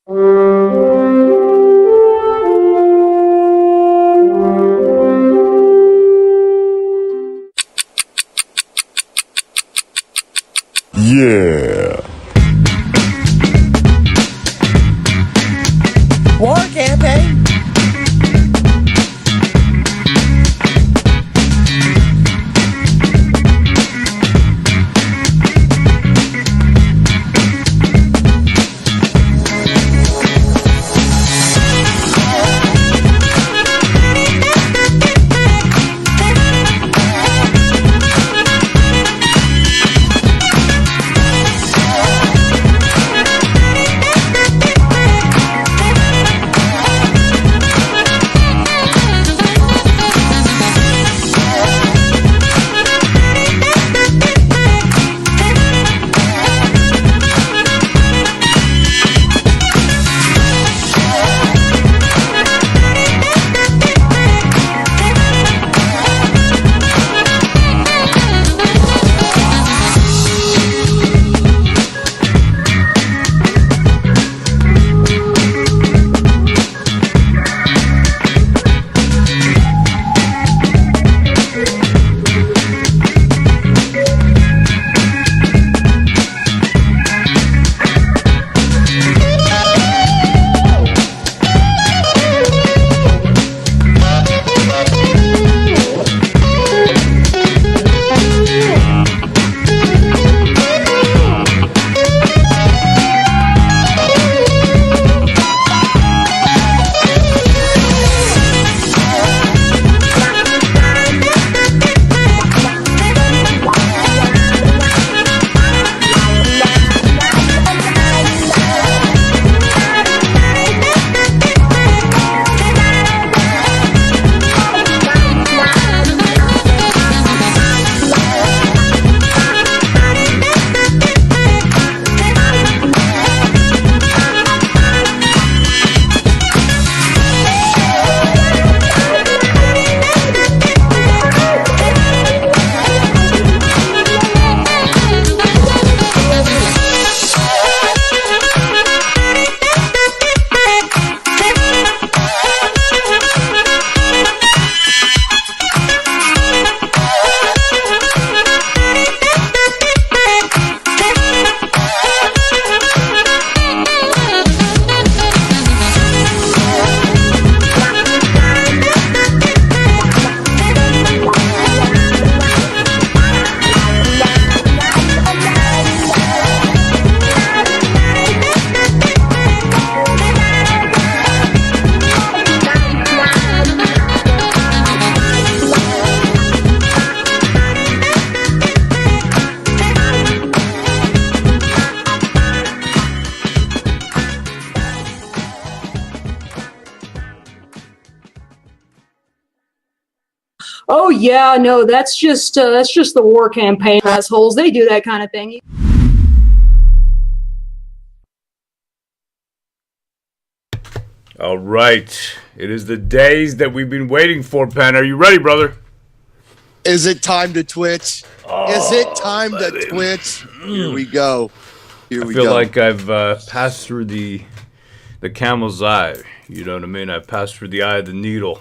Yeah. War campaign. Oh yeah, no, that's just the war campaign assholes. They do that kind of thing. All right, it is the days that we've been waiting for, Penn. Are you ready, brother? Is it time to twitch? Is it time to twitch? Here we go. I feel like I've passed through the camel's eye. You know what I mean? I've passed through the eye of the needle,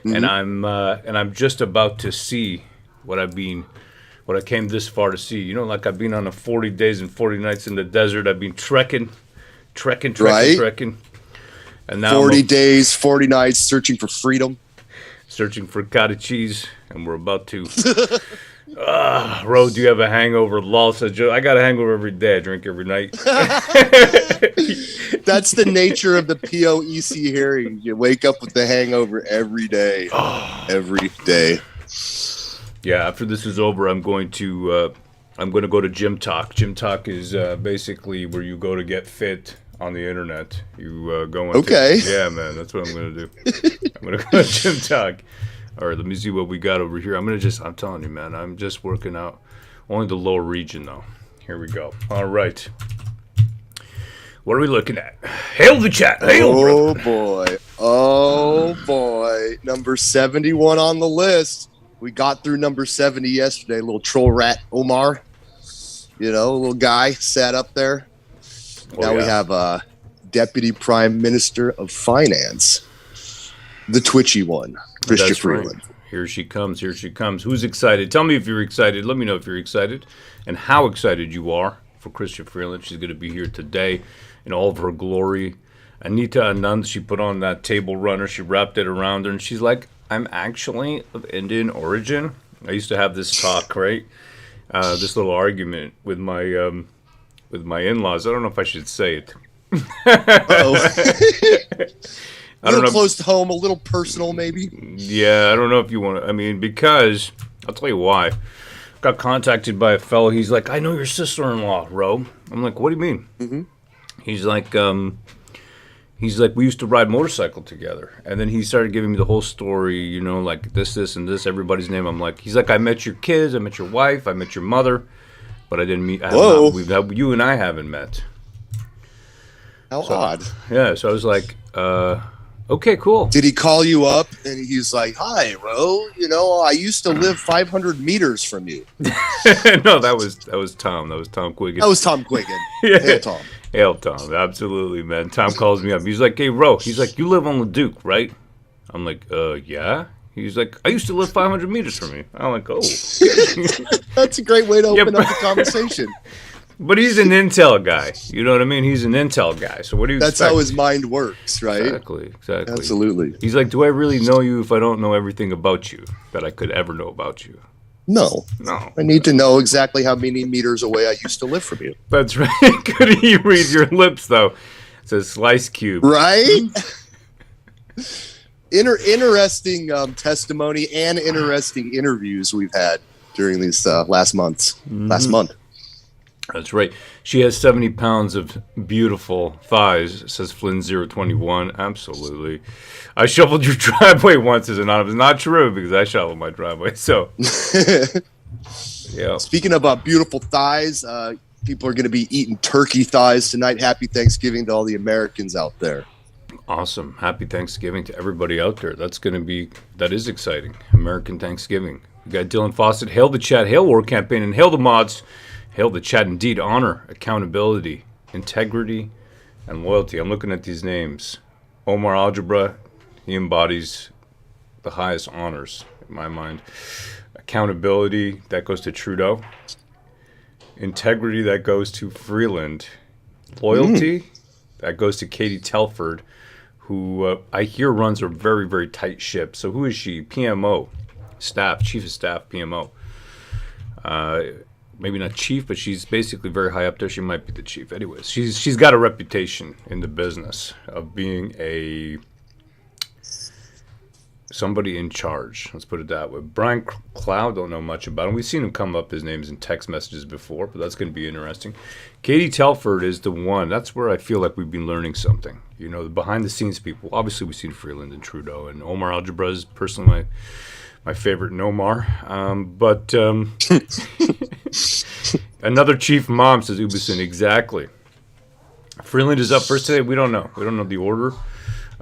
and I'm just about to see what I came this far to see. You know, like I've been on a 40 days and 40 nights in the desert. I've been trekking. And now 40 days, 40 nights, searching for freedom. Searching for cottage cheese, and we're about to. Ro, do you have a hangover? Lol said, Joe, I got a hangover every day. I drink every night. That's the nature of the POEC hearing. You wake up with the hangover every day. Every day. Yeah, after this is over, I'm going to go to Gym Talk. Gym Talk is basically where you go to get fit on the internet. You go into... Okay. Yeah, man, that's what I'm going to do. I'm going to go to Gym Talk. All right, let me see what we got over here. I'm telling you, man, I'm just working out. Only the lower region, though. Here we go. All right. What are we looking at? Hail the chat. Hail, oh, brother. Boy. Oh, boy. Number 71 on the list. We got through number 70 yesterday. Little troll rat Omar. You know, little guy sat up there. Now we have Deputy Prime Minister of Finance, the twitchy one, Chrystia Freeland. Right. Here she comes. Here she comes. Who's excited? Tell me if you're excited. Let me know if you're excited and how excited you are for Chrystia Freeland. She's going to be here today in all of her glory. Anita Anand, she put on that table runner. She wrapped it around her, and she's like, I'm actually of Indian origin. I used to have this talk, right? This little argument with my in-laws. I don't know if I should say it. A little close to home, a little personal, maybe. Yeah, I don't know if you want to. I mean, because I'll tell you why. Got contacted by a fellow. He's like, I know your sister-in-law, Ro. I'm like, what do you mean? Mm-hmm. He's like, we used to ride motorcycle together. And then he started giving me the whole story, you know, like this, and this, everybody's name. I'm like, he's like, I met your kids, I met your wife, I met your mother, but I didn't meet. You and I haven't met. How odd. Yeah, so I was like, okay, cool. Did he call you up and he's like, hi, Ro, you know, I used to live 500 meters from you? No, that was Tom. That was Tom Quiggin. That was Tom Quiggin. Yeah. Hail Tom. Hail Tom. Absolutely, man. Tom calls me up. He's like, hey, Ro. He's like, you live on Leduc, right? I'm like, yeah. He's like, I used to live 500 meters from you. I'm like, oh. That's a great way to open up the conversation. But he's an intel guy. You know what I mean? He's an intel guy. So what do you That's expect? how his mind works, right? Exactly. Absolutely. He's like, do I really know you if I don't know everything about you that I could ever know about you? No. I need to know exactly how many meters away I used to live from you. That's right. Could he read your lips, though? It's a slice cube. Right? Interesting testimony and interesting interviews we've had during these last month. That's right. She has 70 pounds of beautiful thighs, says Flynn021. Absolutely. I shoveled your driveway once as anonymous. Not true, because I shoveled my driveway. So, yeah. Speaking about beautiful thighs, people are going to be eating turkey thighs tonight. Happy Thanksgiving to all the Americans out there. Awesome. Happy Thanksgiving to everybody out there. That is exciting. American Thanksgiving. We got Dylan Fawcett. Hail the chat. Hail War Campaign. And hail the mods. Hail the chat. Indeed, honor, accountability, integrity, and loyalty. I'm looking at these names. Omar Algebra, he embodies the highest honors in my mind. Accountability, that goes to Trudeau. Integrity, that goes to Freeland. Loyalty, that goes to Katie Telford, who I hear runs a very, very tight ship. So who is she? PMO, staff, chief of staff, PMO. Maybe not chief, but she's basically very high up there. She might be the chief. Anyways, she's got a reputation in the business of being somebody in charge. Let's put it that way. Brian Cloud, don't know much about him. We've seen him come up, his names in text messages before, but that's going to be interesting. Katie Telford is the one. That's where I feel like we've been learning something. You know, the behind-the-scenes people. Obviously, we've seen Freeland and Trudeau, and Omar Algebra is personally my favorite Nomar. But another chief mom, says Ubison. Exactly. Freeland is up first today. We don't know. We don't know the order.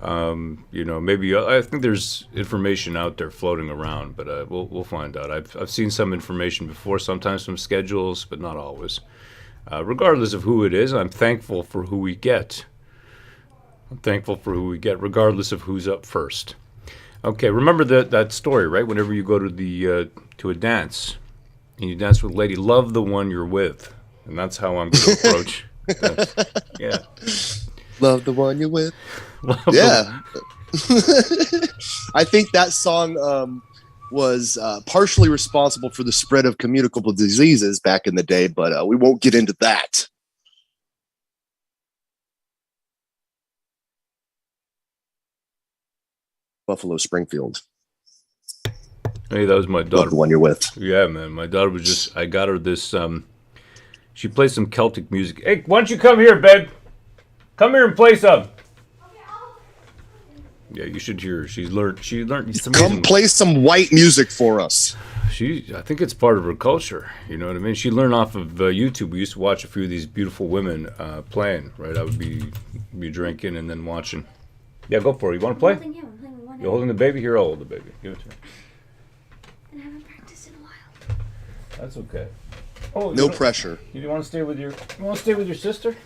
You know, maybe I think there's information out there floating around, but we'll find out. I've seen some information before, sometimes some schedules, but not always. Regardless of who it is, I'm thankful for who we get. Regardless of who's up first. Okay, remember that story, right? Whenever you go to to a dance and you dance with a lady, love the one you're with, and that's how I'm going to approach. Yeah. Love the one you're with. Yeah. I think that song was partially responsible for the spread of communicable diseases back in the day, but we won't get into that. Buffalo Springfield. Hey, that was my daughter. Love the one you're with. Yeah, man. My daughter was I got her this, she plays some Celtic music. Hey, why don't you come here, babe? Come here and play some. Yeah, you should hear her. She learned some. Come play some white music for us. I think it's part of her culture. You know what I mean? She learned off of YouTube. We used to watch a few of these beautiful women playing, right? I would be drinking and then watching. Yeah, go for it. You want to play? You're holding the baby? Here, I'll hold the baby. Give it to me. And I haven't practiced in a while. That's okay. Oh, no pressure. You want to stay with your sister?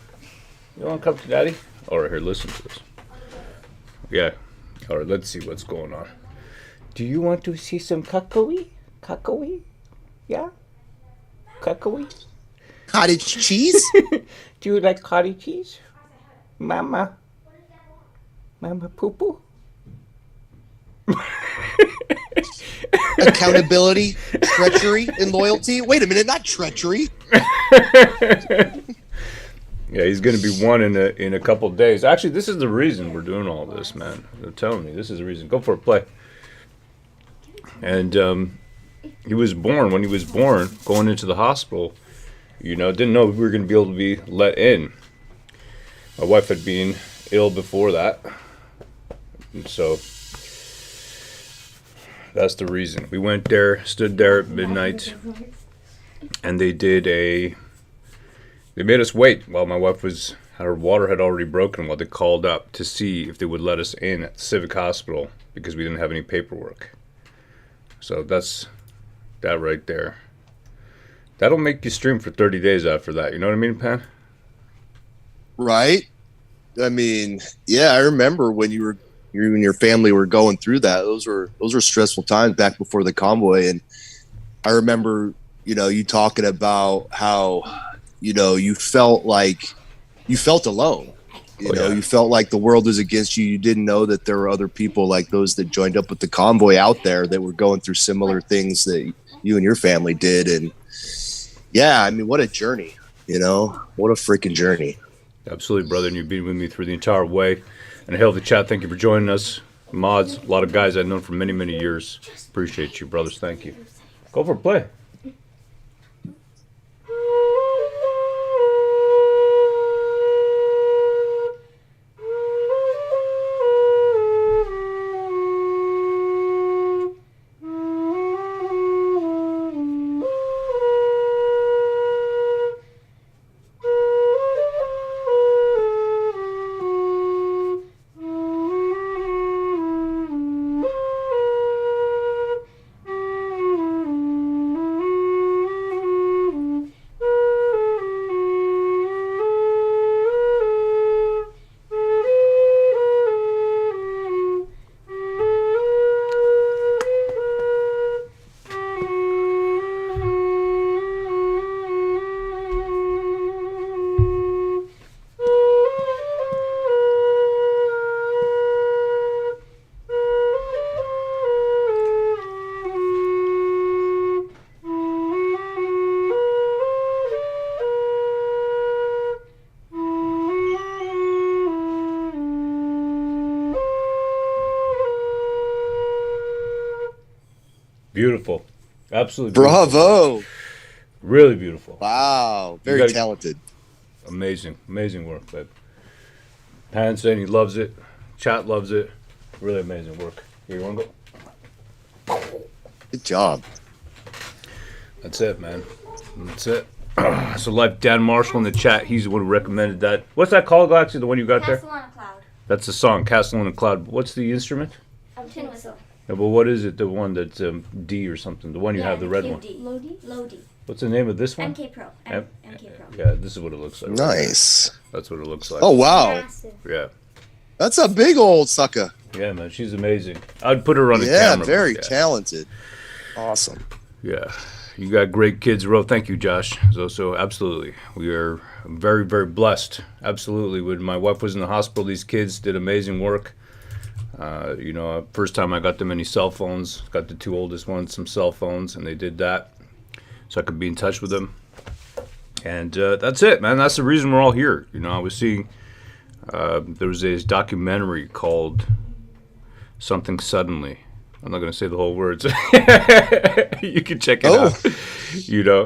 You want to come to daddy? All right, here, listen to this. Yeah. All right, let's see what's going on. Do you want to see some cuckooey? Cuckooey? Yeah? Cuckooey? Cottage cheese? Do you like cottage cheese? Mama? Mama poo-poo? Accountability, treachery, and loyalty. Wait a minute, not treachery. Yeah, he's going to be one in a couple days. Actually, this is the reason we're doing all this, man. They're telling me this is the reason. Go for it, play. And he was born. When he was born, going into the hospital, didn't know we were going to be able to be let in. My wife had been ill before that, and so that's the reason. We went there, stood there at midnight, and they made us wait while my wife her water had already broken while they called up to see if they would let us in at the Civic Hospital because we didn't have any paperwork. So that's that right there. That'll make you stream for 30 days after that. You know what I mean, Pan? Right? I mean, yeah, I remember when you and your family were going through that. Those were stressful times back before the convoy. And I remember, you talking about how, you felt alone. You felt like the world was against you. You didn't know that there were other people like those that joined up with the convoy out there that were going through similar things that you and your family did. And yeah, I mean, what a journey, what a freaking journey. Absolutely, brother. And you've been with me through the entire way. And hail the chat. Thank you for joining us. Mods, a lot of guys I've known for many, many years. Appreciate you, brothers. Thank you. Go for a play. Beautiful. Absolutely beautiful. Bravo. Really beautiful. Wow. Very talented. Amazing. Amazing work, babe. Pan saying he loves it. Chat loves it. Really amazing work. Here, you want to go? Good job. That's it, man. That's it. So, like Dan Marshall in the chat, he's the one who recommended that. What's that called, actually, the one you got there? Castle on a Cloud. That's the song, Castle on a Cloud. What's the instrument? Tin whistle. Yeah, but what is it? The one that's D or something? The one you have, the red one. Lodi. What's the name of this one? MK Pro. MK Pro. Yeah, this is what it looks like. Nice. That's what it looks like. Oh, wow. Massive. Yeah. That's a big old sucker. Yeah, man, she's amazing. I'd put her on the Yeah, camera. very talented. Awesome. Yeah. You got great kids, Ro. Thank you, Josh. So absolutely. We are very, very blessed. Absolutely. When my wife was in the hospital, these kids did amazing work. First time I got them any cell phones, got the two oldest ones some cell phones, and they did that so I could be in touch with them. And that's it, man. That's the reason we're all here. I was seeing, there was this documentary called Something Suddenly. I'm not going to say the whole words. You can check it out.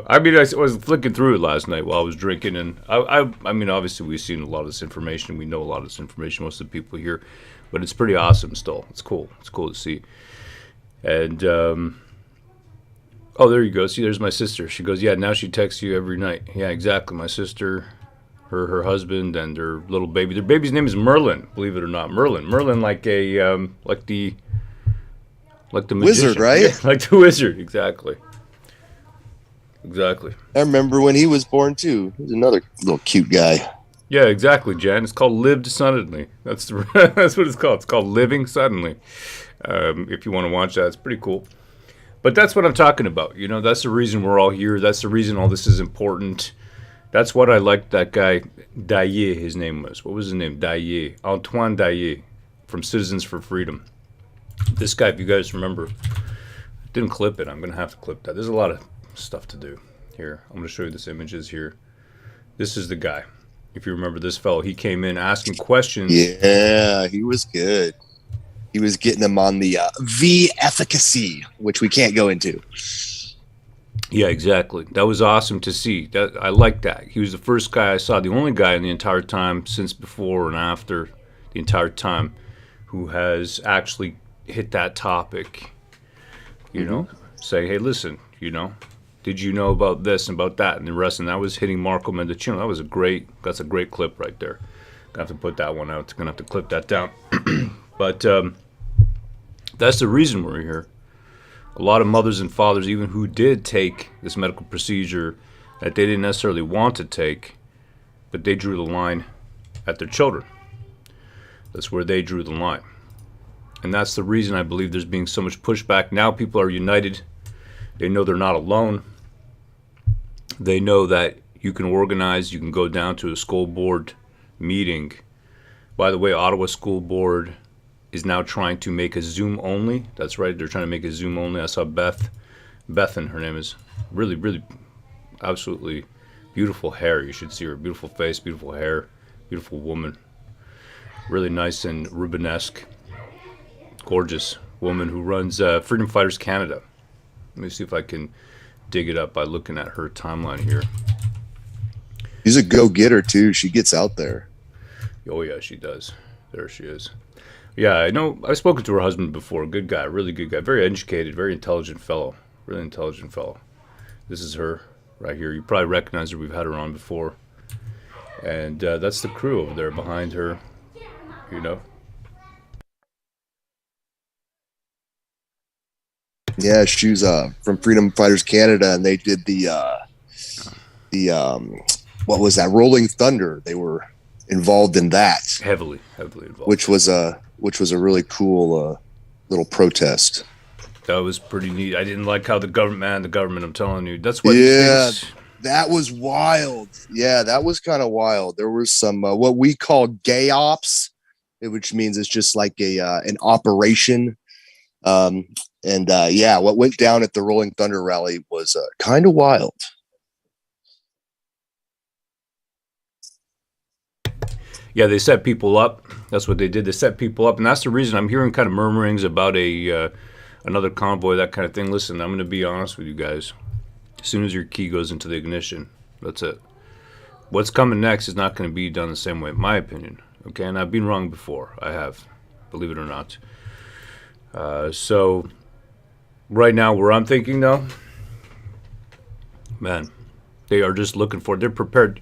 I was flicking through it last night while I was drinking, and I mean, obviously we've seen a lot of this information. We know a lot of this information, most of the people here, but it's pretty awesome still. It's cool. It's cool to see. And, there you go. See, there's my sister. She goes, yeah, now she texts you every night. Yeah, exactly. My sister, her husband, and their little baby. Their baby's name is Merlin, believe it or not. Merlin, like the magician. Wizard, right? Yeah, like the wizard, exactly. I I remember when he was born too. He was another little cute guy. Yeah, exactly, Jen. It's called lived suddenly. That's that's what it's called. It's called living suddenly. If you want to watch that, it's pretty cool. But that's what I'm talking about. You know, that's the reason we're all here. That's the reason all this is important. That's what I liked that guy, Daillé, his name was. What was his name? Daillé. Antoine Daillé from Citizens for Freedom. This guy, if you guys remember, didn't clip it. I'm going to have to clip that. There's a lot of stuff to do here. I'm going to show you this images here. This is the guy. If you remember this fellow, he came in asking questions. Yeah, he was good. He was getting them on the V-efficacy, which we can't go into. Yeah, exactly. That was awesome to see. That I like that. He was the first guy I saw, the only guy in the entire time since before and after the entire time who has actually hit that topic, you know, saying, hey, listen, you know, did you know about this and about that and the rest? And that was hitting Marco Mendocino. That's a great clip right there. Gonna have to put that one out. Gonna have to clip that down. But that's the reason we're here. A lot of mothers and fathers, even who did take this medical procedure that they didn't necessarily want to take, but they drew the line at their children. That's where they drew the line. And that's the reason I believe there's being so much pushback. Now people are united. They know they're not alone. They know that you can organize, you can go down to a school board meeting. By the way, Ottawa School Board is now trying to make a Zoom only. That's right, they're trying to make a Zoom only. I saw Bethan, her name is, really, really, absolutely beautiful hair. You should see her. Beautiful face, beautiful hair, beautiful woman. Really nice and Rubenesque. Gorgeous woman who runs Freedom Fighters Canada. Let me see if I can dig it up by looking at her timeline here. She's a go-getter, too. She gets out there. Oh, yeah, she does. There she is. Yeah, I know. I've spoken to her husband before. Good guy, really good guy. Very educated, very intelligent fellow. Really intelligent fellow. This is her right here. You probably recognize her. We've had her on before. And that's the crew over there behind her, you know. Yeah, she was from Freedom Fighters Canada, and they did the what was that? Rolling Thunder. They were involved in that. Heavily involved. Which was a really cool little protest. That was pretty neat. I didn't like how the government, I'm telling you. That's what that was wild. Yeah, that was kind of wild. There was some what we call gay ops, which means it's just like an operation. What went down at the Rolling Thunder rally was kind of wild. Yeah, they set people up. That's what they did. They set people up, and that's the reason I'm hearing kind of murmurings about another convoy, that kind of thing. Listen, I'm going to be honest with you guys. As soon as your key goes into the ignition, that's it. What's coming next is not going to be done the same way, in my opinion. Okay, and I've been wrong before. I have, believe it or not. So right now, where I'm thinking, though, man, they are just looking for it. They're prepared.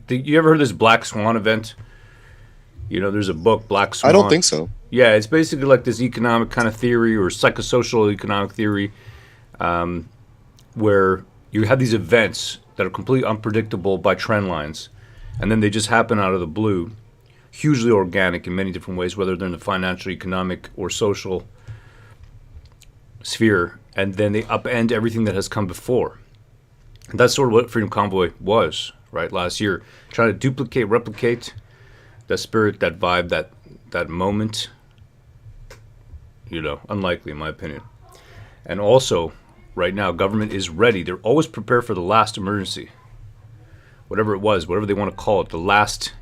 You ever heard of this Black Swan event? You know, there's a book, Black Swan. I don't think so. Yeah, it's basically like this economic kind of theory or psychosocial economic theory where you have these events that are completely unpredictable by trend lines, and then they just happen out of the blue, hugely organic in many different ways, whether they're in the financial, economic, or social sphere, and then they upend everything that has come before. And that's sort of what Freedom Convoy was, right, last year. Trying to duplicate, replicate that spirit, that vibe, that moment. You know, unlikely in my opinion. And also, right now, government is ready. They're always prepared for the last emergency. Whatever it was, whatever they want to call it, the last,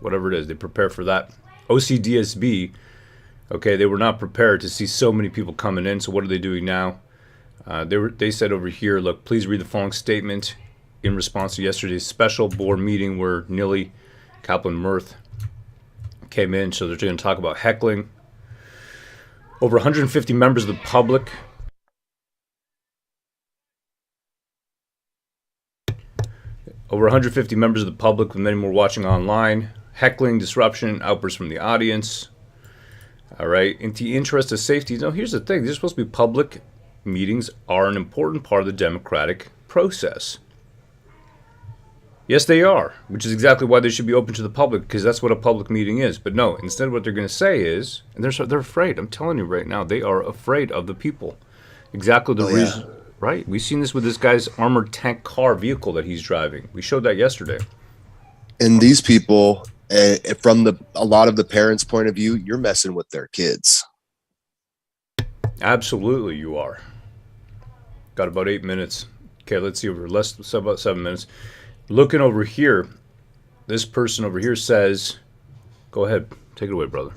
whatever it is, they prepare for that. OCDSB, okay, they were not prepared to see so many people coming in. So what are they doing now? They said over here, look, please read the following statement in response to yesterday's special board meeting where Nilly Kaplan-Mirth came in. So they're going to talk about heckling. Over 150 members of the public with many more watching online. Heckling, disruption, outbursts from the audience. All right. In the interest of safety, no, here's the thing. These are supposed to be public meetings, are an important part of the democratic process. Yes, they are, which is exactly why they should be open to the public, because that's what a public meeting is. But no, instead what they're going to say is, and they're afraid. I'm telling you right now, they are afraid of the people. Exactly the reason, right? We've seen this with this guy's armored tank car vehicle that he's driving. We showed that yesterday. And these people, from a lot of the parents' point of view, you're messing with their kids. Absolutely, you are. Got about 8 minutes. Okay, let's see. Over about 7 minutes. Looking over here, this person over here says, go ahead, take it away, brother.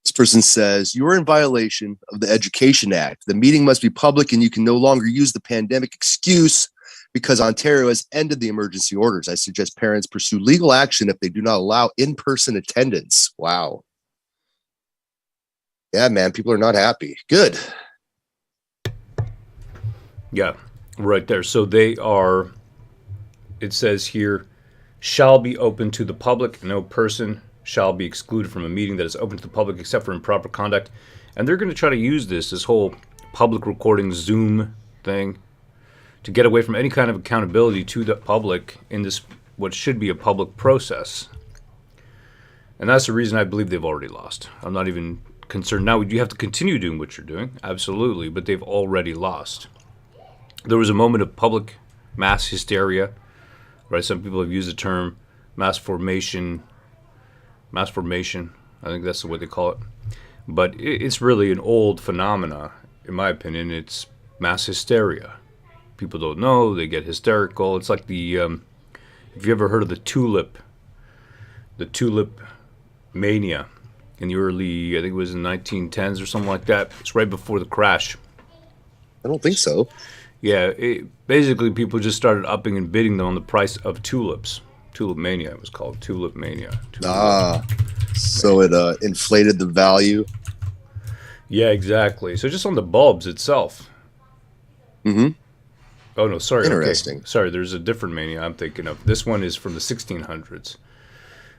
This person says, you are in violation of the Education Act. The meeting must be public and you can no longer use the pandemic excuse because Ontario has ended the emergency orders. I suggest parents pursue legal action if they do not allow in-person attendance. Wow. Yeah, man, people are not happy. Good. Yeah, right there. So they are, it says here, shall be open to the public. No person shall be excluded from a meeting that is open to the public except for improper conduct. And they're going to try to use this whole public recording Zoom thing to get away from any kind of accountability to the public in this, what should be a public process. And that's the reason I believe they've already lost. I'm not even concerned. Now, you have to continue doing what you're doing, absolutely, but they've already lost. There was a moment of public mass hysteria, right? Some people have used the term mass formation. I think that's what they call it. But it's really an old phenomena, in my opinion. It's mass hysteria. People don't know, they get hysterical. It's like the, if you ever heard of the tulip mania in the early, I think it was in 1910s or something like that. It's right before the crash. I don't think so. Yeah, basically people just started upping and bidding on the price of tulips. Tulip mania, it was called. Tulip mania. So it inflated the value. Yeah, exactly. So just on the bulbs itself. Mm-hmm. Oh, no, sorry. Interesting. Okay. Sorry, there's a different mania I'm thinking of. This one is from the 1600s.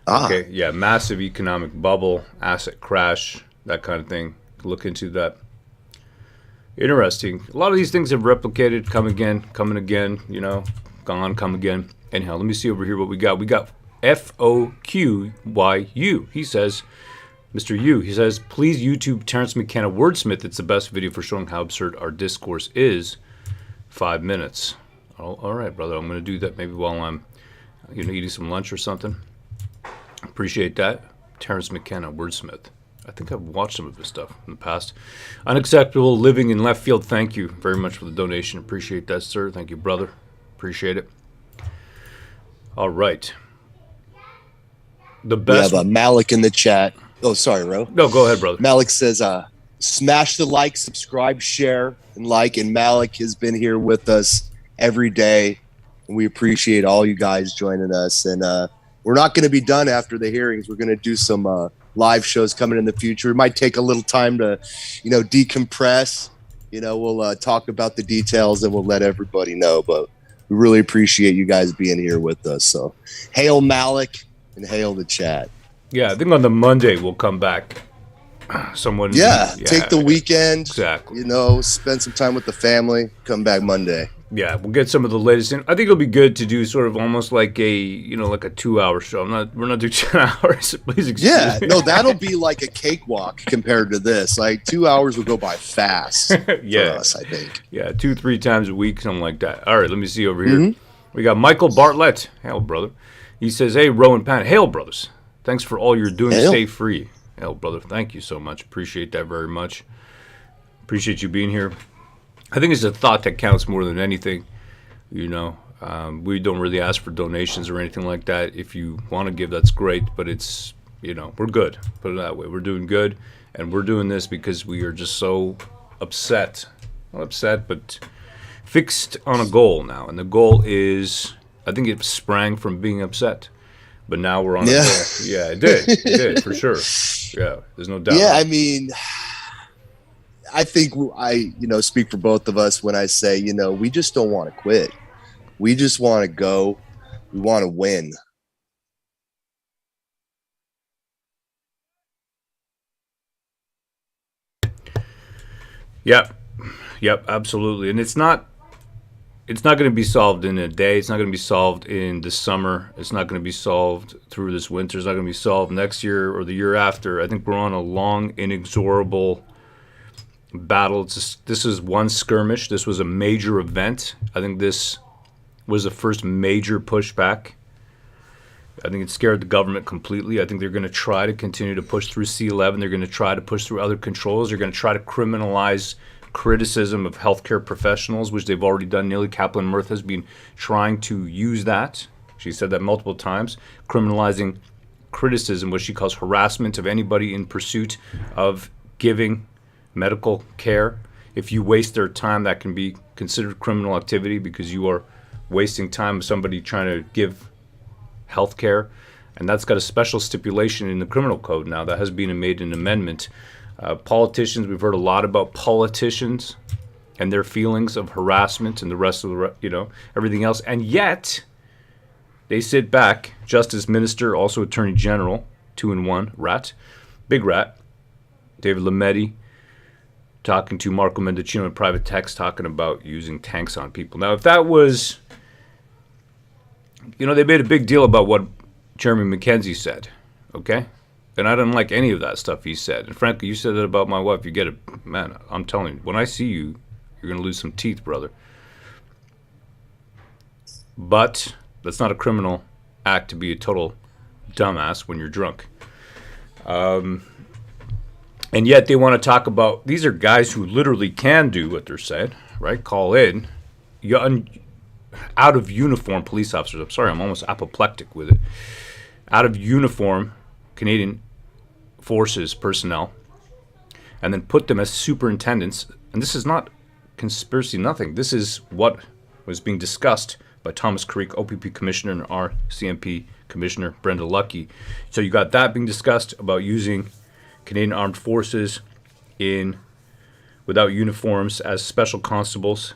Okay, yeah, massive economic bubble, asset crash, that kind of thing. Look into that. Interesting. A lot of these things have replicated, come again, you know, gone, come again. Anyhow, let me see over here what we got. We got FOQYU. He says, Mr. Yu, he says, please YouTube Terrence McKenna Wordsmith. It's the best video for showing how absurd our discourse is. 5 minutes. Oh, all right, brother. I'm going to do that maybe while I'm, eating some lunch or something. Appreciate that. Terrence McKenna Wordsmith. I think I've watched some of his stuff in the past. Unacceptable living in left field. Thank you very much for the donation. Appreciate that, sir. Thank you, brother. Appreciate it. All right. The best. We have Malik in the chat. Oh, sorry, Ro. No, go ahead, brother. Malik says, smash the like, subscribe, share, and like. And Malik has been here with us every day. And we appreciate all you guys joining us. And we're not going to be done after the hearings. We're going to do some live shows coming in the future. It might take a little time to, decompress. We'll talk about the details and we'll let everybody know. But we really appreciate you guys being here with us. So hail Malik and hail the chat. Yeah, I think on the Monday we'll come back. Someone. Take the weekend. Exactly. Spend some time with the family. Come back Monday. Yeah, we'll get some of the latest in. I think it'll be good to do sort of almost like a, like a 2-hour show. We're not doing 10 hours. Please excuse me. No, that'll be like a cakewalk compared to this. Like 2 hours will go by fast for us, I think. Yeah, 2-3 times a week, something like that. All right, let me see over here. We got Michael Bartlett. Hail, brother. He says, hey, Rowan Pan. Hail, brothers. Thanks for all you're doing. Hail. Stay free. Hail, brother. Thank you so much. Appreciate that very much. Appreciate you being here. I think it's a thought that counts more than anything. We don't really ask for donations or anything like that. If you want to give, that's great. But it's, we're good. Put it that way. We're doing good. And we're doing this because we are just so upset. Not upset, but fixed on a goal now. And the goal is, I think it sprang from being upset. But now we're on a goal. Yeah, it did. It did, for sure. Yeah, there's no doubt. Yeah, I mean, I think I speak for both of us when I say, we just don't want to quit. We just want to go. We want to win. Yep, absolutely. And it's not it's not going to be solved in a day. It's not going to be solved in the summer. It's not going to be solved through this winter. It's not going to be solved next year or the year after. I think we're on a long, inexorable battle. This is one skirmish. This was a major event. I think this was the first major pushback. I think it scared the government completely. I think they're going to try to continue to push through C11. They're going to try to push through other controls. They're going to try to criminalize criticism of healthcare professionals, which they've already done. Neely Kaplan Mirth has been trying to use that. She said that multiple times, criminalizing criticism, what she calls harassment of anybody in pursuit of giving medical care. If you waste their time, that can be considered criminal activity because you are wasting time with somebody trying to give health care. And that's got a special stipulation in the criminal code now that has been made an amendment. Politicians, we've heard a lot about politicians and their feelings of harassment and the rest of the, everything else. And yet, they sit back, Justice Minister, also Attorney General, 2-in-1, rat, big rat, David Lametti, talking to Marco Mendocino in private text, talking about using tanks on people. Now, if that was, they made a big deal about what Jeremy McKenzie said, okay? And I didn't like any of that stuff he said. And frankly, you said that about my wife. You get it. Man, I'm telling you, when I see you, you're going to lose some teeth, brother. But that's not a criminal act to be a total dumbass when you're drunk. And yet they want to talk about, these are guys who literally can do what they're saying, right? Call in out of uniform police officers. I'm sorry, I'm almost apoplectic with it. Out of uniform Canadian Forces personnel, and then put them as superintendents. And this is not conspiracy, nothing. This is what was being discussed by Thomas Creek, OPP Commissioner, and RCMP Commissioner Brenda Luckie. So you got that being discussed about using Canadian Armed Forces without uniforms as special constables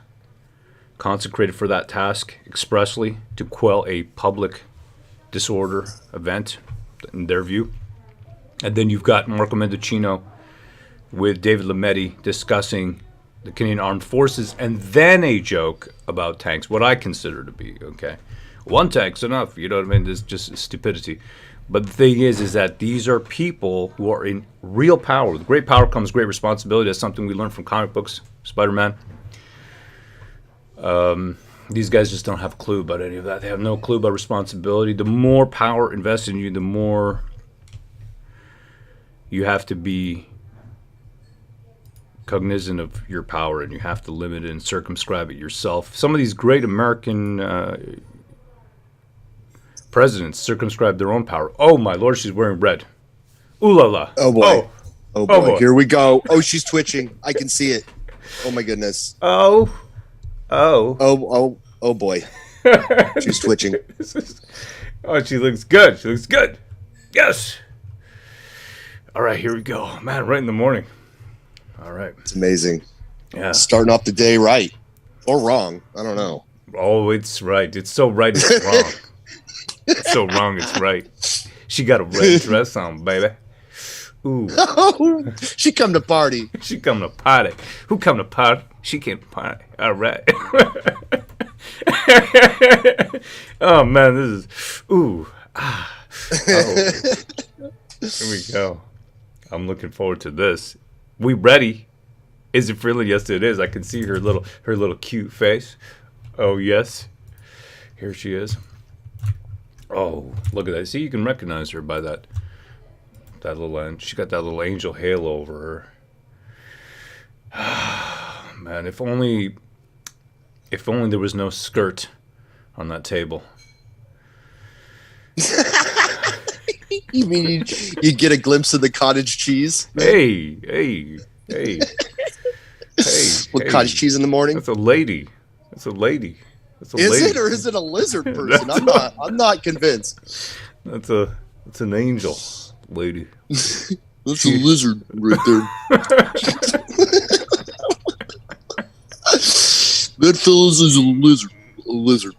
consecrated for that task expressly to quell a public disorder event in their view. And then you've got Marco Mendocino with David Lametti discussing the Canadian Armed Forces, and then a joke about tanks, what I consider to be, okay, one tank's enough, you know what I mean? There's just stupidity. But the thing is that these are people who are in real power. With great power comes great responsibility. That's something we learned from comic books, Spider-Man. These guys just don't have a clue about any of that. They have no clue about responsibility. The more power invested in you, the more you have to be cognizant of your power, and you have to limit it and circumscribe it yourself. Some of these great American presidents circumscribe their own power. Oh my Lord, she's wearing red. Ooh la la. Oh boy. Oh boy. Oh boy. Here we go. Oh, she's twitching. I can see it. Oh my goodness. Oh boy. She's twitching. Oh, she looks good. She looks good. Yes. All right, here we go. Man, right in the morning. All right. It's amazing. Yeah. Starting off the day right. Or wrong. I don't know. Oh, it's right. It's so right, it's wrong. It's so wrong, it's right. She got a red dress on, baby. Ooh. Oh, she come to party. She come to party. Who come to party? She came to party. All right. Oh, man, this is... Ooh. Ah. Oh. Here we go. I'm looking forward to this. We ready? Is it Freeland? Yes, it is. I can see her little cute face. Oh, yes. Here she is. Oh, look at that. See, you can recognize her by that little end. She got that little angel halo over her. Man, if only there was no skirt on that table. You mean you'd get a glimpse of the cottage cheese? Hey. With cottage cheese in the morning? That's a lady. Is it, or is it a lizard person? I'm not convinced. It's an angel lady. That's a lizard right there. That fellas is a lizard.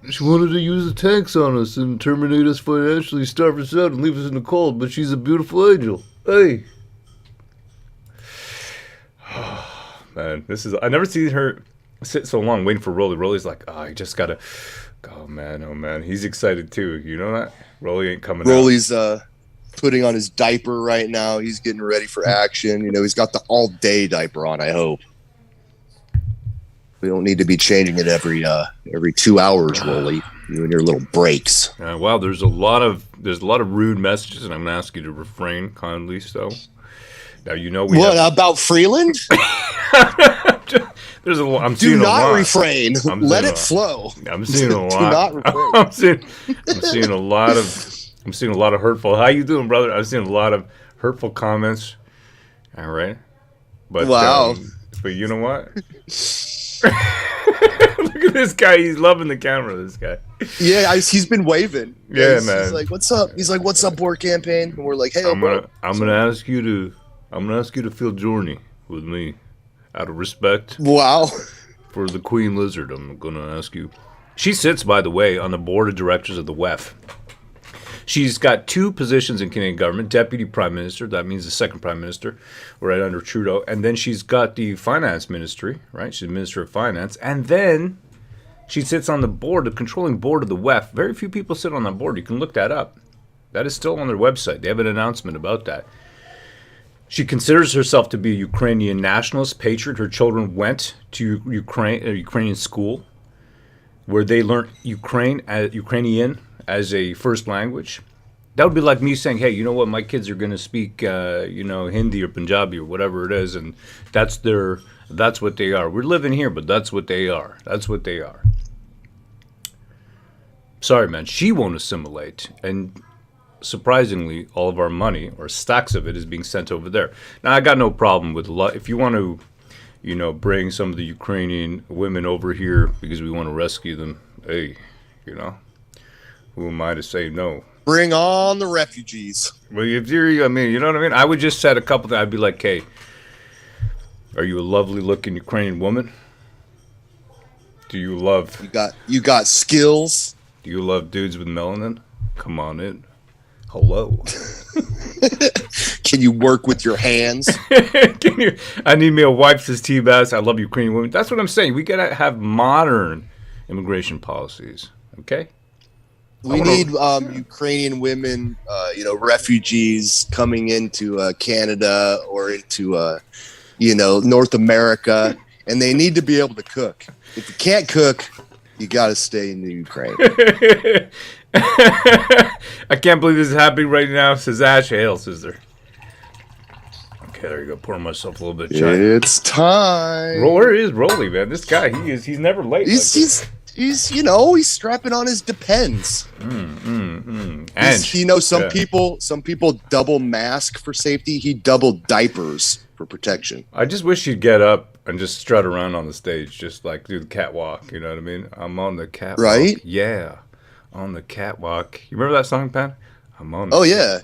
She wanted to use the tanks on us and terminate us financially, starve us out, and leave us in the cold, but she's a beautiful angel. Hey. Oh, man, I never seen her sit so long waiting for Rolly. Rolly's like, oh, I just gotta. Oh man, he's excited too. You know that Rolly ain't coming. Rolly's putting on his diaper right now. He's getting ready for action. You know, he's got the all-day diaper on. I hope we don't need to be changing it every 2 hours, Rolly. You and your little breaks. Wow, there's a lot of rude messages, and I'm gonna ask you to refrain kindly. So now you know we. What about Freeland? There's a lot. I'm Do seeing a lot. not refrain. Let it flow. I'm seeing a lot. Do not refrain. I'm seeing a lot of hurtful. How you doing, brother? I'm seeing a lot of hurtful comments. All right, but wow. But you know what? Look at this guy. He's loving the camera. This guy. Yeah, he's been waving. Yeah, man. He's like, "What's up?" He's like, "What's up, board campaign?" And we're like, "Hey, I'm gonna ask you to feel journey with me, out of respect. Wow. For the Queen Lizard, I'm gonna ask you. She sits, by the way, on the board of directors of the WEF. She's got 2 positions in Canadian government: Deputy Prime Minister, that means the second Prime Minister, right under Trudeau, and then she's got the Finance Ministry, right? She's Minister of Finance, and then she sits on the board, the controlling board of the WEF. Very few people sit on that board. You can look that up. That is still on their website. They have an announcement about that. She considers herself to be a Ukrainian nationalist, patriot. Her children went to Ukrainian school, where they learned Ukrainian as a first language. That would be like me saying, hey, you know what, my kids are going to speak, Hindi or Punjabi or whatever it is, and that's what they are. We're living here, but that's what they are. That's what they are. Sorry, man, she won't assimilate, and surprisingly, all of our money, or stacks of it, is being sent over there. Now, I got no problem with a lot. If you want to, bring some of the Ukrainian women over here because we want to rescue them, hey, who am I to say no? Bring on the refugees. Well, if you're, you know what I mean? I would just set a couple things. I'd be like, hey, are you a lovely looking Ukrainian woman? Do you love... You got skills? Do you love dudes with melanin? Come on in. Hello. Can you work with your hands? I need me a wife, says T-Bass. I love Ukrainian women. That's what I'm saying. We got to have modern immigration policies. Okay? We need Ukrainian women, refugees coming into Canada or into, North America, and they need to be able to cook. If you can't cook, you got to stay in the Ukraine. I can't believe this is happening right now, says H.A.I.L, sister. Okay, there you go. Pouring myself a little bit of chai. It's time. Where is Rolly, man? This guy, he's never late. He's strapping on his Depends. And some people double mask for safety. He double diapers for protection. I just wish he'd get up and just strut around on the stage, just like do the catwalk. You know what I mean? I'm on the catwalk. Right? Yeah, on the catwalk. You remember that song, Pan? I'm on. Yeah.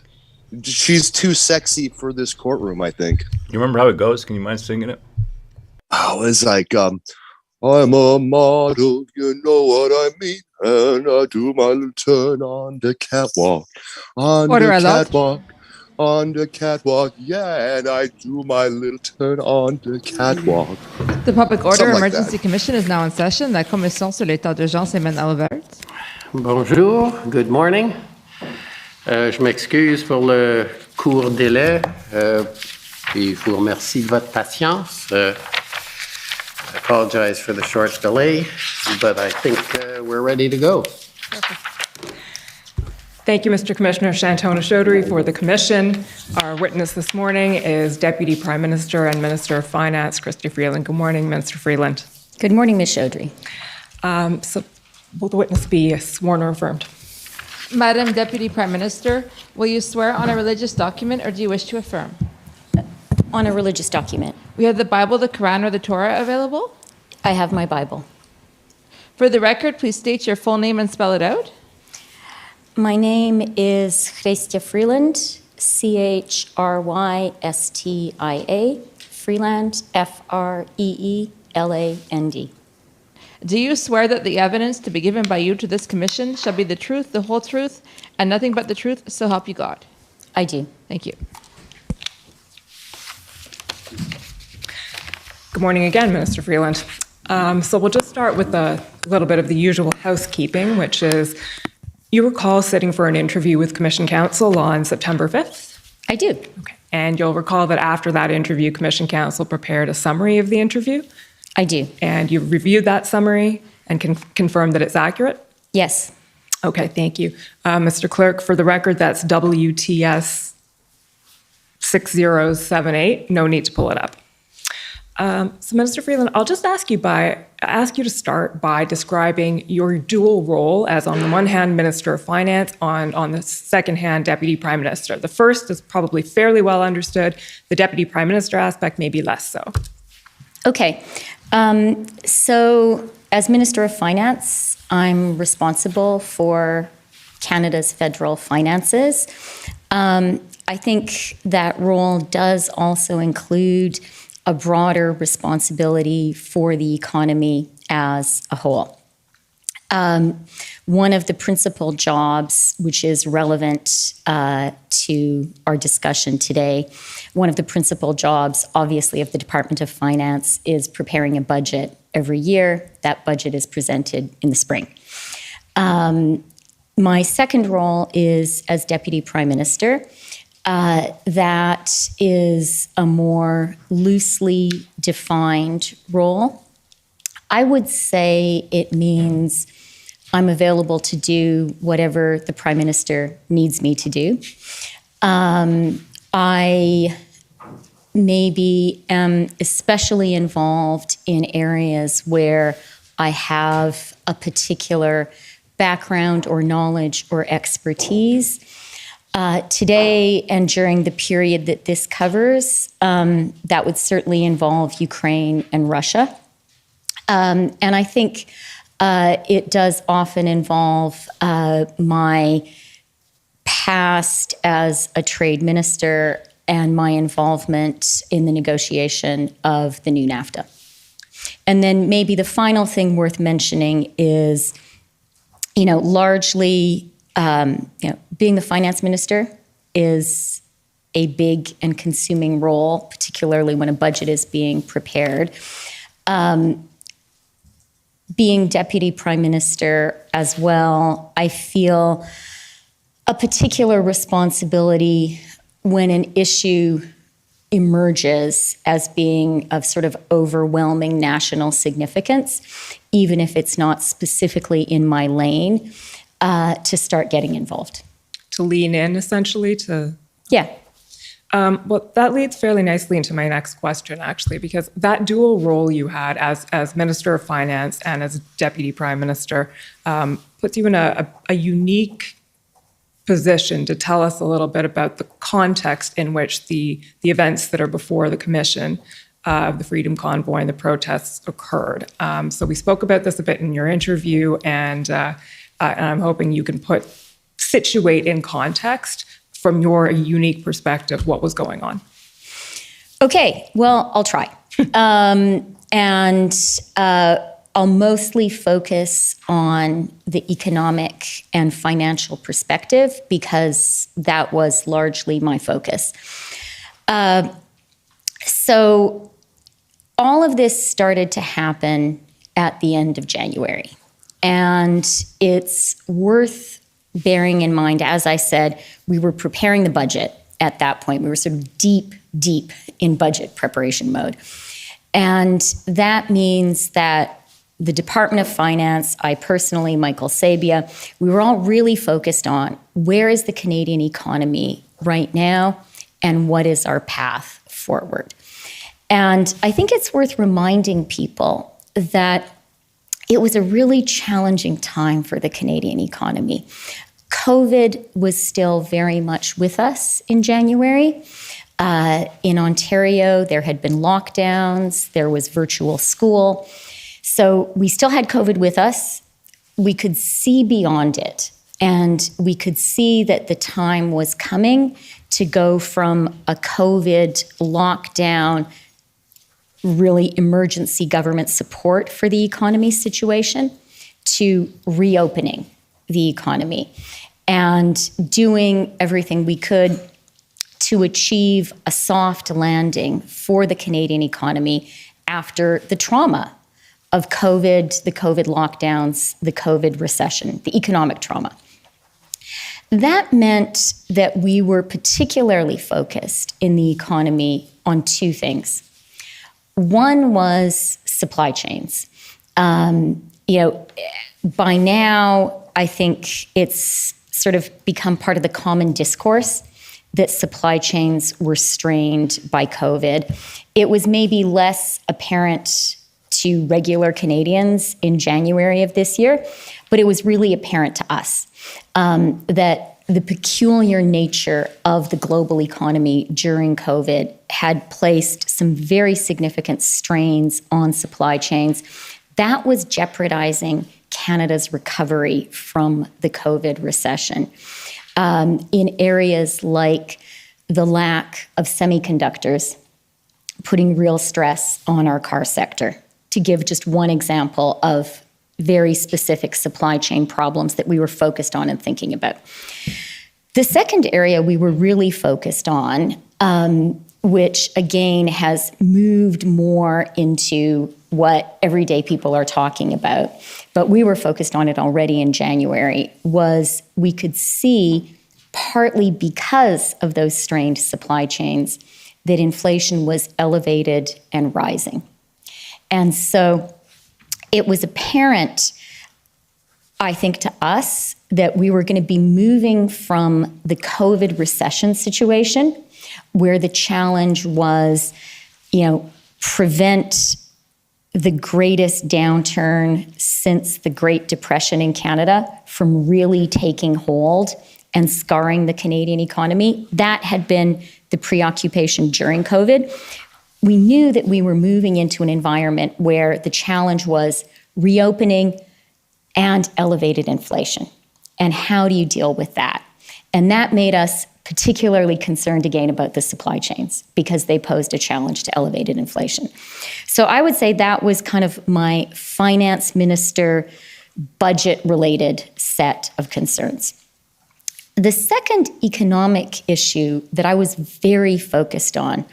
She's too sexy for this courtroom, I think. You remember how it goes? Can you mind singing it? Oh, it's like I'm a model, you know what I mean, and I do my little turn on the catwalk, on the catwalk, yeah, and I do my little turn on the catwalk. The Public Order Something like Emergency Commission is now in session. La Commission sur l'état d'urgence est maintenant ouverte. Bonjour, good morning. Je m'excuse pour le court délai et je vous remercie de votre patience. I apologize for the short delay, but I think we're ready to go. Thank you, Mr. Commissioner Shantona Chaudhary, for the commission. Our witness this morning is Deputy Prime Minister and Minister of Finance, Chrystia Freeland. Good morning, Minister Freeland. Good morning, Ms. Chaudhary. So will the witness be sworn or affirmed? Madam Deputy Prime Minister, will you swear on a religious document or do you wish to affirm? On a religious document. We have the Bible, the Quran, or the Torah available? I have my Bible. For the record, please state your full name and spell it out. My name is Chrystia Freeland, Chrystia, Freeland, Freeland. Do you swear that the evidence to be given by you to this commission shall be the truth, the whole truth, and nothing but the truth, so help you God? I do. Thank you. Good morning again, Minister Freeland. So we'll just start with a little bit of the usual housekeeping, which is you recall sitting for an interview with Commission Counsel on September 5th? I do. Okay. And you'll recall that after that interview, Commission Counsel prepared a summary of the interview? I do. And you reviewed that summary and can confirm that it's accurate? Yes. Okay, thank you. Mr. Clerk, for the record, that's WTS 6078. No need to pull it up. So, Minister Freeland, I'll just ask you to start by describing your dual role as, on the one hand, Minister of Finance, on the second hand, Deputy Prime Minister. The first is probably fairly well understood. The Deputy Prime Minister aspect may be less so. Okay. So, as Minister of Finance, I'm responsible for Canada's federal finances. I think that role does also include a broader responsibility for the economy as a whole. One of the principal jobs, which is relevant to our discussion today, one of the principal jobs, obviously, of the Department of Finance is preparing a budget every year. That budget is presented in the spring. My second role is as Deputy Prime Minister. That is a more loosely defined role. I would say it means I'm available to do whatever the Prime Minister needs me to do. I maybe am especially involved in areas where I have a particular background or knowledge or expertise. Today and during the period that this covers, that would certainly involve Ukraine and Russia. And I think it does often involve my past as a trade minister and my involvement in the negotiation of the new NAFTA. And then maybe the final thing worth mentioning is, largely, being the finance minister is a big and consuming role, particularly when a budget is being prepared. Being deputy prime minister as well, I feel a particular responsibility when an issue emerges as being of sort of overwhelming national significance, even if it's not specifically in my lane, to start getting involved. To lean in, essentially, to... Yeah. Well, that leads fairly nicely into my next question, actually, because that dual role you had as Minister of Finance and as Deputy Prime Minister puts you in a unique position to tell us a little bit about the context in which the events that are before the Commission, the Freedom Convoy and the protests occurred. So we spoke about this a bit in your interview, and I'm hoping you can situate in context from your unique perspective what was going on. Okay, well, I'll try. I'll mostly focus on the economic and financial perspective because that was largely my focus. So all of this started to happen at the end of January. And it's worth bearing in mind, as I said, we were preparing the budget at that point. We were sort of deep in budget preparation mode. And that means that the Department of Finance, I personally, Michael Sabia, we were all really focused on where is the Canadian economy right now and what is our path forward. And I think it's worth reminding people that it was a really challenging time for the Canadian economy. COVID was still very much with us in January. In Ontario, there had been lockdowns, there was virtual school. So we still had COVID with us. We could see beyond it, and we could see that the time was coming to go from a COVID lockdown, really emergency government support for the economy situation, to reopening the economy and doing everything we could to achieve a soft landing for the Canadian economy after the trauma of COVID, the COVID lockdowns, the COVID recession, the economic trauma. That meant that we were particularly focused in the economy on two things. One was supply chains. By now, I think it's sort of become part of the common discourse that supply chains were strained by COVID. It was maybe less apparent to regular Canadians in January of this year, but it was really apparent to us that the peculiar nature of the global economy during COVID had placed some very significant strains on supply chains. That was jeopardizing Canada's recovery from the COVID recession in areas like the lack of semiconductors, putting real stress on our car sector, to give just one example of very specific supply chain problems that we were focused on and thinking about. The second area we were really focused on, which again has moved more into what everyday people are talking about, but we were focused on it already in January, was we could see, partly because of those strained supply chains, that inflation was elevated and rising. And so it was apparent, I think, to us that we were going to be moving from the COVID recession situation, where the challenge was, prevent the greatest downturn since the Great Depression in Canada from really taking hold and scarring the Canadian economy. That had been the preoccupation during COVID. We knew that we were moving into an environment where the challenge was reopening and elevated inflation. And how do you deal with that? And that made us particularly concerned again about the supply chains, because they posed a challenge to elevated inflation. So I would say that was kind of my finance minister budget-related set of concerns. The second economic issue that I was very focused on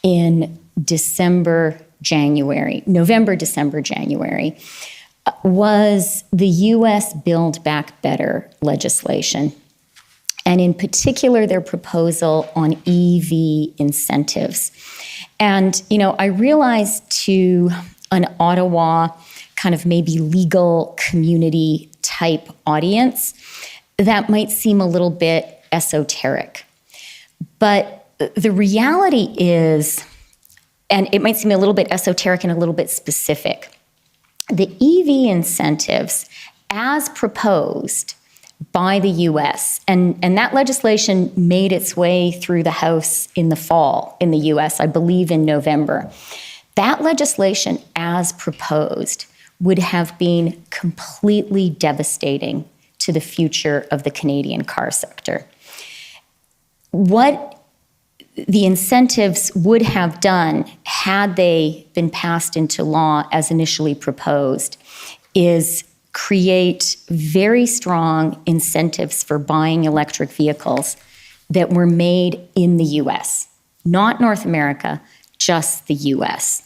in November, December, January, was the U.S. Build Back Better legislation, and in particular, their proposal on EV incentives. And, I realized to an Ottawa kind of maybe legal community type audience, that might seem a little bit esoteric. But the reality is, and it might seem a little bit esoteric and a little bit specific, the EV incentives as proposed by the US, and that legislation made its way through the House in the fall in the US, I believe in November. That legislation as proposed would have been completely devastating to the future of the Canadian car sector. What the incentives would have done, had they been passed into law as initially proposed, is create very strong incentives for buying electric vehicles that were made in the US, not North America, just the US.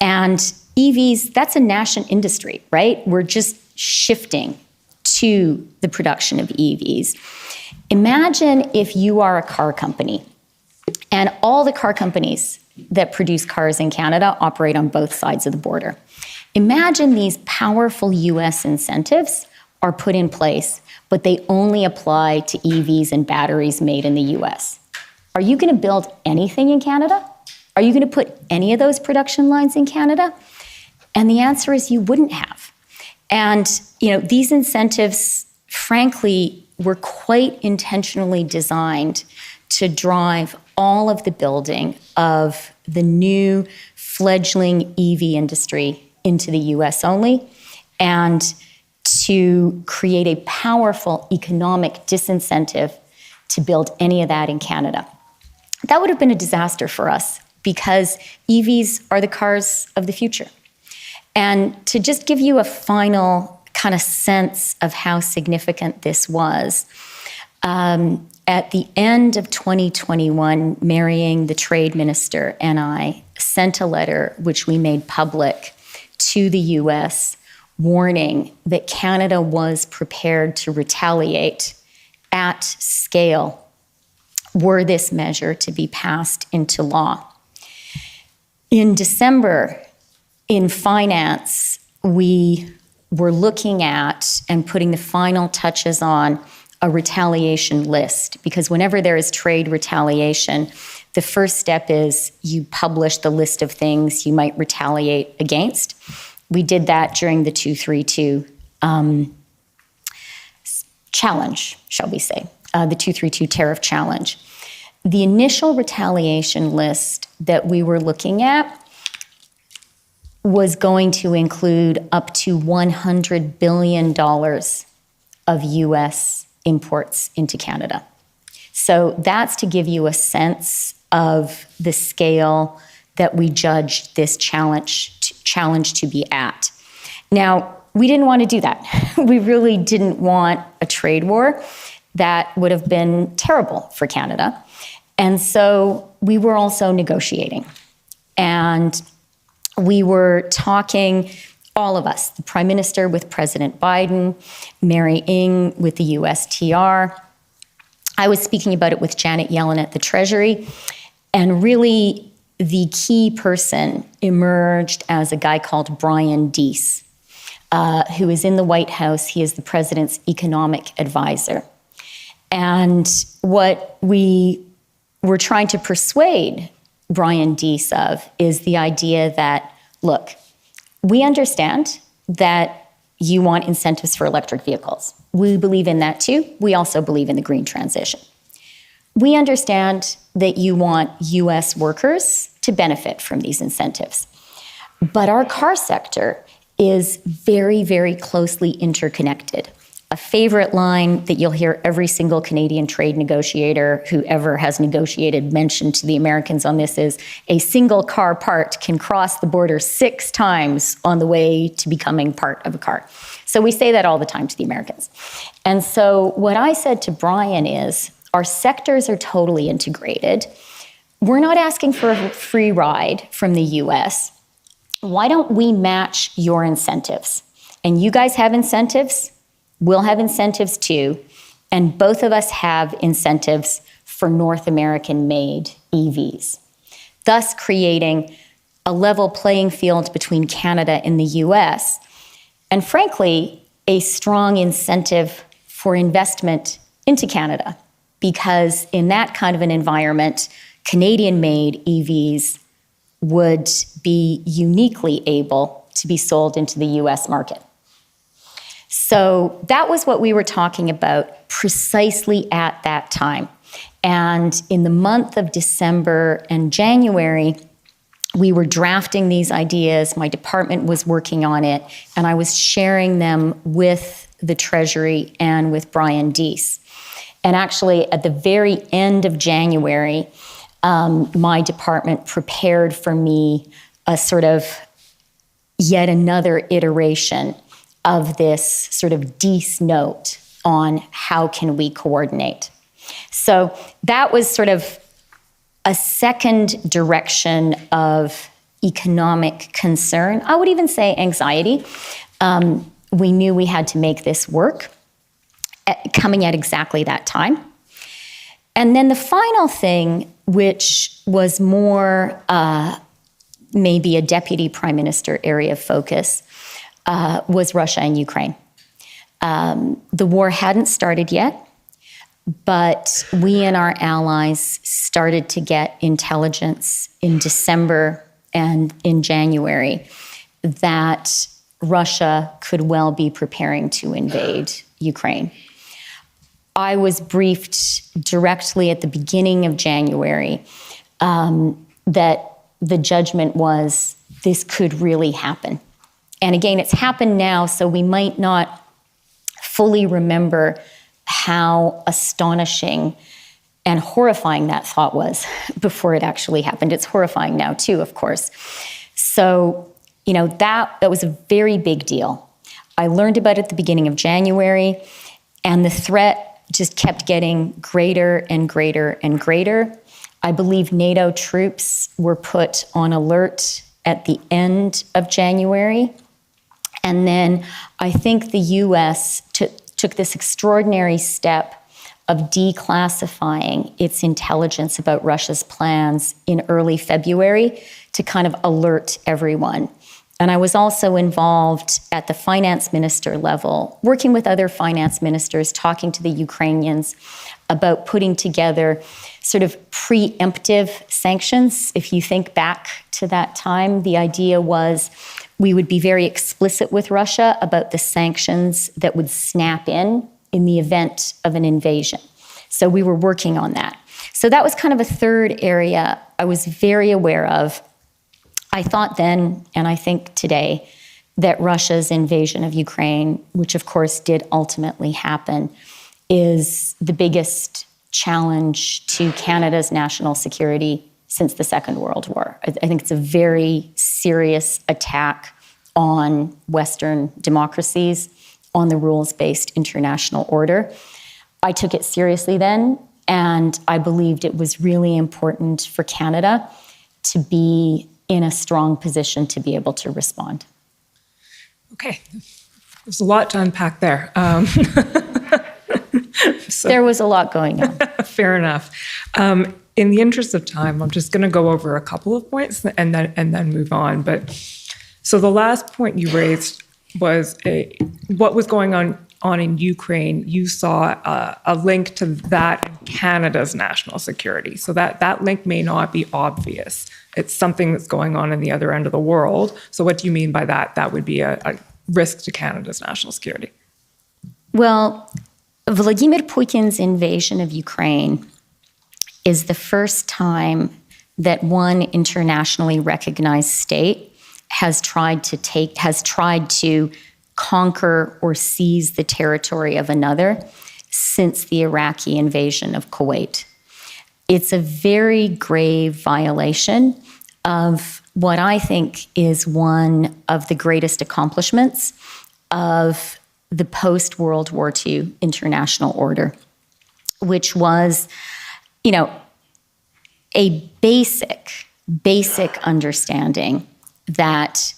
And EVs, that's a nascent industry, right? We're just shifting to the production of EVs. Imagine if you are a car company, and all the car companies that produce cars in Canada operate on both sides of the border. Imagine these powerful US incentives are put in place, but they only apply to EVs and batteries made in the US. Are you going to build anything in Canada? Are you going to put any of those production lines in Canada? And the answer is you wouldn't have. And, these incentives, frankly, were quite intentionally designed to drive all of the building of the new fledgling EV industry into the US only, and to create a powerful economic disincentive to build any of that in Canada. That would have been a disaster for us, because EVs are the cars of the future. And to just give you a final kind of sense of how significant this was, at the end of 2021, Marion, the trade minister, and I sent a letter which we made public to the US, warning that Canada was prepared to retaliate at scale were this measure to be passed into law. In December, in finance, we were looking at and putting the final touches on a retaliation list, because whenever there is trade retaliation, the first step is you publish the list of things you might retaliate against. We did that during the 232 challenge, shall we say, the 232 tariff challenge. The initial retaliation list that we were looking at was going to include up to $100 billion of US imports into Canada. So that's to give you a sense of the scale that we judged this challenge to be at. Now, we didn't want to do that. We really didn't want a trade war. That would have been terrible for Canada. And so we were also negotiating. And we were talking, all of us, the Prime Minister with President Biden, Mary Ng with the USTR. I was speaking about it with Janet Yellen at the Treasury. And really, the key person emerged as a guy called Brian Deese, who is in the White House. He is the president's economic advisor. And what we were trying to persuade Brian Deese of is the idea that, look, we understand that you want incentives for electric vehicles. We believe in that too. We also believe in the green transition. We understand that you want US workers to benefit from these incentives. But our car sector is very, very closely interconnected. A favorite line that you'll hear every single Canadian trade negotiator who ever has negotiated mention to the Americans on this is a single car part can cross the border 6 times on the way to becoming part of a car. So we say that all the time to the Americans. And so what I said to Brian is, our sectors are totally integrated. We're not asking for a free ride from the US. Why don't we match your incentives? And you guys have incentives. We'll have incentives too, and both of us have incentives for North American-made EVs, thus creating a level playing field between Canada and the US, and frankly, a strong incentive for investment into Canada, because in that kind of an environment, Canadian-made EVs would be uniquely able to be sold into the US market. So that was what we were talking about precisely at that time. And in the month of December and January, we were drafting these ideas. My department was working on it, and I was sharing them with the Treasury and with Brian Deese. And actually, at the very end of January, my department prepared for me a sort of yet another iteration of this sort of Deese note on how can we coordinate. So that was sort of a second direction of economic concern. I would even say anxiety. We knew we had to make this work, coming at exactly that time. And then the final thing, which was more maybe a deputy prime minister area of focus, was Russia and Ukraine. The war hadn't started yet, but we and our allies started to get intelligence in December and in January that Russia could well be preparing to invade Ukraine. I was briefed directly at the beginning of January that the judgment was this could really happen. And again, it's happened now, so we might not fully remember how astonishing and horrifying that thought was before it actually happened. It's horrifying now too, of course. So, that was a very big deal. I learned about it at the beginning of January, and the threat just kept getting greater and greater and greater. I believe NATO troops were put on alert at the end of January. And then I think the US took this extraordinary step of declassifying its intelligence about Russia's plans in early February to kind of alert everyone. And I was also involved at the finance minister level, working with other finance ministers, talking to the Ukrainians about putting together sort of preemptive sanctions. If you think back to that time, the idea was we would be very explicit with Russia about the sanctions that would snap in the event of an invasion. So we were working on that. So that was kind of a third area I was very aware of. I thought then, and I think today, that Russia's invasion of Ukraine, which of course did ultimately happen, is the biggest challenge to Canada's national security since the Second World War. I think it's a very serious attack on Western democracies, on the rules-based international order. I took it seriously then, and I believed it was really important for Canada to be in a strong position to be able to respond. Okay, there's a lot to unpack there. There was a lot going on. Fair enough. In the interest of time, I'm just going to go over a couple of points and then move on. But so the last point you raised was what was going on in Ukraine. You saw a link to that in Canada's national security. So that link may not be obvious. It's something that's going on in the other end of the world. So what do you mean by that? That would be a risk to Canada's national security. Well, Vladimir Putin's invasion of Ukraine is the first time that one internationally recognized state has tried to conquer or seize the territory of another since the Iraqi invasion of Kuwait. It's a very grave violation of what I think is one of the greatest accomplishments of the post-World War II international order, which was, a basic understanding that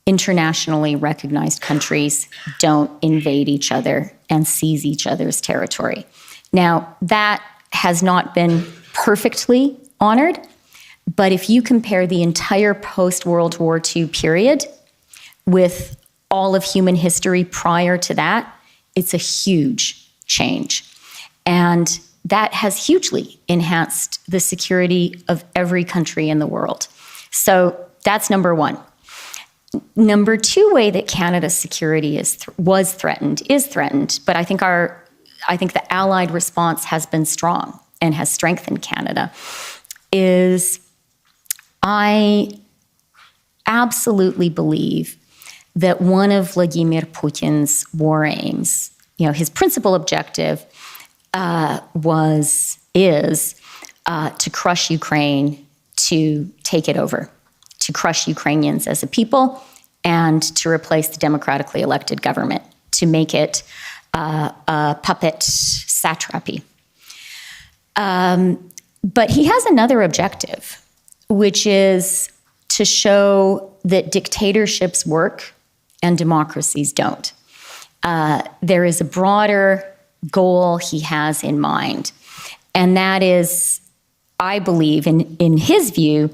internationally recognized countries don't invade each other and seize each other's territory. Now, that has not been perfectly honored, but if you compare the entire post-World War II period with all of human history prior to that, it's a huge change. And that has hugely enhanced the security of every country in the world. So that's number one. Number two way that Canada's security is threatened, but I think the Allied response has been strong and has strengthened Canada, is I absolutely believe that one of Vladimir Putin's war aims, his principal objective is to crush Ukraine, to take it over, to crush Ukrainians as a people, and to replace the democratically elected government, to make it a puppet satrapy. But he has another objective, which is to show that dictatorships work and democracies don't. There is a broader goal he has in mind, and that is, I believe, in his view,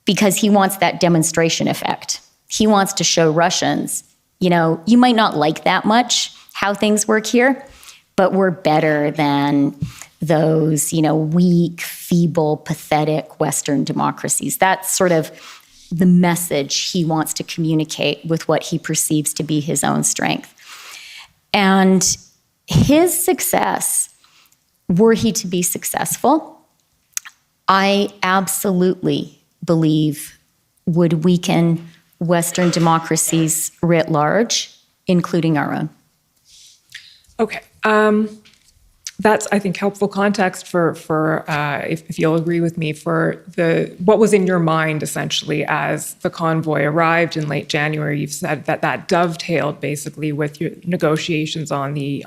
because he wants that demonstration effect. He wants to show Russians, you might not like that much how things work here, but we're better than those, weak, feeble, pathetic Western democracies. That's sort of the message he wants to communicate with what he perceives to be his own strength. And his success, were he to be successful, I absolutely believe would weaken Western democracies writ large, including our own. Okay. That's, I think, helpful context for if you'll agree with me, for what was in your mind, essentially, as the convoy arrived in late January. You've said that dovetailed, basically, with your negotiations on the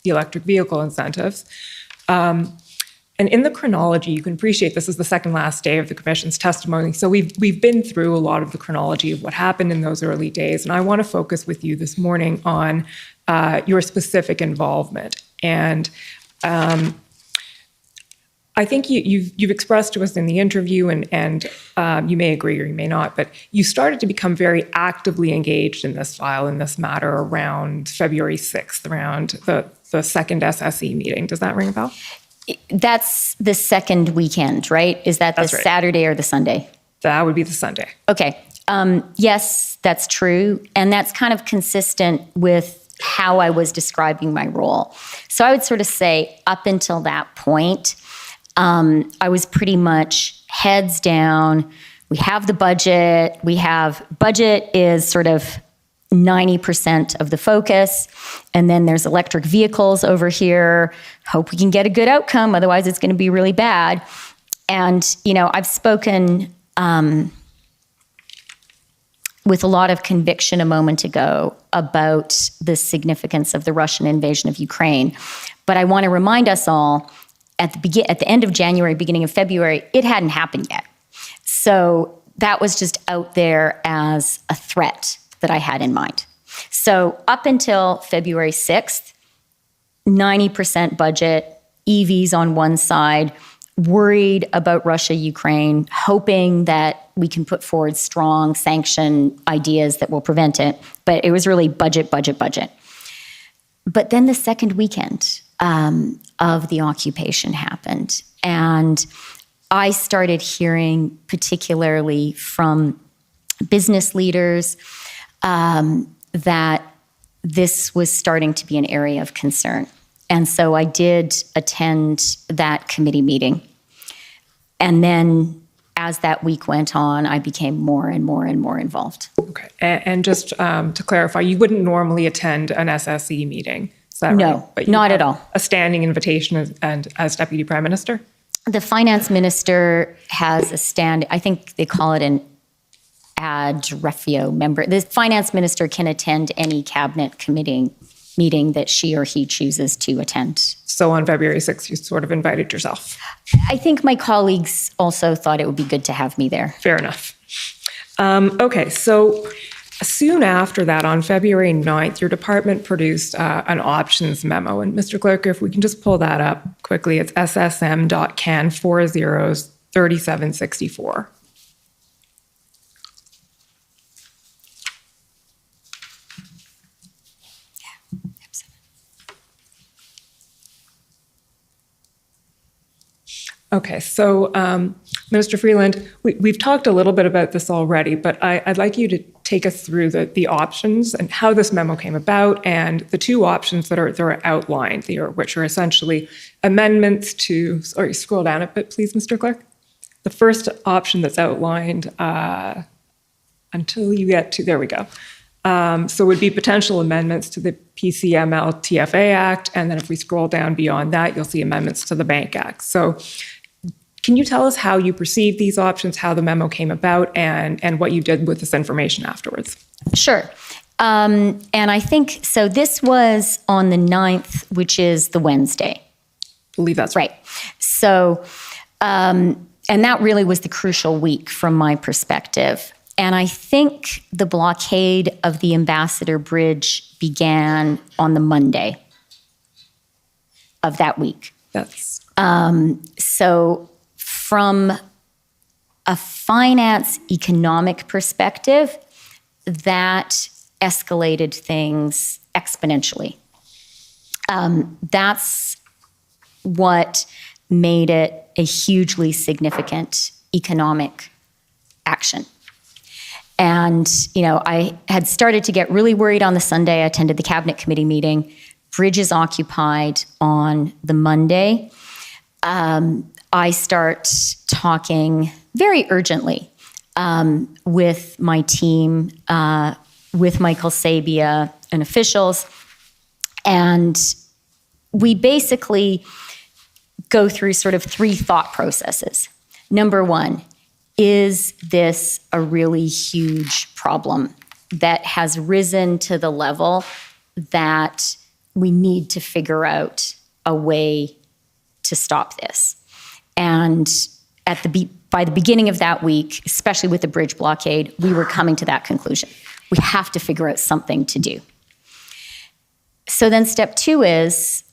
electric vehicle incentives. And And in the chronology, you can appreciate this is the second last day of the commission's testimony. So we've been through a lot of the chronology of what happened in those early days. And I want to focus with you this morning on your specific involvement. And I think you've expressed to us in the interview, and you may agree or you may not, but you started to become very actively engaged in this file, in this matter, around February 6th, around the second SSE meeting. Does that ring a bell? That's the second weekend, right? Is that the That's right. Saturday or the Sunday? That would be the Sunday. Okay. Yes, that's true. And that's kind of consistent with how I was describing my role. So I would sort of say up until that point, I was pretty much heads down. We have the budget. Budget is sort of 90% of the focus. And then there's electric vehicles over here. Hope we can get a good outcome. Otherwise, it's going to be really bad. And, I've spoken with a lot of conviction a moment ago about the significance of the Russian invasion of Ukraine. But I want to remind us all, at the end of January, beginning of February, it hadn't happened yet. So that was just out there as a threat that I had in mind. So up until February 6th, 90% budget, EVs on one side, worried about Russia, Ukraine, hoping that we can put forward strong sanction ideas that will prevent it. But it was really budget, budget, budget. But then the second weekend of the occupation happened. And I started hearing, particularly from business leaders, that this was starting to be an area of concern. And so I did attend that committee meeting. And then as that week went on, I became more and more and more involved. Okay. And just to clarify, you wouldn't normally attend an SSE meeting. Is that No, right? But you not have at all. A standing invitation as Deputy Prime Minister? The finance minister has a stand, I think they call it an ad refio member. The finance minister can attend any cabinet committee meeting that she or he chooses to attend. So on February 6th, you sort of invited yourself. I think my colleagues also thought it would be good to have me there. Fair enough. Okay, so soon after that, on February 9th, your department produced an options memo. And Mr. Clerk, if we can just pull that up quickly, it's ssm.can 403764. Okay, so Minister Freeland, we've talked a little bit about this already, but I'd like you to take us through the options and how this memo came about and the two options that are outlined here, which are essentially amendments to, sorry, scroll down a bit, please, Mr. Clerk. The first option that's outlined until you get to, there we go. So would be potential amendments to the PCML TFA Act, and then if we scroll down beyond that, you'll see amendments to the Bank Act. So can you tell us how you perceived these options, how the memo came about, and what you did with this information afterwards? Sure. And I think, so this was on the 9th, which is the Wednesday. I believe that's right. Right. So, and that really was the crucial week from my perspective. And I think the blockade of the Ambassador Bridge began on the Monday of that week. That's So from a finance economic perspective, that escalated things exponentially. That's what made it a hugely significant economic action. And, I had started to get really worried on the Sunday. I attended the cabinet committee meeting. Bridge is occupied on the Monday. I start talking very urgently with my team, with Michael Sabia and officials. And we basically go through sort of three thought processes. Number one, is this a really huge problem that has risen to the level that we need to figure out a way to stop this? And by the beginning of that week, especially with the bridge blockade, we were coming to that conclusion. We have to figure out something to do. So then step 2 is,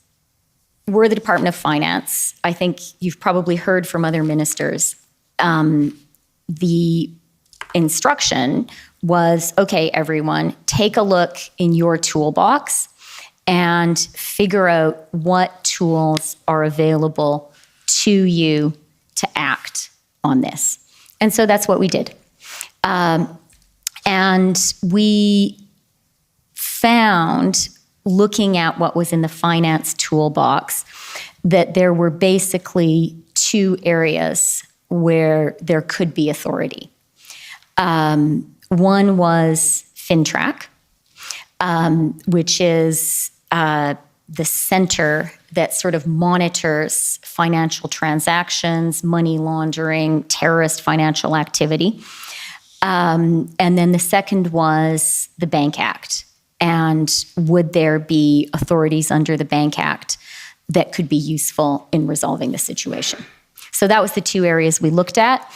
we're the Department of Finance. I think you've probably heard from other ministers. The instruction was, okay, everyone, take a look in your toolbox and figure out what tools are available to you to act on this. And so that's what we did. And we found, looking at what was in the finance toolbox, that there were basically 2 areas where there could be authority. One was FINTRAC, which is the center that sort of monitors financial transactions, money laundering, terrorist financial activity. And then the second was the Bank Act. And would there be authorities under the Bank Act that could be useful in resolving the situation? So that was the 2 areas we looked at.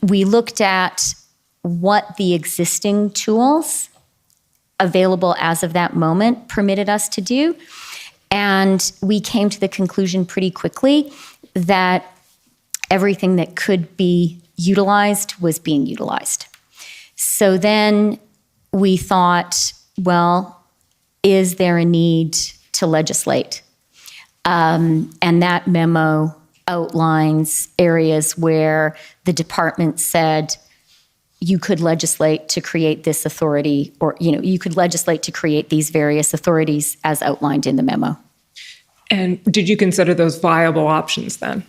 We looked at what the existing tools available as of that moment permitted us to do. And we came to the conclusion pretty quickly that everything that could be utilized was being utilized. So then we thought, well, is there a need to legislate? And that memo outlines areas where the department said you could legislate to create this authority, or you could legislate to create these various authorities as outlined in the memo. And did you consider those viable options then?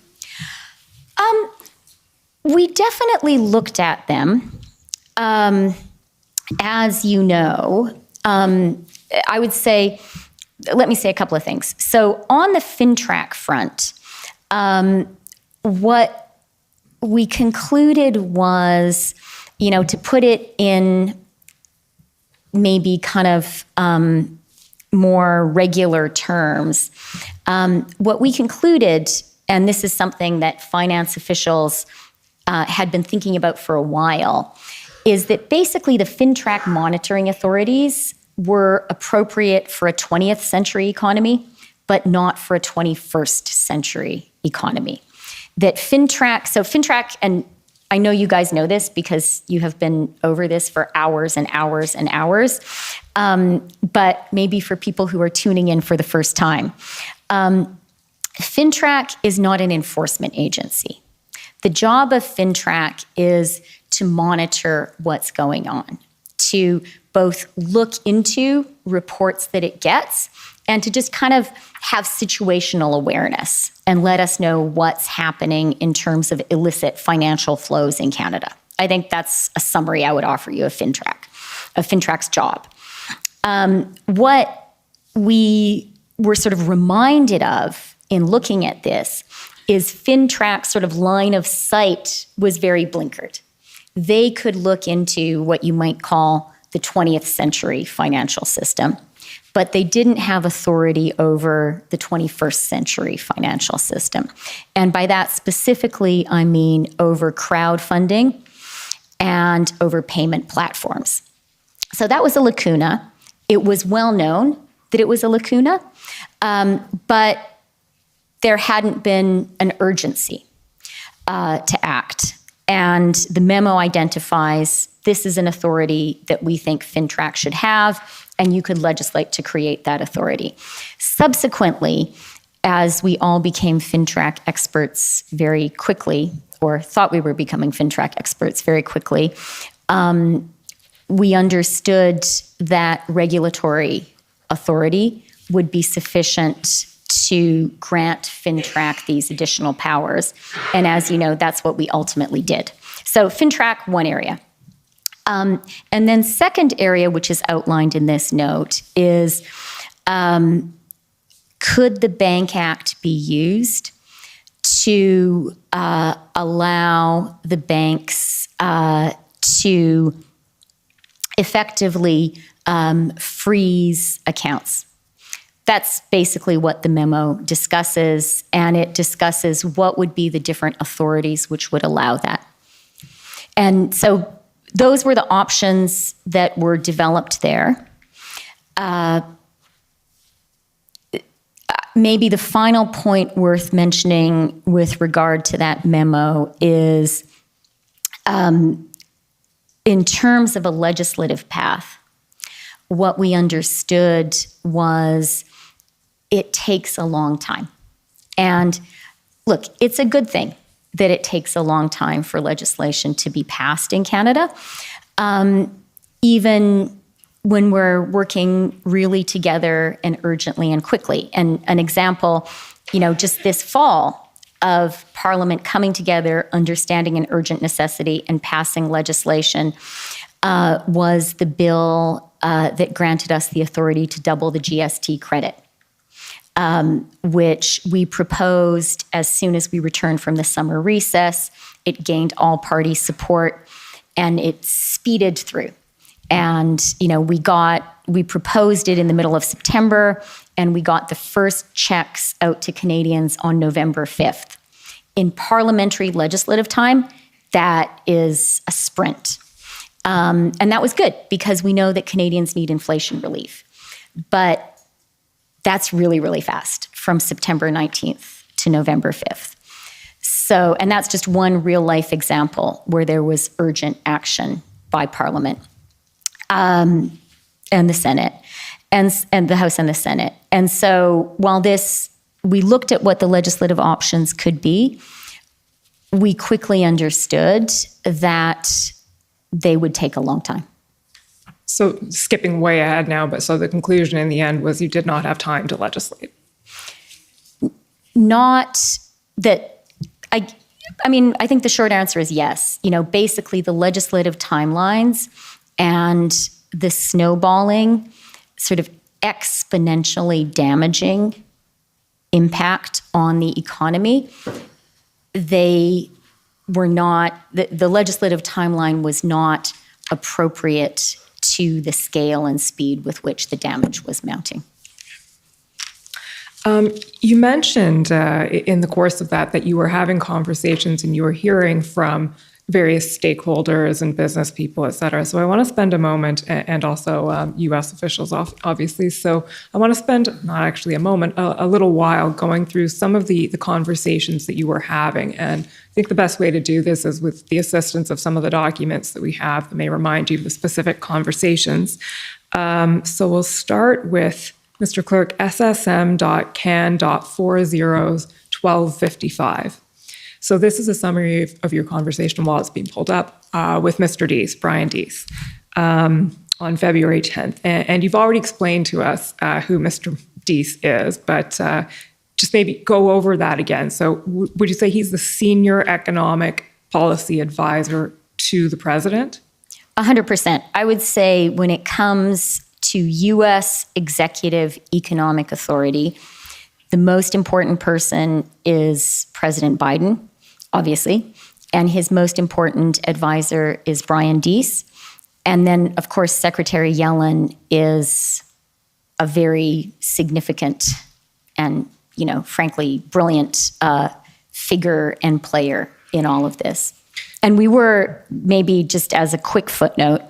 We definitely looked at them. As you know, I would say, let me say a couple of things. So on the FINTRAC front, what we concluded was, to put it in maybe kind of more regular terms, what we concluded, and this is something that finance officials had been thinking about for a while, is that basically the FINTRAC monitoring authorities were appropriate for a 20th century economy, but not for a 21st century economy. That FINTRAC, and I know you guys know this because you have been over this for hours and hours and hours, but maybe for people who are tuning in for the first time, FINTRAC is not an enforcement agency. The job of FINTRAC is to monitor what's going on, to both look into reports that it gets and to just kind of have situational awareness and let us know what's happening in terms of illicit financial flows in Canada. I think that's a summary I would offer you of FINTRAC's job. What we were sort of reminded of in looking at this is FINTRAC's sort of line of sight was very blinkered. They could look into what you might call the 20th century financial system, but they didn't have authority over the 21st century financial system. And by that specifically, I mean over crowdfunding and over payment platforms. So that was a lacuna. It was well known that it was a lacuna, but there hadn't been an urgency to act. And the memo identifies this is an authority that we think FINTRAC should have, and you could legislate to create that authority. Subsequently, as we all became FINTRAC experts very quickly, or thought we were becoming FINTRAC experts very quickly, we understood that regulatory authority would be sufficient to grant FINTRAC these additional powers. And as you know, that's what we ultimately did. So FINTRAC, one area. And then second area, which is outlined in this note, is could the Bank Act be used to allow the banks to effectively freeze accounts? that's basically what the memo discusses, and it discusses what would be the different authorities which would allow that. And so those were the options that were developed there. Maybe the final point worth mentioning with regard to that memo is in terms of a legislative path, what we understood was it takes a long time. And look, it's a good thing that it takes a long time for legislation to be passed in Canada, even when we're working really together and urgently and quickly. And an example, just this fall of Parliament coming together, understanding an urgent necessity and passing legislation was the bill that granted us the authority to double the GST credit, which we proposed as soon as we returned from the summer recess. It gained all party support, and it speeded through. And, we proposed it in the middle of September, and we got the first checks out to Canadians on November 5th. In parliamentary legislative time, that is a sprint. And that was good because we know that Canadians need inflation relief. But that's really, really fast from September 19th to November 5th. So, and that's just one real life example where there was urgent action by Parliament and the Senate and the House and the Senate. And so while we looked at what the legislative options could be, we quickly understood that they would take a long time. So skipping way ahead now, but so the conclusion in the end was you did not have time to legislate. Not that, I think the short answer is yes. Basically the legislative timelines and the snowballing sort of exponentially damaging impact on the economy, they were not, the legislative timeline was not appropriate to the scale and speed with which the damage was mounting. You mentioned in the course of that you were having conversations and you were hearing from various stakeholders and business people, et cetera. So I want to spend a moment, and also U.S. officials, obviously. So I want to spend, not actually a moment, a little while going through some of the conversations that you were having. And I think the best way to do this is with the assistance of some of the documents that we have that may remind you of the specific conversations. So we'll start with Mr. Clerk, SSM.can.401255. So this is a summary of your conversation while it's being pulled up with Mr. Deese, Brian Deese, on February 10th. And you've already explained to us who Mr. Deese is, but just maybe go over that again. So would you say he's the senior economic policy advisor to the president? 100%. I would say when it comes to U.S. executive economic authority, the most important person is President Biden, obviously, and his most important advisor is Brian Deese. And then, of course, Secretary Yellen is a very significant and, frankly, brilliant figure and player in all of this. And we were, maybe just as a quick footnote,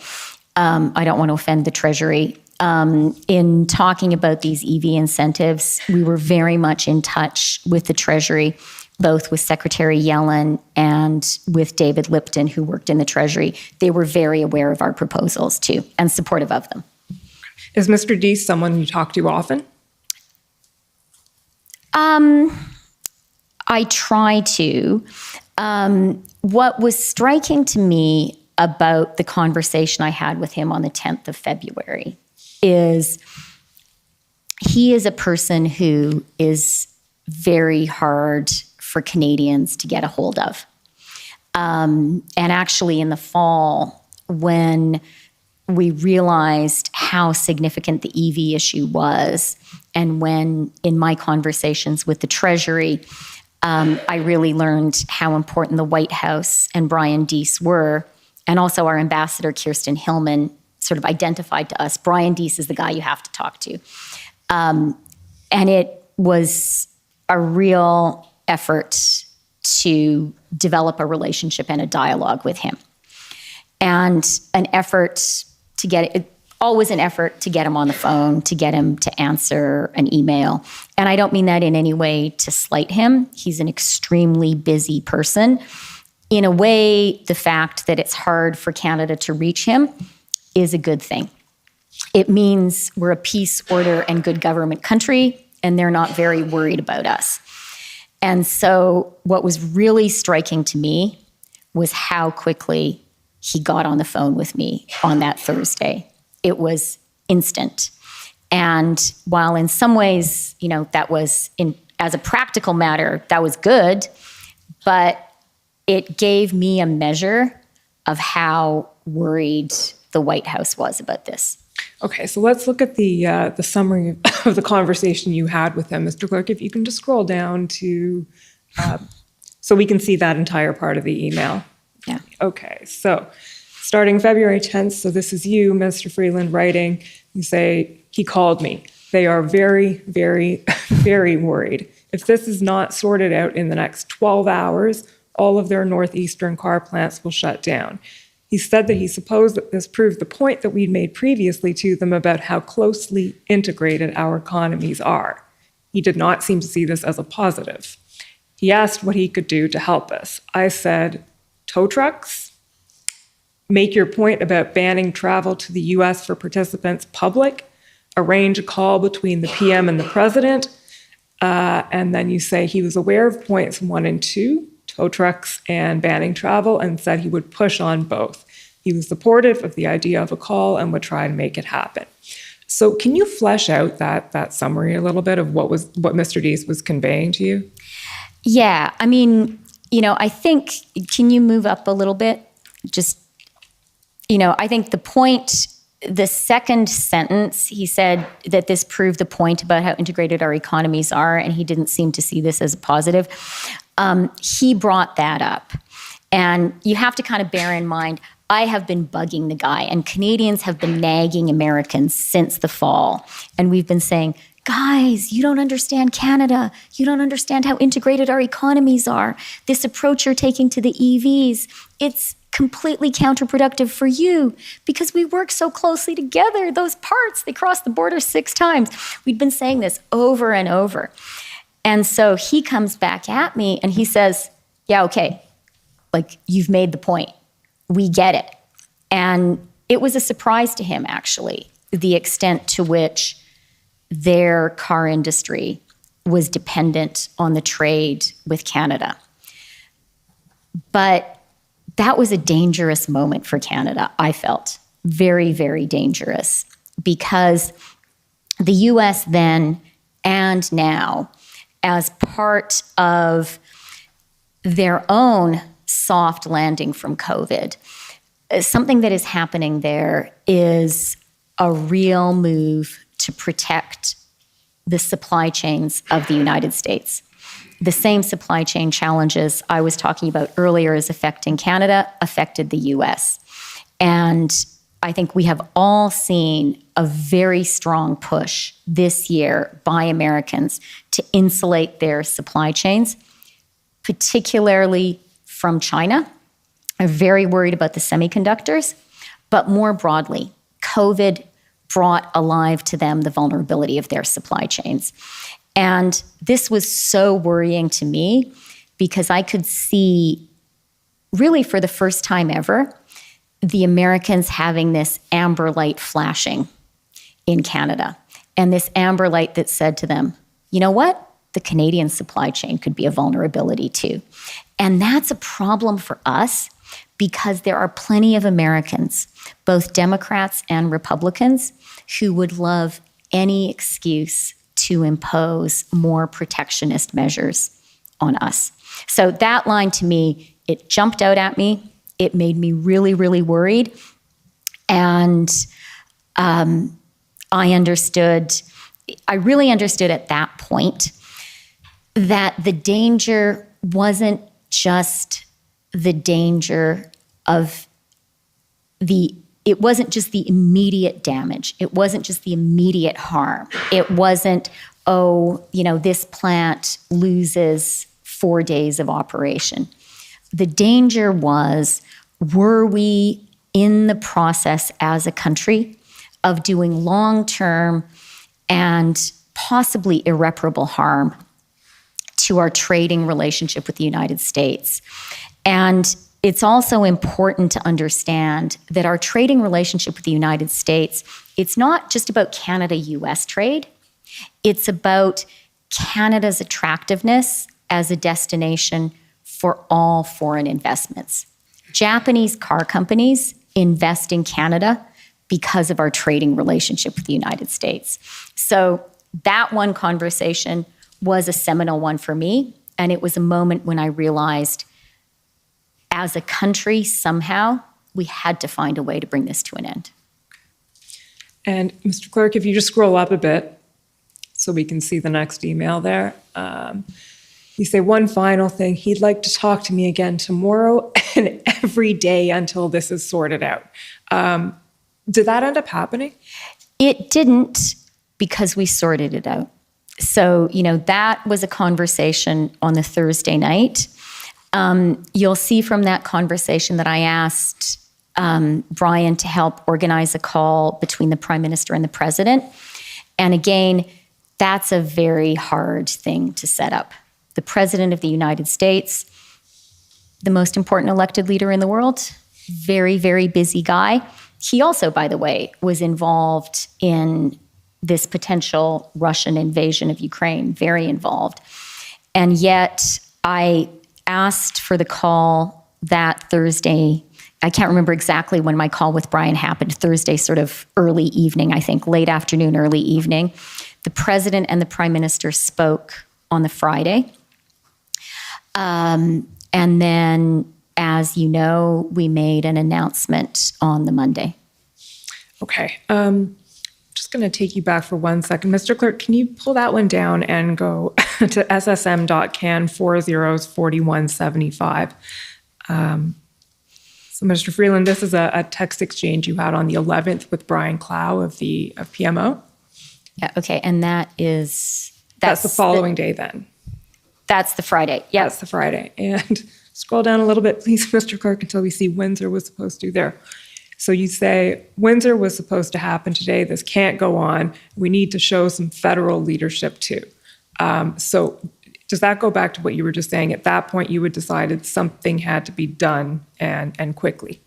I don't want to offend the Treasury, in talking about these EV incentives, we were very much in touch with the Treasury, both with Secretary Yellen and with David Lipton, who worked in the Treasury. They were very aware of our proposals, too, and supportive of them. Is Mr. Deese someone you talk to often? I try to. What was striking to me about the conversation I had with him on the 10th of February is he is a person who is very hard for Canadians to get a hold of. And actually in the fall, when we realized how significant the EV issue was, and when in my conversations with the Treasury, I really learned how important the White House and Brian Deese were, and also our ambassador, Kirsten Hillman, sort of identified to us, Brian Deese is the guy you have to talk to. And it was a real effort to develop a relationship and a dialogue with him. And an effort to always an effort to get him on the phone, to get him to answer an email. And I don't mean that in any way to slight him. He's an extremely busy person. In a way, the fact that it's hard for Canada to reach him is a good thing. It means we're a peace, order, and good government country, and they're not very worried about us. And so what was really striking to me was how quickly he got on the phone with me on that Thursday. It was instant. And while in some ways, that was, as a practical matter, that was good, but it gave me a measure of how worried the White House was about this. Okay, so let's look at the summary of the conversation you had with him, Mr. Clerk. If you can just scroll down to, so we can see that entire part of the email. Yeah. Okay, so starting February 10th, so this is you, Mr. Freeland, writing. You say, he called me. They are very, very, very worried. If this is not sorted out in the next 12 hours, all of their northeastern car plants will shut down. He said that he supposed that this proved the point that we'd made previously to them about how closely integrated our economies are. He did not seem to see this as a positive. He asked what he could do to help us. I said, tow trucks? Make your point about banning travel to the U.S. for participants public? Arrange a call between the PM and the president? And then you say he was aware of points 1 and 2, tow trucks and banning travel, and said he would push on both. He was supportive of the idea of a call and would try and make it happen. So can you flesh out that summary a little bit of what Mr. Deese was conveying to you? Yeah, I mean, I think, can you move up a little bit? Just, I think the second sentence, he said that this proved the point about how integrated our economies are, and he didn't seem to see this as a positive. He brought that up. And you have to kind of bear in mind, I have been bugging the guy, and Canadians have been nagging Americans since the fall. And we've been saying, guys, you don't understand Canada. You don't understand how integrated our economies are. This approach you're taking to the EVs, it's completely counterproductive for you because we work so closely together. Those parts, they cross the border 6 times. We've been saying this over and over. And so he comes back at me and he says, yeah, okay, like you've made the point. We get it. And it was a surprise to him, actually, the extent to which their car industry was dependent on the trade with Canada. But that was a dangerous moment for Canada, I felt. Very, very dangerous. Because the US then and now, as part of their own soft landing from COVID, something that is happening there is a real move to protect the supply chains of the United States. The same supply chain challenges I was talking about earlier as affecting Canada affected the US. And I think we have all seen a very strong push this year by Americans to insulate their supply chains, particularly from China. I'm very worried about the semiconductors, but more broadly, COVID brought alive to them the vulnerability of their supply chains. And this was so worrying to me because I could see, really for the first time ever, the Americans having this amber light flashing in Canada. And this amber light that said to them, you know what? The Canadian supply chain could be a vulnerability too. And that's a problem for us because there are plenty of Americans, both Democrats and Republicans, who would love any excuse to impose more protectionist measures on us. So that line to me, it jumped out at me. It made me really, really worried. And I really understood at that point that the danger wasn't just the danger of it wasn't just the immediate damage. It wasn't just the immediate harm. It wasn't oh, this plant loses 4 days of operation. The danger was, were we in the process as a country of doing long-term and possibly irreparable harm to our trading relationship with the United States? And it's also important to understand that our trading relationship with the United States, it's not just about Canada-US trade. It's about Canada's attractiveness as a destination for all foreign investments. Japanese car companies invest in Canada because of our trading relationship with the United States. So that one conversation was a seminal one for me, and it was a moment when I realized, as a country, somehow, we had to find a way to bring this to an end. And Mr. Clerk, if you just scroll up a bit so we can see the next email there. You say one final thing, he'd like to talk to me again tomorrow and every day until this is sorted out. Did that end up happening? It didn't, because we sorted it out. So, that was a conversation on the Thursday night. You'll see from that conversation that I asked Brian to help organize a call between the Prime Minister and the President. And again, that's a very hard thing to set up. The President of the United States, the most important elected leader in the world, very, very busy guy. He also, by the way, was involved in this potential Russian invasion of Ukraine, very involved. And yet I asked for the call that Thursday. I can't remember exactly when my call with Brian happened, Thursday, sort of early evening, I think, late afternoon, early evening. The President and the Prime Minister spoke on the Friday. And then, as you know, we made an announcement on the Monday. Okay. Just going to take you back for 1 second. Mr. Clerk, can you pull that one down and go to ssm.can 404175? So, Mr. Freeland, this is a text exchange you had on the 11th with Brian Clow of PMO. Yeah, okay, and that's the following day then. That's the Friday. Yeah, That's the Friday. And scroll down a little bit, please, Mr. Clerk, until we see Windsor was supposed to there. So you say, Windsor was supposed to happen today. This can't go on. We need to show some federal leadership too. So does that go back to what you were just saying? At that point, you had decided something had to be done and quickly.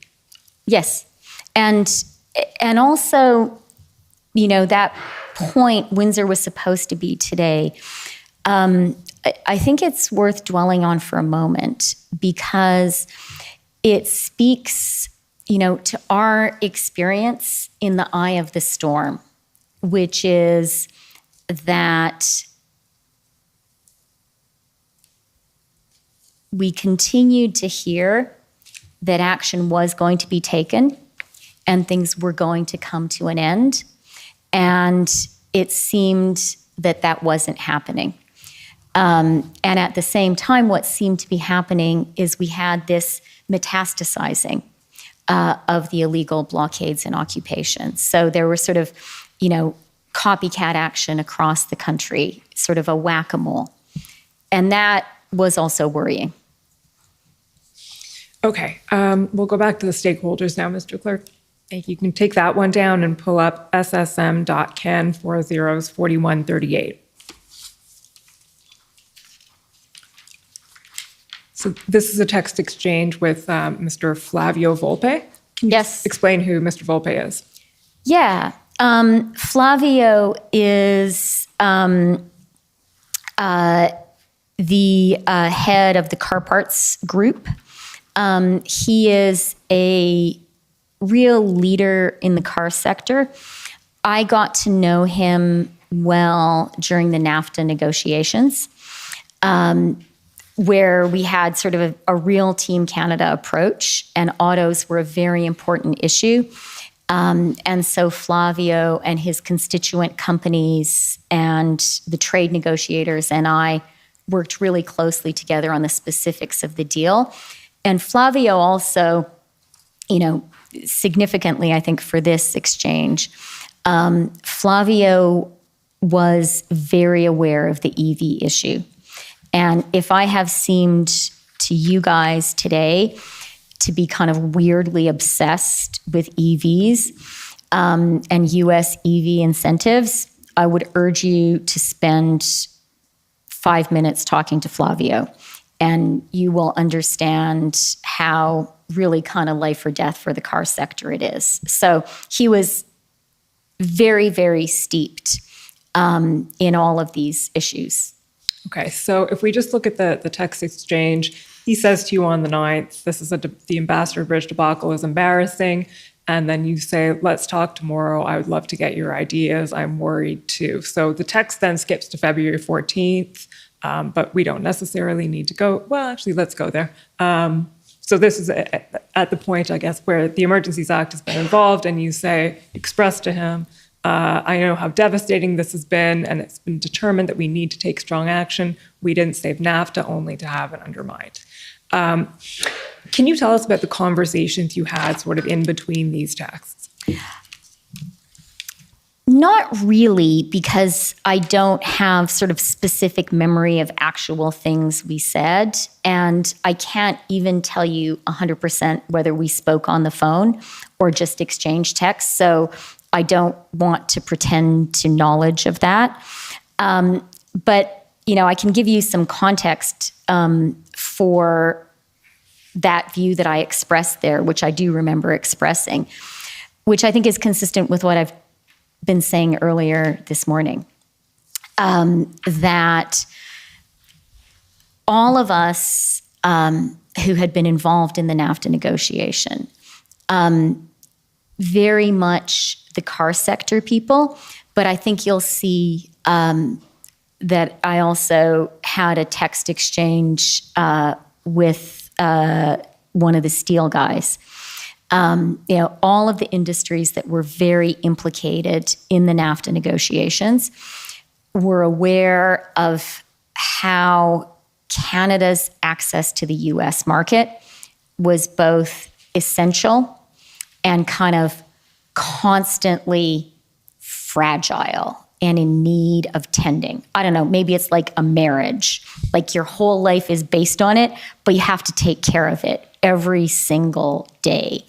Yes. And also, that point, Windsor was supposed to be today. I think it's worth dwelling on for a moment, because it speaks, to our experience in the eye of the storm, which is that we continued to hear that action was going to be taken and things were going to come to an end. And it seemed that that wasn't happening. And at the same time, what seemed to be happening is we had this metastasizing of the illegal blockades and occupations. So there were sort of, copycat action across the country, sort of a whack-a-mole. And that was also worrying. Okay, we'll go back to the stakeholders now, Mr. Clerk. Thank you. You can take that one down and pull up ssm.can 404138. So this is a text exchange with Mr. Flavio Volpe. Can you Yes. explain who Mr. Volpe is? Yeah. Flavio is the head of the car parts group. He is a real leader in the car sector. I got to know him well during the NAFTA negotiations, where we had sort of a real Team Canada approach, and autos were a very important issue. And so Flavio and his constituent companies and the trade negotiators and I worked really closely together on the specifics of the deal. And Flavio also, significantly, I think, for this exchange, Flavio was very aware of the EV issue. And if I have seemed to you guys today to be kind of weirdly obsessed with EVs and US EV incentives, I would urge you to spend 5 minutes talking to Flavio, and you will understand how really kind of life or death for the car sector it is. So he was very, very steeped in all of these issues. Okay, so if we just look at the text exchange, he says to you on the 9th, this is the Ambassador Bridge debacle is embarrassing. And then you say, let's talk tomorrow. I would love to get your ideas. I'm worried too. So the text then skips to February 14th, but we don't necessarily need to go. Well, actually, let's go there. So this is at the point, I guess, where the Emergencies Act has been involved, and you say, express to him, I know how devastating this has been, and it's been determined that we need to take strong action. We didn't save NAFTA only to have it undermined. Can you tell us about the conversations you had sort of in between these texts? Not really, because I don't have sort of specific memory of actual things we said. And I can't even tell you 100% whether we spoke on the phone or just exchanged texts. So I don't want to pretend to knowledge of that. But, I can give you some context for that view that I expressed there, which I do remember expressing, which I think is consistent with what I've been saying earlier this morning, that all of us who had been involved in the NAFTA negotiation, very much the car sector people, but I think you'll see that I also had a text exchange with one of the steel guys. All of the industries that were very implicated in the NAFTA negotiations were aware of how Canada's access to the US market was both essential and kind of constantly fragile and in need of tending. I don't know, maybe it's like a marriage. Like your whole life is based on it, but you have to take care of it every single day.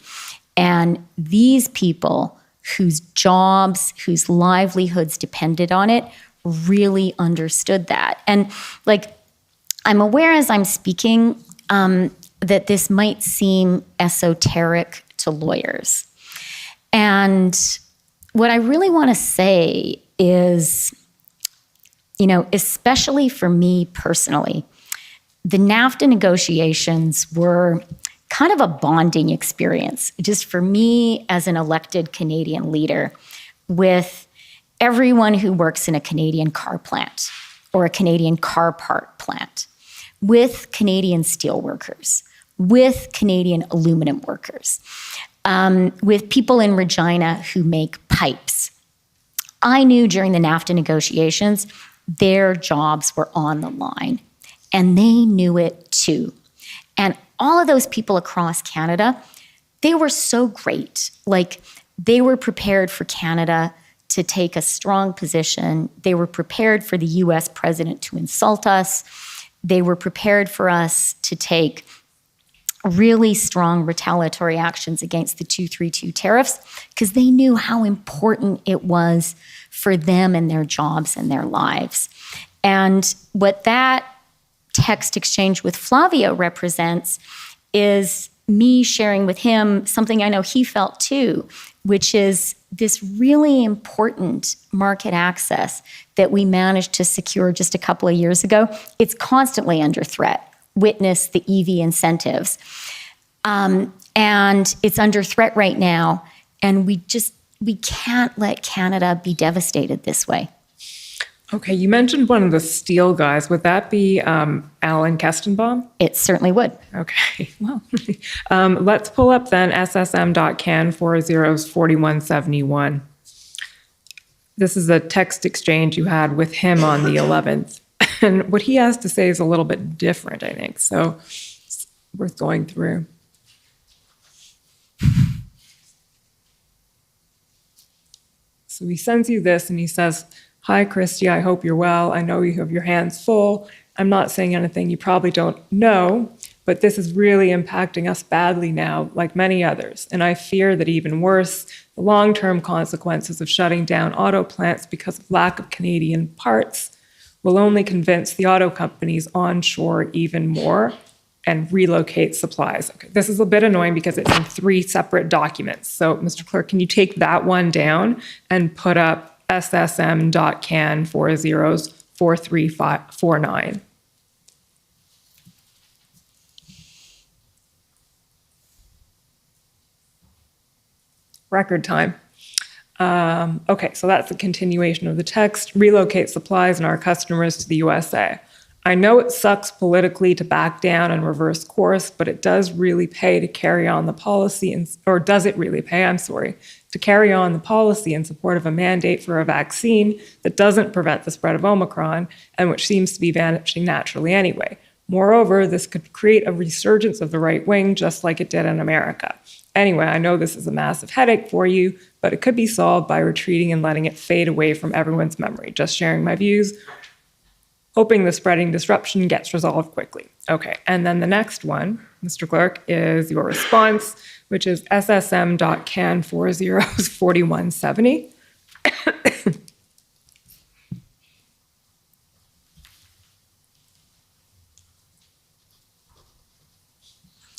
And these people whose jobs, whose livelihoods depended on it, really understood that. And I'm aware as I'm speaking that this might seem esoteric to lawyers. And what I really want to say is, especially for me personally, the NAFTA negotiations were kind of a bonding experience, just for me as an elected Canadian leader, with everyone who works in a Canadian car plant or a Canadian car part plant, with Canadian steel workers, with Canadian aluminum workers, with people in Regina who make pipes. I knew during the NAFTA negotiations, their jobs were on the line, and they knew it too. And all of those people across Canada, they were so great. They were prepared for Canada to take a strong position. They were prepared for the US president to insult us. They were prepared for us to take really strong retaliatory actions against the 232 tariffs, because they knew how important it was for them and their jobs and their lives. And what that text exchange with Flavio represents is me sharing with him something I know he felt too, which is this really important market access that we managed to secure just a couple of years ago. It's constantly under threat. Witness the EV incentives. And it's under threat right now. And we can't let Canada be devastated this way. Okay, you mentioned one of the steel guys. Would that be Alan Kestenbaum? It certainly would. Okay, well, let's pull up then ssm.can 404171. This is a text exchange you had with him on the 11th. And what he has to say is a little bit different, I think. So it's worth going through. So he sends you this and he says, Hi, Christy, I hope you're well. I know you have your hands full. I'm not saying anything you probably don't know, but this is really impacting us badly now, like many others. And I fear that even worse, the long-term consequences of shutting down auto plants because of lack of Canadian parts will only convince the auto companies onshore even more and relocate supplies. Okay, this is a bit annoying because it's in 3 separate documents. So, Mr. Clerk, can you take that one down and put up SSM.can 4343549? Record time. Okay, so that's a continuation of the text. Relocate supplies and our customers to the USA. I know it sucks politically to back down and reverse course, but it does really pay to carry on the policy, or does it really pay, to carry on the policy in support of a mandate for a vaccine that doesn't prevent the spread of Omicron and which seems to be vanishing naturally anyway. Moreover, this could create a resurgence of the right wing just like it did in America. Anyway, I know this is a massive headache for you, but it could be solved by retreating and letting it fade away from everyone's memory. Just sharing my views, hoping the spreading disruption gets resolved quickly. Okay, and then the next one, Mr. Clerk, is your response, which is SSM.can 404170.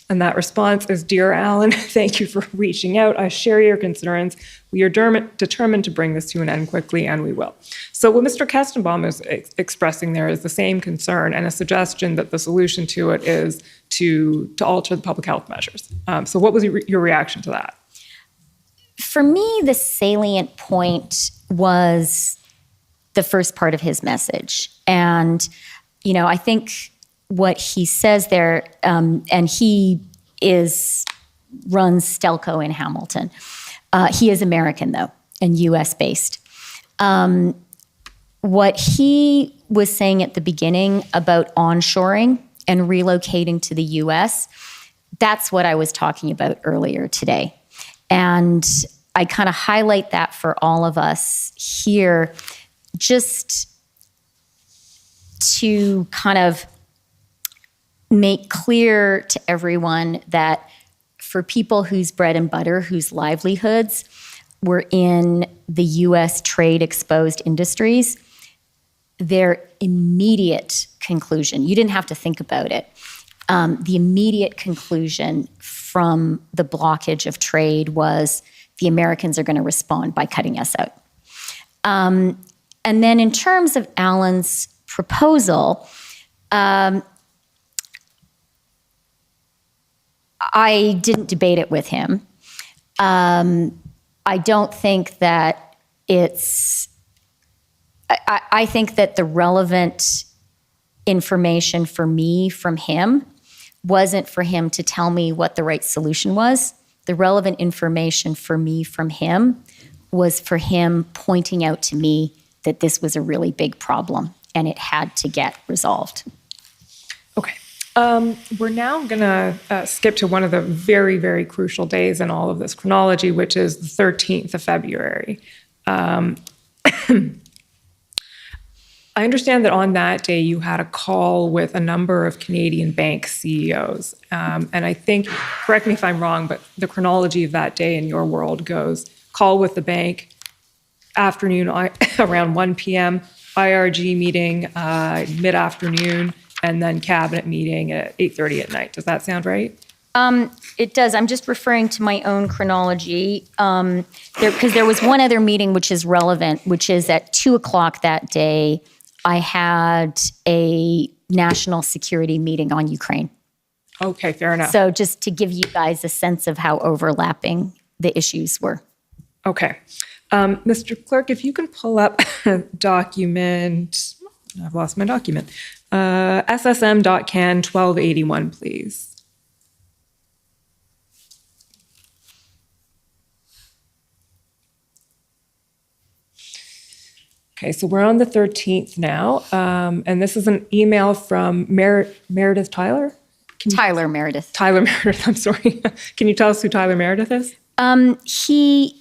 And that response is, Dear Alan, thank you for reaching out. I share your concerns. We are determined to bring this to an end quickly, and we will. So what Mr. Kestenbaum is expressing there is the same concern and a suggestion that the solution to it is to alter the public health measures. So what was your reaction to that? For me, the salient point was the first part of his message. And, you know, I think what he says there, and he runs Stelco in Hamilton. He is American, though, and U.S.-based. What he was saying at the beginning about onshoring and relocating to the U.S., that's what I was talking about earlier today. And I kind of highlight that for all of us here, just to kind of make clear to everyone that for people whose bread and butter, whose livelihoods were in the U.S. trade exposed industries, their immediate conclusion, you didn't have to think about it, the immediate conclusion from the blockage of trade was the Americans are going to respond by cutting us out. And then in terms of Alan's proposal, I didn't debate it with him. I don't think that I think that the relevant information for me from him wasn't for him to tell me what the right solution was. The relevant information for me from him was for him pointing out to me that this was a really big problem and it had to get resolved. Okay. We're now going to skip to one of the very, very crucial days in all of this chronology, which is the 13th of February. I understand that on that day you had a call with a number of Canadian bank CEOs. And I think, correct me if I'm wrong, but the chronology of that day in your world goes call with the bank, afternoon around 1 p.m., IRG meeting mid-afternoon, and then cabinet meeting at 8:30 at night. Does that sound right? It does. I'm just referring to my own chronology because there was one other meeting which is relevant, which is at 2:00 that day. I had a national security meeting on Ukraine. Okay, fair enough. So just to give you guys a sense of how overlapping the issues were. Okay. Mr. Clerk, if you can pull up document, I've lost my document, SSM.can 1281, please. Okay, so we're on the 13th now, and this is an email from Meredith Tyler? Tyler Meredith. Tyler Meredith, I'm sorry. Can you tell us who Tyler Meredith is? He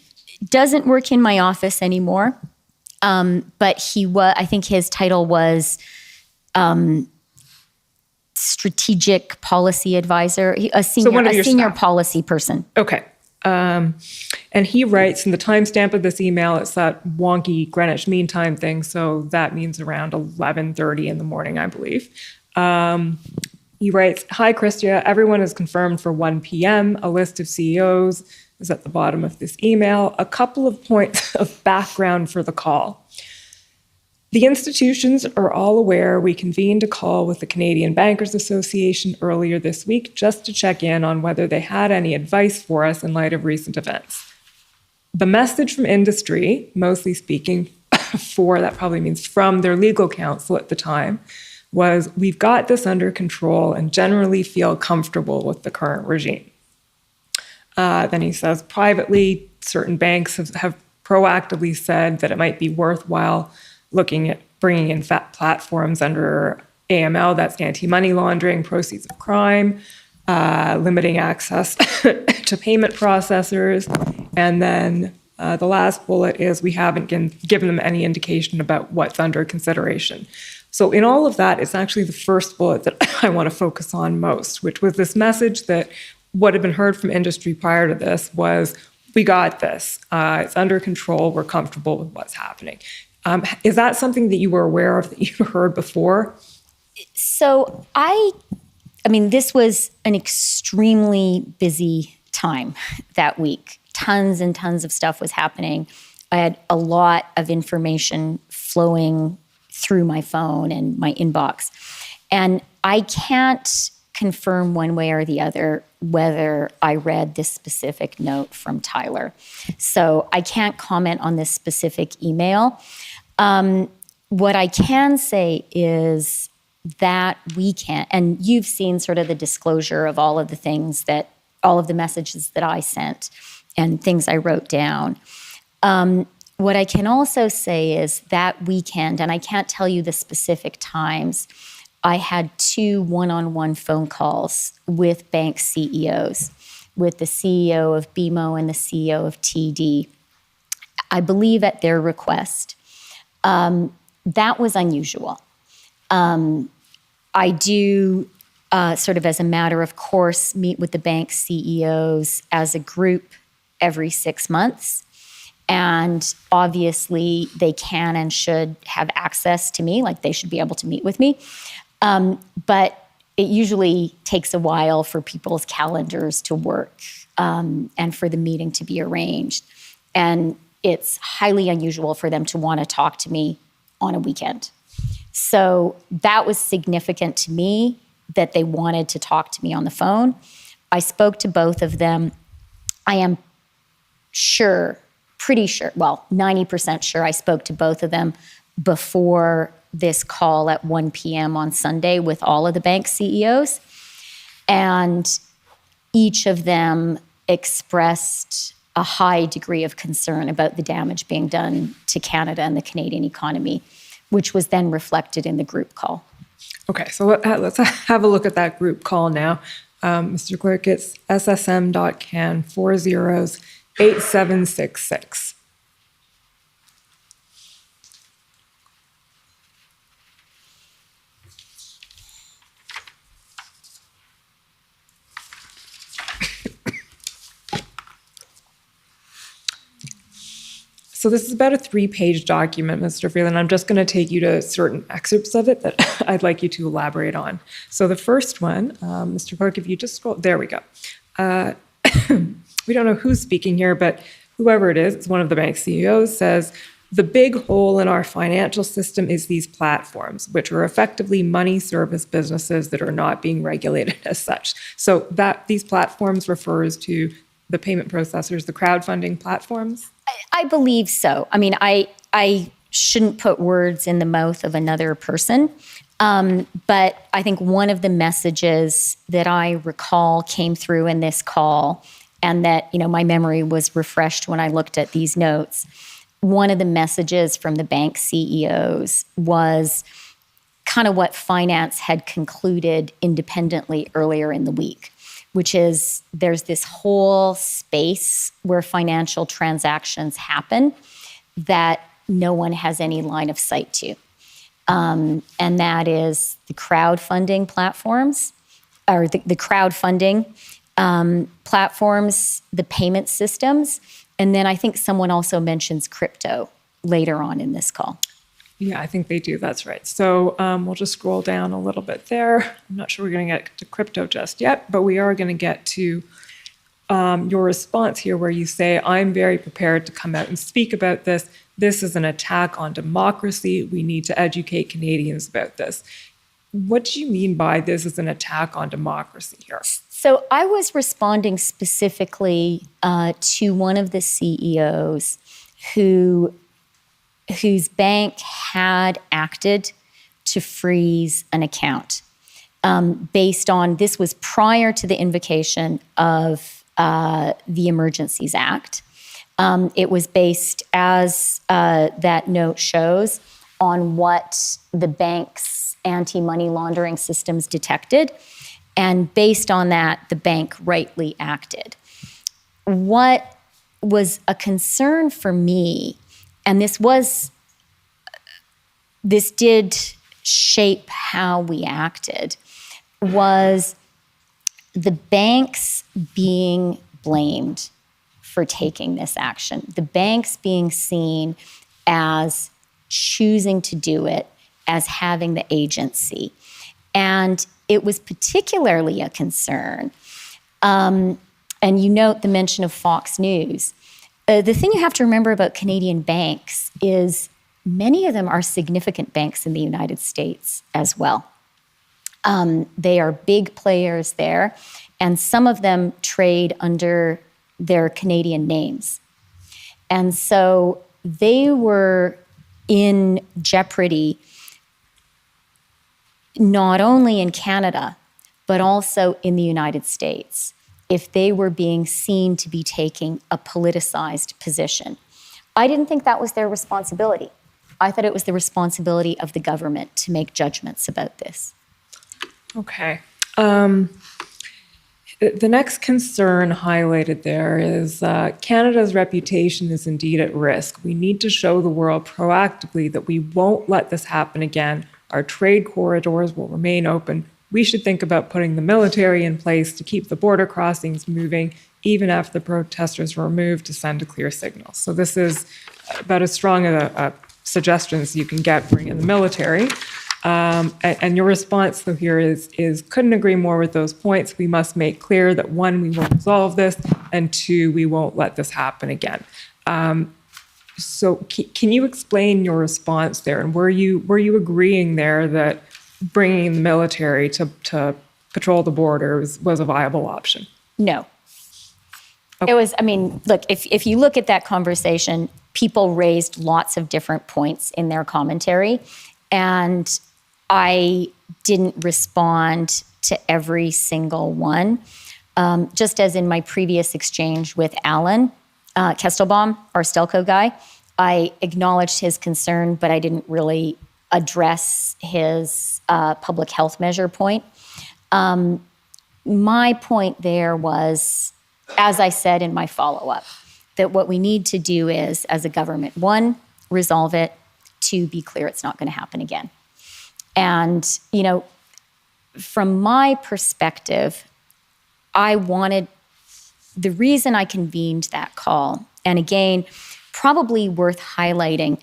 doesn't work in my office anymore. but I think his title was strategic policy advisor, a senior policy person. Okay. And he writes, in the timestamp of this email, it's that wonky Greenwich Mean Time thing, so that means around 11:30 in the morning, I believe. He writes, "Hi, Christia. Everyone is confirmed for 1 p.m. A list of CEOs is at the bottom of this email. A couple of points of background for the call. The institutions are all aware we convened a call with the Canadian Bankers Association earlier this week just to check in on whether they had any advice for us in light of recent events. The message from industry, mostly speaking that probably means from their legal counsel at the time, was we've got this under control and generally feel comfortable with the current regime." Then he says, privately, certain banks have proactively said that it might be worthwhile looking at bringing in platforms under AML, that's anti-money laundering, proceeds of crime, limiting access to payment processors. And then the last bullet is we haven't given them any indication about what's under consideration. So in all of that, it's actually the first bullet that I want to focus on most, which was this message that what had been heard from industry prior to this was, we got this. It's under control. We're comfortable with what's happening. Is that something that you were aware of, that you heard before? So I mean, this was an extremely busy time that week. Tons and tons of stuff was happening. I had a lot of information flowing through my phone and my inbox. And I can't confirm one way or the other whether I read this specific note from Tyler. So I can't comment on this specific email. What I can say is that we can't, and you've seen sort of the disclosure of all of the messages that I sent and things I wrote down. What I can also say is that weekend, and I can't tell you the specific times, I had 2 one-on-one phone calls with bank CEOs, with the CEO of BMO and the CEO of TD, I believe at their request. That was unusual. I do, sort of as a matter of course, meet with the bank CEOs as a group every 6 months. And obviously they can and should have access to me, like they should be able to meet with me. But it usually takes a while for people's calendars to work and for the meeting to be arranged. And it's highly unusual for them to want to talk to me on a weekend. So that was significant to me that they wanted to talk to me on the phone. I spoke to both of them. I am pretty sure, 90% sure I spoke to both of them before this call at 1 p.m. on Sunday with all of the bank CEOs. And each of them expressed a high degree of concern about the damage being done to Canada and the Canadian economy, which was then reflected in the group call. Okay, so let's have a look at that group call now. Mr. Clerk, it's ssm.can 408766. So this is about a 3-page document, Mr. Freeland. I'm just going to take you to certain excerpts of it that I'd like you to elaborate on. So the first one, Mr. Clerk, if you just scroll, there we go. We don't know who's speaking here, but whoever it is, it's one of the bank CEOs, says, the big hole in our financial system is these platforms, which are effectively money service businesses that are not being regulated as such. So that these platforms refers to the payment processors, the crowdfunding platforms? I believe so. I mean, I shouldn't put words in the mouth of another person, but I think one of the messages that I recall came through in this call, and that, my memory was refreshed when I looked at these notes. One of the messages from the bank CEOs was kind of what finance had concluded independently earlier in the week, which is there's this whole space where financial transactions happen that no one has any line of sight to. And that is the crowdfunding platforms, or the crowdfunding platforms, the payment systems, and then I think someone also mentions crypto later on in this call. Yeah, I think they do. That's right. So we'll just scroll down a little bit there. I'm not sure we're going to get to crypto just yet, but we are going to get to your response here where you say, I'm very prepared to come out and speak about this. This is an attack on democracy. We need to educate Canadians about this. What do you mean by this is an attack on democracy here? So I was responding specifically to one of the CEOs whose bank had acted to freeze an account based on, this was prior to the invocation of the Emergencies Act. It was based, as that note shows, on what the bank's anti-money laundering systems detected. And based on that, the bank rightly acted. What was a concern for me, and this did shape how we acted, was the banks being blamed for taking this action. The banks being seen as choosing to do it, as having the agency. And it was particularly a concern. And you note the mention of Fox News. The thing you have to remember about Canadian banks is many of them are significant banks in the United States as well. They are big players there, and some of them trade under their Canadian names. And so they were in jeopardy not only in Canada, but also in the United States, if they were being seen to be taking a politicized position. I didn't think that was their responsibility. I thought it was the responsibility of the government to make judgments about this. Okay. The next concern highlighted there is Canada's reputation is indeed at risk. We need to show the world proactively that we won't let this happen again. Our trade corridors will remain open. We should think about putting the military in place to keep the border crossings moving, even after the protesters were removed, to send a clear signal. So this is about as strong a suggestion as you can get, bring in the military. And your response though here is couldn't agree more with those points. We must make clear that 1, we will resolve this, and 2, we won't let this happen again. So can you explain your response there? And were you agreeing there that bringing the military to patrol the border was a viable option? No. Okay. It was, I mean, look, if you look at that conversation, people raised lots of different points in their commentary, and I didn't respond to every single one. Just as in my previous exchange with Alan Kestelbaum, our Stelco guy, I acknowledged his concern, but I didn't really address his public health measure point. My point there was, as I said in my follow-up, that what we need to do is, as a government, 1, resolve it, 2, be clear it's not going to happen again. And, you know, from my perspective, the reason I convened that call, and again, probably worth highlighting,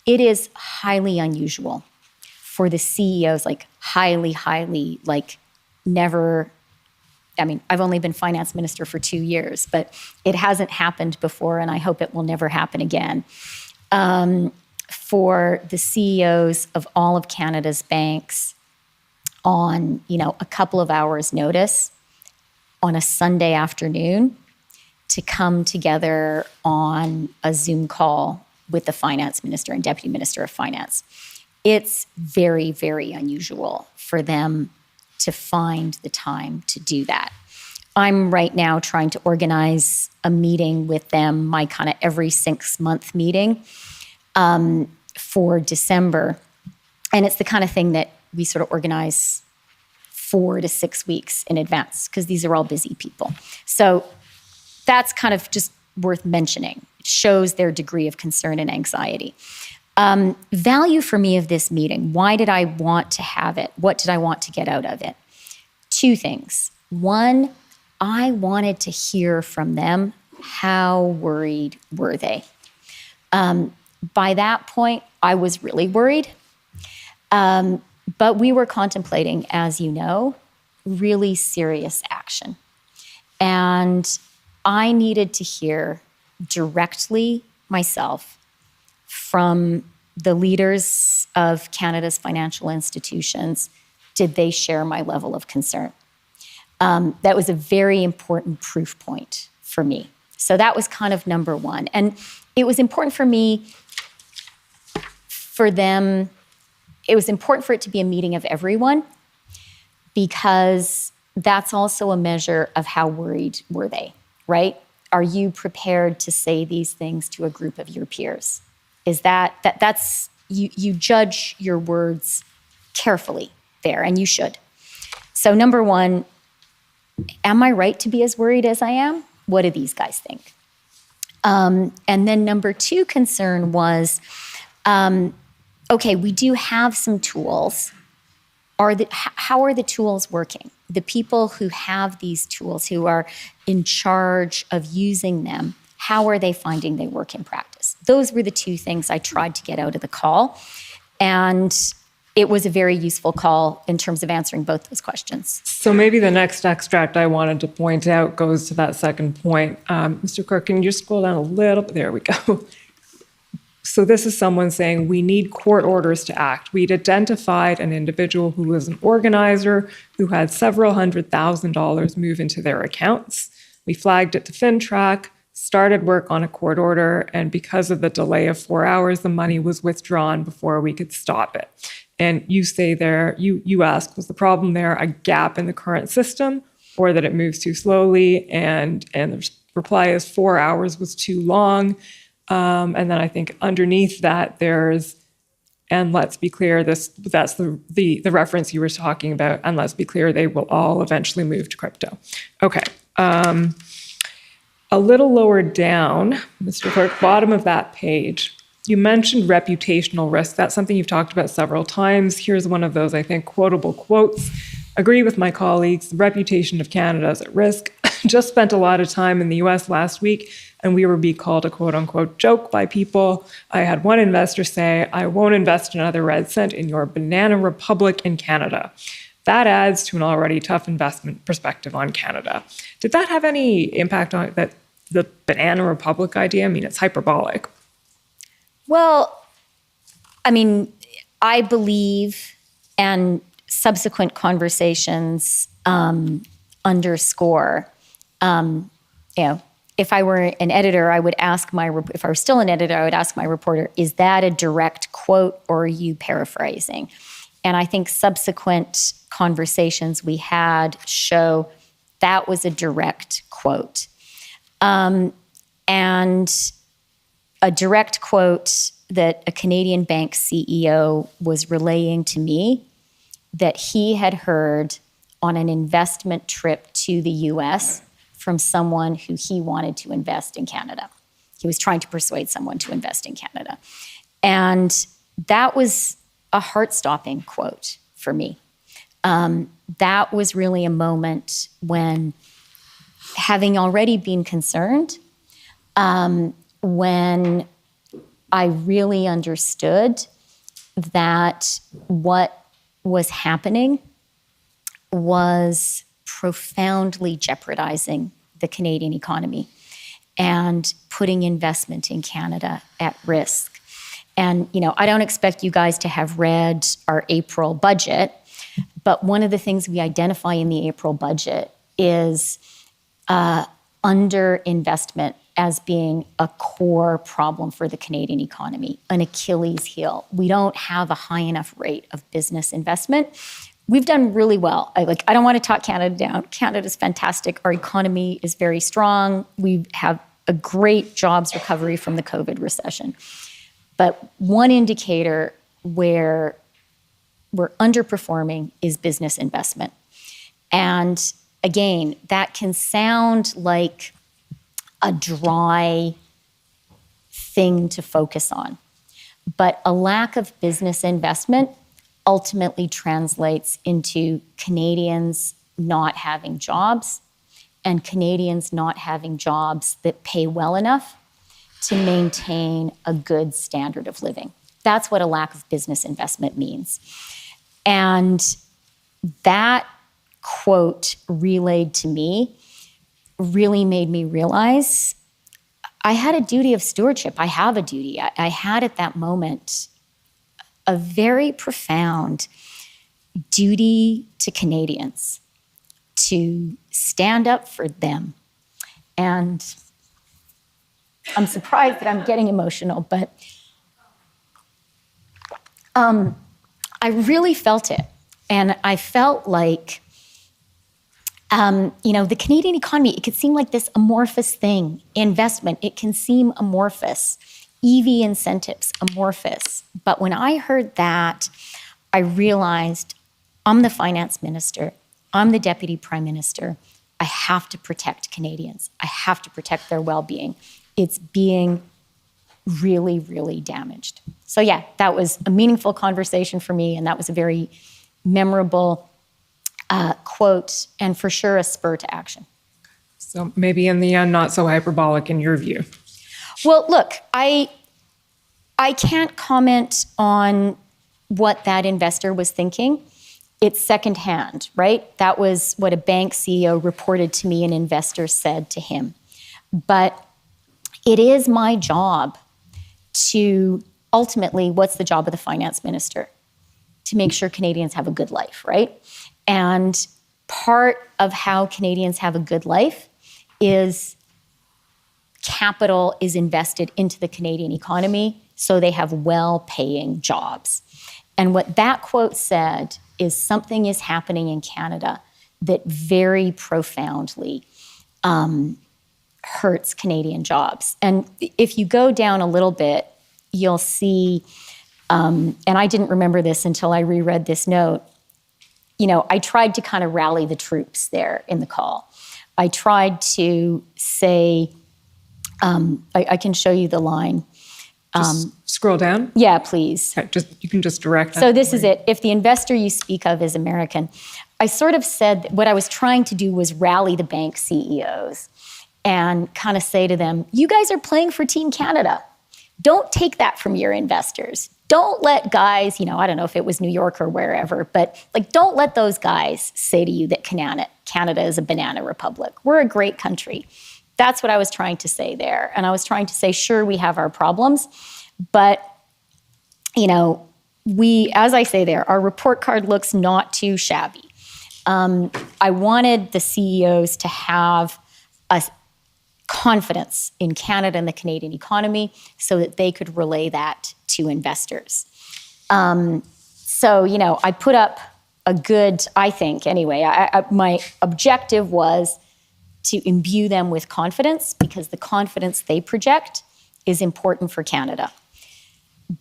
it is highly unusual for the CEOs, like highly, like never, I mean, I've only been finance minister for 2 years, but it hasn't happened before, and I hope it will never happen again. For the CEOs of all of Canada's banks on, you know, a couple of hours notice on a Sunday afternoon to come together on a Zoom call with the finance minister and deputy minister of finance. It's very, very unusual for them to find the time to do that. I'm right now trying to organize a meeting with them, my kind of every 6-month meeting for December. And it's the kind of thing that we sort of organize 4 to 6 weeks in advance, because these are all busy people. So that's kind of just worth mentioning. It shows their degree of concern and anxiety. Value for me of this meeting. Why did I want to have it? What did I want to get out of it? Two things. One, I wanted to hear from them. How worried were they? By that point, I was really worried. But we were contemplating, as you know, really serious action. And I needed to hear directly myself from the leaders of Canada's financial institutions. Did they share my level of concern? That was a very important proof point for me. So that was kind of number one. And it was important for me, for them, it was important for it to be a meeting of everyone, because that's also a measure of how worried were they, right? Are you prepared to say these things to a group of your peers? Is that's you judge your words carefully there, and you should. So number one, am I right to be as worried as I am? What do these guys think? And then number two concern was, okay, we do have some tools. How are the tools working? The people who have these tools, who are in charge of using them, how are they finding they work in practice? Those were the two things I tried to get out of the call. And it was a very useful call in terms of answering both those questions. So maybe the next extract I wanted to point out goes to that second point. Mr. Clerk, can you just scroll down a little bit? There we go. So this is someone saying, we need court orders to act. We'd identified an individual who was an organizer who had several $100,000 move into their accounts. We flagged it to FinTrack, started work on a court order, and because of the delay of 4 hours, the money was withdrawn before we could stop it. And you say there, you ask, was the problem there a gap in the current system, or that it moves too slowly? And the reply is 4 hours was too long. And then I think underneath that there's, and let's be clear, that's the reference you were talking about, and let's be clear, they will all eventually move to crypto. Okay. A little lower down, Mr. Clerk, bottom of that page, you mentioned reputational risk. That's something you've talked about several times. Here's one of those, I think, quotable quotes. Agree with my colleagues, the reputation of Canada is at risk. Just spent a lot of time in the US last week, and we were being called a quote-unquote joke by people. I had one investor say, I won't invest another red cent in your banana republic in Canada. That adds to an already tough investment perspective on Canada. Did that have any impact on that, the banana republic idea? I mean, it's hyperbolic. Well, I mean, I believe, and subsequent conversations underscore, if I were an editor, I would ask if I were still an editor, I would ask my reporter, is that a direct quote or are you paraphrasing? And I think subsequent conversations we had show that was a direct quote. And a direct quote that a Canadian bank CEO was relaying to me that he had heard on an investment trip to the US from someone who he wanted to invest in Canada. He was trying to persuade someone to invest in Canada. And that was a heart-stopping quote for me. That was really a moment when, having already been concerned, when I really understood that what was happening was profoundly jeopardizing the Canadian economy and putting investment in Canada at risk. And, I don't expect you guys to have read our April budget, but one of the things we identify in the April budget is underinvestment as being a core problem for the Canadian economy, an Achilles heel. We don't have a high enough rate of business investment. We've done really well. I don't want to talk Canada down. Canada's fantastic. Our economy is very strong. We have a great jobs recovery from the COVID recession. But one indicator where we're underperforming is business investment. And again, that can sound like a dry thing to focus on. But a lack of business investment ultimately translates into Canadians not having jobs, and Canadians not having jobs that pay well enough to maintain a good standard of living. That's what a lack of business investment means. And that quote relayed to me really made me realize I had a duty of stewardship. I have a duty. I had at that moment a very profound duty to Canadians to stand up for them. And I'm surprised that I'm getting emotional, but I really felt it. And I felt like, the Canadian economy, it could seem like this amorphous thing. Investment, it can seem amorphous. EV incentives, amorphous. But when I heard that, I realized I'm the finance minister. I'm the deputy prime minister. I have to protect Canadians. I have to protect their well-being. It's being really, really damaged. So yeah, that was a meaningful conversation for me, and that was a very memorable quote, and for sure a spur to action. So maybe in the end, not so hyperbolic in your view. Well, look, I can't comment on what that investor was thinking. It's secondhand, right? That was what a bank CEO reported to me an investor said to him. But it is my job to ultimately, what's the job of the finance minister? To make sure Canadians have a good life, right? And part of how Canadians have a good life is capital is invested into the Canadian economy so they have well-paying jobs. And what that quote said is something is happening in Canada that very profoundly hurts Canadian jobs. And if you go down a little bit, you'll see, and I didn't remember this until I reread this note, I tried to kind of rally the troops there in the call. I tried to say, I can show you the line. Scroll down. Yeah, please. Okay, you can just direct that. So this is it. If the investor you speak of is American, I sort of said that what I was trying to do was rally the bank CEOs and kind of say to them, you guys are playing for Team Canada. Don't take that from your investors. Don't let guys, I don't know if it was New York or wherever, but don't let those guys say to you that Canada is a banana republic. We're a great country. That's what I was trying to say there. And I was trying to say, sure, we have our problems, but, as I say there, our report card looks not too shabby. I wanted the CEOs to have a confidence in Canada and the Canadian economy so that they could relay that to investors. I put up a good, I think anyway, my objective was to imbue them with confidence because the confidence they project is important for Canada.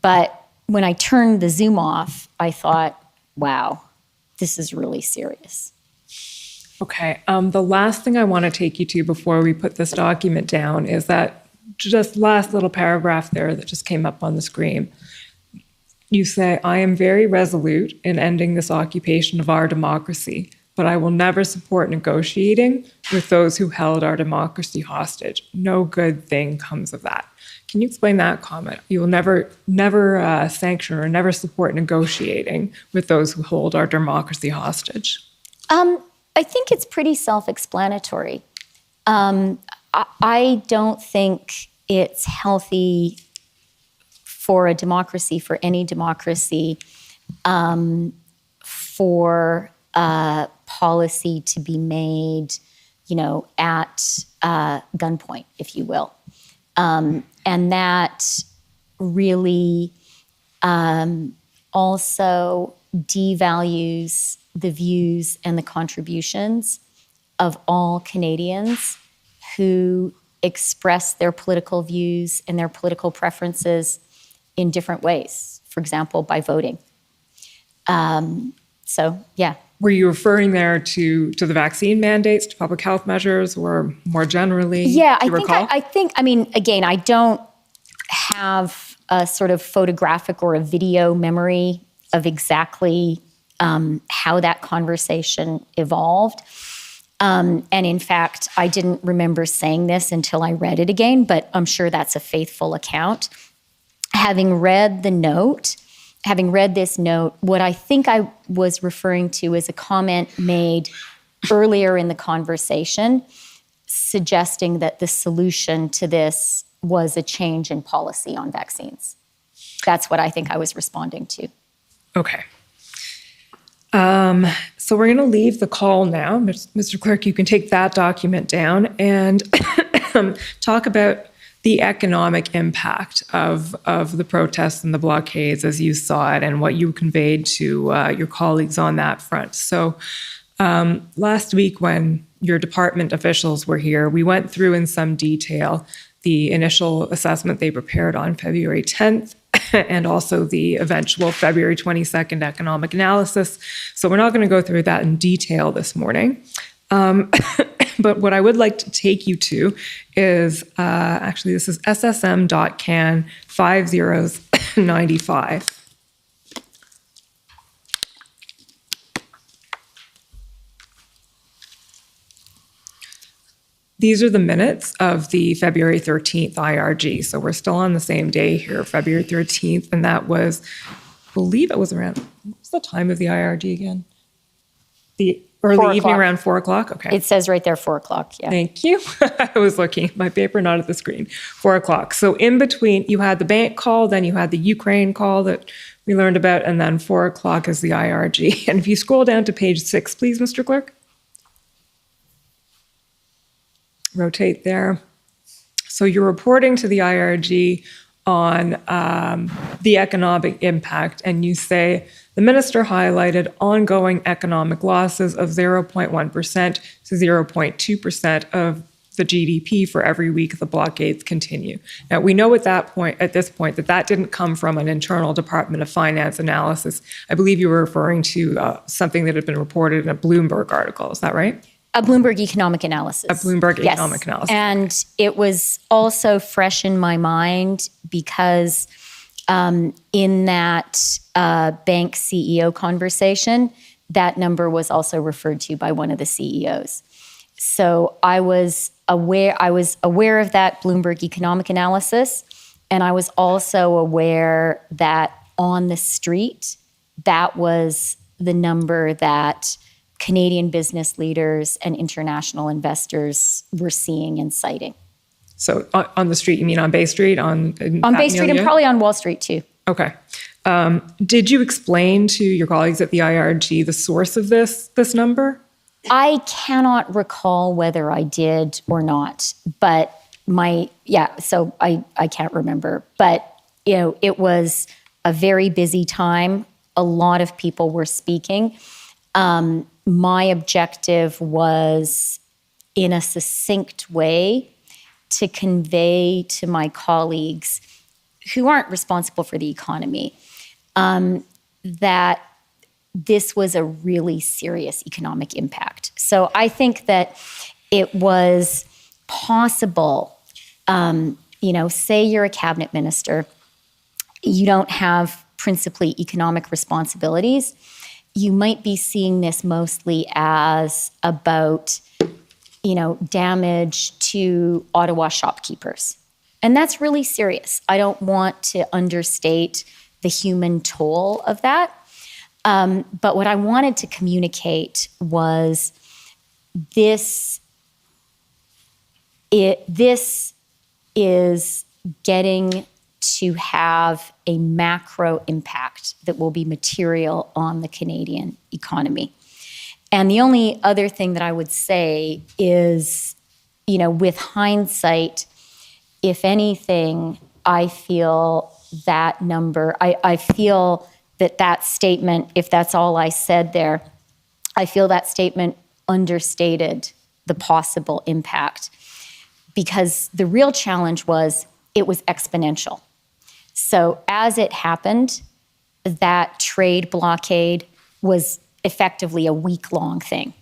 But when I turned the Zoom off, I thought, wow, this is really serious. Okay. The last thing I want to take you to before we put this document down is that just last little paragraph there that just came up on the screen. You say, I am very resolute in ending this occupation of our democracy, but I will never support negotiating with those who held our democracy hostage. No good thing comes of that. Can you explain that comment? You will never sanction or never support negotiating with those who hold our democracy hostage. I think it's pretty self-explanatory. I don't think it's healthy for a democracy, for any democracy, for policy to be made, at gunpoint, if you will. And that really also devalues the views and the contributions of all Canadians who express their political views and their political preferences in different ways. For example, by voting. So, yeah. Were you referring there to the vaccine mandates, to public health measures, or more generally? Yeah, do you recall? I mean, again, I don't have a sort of photographic or a video memory of exactly how that conversation evolved. And in fact, I didn't remember saying this until I read it again, but I'm sure that's a faithful account. Having read this note, what I think I was referring to is a comment made earlier in the conversation suggesting that the solution to this was a change in policy on vaccines. That's what I think I was responding to. Okay. So we're going to leave the call now. Mr. Clerk, you can take that document down and talk about the economic impact of the protests and the blockades as you saw it and what you conveyed to your colleagues on that front. So last week when your department officials were here, we went through in some detail the initial assessment they prepared on February 10th and also the eventual February 22nd economic analysis. So we're not going to go through that in detail this morning. But what I would like to take you to is, actually, this is SSM.can 5095. These are the minutes of the February 13th IRG. So we're still on the same day here, February 13th. And that was, I believe it was around, what was the time of the IRG again? The early evening around 4 o'clock? Okay. It says right there 4 o'clock, yeah. Thank you. I was looking at my paper, not at the screen. 4 o'clock. So in between, you had the bank call, then you had the Ukraine call that we learned about, and then 4 o'clock is the IRG. And if you scroll down to page 6, please, Mr. Clerk. Rotate there. So you're reporting to the IRG on the economic impact, and you say the minister highlighted ongoing economic losses of 0.1% to 0.2% of the GDP for every week the blockades continue. Now we know at this point that didn't come from an internal Department of Finance analysis. I believe you were referring to something that had been reported in a Bloomberg article. Is that right? A Bloomberg economic analysis. A Bloomberg economic analysis. And it was also fresh in my mind because in that bank CEO conversation, that number was also referred to by one of the CEOs. So I was aware of that Bloomberg economic analysis, and I was also aware that on the street, that was the number that Canadian business leaders and international investors were seeing and citing. So on the street, you mean on Bay Street? On Bay Street and probably on Wall Street too. Okay. Did you explain to your colleagues at the IRG the source of this number? I cannot recall whether I did or not, but so I can't remember. But, it was a very busy time. A lot of people were speaking. My objective was, in a succinct way, to convey to my colleagues who aren't responsible for the economy that this was a really serious economic impact. So I think that it was possible, say you're a cabinet minister, you don't have principally economic responsibilities. You might be seeing this mostly as about, damage to Ottawa shopkeepers. And that's really serious. I don't want to understate the human toll of that. But what I wanted to communicate was this is getting to have a macro impact that will be material on the Canadian economy. And the only other thing that I would say is, with hindsight, if anything, I feel that number, I feel that statement, if that's all I said there, I feel that statement understated the possible impact, because the real challenge was it was exponential. So as it happened, that trade blockade was effectively a week-long thing.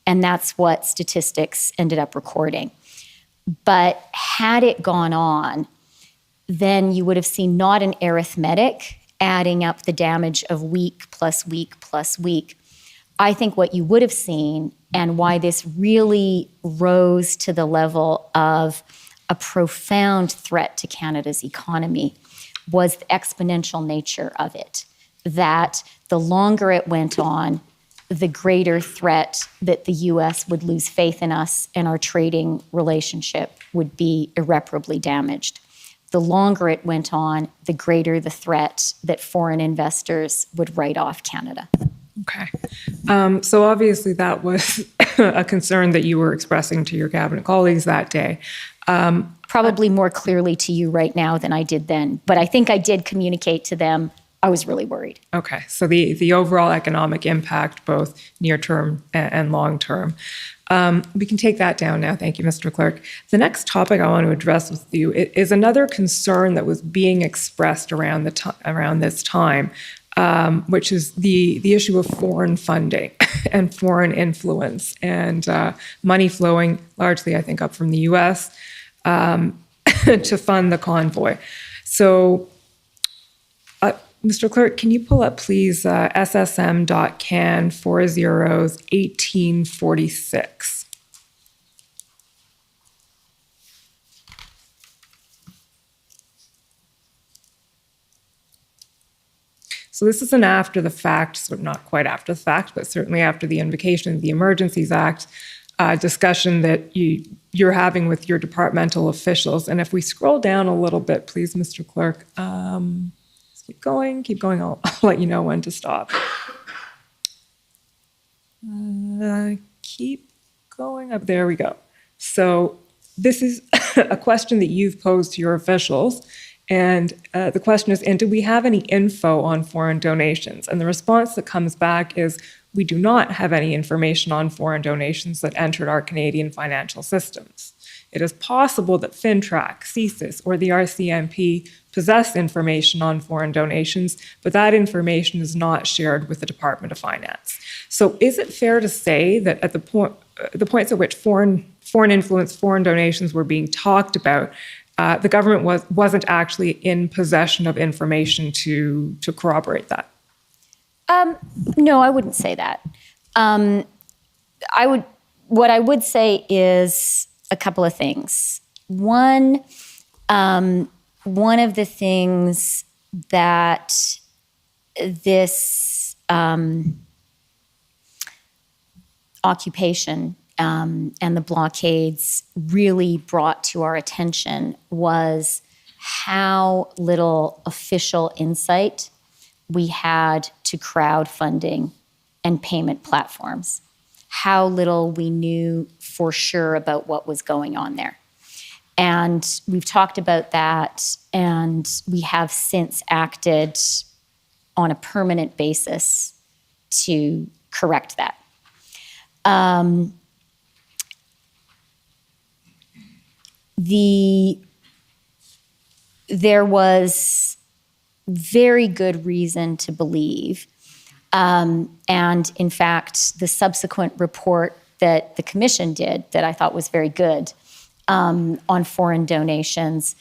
And that's what statistics ended up recording. But had it gone on, then you would have seen not an arithmetic adding up the damage of week plus week plus week. I think what you would have seen, and why this really rose to the level of a profound threat to Canada's economy, was the exponential nature of it. That the longer it went on, the greater threat that the U.S. would lose faith in us and our trading relationship would be irreparably damaged. The longer it went on, the greater the threat that foreign investors would write off Canada. Okay. So obviously that was a concern that you were expressing to your cabinet colleagues that day. Probably more clearly to you right now than I did then, but I think I did communicate to them I was really worried. Okay. So the overall economic impact, both near term and long term. We can take that down now. Thank you, Mr. Clerk. The next topic I want to address with you is another concern that was being expressed around this time, which is the issue of foreign funding and foreign influence and money flowing largely, I think, up from the U.S. To fund the convoy. So, Mr. Clerk, can you pull up, please, SSM.can 40 1846? So this is an after the fact, so not quite after the fact, but certainly after the invocation of the Emergencies Act discussion that you're having with your departmental officials. And if we scroll down a little bit, please, Mr. Clerk, keep going. I'll let you know when to stop. Keep going up. There we go. So this is a question that you've posed to your officials. And the question is, and do we have any info on foreign donations? And the response that comes back is, we do not have any information on foreign donations that entered our Canadian financial systems. It is possible that FINTRAC, CSIS, or the RCMP possess information on foreign donations, but that information is not shared with the Department of Finance. So is it fair to say that at the points at which foreign influence, foreign donations were being talked about, the government wasn't actually in possession of information to corroborate that? No, I wouldn't say that. What I would say is a couple of things. One of the things that this occupation and the blockades really brought to our attention was how little official insight we had to crowdfunding and payment platforms, how little we knew for sure about what was going on there. And we've talked about that, and we have since acted on a permanent basis to correct that. There was very good reason to believe, and in fact, the subsequent report that the Commission did that I thought was very good on foreign donations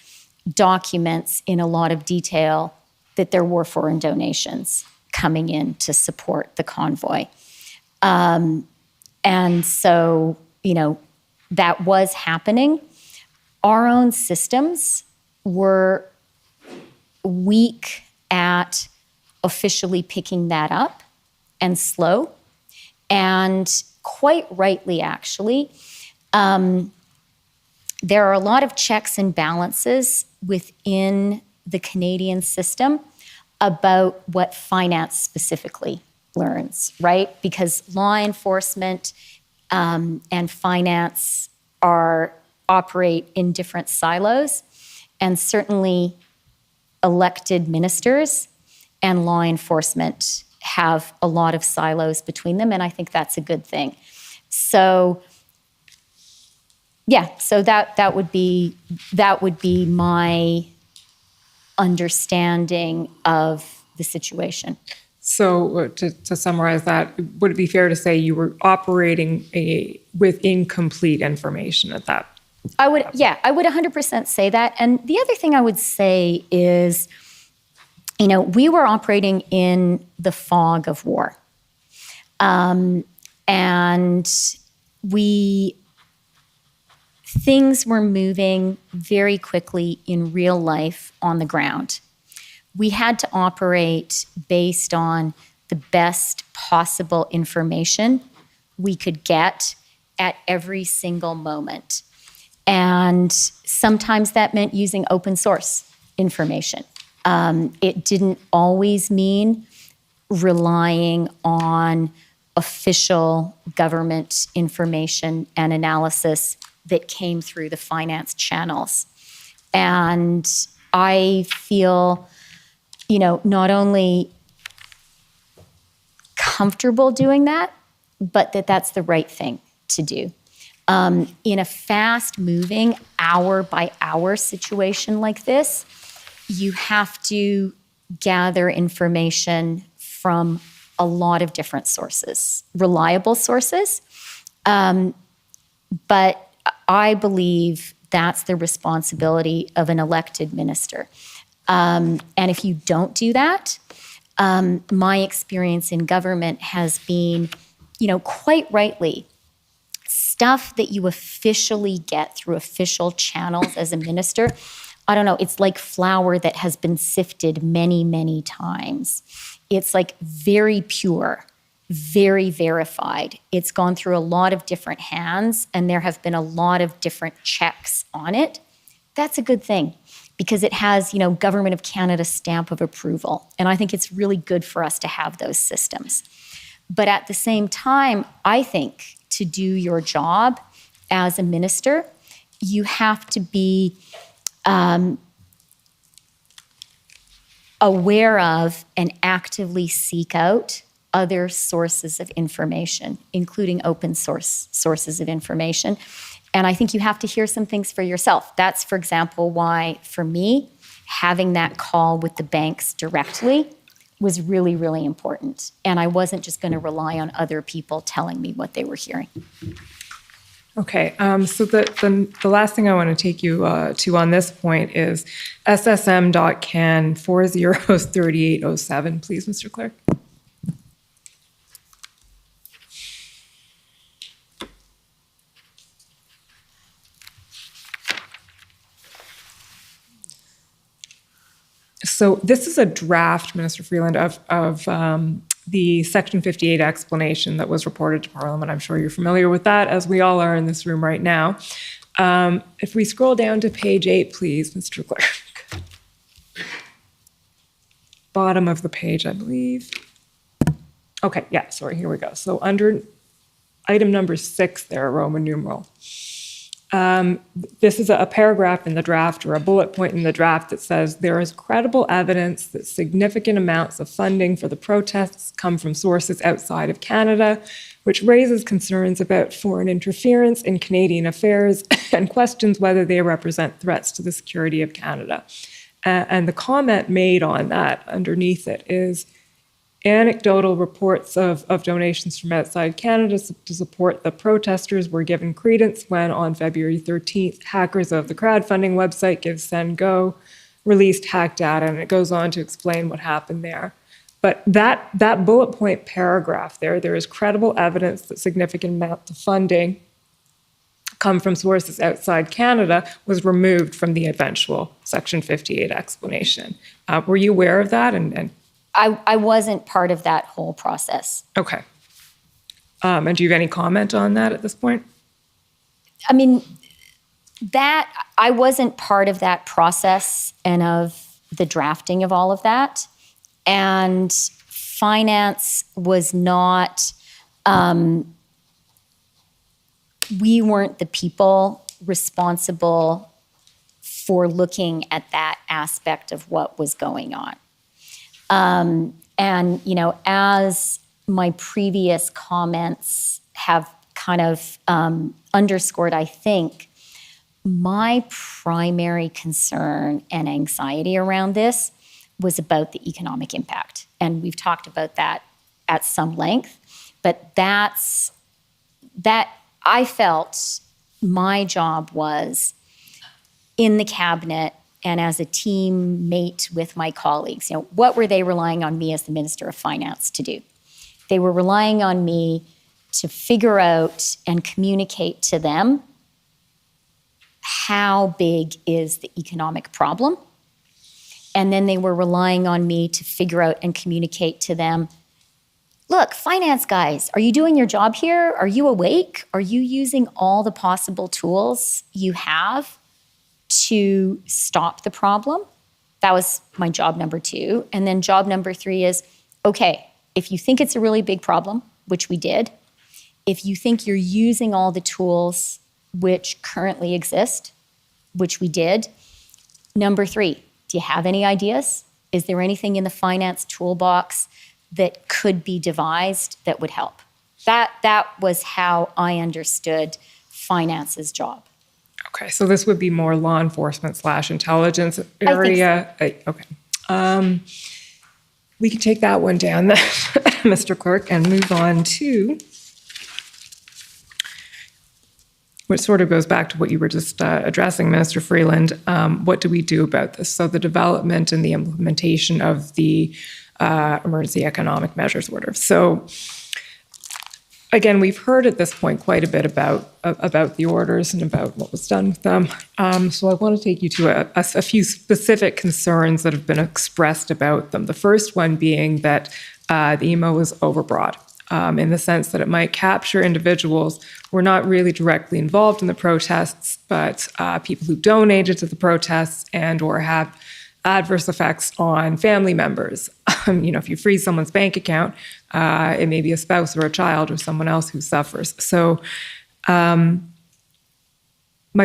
documents in a lot of detail that there were foreign donations coming in to support the convoy. And so, that was happening. Our own systems were weak at officially picking that up and slow. And quite rightly, actually, there are a lot of checks and balances within the Canadian system about what finance specifically learns, right? Because law enforcement and finance operate in different silos, and certainly elected ministers and law enforcement have a lot of silos between them, and I think that's a good thing. So, yeah, so that would be my understanding of the situation. So to summarize that, would it be fair to say you were operating with incomplete information at that? I would 100% say that. And the other thing I would say is, we were operating in the fog of war. And things were moving very quickly in real life on the ground. We had to operate based on the best possible information we could get at every single moment. And sometimes that meant using open source information. It didn't always mean relying on official government information and analysis that came through the finance channels. And I feel, not only comfortable doing that, but that's the right thing to do. In a fast-moving, hour-by-hour situation like this, you have to gather information from a lot of different sources, reliable sources. But I believe that's the responsibility of an elected minister. And if you don't do that, my experience in government has been, quite rightly, stuff that you officially get through official channels as a minister, I don't know, it's like flour that has been sifted many, many times. It's like very pure, very verified. It's gone through a lot of different hands, and there have been a lot of different checks on it. That's a good thing because it has, Government of Canada stamp of approval. And I think it's really good for us to have those systems. But at the same time, I think to do your job as a minister, you have to be aware of and actively seek out other sources of information, including open source sources of information. And I think you have to hear some things for yourself. That's, for example, why, for me, having that call with the banks directly was really, really important. And I wasn't just going to rely on other people telling me what they were hearing. Okay, so the last thing I want to take you to on this point is SSM.can 403807, please, Mr. Clerk. So this is a draft, Minister Freeland, of the Section 58 explanation that was reported to Parliament. I'm sure you're familiar with that, as we all are in this room right now. If we scroll down to page 8, please, Mr. Clerk. Bottom of the page, I believe. Okay, yeah, sorry, here we go. So under item number 6 there, Roman numeral. This is a paragraph in the draft or a bullet point in the draft that says there is credible evidence that significant amounts of funding for the protests come from sources outside of Canada, which raises concerns about foreign interference in Canadian affairs and questions whether they represent threats to the security of Canada. And the comment made on that underneath it is anecdotal reports of donations from outside Canada to support the protesters were given credence when, on February 13th, hackers of the crowdfunding website GiveSendGo released hacked data, and it goes on to explain what happened there. But that bullet point paragraph there is credible evidence that significant amounts of funding come from sources outside Canada was removed from the eventual Section 58 explanation. Were you aware of that? And I wasn't part of that whole process. Okay. And do you have any comment on that at this point? I mean, I wasn't part of that process and of the drafting of all of that. And finance was not, we weren't the people responsible for looking at that aspect of what was going on. And, as my previous comments have kind of underscored, I think, my primary concern and anxiety around this was about the economic impact. and we've talked about that at some length. But that I felt my job was in the cabinet and as a teammate with my colleagues. What were they relying on me as the Minister of Finance to do? They were relying on me to figure out and communicate to them how big is the economic problem. And then they were relying on me to figure out and communicate to them, look, finance guys, are you doing your job here? Are you awake? Are you using all the possible tools you have to stop the problem? That was my job number 2. And then job number 3 is, okay, if you think it's a really big problem, which we did, if you think you're using all the tools which currently exist, which we did, number 3, do you have any ideas? Is there anything in the finance toolbox that could be devised that would help? That was how I understood finance's job. Okay, so this would be more law enforcement / intelligence area. Okay. We can take that one down then, Mr. Clerk, and move on to which sort of goes back to what you were just addressing, Minister Freeland. What do we do about this? So the development and the implementation of the Emergency Economic Measures Order. So again, we've heard at this point quite a bit about the orders and about what was done with them. So I want to take you to a few specific concerns that have been expressed about them. The first one being that the EMO is overbroad. In the sense that it might capture individuals who are not really directly involved in the protests, but people who donated to the protests and or have adverse effects on family members. If you freeze someone's bank account, it may be a spouse or a child or someone else who suffers. So my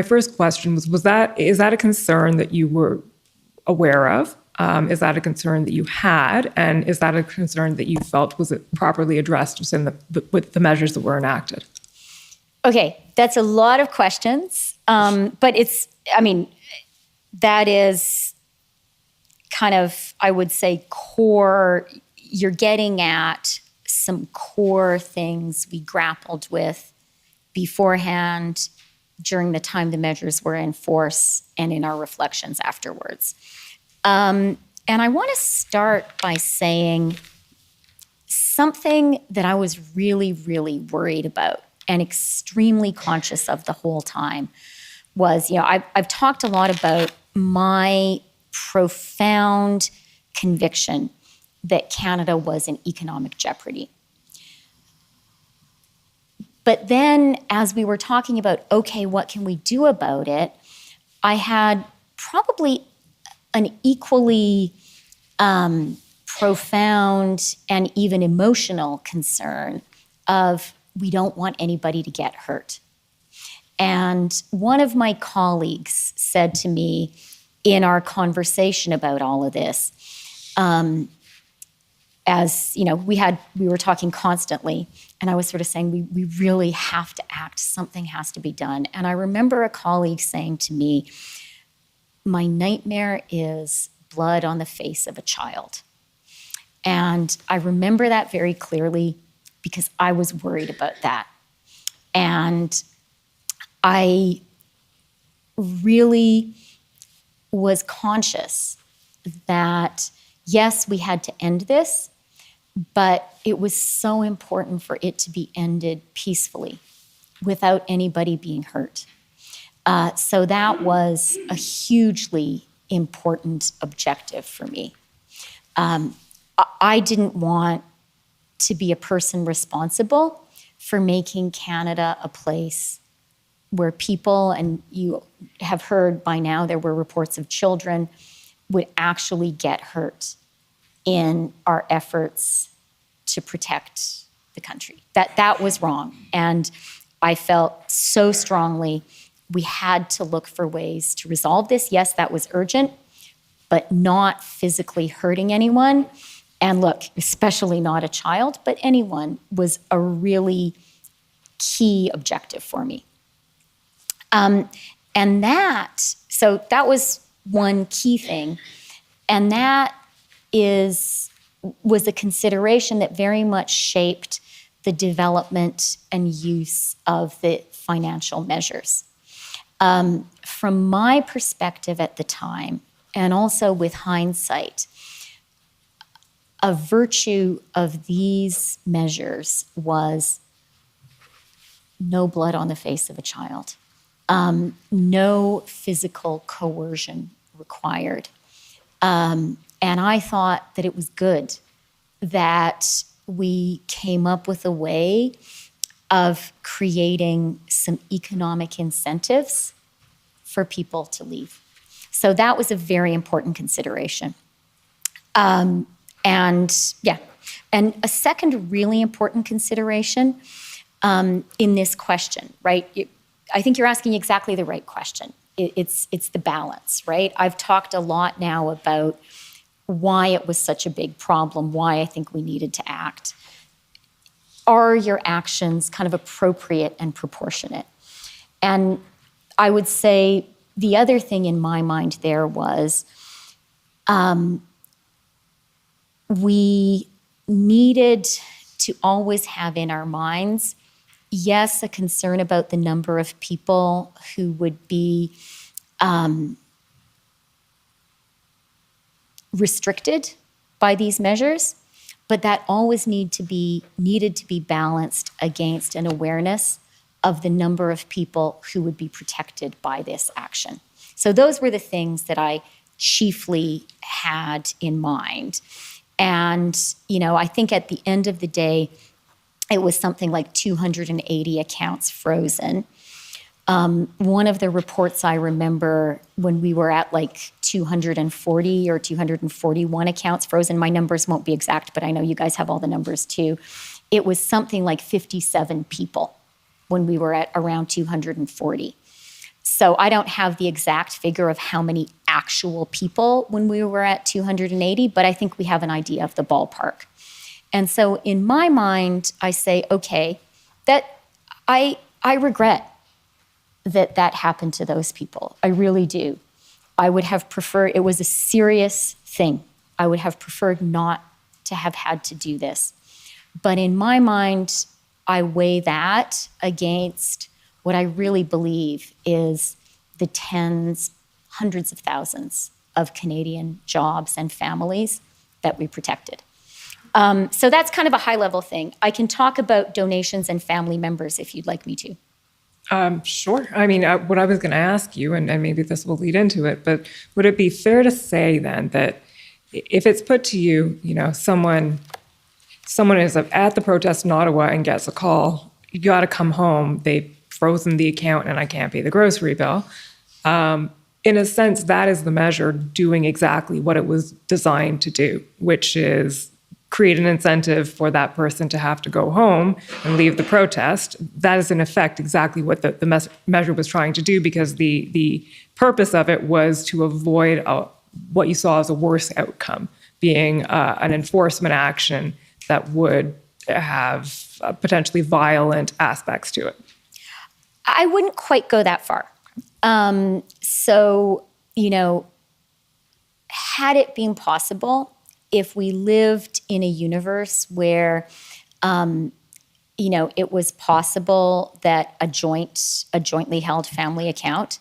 first question is that a concern that you were aware of? Is that a concern that you had? And is that a concern that you felt was it properly addressed within with the measures that were enacted? Okay, that's a lot of questions. But that is kind of, I would say, core. You're getting at some core things we grappled with beforehand, during the time the measures were in force, and in our reflections afterwards. And I want to start by saying something that I was really, really worried about and extremely conscious of the whole time was, I've talked a lot about my profound conviction that Canada was in economic jeopardy. But then as we were talking about, okay, what can we do about it? I had probably an equally profound and even emotional concern of we don't want anybody to get hurt. And one of my colleagues said to me in our conversation about all of this, as we were talking constantly, and I was sort of saying, we really have to act, something has to be done. And I remember a colleague saying to me, my nightmare is blood on the face of a child. And I remember that very clearly because I was worried about that. And I really was conscious that, yes, we had to end this, but it was so important for it to be ended peacefully without anybody being hurt. So that was a hugely important objective for me. I didn't want to be a person responsible for making Canada a place where people, and you have heard by now, there were reports of children, would actually get hurt in our efforts to protect the country. That was wrong. And I felt so strongly we had to look for ways to resolve this. Yes, that was urgent, but not physically hurting anyone. And look, especially not a child, but anyone, was a really key objective for me. So that was one key thing. And that is was a consideration that very much shaped the development and use of the financial measures. From my perspective at the time, and also with hindsight, a virtue of these measures was no blood on the face of a child, no physical coercion required. And I thought that it was good that we came up with a way of creating some economic incentives for people to leave. So that was a very important consideration. And a second really important consideration in this question, right? I think you're asking exactly the right question. It's the balance, right? I've talked a lot now about why it was such a big problem, why I think we needed to act. Are your actions kind of appropriate and proportionate? And I would say the other thing in my mind there was we needed to always have in our minds, yes, a concern about the number of people who would be restricted by these measures, but that always needed to be balanced against an awareness of the number of people who would be protected by this action. So those were the things that I chiefly had in mind. And, I think at the end of the day, it was something like 280 accounts frozen. One of the reports I remember when we were at like 240 or 241 accounts frozen, my numbers won't be exact, but I know you guys have all the numbers too. It was something like 57 people when we were at around 240. So I don't have the exact figure of how many actual people when we were at 280, but I think we have an idea of the ballpark. And so in my mind, I say, okay, that I regret that happened to those people. I really do. I would have preferred, it was a serious thing. I would have preferred not to have had to do this. But in my mind, I weigh that against what I really believe is the tens, hundreds of thousands of Canadian jobs and families that we protected. So that's kind of a high-level thing. I can talk about donations and family members if you'd like me to. Sure. I mean, what I was going to ask you, and maybe this will lead into it, but would it be fair to say then that if it's put to you, someone is at the protest in Ottawa and gets a call, you got to come home, they've frozen the account and I can't pay the grocery bill. In a sense, that is the measure doing exactly what it was designed to do, which is create an incentive for that person to have to go home and leave the protest. That is in effect exactly what the measure was trying to do, because the purpose of it was to avoid what you saw as a worse outcome, being an enforcement action that would have potentially violent aspects to it. I wouldn't quite go that far. Had it been possible, if we lived in a universe where, it was possible that a jointly held family account,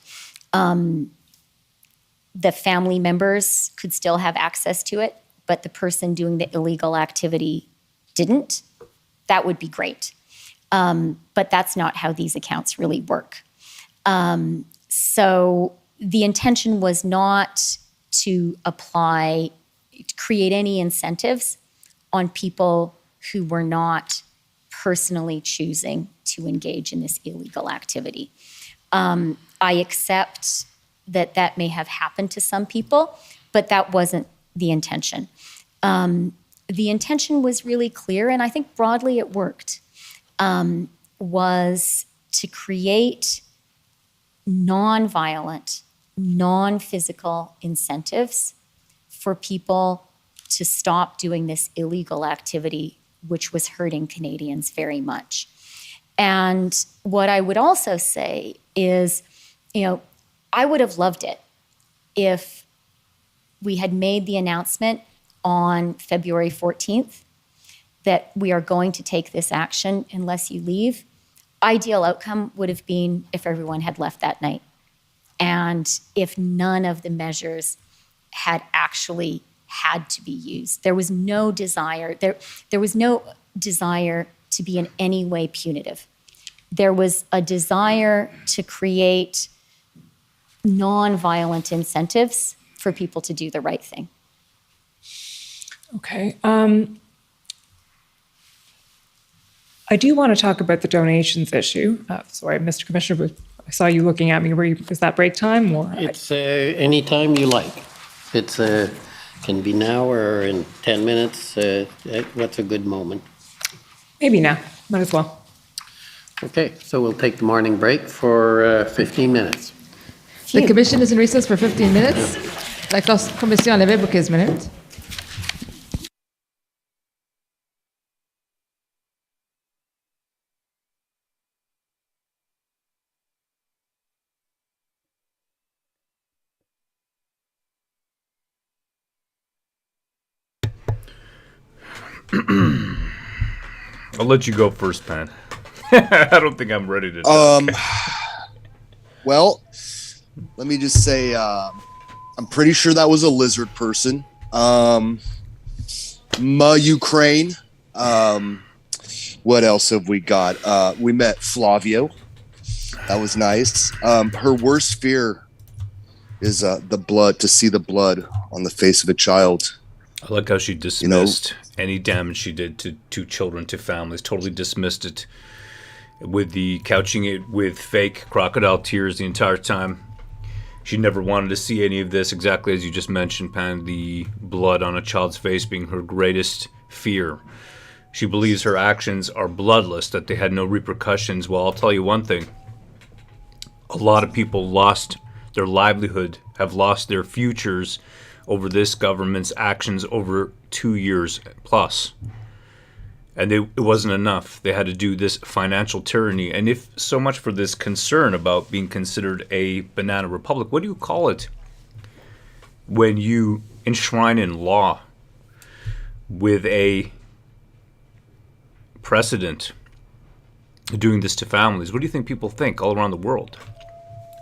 the family members could still have access to it, but the person doing the illegal activity didn't, that would be great. But that's not how these accounts really work. So the intention was not to create any incentives on people who were not personally choosing to engage in this illegal activity. I accept that may have happened to some people, but that wasn't the intention. The intention was really clear, and I think broadly it worked, was to create non-violent, non-physical incentives for people to stop doing this illegal activity, which was hurting Canadians very much. And what I would also say is, I would have loved it if we had made the announcement on February 14th that we are going to take this action unless you leave. Ideal outcome would have been if everyone had left that night and if none of the measures had actually had to be used. There was no desire. There was no desire to be in any way punitive. There was a desire to create non-violent incentives for people to do the right thing. Okay. I do want to talk about the donations issue. Sorry, Mr. Commissioner, I saw you looking at me. Is that break time or? It's any time you like. It's can be now or in 10 minutes. What's a good moment? Maybe now. Might as well. Okay, so we'll take the morning break for 15 minutes. The commission is in recess for 15 minutes. La commission est levée pour 15 minutes. I'll let you go first, Pan. I don't think I'm ready to talk. Well, let me just say, I'm pretty sure that was a lizard person. Ukraine. What else have we got? We met Flavio. That was nice. Her worst fear is to see the blood on the face of a child. I like how she dismissed any damage she did to children, to families, totally dismissed it, with the couching it with fake crocodile tears the entire time. She never wanted to see any of this, exactly as you just mentioned, Pan, the blood on a child's face being her greatest fear. She believes her actions are bloodless, that they had no repercussions. Well, I'll tell you one thing. A lot of people lost their livelihood, have lost their futures over this government's actions over 2 years plus. And it wasn't enough. They had to do this financial tyranny. And if so much for this concern about being considered a banana republic, what do you call it when you enshrine in law with a precedent doing this to families? What do you think people think all around the world?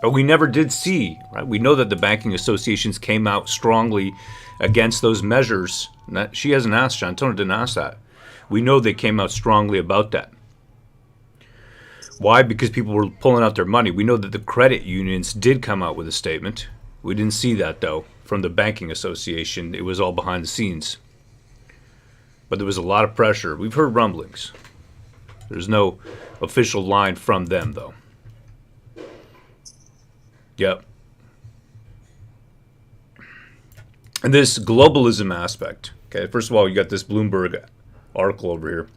But we never did see, right? We know that the banking associations came out strongly against those measures. She hasn't asked, Shantona didn't ask that. We know they came out strongly about that. Why? Because people were pulling out their money. We know that the credit unions did come out with a statement. We didn't see that, though, from the banking association. It was all behind the scenes. But there was a lot of pressure. We've heard rumblings. There's no official line from them, though. Yep. And this globalism aspect. Okay, first of all, you got this Bloomberg article over here.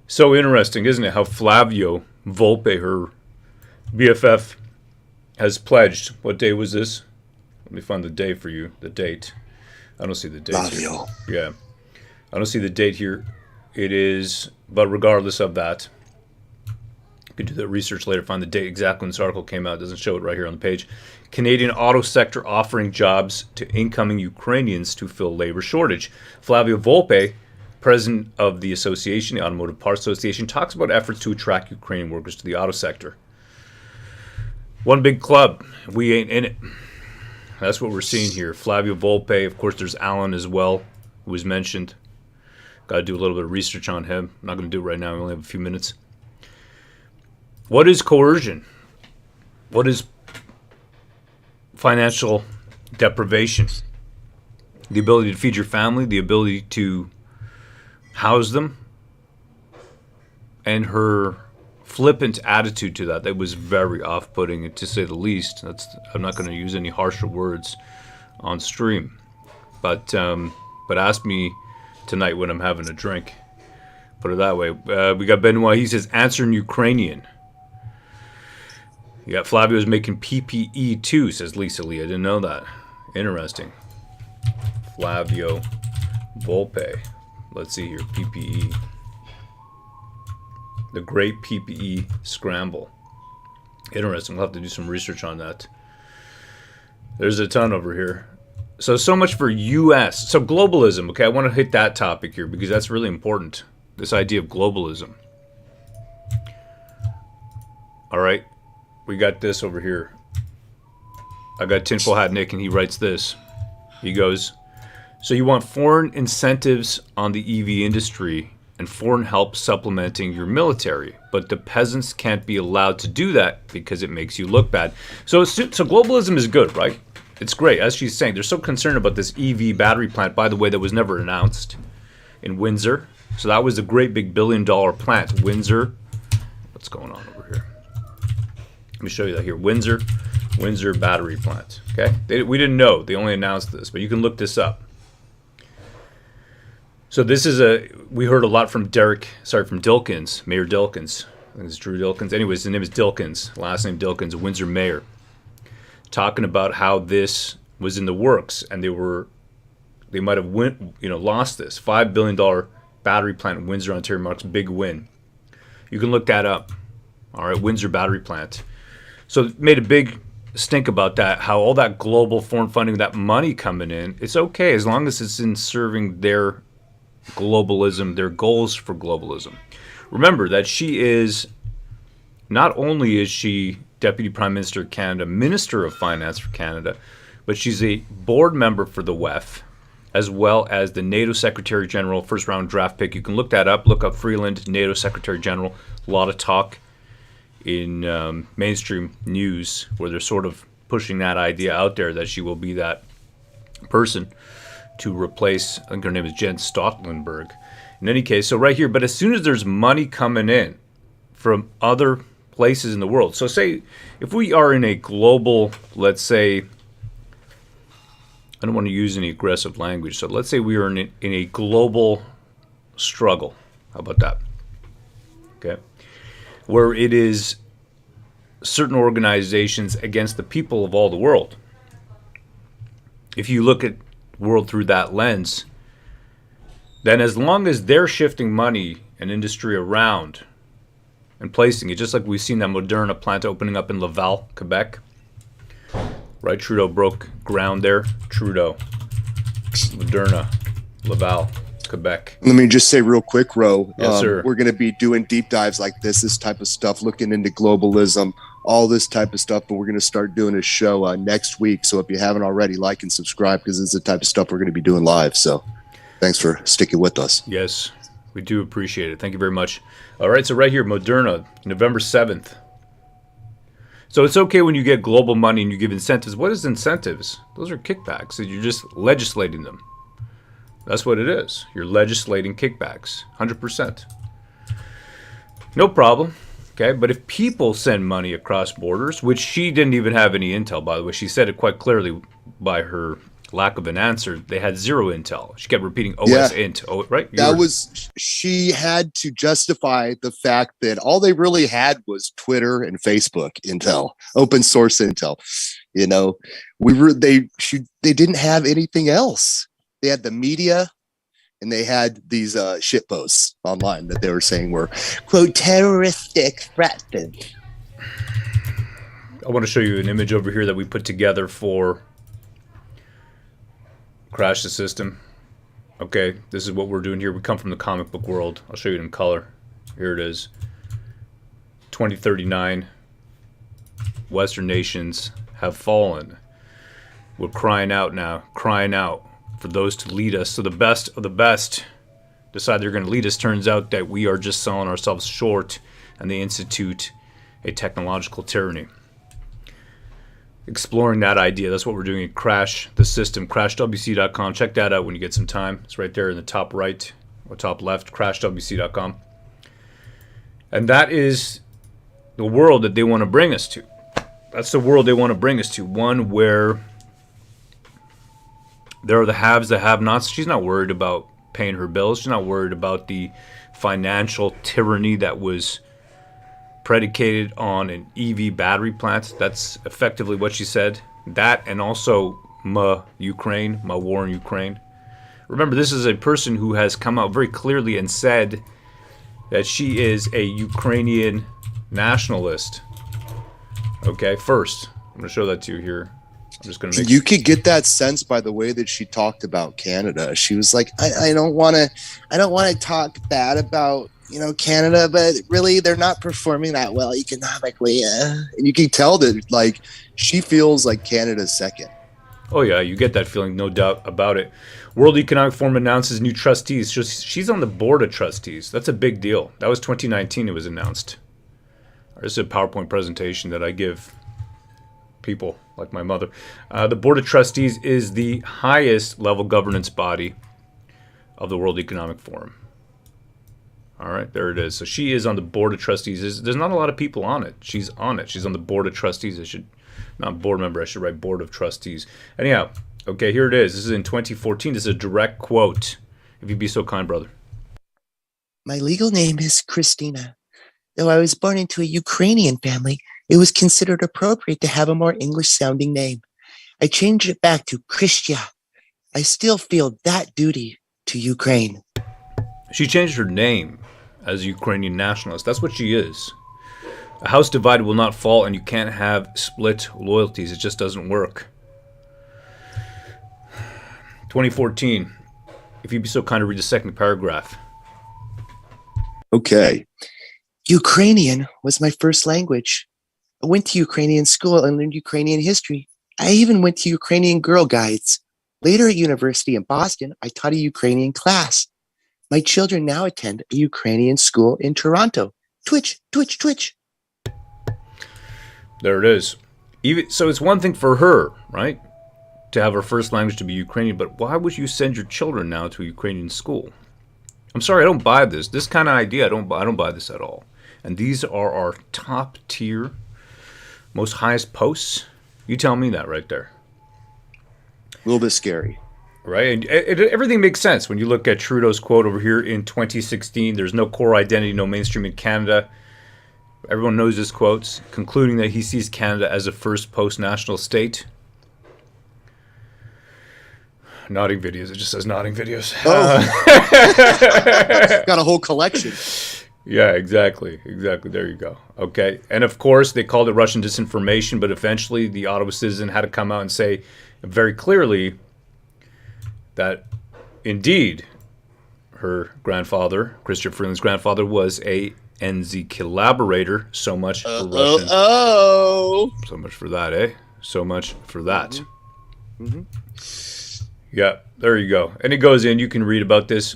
So interesting, isn't it? How Flavio Volpe, her BFF, has pledged. What day was this? Let me find the day for you. The date. I don't see the date. Flavio. Yeah. I don't see the date here. It is, but regardless of that, you can do that research later, find the date exactly when this article came out. It doesn't show it right here on the page. Canadian auto sector offering jobs to incoming Ukrainians to fill labor shortage. Flavio Volpe, president of the association, the Automotive Parts Association, talks about efforts to attract Ukrainian workers to the auto sector. One big club. We ain't in it. That's what we're seeing here. Flavio Volpe, of course, there's Alan as well, who was mentioned. Got to do a little bit of research on him. I'm not going to do it right now. We only have a few minutes. What is coercion? What is financial deprivation? The ability to feed your family, the ability to house them, and her flippant attitude to that was very off-putting, to say the least. I'm not going to use any harsher words on stream, but ask me tonight when I'm having a drink. Put it that way. We got Benoit. He says, answer in Ukrainian. You got Flavio's making PPE too, says Lisa Lee. I didn't know that. Interesting. Flavio Volpe. Let's see here. PPE. The Great PPE Scramble. Interesting. We'll have to do some research on that. There's a ton over here. So much for U.S. So globalism. Okay, I want to hit that topic here because that's really important. This idea of globalism. All right, we got this over here. I got Tinfoil Hat Nick, and he writes this. He goes, so you want foreign incentives on the EV industry and foreign help supplementing your military, but the peasants can't be allowed to do that because it makes you look bad. So globalism is good, right? It's great. As she's saying, they're so concerned about this EV battery plant, by the way, that was never announced in Windsor. So that was a great big $1 billion plant. Windsor. What's going on over here? Let me show you that here. Windsor battery plant. Okay, we didn't know. They only announced this, but you can look this up. So this is we heard a lot from Dilkins, Mayor Dilkins. I think it's Drew Dilkins. Anyways, his name is Dilkins, last name Dilkins, a Windsor mayor, talking about how this was in the works, and they might have lost this $5 billion battery plant in Windsor, Ontario. Marks big win. You can look that up. All right, Windsor battery plant. So it made a big stink about that, how all that global foreign funding, that money coming in, it's okay as long as it's in serving their globalism, their goals for globalism. Remember that she is, not only is she Deputy Prime Minister of Canada, Minister of Finance for Canada, but she's a board member for the WEF, as well as the NATO Secretary General, first round draft pick. You can look that up. Look up Freeland, NATO Secretary General. A lot of talk in mainstream news where they're sort of pushing that idea out there that she will be that person to replace, I think her name is Jen Stoltenberg. In any case, so right here, but as soon as there's money coming in from other places in the world, so say if we are in a global, let's say, I don't want to use any aggressive language, so let's say we are in a global struggle. How about that? Okay. Where it is certain organizations against the people of all the world. If you look at the world through that lens, then as long as they're shifting money and industry around and placing it, just like we've seen that Moderna plant opening up in Laval, Quebec, right? Trudeau broke ground there. Trudeau, Moderna, Laval, Quebec. Let me just say real quick, Ro. Yes, sir. We're going to be doing deep dives like this type of stuff, looking into globalism, all this type of stuff. But we're going to start doing a show next week. So if you haven't already, like and subscribe, because it's the type of stuff we're going to be doing live. So thanks for sticking with us. Yes, we do appreciate it. Thank you very much. All right, so right here, Moderna, November 7th. So it's okay when you get global money and you give incentives. What is incentives? Those are kickbacks. You're just legislating them. That's what it is. You're legislating kickbacks, 100%. No problem, okay? But if people send money across borders, which she didn't even have any intel, by the way, she said it quite clearly by her lack of an answer. They had zero intel. She kept repeating OS int, right? She had to justify the fact that all they really had was Twitter and Facebook intel, open source intel. You know, they didn't have anything else. They had the media, and they had these shit posts online that they were saying were, quote, terroristic threats. I want to show you an image over here that we put together for Crash the System. Okay, this is what we're doing here. We come from the comic book world. I'll show you it in color. Here it is. 2039. Western nations have fallen. We're crying out now, crying out for those to lead us. So the best of the best decide they're going to lead us. Turns out that we are just selling ourselves short, and they institute a technological tyranny. Exploring that idea. That's what we're doing at Crash the System, crashwc.com. Check that out when you get some time. It's right there in the top right or top left, crashwc.com. And that is the world that they want to bring us to. That's the world they want to bring us to. One where there are the haves, the have-nots. She's not worried about paying her bills. She's not worried about the financial tyranny that was predicated on an EV battery plant. That's effectively what she said. That, and also my war in Ukraine. Remember, this is a person who has come out very clearly and said that she is a Ukrainian nationalist. Okay, first, I'm going to show that to you here. I'm just going to make You could get that sense by the way that she talked about Canada. She was like, I don't want to talk bad about, Canada, but really they're not performing that well economically. And you can tell that like she feels like Canada's second. Oh yeah, you get that feeling, no doubt about it. World Economic Forum announces new trustees. She's on the board of trustees. That's a big deal. That was 2019 it was announced. This is a PowerPoint presentation that I give people like my mother. The Board of Trustees is the highest level governance body of the World Economic Forum. All right, there it is. So she is on the Board of Trustees. There's not a lot of people on it. She's on it. She's on the Board of Trustees. Not board member, I should write Board of Trustees. Anyhow, okay, here it is. This is in 2014. This is a direct quote. If you'd be so kind, brother. My legal name is Christina. Though I was born into a Ukrainian family, it was considered appropriate to have a more English-sounding name. I changed it back to Christia. I still feel that duty to Ukraine. She changed her name as a Ukrainian nationalist. That's what she is. A house divided will not fall, and you can't have split loyalties. It just doesn't work. 2014. If you'd be so kind to read the second paragraph. Okay. Ukrainian was my first language. I went to Ukrainian school and learned Ukrainian history. I even went to Ukrainian Girl Guides. Later at university in Boston, I taught a Ukrainian class. My children now attend a Ukrainian school in Toronto. Twitch, twitch, twitch. There it is. So it's one thing for her, right, to have her first language to be Ukrainian, but why would you send your children now to a Ukrainian school? I'm sorry, I don't buy this. This kind of idea, I don't buy this at all. And these are our top tier, most highest posts. You tell me that right there. A little bit scary. Right? And everything makes sense when you look at Trudeau's quote over here in 2016. There's no core identity, no mainstream in Canada. Everyone knows his quotes, concluding that he sees Canada as a first post-national state. Nodding videos. It just says nodding videos. Oh. Got a whole collection. Yeah, exactly. There you go. Okay. And of course, they called it Russian disinformation, but eventually the Ottawa Citizen had to come out and say very clearly that indeed her grandfather, Chrystia Freeland's grandfather, was a NZ collaborator. So much for Russian. So much for that, eh? So much for that. Mm-hmm. Yeah, there you go. And it goes in. You can read about this.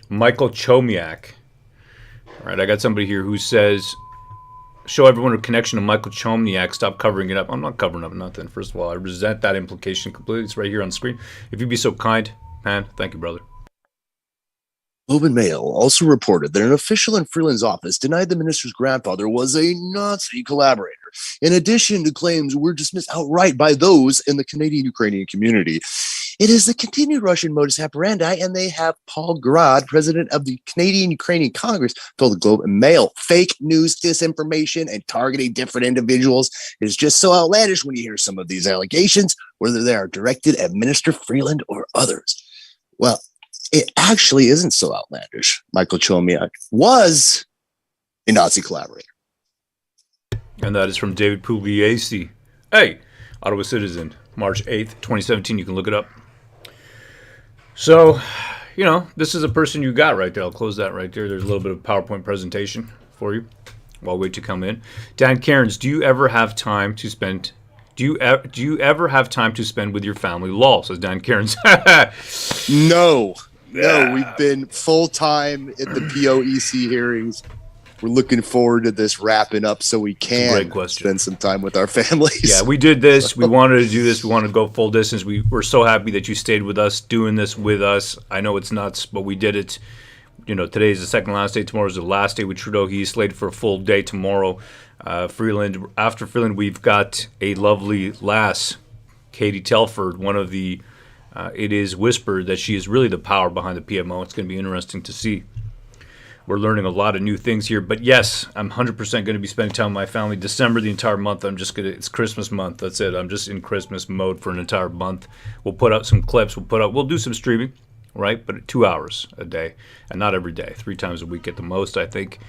Michael Chomiak. All right, I got somebody here who says, show everyone a connection to Michael Chomiak. Stop covering it up. I'm not covering up nothing. First of all, I resent that implication completely. It's right here on the screen. If you'd be so kind, man, thank you, brother. Globe and Mail also reported that an official in Freeland's office denied the minister's grandfather was a Nazi collaborator. In addition to claims were dismissed outright by those in the Canadian-Ukrainian community. It is the continued Russian modus operandi, and they have Paul Grad, president of the Canadian-Ukrainian Congress, told the Globe and Mail. Fake news, disinformation, and targeting different individuals is just so outlandish when you hear some of these allegations, whether they are directed at Minister Freeland or others. Well, it actually isn't so outlandish. Michael Chomiak was a Nazi collaborator. And that is from David Pugliese. Hey, Ottawa Citizen, March 8th, 2017. You can look it up. So, this is a person you got right there. I'll close that right there. There's a little bit of PowerPoint presentation for you while we wait to come in. Dan Cairns, do you ever have time to spend with your family? Lol, says Dan Cairns. No, we've been full-time at the POEC hearings. We're looking forward to this wrapping up so we can spend some time with our families. Yeah, we did this. We wanted to do this. We wanted to go full distance. We're so happy that you stayed with us, doing this with us. I know it's nuts, but we did it. Today's the second last day. Tomorrow's the last day with Trudeau. He's slated for a full day tomorrow. Freeland. After Freeland, we've got a lovely lass, Katie Telford, one of the it is whispered that she is really the power behind the PMO. It's going to be interesting to see. We're learning a lot of new things here. But yes, I'm 100% going to be spending time with my family. December, the entire month, it's Christmas month. That's it. I'm just in Christmas mode for an entire month. We'll put out some clips. We'll do some streaming, right? But 2 hours a day. And not every day. 3 times a week at the most, I think.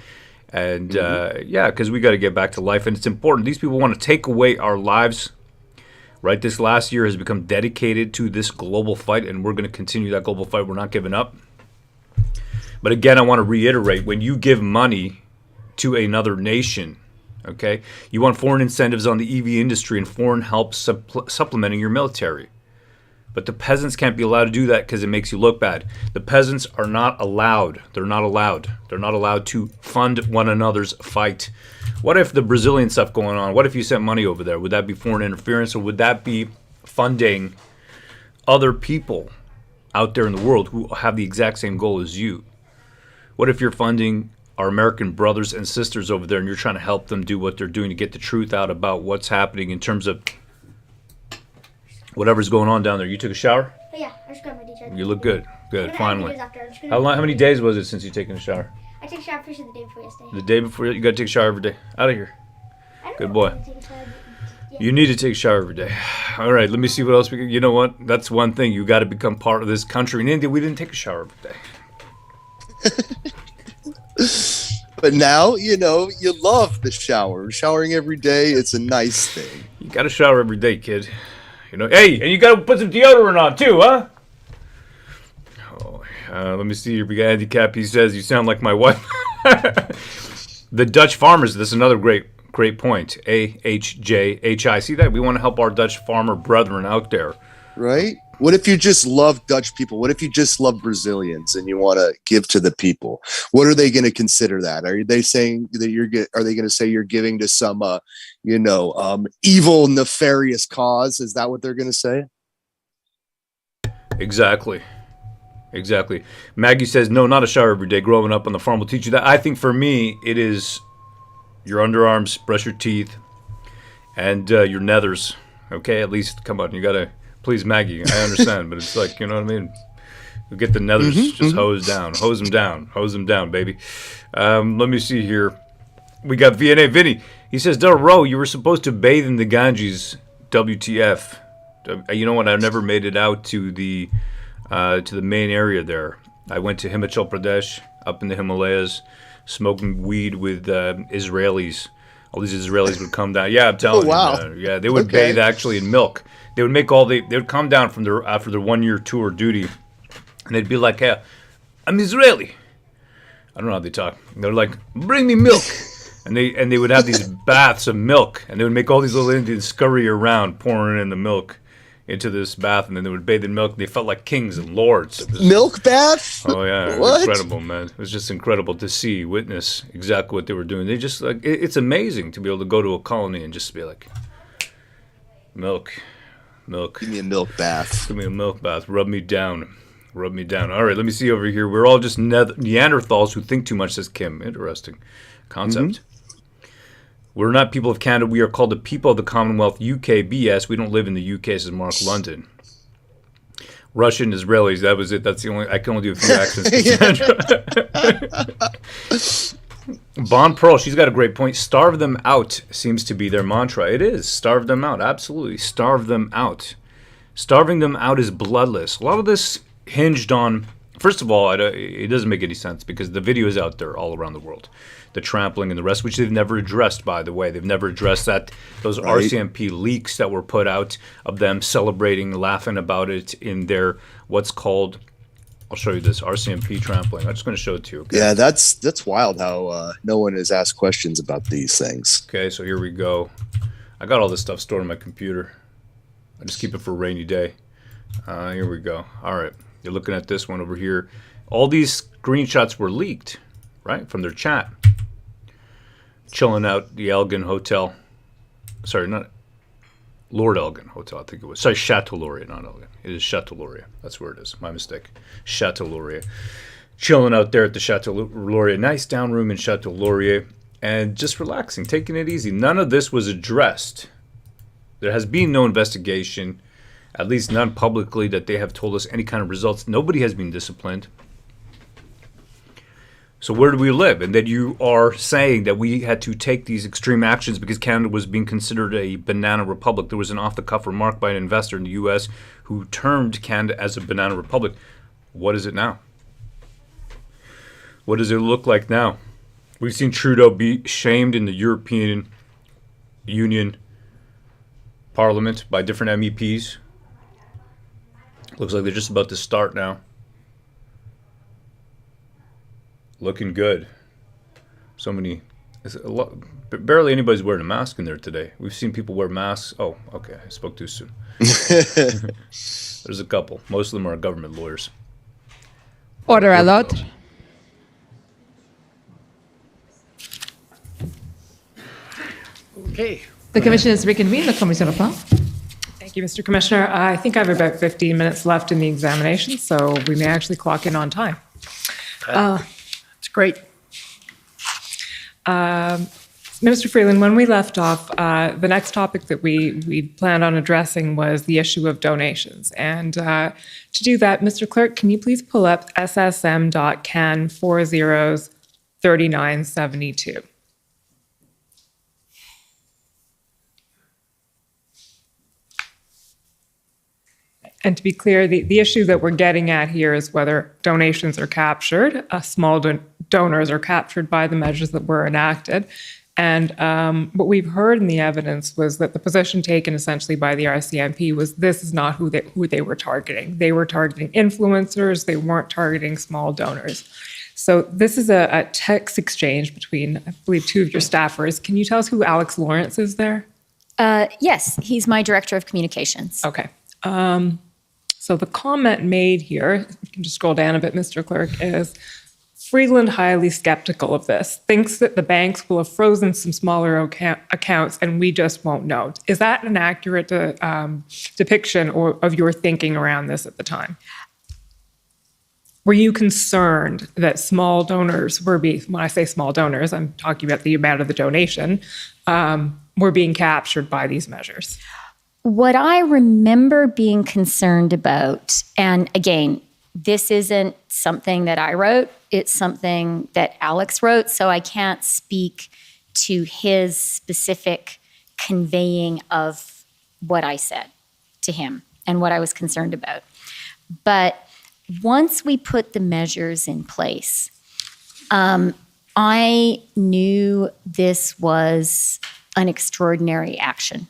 And because we got to get back to life. And it's important. These people want to take away our lives. right? This last year has become dedicated to this global fight, and we're going to continue that global fight. We're not giving up. But again, I want to reiterate, when you give money to another nation, okay, you want foreign incentives on the EV industry and foreign help supplementing your military. But the peasants can't be allowed to do that because it makes you look bad. The peasants are not allowed. They're not allowed. They're not allowed to fund one another's fight. What if the Brazilian stuff going on, what if you sent money over there? Would that be foreign interference, or would that be funding other people out there in the world who have the exact same goal as you? What if you're funding our American brothers and sisters over there and you're trying to help them do what they're doing to get the truth out about what's happening in terms of whatever's going on down there? You took a shower? Oh, yeah, I just grabbed my teacher. You look good. Good, finally. How How many days was it since you taken a shower? I took a shower first the day before yesterday. The day before? You got to take a shower every day. Out of here. I don't Good know boy. if I'm gonna take a shower, but yeah. You need to take a shower every day. All right, let me see what else we can. You know what? That's one thing. You got to become part of this country. In India, we didn't take a shower every day. But now, you love the shower. Showering every day, it's a nice thing. You got to shower every day, kid. Hey, and you got to put some deodorant on too, huh? Oh, let me see here. We got handicap. He says, you sound like my wife. The Dutch farmers, this is another great point. H.A.I.L. See that? We want to help our Dutch farmer brethren out there. Right? What if you just love Dutch people? What if you just love Brazilians and you want to give to the people? What are they going to consider that? Are they saying that are they going to say you're giving to some, evil, nefarious cause? Is that what they're going to say? Exactly. Maggie says, no, not a shower every day. Growing up on the farm will teach you that. I think for me, it is your underarms, brush your teeth, and your nethers. Okay, at least, come on, you got to please Maggie. I understand, but it's like, you know what I mean? You get the nethers hose them down, baby. Let me see here. We got VNA Vinny. He says, Del Rowe, you were supposed to bathe in the Ganges. WTF. You know what? I never made it out to the main area there. I went to Himachal Pradesh, up in the Himalayas, smoking weed with Israelis. All these Israelis would come down. Yeah, I'm telling you. Yeah, they would bathe actually in milk. They would they would come down from after their 1 year tour duty, and they'd be like, "Hey, I'm Israeli." I don't know how they talk. They're like, "Bring me milk," and they would have these baths of milk, and they would make all these little Indians scurry around, pouring in the milk into this bath, and then they would bathe in milk. They felt like kings and lords. Milk bath? Oh yeah, What? Incredible, man. It was just incredible to see, witness exactly what they were doing. They just like it's amazing to be able to go to a colony and just be like, milk. Give me a milk bath. Give me a milk bath. Rub me down. All right, let me see over here. We're all just Neanderthals who think too much, says Kim. Interesting concept. We're not people of Canada. We are called the people of the Commonwealth. UK, BS. We don't live in the UK, says Mark London. Russian, Israelis. That was it. That's the only. I can only do a few accents. Bon Pearl, she's got a great point. Starve them out seems to be their mantra. It is. Starve them out. Absolutely. Starve them out. Starving them out is bloodless. A lot of this hinged on, first of all, it doesn't make any sense because the video is out there all around the world. The trampling and the rest, which they've never addressed, by the way. They've never addressed those RCMP leaks that were put out of them celebrating, laughing about it in their, what's called, I'll show you this, RCMP trampling. I'm just going to show it to you. Okay? Yeah, that's wild how no one has asked questions about these things. Okay, so here we go. I got all this stuff stored on my computer. I just keep it for a rainy day. Here we go. All right, you're looking at this one over here. All these screenshots were leaked, right, from their chat. Chilling out the Elgin Hotel. Sorry, not Lord Elgin Hotel, I think it was. Sorry, Chateau Laurier, not Elgin. It is Chateau Laurier. That's where it is. My mistake. Chateau Laurier. Chilling out there at the Chateau Laurier. Nice down room in Chateau Laurier. And just relaxing, taking it easy. None of this was addressed. There has been no investigation, at least none publicly, that they have told us any kind of results. Nobody has been disciplined. So where do we live? And that you are saying that we had to take these extreme actions because Canada was being considered a banana republic. There was an off-the-cuff remark by an investor in the U.S. who termed Canada as a banana republic. What is it now? What does it look like now? We've seen Trudeau be shamed in the European Union Parliament by different MEPs. Looks like they're just about to start now. Looking good. So many, barely anybody's wearing a mask in there today. We've seen people wear masks. Oh, okay, I spoke too soon. There's a couple. Most of them are government lawyers. Order à l'ordre. Okay. The commission is reconvened. The commission reprend. Thank you, Mr. Commissioner. I think I have about 15 minutes left in the examination, so we may actually clock in on time. It's great. Minister Freeland, when we left off, the next topic that we planned on addressing was the issue of donations. And to do that, Mr. Clerk, can you please pull up SSM.can 403972? And to be clear, the issue that we're getting at here is whether donations are captured, small donors are captured by the measures that were enacted. And what we've heard in the evidence was that the position taken essentially by the RCMP was this is not who they were targeting. They were targeting influencers. They weren't targeting small donors. So this is a text exchange between, I believe, two of your staffers. Can you tell us who Alex Lawrence is there? Yes, he's my director of communications. Okay. So the comment made here, you can just scroll down a bit, Mr. Clerk, is Freeland highly skeptical of this, thinks that the banks will have frozen some smaller accounts and we just won't know. Is that an accurate depiction of your thinking around this at the time? Were you concerned that small donors when I say small donors, I'm talking about the amount of the donation, were being captured by these measures? What I remember being concerned about, and again, this isn't something that I wrote, it's something that Alex wrote, so I can't speak to his specific conveying of what I said to him and what I was concerned about. But once we put the measures in place, I knew this was an extraordinary action.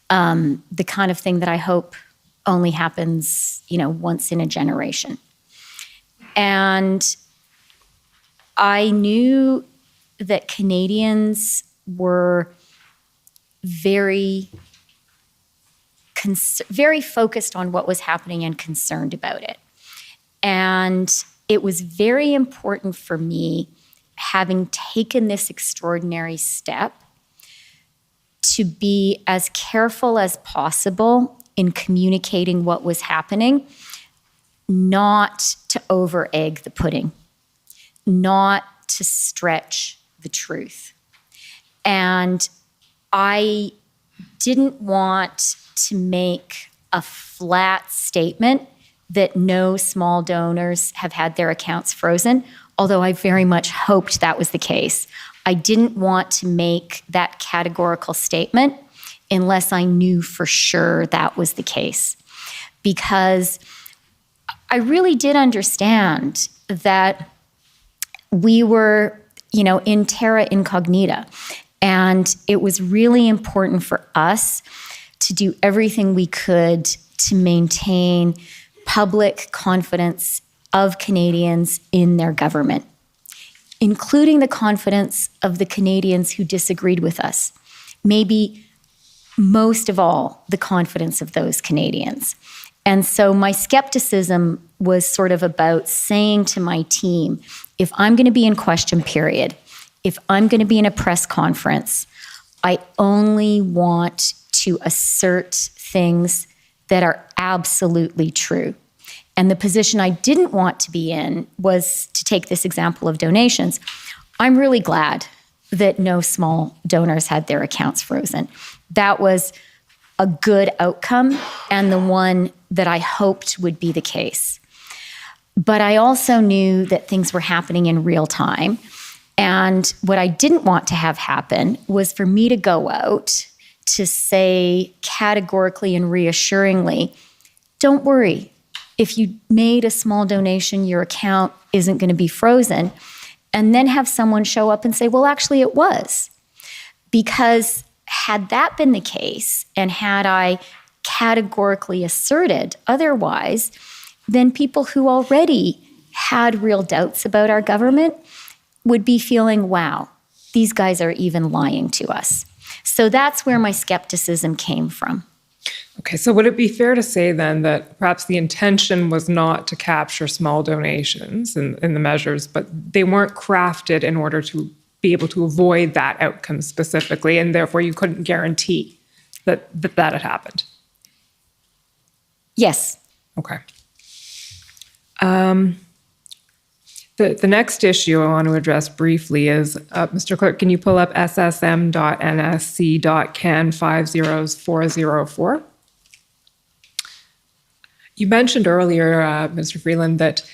The kind of thing that I hope only happens, once in a generation. And I knew that Canadians were very focused on what was happening and concerned about it. And it was very important for me, having taken this extraordinary step, to be as careful as possible in communicating what was happening, not to over-egg the pudding, not to stretch the truth. And I didn't want to make a flat statement that no small donors have had their accounts frozen, although I very much hoped that was the case. I didn't want to make that categorical statement unless I knew for sure that was the case. Because I really did understand that we were, in terra incognita. And it was really important for us to do everything we could to maintain public confidence of Canadians in their government, including the confidence of the Canadians who disagreed with us. Maybe most of all, the confidence of those Canadians. And so my skepticism was sort of about saying to my team, if I'm going to be in question period, if I'm going to be in a press conference, I only want to assert things that are absolutely true. And the position I didn't want to be in was to take this example of donations. I'm really glad that no small donors had their accounts frozen. That was a good outcome and the one that I hoped would be the case. But I also knew that things were happening in real time. And what I didn't want to have happen was for me to go out to say categorically and reassuringly, don't worry, if you made a small donation, your account isn't going to be frozen, and then have someone show up and say, well, actually it was. Because had that been the case, and had I categorically asserted otherwise, then people who already had real doubts about our government would be feeling, wow, these guys are even lying to us. So that's where my skepticism came from. Okay, so would it be fair to say then that perhaps the intention was not to capture small donations in the measures, but they weren't crafted in order to be able to avoid that outcome specifically, and therefore you couldn't guarantee that had happened? Yes. Okay. The next issue I want to address briefly is, Mr. Clerk, can you pull up ssm.nsc.can 50404? You mentioned earlier, Mr. Freeland, that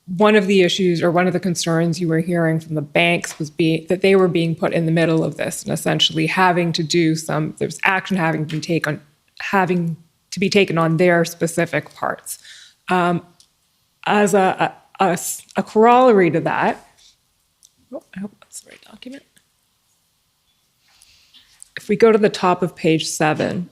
one of the issues or one of the concerns you were hearing from the banks was that they were being put in the middle of this and essentially having to do there's action having to be taken on their specific parts. As a corollary to that, I hope that's the right document. If we go to the top of page 7,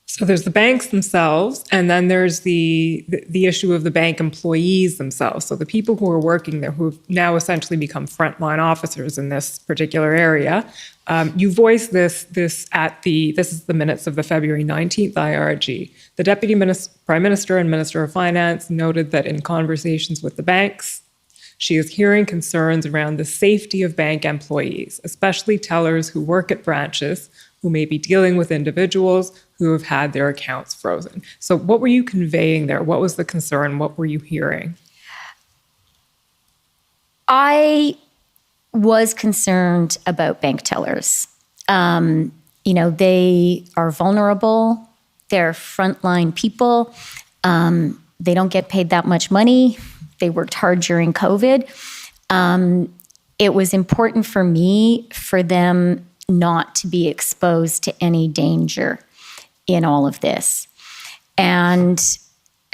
so there's the banks themselves, and then there's the issue of the bank employees themselves. So the people who are working there, who have now essentially become frontline officers in this particular area. You voiced this is the minutes of the February 19th IRG. The Deputy Prime Minister and Minister of Finance noted that in conversations with the banks, she is hearing concerns around the safety of bank employees, especially tellers who work at branches, who may be dealing with individuals who have had their accounts frozen. So what were you conveying there? What was the concern? What were you hearing? I was concerned about bank tellers. They are vulnerable. They're frontline people. They don't get paid that much money. They worked hard during COVID. It was important for me for them not to be exposed to any danger in all of this. And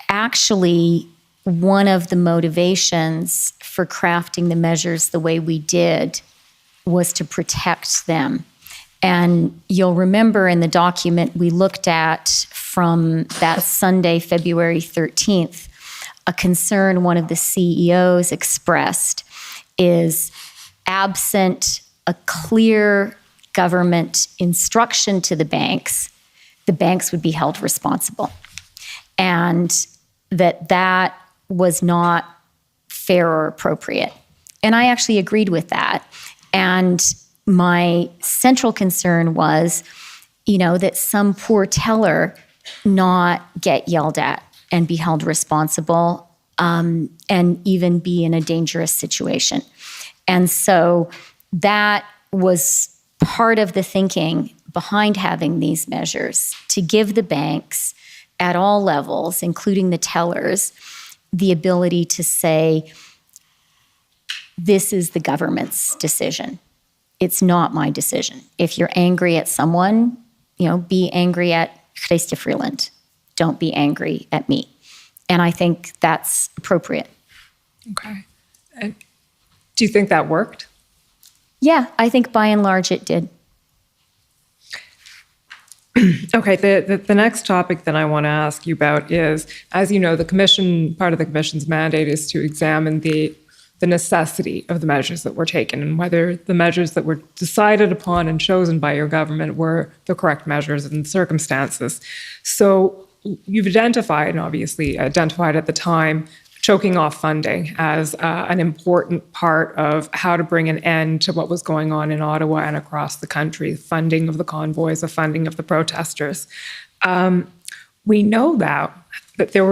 actually, one of the motivations for crafting the measures the way we did was to protect them. And you'll remember in the document we looked at from that Sunday, February 13th, a concern one of the CEOs expressed is absent a clear government instruction to the banks would be held responsible. And that was not fair or appropriate. And I actually agreed with that. And my central concern was, that some poor teller not get yelled at and be held responsible, and even be in a dangerous situation. And so that was part of the thinking behind having these measures, to give the banks at all levels, including the tellers, the ability to say, this is the government's decision. It's not my decision. If you're angry at someone, be angry at Chrystia Freeland. Don't be angry at me. And I think that's appropriate. Okay. And do you think that worked? Yeah, I think by and large it did. Okay, the next topic that I want to ask you about is, as you know, part of the commission's mandate is to examine the necessity of the measures that were taken and whether the measures that were decided upon and chosen by your government were the correct measures in the circumstances. So you've identified at the time, choking off funding as an important part of how to bring an end to what was going on in Ottawa and across the country, the funding of the convoys, the funding of the protesters. We know that there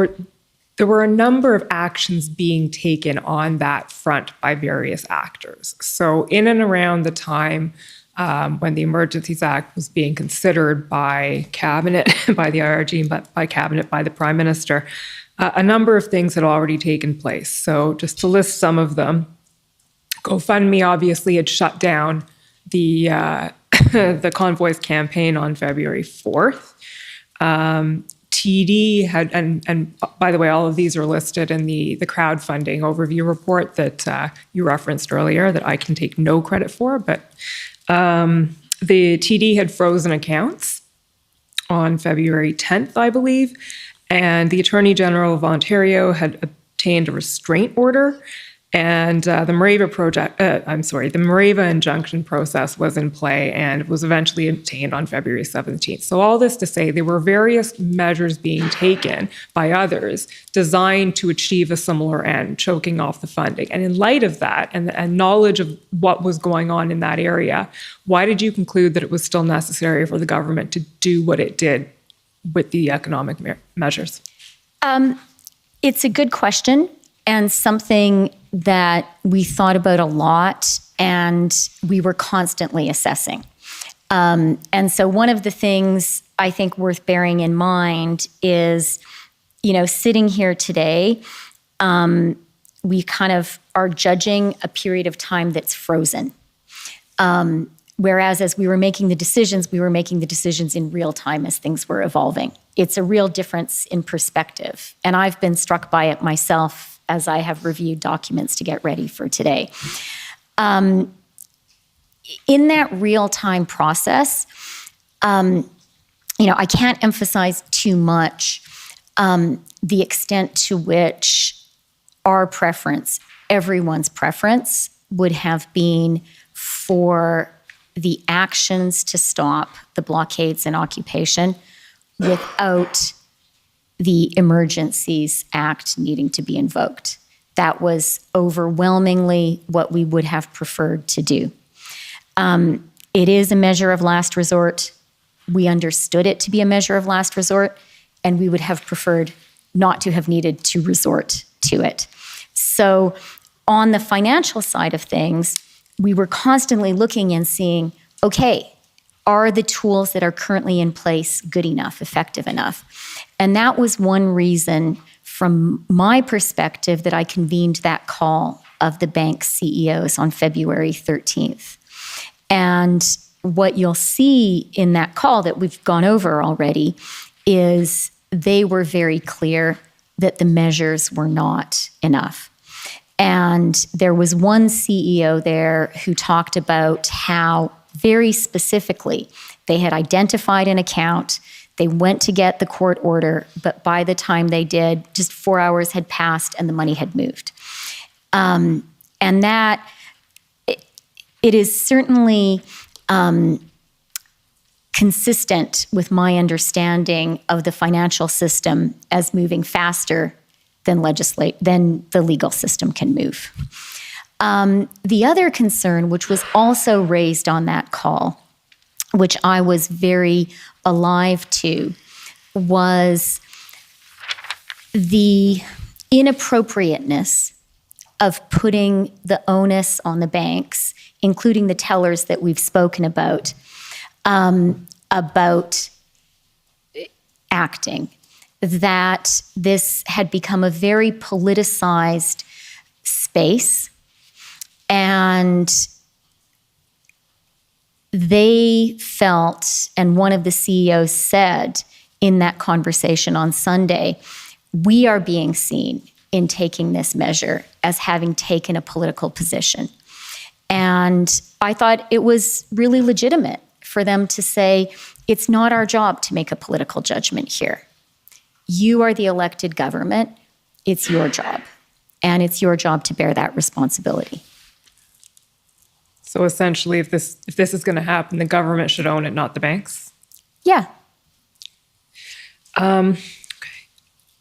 were a number of actions being taken on that front by various actors. So in and around the time when the Emergencies Act was being considered by Cabinet, by the IRG, but by Cabinet, by the Prime Minister, a number of things had already taken place. So just to list some of them, GoFundMe obviously had shut down the the convoys campaign on February 4th. TD had, and by the way, all of these are listed in the crowdfunding overview report that you referenced earlier that I can take no credit for, but the TD had frozen accounts on February 10th, I believe, and the Attorney General of Ontario had obtained a restraint order, and the Mareva injunction process was in play and was eventually obtained on February 17th. So all this to say, there were various measures being taken by others designed to achieve a similar end, choking off the funding. And in light of that and knowledge of what was going on in that area, why did you conclude that it was still necessary for the government to do what it did with the economic measures? It's a good question and something that we thought about a lot and we were constantly assessing. And so one of the things I think worth bearing in mind is, sitting here today, we kind of are judging a period of time that's frozen. Whereas as we were making the decisions in real time as things were evolving. It's a real difference in perspective. And I've been struck by it myself as I have reviewed documents to get ready for today. In that real-time process, I can't emphasize too much the extent to which our preference, everyone's preference, would have been for the actions to stop the blockades and occupation without the Emergencies Act needing to be invoked. That was overwhelmingly what we would have preferred to do. It is a measure of last resort. We understood it to be a measure of last resort, and we would have preferred not to have needed to resort to it. So on the financial side of things, we were constantly looking and seeing, okay, are the tools that are currently in place good enough, effective enough? And that was one reason, from my perspective, that I convened that call of the bank CEOs on February 13th. And what you'll see in that call that we've gone over already is they were very clear that the measures were not enough. And there was one CEO there who talked about how very specifically they had identified an account, they went to get the court order, but by the time they did, just 4 hours had passed and the money had moved. And that, it is certainly consistent with my understanding of the financial system as moving faster than the legal system can move. The other concern, which was also raised on that call, which I was very alive to, was the inappropriateness of putting the onus on the banks, including the tellers that we've spoken about acting, that this had become a very politicized space, and they felt, and one of the CEOs said in that conversation on Sunday, we are being seen in taking this measure as having taken a political position. And I thought it was really legitimate for them to say, it's not our job to make a political judgment here. You are the elected government. It's your job. And it's your job to bear that responsibility. So essentially, if this is going to happen, the government should own it, not the banks? Yeah. Okay.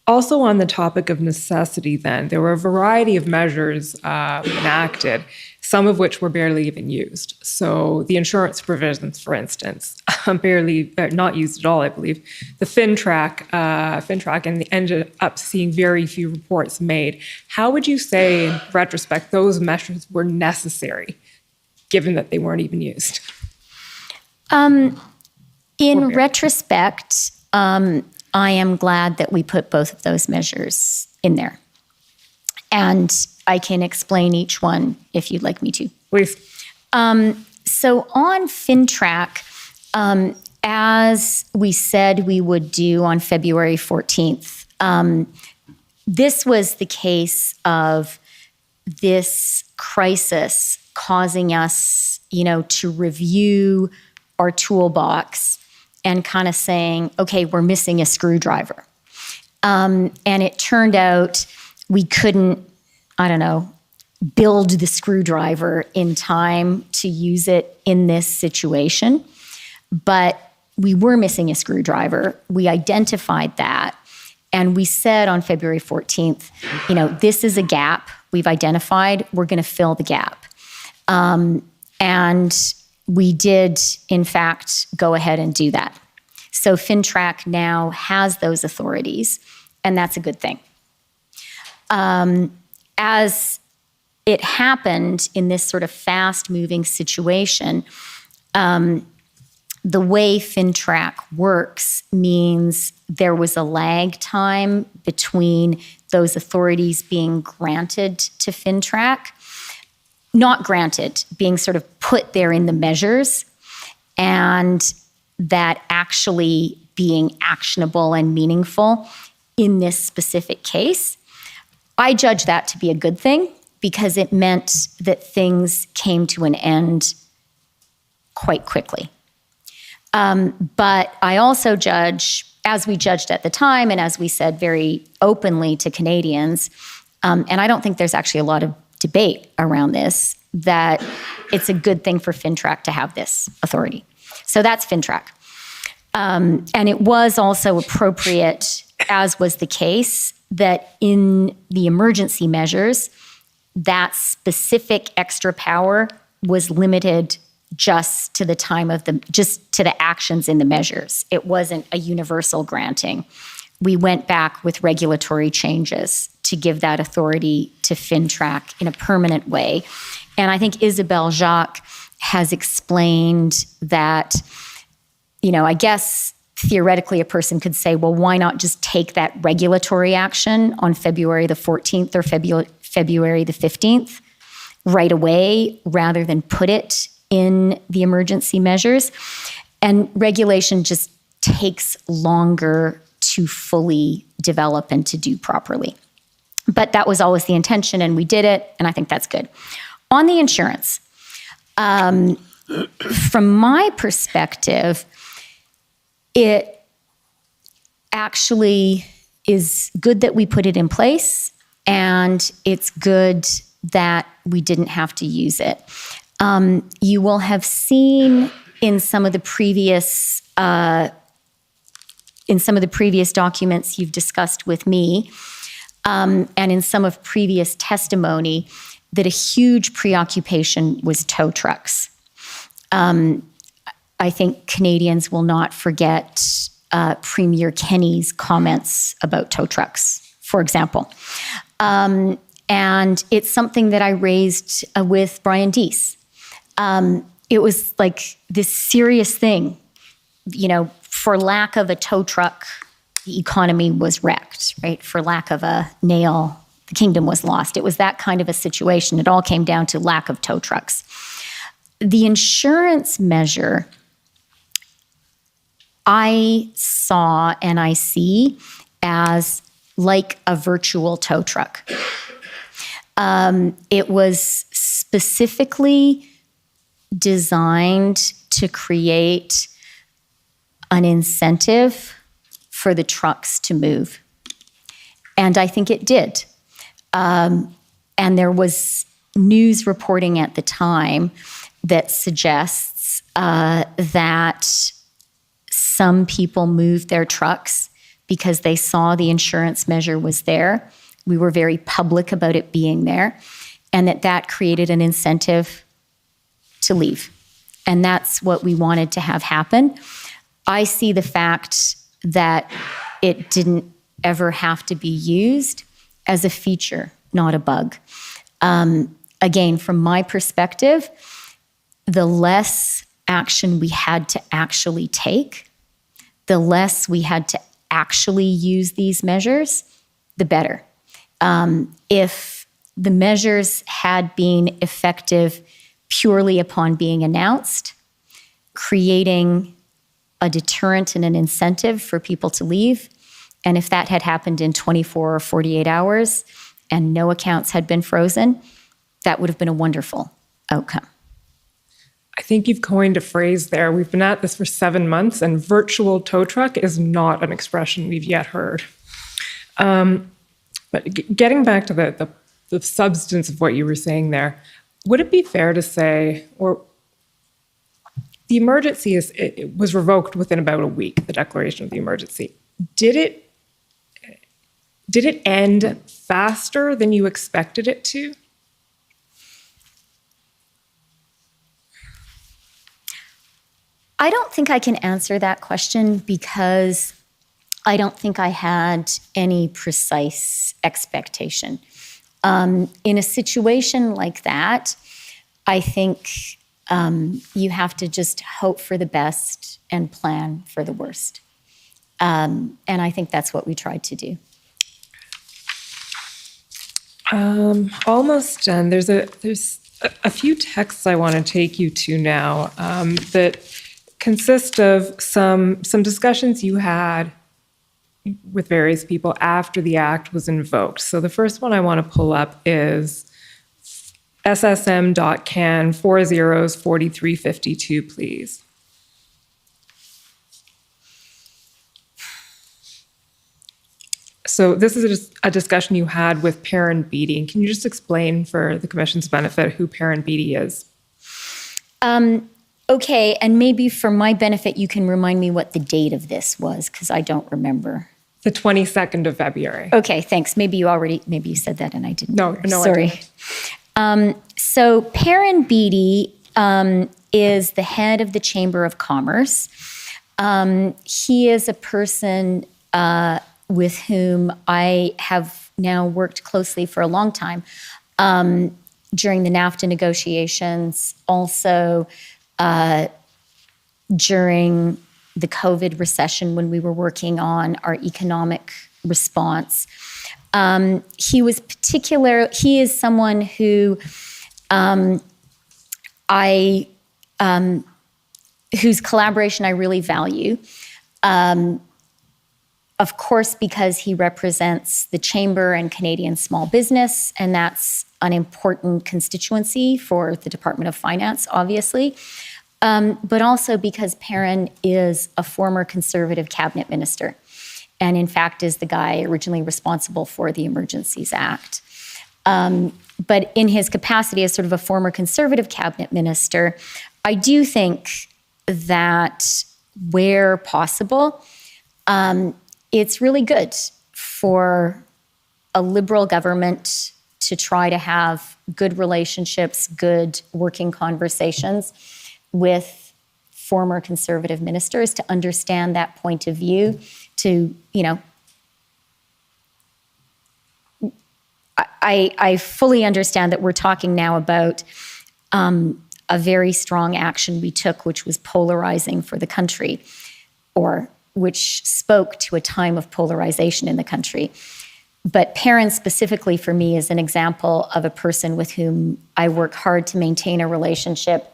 Also on the topic of necessity then, there were a variety of measures enacted, some of which were barely even used. So the insurance provisions, for instance, barely, not used at all, I believe. The FinTrack, and ended up seeing very few reports made. How would you say, in retrospect, those measures were necessary, given that they weren't even used? In retrospect, I am glad that we put both of those measures in there. And I can explain each one if you'd like me to. Please. So on FinTrack, as we said we would do on February 14th, this was the case of this crisis causing us, to review our toolbox and kind of saying, okay, we're missing a screwdriver. And it turned out we couldn't, build the screwdriver in time to use it in this situation. But we were missing a screwdriver. We identified that. And we said on February 14th, this is a gap we've identified. We're going to fill the gap. And we did, in fact, go ahead and do that. So FINTRAC now has those authorities, and that's a good thing. As it happened in this sort of fast-moving situation, the way FINTRAC works means there was a lag time between those authorities being granted to FINTRAC, not granted, being sort of put there in the measures, and that actually being actionable and meaningful in this specific case. I judge that to be a good thing because it meant that things came to an end quite quickly. But I also judge, as we judged at the time and as we said very openly to Canadians, and I don't think there's actually a lot of debate around this, that it's a good thing for FINTRAC to have this authority. So that's FINTRAC. And it was also appropriate, as was the case, that in the emergency measures, that specific extra power was limited just to the time of just to the actions in the measures. It wasn't a universal granting. We went back with regulatory changes to give that authority to FINTRAC in a permanent way. And I think Isabelle Jacques has explained that, I guess theoretically a person could say, well, why not just take that regulatory action on February the 14th or February the 15th right away rather than put it in the emergency measures. And regulation just takes longer to fully develop and to do properly. But that was always the intention, and we did it, and I think that's good. On the insurance, from my perspective, it actually is good that we put it in place, and it's good that we didn't have to use it. You will have seen in some of the previous documents you've discussed with me, and in some of previous testimony, that a huge preoccupation was tow trucks. I think Canadians will not forget Premier Kenney's comments about tow trucks, for example. And it's something that I raised with Brian Deese. It was like this serious thing, for lack of a tow truck, the economy was wrecked, right? For lack of a nail, the kingdom was lost. It was that kind of a situation. It all came down to lack of tow trucks. The insurance measure, I saw and I see as like a virtual tow truck. It was specifically designed to create an incentive for the trucks to move. And I think it did. And there was news reporting at the time that suggests that some people moved their trucks because they saw the insurance measure was there. We were very public about it being there, and that created an incentive to leave. And that's what we wanted to have happen. I see the fact that it didn't ever have to be used as a feature, not a bug. Again, from my perspective, the less action we had to actually take, the less we had to actually use these measures, the better. If the measures had been effective purely upon being announced, creating a deterrent and an incentive for people to leave. And if that had happened in 24 or 48 hours and no accounts had been frozen, that would have been a wonderful outcome. I think you've coined a phrase there. We've been at this for 7 months, and virtual tow truck is not an expression we've yet heard. But getting back to the substance of what you were saying there, would it be fair to say, or the emergency it was revoked within about a week, the declaration of the emergency. Did it end faster than you expected it to? I don't think I can answer that question because I don't think I had any precise expectation. In a situation like that, I think you have to just hope for the best and plan for the worst. And I think that's what we tried to do. Almost done. There's a few texts I want to take you to now that consist of some discussions you had with various people after the act was invoked. So the first one I want to pull up is ssm.can 404352, please. So this is a discussion you had with Perrin Beatty. Can you just explain for the Commission's benefit who Perrin Beatty is? Okay, and maybe for my benefit, you can remind me what the date of this was, because I don't remember. The 22nd of February. Okay, thanks. Maybe you said that and I didn't. No, sorry. I didn't. So Perrin Beatty is the head of the Chamber of Commerce. He is a person with whom I have now worked closely for a long time during the NAFTA negotiations, also during the COVID recession when we were working on our economic response. He is someone who whose collaboration I really value. Of course, because he represents the Chamber and Canadian small business, and that's an important constituency for the Department of Finance, obviously. But also because Perrin is a former Conservative cabinet minister, and in fact is the guy originally responsible for the Emergencies Act. But in his capacity as sort of a former Conservative cabinet minister, I do think that where possible, it's really good for a Liberal government to try to have good relationships, good working conversations with former Conservative ministers, to understand that point of view, to, I fully understand that we're talking now about a very strong action we took, which was polarizing for the country, or which spoke to a time of polarization in the country. But Perrin specifically for me is an example of a person with whom I work hard to maintain a relationship,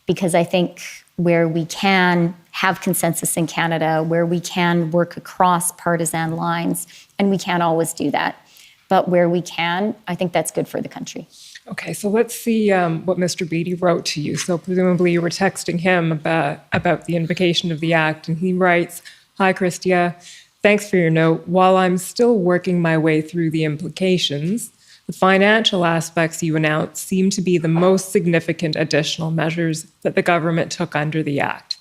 because I think where we can have consensus in Canada, where we can work across partisan lines, and we can't always do that, but where we can, I think that's good for the country. Okay, so let's see what Mr. Beatty wrote to you. So presumably you were texting him about the invocation of the Act, and he writes, "Hi, Christia. Thanks for your note. While I'm still working my way through the implications, the financial aspects you announced seem to be the most significant additional measures that the government took under the Act."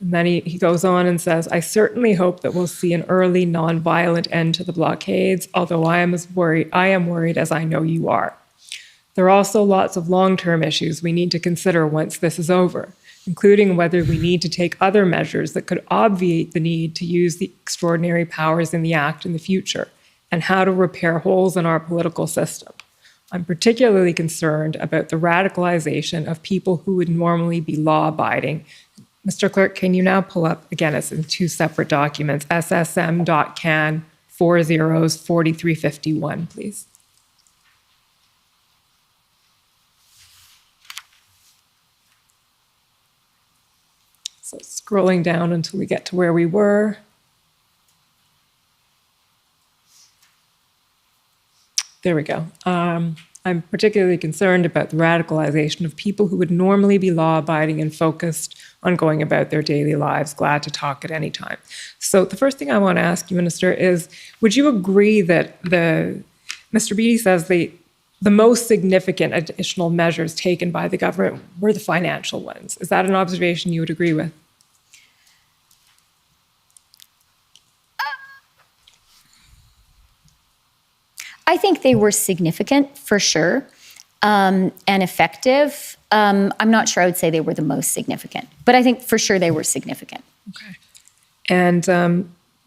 And then he goes on and says, "I certainly hope that we'll see an early, non-violent end to the blockades, although I am worried as I know you are. There are also lots of long-term issues we need to consider once this is over, including whether we need to take other measures that could obviate the need to use the extraordinary powers in the Act in the future, and how to repair holes in our political system. I'm particularly concerned about the radicalization of people who would normally be law-abiding." Mr. Clerk, can you now pull up, again, it's in two separate documents, ssm.can 404351, please. So scrolling down until we get to where we were. There we go. I'm particularly concerned about the radicalization of people who would normally be law-abiding and focused on going about their daily lives, glad to talk at any time. So the first thing I want to ask you, Minister, is would you agree that Mr. Beattie says the most significant additional measures taken by the government were the financial ones? Is that an observation you would agree with? I think they were significant for sure, and effective. I'm not sure I would say they were the most significant, but I think for sure they were significant. Okay. And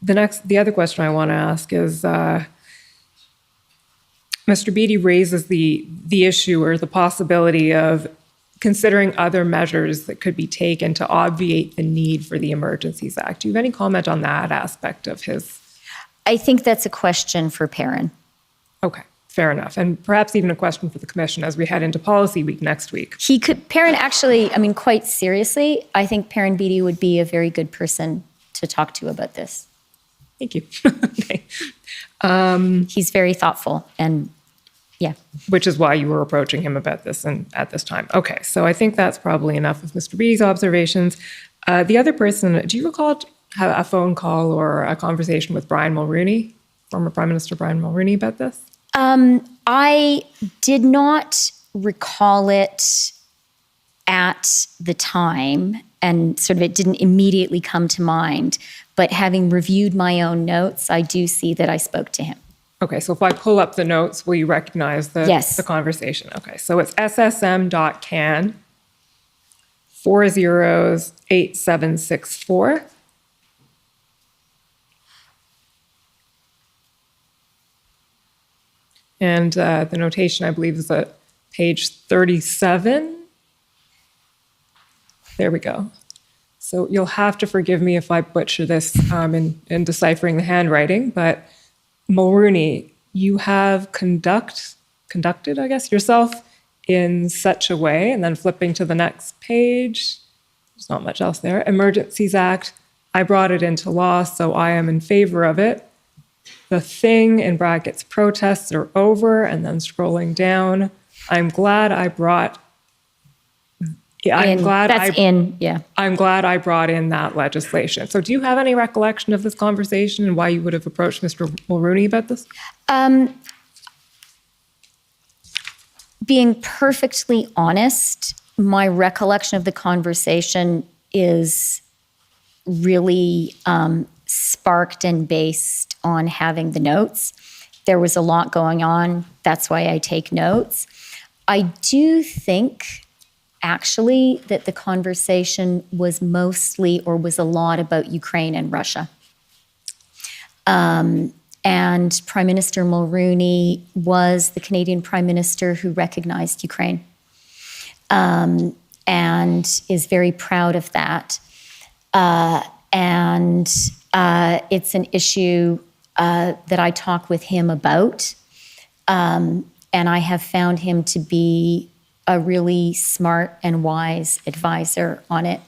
the other question I want to ask is, Mr. Beattie raises the issue or the possibility of considering other measures that could be taken to obviate the need for the Emergencies Act. Do you have any comment on that aspect of his? I think that's a question for Perrin. Okay, fair enough. And perhaps even a question for the Commission as we head into Policy Week next week. Perrin actually, I mean, quite seriously, I think Perrin Beattie would be a very good person to talk to about this. Thank you. Okay. He's very thoughtful and yeah. Which is why you were approaching him about this and at this time. Okay, so I think that's probably enough of Mr. Beattie's observations. The other person, do you recall a phone call or a conversation with Brian Mulroney, former Prime Minister Brian Mulroney, about this? I did not recall it at the time, and sort of it didn't immediately come to mind. But having reviewed my own notes, I do see that I spoke to him. Okay, so if I pull up the notes, will you recognize the conversation? Okay, so it's ssm.can 408764. And the notation, I believe, is at page 37. There we go. So you'll have to forgive me if I butcher this in deciphering the handwriting, but Mulroney, you have conducted, I guess, yourself in such a way, and then flipping to the next page, there's not much else there. Emergencies Act, I brought it into law, so I am in favor of it. The thing in brackets protests are over, and then scrolling down, I'm glad I brought in that legislation. So do you have any recollection of this conversation and why you would have approached Mr. Mulroney about this? Being perfectly honest, my recollection of the conversation is really sparked and based on having the notes. There was a lot going on. That's why I take notes. I do think, actually, that the conversation was mostly or was a lot about Ukraine and Russia. And Prime Minister Mulroney was the Canadian Prime Minister who recognized Ukraine and is very proud of that. And it's an issue that I talk with him about. And I have found him to be a really smart and wise advisor on it.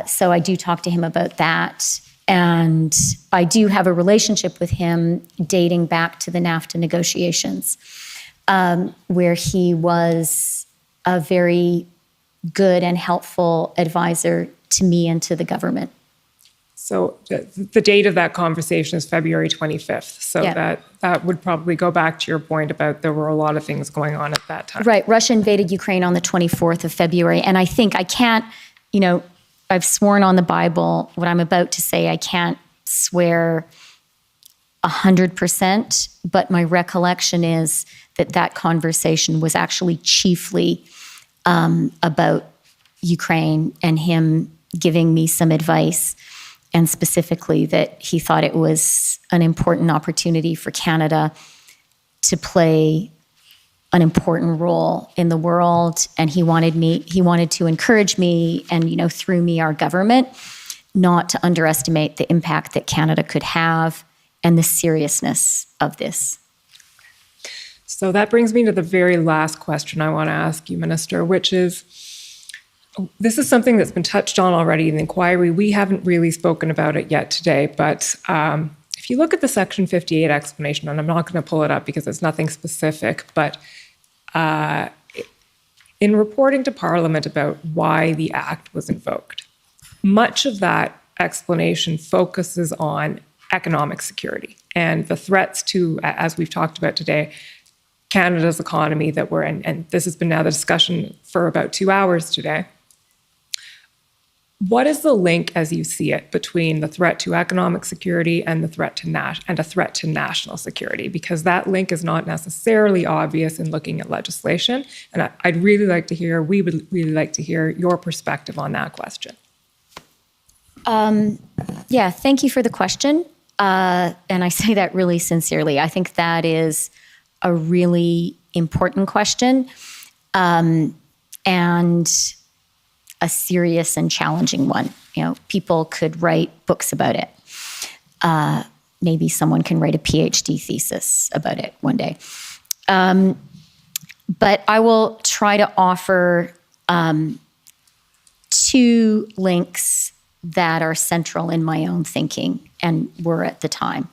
So I do talk to him about that. And I do have a relationship with him dating back to the NAFTA negotiations, where he was a very good and helpful advisor to me and to the government. So the date of that conversation is February 25th. So Yeah. that would probably go back to your point about there were a lot of things going on at that time. Right. Russia invaded Ukraine on the 24th of February. And I think I can't, I've sworn on the Bible what I'm about to say. I can't swear 100%, but my recollection is that conversation was actually chiefly about Ukraine and him giving me some advice, and specifically that he thought it was an important opportunity for Canada to play an important role in the world. And he wanted to encourage me and, through me, our government, not to underestimate the impact that Canada could have and the seriousness of this. So that brings me to the very last question I want to ask you, Minister, which is, This is something that's been touched on already in the inquiry. We haven't really spoken about it yet today, but if you look at the Section 58 explanation, and I'm not going to pull it up because it's nothing specific, but in reporting to Parliament about why the Act was invoked, much of that explanation focuses on economic security and the threats to, as we've talked about today, Canada's economy that we're in. And this has been now the discussion for about 2 hours today. What is the link, as you see it, between the threat to economic security and the threat to a threat to national security? Because that link is not necessarily obvious in looking at legislation. And we would really like to hear your perspective on that question. Yeah, thank you for the question. And I say that really sincerely. I think that is a really important question, and a serious and challenging one. You know, people could write books about it. Maybe someone can write a PhD thesis about it one day. But I will try to offer 2 links that are central in my own thinking and were at the time.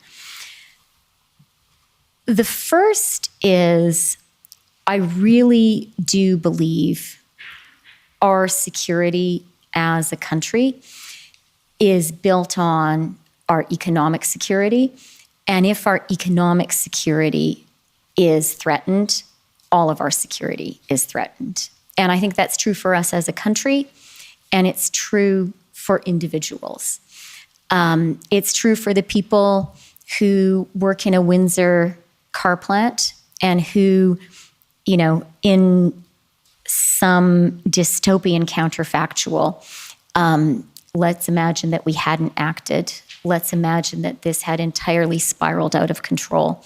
The first is, I really do believe our security as a country is built on our economic security. And if our economic security is threatened, all of our security is threatened. And I think that's true for us as a country, and it's true for individuals. It's true for the people who work in a Windsor car plant and who, you know, in some dystopian counterfactual, let's imagine that we hadn't acted. Let's imagine that this had entirely spiraled out of control.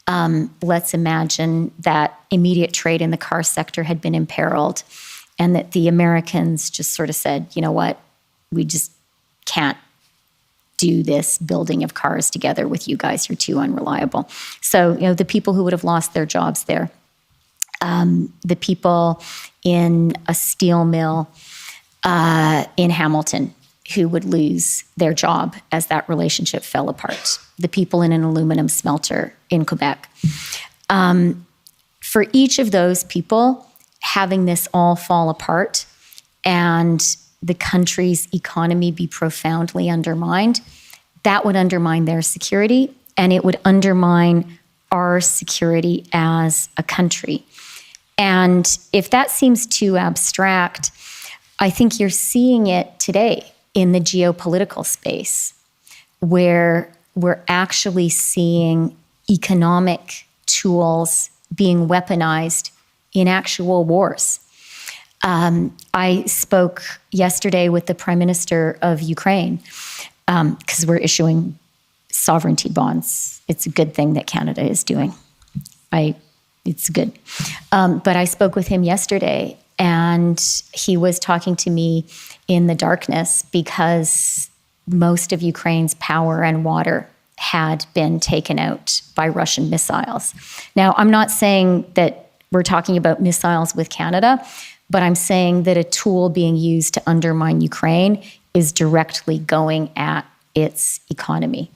Let's imagine that immediate trade in the car sector had been imperiled and that the Americans just sort of said, you know what, we just can't do this building of cars together with you guys. You're too unreliable. So, you know, the people who would have lost their jobs there, the people in a steel mill in Hamilton who would lose their job as that relationship fell apart, the people in an aluminum smelter in Quebec. For each of those people, having this all fall apart and the country's economy be profoundly undermined, that would undermine their security, and it would undermine our security as a country. And if that seems too abstract, I think you're seeing it today in the geopolitical space, where we're actually seeing economic tools being weaponized in actual wars. I spoke yesterday with the Prime Minister of Ukraine because we're issuing sovereignty bonds. It's a good thing that Canada is doing. It's good. But I spoke with him yesterday, and he was talking to me in the darkness because most of Ukraine's power and water had been taken out by Russian missiles. Now, I'm not saying that we're talking about missiles with Canada, but I'm saying that a tool being used to undermine Ukraine is directly going at its economy.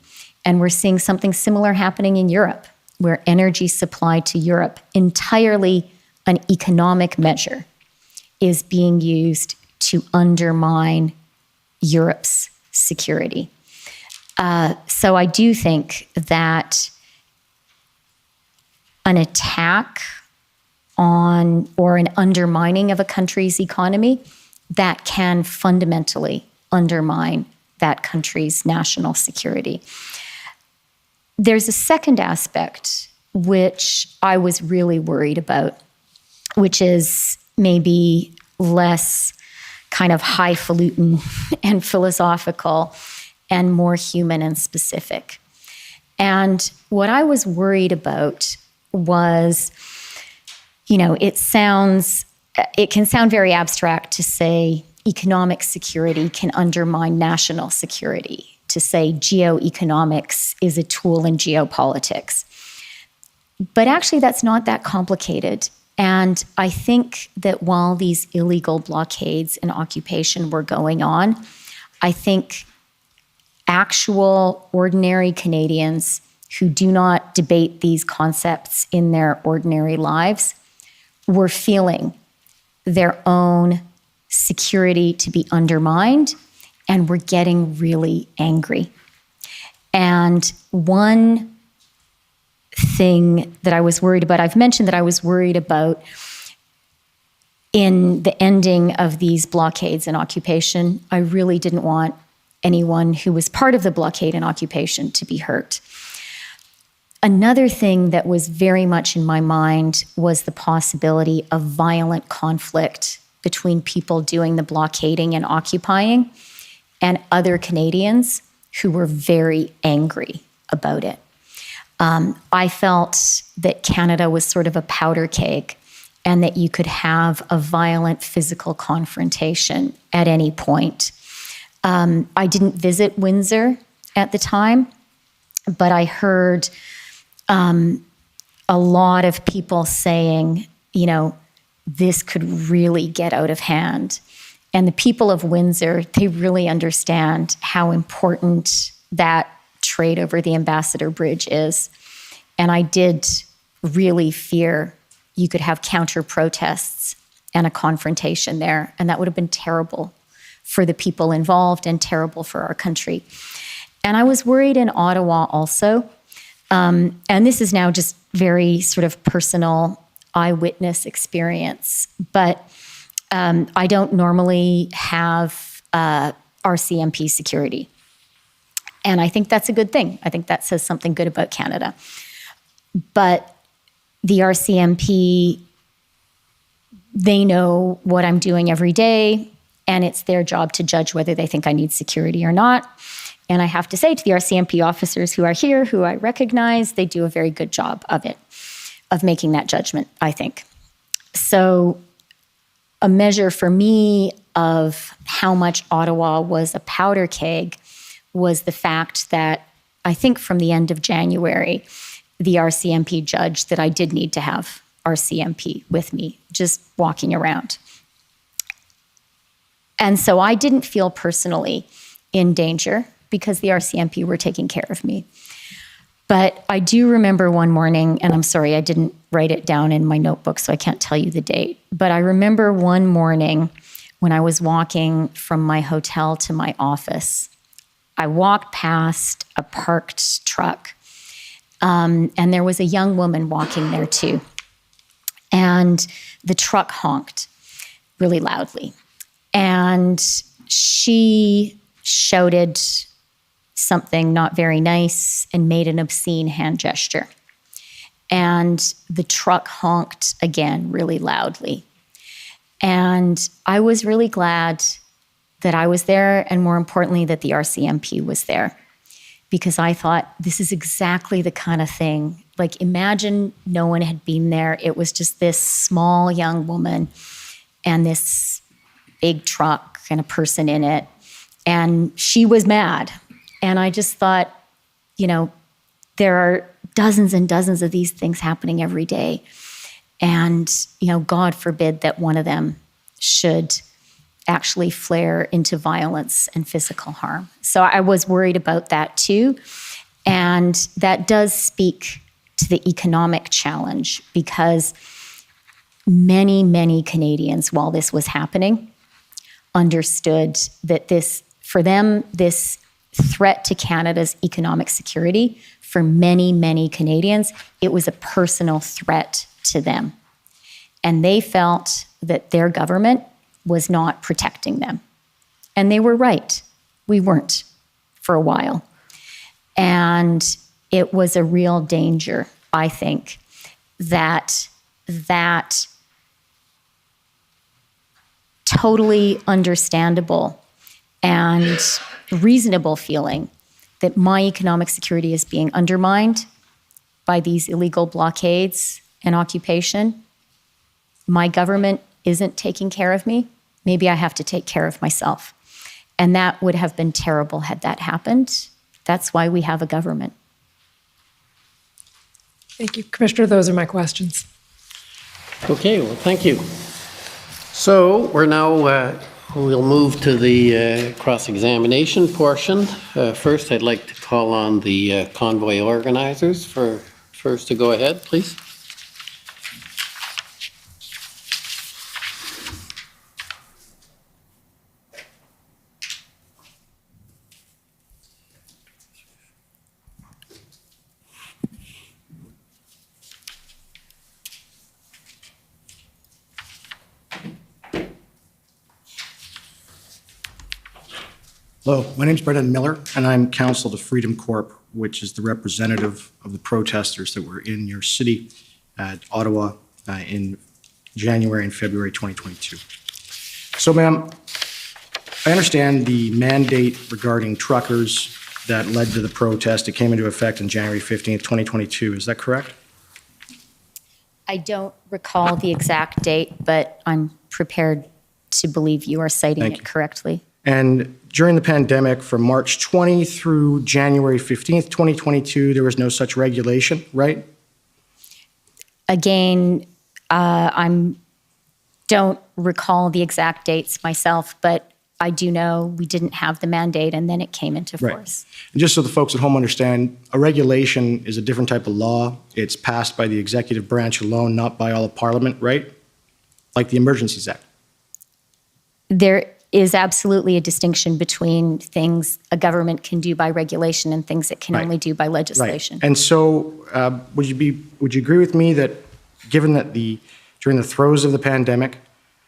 And we're seeing something similar happening in Europe, where energy supply to Europe, entirely an economic measure, is being used to undermine Europe's security. So I do think that an attack on or an undermining of a country's economy, that can fundamentally undermine that country's national security. There's a second aspect which I was really worried about, which is maybe less kind of highfalutin and philosophical and more human and specific. And what I was worried about was, you know, it can sound very abstract to say economic security can undermine national security, to say geoeconomics is a tool in geopolitics. But actually, that's not that complicated. And I think that while these illegal blockades and occupation were going on, I think actual ordinary Canadians who do not debate these concepts in their ordinary lives were feeling their own security to be undermined and were getting really angry. And one thing that I was worried about, I've mentioned that I was worried about in the ending of these blockades and occupation. I really didn't want anyone who was part of the blockade and occupation to be hurt. Another thing that was very much in my mind was the possibility of violent conflict between people doing the blockading and occupying and other Canadians who were very angry about it. I felt that Canada was sort of a powder keg and that you could have a violent physical confrontation at any point. I didn't visit Windsor at the time, but I heard a lot of people saying, you know, this could really get out of hand. And the people of Windsor, they really understand how important that trade over the Ambassador Bridge is. And I did really fear you could have counter protests and a confrontation there. And that would have been terrible for the people involved and terrible for our country. And I was worried in Ottawa also. And this is now just very sort of personal eyewitness experience. But I don't normally have RCMP security. And I think that's a good thing. I think that says something good about Canada. But the RCMP, they know what I'm doing every day, and it's their job to judge whether they think I need security or not. And I have to say to the RCMP officers who are here, who I recognize, they do a very good job of it, of making that judgment, I think. So a measure for me of how much Ottawa was a powder keg was the fact that I think from the end of January, the RCMP judged that I did need to have RCMP with me, just walking around. And so I didn't feel personally in danger because the RCMP were taking care of me. But I do remember one morning, and I'm sorry, I didn't write it down in my notebook, so I can't tell you the date. But I remember one morning when I was walking from my hotel to my office. I walked past a parked truck, and there was a young woman walking there too. And the truck honked really loudly. And she shouted something not very nice and made an obscene hand gesture. And the truck honked again really loudly. And I was really glad that I was there, and more importantly, that the RCMP was there. Because I thought, this is exactly the kind of thing. Like, imagine no one had been there. It was just this small young woman and this big truck and a person in it. And she was mad. And I just thought, you know, there are dozens and dozens of these things happening every day. And, you know, God forbid that one of them should actually flare into violence and physical harm. So I was worried about that too. And that does speak to the economic challenge, because many, many Canadians, while this was happening, understood that this, for them, this threat to Canada's economic security, for many, many Canadians, it was a personal threat to them. And they felt that their government was not protecting them. And they were right. We weren't for a while. And it was a real danger, I think, that totally understandable and reasonable feeling that my economic security is being undermined by these illegal blockades and occupation. My government isn't taking care of me. Maybe I have to take care of myself. And that would have been terrible had that happened. That's why we have a government. Thank you, Commissioner. Those are my questions. Okay, well, thank you. So we're now, we'll move to the cross-examination portion. First, I'd like to call on the convoy organizers for first to go ahead, please. Hello, my name is Brendan Miller, and I'm counsel to Freedom Corp, which is the representative of the protesters that were in your city at Ottawa in January and February 2022. So, ma'am, I understand the mandate regarding truckers that led to the protest. It came into effect on January 15th, 2022. Is that correct? I don't recall the exact date, but I'm prepared to believe you are citing Thank it you. correctly. And during the pandemic, from March 20 through January 15th, 2022, there was no such regulation, right? Again, I don't recall the exact dates myself, but I do know we didn't have the mandate and then it came into Right. force. And just so the folks at home understand, a regulation is a different type of law. It's passed by the executive branch alone, not by all of Parliament, right? Like the Emergencies Act. There is absolutely a distinction between things a government can do by regulation and things it can Right. only do by legislation. Right. And so would you agree with me that given that during the throes of the pandemic,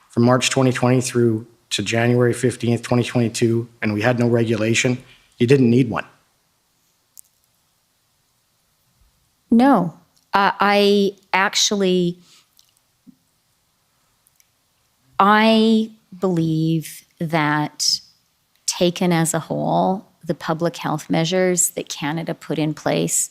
from March 2020 through to January 15th, 2022, and we had no regulation, you didn't need one? No, I believe that taken as a whole, the public health measures that Canada put in place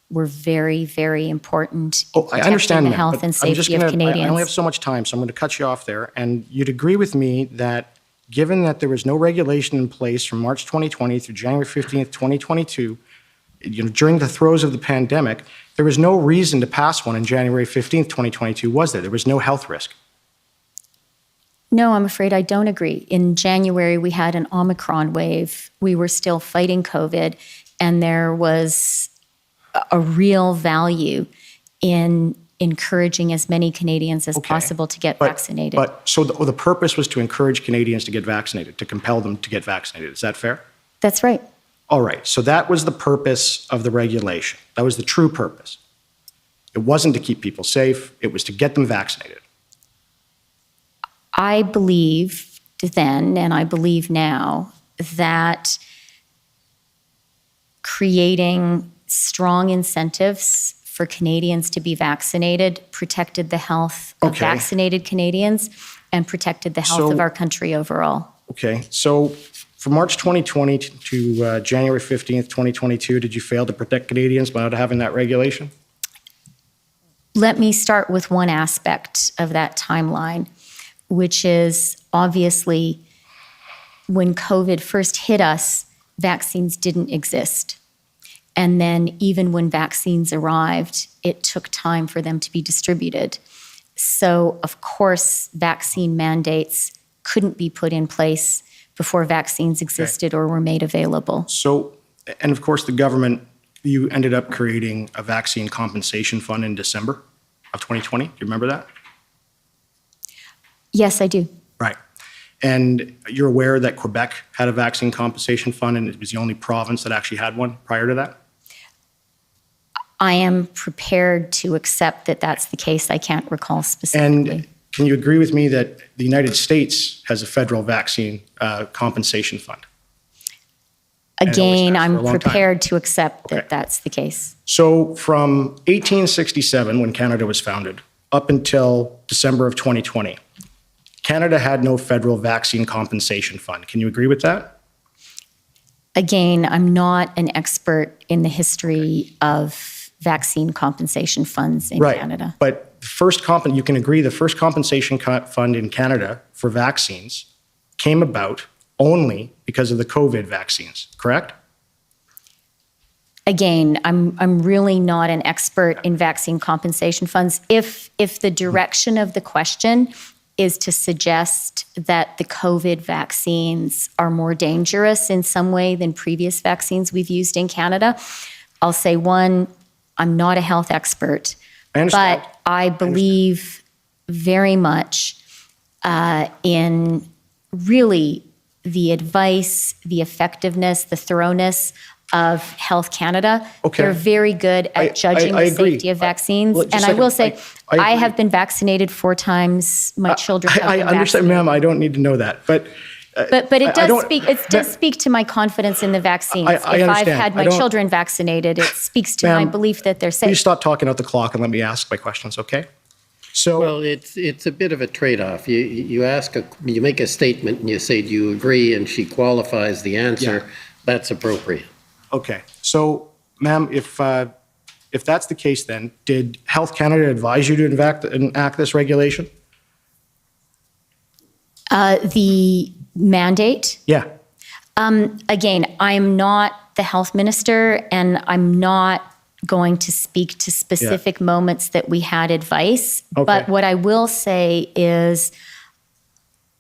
were very, very important in I understand protecting the that, health but and I'm just safety of I Canadians. only have so much time, so I'm going to cut you off there. And you'd agree with me that given that there was no regulation in place from March 2020 through January 15th, 2022, during the throes of the pandemic, there was no reason to pass one on January 15th, 2022, was there? There was no health risk. No, I'm afraid I don't agree. In January, we had an Omicron wave. We were still fighting COVID, and there was a real value in encouraging as many Canadians as possible to get vaccinated. So the purpose was to encourage Canadians to get vaccinated, to compel them to get vaccinated. Is that fair? That's right. All right. So that was the purpose of the regulation. That was the true purpose. It wasn't to keep people safe. It was to get them vaccinated. I believed then, and I believe now, that creating strong incentives for Canadians to be vaccinated protected the health of vaccinated Canadians and protected the health of our country overall. Okay. So from March 2020 to January 15th, 2022, did you fail to protect Canadians by not having that regulation? Let me start with one aspect of that timeline, which is obviously when COVID first hit us, vaccines didn't exist. And then even when vaccines arrived, it took time for them to be distributed. So, of course, vaccine mandates couldn't be put in place before vaccines existed or were made available. So, and of course, the government, you ended up creating a vaccine compensation fund in December of 2020. Do you remember that? Yes, I do. Right. And you're aware that Quebec had a vaccine compensation fund and it was the only province that actually had one prior to that? I am prepared to accept that that's the case. I can't recall specifically. And can you agree with me that the United States has a federal vaccine compensation fund? Again, I'm prepared to accept that that's the case. So from 1867, when Canada was founded, up until December of 2020, Canada had no federal vaccine compensation fund. Can you agree with that? Again, I'm not an expert in the history of vaccine compensation funds in Canada. But you can agree the first compensation fund in Canada for vaccines came about only because of the COVID vaccines, correct? Again, I'm really not an expert in vaccine compensation funds. If the direction of the question is to suggest that the COVID vaccines are more dangerous in some way than previous vaccines we've used in Canada, I'll say, one, I'm not a health expert, I understand. but I believe very much in really the advice, the effectiveness, the thoroughness of Health Canada. Okay. They're very good at judging I the agree. safety of vaccines. Well, just And a I second. will say, I I agree. have been vaccinated 4 times. My children have I been understand, vaccinated. ma'am. I don't need to know that, but But I it does don't- speak. It does speak to my confidence in the vaccines. I If I've understand. had I my don't- children vaccinated, it speaks to my Ma'am, belief that they're safe. please stop talking out the clock and let me ask my questions, okay? So, Well, it's a bit of a trade-off. You make a statement and you say, do you agree? And she qualifies the answer. That's appropriate. okay. So, ma'am, if that's the case, then did Health Canada advise you to enact this regulation? The mandate. Yeah. Again, I'm not the health minister, and I'm not going to speak to specific moments that we had advice. Okay. But what I will say is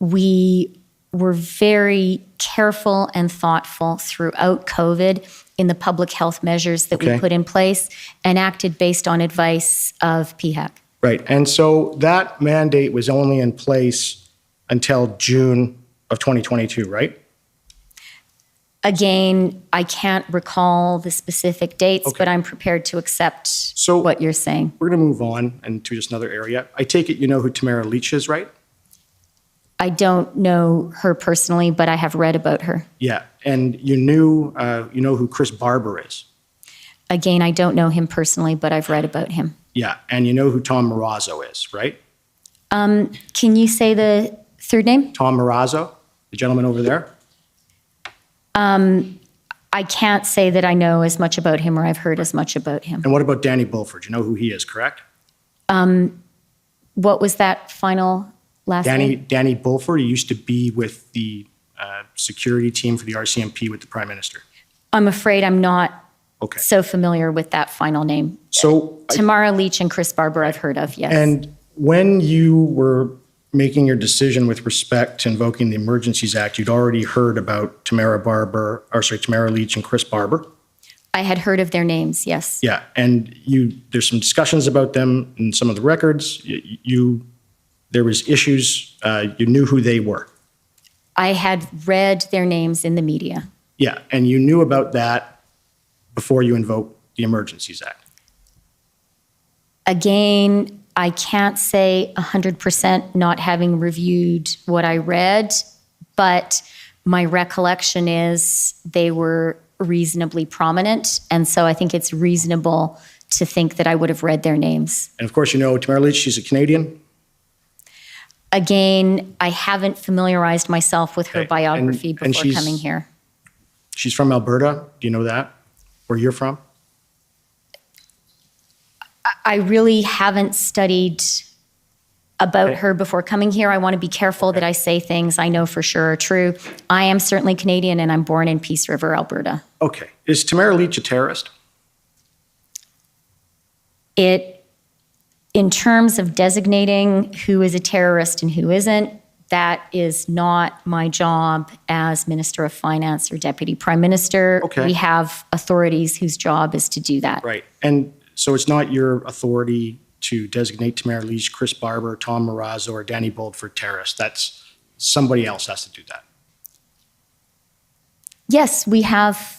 we were very careful and thoughtful throughout COVID in the public health measures that Okay. we put in place and acted based on advice of PHAC. Right. And so that mandate was only in place until June of 2022, right? Again, I can't recall the specific dates, Okay. but I'm prepared to accept So- what you're saying. We're going to move on and to just another area. I take it you know who Tamara Leach is, right? I don't know her personally, but I have read about her. Yeah. And you know who Chris Barber is? Again, I don't know him personally, but I've read about him. Yeah. And you know who Tom Marazzo is, right? Can you say the third name? Tom Marazzo, the gentleman over there? I can't say that I know as much about him or I've heard as much about him. And what about Danny Bulford? You know who he is, correct? What was that final last name? Danny Bulford, he used to be with the security team for the RCMP with the Prime Minister. I'm afraid I'm not Okay. so familiar with that final name. So, Tamara Leach and Chris Barber I've heard of, yes. and when you were making your decision with respect to invoking the Emergencies Act, you'd already heard about Tamara Leach and Chris Barber. I had heard of their names, yes. Yeah, and there's some discussions about them in some of the records. There was issues. You knew who they were. I had read their names in the media. Yeah, and you knew about that before you invoked the Emergencies Act. Again, I can't say 100% not having reviewed what I read, but my recollection is they were reasonably prominent. And so I think it's reasonable to think that I would have read their names. And of course, you know Tamara Leach, she's a Canadian. Again, I haven't familiarized myself with her Okay, biography and before she's- coming here. She's from Alberta. Do you know that? Where you're from? I really haven't studied about her before coming here. I want to be careful that I say things I know for sure are true. I am certainly Canadian, and I'm born in Peace River, Alberta. Okay. Is Tamara Leach a terrorist? In terms of designating who is a terrorist and who isn't, that is not my job as Minister of Finance or Deputy Prime Minister. Okay. We have authorities whose job is to do that. Right. And so it's not your authority to designate Tamara Leach, Chris Barber, Tom Marazzo, or Danny Bulford terrorists. That's somebody else has to do that. Yes, we have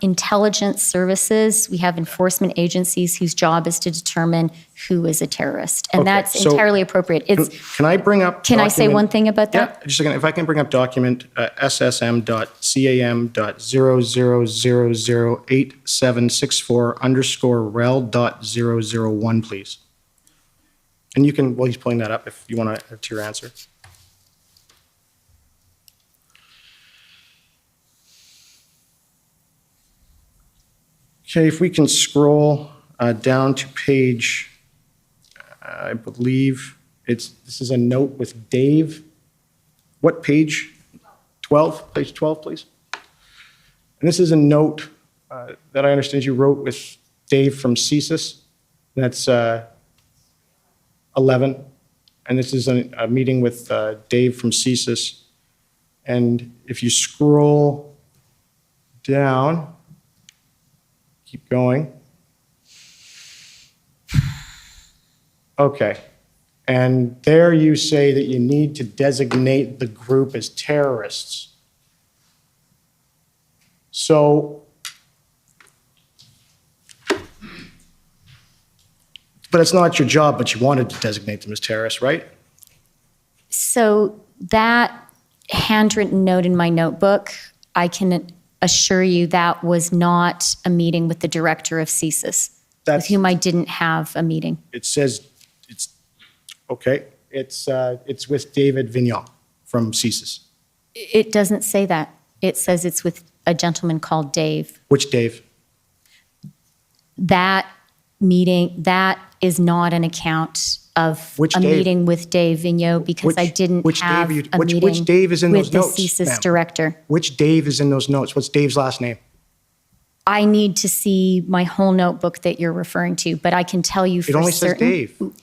intelligence services, we have enforcement agencies whose job is to determine who is a terrorist. And Okay, that's so entirely appropriate. It's, Can I bring up? can I say document- one thing about that? Yeah, just a second. If I can bring up document SSM.CAM.0008764_rel.001, please. And you can, while he's pulling that up, if you want to add to your answer. Okay, if we can scroll down to page, I believe this is a note with Dave. What page? 12, page 12, please. And this is a note that I understand you wrote with Dave from CSIS. That's 11. And this is a meeting with Dave from CSIS. And if you scroll down, keep going. Okay. And there you say that you need to designate the group as terrorists. So, but it's not your job, but you wanted to designate them as terrorists, right? So that handwritten note in my notebook, I can assure you that was not a meeting with the director of CSIS, with whom I didn't have a meeting. It says, it's, okay, it's with David Vignon from CSIS. It doesn't say that. It says it's with a gentleman called Dave. Which Dave? That meeting, that is not an account of Which a Dave? meeting with Dave Vigneault because I didn't have Dave a meeting which Dave is in with those the notes, CSIS ma'am? director. Which Dave is in those notes? What's Dave's last name? I need to see my whole notebook that you're referring to, but I can tell you for It only certain. says Dave.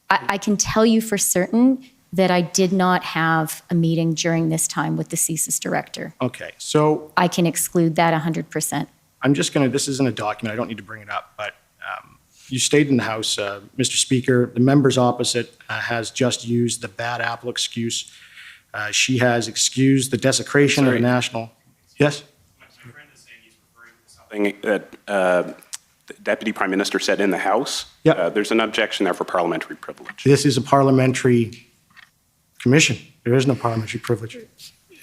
I can tell you for certain that I did not have a meeting during this time with the CSIS director. Okay, so I can exclude that 100%. I'm just going to, this isn't a document, I don't need to bring it up, but you stayed in the House. Mr. Speaker, the members opposite has just used the bad apple excuse. She has excused the desecration of the national. Yes? My friend is saying he's referring to something that the Deputy Prime Minister said in the House. Yeah. There's an objection there for parliamentary privilege. This is a parliamentary commission. There is no parliamentary privilege.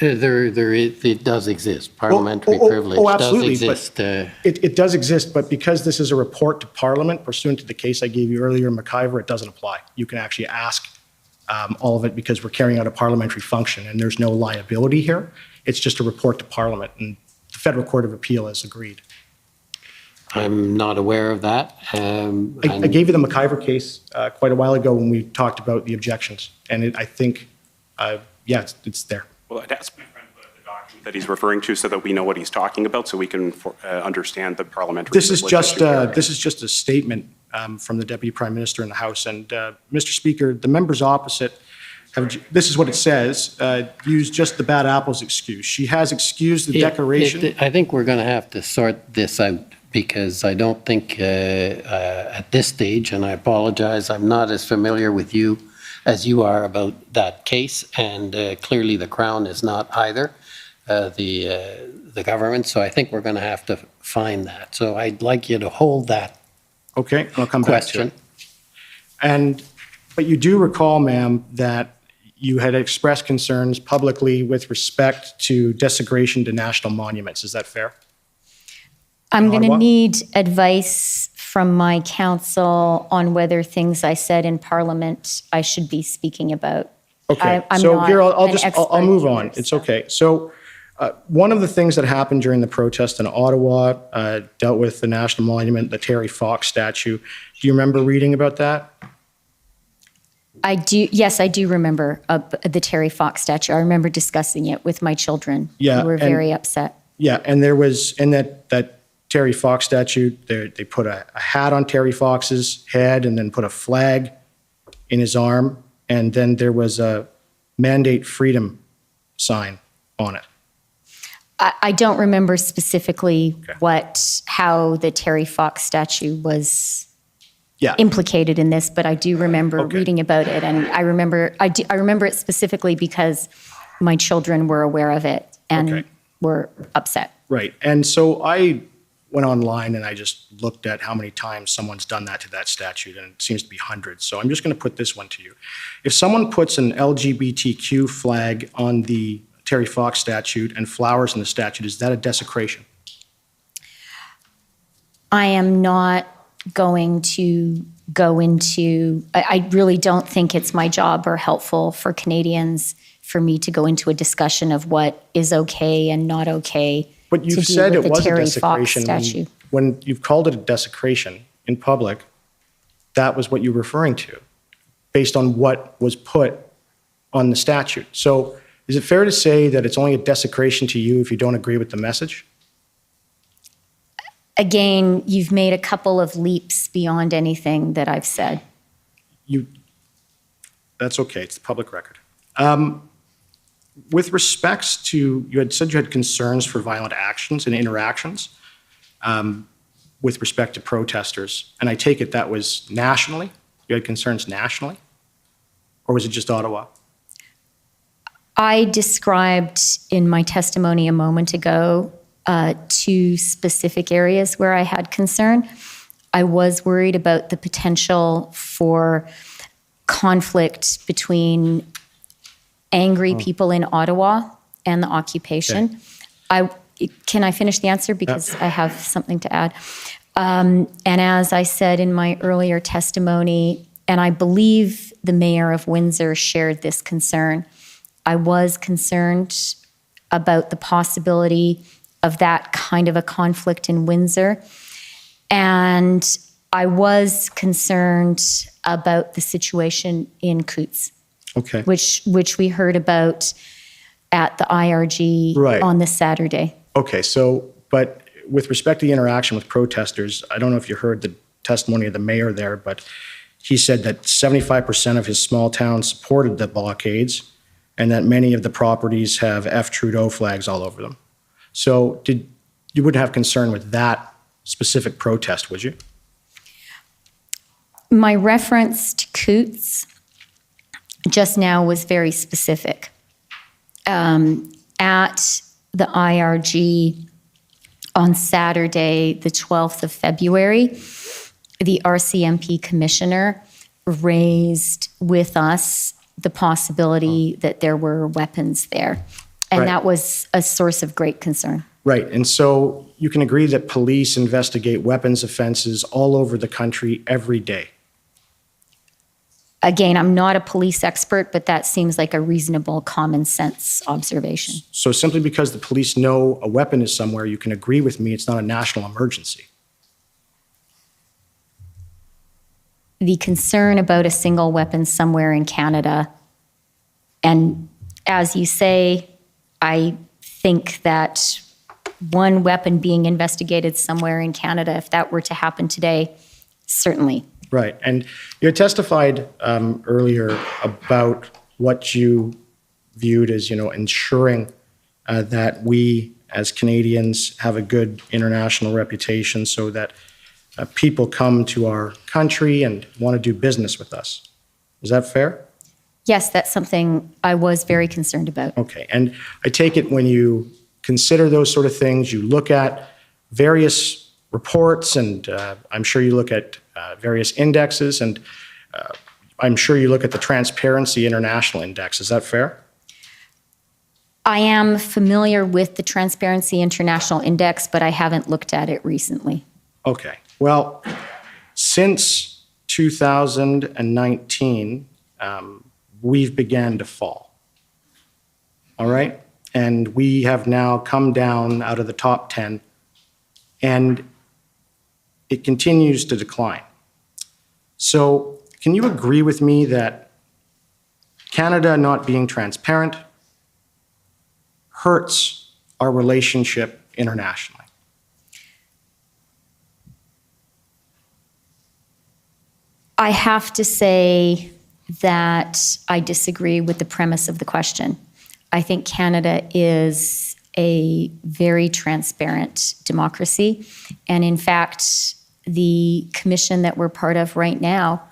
It does exist. Parliamentary oh, privilege absolutely, does exist. It does exist, but because this is a report to Parliament pursuant to the case I gave you earlier in McIver, it doesn't apply. You can actually ask all of it because we're carrying out a parliamentary function and there's no liability here. It's just a report to Parliament, and the Federal Court of Appeal has agreed. I'm not aware of that. I gave you the McIver case quite a while ago when we talked about the objections, and I think, yeah, it's there. Well, I'd ask my friend the document that he's referring to so that we know what he's talking about, so we can understand the parliamentary This is privilege issue here. just a statement from the Deputy Prime Minister in the House. And Mr. Speaker, the members opposite have, this is what it says, use just the bad apples excuse. She has excused the declaration. I think we're going to have to sort this out because I don't think at this stage, and I apologize, I'm not as familiar with you as you are about that case, and clearly the Crown is not either, the government, so I think we're going to have to find that. So I'd like you to hold that Okay, I'll come back to question. it. But you do recall, ma'am, that you had expressed concerns publicly with respect to desecration to national monuments. Is that fair? I'm going to Ottawa? need advice from my counsel on whether things I said in Parliament I should be speaking about. Okay, I'm so not here, I'll an just, I'll expert move either, on. It's so. okay. So one of the things that happened during the protest in Ottawa dealt with the national monument, the Terry Fox statue. Do you remember reading about that? I do, yes, I do remember the Terry Fox statue. I remember discussing it with my children. Yeah, Who were and- very upset. Yeah, and there was, in that Terry Fox statue, they put a hat on Terry Fox's head and then put a flag in his arm. And then there was a mandate freedom sign on it. I don't remember specifically how the Terry Fox statue was Yeah. implicated in this, but I do remember Okay. reading about it, and I remember it specifically because my children were aware of it and Okay. were upset. Right. And so I went online and I just looked at how many times someone's done that to that statute, and it seems to be hundreds. So I'm just going to put this one to you. If someone puts an LGBTQ flag on the Terry Fox statute and flowers in the statute, is that a desecration? I am not going to go into, I really don't think it's my job or helpful for Canadians for me to go into a discussion of what is okay and not okay. But to you've do said with it the was a Terry Fox desecration. statue. When you've called it a desecration in public, that was what you're referring to, based on what was put on the statute. So is it fair to say that it's only a desecration to you if you don't agree with the message? Again, you've made a couple of leaps beyond anything that I've said. That's okay, it's the public record. With respects to, you had said you had concerns for violent actions and interactions with respect to protesters, and I take it that was nationally? You had concerns nationally? Or was it just Ottawa? I described in my testimony a moment ago 2 specific areas where I had concern. I was worried about the potential for conflict between angry people in Ottawa and the occupation. Can I finish the answer? Because I have something to add. And as I said in my earlier testimony, and I believe the mayor of Windsor shared this concern, I was concerned about the possibility of that kind of a conflict in Windsor. And I was concerned about the situation in Coutts, Okay. which we heard about at the IRG Right. on this Saturday. Okay, so, but with respect to the interaction with protesters, I don't know if you heard the testimony of the mayor there, but he said that 75% of his small town supported the blockades and that many of the properties have F. Trudeau flags all over them. So you wouldn't have concern with that specific protest, would you? My reference to Coutts just now was very specific. At the IRG on Saturday, the 12th of February, the RCMP commissioner raised with us the possibility that there were weapons there. And Right. that was a source of great concern. Right, and so you can agree that police investigate weapons offenses all over the country every day. Again, I'm not a police expert, but that seems like a reasonable common sense observation. So simply because the police know a weapon is somewhere, you can agree with me it's not a national emergency. The concern about a single weapon somewhere in Canada, and as you say, I think that one weapon being investigated somewhere in Canada, if that were to happen today, certainly. Right, and you had testified earlier about what you viewed as, ensuring that we as Canadians have a good international reputation so that people come to our country and want to do business with us. Is that fair? Yes, that's something I was very concerned about. Okay, and I take it when you consider those sort of things, you look at various reports, and I'm sure you look at various indexes, and I'm sure you look at the Transparency International Index. Is that fair? I am familiar with the Transparency International Index, but I haven't looked at it recently. Okay, well, since 2019, we've began to fall. All right? And we have now come down out of the top 10, and it continues to decline. So can you agree with me that Canada not being transparent hurts our relationship internationally? I have to say that I disagree with the premise of the question. I think Canada is a very transparent democracy. And in fact, the commission that we're part of right now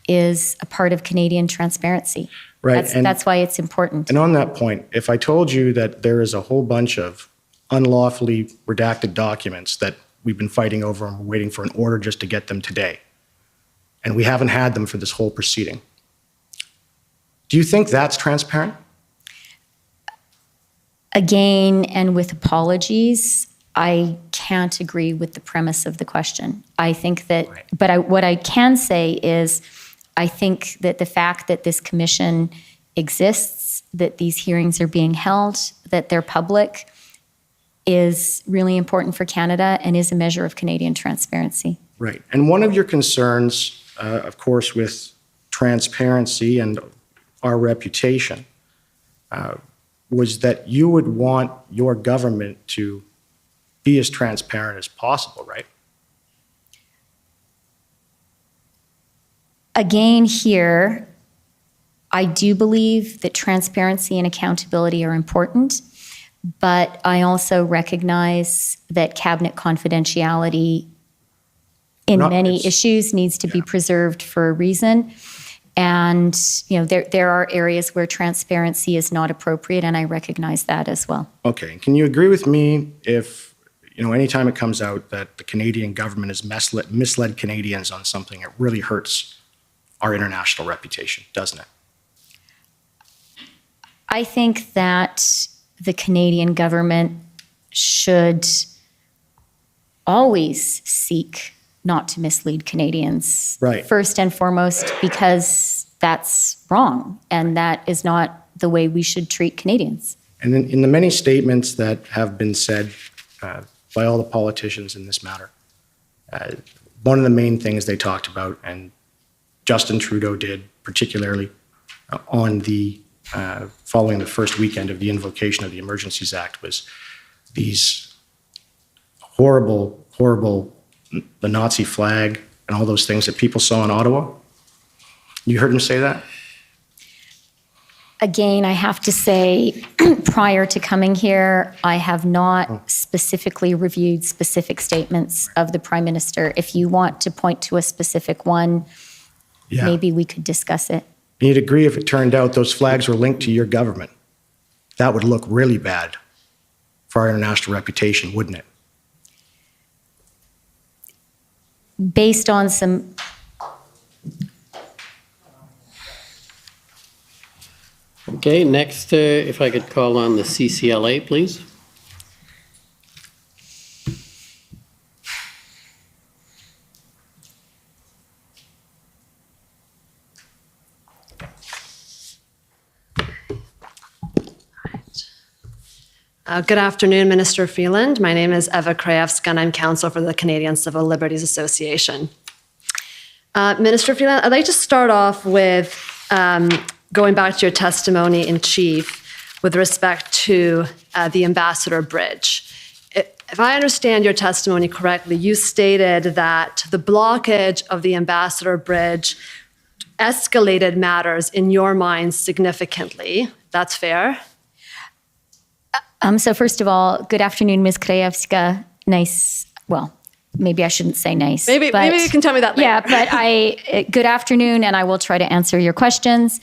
is a part of Canadian transparency. Right. That's why it's important. And on that point, if I told you that there is a whole bunch of unlawfully redacted documents that we've been fighting over and we're waiting for an order just to get them today, and we haven't had them for this whole proceeding, do you think that's transparent? Again, and with apologies, I can't agree with the premise of the question. I think that, but what I can say is, I think that the fact that this commission exists, that these hearings are being held, that they're public, is really important for Canada and is a measure of Canadian transparency. Right. And one of your concerns, of course, with transparency and our reputation, was that you would want your government to be as transparent as possible, right? Again, here, I do believe that transparency and accountability are important, but I also recognize that cabinet confidentiality in many issues needs to be preserved for a reason. And, there are areas where transparency is not appropriate, and I recognize that as well. Okay. Can you agree with me if, anytime it comes out that the Canadian government has misled Canadians on something, it really hurts our international reputation, doesn't it? I think that the Canadian government should always seek not to mislead Canadians. Right. First and foremost, because that's wrong, and that is not the way we should treat Canadians. And in the many statements that have been said by all the politicians in this matter, one of the main things they talked about, and Justin Trudeau did particularly on the following the first weekend of the invocation of the Emergencies Act, was these horrible, the Nazi flag and all those things that people saw in Ottawa. You heard him say that? Again, I have to say, prior to coming here, I have not specifically reviewed specific statements of the Prime Minister. If you want to point to a specific one, maybe we could discuss it. You'd agree if it turned out those flags were linked to your government. That would look really bad for our international reputation, wouldn't it? Based on some... Okay, next, if I could call on the CCLA, please. Good afternoon, Minister Freeland. My name is Eva Krajewska, and I'm counsel for the Canadian Civil Liberties Association. Minister Freeland, I'd like to start off with going back to your testimony in chief with respect to the Ambassador Bridge. If I understand your testimony correctly, you stated that the blockage of the Ambassador Bridge escalated matters in your mind significantly. That's fair? So first of all, good afternoon, Ms. Krajewska. Nice, well, maybe I shouldn't say nice. Maybe you can tell me that later. Yeah, but good afternoon, and I will try to answer your questions.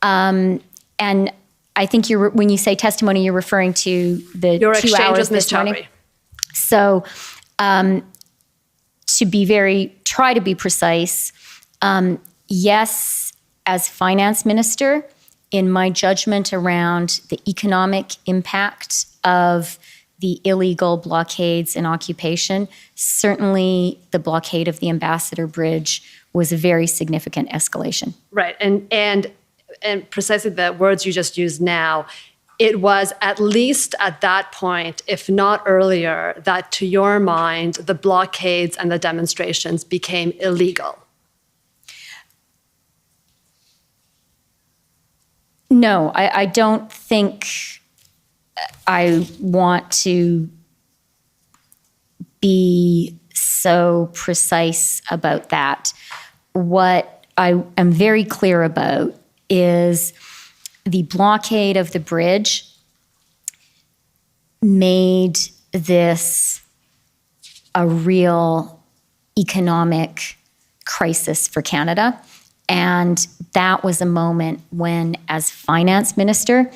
And I think when you say testimony, you're referring to the your 2 exchange hours with Ms. this morning. Chowdhury. So try to be precise, yes, as finance minister, in my judgment around the economic impact of the illegal blockades and occupation, certainly the blockade of the Ambassador Bridge was a very significant escalation. Right, and precisely the words you just used now, it was at least at that point, if not earlier, that to your mind, the blockades and the demonstrations became illegal. No, I don't think I want to be so precise about that. What I am very clear about is the blockade of the bridge made this a real economic crisis for Canada. And that was a moment when, as finance minister,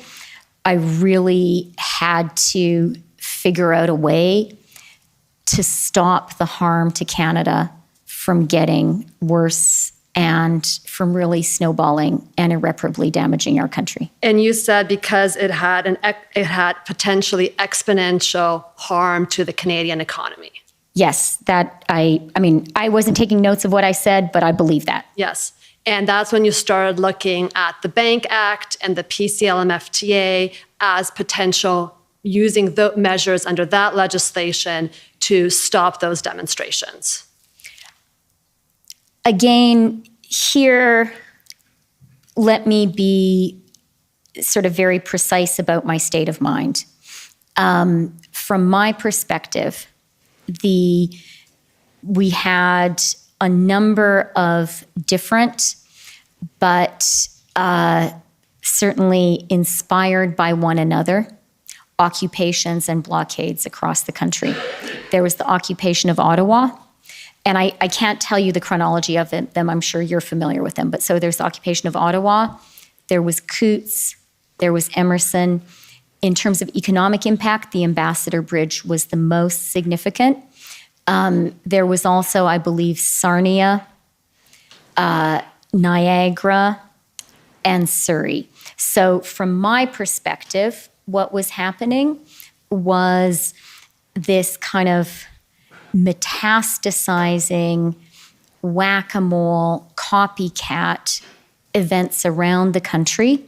I really had to figure out a way to stop the harm to Canada from getting worse and from really snowballing and irreparably damaging our country. And you said because it had potentially exponential harm to the Canadian economy. Yes, that I wasn't taking notes of what I said, but I believe that. Yes. And that's when you started looking at the Bank Act and the PCLMFTA as potential, using the measures under that legislation to stop those demonstrations. Again, here, let me be sort of very precise about my state of mind. From my perspective, we had a number of different, but certainly inspired by one another, occupations and blockades across the country. There was the occupation of Ottawa, and I can't tell you the chronology of them. I'm sure you're familiar with them. But so there's the occupation of Ottawa, there was Coutts, there was Emerson. In terms of economic impact, the Ambassador Bridge was the most significant. There was also, I believe, Sarnia, Niagara, and Surrey. So from my perspective, what was happening was this kind of metastasizing, whack-a-mole, copycat events around the country.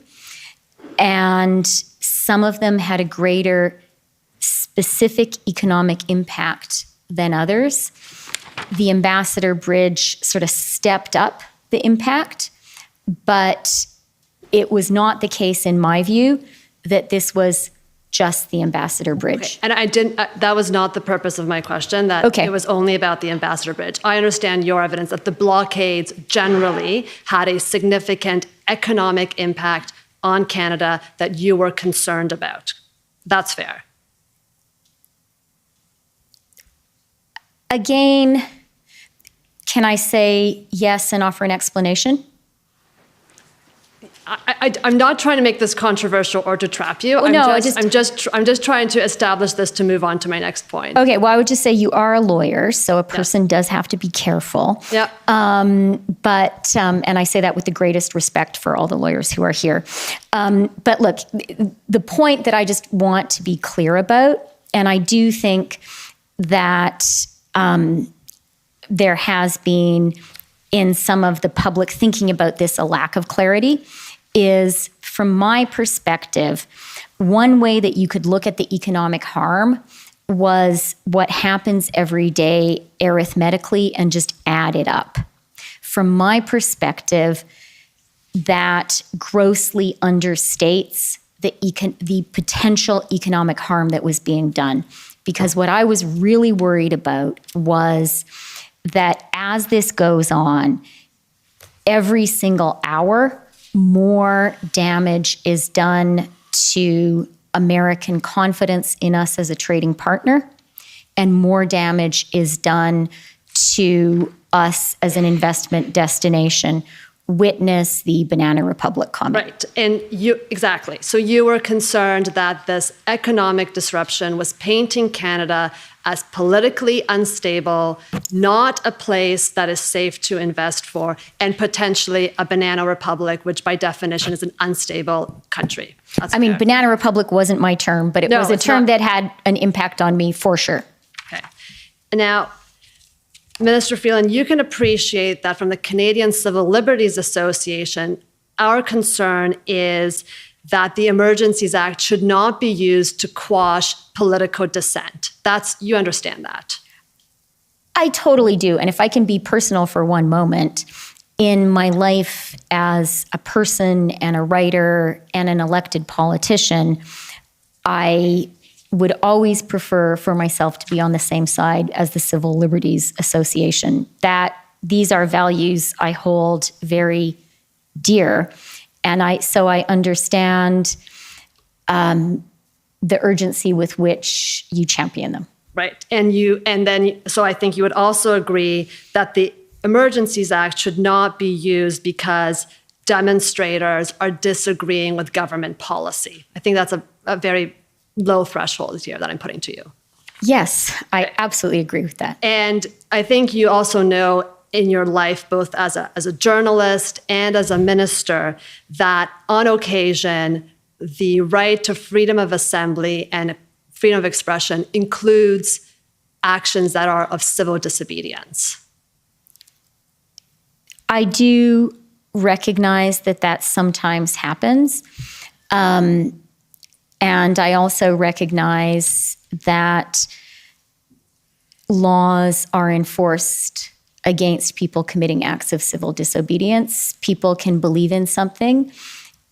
And some of them had a greater specific economic impact than others. The Ambassador Bridge sort of stepped up the impact, but it was not the case, in my view, that this was just the Ambassador Bridge. Okay. And I didn't, that was not the purpose of my question, that it was only about the Ambassador Bridge. I understand your evidence that the blockades generally had a significant economic impact on Canada that you were concerned about. That's fair. Again, can I say yes and offer an explanation? I'm not trying to make this controversial or to trap you. Well, I'm just trying to establish this to move on to my next point. Okay, well, I would just say you are a lawyer, so a person does have to be careful. Yeah. But and I say that with the greatest respect for all the lawyers who are here. But look, the point that I just want to be clear about, and I do think that there has been in some of the public thinking about this a lack of clarity, is from my perspective, one way that you could look at the economic harm was what happens every day arithmetically and just add it up. From my perspective, that grossly understates the potential economic harm that was being done. Because what I was really worried about was that as this goes on, every single hour, more damage is done to American confidence in us as a trading partner, and more damage is done to us as an investment destination. Witness the Banana Republic comment. Right, and exactly. So you were concerned that this economic disruption was painting Canada as politically unstable, not a place that is safe to invest for, and potentially a banana republic, which by definition is an unstable country. I mean, Banana Republic wasn't my term, but it was a term that had an impact on me for sure. Okay. Now, Minister Freeland, you can appreciate that from the Canadian Civil Liberties Association, our concern is that the Emergencies Act should not be used to quash political dissent. You understand that. I totally do. And if I can be personal for one moment, in my life as a person and a writer and an elected politician, I would always prefer for myself to be on the same side as the Civil Liberties Association. These are values I hold very dear. And so I understand the urgency with which you champion them. Right. So I think you would also agree that the Emergencies Act should not be used because demonstrators are disagreeing with government policy. I think that's a very low threshold here that I'm putting to you. Yes, I absolutely agree with that. And I think you also know in your life, both as a journalist and as a minister, that on occasion, the right to freedom of assembly and freedom of expression includes actions that are of civil disobedience. I do recognize that sometimes happens. And I also recognize that laws are enforced against people committing acts of civil disobedience. People can believe in something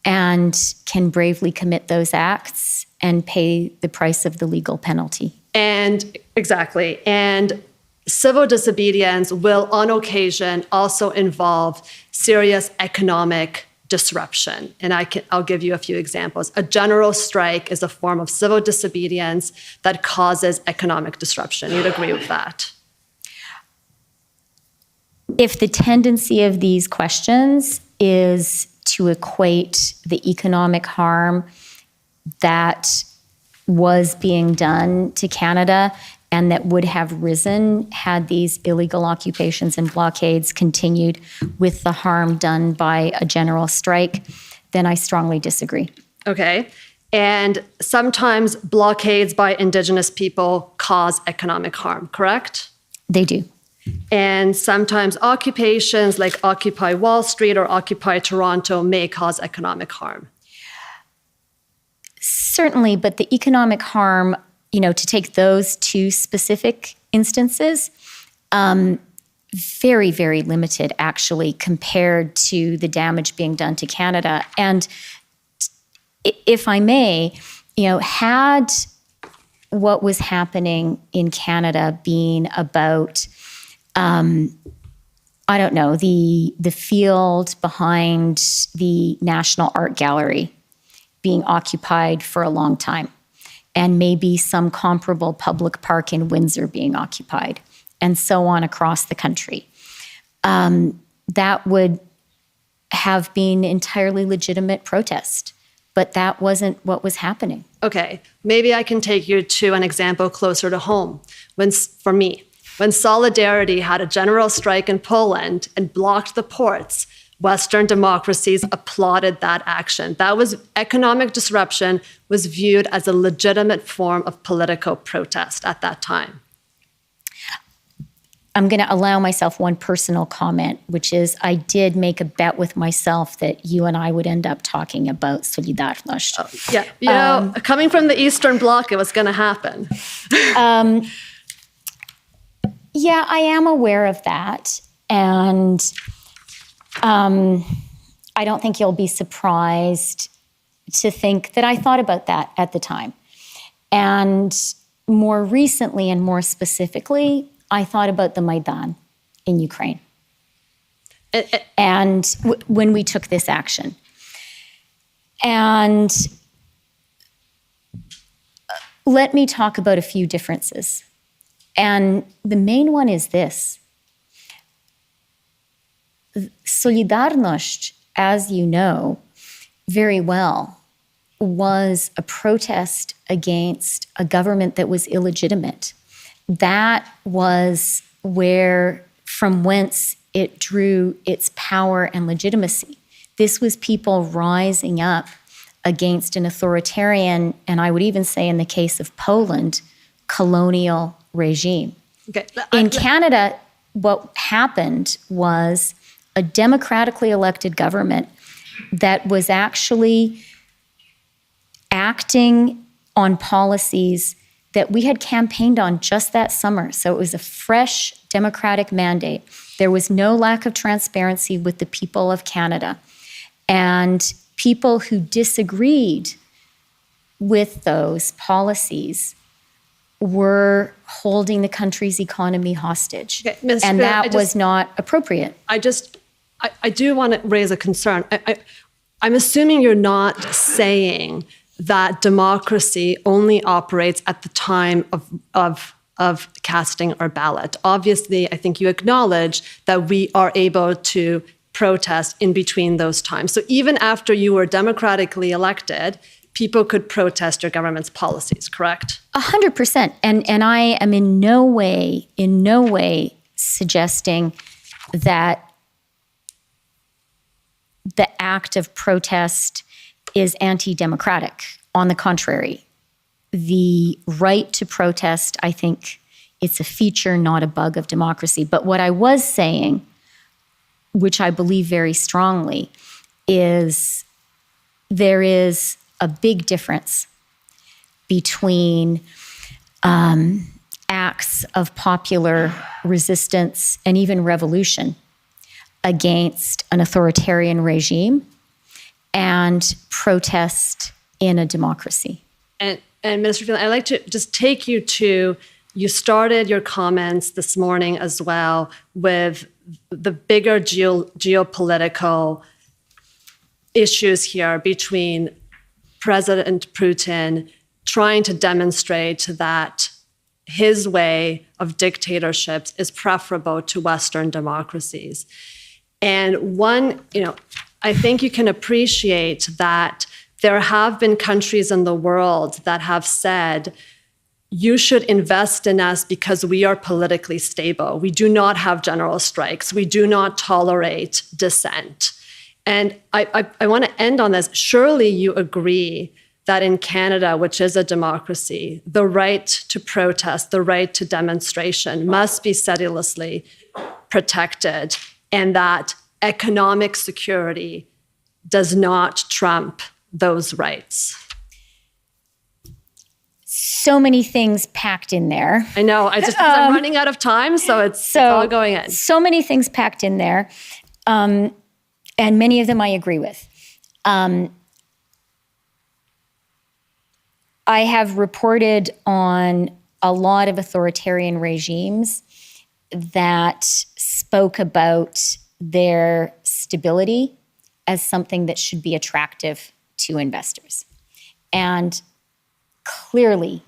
and can bravely commit those acts and pay the price of the legal penalty. And exactly. And civil disobedience will, on occasion, also involve serious economic disruption. And I'll give you a few examples. A general strike is a form of civil disobedience that causes economic disruption. You'd agree with that? If the tendency of these questions is to equate the economic harm that was being done to Canada and that would have risen had these illegal occupations and blockades continued with the harm done by a general strike, then I strongly disagree. Okay. And sometimes blockades by Indigenous people cause economic harm, correct? They do. And sometimes occupations like Occupy Wall Street or Occupy Toronto may cause economic harm. Certainly, but the economic harm, to take those two specific instances, very, very limited actually compared to the damage being done to Canada. And if I may, had what was happening in Canada been about, I don't know, the field behind the National Art Gallery being occupied for a long time, and maybe some comparable public park in Windsor being occupied, and so on across the country. That would have been entirely legitimate protest, but that wasn't what was happening. Okay, maybe I can take you to an example closer to home. For me, when Solidarity had a general strike in Poland and blocked the ports, Western democracies applauded that action. That was economic disruption was viewed as a legitimate form of political protest at that time. I'm going to allow myself one personal comment, which is I did make a bet with myself that you and I would end up talking about Solidarność. Yeah, coming from the Eastern Bloc, it was going to happen. Yeah, I am aware of that. And I don't think you'll be surprised to think that I thought about that at the time. And more recently and more specifically, I thought about the Maidan in Ukraine. And when we took this action. And let me talk about a few differences. And the main one is this. Solidarność, as you know very well, was a protest against a government that was illegitimate. That was from whence it drew its power and legitimacy. This was people rising up against an authoritarian, and I would even say in the case of Poland, colonial regime. Okay. In Canada, what happened was a democratically elected government that was actually acting on policies that we had campaigned on just that summer. So it was a fresh democratic mandate. There was no lack of transparency with the people of Canada. And people who disagreed with those policies were holding the country's economy hostage. Okay, Ms. And Freeland, that was not appropriate. I do want to raise a concern. I'm assuming you're not saying that democracy only operates at the time of casting our ballot. Obviously, I think you acknowledge that we are able to protest in between those times. So even after you were democratically elected, people could protest your government's policies, correct? 100%. And I am in no way suggesting that the act of protest is anti-democratic. On the contrary, the right to protest, I think it's a feature, not a bug of democracy. But what I was saying, which I believe very strongly, is there is a big difference between acts of popular resistance and even revolution against an authoritarian regime and protest in a democracy. And Minister Freeland, I'd like to just take you to You started your comments this morning as well with the bigger geopolitical issues here between President Putin trying to demonstrate that his way of dictatorship is preferable to Western democracies. And I think you can appreciate that there have been countries in the world that have said, you should invest in us because we are politically stable. We do not have general strikes. We do not tolerate dissent. And I want to end on this. Surely you agree that in Canada, which is a democracy, the right to protest, the right to demonstration must be sedulously protected, and that economic security does not trump those rights. So many things packed in there. I know. I'm running out of time, so it's all going in. So many things packed in there, and many of them I agree with. I have reported on a lot of authoritarian regimes that spoke about their stability as something that should be attractive to investors. And clearly,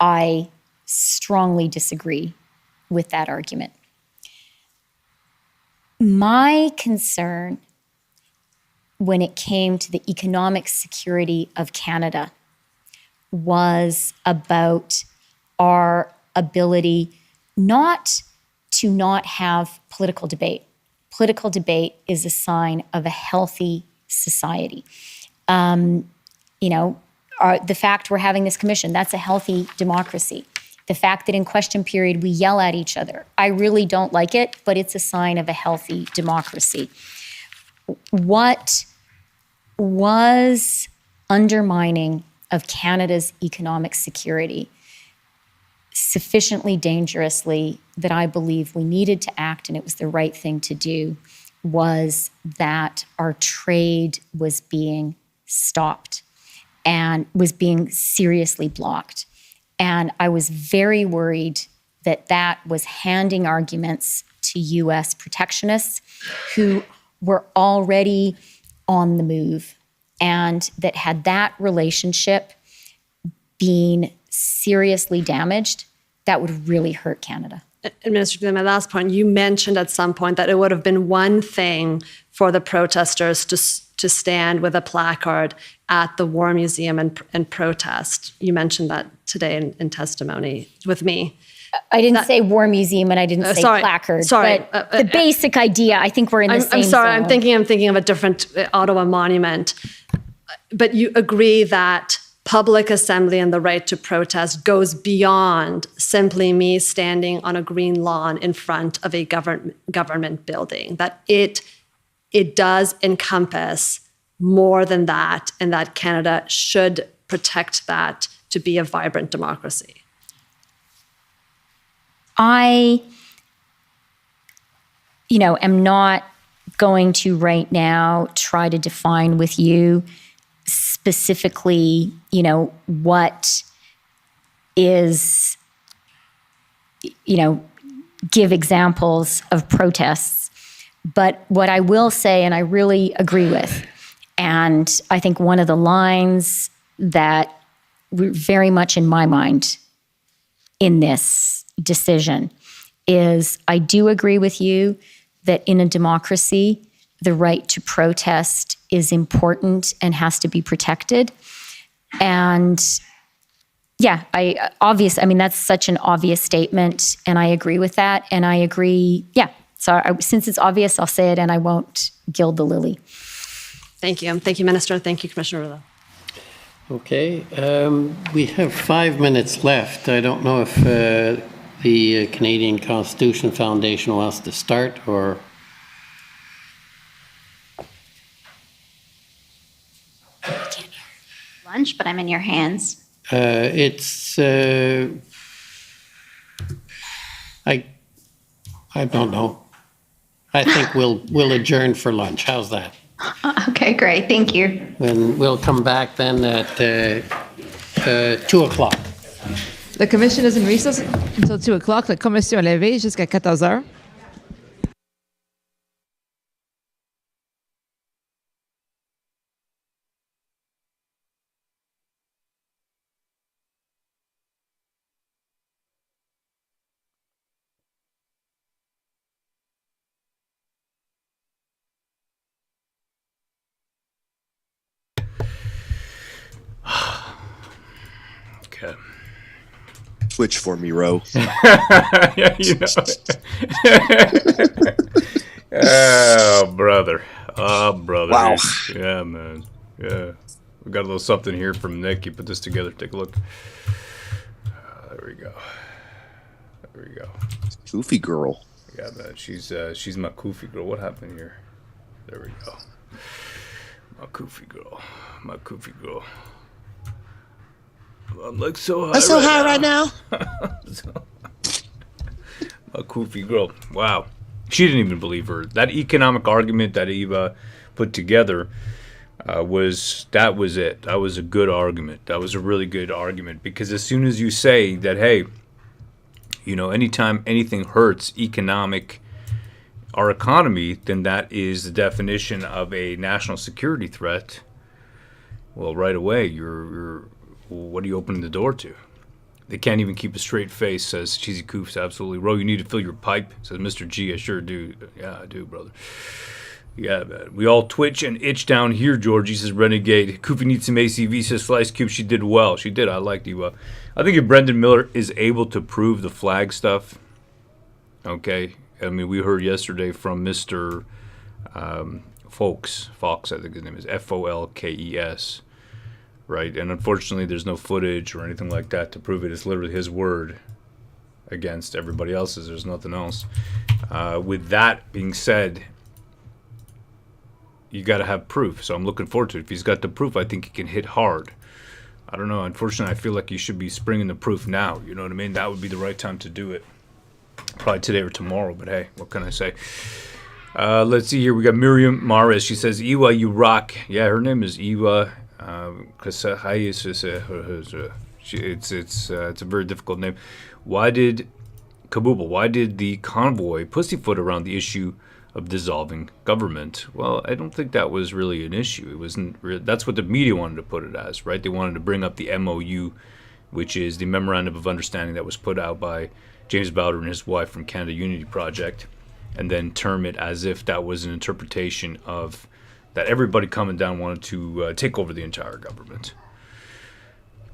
I strongly disagree with that argument. My concern when it came to the economic security of Canada was about our ability not to not have political debate. Political debate is a sign of a healthy society. The fact we're having this commission, that's a healthy democracy. The fact that in question period we yell at each other, I really don't like it, but it's a sign of a healthy democracy. What was undermining of Canada's economic security sufficiently dangerously that I believe we needed to act, and it was the right thing to do, was that our trade was being stopped and was being seriously blocked. And I was very worried that that was handing arguments to US protectionists who were already on the move, and that had that relationship been seriously damaged, that would really hurt Canada. And Minister Freeland, my last point, you mentioned at some point that it would have been one thing for the protesters to stand with a placard at the War Museum and protest. You mentioned that today in testimony with me. I didn't say War Museum and I didn't say placard. Sorry. But the basic idea, I think we're in the same I'm sorry, zone. I'm thinking of a different Ottawa monument. But you agree that public assembly and the right to protest goes beyond simply me standing on a green lawn in front of a government building, that it does encompass more than that, and that Canada should protect that to be a vibrant democracy. I, am not going to right now try to define with you specifically, what is, give examples of protests. But what I will say, and I really agree with, and I think one of the lines that were very much in my mind in this decision is, I do agree with you that in a democracy, the right to protest is important and has to be protected. And that's such an obvious statement, and I agree with that. And I agree, since it's obvious, I'll say it and I won't gild the lily. Thank you. Thank you, Minister. Thank you, Commissioner Rouleau. Okay, we have 5 minutes left. I don't know if the Canadian Constitution Foundation wants to start or... Lunch, but I'm in your hands. I don't know. I think we'll adjourn for lunch. How's that? Okay, great. Thank you. And we'll come back then at 2 o'clock. The commission is in recess until 2 o'clock. La commission est levée jusqu'à 14 heures. Okay. Twitch for me, Ro. Yeah, you know. Oh, brother. Oh, brother. Wow. Yeah, man. Yeah. We got a little something here from Nick. He put this together. Take a look. There we go. There we go. Goofy girl. Yeah, man. She's my koofy girl. What happened here? There we go. My koofy girl. My koofy girl. I'm like so high. I'm so high right now. A goofy girl. Wow. She didn't even believe her. That economic argument that Eva put together was it. That was a good argument. That was a really good argument, because as soon as you say that, hey, you know, anytime anything hurts our economy, then that is the definition of a national security threat. Well, right away, you're what are you opening the door to? They can't even keep a straight face, says Cheesy Coofs. Absolutely. Ro, you need to fill your pipe, says Mr. G. I sure do. Yeah, I do, brother. Yeah, man. We all twitch and itch down here, Georgie, says Renegade. Koofy needs some ACV, says Slice Cube. She did well. She did. I liked you. I think if Brendan Miller is able to prove the flag stuff, okay. I mean, we heard yesterday from Mr. Fox, I think his name is Folkes. Right, and unfortunately, there's no footage or anything like that to prove it. It's literally his word against everybody else's. There's nothing else. With that being said, you got to have proof. So I'm looking forward to it. If he's got the proof, I think he can hit hard. I don't know. Unfortunately, I feel like you should be springing the proof now. You know what I mean? That would be the right time to do it. Probably today or tomorrow. But hey, what can I say? Let's see here. We got Miriam Mares. She says, "Ewa, you rock." Yeah, her name is Ewa. Because it's a very difficult name. Why did the convoy pussyfoot around the issue of dissolving government? Well, I don't think that was really an issue. It wasn't. That's what the media wanted to put it as, right? They wanted to bring up the MOU, which is the Memorandum of Understanding that was put out by James Bowder and his wife from Canada Unity Project, and then term it as if that was an interpretation of that everybody coming down wanted to take over the entire government.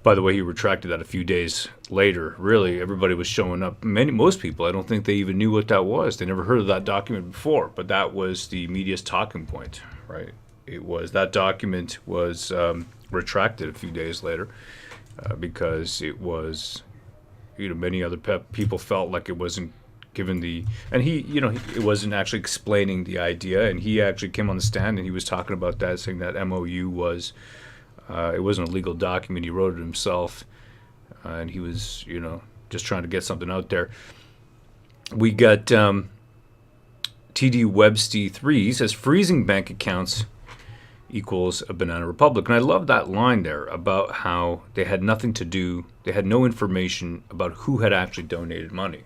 By the way, he retracted that a few days later. Really, everybody was showing up. Most people, I don't think they even knew what that was. They never heard of that document before, but that was the media's talking point, right? That document was retracted a few days later because it was, many other people felt like it wasn't given it wasn't actually explaining the idea, and he actually came on the stand and he was talking about that, saying that MOU was, it wasn't a legal document, he wrote it himself, and he was, just trying to get something out there. We got TD Websty 3, he says, freezing bank accounts equals a banana republic. And I love that line there about how they had nothing to do, they had no information about who had actually donated money.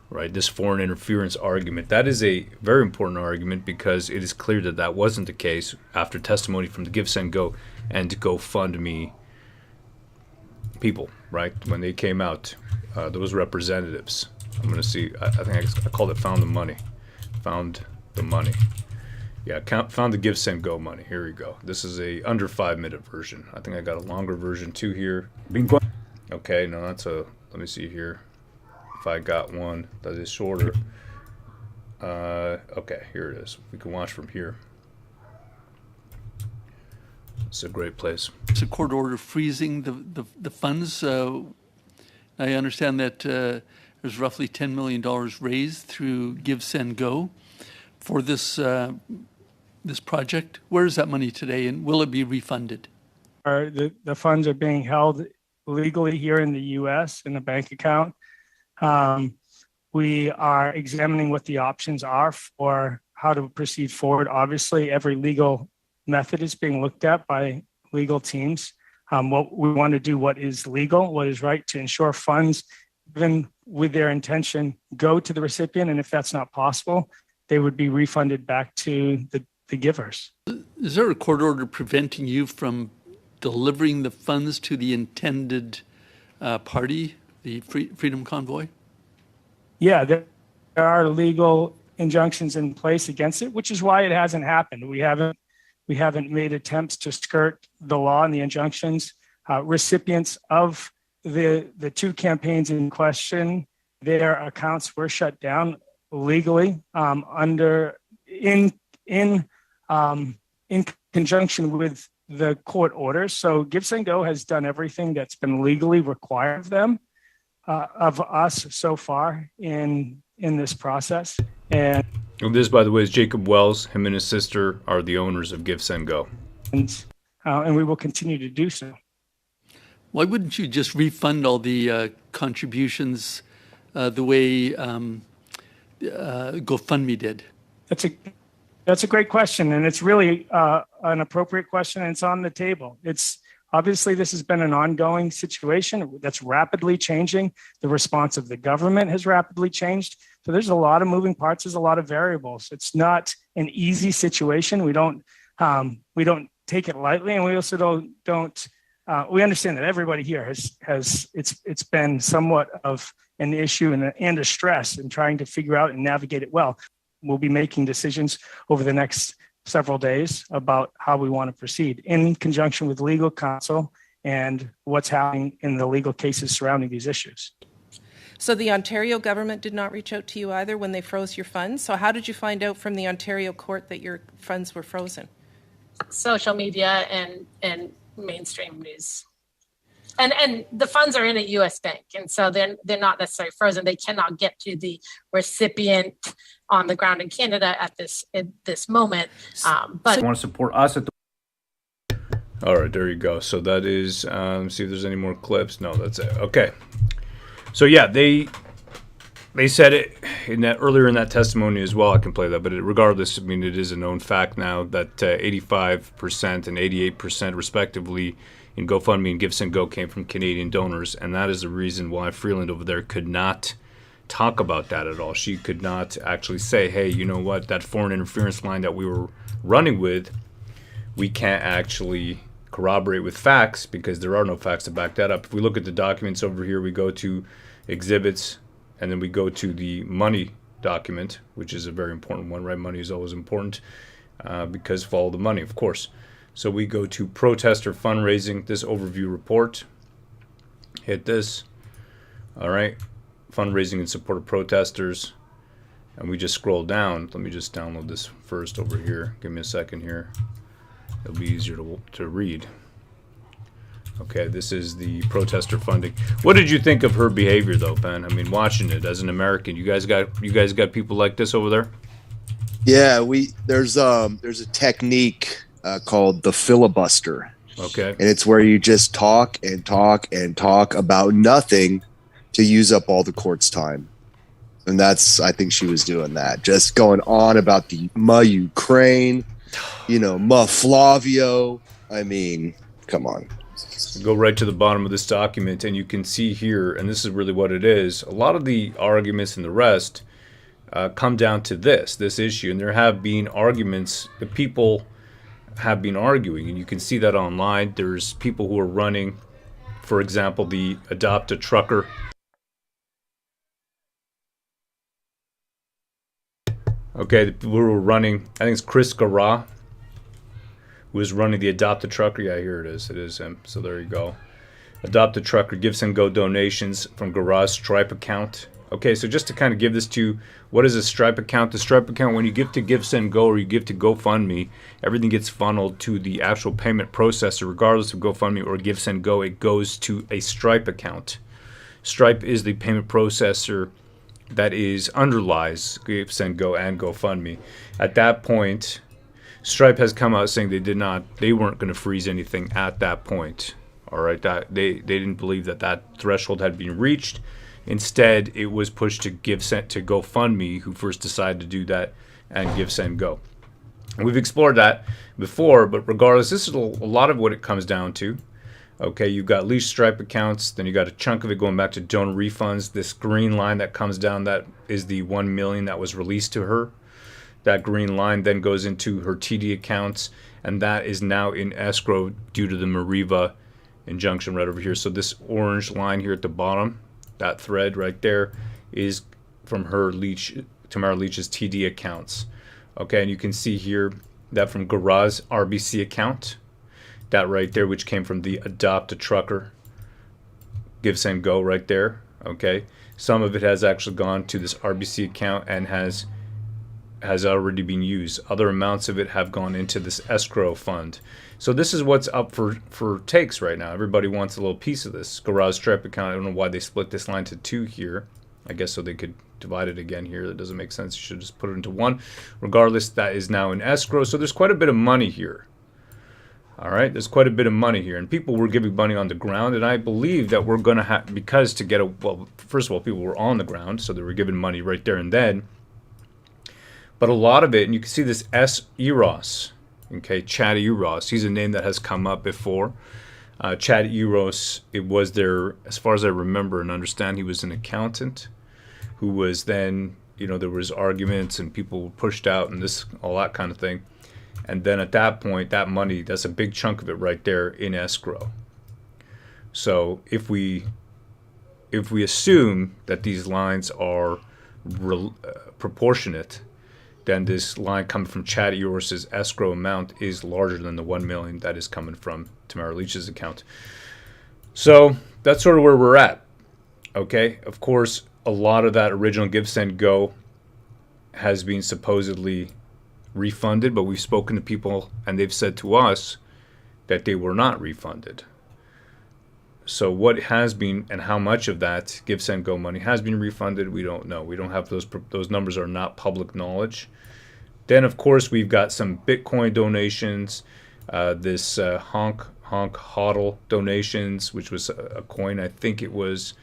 Right, this foreign interference argument, that is a very important argument, because it is clear that that wasn't the case after testimony from the Give, Send, Go and GoFundMe people, right? When they came out, those representatives. I'm going to see, I think I called it Found the Money. Found the Money. Yeah, found the Give, Send, Go money. Here we go. This is a under 5-minute version. I think I got a longer version too here. Okay, no, let me see here. If I got one that is shorter. Okay, here it is. We can watch from here. It's a great place. It's a court order freezing the funds. I understand that there's roughly $10 million raised through Give, Send, Go for this project. Where is that money today, and will it be refunded? The funds are being held legally here in the U.S. in a bank account. We are examining what the options are for how to proceed forward. Obviously, every legal method is being looked at by legal teams. What we want to do, what is legal, what is right to ensure funds, even with their intention, go to the recipient. And if that's not possible, they would be refunded back to the givers. Is there a court order preventing you from delivering the funds to the intended party, the Freedom Convoy? Yeah, there are legal injunctions in place against it, which is why it hasn't happened. We haven't made attempts to skirt the law and the injunctions. Recipients of the two campaigns in question, their accounts were shut down legally in conjunction with the court orders. So Give Send Go has done everything that's been legally required of us so far in this process. And this, by the way, is Jacob Wells. Him and his sister are the owners of Give Send Go. And we will continue to do so. Why wouldn't you just refund all the contributions the way GoFundMe did? That's a great question, and it's really an appropriate question, and it's on the table. It's obviously this has been an ongoing situation that's rapidly changing. The response of the government has rapidly changed. So there's a lot of moving parts. There's a lot of variables. It's not an easy situation. We don't take it lightly, and we also don't. We understand that everybody here has it's been somewhat of an issue and a stress in trying to figure out and navigate it well. We'll be making decisions over the next several days about how we want to proceed in conjunction with legal counsel and what's happening in the legal cases surrounding these issues. So the Ontario government did not reach out to you either when they froze your funds. So how did you find out from the Ontario court that your funds were frozen? Social media and mainstream news. And the funds are in a U.S. bank, and so they're not necessarily frozen. They cannot get to the recipient on the ground in Canada at this moment. But you want to support us at the... All right, there you go. So that is, see if there's any more clips. No, that's it. Okay. So yeah, they said it in that earlier in that testimony as well. I can play that, but regardless, I mean, it is a known fact now that 85% and 88% respectively in GoFundMe and Give Send Go came from Canadian donors, and that is the reason why Freeland over there could not talk about that at all. She could not actually say, hey, you know what, that foreign interference line that we were running with, we can't actually corroborate with facts because there are no facts to back that up. If we look at the documents over here, we go to exhibits, and then we go to the money document, which is a very important one, right? Money is always important because follow the money, of course. So we go to protester fundraising, this overview report. Hit this. All right. Fundraising in support of protesters. And we just scroll down. Let me just download this first over here. Give me a second here. It'll be easier to read. Okay, this is the protester funding. What did you think of her behavior, though, Ben? I mean, watching it as an American, you guys got people like this over there? Yeah, there's a technique called the filibuster. Okay. And it's where you just talk and talk and talk about nothing to use up all the court's time. And I think she was doing that, just going on about the Ukraine, Flavio. I mean, come on. Go right to the bottom of this document, and you can see here, and this is really what it is. A lot of the arguments and the rest come down to this issue, and there have been arguments. The people have been arguing, and you can see that online. There's people who are running, for example, the Adopt a Trucker. Okay, the people who are running, I think it's Chris Garra, who is running the Adopt a Trucker. Yeah, here it is. It is him. So there you go. Adopt a Trucker, Give Send Go donations from Garra's Stripe account. Okay, so just to kind of give this to you, what is a Stripe account? The Stripe account, when you give to Give Send Go or you give to GoFundMe, everything gets funneled to the actual payment processor, regardless of GoFundMe or Give Send Go. It goes to a Stripe account. Stripe is the payment processor that underlies Give Send Go and GoFundMe. At that point, Stripe has come out saying they weren't going to freeze anything at that point. All right, that they didn't believe that threshold had been reached. Instead, it was pushed to GoFundMe, who first decided to do that, and Give Send Go. And we've explored that before, but regardless, this is a lot of what it comes down to. Okay, you've got lease stripe accounts, then you got a chunk of it going back to donor refunds. This green line that comes down, that is the 1 million that was released to her. That green line then goes into her TD accounts, and that is now in escrow due to the Mariva injunction right over here. So this orange line here at the bottom, that thread right there, is from her Tamara Leach's TD accounts. Okay, and you can see here that from Garage RBC account, that right there, which came from the Adopt a Trucker Give Send Go right there. Okay, some of it has actually gone to this RBC account and has already been used. Other amounts of it have gone into this escrow fund. So this is what's up for takes right now. Everybody wants a little piece of this Garage Stripe account. I don't know why they split this line to 2 here. I guess so they could divide it again here. That doesn't make sense. You should just put it into 1. Regardless, that is now in escrow. So there's quite a bit of money here. All right, there's quite a bit of money here, and people were giving money on the ground, and I believe that we're going to have, because to get a, well, first of all, people were on the ground, so they were giving money right there and then, but a lot of it, and you can see this S. Eros, okay, Chad Eros, he's a name that has come up before. Chad Eros, it was there, as far as I remember and understand, he was an accountant who was then, you know, there was arguments and people were pushed out and this, all that kind of thing. And then at that point, that money, that's a big chunk of it right there in escrow. So if we assume that these lines are proportionate, then this line coming from Chad Eros' escrow amount is larger than the 1 million that is coming from Tamara Leach's account. So that's sort of where we're at. Okay, of course, a lot of that original Give Send Go has been supposedly refunded, but we've spoken to people and they've said to us that they were not refunded. So what has been and how much of that Give Send Go money has been refunded, we don't know. We don't have those numbers are not public knowledge. Then of course we've got some Bitcoin donations, this honk hodl donations, which was a coin. I think it was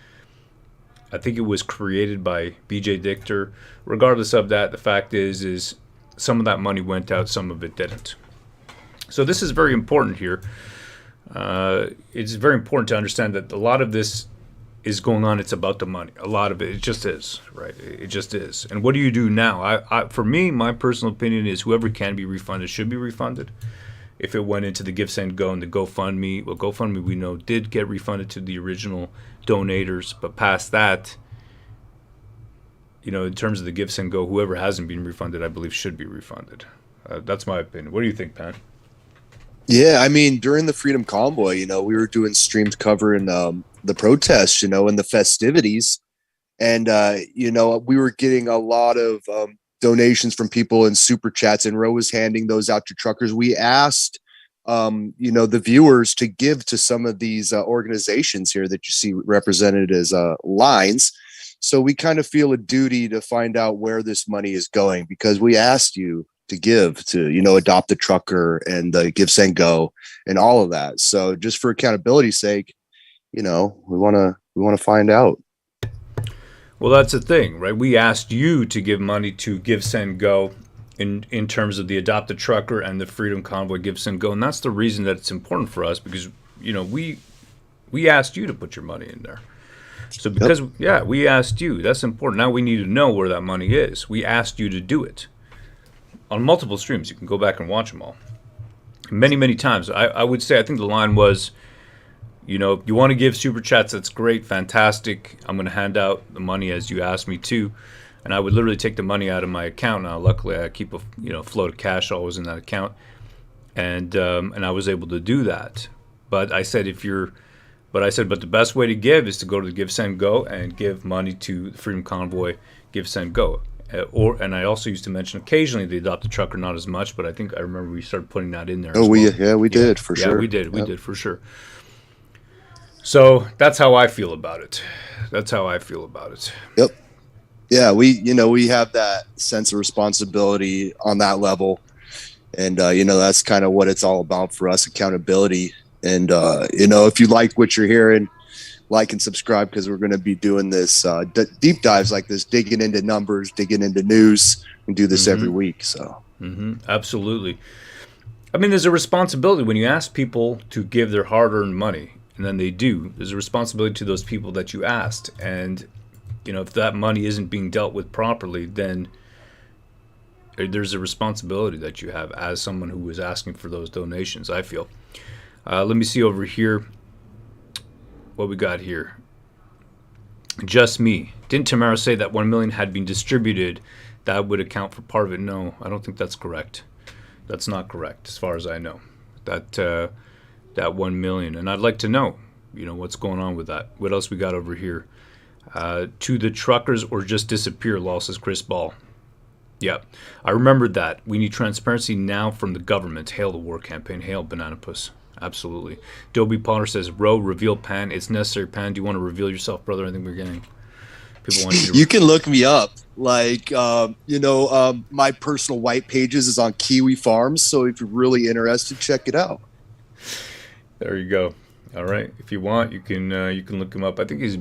created by BJ Dichter. Regardless of that, the fact is some of that money went out, some of it didn't. So this is very important here. It's very important to understand that a lot of this is going on. It's about the money. A lot of it just is, right? It just is. And what do you do now? For me, my personal opinion is whoever can be refunded should be refunded. If it went into the Give Send Go and the GoFundMe, well, GoFundMe we know did get refunded to the original donators, but past that, you know, in terms of the Give Send Go, whoever hasn't been refunded, I believe, should be refunded. That's my opinion. What do you think, Pan? Yeah, I mean, during the Freedom Convoy, you know, we were doing streamed cover in the protests, you know, and the festivities. And, you know, we were getting a lot of donations from people in super chats, and Ro was handing those out to truckers. We asked, you know, the viewers to give to some of these organizations here that you see represented as lines. So we kind of feel a duty to find out where this money is going, because we asked you to give to, you know, Adopt a Trucker and the Give Send Go and all of that. So just for accountability's sake, you know, we want to find out. Well, that's the thing, right? We asked you to give money to Give Send Go in terms of the Adopt a Trucker and the Freedom Convoy Give Send Go, and that's the reason that it's important for us, because, you know, we asked you to put your money in there. So because, yeah, we asked you. That's important. Now we need to know where that money is. We asked you to do it on multiple streams. You can go back and watch them all. Many, many times. I would say, I think the line was, you know, you want to give super chats, that's great, fantastic. I'm going to hand out the money as you asked me to. And I would literally take the money out of my account. Now, luckily, I keep a flow of cash always in that account. And I was able to do that. But I said, but the best way to give is to go to the Give Send Go and give money to the Freedom Convoy Give Send Go. And I also used to mention occasionally the Adopt a Trucker, not as much, but I think I remember we started putting that in there. Oh, we did for sure. Yeah, we did for sure. So that's how I feel about it. Yep. Yeah, we have that sense of responsibility on that level, and you know, that's kind of what it's all about for us, accountability. And you know, if you like what you're hearing, like and subscribe, because we're going to be doing this deep dives like this, digging into numbers, digging into news, and do this every week. So absolutely. I mean, there's a responsibility when you ask people to give their hard-earned money. and then they do, there's a responsibility to those people that you asked. And, you know, if that money isn't being dealt with properly, then there's a responsibility that you have as someone who is asking for those donations, I feel. Let me see over here what we got here. Just me. Didn't Tamara say that 1 million had been distributed? That would account for part of it. No, I don't think that's correct. That's not correct, as far as I know. That 1 million, and I'd like to know, you know, what's going on with that. What else we got over here? To the truckers or just disappear, Law, says Chris Ball. Yep, I remembered that. We need transparency now from the government. Hail the war campaign. Hail Banana Puss. Absolutely. Dobie Potter says, Roe, reveal Pan. It's necessary, Pan. Do you want to reveal yourself, brother? I think we're getting... People want you to... You can look me up. Like, my personal white pages is on Kiwi Farms, so if you're really interested, check it out. There you go. All right. If you want, you can look him up. I think his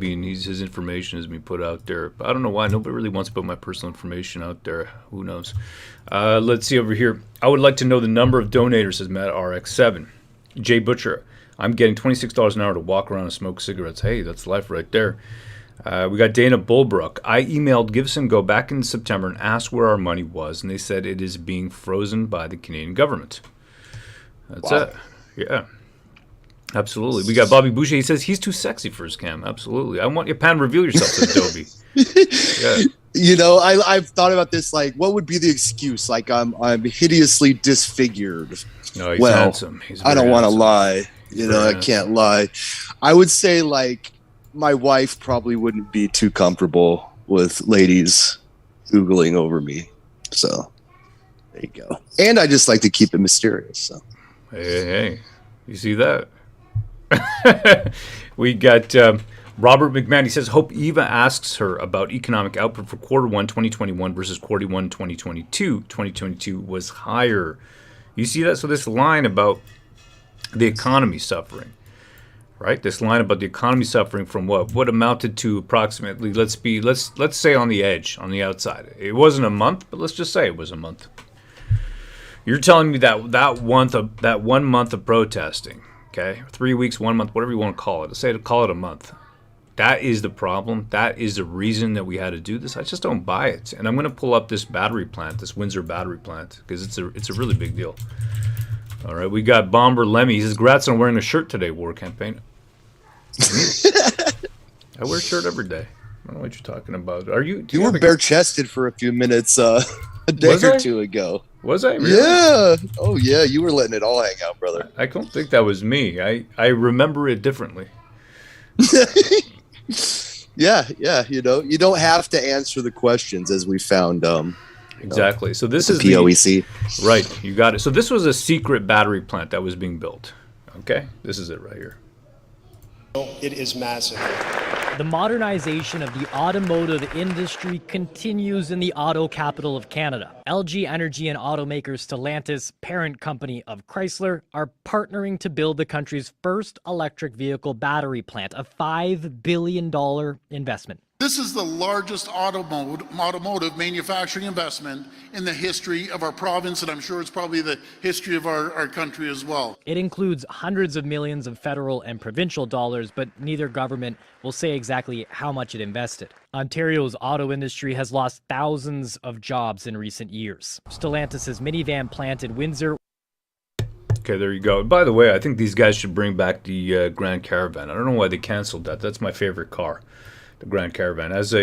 information has been put out there. I don't know why. Nobody really wants to put my personal information out there. Who knows? Let's see over here. I would like to know the number of donators, says Matt RX7. Jay Butcher, I'm getting $26 an hour to walk around and smoke cigarettes. Hey, that's life right there. We got Dana Bulbrook. I emailed Gibson Go back in September and asked where our money was, and they said it is being frozen by the Canadian government. That's it. Yeah. Absolutely. We got Bobby Boucher. He says he's too sexy for his cam. Absolutely. I want you, Pan, reveal yourself, says Dobie. Yeah. You know, I've thought about this. Like, what would be the excuse? Like, I'm hideously disfigured. No, he's handsome. I don't want to lie. I can't lie. I would say, like, my wife probably wouldn't be too comfortable with ladies Googling over me. So, there you go. And I just like to keep it mysterious. So, hey. You see that? We got Robert McMahon. He says, hope Eva asks her about economic output for quarter 1 2021 versus quarter 1 2022. 2022 was higher. You see that? So this line about the economy suffering, right? This line about the economy suffering from what amounted to approximately, let's say on the edge, on the outside. It wasn't a month, but let's just say it was a month. You're telling me that 1 month of protesting, okay, 3 weeks, 1 month, whatever you want to call it, call it a month. That is the problem. That is the reason that we had to do this. I just don't buy it. And I'm going to pull up this battery plant, this Windsor battery plant, because it's a really big deal. All right, we got Bomber Lemmy. He says, "Congrats on wearing a shirt today, War Campaign." I wear a shirt every day. I don't know what you're talking about. Are you? You were bare chested for a few minutes a day or two ago. Was I? Really? Yeah. Oh yeah, you were letting it all hang out, brother. I don't think that was me. I remember it differently. Yeah. You don't have to answer the questions, as we found. Exactly. So this is POEC. Right. You got it. So this was a secret battery plant that was being built. Okay. This is it right here. It is massive. The modernization of the automotive industry continues in the auto capital of Canada. LG Energy and automaker Stellantis, parent company of Chrysler, are partnering to build the country's first electric vehicle battery plant, a $5 billion investment. This is the largest automotive manufacturing investment in the history of our province, and I'm sure it's probably the history of our country as well. It includes hundreds of millions of federal and provincial dollars, but neither government will say exactly how much it invested. Ontario's auto industry has lost thousands of jobs in recent years. Stellantis' minivan plant in Windsor. Okay, there you go. By the way, I think these guys should bring back the Grand Caravan. I don't know why they canceled that. That's my favorite car. The Grand Caravan. As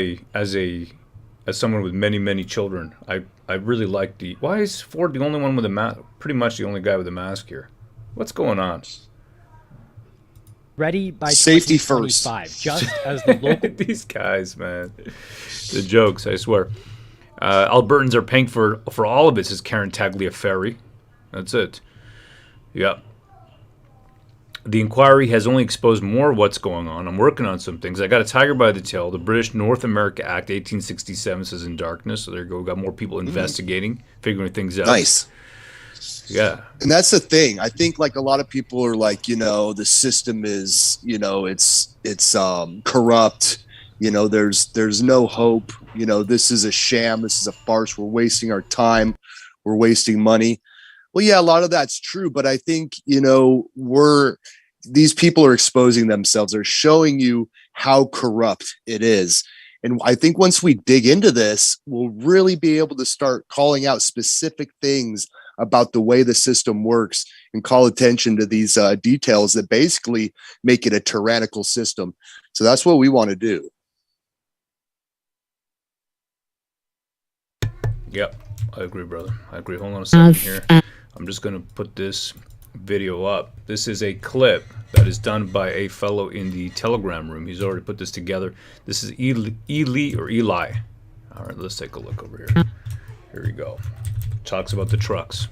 someone with many children, I really like the. Why is Ford the only one with a mask? Pretty much the only guy with a mask here. What's going on? Ready by safety 2025, first. just as the local. These guys, man, the jokes. I swear. Albertans are paying for all of it, says Karen Tagliaferri. That's it. Yep. The inquiry has only exposed more of what's going on. I'm working on some things. I got a tiger by the tail. The British North America Act 1867 says in darkness. So there you go. We got more people investigating, figuring things out. Nice. Yeah. And that's the thing. I think like a lot of people are like, the system is, it's corrupt. There's no hope. This is a sham. This is a farce. We're wasting our time. We're wasting money. Well, yeah, a lot of that's true, but I think, these people are exposing themselves. They're showing you how corrupt it is. And I think once we dig into this, we'll really be able to start calling out specific things about the way the system works and call attention to these details that basically make it a tyrannical system. So that's what we want to do. Yep, I agree, brother. I agree. Hold on a second here. I'm just going to put this video up. This is a clip that is done by a fellow in the Telegram room. He's already put this together. This is Eli. All right, let's take a look over here. Here we go. Talks about the trucks.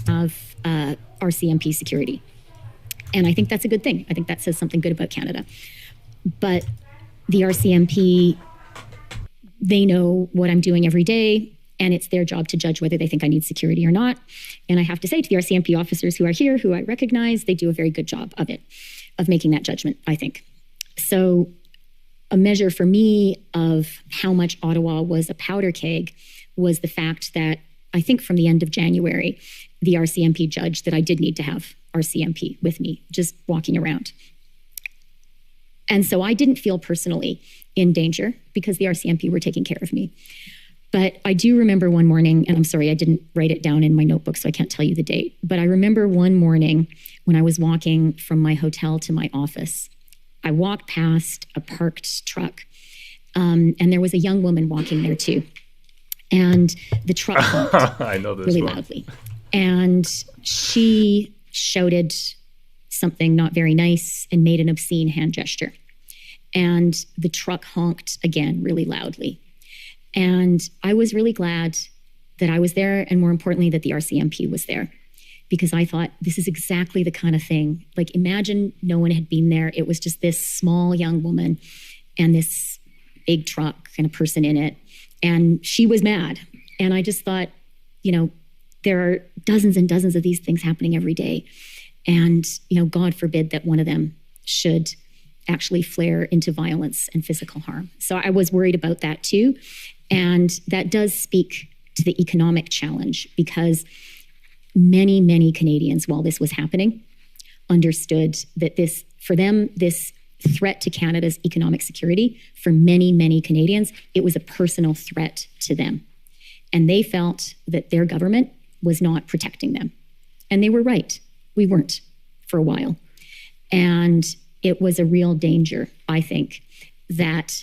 Of RCMP security. And I think that's a good thing. I think that says something good about Canada. But the RCMP, they know what I'm doing every day, and it's their job to judge whether they think I need security or not. And I have to say to the RCMP officers who are here, who I recognize, they do a very good job of it, of making that judgment, I think. So a measure for me of how much Ottawa was a powder keg was the fact that I think from the end of January, the RCMP judged that I did need to have RCMP with me, just walking around. And so I didn't feel personally in danger because the RCMP were taking care of me. But I do remember one morning, and I'm sorry, I didn't write it down in my notebook, so I can't tell you the date. But I remember one morning when I was walking from my hotel to my office, I walked past a parked truck, and there was a young woman walking there too. And the truck honked I know this really one. loudly. And she shouted something not very nice and made an obscene hand gesture. And the truck honked again really loudly. And I was really glad that I was there, and more importantly, that the RCMP was there, because I thought this is exactly the kind of thing. Like, imagine no one had been there. It was just this small young woman and this big truck and a person in it. And she was mad. And I just thought, you know, there are dozens and dozens of these things happening every day. And, you know, God forbid that one of them should actually flare into violence and physical harm. So I was worried about that too. And that does speak to the economic challenge, because many, many Canadians, while this was happening, understood that this, for them, this threat to Canada's economic security, for many, many Canadians, it was a personal threat to them. And they felt that their government was not protecting them. And they were right. We weren't for a while. And it was a real danger, I think, that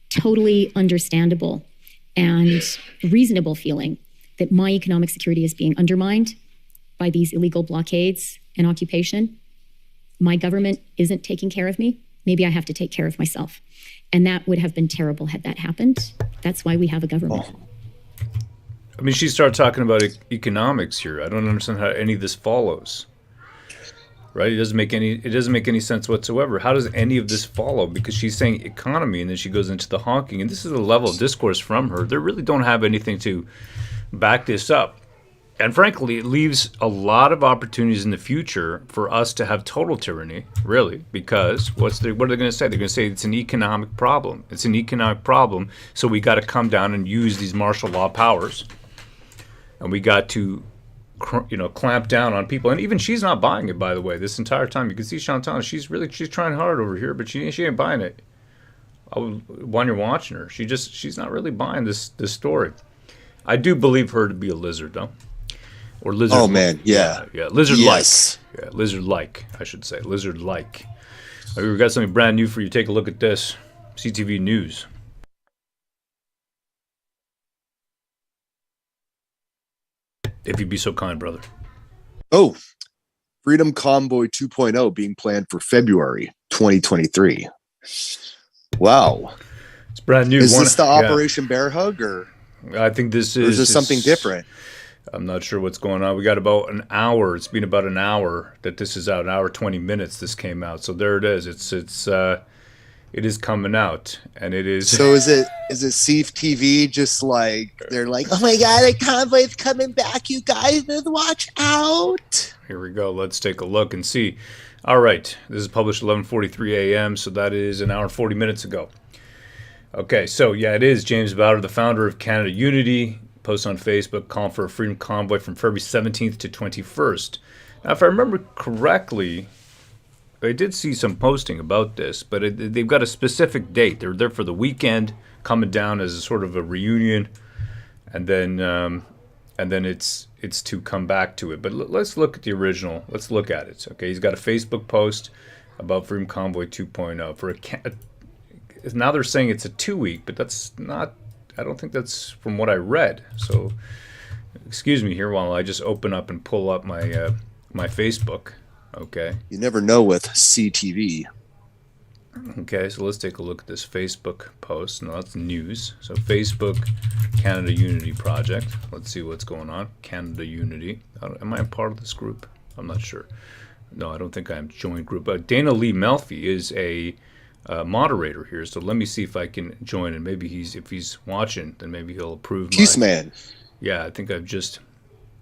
totally understandable and reasonable feeling that my economic security is being undermined by these illegal blockades and occupation. My government isn't taking care of me. Maybe I have to take care of myself. And that would have been terrible had that happened. That's why we have a government. I mean, she started talking about economics here. I don't understand how any of this follows. Right? It doesn't make any sense whatsoever. How does any of this follow? Because she's saying economy, and then she goes into the honking, and this is a level of discourse from her. They really don't have anything to back this up. And frankly, it leaves a lot of opportunities in the future for us to have total tyranny, really, because what are they going to say? They're going to say it's an economic problem. It's an economic problem, so we got to come down and use these martial law powers, and we got to, you know, clamp down on people. And even she's not buying it, by the way. This entire time, you can see Chantal. She's trying hard over here, but she ain't buying it. When you're watching her, she's not really buying this story. I do believe her to be a lizard, though. Or lizard. Oh man, yeah, lizard-like. Yes. Yeah, lizard-like, I should say, lizard-like. We've got something brand new for you. Take a look at this. CTV News. If you'd be so kind, brother. Oh, Freedom Convoy 2.0 being planned for February 2023. Wow, it's brand new. Is this the Operation Bear Hug, or I think this is? Or is this something different? I'm not sure what's going on. We got about an hour. It's been about an hour that this is out. An hour 20 minutes. This came out. So there it is. It is coming out, and it is. So is it CEF TV? Just like they're like, oh my God, a convoy's coming back, you guys, watch out. Here we go. Let's take a look and see. All right, this is published 11:43 a.m. So that is an hour and 40 minutes ago. Okay, so yeah, it is James Bowder, the founder of Canada Unity. Post on Facebook, calling for a freedom convoy from February 17th to 21st. Now, if I remember correctly, I did see some posting about this, but they've got a specific date. They're there for the weekend, coming down as a sort of a reunion, and then it's to come back to it. But let's look at the original. Let's look at it. Okay, he's got a Facebook post about Freedom Convoy 2.0 for now they're saying it's a 2-week, but that's not. I don't think that's from what I read. So, excuse me here while I just open up and pull up my my Facebook. Okay. You never know with CTV. Okay, so let's take a look at this Facebook post. No, that's news. So Facebook Canada Unity Project. Let's see what's going on. Canada Unity. Am I a part of this group? I'm not sure. No, I don't think I'm joined group. Dana Lee Melfi is a moderator here, so let me see if I can join. And maybe if he's watching, then maybe he'll approve. Peace man. Yeah, I think I've just.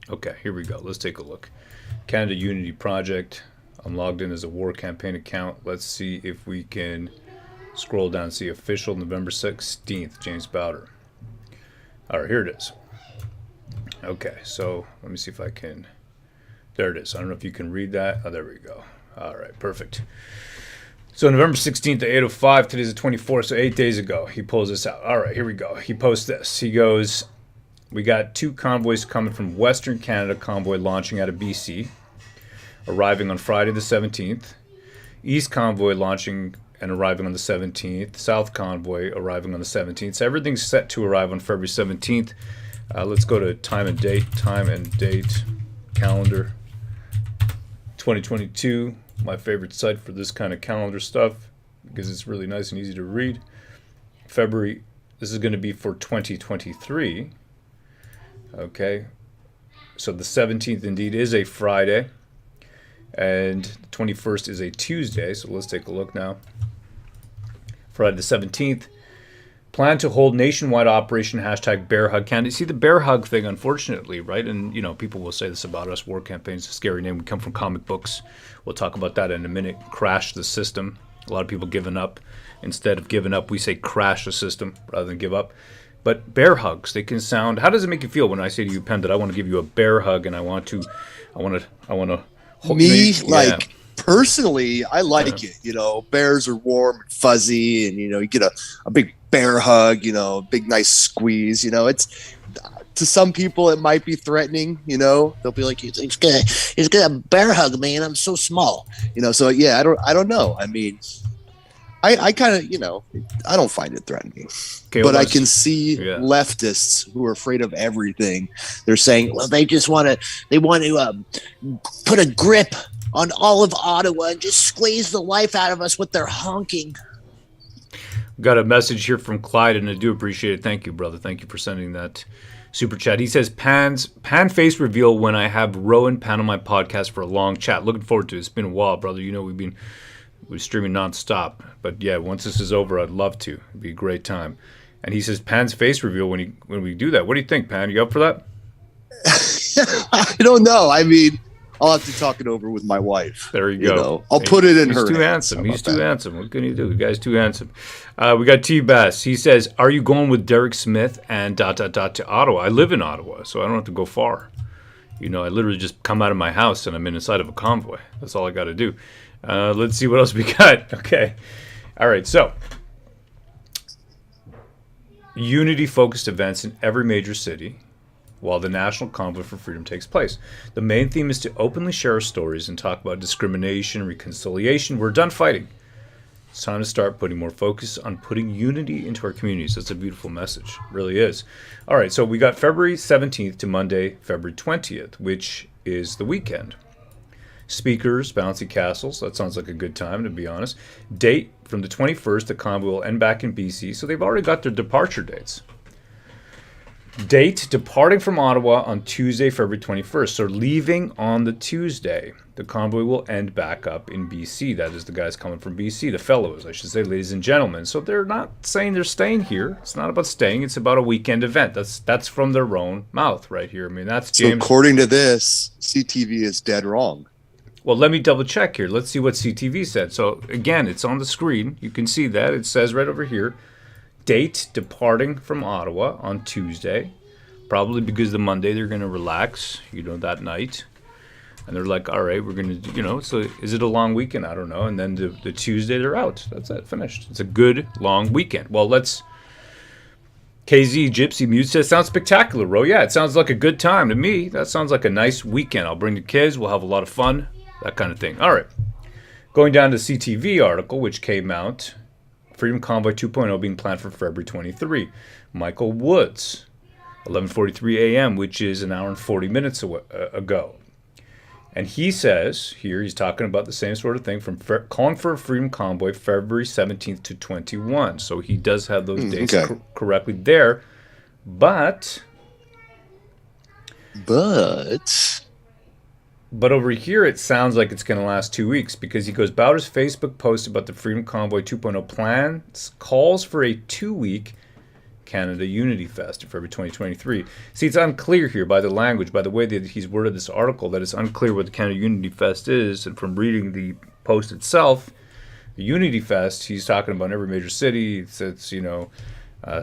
Okay, here we go. Let's take a look. Canada Unity Project. I'm logged in as a war campaign account. Let's see if we can scroll down and see official November 16th, James Bowder. All right, here it is. Okay, so let me see if I can. There it is. I don't know if you can read that. Oh, there we go. All right, perfect. So November 16th at 8:05. Today's the 24th, so 8 days ago, he pulls this out. All right, here we go. He posts this. He goes, we got 2 convoys coming from Western Canada, convoy launching out of BC, arriving on Friday the 17th. East convoy launching and arriving on the 17th. South convoy arriving on the 17th. So everything's set to arrive on February 17th. Let's go to time and date, calendar. 2022, my favorite site for this kind of calendar stuff because it's really nice and easy to read. February, this is going to be for 2023. Okay, so the 17th indeed is a Friday, and the 21st is a Tuesday, so let's take a look now. Friday the 17th, plan to hold nationwide operation #Bear Hug Canada. See the bear hug thing, unfortunately, right? And, you know, people will say this about us, war campaigns, a scary name. We come from comic books. We'll talk about that in a minute. Crash the system. A lot of people giving up. Instead of giving up, we say crash the system rather than give up. But bear hugs, they can sound. How does it make you feel when I say to you, Penn, that I want to give you a bear hug and I want to hold me? Yeah. Like personally, I like it. You know, bears are warm and fuzzy, and you get a big bear hug. A big nice squeeze. It's to some people it might be threatening. They'll be like, "It's good a bear hug, man. I'm so small." So yeah, I don't know. I mean, I kind of, I don't find it threatening. Okay, but I can see leftists who are afraid of everything. They're saying, well, they want to put a grip on all of Ottawa and just squeeze the life out of us with their honking. Got a message here from Clyde, and I do appreciate it. Thank you, brother. Thank you for sending that super chat. He says, Pan face reveal when I have Rowan Pan on my podcast for a long chat. Looking forward to it. It's been a while, brother. We're streaming nonstop, but yeah, once this is over, I'd love to. It'd be a great time. And he says Pan's face reveal when we do that. What do you think, Pan? You up for that? I don't know. I mean, I'll have to talk it over with my wife. There you go. I'll put it in her. He's too handsome. He's too handsome. What can you do? The guy's too handsome. We got T-Bass. He says, are you going with Derek Smith and ... to Ottawa? I live in Ottawa, so I don't have to go far. I literally just come out of my house and I'm inside of a convoy. That's all I got to do. Let's see what else we got. Okay. All right. So, unity-focused events in every major city while the National Convoy for Freedom takes place. The main theme is to openly share our stories and talk about discrimination, reconciliation. We're done fighting. It's time to start putting more focus on putting unity into our communities. That's a beautiful message. It really is. All right. So, we got February 17th to Monday, February 20th, which is the weekend. Speakers, bouncy castles. That sounds like a good time, to be honest. Date from the 21st, the convoy will end back in BC, so they've already got their departure dates. Date, departing from Ottawa on Tuesday, February 21st. So leaving on the Tuesday, the convoy will end back up in BC. That is the guys coming from BC, the fellows, I should say, ladies and gentlemen. So they're not saying they're staying here. It's not about staying. It's about a weekend event. That's from their own mouth right here. I mean, that's James. So according to this, CTV is dead wrong. Well, let me double check here. Let's see what CTV said. So again, it's on the screen. You can see that. It says right over here, date departing from Ottawa on Tuesday. Probably because the Monday they're going to relax, that night. And they're like, all right, we're going to, so is it a long weekend? I don't know. And then the Tuesday, they're out. That's it, finished. It's a good, long weekend. Well, KZ Gypsy Muse says, sounds spectacular, Ro. Yeah, it sounds like a good time to me. That sounds like a nice weekend. I'll bring the kids. We'll have a lot of fun. That kind of thing. All right. Going down to the CTV article, which came out, Freedom Convoy 2.0 being planned for February 23. Michael Woods, 11:43 a.m., which is an hour and 40 minutes ago. And he says, here he's talking about the same sort of thing, from calling for a Freedom Convoy February 17th to 21. So he does have those dates correctly there. But over here, it sounds like it's going to last 2 weeks, because he goes, Bowder's Facebook post about the Freedom Convoy 2.0 plans calls for a 2-week Canada Unity Fest in February 2023. See, it's unclear here by the language, by the way that he's worded this article, that it's unclear what the Canada Unity Fest is. And from reading the post itself, the Unity Fest, he's talking about every major city. It's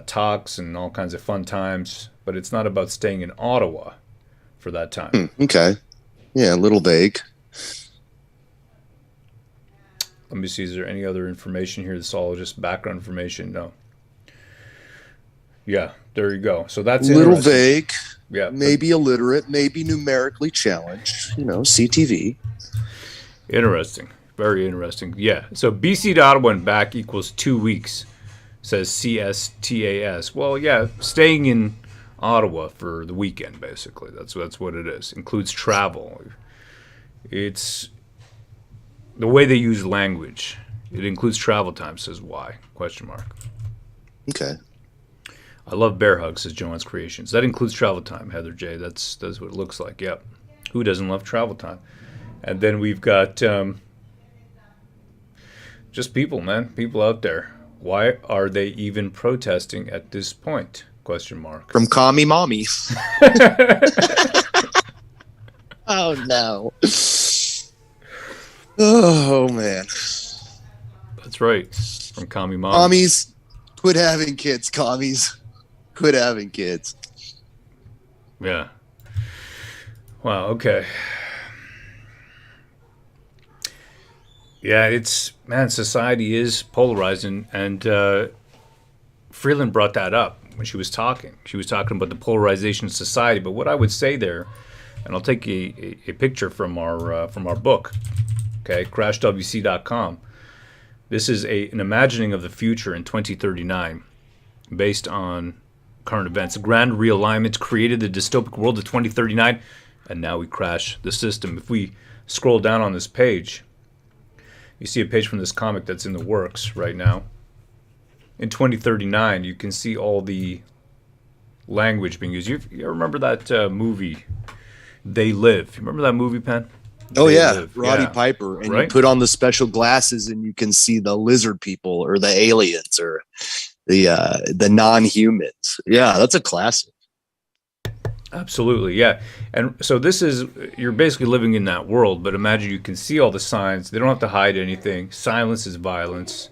talks and all kinds of fun times, but it's not about staying in Ottawa for that time. Okay. Yeah, a little vague. Let me see, is there any other information here? This is all just background information. No. Yeah, there you go. So that's a little vague. Yeah, maybe illiterate, maybe numerically challenged. CTV. Interesting, very interesting. Yeah. So BC to Ottawa and back equals 2 weeks, says CSTAS. Well, yeah, staying in Ottawa for the weekend, basically. That's what it is. Includes travel. It's the way they use language. It includes travel time. Says why? ? Okay. I love bear hugs, says Joanne's Creations. That includes travel time, Heather J. That's what it looks like. Yep. Who doesn't love travel time? And then we've got just people, man. People out there. Why are they even protesting at this point? ? From commie mommy. Oh, no. Oh, man. That's right. From commie mommy. Commies, quit having kids, commies. Quit having kids. Yeah. Wow, okay. Yeah, society is polarizing, and Freeland brought that up when she was talking. She was talking about the polarization of society, but what I would say there, and I'll take a picture from our book, okay, crashwc.com. This is an imagining of the future in 2039 based on current events. A grand realignment created the dystopic world of 2039, and now we crash the system. If we scroll down on this page, you see a page from this comic that's in the works right now. In 2039, you can see all the language being used. You remember that movie, They Live? You remember that movie, Penn? Oh, They yeah, Live. Roddy Yeah. Piper. And Right? you put on the special glasses and you can see the lizard people or the aliens or the non-humans. Yeah, that's a classic. Absolutely, yeah. And so you're basically living in that world, but imagine you can see all the signs. They don't have to hide anything. Silence is violence.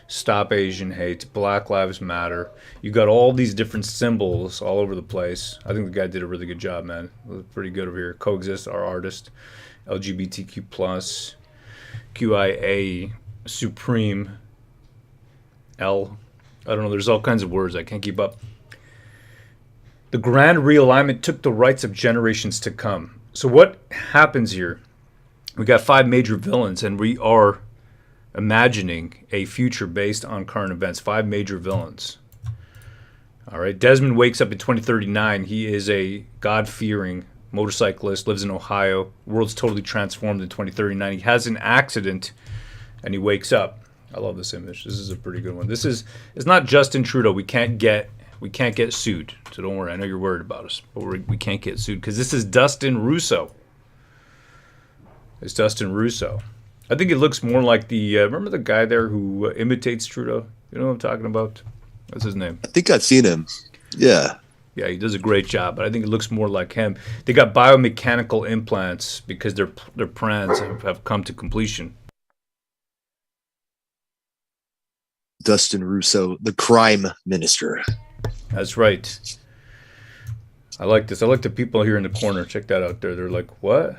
Stop Asian hate. Black Lives Matter. You got all these different symbols all over the place. I think the guy did a really good job, man. Looked pretty good over here. Coexist, our artist. LGBTQ+, QIA, Supreme, L. I don't know, there's all kinds of words. I can't keep up. The grand realignment took the rights of generations to come. So what happens here? We got 5 major villains, and we are imagining a future based on current events. 5 major villains. All right. Desmond wakes up in 2039. He is a God-fearing motorcyclist, lives in Ohio. World's totally transformed in 2039. He has an accident, and he wakes up. I love this image. This is a pretty good one. It's not Justin Trudeau. We can't get sued. So don't worry. I know you're worried about us, but we can't get sued because this is Dustin Russo. It's Dustin Russo. I think it looks more like remember the guy there who imitates Trudeau? You know what I'm talking about? What's his name? I think I've seen him. Yeah. Yeah, he does a great job, but I think it looks more like him. They got biomechanical implants because their plans have come to completion. Dustin Russo, the crime minister. That's right. I like this. I like the people here in the corner. Check that out there. They're like, what?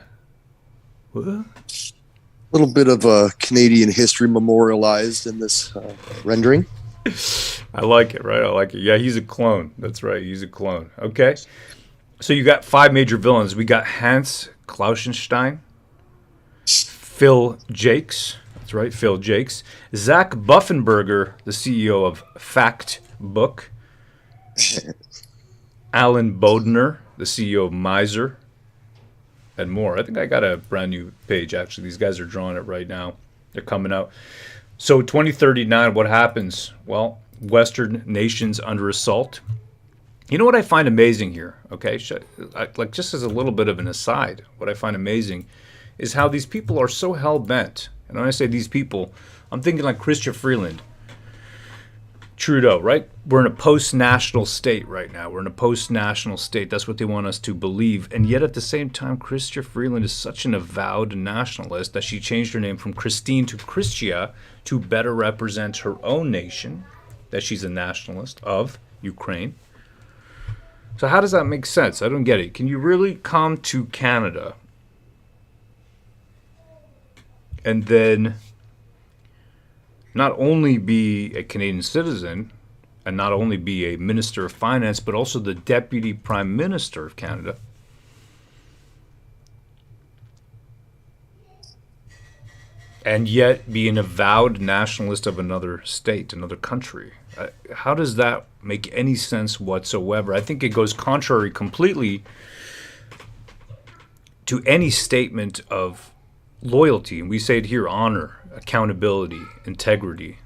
What? A little bit of Canadian history memorialized in this rendering. I like it, right? I like it. Yeah, he's a clone. That's right. He's a clone. Okay. So you got 5 major villains. We got Hans Klausenstein, Phil Jakes. That's right, Phil Jakes. Zach Buffenberger, the CEO of Fact Book. Alan Bodner, the CEO of Miser. And more. I think I got a brand new page, actually. These guys are drawing it right now. They're coming out. So 2039, what happens? Well, Western nations under assault. You know what I find amazing here, okay? Like, just as a little bit of an aside, what I find amazing is how these people are so hell-bent. And when I say these people, I'm thinking like Chrystia Freeland, Trudeau, right? We're in a post-national state right now. We're in a post-national state. That's what they want us to believe. And yet at the same time, Chrystia Freeland is such an avowed nationalist that she changed her name from Christine to Chrystia to better represent her own nation, that she's a nationalist of Ukraine. So how does that make sense? I don't get it. Can you really come to Canada and then not only be a Canadian citizen and not only be a Minister of Finance, but also the Deputy Prime Minister of Canada? And yet be an avowed nationalist of another state, another country. How does that make any sense whatsoever? I think it goes contrary completely to any statement of loyalty. And we say it here: honor, accountability, integrity,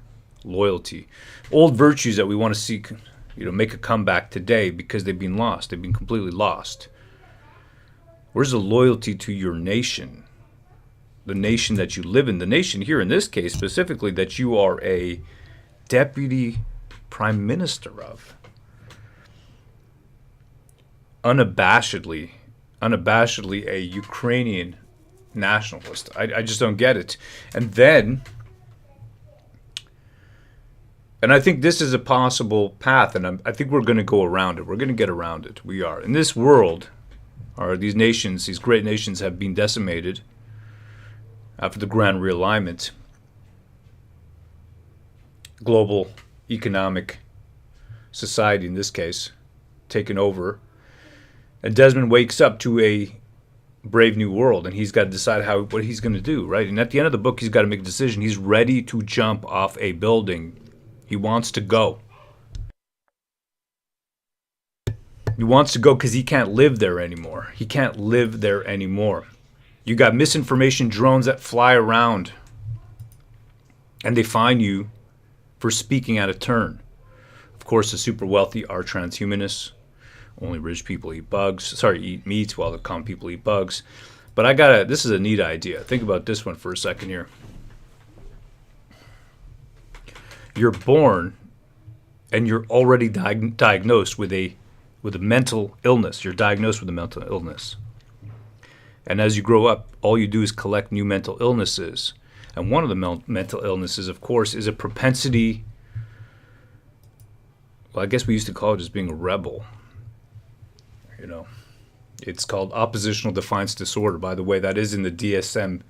loyalty. Old virtues that we want to see, make a comeback today because they've been lost. They've been completely lost. Where's the loyalty to your nation? The nation that you live in, the nation here in this case specifically that you are a deputy prime minister of. Unabashedly a Ukrainian nationalist. I just don't get it. And I think this is a possible path, and I think we're going to go around it. We're going to get around it. We are. In this world, these nations, these great nations have been decimated after the grand realignment, global economic society in this case, taken over. And Desmond wakes up to a brave new world, and he's got to decide what he's going to do, right? And at the end of the book, he's got to make a decision. He's ready to jump off a building. He wants to go. He wants to go because he can't live there anymore. He can't live there anymore. You got misinformation drones that fly around, and they fine you for speaking out of turn. Of course, the super wealthy are transhumanists. Only rich people eat meat while the common people eat bugs. But this is a neat idea. Think about this one for a second here. You're born and you're already diagnosed with a mental illness. You're diagnosed with a mental illness. And as you grow up, all you do is collect new mental illnesses. And one of the mental illnesses, of course, is a propensity. Well, I guess we used to call it as being a rebel. It's called oppositional defiance disorder. By the way, that is in the DSM,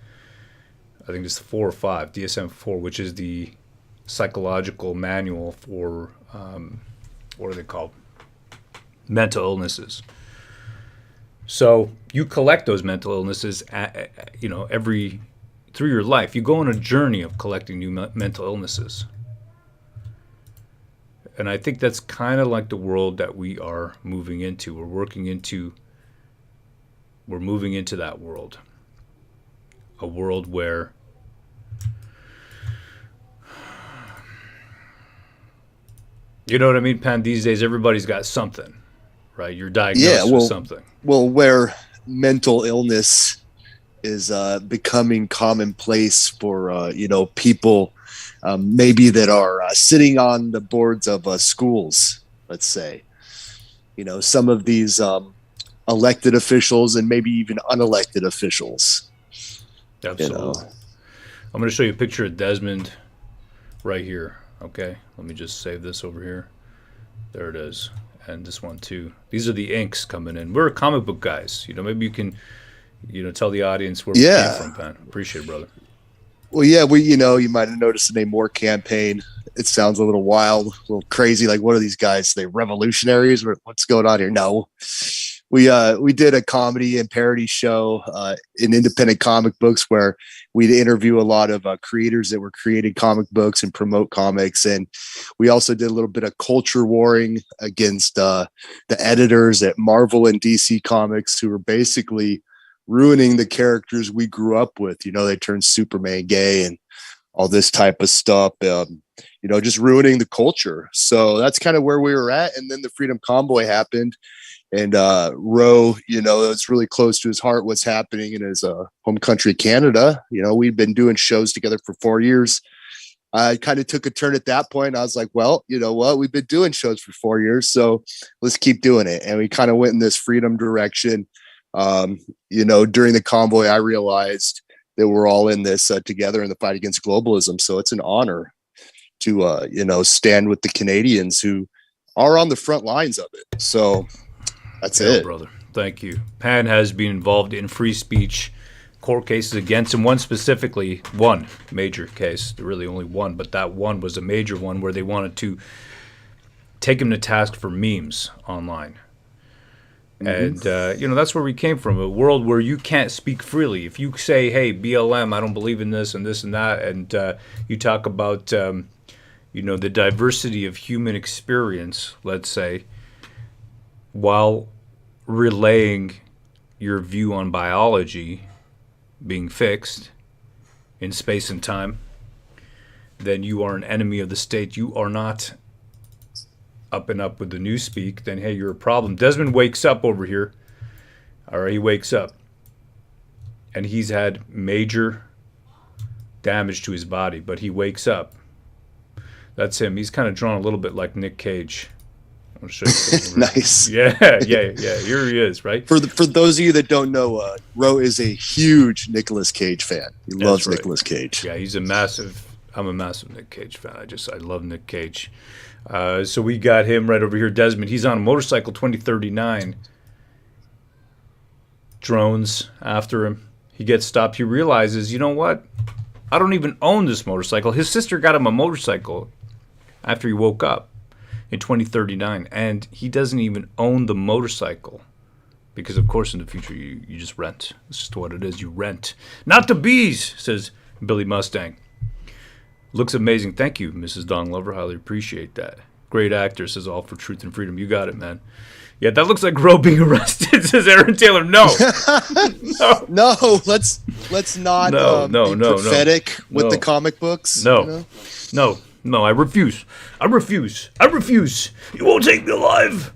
I think it's 4 or 5, DSM-4, which is the psychological manual for, what are they called? Mental illnesses. So you collect those mental illnesses, through your life. You go on a journey of collecting new mental illnesses. And I think that's kind of like the world that we are moving into. We're moving into that world. A world where you know what I mean, Pan? These days, everybody's got something, right? You're diagnosed with something. Well, where mental illness is becoming commonplace for, people maybe that are sitting on the boards of schools, let's say. Some of these elected officials and maybe even unelected officials. Absolutely. I'm going to show you a picture of Desmond right here. Okay, let me just save this over here. There it is. And this one too. These are the inks coming in. We're comic book guys. Maybe you can tell the audience where we came from, Pan. Appreciate it, brother. Well, yeah, you might have noticed the name War Campaign. It sounds a little wild, a little crazy. Like, what are these guys? Are they revolutionaries? What's going on here? No, we did a comedy and parody show in independent comic books where we'd interview a lot of creators that were creating comic books and promote comics. And we also did a little bit of culture warring against the editors at Marvel and DC Comics who were basically ruining the characters we grew up with. They turned Superman gay and all this type of stuff, just ruining the culture. So that's kind of where we were at. And then the Freedom Convoy happened. And Roe, it's really close to his heart what's happening in his home country, Canada. We've been doing shows together for 4 years. I kind of took a turn at that point. I was like, well, you know what? We've been doing shows for 4 years, so let's keep doing it. And we kind of went in this freedom direction. During the convoy, I realized that we're all in this together in the fight against globalism. So it's an honor to, stand with the Canadians who are on the front lines of it. So that's it. Brother. Thank you. Pan has been involved in free speech court cases against him. One major case, really only one, but that one was a major one where they wanted to take him to task for memes online. And, that's where we came from, a world where you can't speak freely. If you say, hey, BLM, I don't believe in this and that, and you talk about, the diversity of human experience, let's say, while relaying your view on biology being fixed in space and time, then you are an enemy of the state. You are not up and up with the newspeak, then hey, you're a problem. Desmond wakes up over here. All right, he wakes up. And he's had major damage to his body, but he wakes up. That's him. He's kind of drawn a little bit like Nick Cage. I'll show you. Nice. Yeah. Here he is, right? For those of you that don't know, Ro is a huge Nicolas Cage fan. He loves right. Nicolas Cage. Yeah, I'm a massive Nick Cage fan. I love Nick Cage. So we got him right over here, Desmond. He's on a motorcycle 2039. Drones after him. He gets stopped. He realizes, you know what? I don't even own this motorcycle. His sister got him a motorcycle after he woke up in 2039, and he doesn't even own the motorcycle because, of course, in the future you just rent. It's just what it is. You rent. Not the bees, says Billy Mustang. Looks amazing. Thank you, Mrs. Dong Lover. Highly appreciate that. Great actor, says All for Truth and Freedom. You got it, man. Yeah, that looks like Roe being arrested, says Aaron Taylor. No. No, let's not be prophetic with the comic books. No, I refuse. You won't take me alive.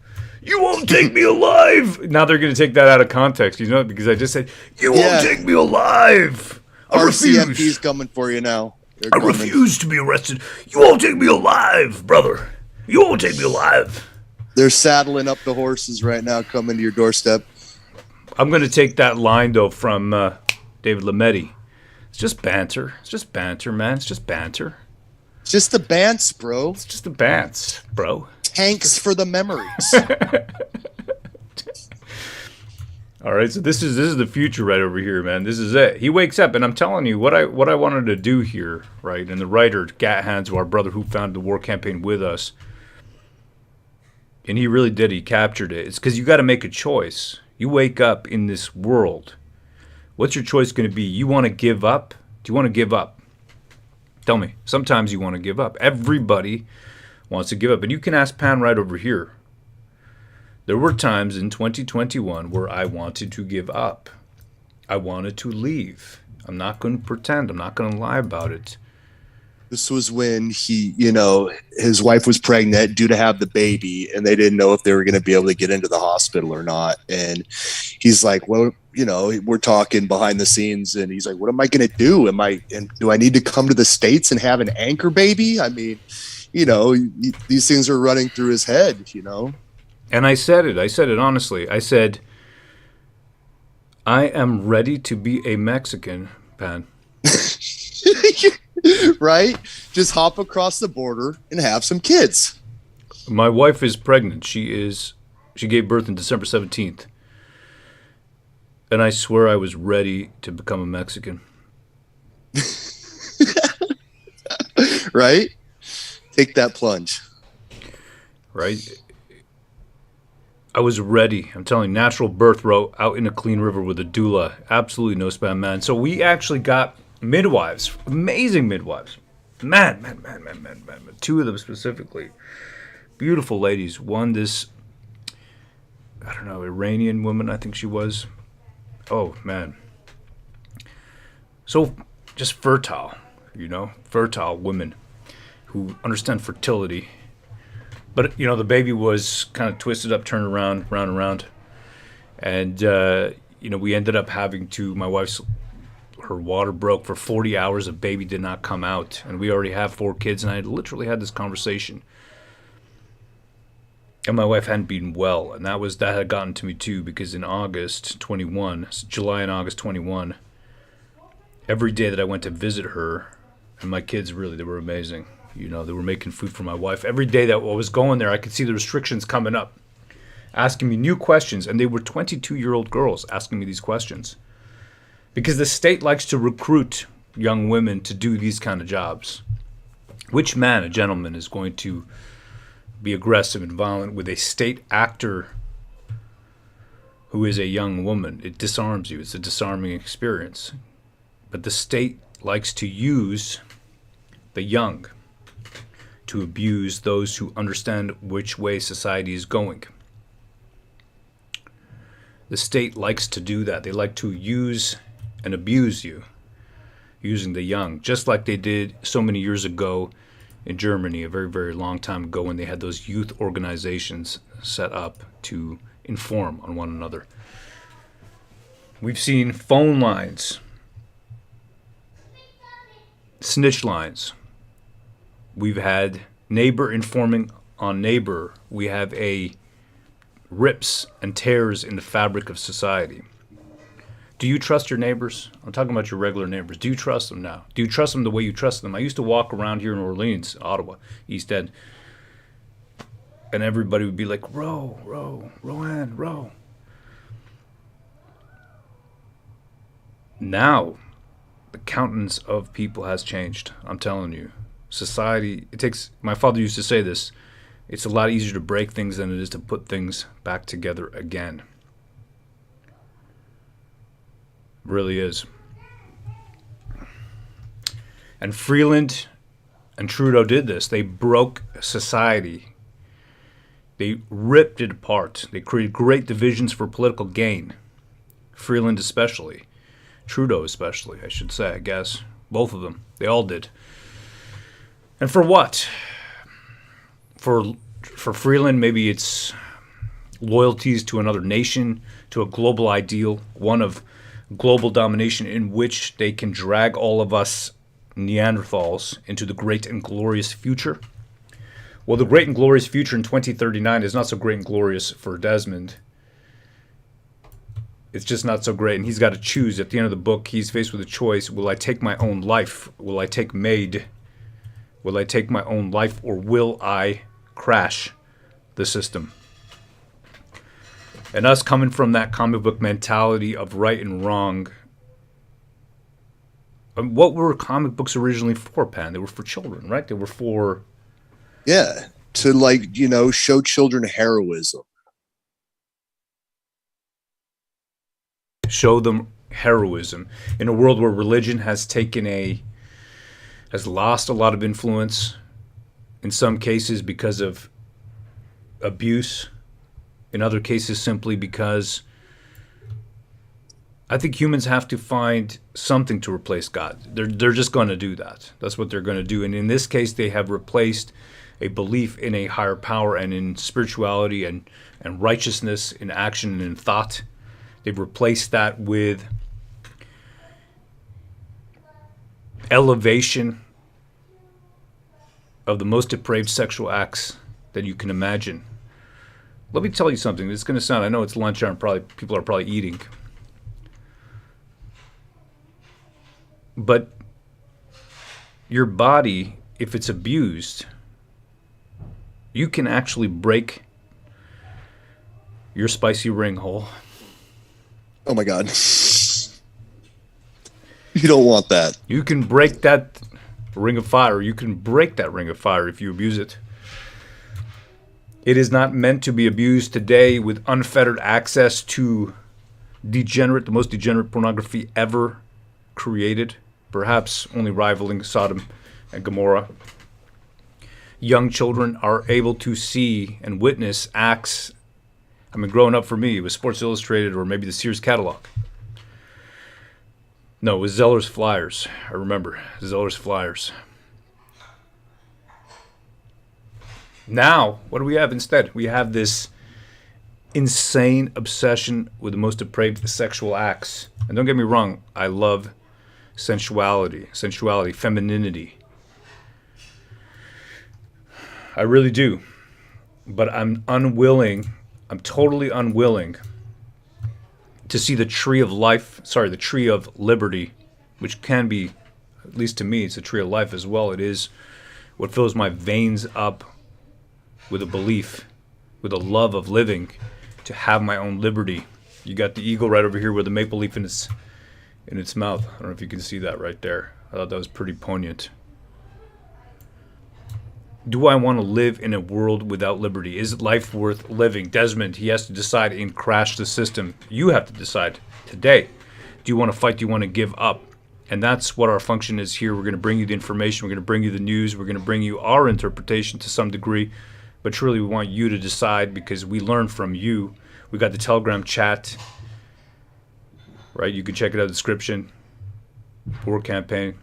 Now they're going to take that out of context, because I just said, you won't take me alive. RCMP's coming for you now. I refuse to be arrested. You won't take me alive, brother. You won't take me alive. They're saddling up the horses right now, coming to your doorstep. I'm going to take that line, though, from David Lametti. It's just banter. It's just banter, man. It's just banter. It's just the bants, bro. It's just the bants, bro. Tanks for the memories. All right, so this is the future right over here, man. This is it. He wakes up, and I'm telling you what I wanted to do here, right? And the writer, Gat Hands, our brother who founded the war campaign with us, and he really did. He captured it. It's because you got to make a choice. You wake up in this world. What's your choice going to be? You want to give up? Do you want to give up? Tell me. Sometimes you want to give up. Everybody wants to give up. And you can ask Pan right over here. There were times in 2021 where I wanted to give up. I wanted to leave. I'm not going to pretend. I'm not going to lie about it. This was when his wife was pregnant, due to have the baby, and they didn't know if they were going to be able to get into the hospital or not. And he's like, well, we're talking behind the scenes, and he's like, what am I going to do? Do I need to come to the States and have an anchor baby? I mean, these things are running through his head, And I said it honestly. I said, I am ready to be a Mexican, Pan. Right? Just hop across the border and have some kids. My wife is pregnant. She gave birth on December 17th. And I swear I was ready to become a Mexican. Right? Take that plunge. Right? I was ready. I'm telling you, natural birth out in a clean river with a doula. Absolutely no spam, man. So we actually got midwives, amazing midwives. Man. Two of them specifically. Beautiful ladies. One, this, I don't know, Iranian woman, I think she was. Oh, man. So just fertile, fertile women who understand fertility. But, the baby was kind of twisted up, turned around, round and round. And, we ended up having to, her water broke for 40 hours. A baby did not come out. And we already have 4 kids. And I literally had this conversation. And my wife hadn't been well. And that had gotten to me too, because in July and August 21, every day that I went to visit her, and my kids really, they were amazing. They were making food for my wife. Every day that I was going there, I could see the restrictions coming up, asking me new questions. And they were 22-year-old girls asking me these questions. Because the state likes to recruit young women to do these kind of jobs. Which man, a gentleman, is going to be aggressive and violent with a state actor who is a young woman? It disarms you. It's a disarming experience. But the state likes to use the young to abuse those who understand which way society is going. The state likes to do that. They like to use and abuse you, using the young, just like they did so many years ago in Germany, a very, very long time ago, when they had those youth organizations set up to inform on one another. We've seen phone lines, snitch lines. We've had neighbor informing on neighbor. We have rips and tears in the fabric of society. Do you trust your neighbors? I'm talking about your regular neighbors. Do you trust them now? Do you trust them the way you trust them? I used to walk around here in Orleans, Ottawa, East End, and everybody would be like, Rowan, row. Now, the countenance of people has changed. I'm telling you. Society, my father used to say this, it's a lot easier to break things than it is to put things back together again. It really is. And Freeland and Trudeau did this. They broke society. They ripped it apart. They created great divisions for political gain. Freeland especially. Trudeau especially, I should say, I guess. Both of them. They all did. And for what? For Freeland, maybe it's loyalties to another nation, to a global ideal, one of global domination in which they can drag all of us Neanderthals into the great and glorious future. Well, the great and glorious future in 2039 is not so great and glorious for Desmond. It's just not so great, and he's got to choose. At the end of the book, he's faced with a choice. Will I take my own life? Will I take Maid? Will I take my own life, or will I crash the system? And us coming from that comic book mentality of right and wrong, what were comic books originally for, Pan? They were for children, right? They were for... Yeah, to show children heroism. Show them heroism in a world where religion has lost a lot of influence, in some cases because of abuse, in other cases simply because I think humans have to find something to replace God. They're just going to do that. That's what they're going to do. And in this case, they have replaced a belief in a higher power and in spirituality and righteousness in action and in thought. They've replaced that with elevation of the most depraved sexual acts that you can imagine. Let me tell you something. It's going to sound, I know it's lunchtime, people are probably eating. But your body, if it's abused, you can actually break your spicy ring hole Oh my God. You don't want that. You can break that ring of fire. You can break that ring of fire if you abuse it. It is not meant to be abused today with unfettered access to the most degenerate pornography ever created, perhaps only rivaling Sodom and Gomorrah. Young children are able to see and witness acts. I mean, growing up for me, it was Sports Illustrated or maybe the Sears catalog. No, it was Zeller's Flyers. I remember Zeller's Flyers. Now, what do we have instead? We have this insane obsession with the most depraved sexual acts. And don't get me wrong, I love sensuality, femininity. I really do. But I'm totally unwilling to see the tree of liberty, which can be, at least to me, it's a tree of life as well. It is what fills my veins up with a belief, with a love of living, to have my own liberty. You got the eagle right over here with the maple leaf in its mouth. I don't know if you can see that right there. I thought that was pretty poignant. Do I want to live in a world without liberty? Is life worth living? Desmond, he has to decide and crash the system. You have to decide today. Do you want to fight? Do you want to give up? And that's what our function is here. We're going to bring you the information. We're going to bring you the news. We're going to bring you our interpretation to some degree. But truly, we want you to decide because we learn from you. We got the Telegram chat, right? You can check it out in the description. For campaign.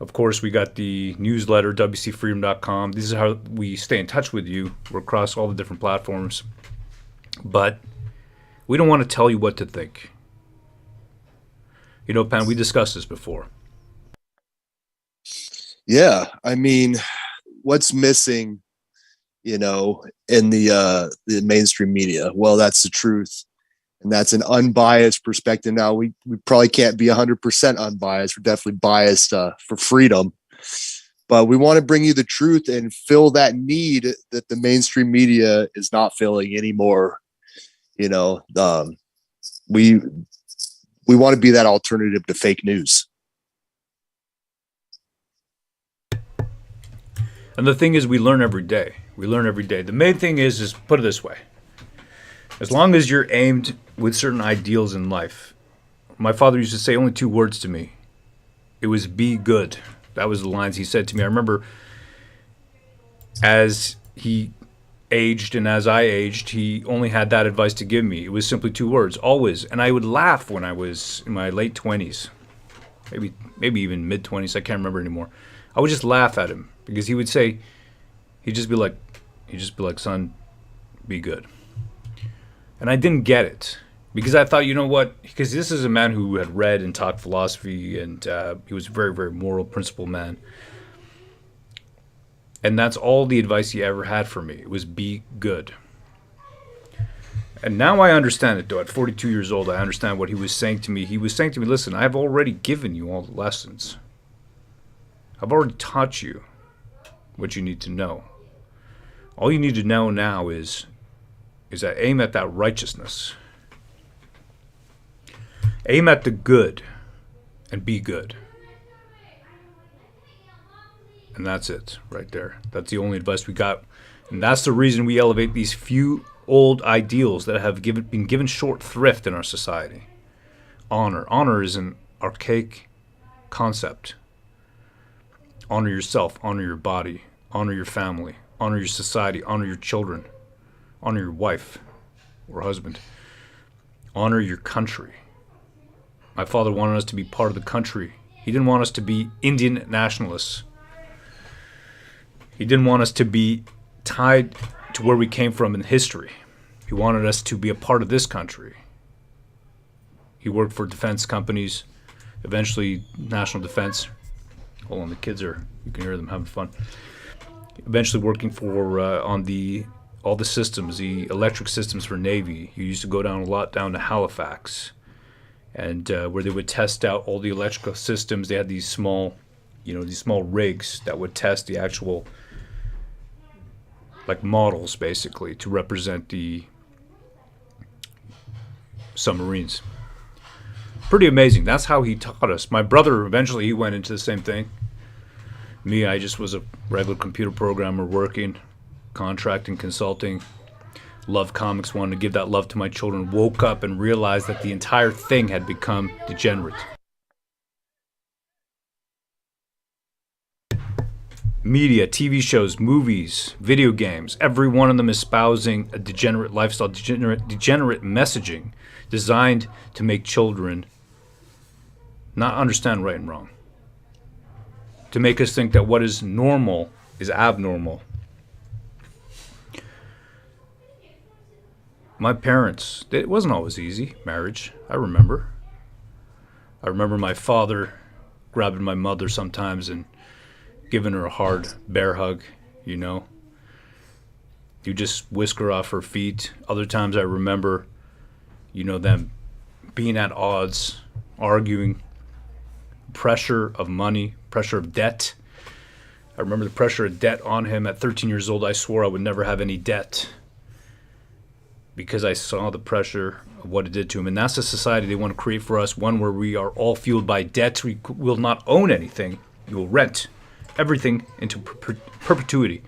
Of course, we got the newsletter, wcfreedom.com. This is how we stay in touch with you. We're across all the different platforms. But we don't want to tell you what to think. You know, Pan, we discussed this before. Yeah, I mean, what's missing, in the mainstream media? Well, that's the truth. And that's an unbiased perspective. Now, we probably can't be 100% unbiased. We're definitely biased for freedom. But we want to bring you the truth and fill that need that the mainstream media is not filling anymore. We want to be that alternative to fake news. And the thing is, we learn every day. The main thing is put it this way. As long as you're aimed with certain ideals in life, my father used to say only two words to me. It was be good. That was the lines he said to me. I remember as he aged and as I aged, he only had that advice to give me. It was simply two words, always. And I would laugh when I was in my late 20s, maybe even mid-20s. I can't remember anymore. I would just laugh at him because he would say, he'd just be like, son, be good. And I didn't get it because I thought, you know what? Because this is a man who had read and taught philosophy, and he was a very, very moral, principled man. And that's all the advice he ever had for me. It was be good. And now I understand it, though. At 42 years old, I understand what he was saying to me. He was saying to me, listen, I've already given you all the lessons. I've already taught you what you need to know. All you need to know now is that aim at that righteousness. Aim at the good and be good. And that's it right there. That's the only advice we got. And that's the reason we elevate these few old ideals that have been given short thrift in our society. Honor. Honor is an archaic concept. Honor yourself. Honor your body. Honor your family. Honor your society. Honor your children. Honor your wife or husband. Honor your country. My father wanted us to be part of the country. He didn't want us to be Indian nationalists. He didn't want us to be tied to where we came from in history. He wanted us to be a part of this country. He worked for defense companies, eventually national defense. Hold on, the kids you can hear them having fun. Eventually working for all the systems, the electric systems for Navy. He used to go down to Halifax, and where they would test out all the electrical systems. They had these small rigs that would test the actual models, basically, to represent the submarines. Pretty amazing. That's how he taught us. My brother, eventually, he went into the same thing. Me, I just was a regular computer programmer working, contracting, consulting. Loved comics, wanted to give that love to my children. Woke up and realized that the entire thing had become degenerate. Media, TV shows, movies, video games, every one of them espousing a degenerate lifestyle, degenerate messaging designed to make children not understand right and wrong. To make us think that what is normal is abnormal. My parents, it wasn't always easy, marriage. I remember my father grabbing my mother sometimes and giving her a hard bear hug, you know. You just whisk her off her feet. Other times I remember, you know, them being at odds, arguing, pressure of money, pressure of debt. I remember the pressure of debt on him. At 13 years old, I swore I would never have any debt because I saw the pressure of what it did to him. And that's the society they want to create for us, one where we are all fueled by debt. We will not own anything. You will rent everything into perpetuity.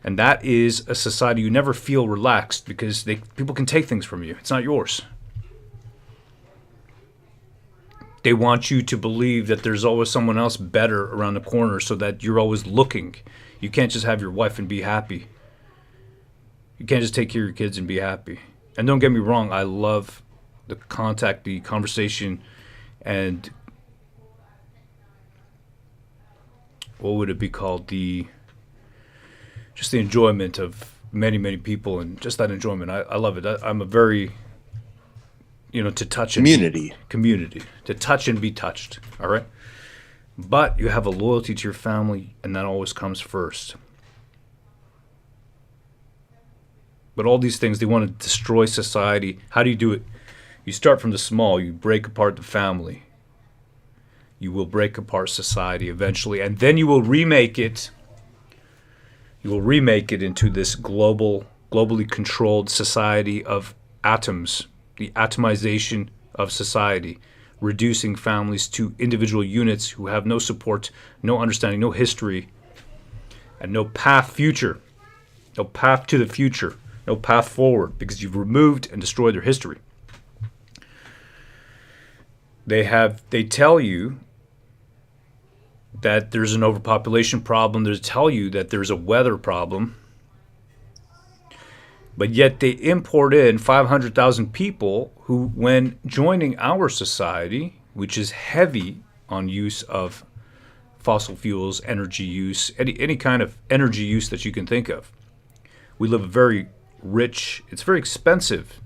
And that is a society you never feel relaxed because people can take things from you. It's not yours. They want you to believe that there's always someone else better around the corner so that you're always looking. You can't just have your wife and be happy. You can't just take care of your kids and be happy. And don't get me wrong, I love the contact, the conversation, and what would it be called? Just the enjoyment of many, many people and just that enjoyment. I love it. I'm a very, to touch and community, to touch and be touched. All right. But you have a loyalty to your family, and that always comes first. But all these things, they want to destroy society. How do you do it? You start from the small. You break apart the family. You will break apart society eventually, and then you will remake it. You will remake it into this globally controlled society of atoms, the atomization of society, reducing families to individual units who have no support, no understanding, no history, and no path future, no path to the future, no path forward, because you've removed and destroyed their history. They tell you that there's an overpopulation problem. They tell you that there's a weather problem. But yet they import in 500,000 people who, when joining our society, which is heavy on use of fossil fuels, energy use, any kind of energy use that you can think of. We live a very rich, it's very expensive,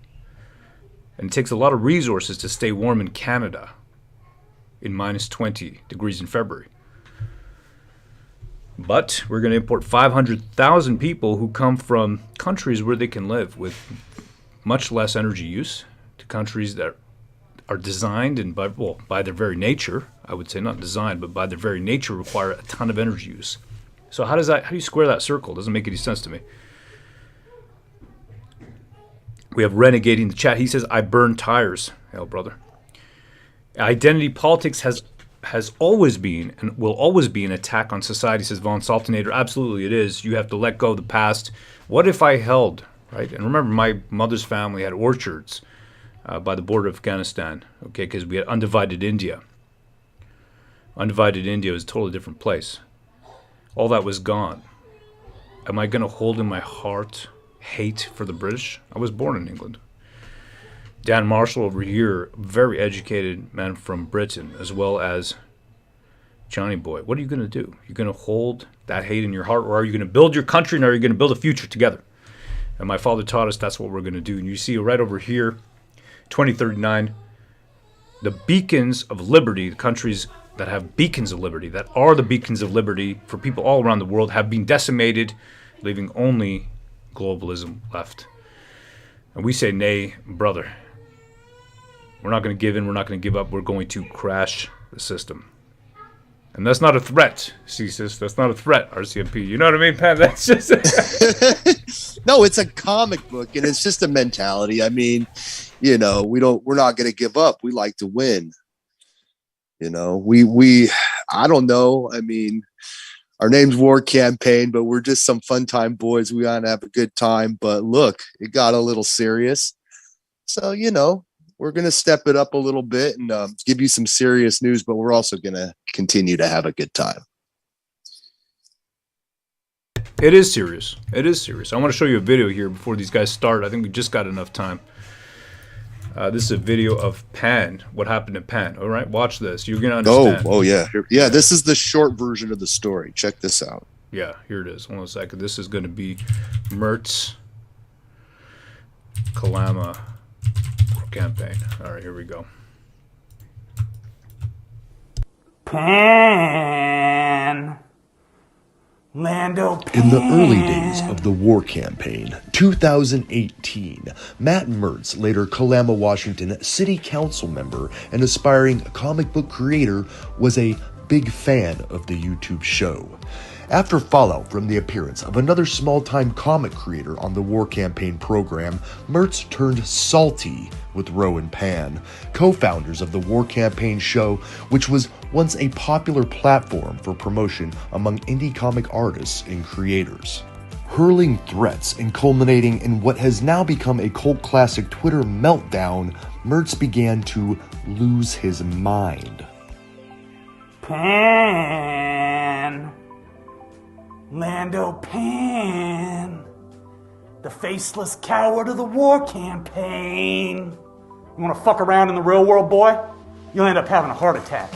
and it takes a lot of resources to stay warm in Canada in minus 20 degrees in February. But we're going to import 500,000 people who come from countries where they can live with much less energy use to countries that are designed and by their very nature, I would say not designed, but by their very nature require a ton of energy use. So how do you square that circle? It doesn't make any sense to me. We have Renegading the chat. He says, I burn tires. Hell, brother. Identity politics has always been and will always be an attack on society, says Von Saltinator. Absolutely it is. You have to let go of the past. What if I held, right? And remember, my mother's family had orchards by the border of Afghanistan, okay, because we had undivided India. Undivided India was a totally different place. All that was gone. Am I going to hold in my heart hate for the British? I was born in England. Dan Marshall over here, very educated man from Britain, as well as Johnny Boy. What are you going to do? You're going to hold that hate in your heart, or are you going to build your country, and are you going to build a future together? And my father taught us that's what we're going to do. And you see right over here, 2039, the beacons of liberty, the countries that have beacons of liberty, that are the beacons of liberty for people all around the world, have been decimated, leaving only globalism left. And we say, nay, brother. We're not going to give in. We're not going to give up. We're going to crash the system. And that's not a threat, CSIS. That's not a threat, RCMP. You know what I mean, Pat? That's just... No, it's a comic book, and it's just a mentality. I mean, you know, we're not going to give up. We like to win. You know, I don't know. I mean, our name's War Campaign, but we're just some fun time boys. We want to have a good time. But look, it got a little serious. So, you know, we're going to step it up a little bit and give you some serious news, but we're also going to continue to have a good time. It is serious. It is serious. I want to show you a video here before these guys start. I think we just got enough time. This is a video of Pan. What happened in Pan? All right, watch this. You're going to understand. Oh, yeah. Yeah, this is the short version of the story. Check this out. Yeah, here it is. Hold on a second. This is going to be Mertz Kalama campaign. All right, here we go. Pan. Lando Pan. In the early days of the war campaign, 2018, Matt Mertz, later Kalama, Washington city council member and aspiring comic book creator, was a big fan of the YouTube show. After fallout from the appearance of another small-time comic creator on the war campaign program, Mertz turned salty with Roe and Pan, co-founders of the war campaign show, which was once a popular platform for promotion among indie comic artists and creators. Hurling threats and culminating in what has now become a cult classic Twitter meltdown, Mertz began to lose his mind. Pan. Lando Pan. The faceless coward of the war campaign. You want to fuck around in the real world, boy? You'll end up having a heart attack.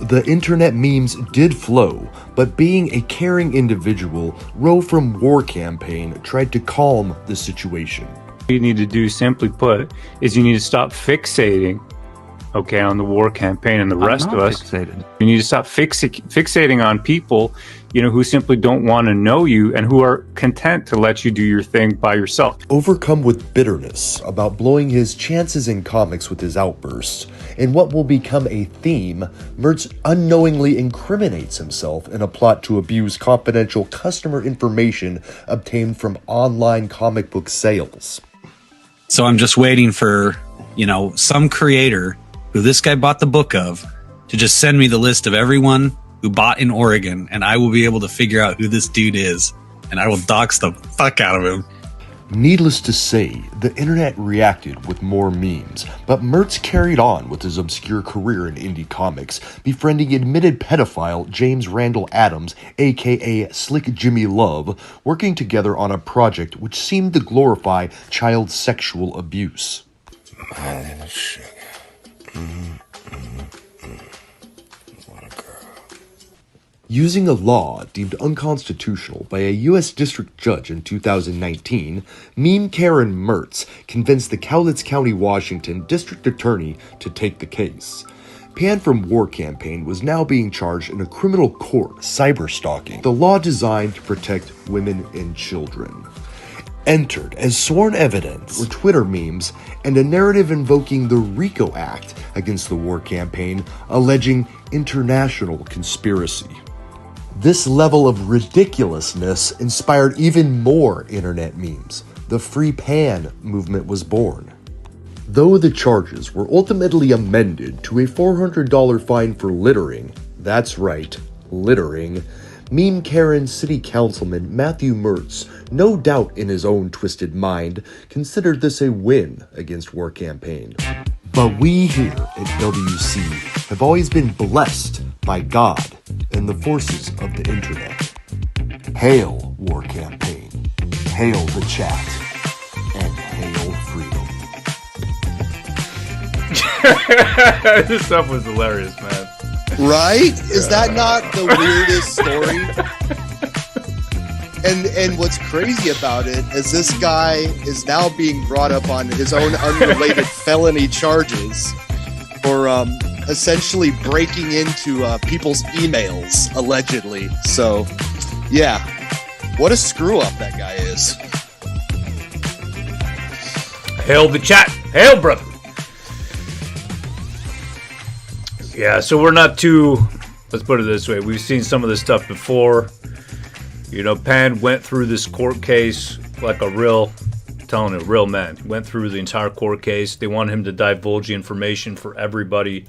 The internet memes did flow, but being a caring individual, Roe from War Campaign tried to calm the situation. What you need to do, simply put, is you need to stop fixating, okay, on the war campaign and the rest of us. Fixated. You need to stop fixating on people, you know, who simply don't want to know you and who are content to let you do your thing by yourself. Overcome with bitterness about blowing his chances in comics with his outbursts, in what will become a theme, Mertz unknowingly incriminates himself in a plot to abuse confidential customer information obtained from online comic book sales. So I'm just waiting for, you know, some creator who this guy bought the book of to just send me the list of everyone who bought in Oregon, and I will be able to figure out who this dude is, and I will dox the fuck out of him. Needless to say, the internet reacted with more memes, but Mertz carried on with his obscure career in indie comics, befriending admitted pedophile James Randall Adams, aka Slick Jimmy Love, working together on a project which seemed to glorify child sexual abuse. Using a law deemed unconstitutional by a U.S. district judge in 2019, meme Karen Mertz convinced the Cowlitz County, Washington district attorney to take the case. Pan from War Campaign was now being charged in a criminal court cyberstalking, the law designed to protect women and children. Entered as sworn evidence were Twitter memes and a narrative invoking the RICO Act against the war campaign, alleging international conspiracy. This level of ridiculousness inspired even more internet memes. The Free Pan movement was born. Though the charges were ultimately amended to a $400 fine for littering, that's right, littering, meme Karen City Councilman Matthew Mertz, no doubt in his own twisted mind, considered this a win against War Campaign. But we here at WC have always been blessed by God and the forces of the internet. Hail, War Campaign. Hail the chat. And hail freedom. This stuff was hilarious, man. Right? Is that not the weirdest story? And what's crazy about it is this guy is now being brought up on his own unrelated felony charges for essentially breaking into people's emails, allegedly. So, yeah, what a screw up that guy is. Hail the chat. Hail, brother. Yeah, so we're not too let's put it this way. We've seen some of this stuff before. You know, Pan went through this court case like a real man. Went through the entire court case. They wanted him to divulge the information for everybody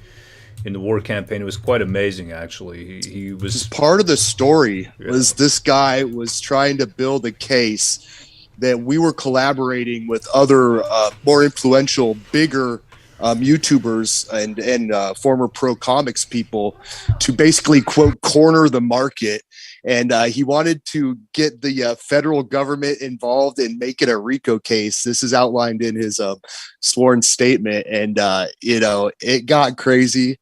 in the war campaign. It was quite amazing, actually. He was part of the story. Was this guy was trying to build a case that we were collaborating with other more influential, bigger YouTubers and former pro comics people to basically, quote, corner the market. And he wanted to get the federal government involved and make it a RICO case. This is outlined in his sworn statement. And, you know, it got crazy.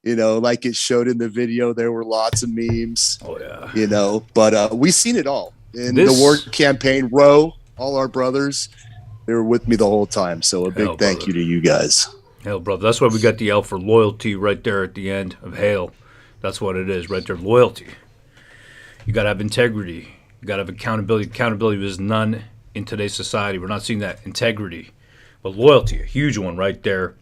You know, like it showed in the video, there were lots of memes. Oh, yeah. You know, but we've seen it all. In the war campaign, Roe, all our brothers, they were with me the whole time. So a big thank you to you guys. Hell, brother. That's why we got the L for loyalty right there at the end of H.A.I.L. That's what it is right there. Loyalty. You got to have integrity. You got to have accountability. Accountability is none in today's society. We're not seeing that. Integrity. But loyalty, a huge one right there.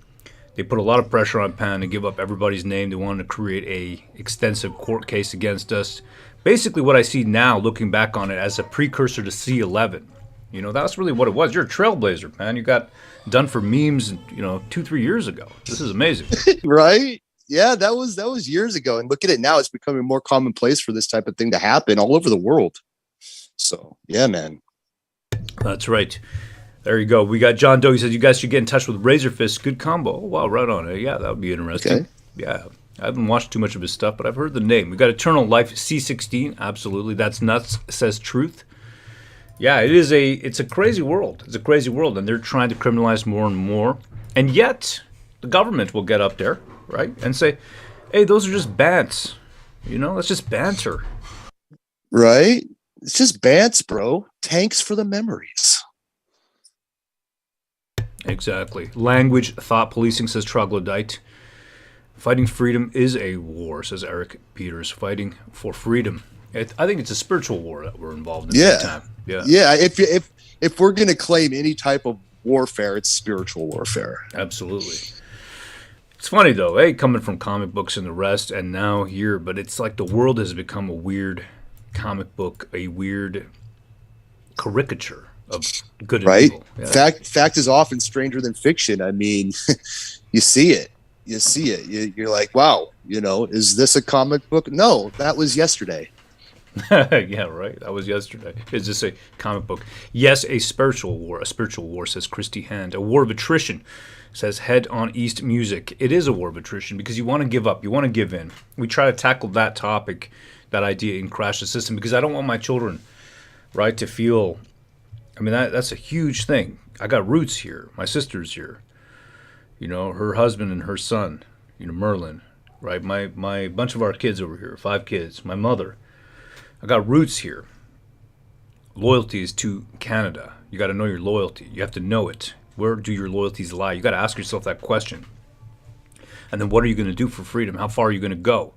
They put a lot of pressure on Pan to give up everybody's name. They wanted to create a extensive court case against us. Basically what I see now, looking back on it, as a precursor to C11. You know, that's really what it was. You're a trailblazer, man. You got done for memes, you know, 2-3 years ago. This is amazing. Right? Yeah, that was years ago. And look at it now. It's becoming more commonplace for this type of thing to happen all over the world. So, yeah, man. That's right. There you go. We got John Doe. He says, you guys should get in touch with Razorfist. Good combo. Oh, wow, right on it. Yeah, that would be interesting. Okay. Yeah. I haven't watched too much of his stuff, but I've heard the name. We got Eternal Life C16. Absolutely. That's nuts, says Truth. Yeah, it's a crazy world. It's a crazy world, and they're trying to criminalize more and more. And yet, the government will get up there, right, and say, hey, those are just bants. You know, that's just banter. Right? It's just bants, bro. Tanks for the memories. Exactly. Language, thought policing, says Troglodyte. Fighting freedom is a war, says Eric Peters. Fighting for freedom. I think it's a spiritual war that we're involved in at the time. Yeah. Yeah. If we're going to claim any type of warfare, it's spiritual warfare. Absolutely. It's funny, though, coming from comic books and the rest, and now here, but it's like the world has become a weird comic book, a weird caricature of good and evil. Yeah. Fact is often stranger than fiction. I mean, you see it. You're like, wow, you know, is this a comic book? No, that was yesterday. Yeah, right. That was yesterday. Is this a comic book? Yes, a spiritual war, says Christy Hand. A war of attrition, says Head on East Music. It is a war of attrition because you want to give up. You want to give in. We try to tackle that topic, that idea in Crash the System, because I don't want my children, right, to feel, I mean, that's a huge thing. I got roots here. My sister's here. You know, her husband and her son, you know, Merlin, right? My bunch of our kids over here, 5 kids, my mother. I got roots here. Loyalty is to Canada. You got to know your loyalty. You have to know it. Where do your loyalties lie? You got to ask yourself that question. And then what are you going to do for freedom? How far are you going to go?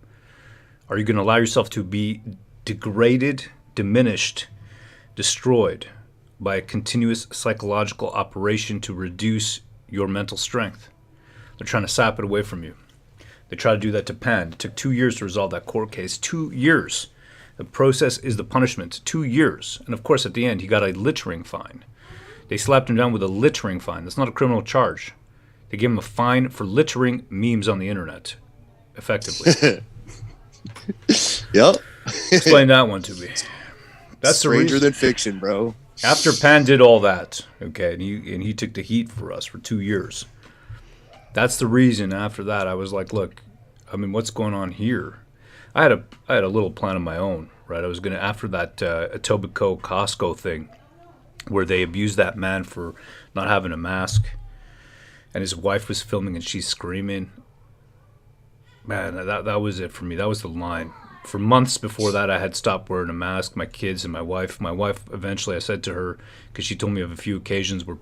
Are you going to allow yourself to be degraded, diminished, destroyed by a continuous psychological operation to reduce your mental strength? They're trying to sap it away from you. They tried to do that to Pan. It took 2 years to resolve that court case. 2 years. The process is the punishment. 2 years. And of course, at the end, he got a littering fine. They slapped him down with a littering fine. That's not a criminal charge. They gave him a fine for littering memes on the internet, effectively. Yep. Explain that one to me. That's stranger than fiction, bro. After Pan did all that, okay, and he took the heat for us for 2 years. That's the reason after that I was like, look, I mean, what's going on here? I had a little plan of my own, right? I was going to, after that Etobicoke Costco thing, where they abused that man for not having a mask, and his wife was filming and she's screaming. Man, that was it for me. That was the line. For months before that, I had stopped wearing a mask, my kids and my wife. My wife, eventually, I said to her, because she told me of a few occasions where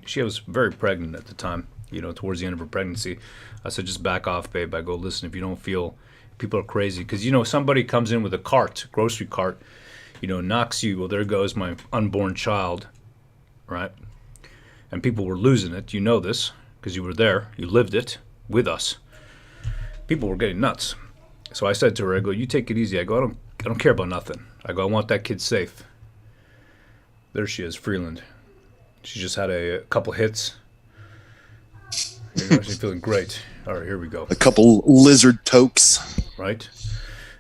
she was very pregnant at the time, you know, towards the end of her pregnancy. I said, just back off, babe. I go, listen, if you don't feel people are crazy, because, you know, somebody comes in with a cart, grocery cart, you know, knocks you, well, there goes my unborn child, right? And people were losing it. You know this, because you were there. You lived it with us. People were getting nuts. So I said to her, I go, you take it easy. I go, I don't care about nothing. I go, I want that kid safe. There she is, Freeland. She just had a couple hits. You know, she's feeling great. All right, here we go. A couple lizard tokes. Right.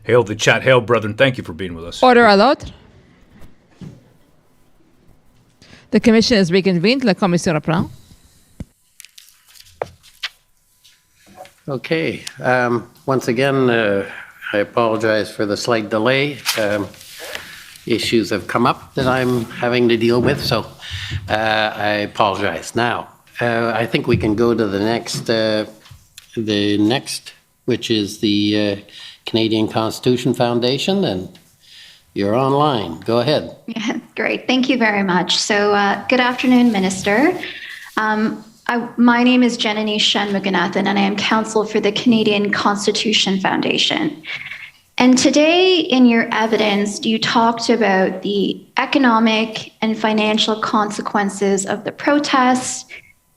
Hail the chat. Hail, brethren. Thank you for being with us. Order à l'ordre. The commission is reconvened. La commission reprend. Okay. Once again, I apologize for the slight delay. Issues have come up that I'm having to deal with, so I apologize. Now, I think we can go to the next, which is the Canadian Constitution Foundation, and you're online. Go ahead. Yeah, great. Thank you very much. So good afternoon, Minister. My name is Janani Shanmuganathan, and I am counsel for the Canadian Constitution Foundation. And today in your evidence, you talked about the economic and financial consequences of the protests.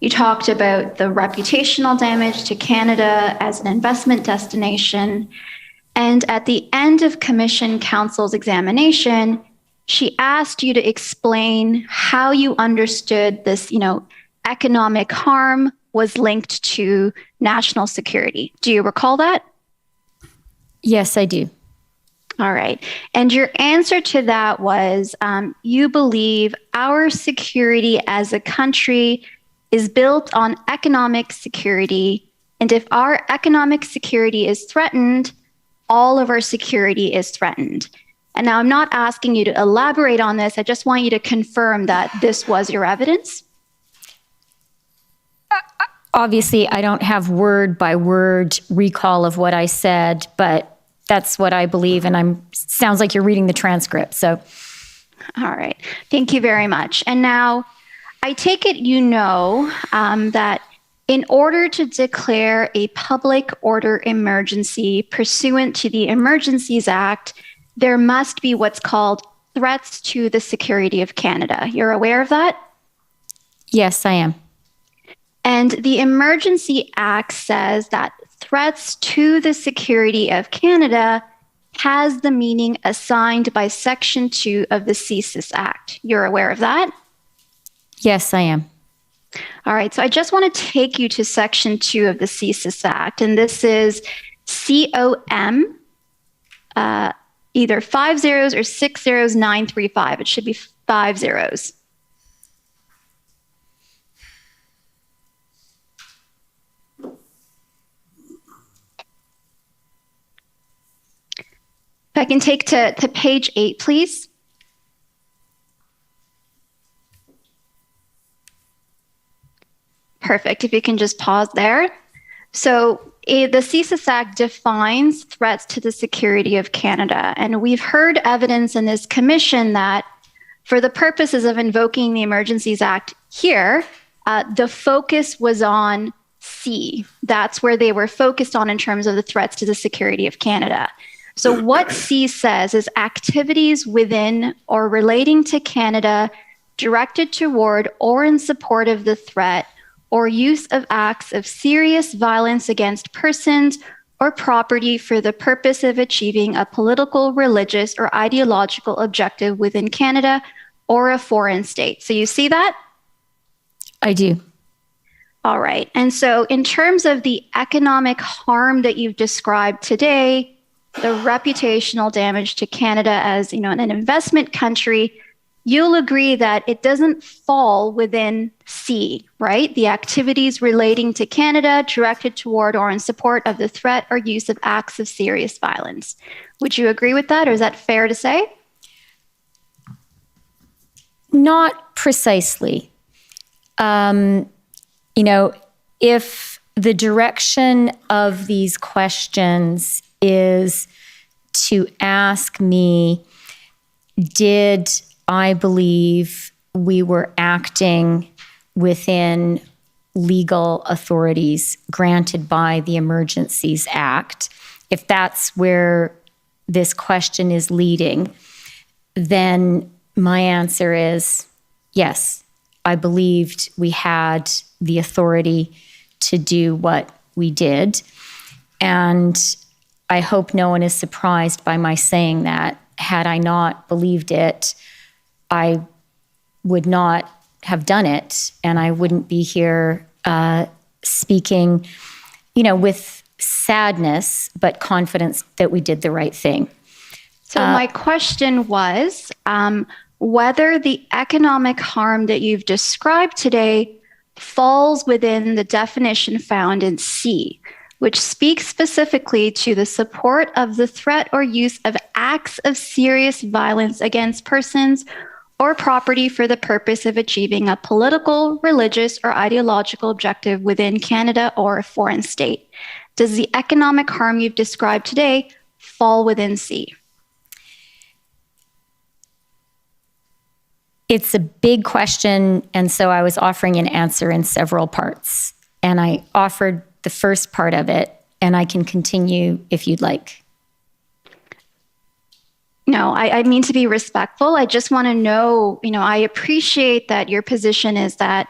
You talked about the reputational damage to Canada as an investment destination. And at the end of Commission Counsel's examination, she asked you to explain how you understood this, economic harm was linked to national security. Do you recall that? Yes, I do. All right. And your answer to that was you believe our security as a country is built on economic security. And if our economic security is threatened, all of our security is threatened. And now I'm not asking you to elaborate on this. I just want you to confirm that this was your evidence. Obviously, I don't have word by word recall of what I said, but that's what I believe, and sounds like you're reading the transcript. So, all right, thank you very much. And now, I take it you know that in order to declare a public order emergency pursuant to the Emergencies Act, there must be what's called threats to the security of Canada. You're aware of that? Yes, I am. And the Emergency Act says that threats to the security of Canada has the meaning assigned by Section 2 of the COMISSION Act. You're aware of that? Yes, I am. All right, so I just want to take you to Section 2 of the COMISSION Act, and this is COM, either 5 zeros or 6 zeros 935. It should be 5 zeros. If I can take to page 8, please. Perfect. If you can just pause there. So the COMISSION Act defines threats to the security of Canada. And we've heard evidence in this commission that for the purposes of invoking the Emergencies Act here, the focus was on C. That's where they were focused on in terms of the threats to the security of Canada. So what C says is activities within or relating to Canada directed toward or in support of the threat or use of acts of serious violence against persons or property for the purpose of achieving a political, religious, or ideological objective within Canada or a foreign state. So you see that? I do. All right. And so in terms of the economic harm that you've described today, the reputational damage to Canada as, an investment country, you'll agree that it doesn't fall within C, right? The activities relating to Canada directed toward or in support of the threat or use of acts of serious violence. Would you agree with that, or is that fair to say? Not precisely. If the direction of these questions is to ask me, did I believe we were acting within legal authorities granted by the Emergencies Act, if that's where this question is leading, then my answer is yes, I believed we had the authority to do what we did. And I hope no one is surprised by my saying that. Had I not believed it, I would not have done it, and I wouldn't be here speaking, with sadness, but confidence that we did the right thing. So my question was whether the economic harm that you've described today falls within the definition found in C, which speaks specifically to the support of the threat or use of acts of serious violence against persons or property for the purpose of achieving a political, religious, or ideological objective within Canada or a foreign state. Does the economic harm you've described today fall within C? It's a big question, and so I was offering an answer in several parts. And I offered the first part of it, and I can continue if you'd like. No, I mean to be respectful. I just want to know, I appreciate that your position is that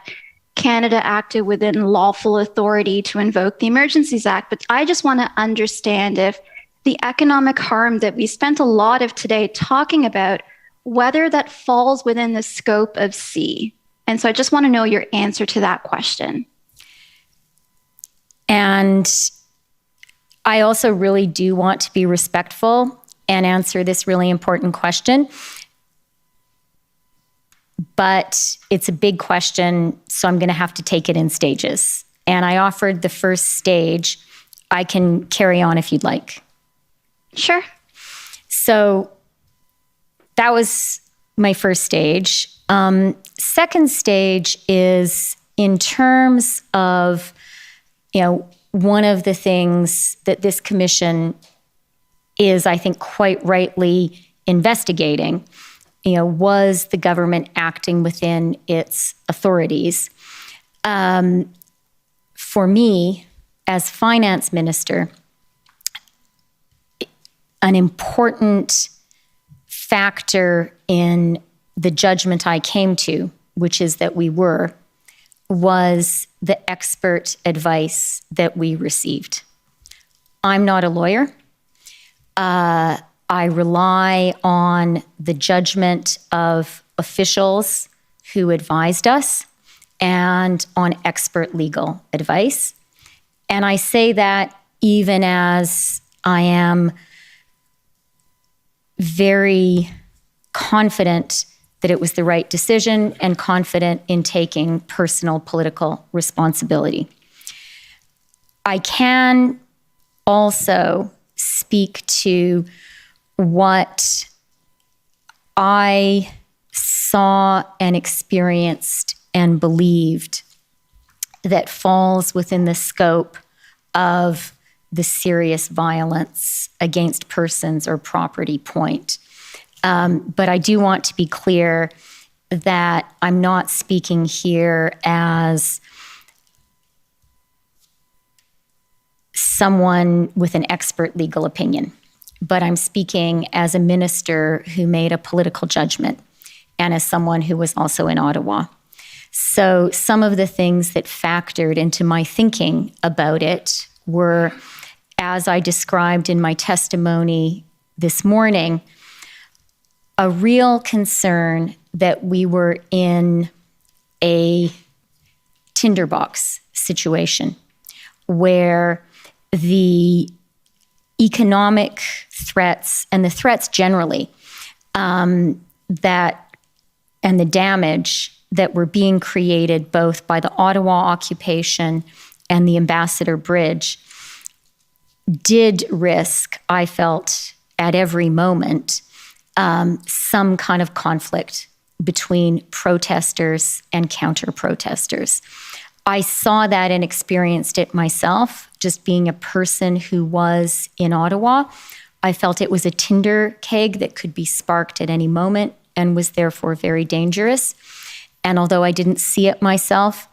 Canada acted within lawful authority to invoke the Emergencies Act, but I just want to understand if the economic harm that we spent a lot of today talking about, whether that falls within the scope of C. And so I just want to know your answer to that question. And I also really do want to be respectful and answer this really important question. But it's a big question, so I'm going to have to take it in stages. And I offered the first stage. I can carry on if you'd like. Sure. So that was my first stage. Second stage is in terms of, one of the things that this commission is, I think, quite rightly investigating, was the government acting within its authorities. For me, as finance minister, an important factor in the judgment I came to, which is that we were, was the expert advice that we received. I'm not a lawyer. I rely on the judgment of officials who advised us and on expert legal advice. And I say that even as I am very confident that it was the right decision and confident in taking personal political responsibility. I can also speak to what I saw and experienced and believed that falls within the scope of the serious violence against persons or property point. But I do want to be clear that I'm not speaking here as someone with an expert legal opinion, but I'm speaking as a minister who made a political judgment and as someone who was also in Ottawa. So some of the things that factored into my thinking about it were, as I described in my testimony this morning, a real concern that we were in a tinderbox situation where the economic threats and the threats generally that and the damage that were being created both by the Ottawa occupation and the Ambassador Bridge did risk, I felt, at every moment, some kind of conflict between protesters and counter-protesters. I saw that and experienced it myself, just being a person who was in Ottawa. I felt it was a tinder keg that could be sparked at any moment and was therefore very dangerous. And although I didn't see it myself,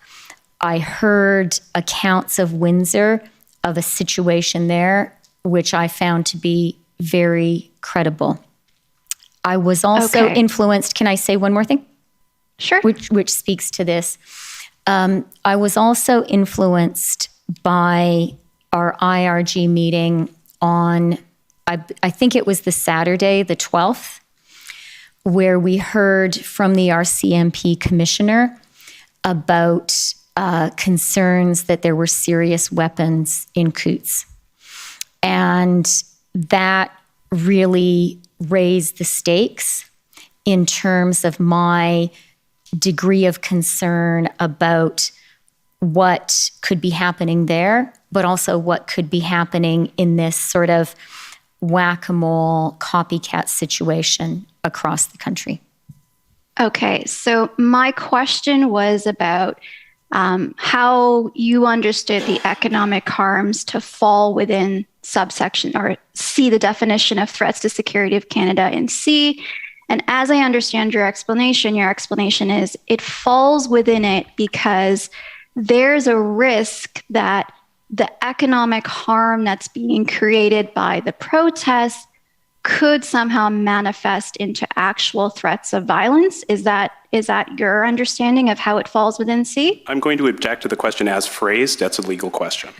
I heard accounts of Windsor of a situation there, which I found to be very credible. I was also influenced. Can I say one more thing? Sure. Which speaks to this. I was also influenced by our IRG meeting on, I think it was the Saturday, the 12th, where we heard from the RCMP commissioner about concerns that there were serious weapons in Coutts. And that really raised the stakes in terms of my degree of concern about what could be happening there, but also what could be happening in this sort of whack-a-mole copycat situation across the country. Okay, so my question was about how you understood the economic harms to fall within subsection or C, the definition of threats to security of Canada in C. And as I understand your explanation is it falls within it because there's a risk that the economic harm that's being created by the protests could somehow manifest into actual threats of violence. Is that your understanding of how it falls within C? I'm going to object to the question as phrased. That's a legal question.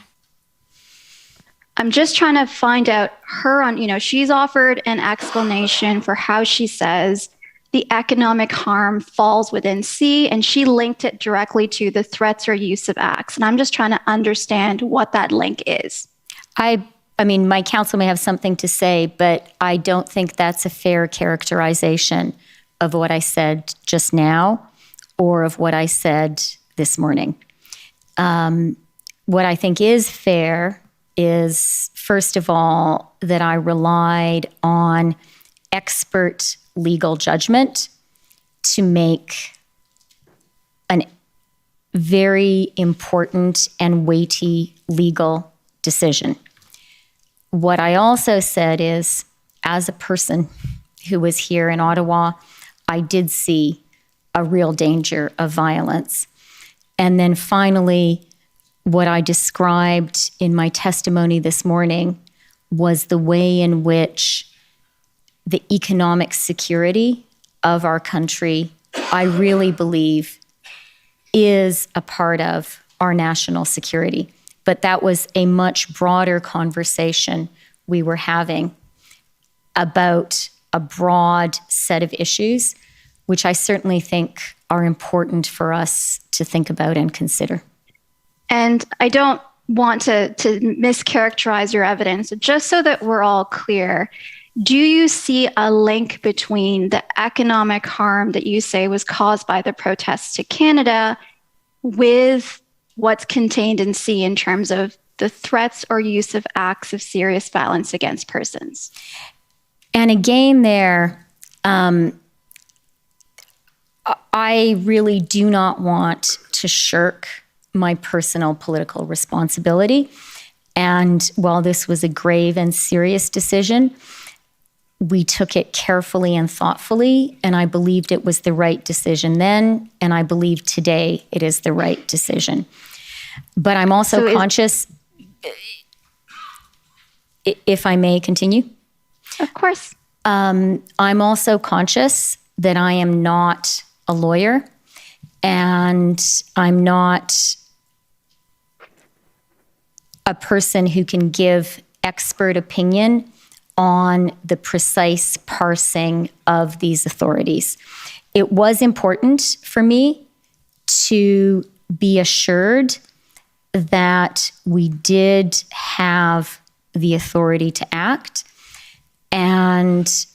I'm just trying to find out she's offered an explanation for how she says the economic harm falls within C, and she linked it directly to the threats or use of acts. And I'm just trying to understand what that link is. I mean, my counsel may have something to say, but I don't think that's a fair characterization of what I said just now or of what I said this morning. What I think is fair is, first of all, that I relied on expert legal judgment to make a very important and weighty legal decision. What I also said is, as a person who was here in Ottawa, I did see a real danger of violence. And then finally, what I described in my testimony this morning was the way in which the economic security of our country, I really believe, is a part of our national security. But that was a much broader conversation we were having about a broad set of issues, which I certainly think are important for us to think about and consider. And I don't want to mischaracterize your evidence. Just so that we're all clear, do you see a link between the economic harm that you say was caused by the protests to Canada with what's contained in C in terms of the threats or use of acts of serious violence against persons? And again there, I really do not want to shirk my personal political responsibility. And while this was a grave and serious decision, we took it carefully and thoughtfully, and I believed it was the right decision then, and I believe today it is the right decision. But I'm also conscious, if I may continue. Of course. I'm also conscious that I am not a lawyer, and I'm not a person who can give expert opinion on the precise parsing of these authorities. It was important for me to be assured that we did have the authority to act, and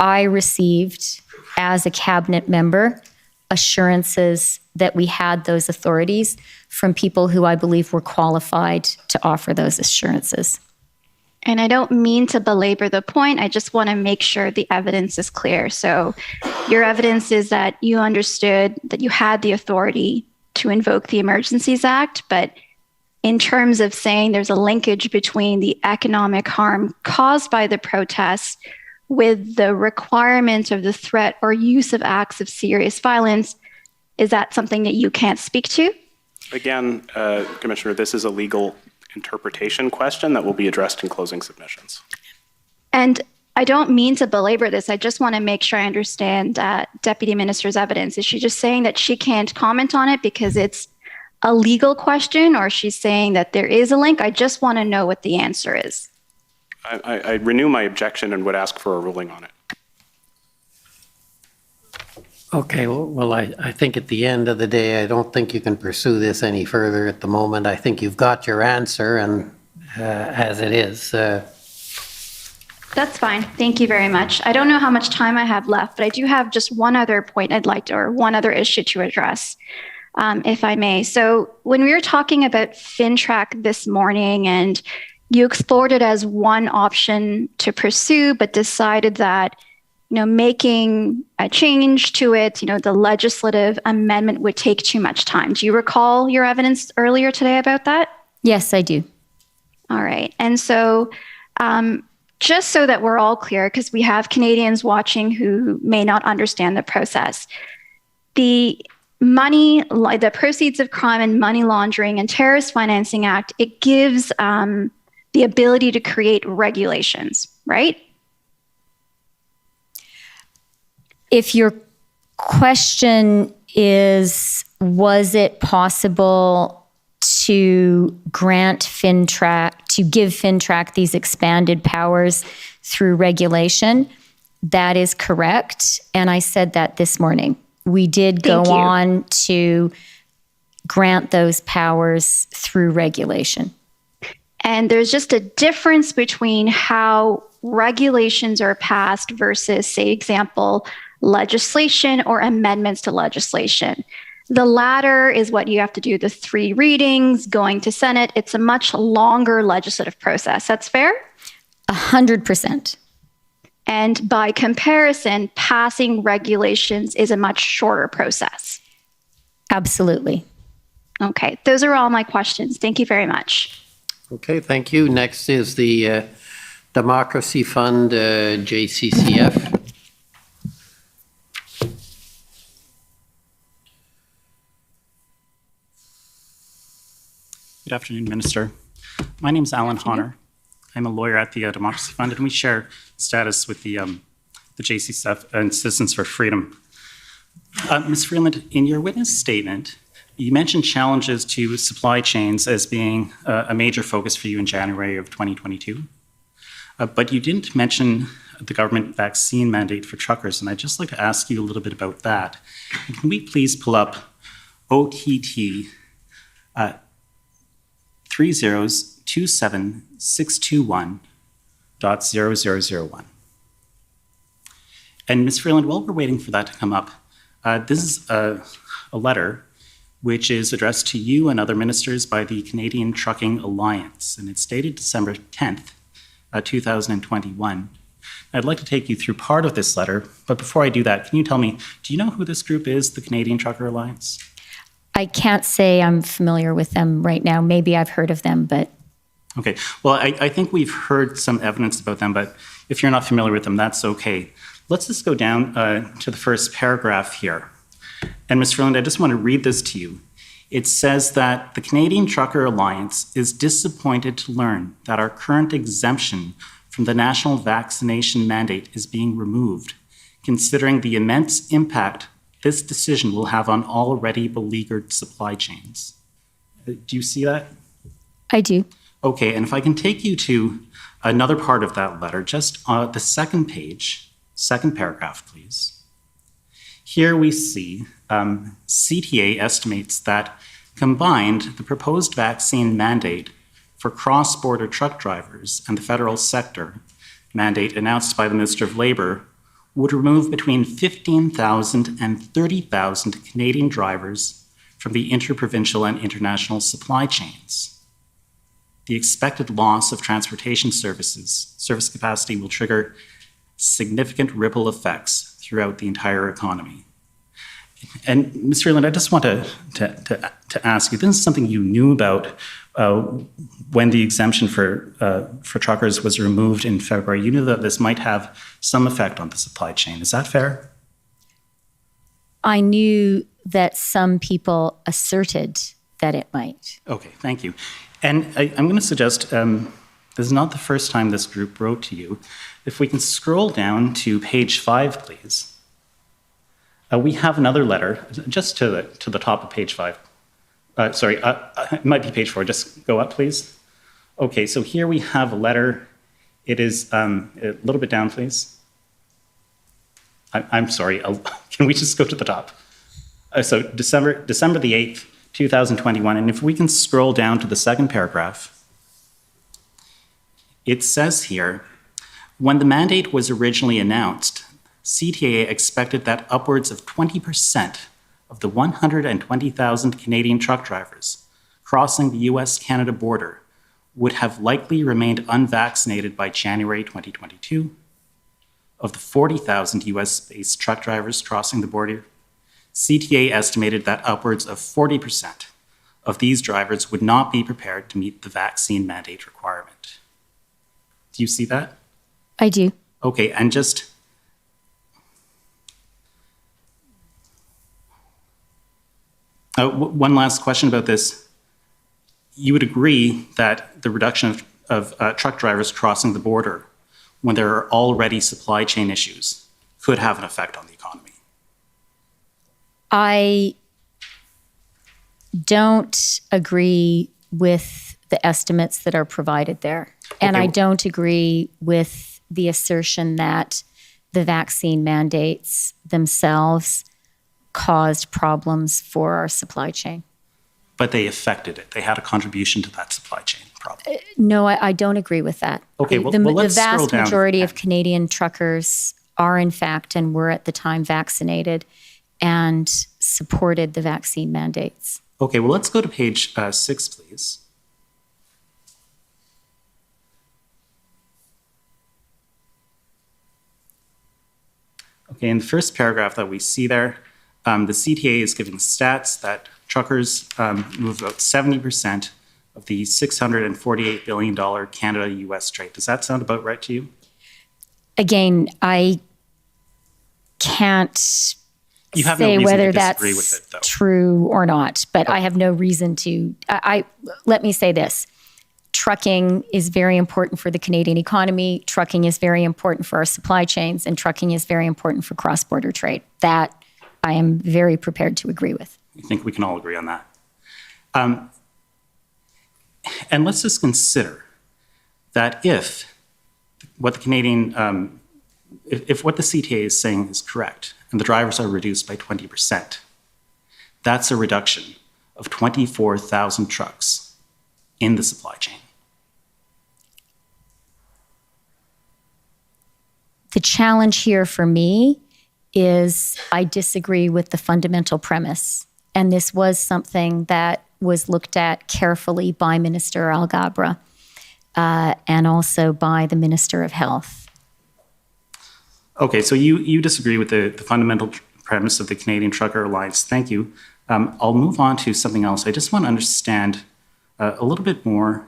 I received, as a cabinet member, assurances that we had those authorities from people who I believe were qualified to offer those assurances. And I don't mean to belabor the point. I just want to make sure the evidence is clear. So your evidence is that you understood that you had the authority to invoke the Emergencies Act, but in terms of saying there's a linkage between the economic harm caused by the protests with the requirement of the threat or use of acts of serious violence, is that something that you can't speak to? Again, Commissioner, this is a legal interpretation question that will be addressed in closing submissions. And I don't mean to belabor this. I just want to make sure I understand Deputy Minister's evidence. Is she just saying that she can't comment on it because it's a legal question, or she's saying that there is a link? I just want to know what the answer is. I renew my objection and would ask for a ruling on it. Okay, well, I think at the end of the day, I don't think you can pursue this any further at the moment. I think you've got your answer, and as it is. That's fine. Thank you very much. I don't know how much time I have left, but I do have just one other point I'd like to, or one other issue to address, if I may. So when we were talking about FinTrack this morning, and you explored it as one option to pursue, but decided that making a change to it, the legislative amendment would take too much time. Do you recall your evidence earlier today about that? Yes, I do. All right. And so just so that we're all clear, because we have Canadians watching who may not understand the process, the Proceeds of Crime and Money Laundering and Terrorist Financing Act, it gives the ability to create regulations, right? If your question is, was it possible to grant FinTrack, to give FinTrack these expanded powers through regulation, that is correct. And I said that this morning. We did go on to grant those powers through regulation. And there's just a difference between how regulations are passed versus, say, example, legislation or amendments to legislation. The latter is what you have to do, the 3 readings, going to Senate. It's a much longer legislative process. That's fair? 100%. And by comparison, passing regulations is a much shorter process. Absolutely. Okay, those are all my questions. Thank you very much. Okay, thank you. Next is the Democracy Fund, JCCF. Good afternoon, Minister. My name is Alan Honor. I'm a lawyer at the Democracy Fund, and we share status with the JCCF and Citizens for Freedom. Ms. Freeland, in your witness statement, you mentioned challenges to supply chains as being a major focus for you in January of 2022. But you didn't mention the government vaccine mandate for truckers, and I'd just like to ask you a little bit about that. And can we please pull up OTT 3027621.0001. And Ms. Freeland, while we're waiting for that to come up, this is a letter which is addressed to you and other ministers by the Canadian Trucking Alliance, and it's dated December 10th, 2021. I'd like to take you through part of this letter, but before I do that, can you tell me, do you know who this group is, the Canadian Trucker Alliance? I can't say I'm familiar with them right now. Maybe I've heard of them, but... Okay, well, I think we've heard some evidence about them, but if you're not familiar with them, that's okay. Let's just go down to the first paragraph here. And Ms. Freeland, I just want to read this to you. It says that the Canadian Trucker Alliance is disappointed to learn that our current exemption from the national vaccination mandate is being removed, considering the immense impact this decision will have on already beleaguered supply chains. Do you see that? I do. Okay, and if I can take you to another part of that letter, just the second page, second paragraph, please. Here we see CTA estimates that combined, the proposed vaccine mandate for cross-border truck drivers and the federal sector mandate announced by the Minister of Labour would remove between 15,000 and 30,000 Canadian drivers from the interprovincial and international supply chains. The expected loss of transportation service capacity will trigger significant ripple effects throughout the entire economy. And Ms. Freeland, I just want to ask you, this is something you knew about when the exemption for truckers was removed in February. You knew that this might have some effect on the supply chain. Is that fair? I knew that some people asserted that it might. Okay, thank you. And I'm going to suggest, this is not the first time this group wrote to you. If we can scroll down to page 5, please. We have another letter, just to the top of page 5. Sorry, it might be page 4. Just go up, please. Okay, so here we have a letter It is a little bit down, please. I'm sorry. Can we just go to the top? So December the 8th, 2021. And if we can scroll down to the second paragraph, it says here, when the mandate was originally announced, CTA expected that upwards of 20% of the 120,000 Canadian truck drivers crossing the US-Canada border would have likely remained unvaccinated by January 2022. Of the 40,000 US-based truck drivers crossing the border, CTA estimated that upwards of 40% of these drivers would not be prepared to meet the vaccine mandate requirement. Do you see that? I do. Okay, and just one last question about this. You would agree that the reduction of truck drivers crossing the border when there are already supply chain issues could have an effect on the economy? I don't agree with the estimates that are provided there. And I don't agree with the assertion that the vaccine mandates themselves caused problems for our supply chain. But they affected it. They had a contribution to that supply chain problem. No, I don't agree with that. Okay, the let's scroll vast down. majority of Canadian truckers are, in fact, and were at the time vaccinated and supported the vaccine mandates. Okay, well, let's go to page 6, please. Okay, in the first paragraph that we see there, the CTA is giving stats that truckers move about 70% of the $648 billion Canada-US trade. Does that sound about right to you? Again, I can't say whether that's true or not, but I have no reason to. Let me say this. Trucking is very important for the Canadian economy. Trucking is very important for our supply chains, and trucking is very important for cross-border trade. That I am very prepared to agree with. I think we can all agree on that. And let's just consider that if what the Canadian, if what the CTA is saying is correct, and the drivers are reduced by 20%, that's a reduction of 24,000 trucks in the supply chain. The challenge here for me is I disagree with the fundamental premise. And this was something that was looked at carefully by Minister Alghabra and also by the Minister of Health. Okay, so you disagree with the fundamental premise of the Canadian Trucker Alliance. Thank you. I'll move on to something else. I just want to understand a little bit more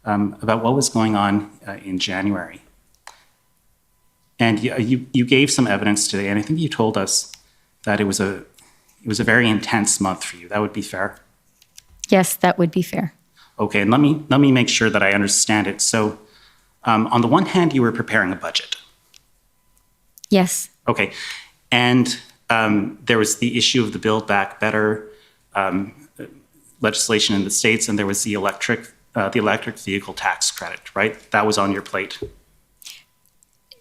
about what was going on in January. And you gave some evidence today, and I think you told us that it was a very intense month for you. That would be fair? Yes, that would be fair. Okay, and let me make sure that I understand it. So on the one hand, you were preparing a budget. Yes. Okay, and there was the issue of the Build Back Better legislation in the States, and there was the electric vehicle tax credit, right? That was on your plate.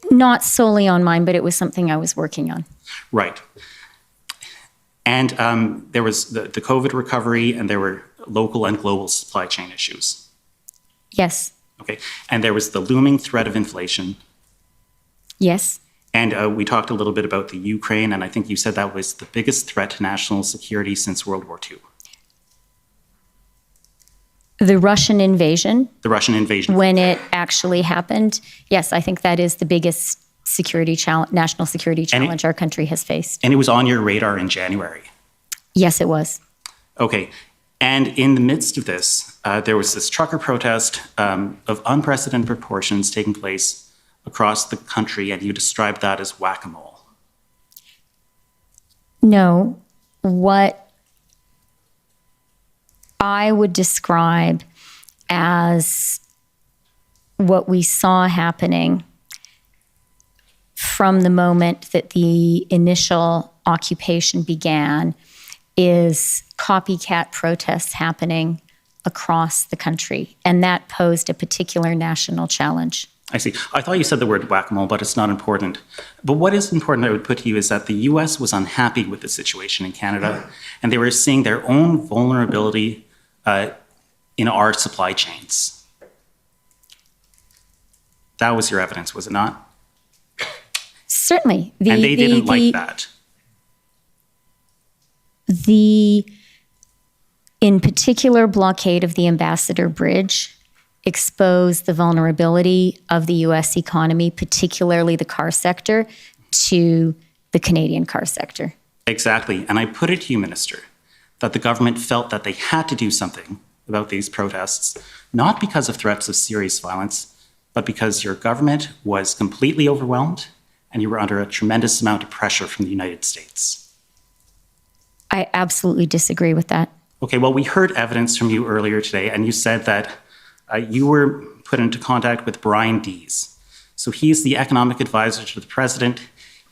Not solely on mine, but it was something I was working on. Right. And there was the COVID recovery, and there were local and global supply chain issues. Yes. Okay. And there was the looming threat of inflation. Yes. And we talked a little bit about the Ukraine, and I think you said that was the biggest threat to national security since World War II. The Russian invasion. The Russian invasion. When it actually happened, yes, I think that is the biggest security challenge, national security challenge our country has faced. And it was on your radar in January. Yes, it was. Okay. And in the midst of this, there was this trucker protest of unprecedented proportions taking place across the country, and you described that as whack-a-mole. No, what I would describe as what we saw happening from the moment that the initial occupation began is copycat protests happening across the country, and that posed a particular national challenge. I see. I thought you said the word whack-a-mole, but it's not important. But what is important, I would put to you, is that the US was unhappy with the situation in Canada, and they were seeing their own vulnerability in our supply chains. That was your evidence, was it not? Certainly. And they didn't like that. The, in particular, blockade of the Ambassador Bridge exposed the vulnerability of the U.S. economy, particularly the car sector, to the Canadian car sector. Exactly. And I put it to you, Minister, that the government felt that they had to do something about these protests, not because of threats of serious violence, but because your government was completely overwhelmed and you were under a tremendous amount of pressure from the United States. I absolutely disagree with that. Okay, well, we heard evidence from you earlier today, and you said that you were put into contact with Brian Dees. So he's the economic advisor to the president.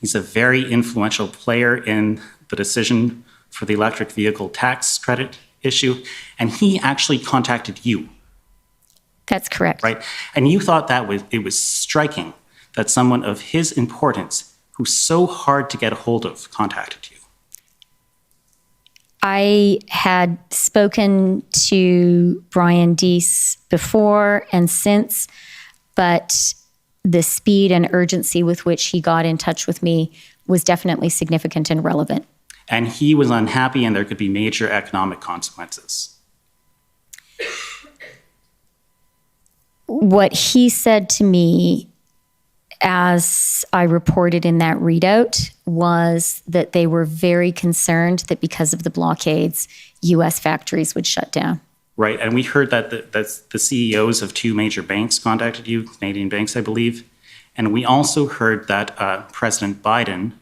He's a very influential player in the decision for the electric vehicle tax credit issue, and he actually contacted you. That's correct. Right? And you thought that it was striking that someone of his importance, who's so hard to get a hold of, contacted you. I had spoken to Brian Dees before and since, but the speed and urgency with which he got in touch with me was definitely significant and relevant. And he was unhappy, and there could be major economic consequences. What he said to me, as I reported in that readout, was that they were very concerned that because of the blockades, U.S. factories would shut down. Right, and we heard that the CEOs of two major banks contacted you, Canadian banks, I believe. And we also heard that President Biden,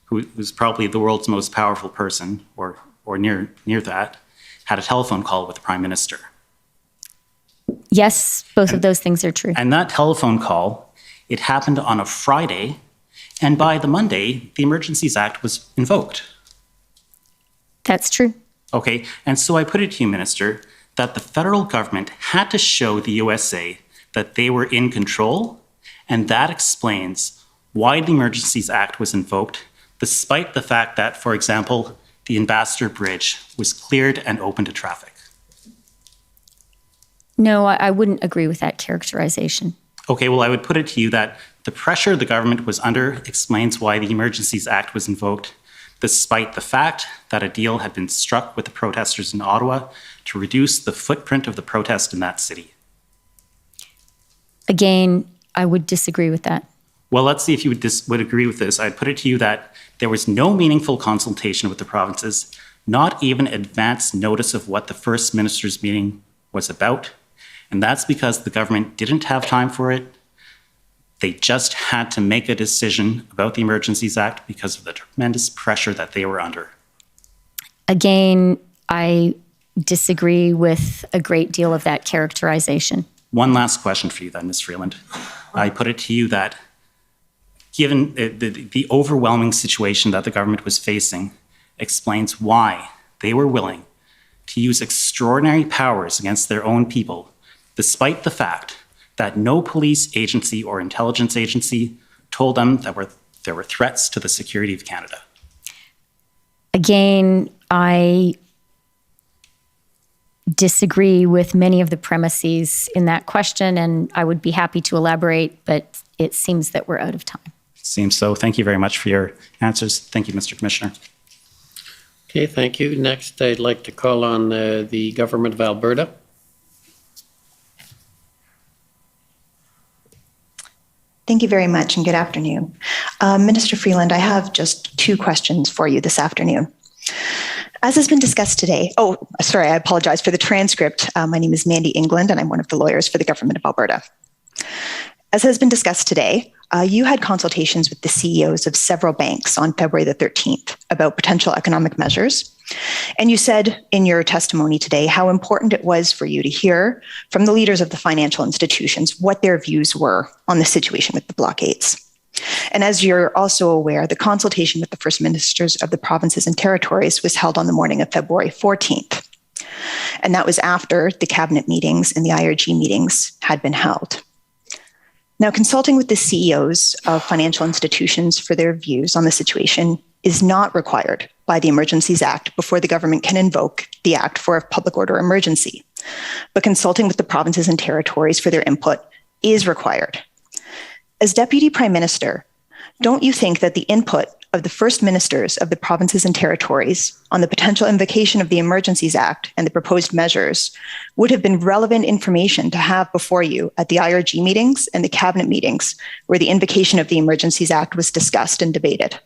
who's probably the world's most powerful person, or near that, had a telephone call with the Prime Minister. Yes, both of those things are true. And that telephone call, it happened on a Friday, and by the Monday, the Emergencies Act was invoked. That's true. Okay, and so I put it to you, Minister, that the federal government had to show the USA that they were in control, and that explains why the Emergencies Act was invoked, despite the fact that, for example, the Ambassador Bridge was cleared and open to traffic. No, I wouldn't agree with that characterization. Okay, well, I would put it to you that the pressure the government was under explains why the Emergencies Act was invoked, despite the fact that a deal had been struck with the protesters in Ottawa to reduce the footprint of the protest in that city. Again, I would disagree with that. Well, let's see if you would agree with this. I'd put it to you that there was no meaningful consultation with the provinces, not even advance notice of what the First Minister's meeting was about. And that's because the government didn't have time for it. They just had to make a decision about the Emergencies Act because of the tremendous pressure that they were under. Again, I disagree with a great deal of that characterization. One last question for you then, Ms. Freeland. I put it to you that given the overwhelming situation that the government was facing explains why they were willing to use extraordinary powers against their own people, despite the fact that no police agency or intelligence agency told them that there were threats to the security of Canada. Again, I disagree with many of the premises in that question, and I would be happy to elaborate, but it seems that we're out of time. Seems so. Thank you very much for your answers. Thank you, Mr. Commissioner. Okay, thank you. Next, I'd like to call on the Government of Alberta. Thank you very much and good afternoon. Minister Freeland, I have just two questions for you this afternoon. As has been discussed today, I apologize for the transcript. My name is Mandy England and I'm one of the lawyers for the Government of Alberta. As has been discussed today, you had consultations with the CEOs of several banks on February the 13th about potential economic measures. And you said in your testimony today how important it was for you to hear from the leaders of the financial institutions what their views were on the situation with the blockades. And as you're also aware, the consultation with the First Ministers of the provinces and territories was held on the morning of February 14th. And that was after the cabinet meetings and the IRG meetings had been held. Now, consulting with the CEOs of financial institutions for their views on the situation is not required by the Emergencies Act before the government can invoke the Act for a public order emergency. But consulting with the provinces and territories for their input is required. As Deputy Prime Minister, don't you think that the input of the First Ministers of the provinces and territories on the potential invocation of the Emergencies Act and the proposed measures would have been relevant information to have before you at the IRG meetings and the cabinet meetings where the invocation of the Emergencies Act was discussed and debated?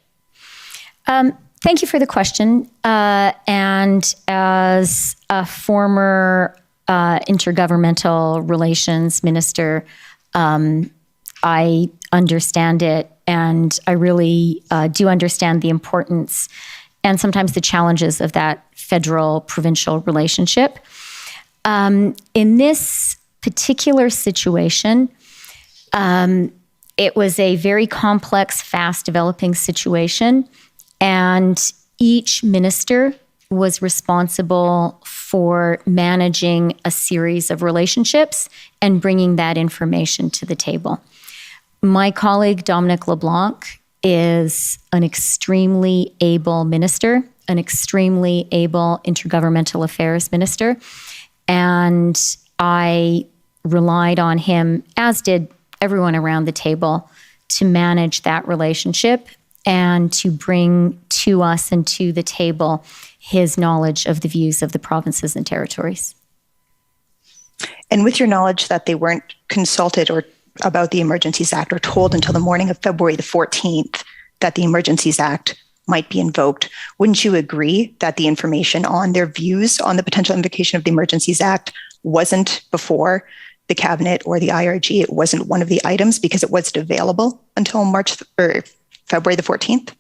Thank you for the question. And as a former intergovernmental relations minister, I understand it, and I really do understand the importance and sometimes the challenges of that federal-provincial relationship. In this particular situation, it was a very complex, fast-developing situation, and each minister was responsible for managing a series of relationships and bringing that information to the table. My colleague, Dominic LeBlanc, is an extremely able minister, an extremely able intergovernmental affairs minister, and I relied on him, as did everyone around the table, to manage that relationship and to bring to us and to the table his knowledge of the views of the provinces and territories. And with your knowledge that they weren't consulted or about the Emergencies Act or told until the morning of February the 14th that the Emergencies Act might be invoked, wouldn't you agree that the information on their views on the potential invocation of the Emergencies Act wasn't before the cabinet or the IRG? It wasn't one of the items because it wasn't available until February the 14th?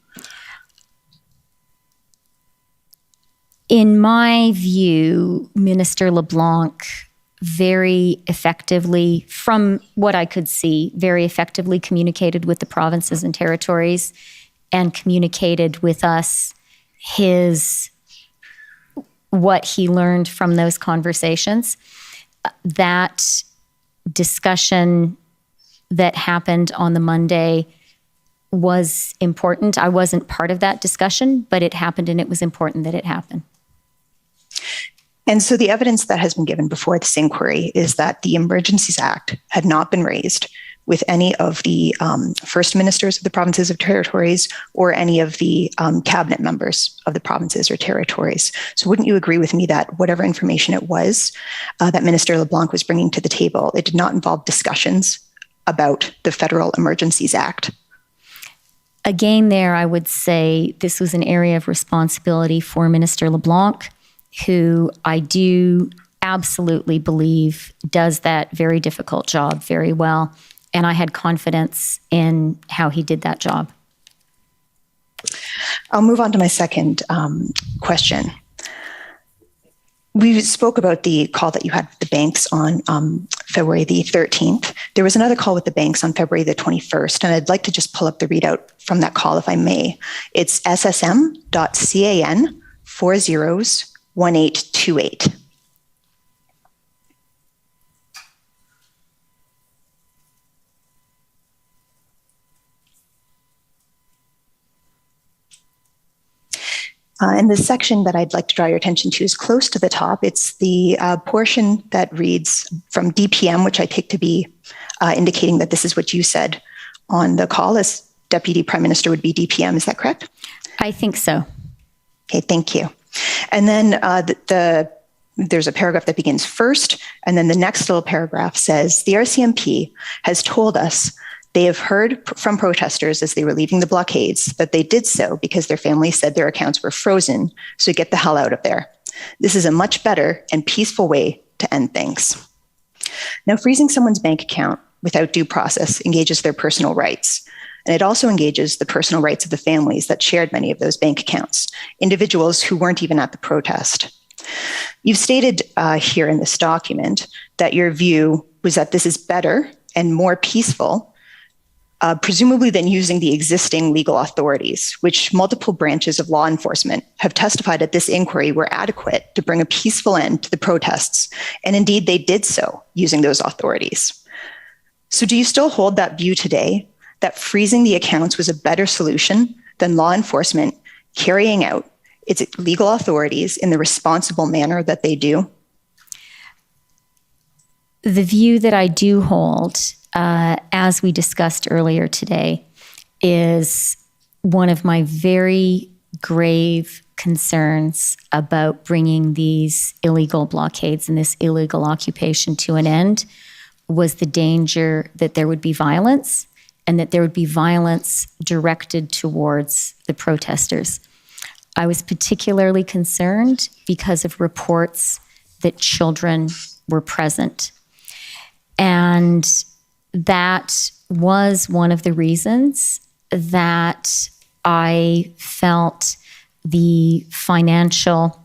In my view, Minister LeBlanc very effectively, from what I could see, very effectively communicated with the provinces and territories and communicated with us what he learned from those conversations. That discussion that happened on the Monday was important. I wasn't part of that discussion, but it happened, and it was important that it happened. And so the evidence that has been given before this inquiry is that the Emergencies Act had not been raised with any of the first ministers of the provinces or territories or any of the cabinet members of the provinces or territories. So wouldn't you agree with me that whatever information it was that Minister LeBlanc was bringing to the table, it did not involve discussions about the Federal Emergencies Act? Again, there, I would say this was an area of responsibility for Minister LeBlanc, who I do absolutely believe does that very difficult job very well. And I had confidence in how he did that job. I'll move on to my second question. We spoke about the call that you had with the banks on February the 13th. There was another call with the banks on February the 21st, and I'd like to just pull up the readout from that call, if I may. It's ssm.can 401828. And the section that I'd like to draw your attention to is close to the top. It's the portion that reads from DPM, which I take to be indicating that this is what you said on the call as Deputy Prime Minister would be DPM. Is that correct? I think so. Okay, thank you. And then there's a paragraph that begins first, and then the next little paragraph says, the RCMP has told us they have heard from protesters as they were leaving the blockades that they did so because their families said their accounts were frozen, so get the hell out of there. This is a much better and peaceful way to end things. Now, freezing someone's bank account without due process engages their personal rights, and it also engages the personal rights of the families that shared many of those bank accounts, individuals who weren't even at the protest. You've stated here in this document that your view was that this is better and more peaceful, presumably than using the existing legal authorities, which multiple branches of law enforcement have testified at this inquiry were adequate to bring a peaceful end to the protests. And indeed, they did so using those authorities. So do you still hold that view today that freezing the accounts was a better solution than law enforcement carrying out its legal authorities in the responsible manner that they do? The view that I do hold, as we discussed earlier today, is one of my very grave concerns about bringing these illegal blockades and this illegal occupation to an end was the danger that there would be violence, and that there would be violence directed towards the protesters. I was particularly concerned because of reports that children were present. And that was one of the reasons that I felt the financial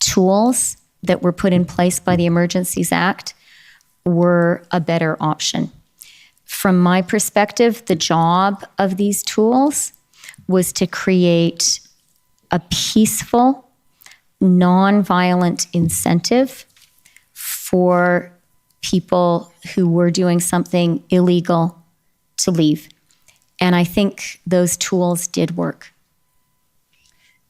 tools that were put in place by the Emergencies Act were a better option. From my perspective, the job of these tools was to create a peaceful, nonviolent incentive for people who were doing something illegal to leave. And I think those tools did work.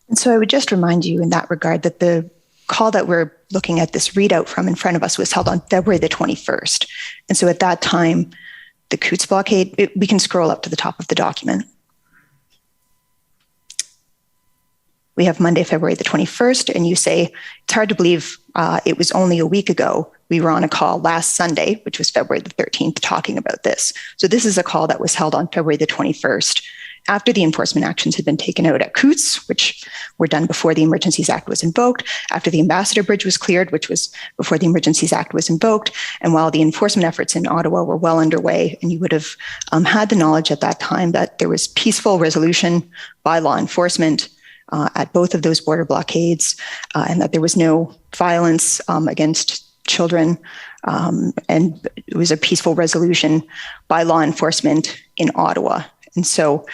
And so I would just remind you in that regard that the call that we're looking at this readout from in front of us was held on February the 21st. And so at that time, the Coutts blockade, we can scroll up to the top of the document. We have Monday, February the 21st, and you say, it's hard to believe it was only a week ago. We were on a call last Sunday, which was February the 13th, talking about this. So this is a call that was held on February the 21st, after the enforcement actions had been taken out at Coutts, which were done before the Emergencies Act was invoked, after the Ambassador Bridge was cleared, which was before the Emergencies Act was invoked, and while the enforcement efforts in Ottawa were well underway, and you would have had the knowledge at that time that there was peaceful resolution by law enforcement at both of those border blockades, and that there was no violence against children, and it was a peaceful resolution by law enforcement in Ottawa. And so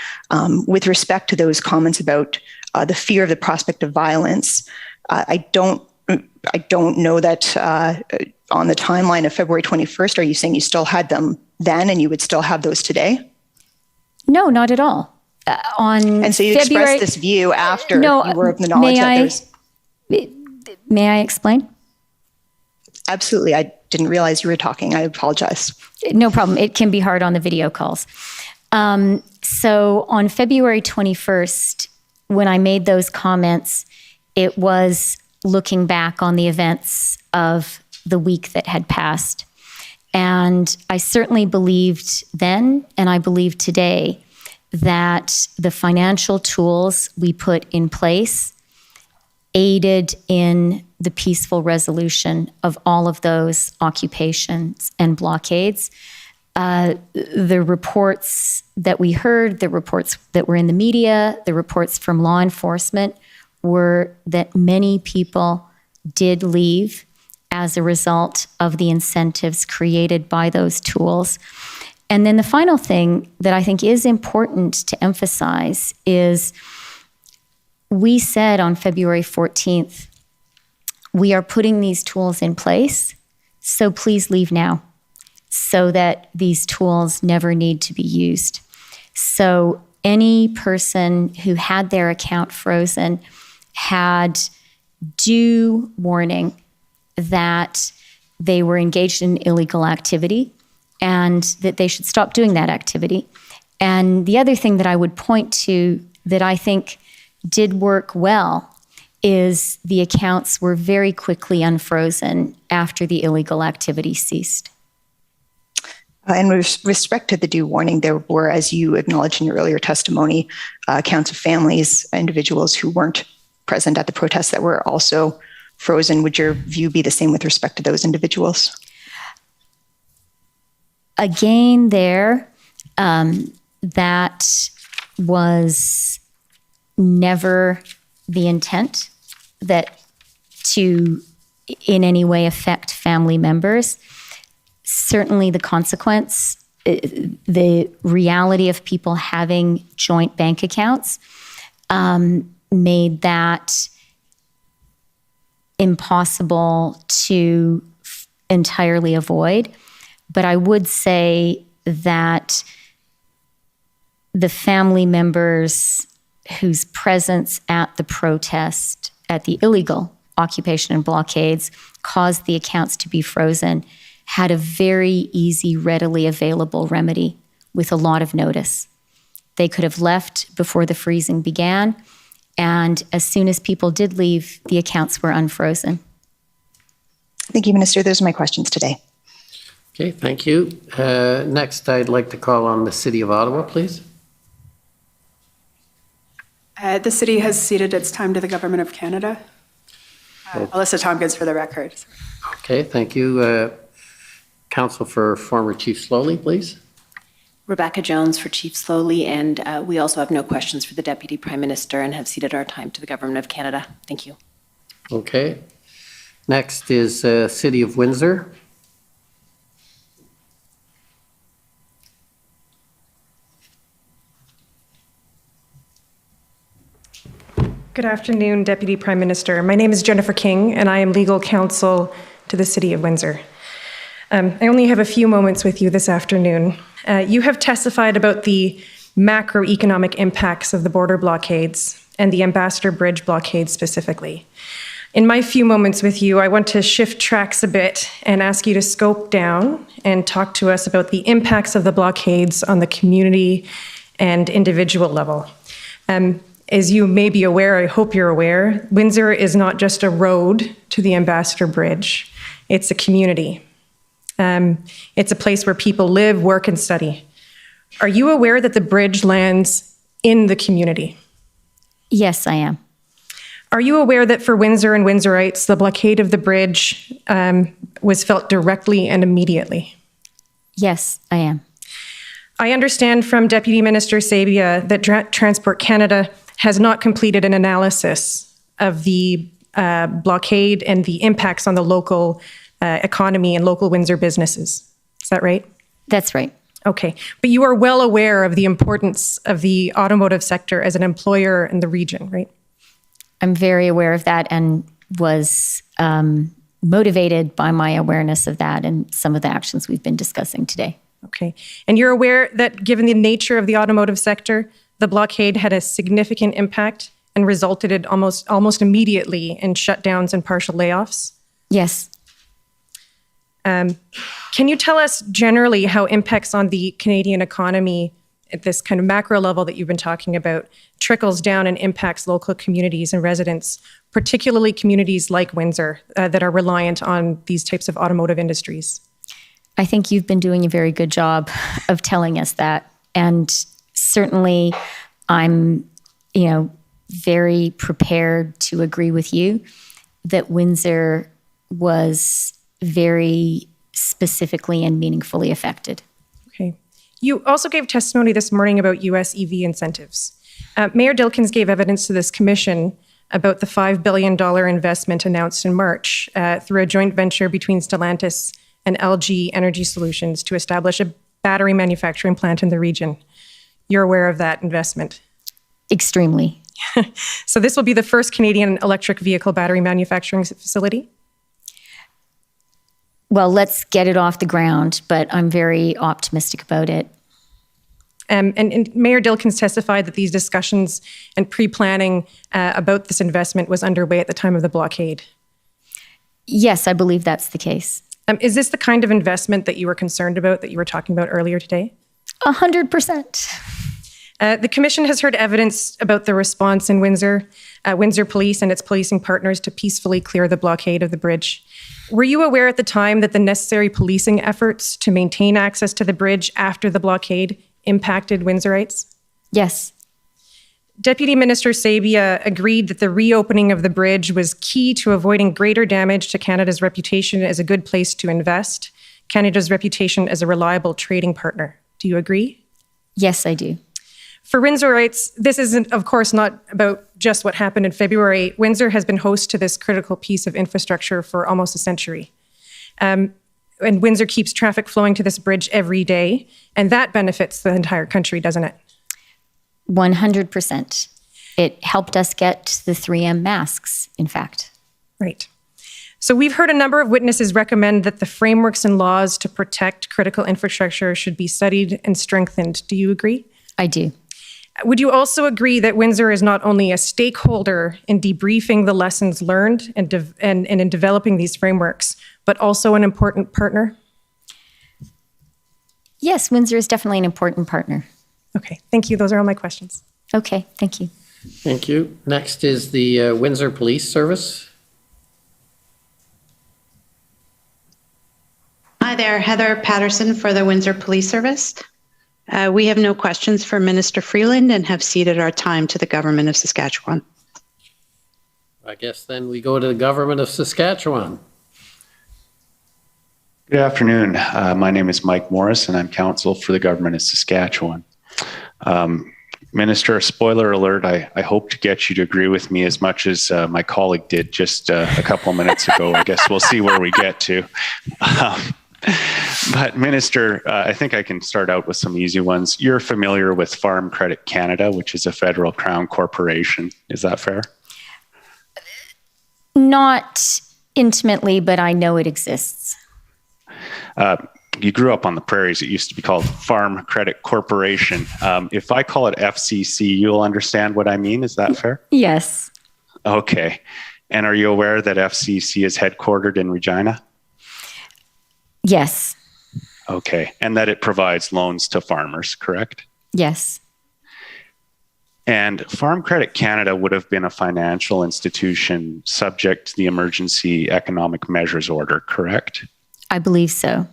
with respect to those comments about the fear of the prospect of violence, I don't know that on the timeline of February 21st, are you saying you still had them then and you would still have those today? No, not at all. And so you expressed this view after you were of the knowledge that there's... May I explain? Absolutely. I didn't realize you were talking. I apologize. No problem. It can be hard on the video calls. So on February 21st, when I made those comments, it was looking back on the events of the week that had passed. And I certainly believed then, and I believe today, that the financial tools we put in place aided in the peaceful resolution of all of those occupations and blockades. The reports that we heard, the reports that were in the media, the reports from law enforcement were that many people did leave as a result of the incentives created by those tools. And then the final thing that I think is important to emphasize is we said on February 14th, we are putting these tools in place, so please leave now, so that these tools never need to be used. So any person who had their account frozen had due warning that they were engaged in illegal activity and that they should stop doing that activity. And the other thing that I would point to that I think did work well is the accounts were very quickly unfrozen after the illegal activity ceased. And with respect to the due warning, there were, as you acknowledged in your earlier testimony, accounts of families, individuals who weren't present at the protests that were also frozen. Would your view be the same with respect to those individuals? Again, that was never the intent, that to in any way affect family members. Certainly the consequence, the reality of people having joint bank accounts made that impossible to entirely avoid. But I would say that the family members whose presence at the protest, at the illegal occupation and blockades, caused the accounts to be frozen, had a very easy, readily available remedy with a lot of notice. They could have left before the freezing began, and as soon as people did leave, the accounts were unfrozen. Thank you, Minister. Those are my questions today. Okay, thank you. Next, I'd like to call on the City of Ottawa, please. The city has ceded its time to the Government of Canada. Alyssa Tompkins for the record. Okay, thank you. Counsel for former Chief Slowly, please. Rebecca Jones for Chief Slowly, and we also have no questions for the Deputy Prime Minister and have ceded our time to the Government of Canada. Thank you. Okay. Next is City of Windsor. Good afternoon, Deputy Prime Minister. My name is Jennifer King, and I am legal counsel to the City of Windsor. I only have a few moments with you this afternoon. You have testified about the macroeconomic impacts of the border blockades and the Ambassador Bridge blockade specifically. In my few moments with you, I want to shift tracks a bit and ask you to scope down and talk to us about the impacts of the blockades on the community and individual level. As you may be aware, I hope you're aware, Windsor is not just a road to the Ambassador Bridge. It's a community. It's a place where people live, work, and study. Are you aware that the bridge lands in the community? Yes, I am. Are you aware that for Windsor and Windsorites, the blockade of the bridge was felt directly and immediately? Yes, I am. I understand from Deputy Minister Sabia that Transport Canada has not completed an analysis of the blockade and the impacts on the local economy and local Windsor businesses. Is that right? That's right. Okay. But you are well aware of the importance of the automotive sector as an employer in the region, right? I'm very aware of that and was motivated by my awareness of that and some of the actions we've been discussing today. Okay. And you're aware that given the nature of the automotive sector, the blockade had a significant impact and resulted in almost immediately in shutdowns and partial layoffs? Yes. Can you tell us generally how impacts on the Canadian economy at this kind of macro level that you've been talking about trickles down and impacts local communities and residents, particularly communities like Windsor that are reliant on these types of automotive industries? I think you've been doing a very good job of telling us that. And certainly I'm, very prepared to agree with you that Windsor was very specifically and meaningfully affected. Okay. You also gave testimony this morning about U.S. EV incentives. Mayor Dilkens gave evidence to this commission about the $5 billion investment announced in March through a joint venture between Stellantis and LG Energy Solutions to establish a battery manufacturing plant in the region. You're aware of that investment? Extremely. So this will be the first Canadian electric vehicle battery manufacturing facility? Well, let's get it off the ground, but I'm very optimistic about it. And Mayor Dilkens testified that these discussions and pre-planning about this investment was underway at the time of the blockade. Yes, I believe that's the case. Is this the kind of investment that you were concerned about, that you were talking about earlier today? 100%. The Commission has heard evidence about the response in Windsor, Windsor Police and its policing partners to peacefully clear the blockade of the bridge. Were you aware at the time that the necessary policing efforts to maintain access to the bridge after the blockade impacted Windsorites? Yes. Deputy Minister Sabia agreed that the reopening of the bridge was key to avoiding greater damage to Canada's reputation as a good place to invest, Canada's reputation as a reliable trading partner. Do you agree? Yes, I do. For Windsorites, this isn't, of course, not about just what happened in February. Windsor has been host to this critical piece of infrastructure for almost a century. And Windsor keeps traffic flowing to this bridge every day, and that benefits the entire country, doesn't it? 100%. It helped us get the 3M masks, in fact. Right. So we've heard a number of witnesses recommend that the frameworks and laws to protect critical infrastructure should be studied and strengthened. Do you agree? I do. Would you also agree that Windsor is not only a stakeholder in debriefing the lessons learned and in developing these frameworks, but also an important partner? Yes, Windsor is definitely an important partner. Okay, thank you. Those are all my questions. Okay, thank you. Thank you. Next is the Windsor Police Service. Hi there, Heather Patterson for the Windsor Police Service. We have no questions for Minister Freeland and have ceded our time to the Government of Saskatchewan. I guess then we go to the Government of Saskatchewan. Good afternoon. My name is Mike Morris, and I'm counsel for the Government of Saskatchewan. Minister, spoiler alert, I hope to get you to agree with me as much as my colleague did just a couple of minutes ago. I guess we'll see where we get to. But Minister, I think I can start out with some easy ones. You're familiar with Farm Credit Canada, which is a federal crown corporation. Is that fair? Not intimately, but I know it exists. You grew up on the prairies. It used to be called Farm Credit Corporation. If I call it FCC, you'll understand what I mean. Is that fair? Yes. Okay. And are you aware that FCC is headquartered in Regina? Yes. Okay. And that it provides loans to farmers, correct? Yes. And Farm Credit Canada would have been a financial institution subject to the Emergency Economic Measures Order, correct? I believe so.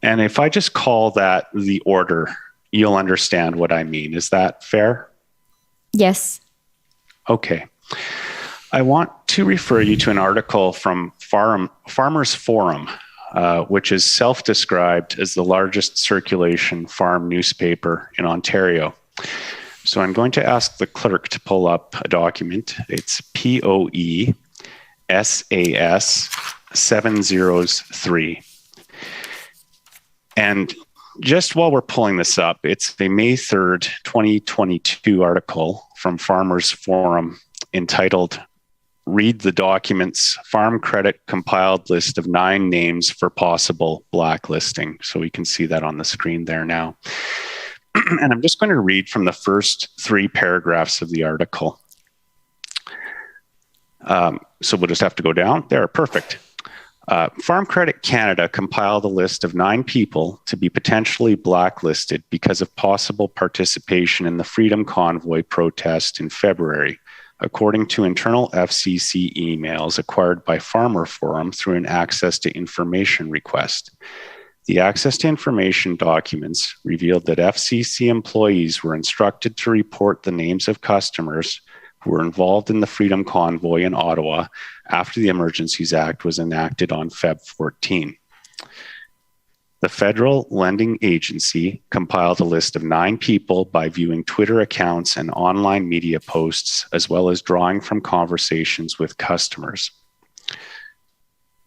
And if I just call that the order, you'll understand what I mean. Is that fair? Yes. Okay. I want to refer you to an article from Farmers Forum, which is self-described as the largest circulation farm newspaper in Ontario. So I'm going to ask the clerk to pull up a document. It's POE SAS 703. And just while we're pulling this up, it's a May 3rd, 2022 article from Farmers Forum entitled, "Read the Documents, Farm Credit Compiled List of 9 Names for Possible Blacklisting." So we can see that on the screen there now. And I'm just going to read from the first 3 paragraphs of the article. So we'll just have to go down. There, perfect. Farm Credit Canada compiled a list of 9 people to be potentially blacklisted because of possible participation in the Freedom Convoy protest in February, according to internal FCC emails acquired by Farmer Forum through an Access to Information request. The Access to Information documents revealed that FCC employees were instructed to report the names of customers who were involved in the Freedom Convoy in Ottawa after the Emergencies Act was enacted on Feb 14. The Federal Lending Agency compiled a list of 9 people by viewing Twitter accounts and online media posts, as well as drawing from conversations with customers.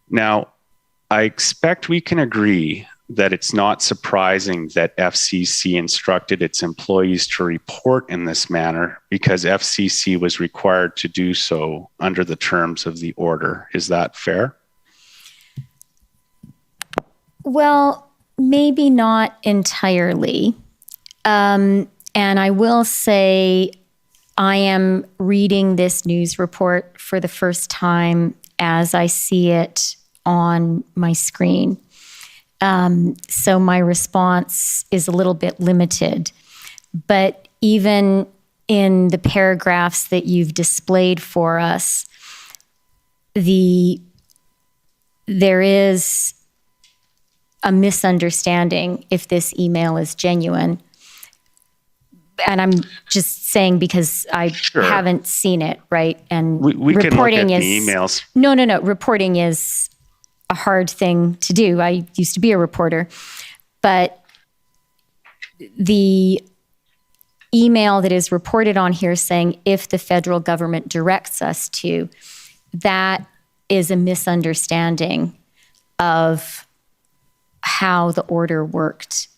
Now, I expect we can agree that it's not surprising that FCC instructed its employees to report in this manner because FCC was required to do so under the terms of the order. Is that fair? Well, maybe not entirely. And I will say I am reading this news report for the first time as I see it on my screen. So my response is a little bit limited. But even in the paragraphs that you've displayed for us, there is a misunderstanding if this email is genuine. And I'm just saying because I haven't seen it, right? And we can look at the emails. No. Reporting is a hard thing to do. I used to be a reporter. But the email that is reported on here saying if the federal government directs us to, that is a misunderstanding of how the order worked.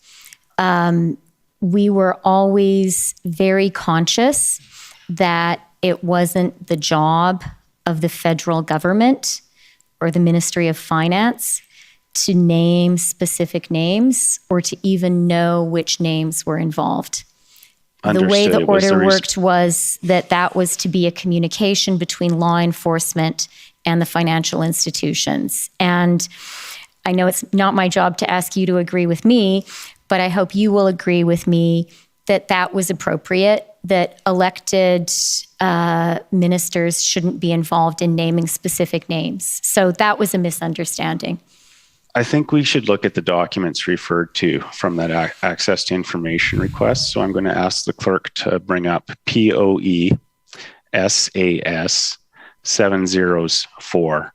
We were always very conscious that it wasn't the job of the federal government or the Ministry of Finance to name specific names or to even know which names were involved. The way the order worked was that was to be a communication between law enforcement and the financial institutions. And I know it's not my job to ask you to agree with me, but I hope you will agree with me that was appropriate, that elected ministers shouldn't be involved in naming specific names. So that was a misunderstanding. I think we should look at the documents referred to from that access to information request. So I'm going to ask the clerk to bring up POE SAS 704.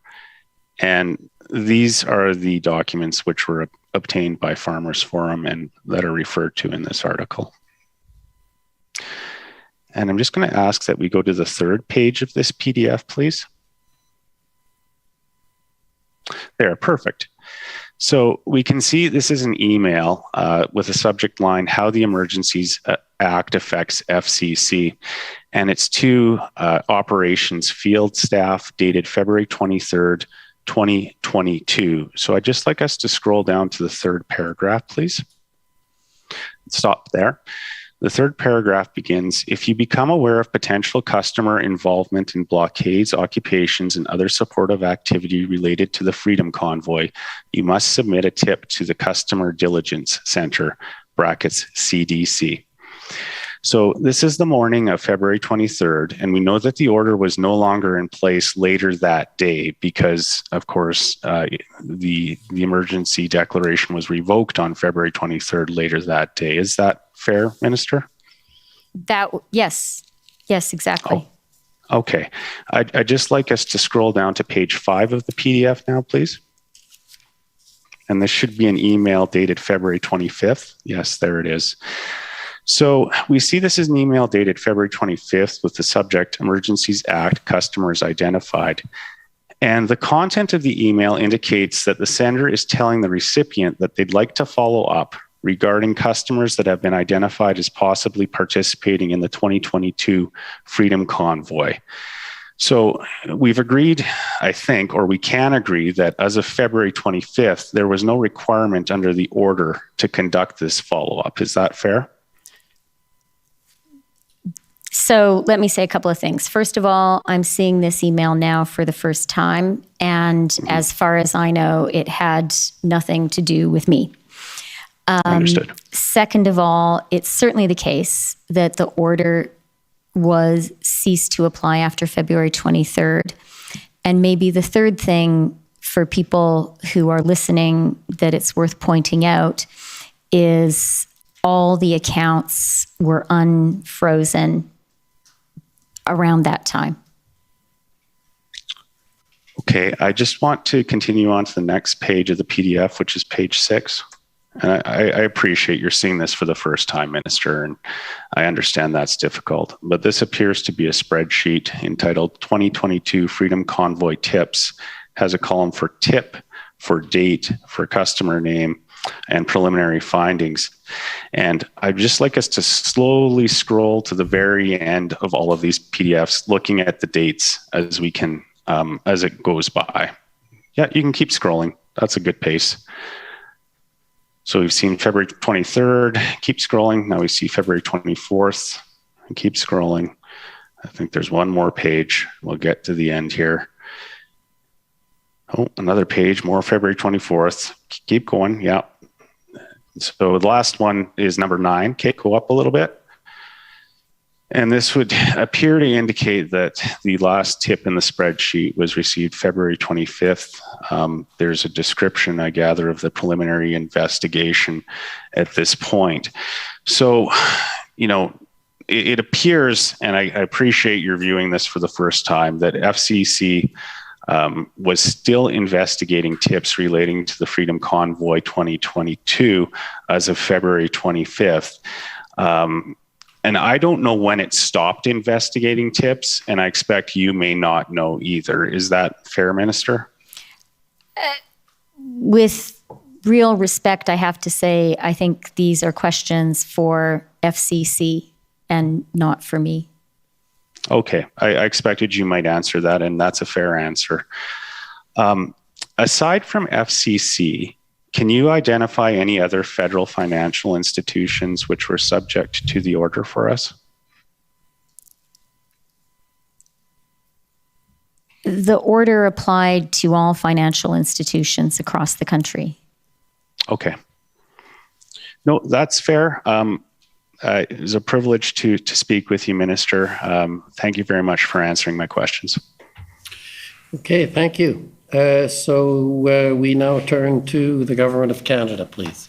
And these are the documents which were obtained by Farmers Forum and that are referred to in this article. And I'm just going to ask that we go to the third page of this PDF, please. There, perfect. So we can see this is an email with a subject line, how the Emergencies Act affects FCC. And it's to operations field staff dated February 23rd, 2022. So I'd just like us to scroll down to the third paragraph, please. Stop there. The third paragraph begins, if you become aware of potential customer involvement in blockades, occupations, and other supportive activity related to the Freedom Convoy, you must submit a tip to the Customer Diligence Center, brackets CDC. So this is the morning of February 23rd, and we know that the order was no longer in place later that day because, of course, the emergency declaration was revoked on February 23rd later that day. Is that fair, Minister? Yes, exactly. Oh, okay. I'd just like us to scroll down to page 5 of the PDF now, please. And this should be an email dated February 25th. Yes, there it is. So we see this is an email dated February 25th with the subject Emergencies Act, customers identified. And the content of the email indicates that the sender is telling the recipient that they'd like to follow up regarding customers that have been identified as possibly participating in the 2022 Freedom Convoy. So we've agreed, I think, or we can agree that as of February 25th, there was no requirement under the order to conduct this follow-up. Is that fair? So let me say a couple of things. First of all, I'm seeing this email now for the first time, and as far as I know, it had nothing to do with me. Understood. Second of all, it's certainly the case that the order was ceased to apply after February 23rd. And maybe the third thing for people who are listening that it's worth pointing out is all the accounts were unfrozen around that time. Okay, I just want to continue on to the next page of the PDF, which is page 6. And I appreciate you're seeing this for the first time, Minister, and I understand that's difficult. But this appears to be a spreadsheet entitled 2022 Freedom Convoy Tips, has a column for tip, for date, for customer name, and preliminary findings. And I'd just like us to slowly scroll to the very end of all of these PDFs, looking at the dates as we can, as it goes by. Yeah, you can keep scrolling. That's a good pace. So we've seen February 23rd, keep scrolling. Now we see February 24th, and keep scrolling. I think there's one more page. We'll get to the end here. Oh, another page, more February 24th. Keep going, yeah. So the last one is number 9. Okay, go up a little bit. And this would appear to indicate that the last tip in the spreadsheet was received February 25th. There's a description, I gather, of the preliminary investigation at this point. So, you know, it appears, and I appreciate your viewing this for the first time, that FCC was still investigating tips relating to the Freedom Convoy 2022 as of February 25th. And I don't know when it stopped investigating tips, and I expect you may not know either. Is that fair, Minister? With real respect, I have to say, I think these are questions for FCC and not for me. Okay, I expected you might answer that, and that's a fair answer. Aside from FCC, can you identify any other federal financial institutions which were subject to the order for us? The order applied to all financial institutions across the country. Okay. No, that's fair. It was a privilege to speak with you, Minister. Thank you very much for answering my questions. Okay, thank you. So we now turn to the Government of Canada, please.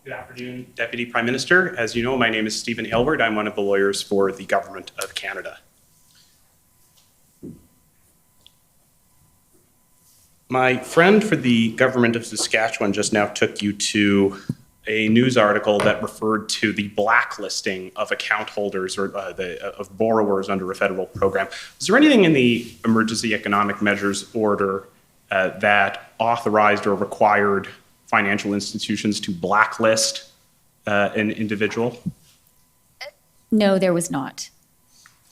Good afternoon, Deputy Prime Minister. As you know, my name is Stephen Aylward. I'm one of the lawyers for the Government of Canada. My friend for the Government of Saskatchewan just now took you to a news article that referred to the blacklisting of account holders or of borrowers under a federal program. Is there anything in the Emergency Economic Measures Order that authorized or required financial institutions to blacklist an individual? No, there was not.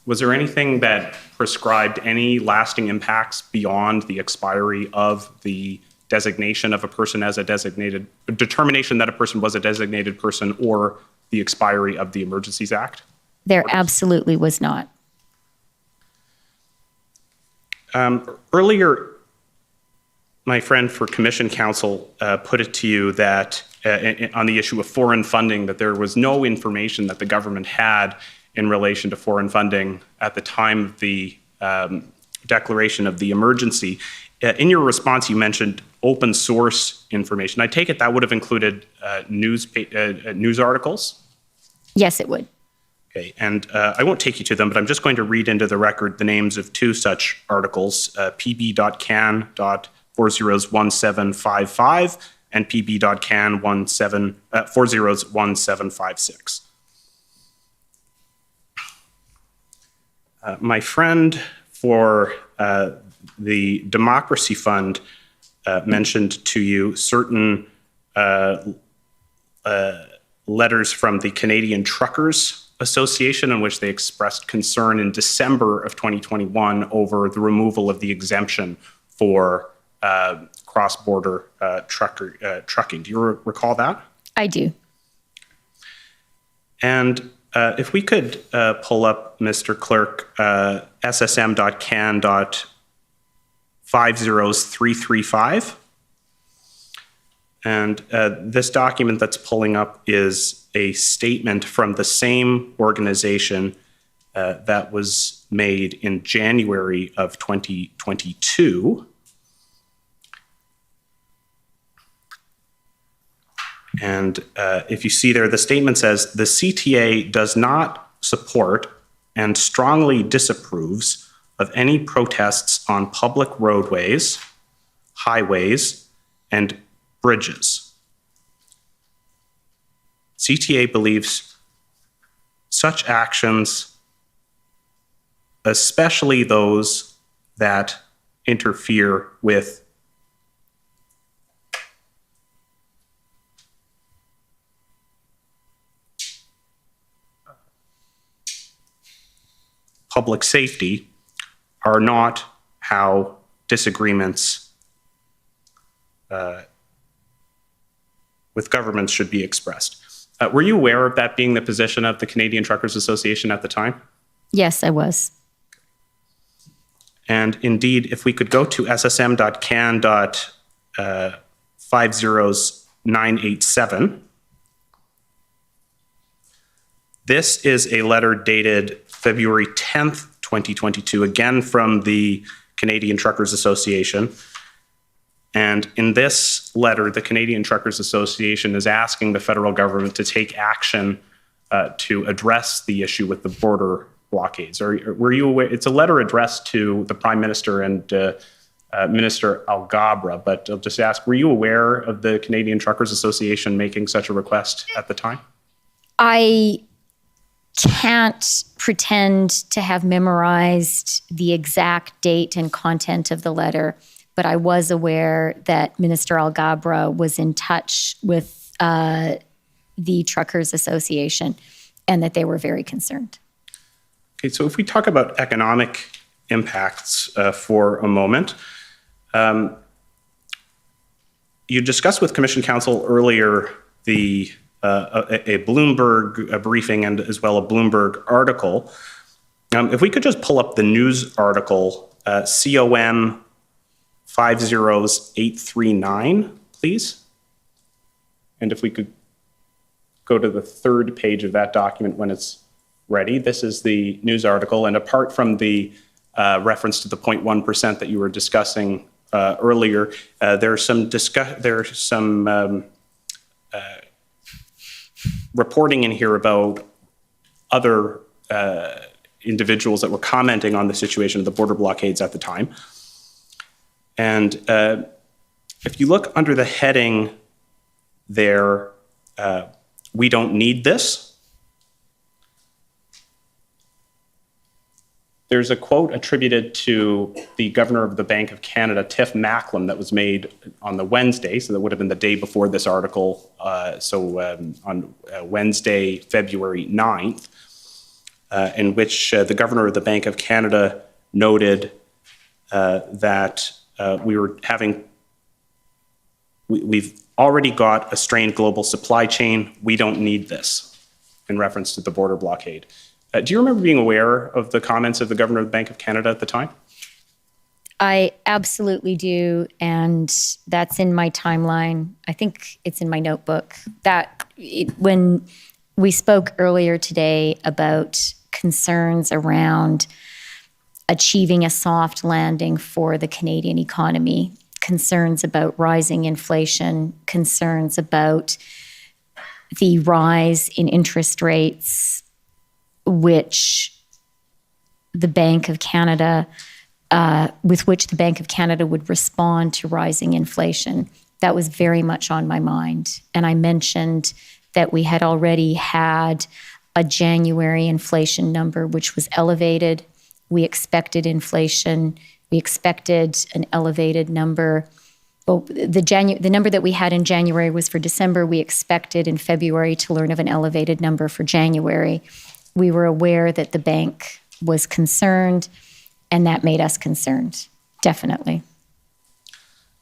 Was there anything that prescribed any lasting impacts beyond the expiry of the designation of a person as a designated, determination that a person was a designated person, or the expiry of the Emergencies Act? There absolutely was not. Earlier, my friend for Commission Counsel put it to you that on the issue of foreign funding, that there was no information that the government had in relation to foreign funding at the time of the declaration of the emergency. In your response, you mentioned open source information. I take it that would have included news articles? Yes, it would. Okay, and I won't take you to them, but I'm just going to read into the record the names of two such articles, pb.can.401755 and pb.can401756. My friend for the Democracy Fund mentioned to you certain letters from the Canadian Truckers Association in which they expressed concern in December of 2021 over the removal of the exemption for cross-border trucking. Do you recall that? I do. And if we could pull up, Mr. Clerk, ssm.can.50335. And this document that's pulling up is a statement from the same organization that was made in January of 2022. And if you see there, the statement says, the CTA does not support and strongly disapproves of any protests on public roadways, highways, and bridges. CTA believes such actions, especially those that interfere with public safety, are not how disagreements with governments should be expressed. Were you aware of that being the position of the Canadian Truckers Association at the time? Yes, I was. And indeed, if we could go to ssm.can.50987, this is a letter dated February 10th, 2022, again from the Canadian Truckers Association. And in this letter, the Canadian Truckers Association is asking the federal government to take action to address the issue with the border blockades. Were you aware? It's a letter addressed to the Prime Minister and Minister Alghabra, but I'll just ask, were you aware of the Canadian Truckers Association making such a request at the time? I can't pretend to have memorized the exact date and content of the letter, but I was aware that Minister Alghabra was in touch with the Truckers Association and that they were very concerned. Okay, so if we talk about economic impacts for a moment, you discussed with Commission Counsel earlier a Bloomberg briefing and as well a Bloomberg article. If we could just pull up the news article, COM 50839, please. And if we could go to the third page of that document when it's ready. This is the news article, and apart from the reference to the 0.1% that you were discussing earlier, there's some reporting in here about other individuals that were commenting on the situation of the border blockades at the time. And if you look under the heading there, we don't need this. There's a quote attributed to the Governor of the Bank of Canada, Tiff Macklem, that was made on the Wednesday, so that would have been the day before this article, on Wednesday, February 9th, in which the Governor of the Bank of Canada noted that we've already got a strained global supply chain. We don't need this, in reference to the border blockade. Do you remember being aware of the comments of the Governor of the Bank of Canada at the time? I absolutely do, and that's in my timeline. I think it's in my notebook. When we spoke earlier today about concerns around achieving a soft landing for the Canadian economy, concerns about rising inflation, concerns about the rise in interest rates, which the Bank of Canada, with which the Bank of Canada would respond to rising inflation. That was very much on my mind. And I mentioned that we had already had a January inflation number, which was elevated. We expected inflation. We expected an elevated number. Well, the number that we had in January was for December. We expected in February to learn of an elevated number for January. We were aware that the bank was concerned, and that made us concerned, definitely.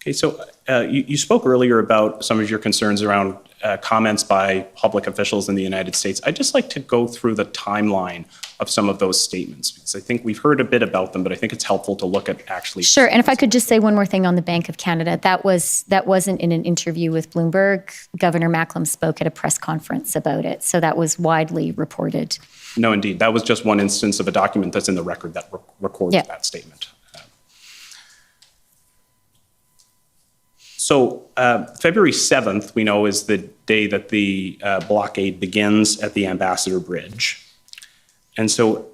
Okay, so you spoke earlier about some of your concerns around comments by public officials in the United States. I'd just like to go through the timeline of some of those statements, because I think we've heard a bit about them, but I think it's helpful to look at actually. Sure, and if I could just say one more thing on the Bank of Canada, that wasn't in an interview with Bloomberg. Governor Macklem spoke at a press conference about it, so that was widely reported. No, indeed. That was just one instance of a document that's in the record that records that statement. So February 7th, we know, is the day that the blockade begins at the Ambassador Bridge. And so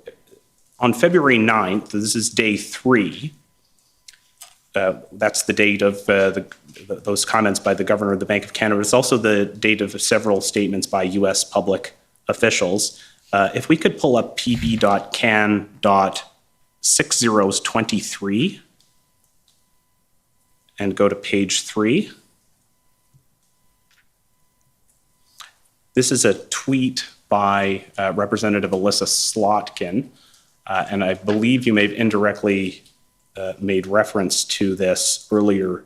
on February 9th, this is day 3, that's the date of those comments by the Governor of the Bank of Canada. It's also the date of several statements by U.S. public officials. If we could pull up pb.can.6023 and go to page 3. This is a tweet by Representative Alyssa Slotkin, and I believe you may have indirectly made reference to this earlier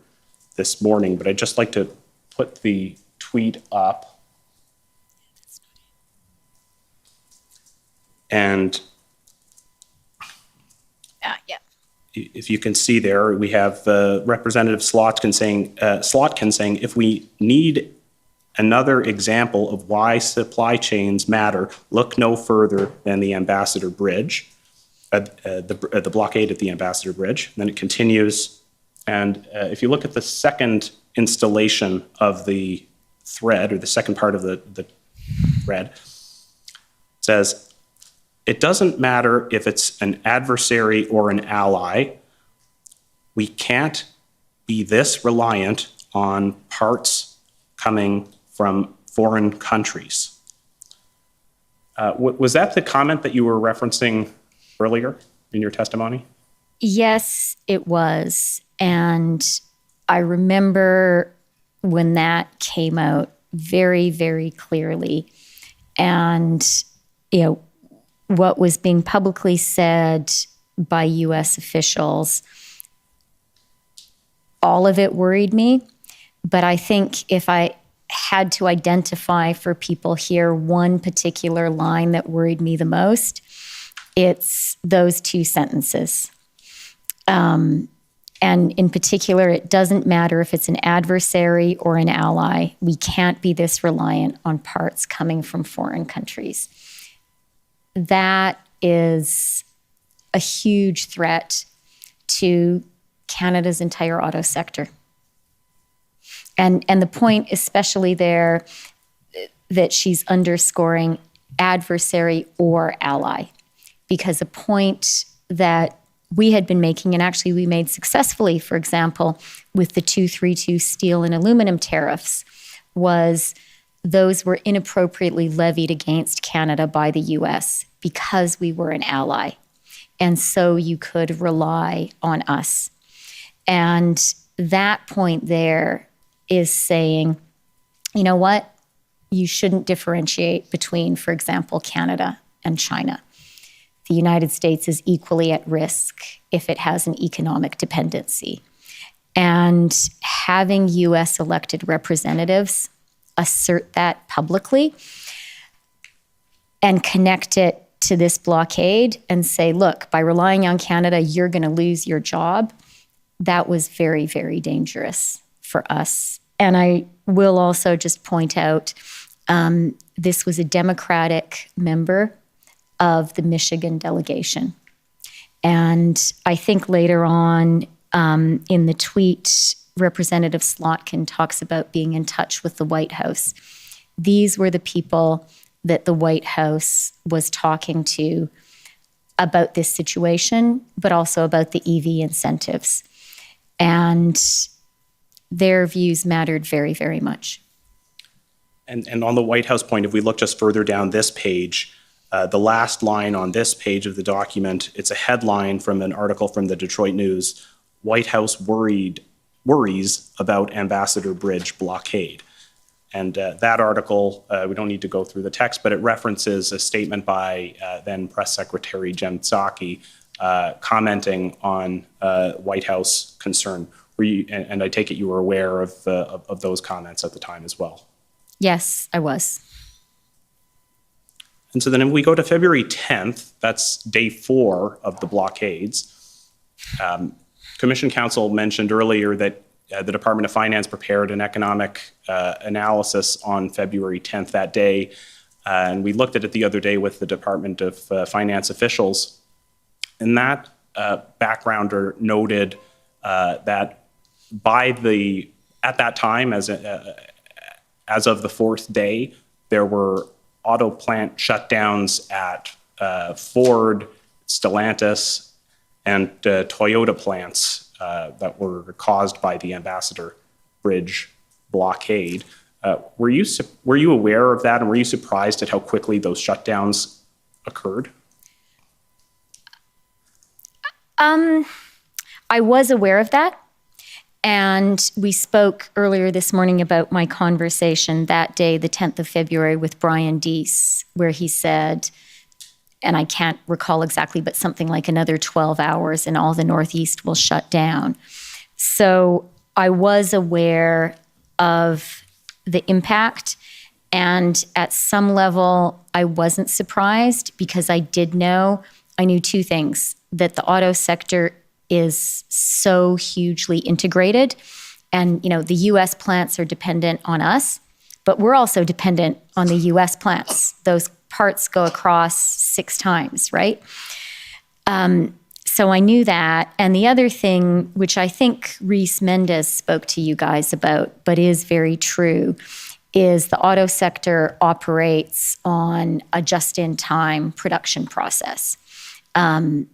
this morning, but I'd just like to put the tweet up. And if you can see there, we have Representative Slotkin saying, if we need another example of why supply chains matter, look no further than the Ambassador Bridge, the blockade at the Ambassador Bridge. And then it continues. And if you look at the second installation of the thread, or the second part of the thread, it says, it doesn't matter if it's an adversary or an ally. We can't be this reliant on parts coming from foreign countries. Was that the comment that you were referencing earlier in your testimony? Yes, it was. And I remember when that came out, very, very clearly. And, what was being publicly said by U.S. officials, all of it worried me. But I think if I had to identify for people here one particular line that worried me the most, it's those two sentences. And in particular, it doesn't matter if it's an adversary or an ally. We can't be this reliant on parts coming from foreign countries. That is a huge threat to Canada's entire auto sector. And the point especially there that she's underscoring adversary or ally, because a point that we had been making, and actually we made successfully, for example, with the 232 steel and aluminum tariffs, was those were inappropriately levied against Canada by the US because we were an ally. And so you could rely on us. And that point there is saying, you know what? You shouldn't differentiate between, for example, Canada and China. The United States is equally at risk if it has an economic dependency. And having US elected representatives assert that publicly and connect it to this blockade and say, look, by relying on Canada, you're going to lose your job. That was very, very dangerous for us. And I will also just point out, this was a Democratic member of the Michigan delegation. And I think later on in the tweet, Representative Slotkin talks about being in touch with the White House. These were the people that the White House was talking to about this situation, but also about the EV incentives. And their views mattered very, very much. And on the White House point, if we look just further down this page, the last line on this page of the document, it's a headline from an article from the Detroit News. White House worries about Ambassador Bridge blockade. And that article, we don't need to go through the text, but it references a statement by then Press Secretary Jen Psaki commenting on White House concern. And I take it you were aware of those comments at the time as well. Yes, I was. And so then if we go to February 10th, that's day 4 of the blockades. Commission Counsel mentioned earlier that the Department of Finance prepared an economic analysis on February 10th that day. And we looked at it the other day with the Department of Finance officials. And that backgrounder noted that at that time, as of the 4th day, there were auto plant shutdowns at Ford, Stellantis, and Toyota plants that were caused by the Ambassador Bridge blockade. Were you aware of that, and were you surprised at how quickly those shutdowns occurred? I was aware of that. And we spoke earlier this morning about my conversation that day, the 10th of February, with Brian Deese, where he said, and I can't recall exactly, but something like another 12 hours and all the Northeast will shut down. So I was aware of the impact. And at some level, I wasn't surprised because I knew 2 things, that the auto sector is so hugely integrated. And, the US plants are dependent on us, but we're also dependent on the US plants. Those parts go across 6 times, right? So I knew that. And the other thing, which I think Reese Mendez spoke to you guys about, but is very true, is the auto sector operates on a just-in-time production process.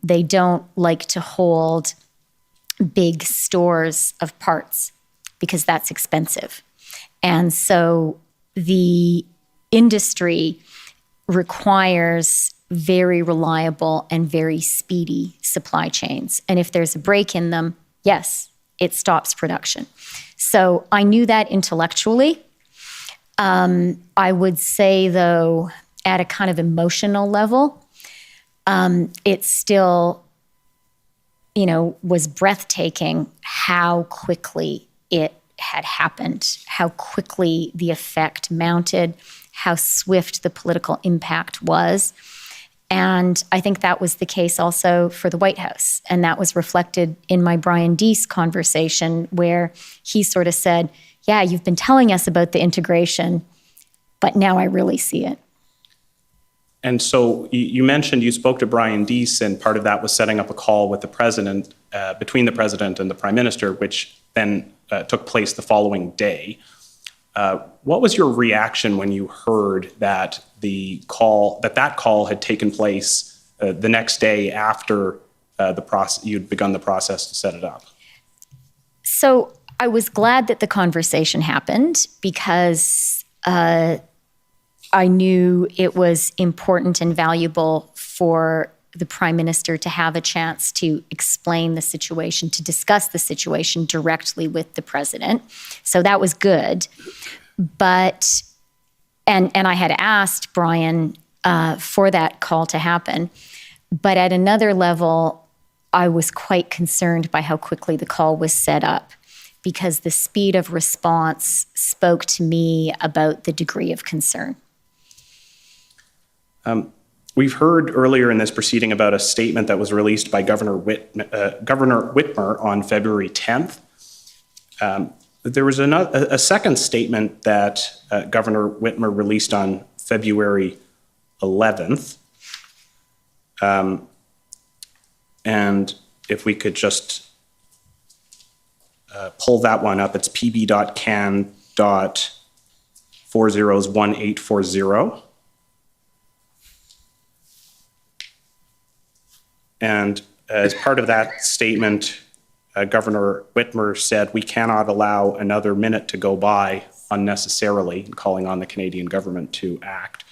They don't like to hold big stores of parts because that's expensive. And so the industry requires very reliable and very speedy supply chains. And if there's a break in them, yes, it stops production. So I knew that intellectually. I would say, though, at a kind of emotional level, it still, was breathtaking how quickly it had happened, how quickly the effect mounted, how swift the political impact was. And I think that was the case also for the White House. And that was reflected in my Brian Deese conversation, where he sort of said, yeah, you've been telling us about the integration, but now I really see it. And so you mentioned you spoke to Brian Deese, and part of that was setting up a call with the president, between the president and the prime minister, which then took place the following day. What was your reaction when you heard that that call had taken place the next day after you'd begun the process to set it up? So I was glad that the conversation happened, because I knew it was important and valuable for the prime minister to have a chance to explain the situation, to discuss the situation directly with the president. So that was good. But, and I had asked Brian for that call to happen. But at another level, I was quite concerned by how quickly the call was set up, because the speed of response spoke to me about the degree of concern. We've heard earlier in this proceeding about a statement that was released by Governor Whitmer on February 10th. There was a second statement that Governor Whitmer released on February 11th. And if we could just pull that one up, it's pb.can.401840. And as part of that statement, Governor Whitmer said, we cannot allow another minute to go by unnecessarily, calling on the Canadian government to act.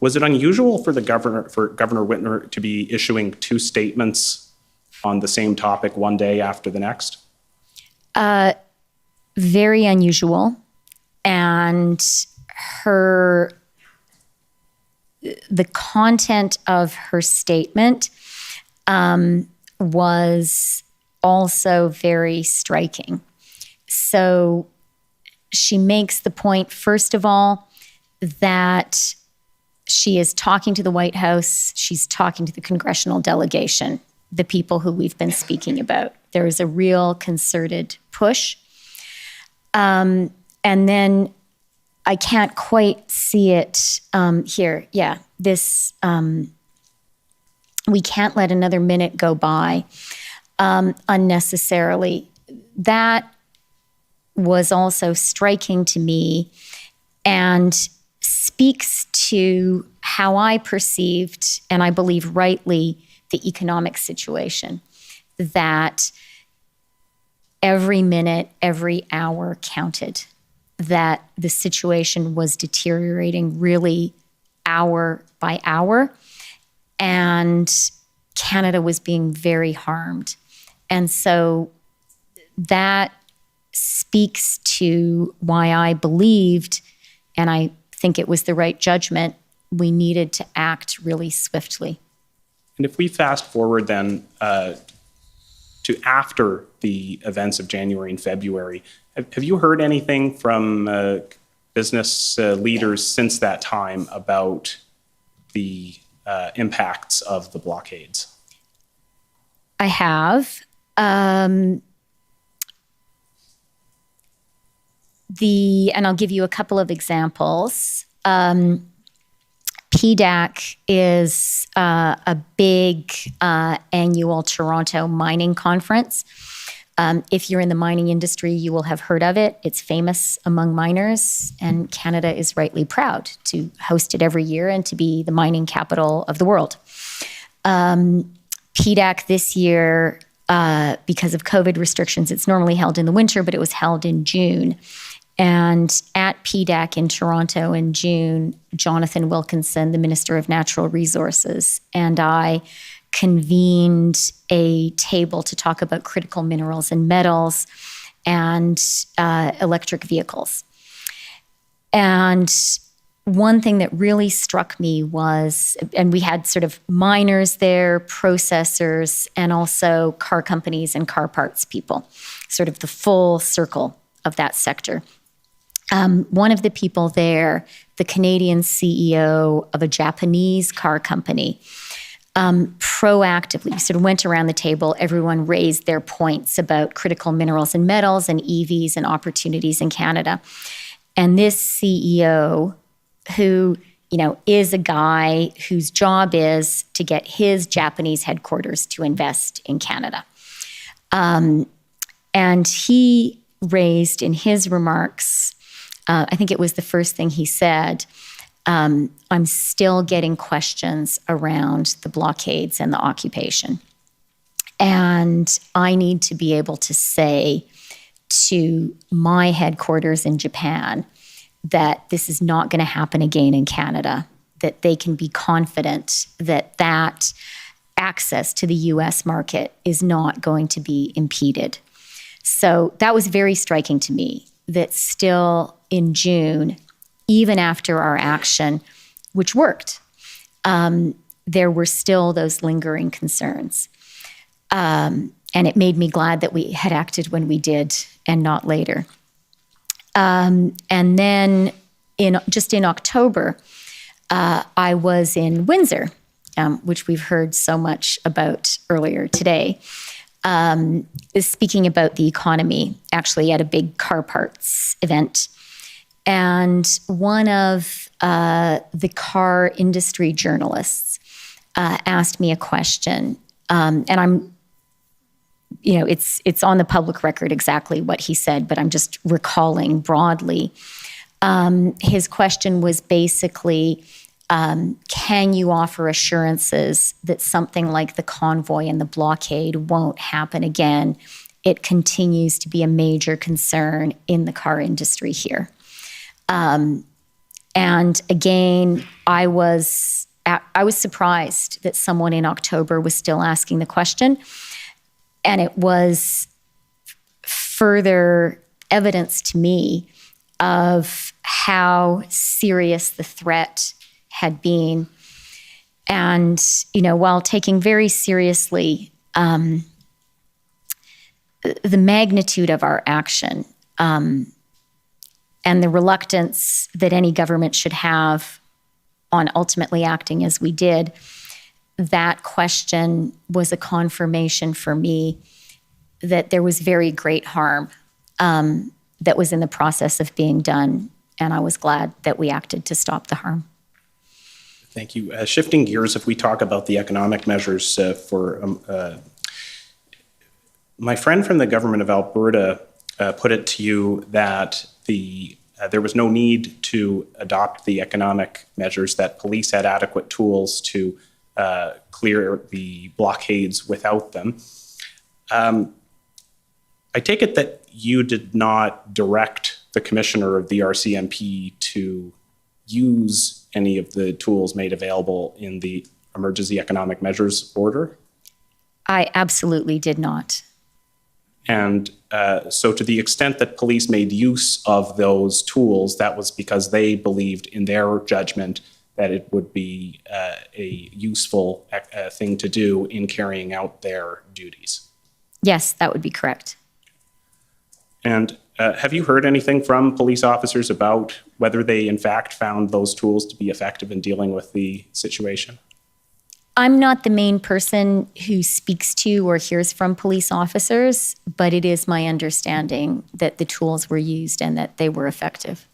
Was it unusual for Governor Whitmer to be issuing two statements on the same topic one day after the next? Very unusual. And the content of her statement was also very striking. So she makes the point, first of all, that she is talking to the White House, she's talking to the congressional delegation, the people who we've been speaking about. There is a real concerted push. And then I can't quite see it here. Yeah, this, we can't let another minute go by unnecessarily. That was also striking to me and speaks to how I perceived, and I believe rightly, the economic situation, that every minute, every hour counted, that the situation was deteriorating really hour by hour, and Canada was being very harmed. And so that speaks to why I believed, and I think it was the right judgment, we needed to act really swiftly. And if we fast forward then to after the events of January and February, have you heard anything from business leaders since that time about the impacts of the blockades? I have. And I'll give you a couple of examples. PDAC is a big annual Toronto mining conference. If you're in the mining industry, you will have heard of it. It's famous among miners, and Canada is rightly proud to host it every year and to be the mining capital of the world. PDAC this year, because of COVID restrictions, it's normally held in the winter, but it was held in June. And at PDAC in Toronto in June, Jonathan Wilkinson, the Minister of Natural Resources, and I convened a table to talk about critical minerals and metals and electric vehicles. And one thing that really struck me was, and we had sort of miners there, processors, and also car companies and car parts people, sort of the full circle of that sector. One of the people there, the Canadian CEO of a Japanese car company, proactively sort of went around the table. Everyone raised their points about critical minerals and metals and EVs and opportunities in Canada. And this CEO, who, you know, is a guy whose job is to get his Japanese headquarters to invest in Canada. And he raised in his remarks, I think it was the first thing he said, I'm still getting questions around the blockades and the occupation. And I need to be able to say to my headquarters in Japan that this is not going to happen again in Canada, that they can be confident that that access to the US market is not going to be impeded. So that was very striking to me, that still in June, even after our action, which worked, there were still those lingering concerns. And it made me glad that we had acted when we did and not later. And then in October, I was in Windsor, which we've heard so much about earlier today, speaking about the economy, actually at a big car parts event. And one of the car industry journalists asked me a question, and I'm, you know, it's on the public record exactly what he said, but I'm just recalling broadly. His question was basically, can you offer assurances that something like the convoy and the blockade won't happen again? It continues to be a major concern in the car industry here. And again, I was surprised that someone in October was still asking the question. And it was further evidence to me of how serious the threat had been. And, you know, while taking very seriously the magnitude of our action, and the reluctance that any government should have on ultimately acting as we did, that question was a confirmation for me that there was very great harm that was in the process of being done, and I was glad that we acted to stop the harm. Thank you. Shifting gears, if we talk about the economic measures my friend from the government of Alberta put it to you that there was no need to adopt the economic measures, that police had adequate tools to clear the blockades without them. I take it that you did not direct the commissioner of the RCMP to use any of the tools made available in the Emergency Economic Measures Order? I absolutely did not. And so to the extent that police made use of those tools, that was because they believed in their judgment that it would be a useful thing to do in carrying out their duties. Yes, that would be correct. And have you heard anything from police officers about whether they in fact found those tools to be effective in dealing with the situation? I'm not the main person who speaks to or hears from police officers, but it is my understanding that the tools were used and that they were effective.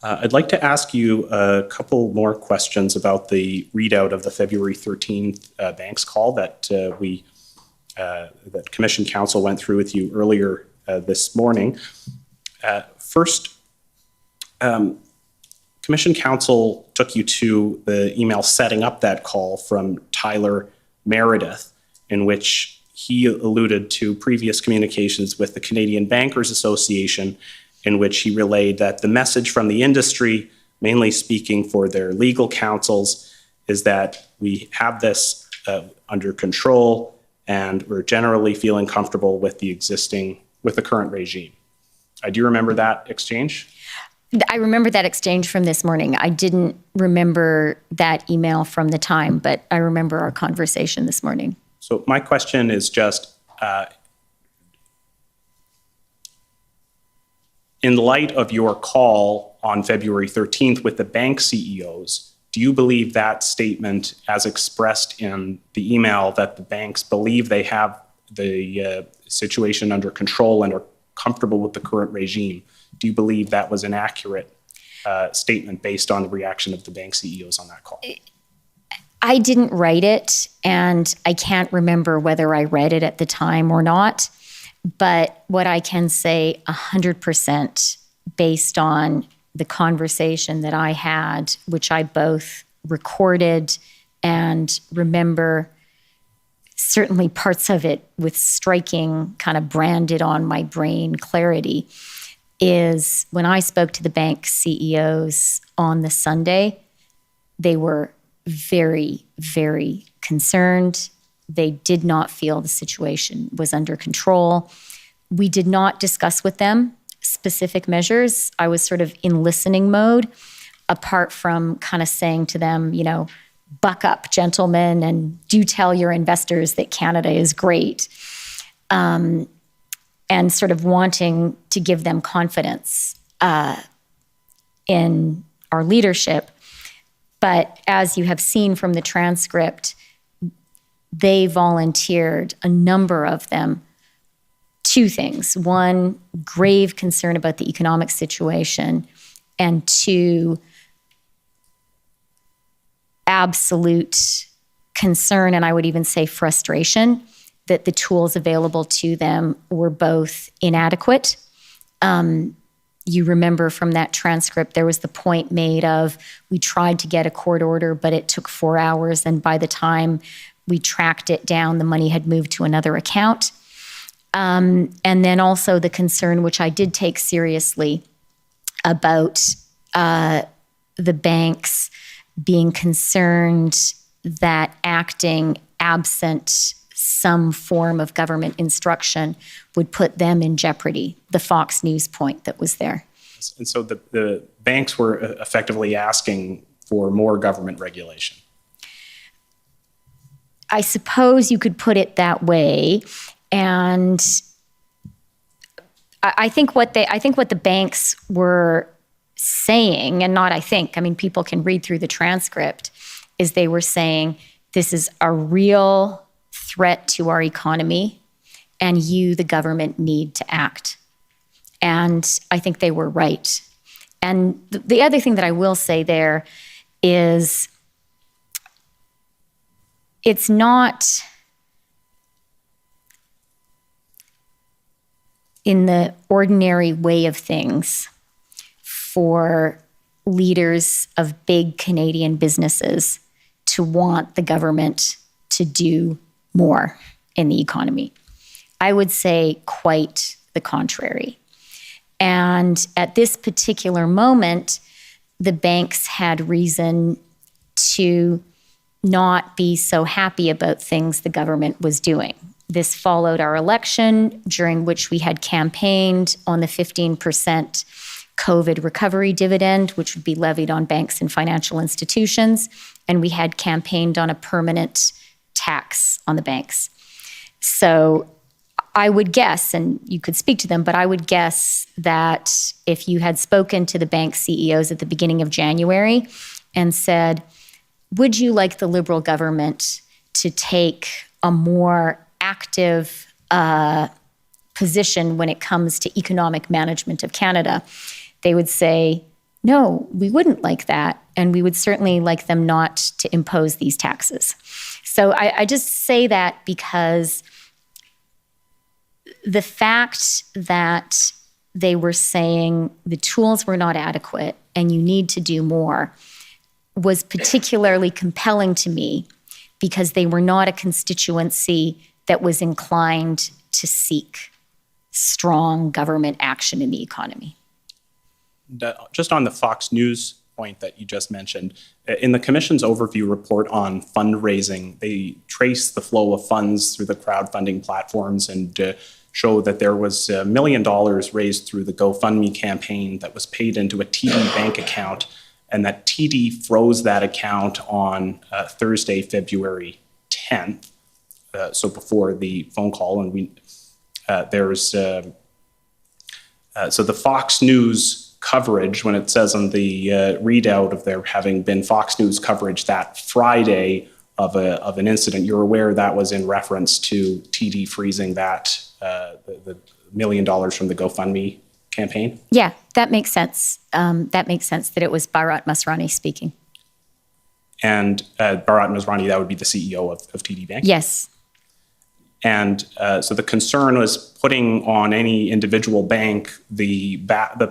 I'd like to ask you a couple more questions about the readout of the February 13th banks call that that Commission Counsel went through with you earlier this morning. First, Commission Counsel took you to the email setting up that call from Tyler Meredith, in which he alluded to previous communications with the Canadian Bankers Association, in which he relayed that the message from the industry, mainly speaking for their legal counsels, is that we have this under control and we're generally feeling comfortable with the current regime. Do you remember that exchange? I remember that exchange from this morning. I didn't remember that email from the time, but I remember our conversation this morning. So my question is just, in light of your call on February 13th with the bank CEOs, do you believe that statement, as expressed in the email, that the banks believe they have the situation under control and are comfortable with the current regime, do you believe that was an accurate statement based on the reaction of the bank CEOs on that call? I didn't write it, and I can't remember whether I read it at the time or not. But what I can say 100% based on the conversation that I had, which I both recorded and remember certainly parts of it with striking kind of branded on my brain clarity, is when I spoke to the bank CEOs on the Sunday, they were very, very concerned. They did not feel the situation was under control. We did not discuss with them specific measures. I was sort of in listening mode, apart from kind of saying to them, you know, buck up, gentlemen, and do tell your investors that Canada is great, and sort of wanting to give them confidence in our leadership. But as you have seen from the transcript, they volunteered, a number of them, two things. One, grave concern about the economic situation, and two, absolute concern, and I would even say frustration, that the tools available to them were both inadequate. You remember from that transcript, there was the point made of, we tried to get a court order, but it took 4 hours, and by the time we tracked it down, the money had moved to another account. And then also the concern, which I did take seriously, about the banks being concerned that acting absent some form of government instruction would put them in jeopardy, the Fox News point that was there. And so the banks were effectively asking for more government regulation. I suppose you could put it that way. And I think what the banks were saying, and not I mean, people can read through the transcript, is they were saying, this is a real threat to our economy, and you, the government, need to act. And I think they were right. And the other thing that I will say there is, it's not in the ordinary way of things for leaders of big Canadian businesses to want the government to do more in the economy. I would say quite the contrary. And at this particular moment, the banks had reason to not be so happy about things the government was doing. This followed our election, during which we had campaigned on the 15% COVID recovery dividend, which would be levied on banks and financial institutions. And we had campaigned on a permanent tax on the banks. So I would guess, and you could speak to them, but I would guess that if you had spoken to the bank CEOs at the beginning of January and said, would you like the Liberal government to take a more active position when it comes to economic management of Canada, they would say, no, we wouldn't like that. And we would certainly like them not to impose these taxes. So I just say that because the fact that they were saying the tools were not adequate and you need to do more was particularly compelling to me, because they were not a constituency that was inclined to seek strong government action in the economy. Just on the Fox News point that you just mentioned, in the Commission's overview report on fundraising, they trace the flow of funds through the crowdfunding platforms and show that there was $1 million raised through the GoFundMe campaign that was paid into a TD bank account, and that TD froze that account on Thursday, February 10th, so before the phone call. And so the Fox News coverage, when it says on the readout of there having been Fox News coverage that Friday of an incident, you're aware that was in reference to TD freezing that the $1 million from the GoFundMe campaign? Yeah, that makes sense. That makes sense that it was Bharat Masrani speaking. And Bharat Masrani, that would be the CEO of TD Bank? Yes. And so the concern was putting on any individual bank the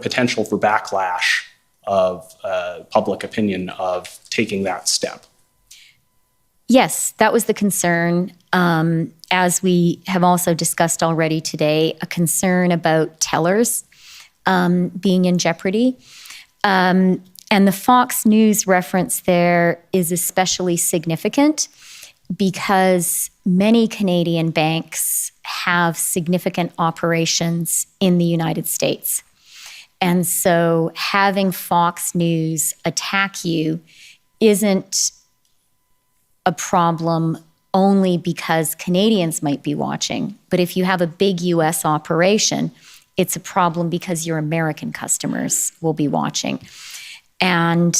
potential for backlash of public opinion of taking that step. Yes, that was the concern. As we have also discussed already today, a concern about tellers being in jeopardy. And the Fox News reference there is especially significant because many Canadian banks have significant operations in the United States. And so having Fox News attack you isn't a problem only because Canadians might be watching. But if you have a big US operation, it's a problem because your American customers will be watching. And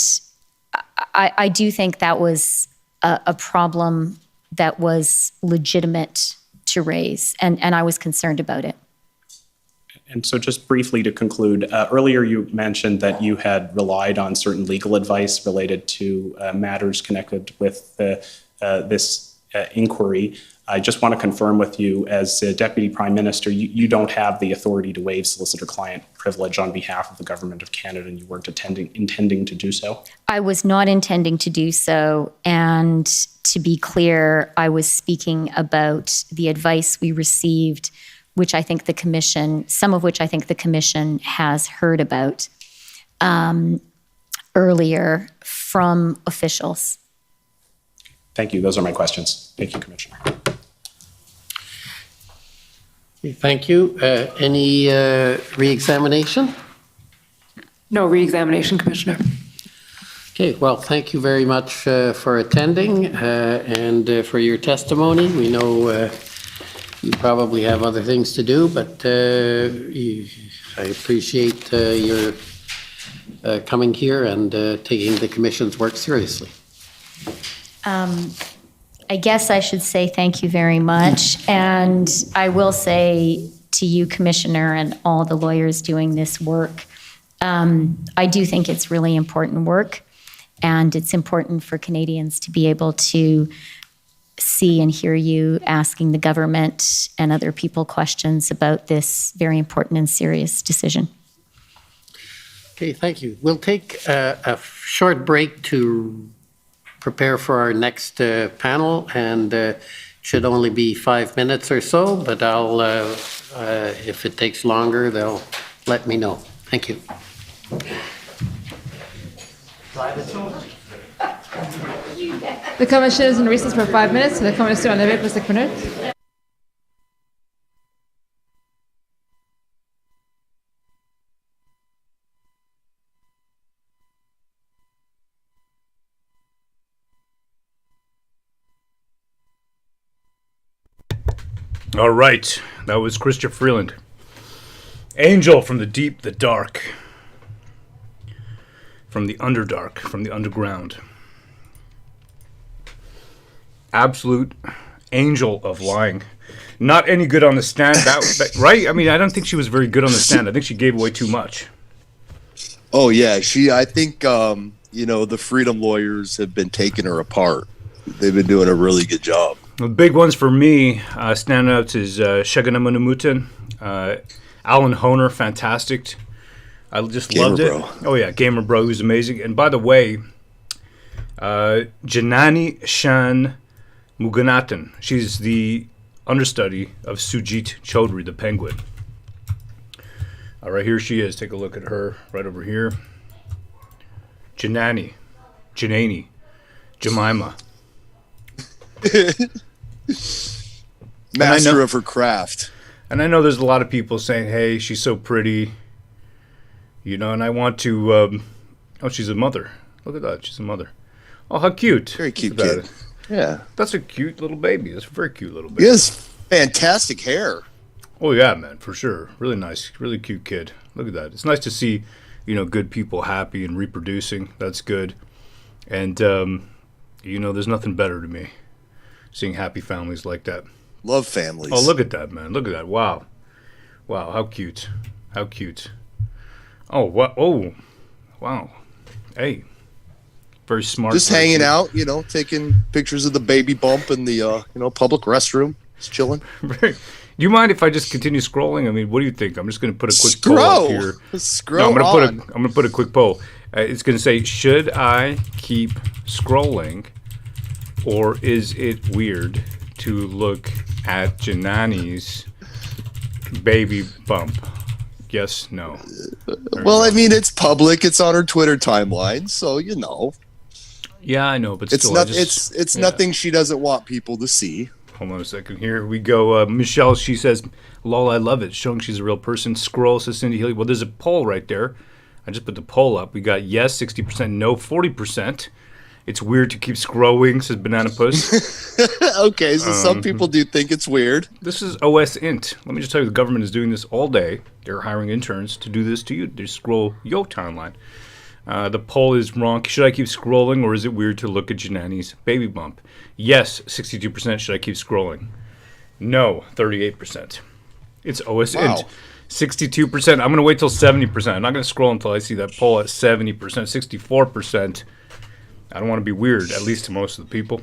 I do think that was a problem that was legitimate to raise, and I was concerned about it. And so just briefly to conclude, earlier you mentioned that you had relied on certain legal advice related to matters connected with this inquiry. I just want to confirm with you, as Deputy Prime Minister, you don't have the authority to waive solicitor-client privilege on behalf of the Government of Canada, and you weren't intending to do so? I was not intending to do so, and to be clear, I was speaking about the advice we received, which I think the Commission, some of which I think the Commission has heard about earlier from officials. Thank you. Those are my questions. Thank you, Commissioner. Thank you. Any re-examination? No re-examination, Commissioner. Okay, well, thank you very much for attending and for your testimony. We know you probably have other things to do, but I appreciate your coming here and taking the Commission's work seriously. I guess I should say thank you very much. And I will say to you, Commissioner, and all the lawyers doing this work, I do think it's really important work. And it's important for Canadians to be able to see and hear you asking the government and other people questions about this very important and serious decision. Okay, thank you. We'll take a short break to prepare for our next panel, and should only be 5 minutes or so, but I'll, if it takes longer, they'll let me know. Thank you. The Commission is in recess for 5 minutes. La Commission en levée pour 5 minutes. All right, that was Christopher Freeland. Angel from the deep, the dark. From the underdark, from the underground. Absolute angel of lying. Not any good on the stand, that, right? I mean, I don't think she was very good on the stand. I think she gave away too much. Oh, yeah. I think, the Freedom lawyers have been taking her apart. They've been doing a really good job. The big ones for me, standouts is Shagana Munamutan, Alan Honer, fantastic. I just loved it. Bro. Oh yeah, Gamer Bro, who's amazing. And by the way, Janani Shan Muganathan, she's the understudy of Sujit Chaudhry, the Penguin. All right, here she is. Take a look at her right over here. Janani, Jemima. Master of her craft. And I know there's a lot of people saying, hey, she's so pretty, you know, and I want to, oh, she's a mother. Look at that, she's a mother. Oh, how cute. Very cute kid. Yeah. That's a cute little baby. That's a very cute little baby. He has fantastic hair. Oh, yeah, man, for sure. Really nice, really cute kid. Look at that. It's nice to see, you know, good people happy and reproducing. That's good. And, you know, there's nothing better to me, seeing happy families like that. Love families. Oh, look at that, man. Look at that. Wow. Wow, how cute. How cute. Oh, what? Oh, wow. Hey. Very smart. Just hanging out, you know, taking pictures of the baby bump in the, you know, public restroom. Just chilling. Do you mind if I just continue scrolling? I mean, what do you think? I'm just going to put a quick poll up here. Scroll no, on. I'm going to put a quick poll. It's going to say, should I keep scrolling, or is it weird to look at Janani's baby bump? Yes, no. Well, I mean, it's public. It's on her Twitter timeline, so you know. Yeah, I know, but it's still, not. It's nothing she doesn't want people to see. Hold on a second. Here we go. Michelle, she says, "Lol, I love it, showing she's a real person." Scroll, says Cindy Healy. Well, there's a poll right there. I just put the poll up. We got yes, 60%, no, 40%. It's weird to keep scrolling, says Banana Puss. Okay, so some people do think it's weird. This is OS Int. Let me just tell you, the government is doing this all day. They're hiring interns to do this to you. They scroll your timeline. The poll is wrong. Should I keep scrolling, or is it weird to look at Janani's baby bump? Yes, 62%. Should I keep scrolling? No, 38%. It's OS Int. 62%. I'm going to wait till 70%. I'm not going to scroll until I see that poll at 70%, 64%. I don't want to be weird, at least to most of the people.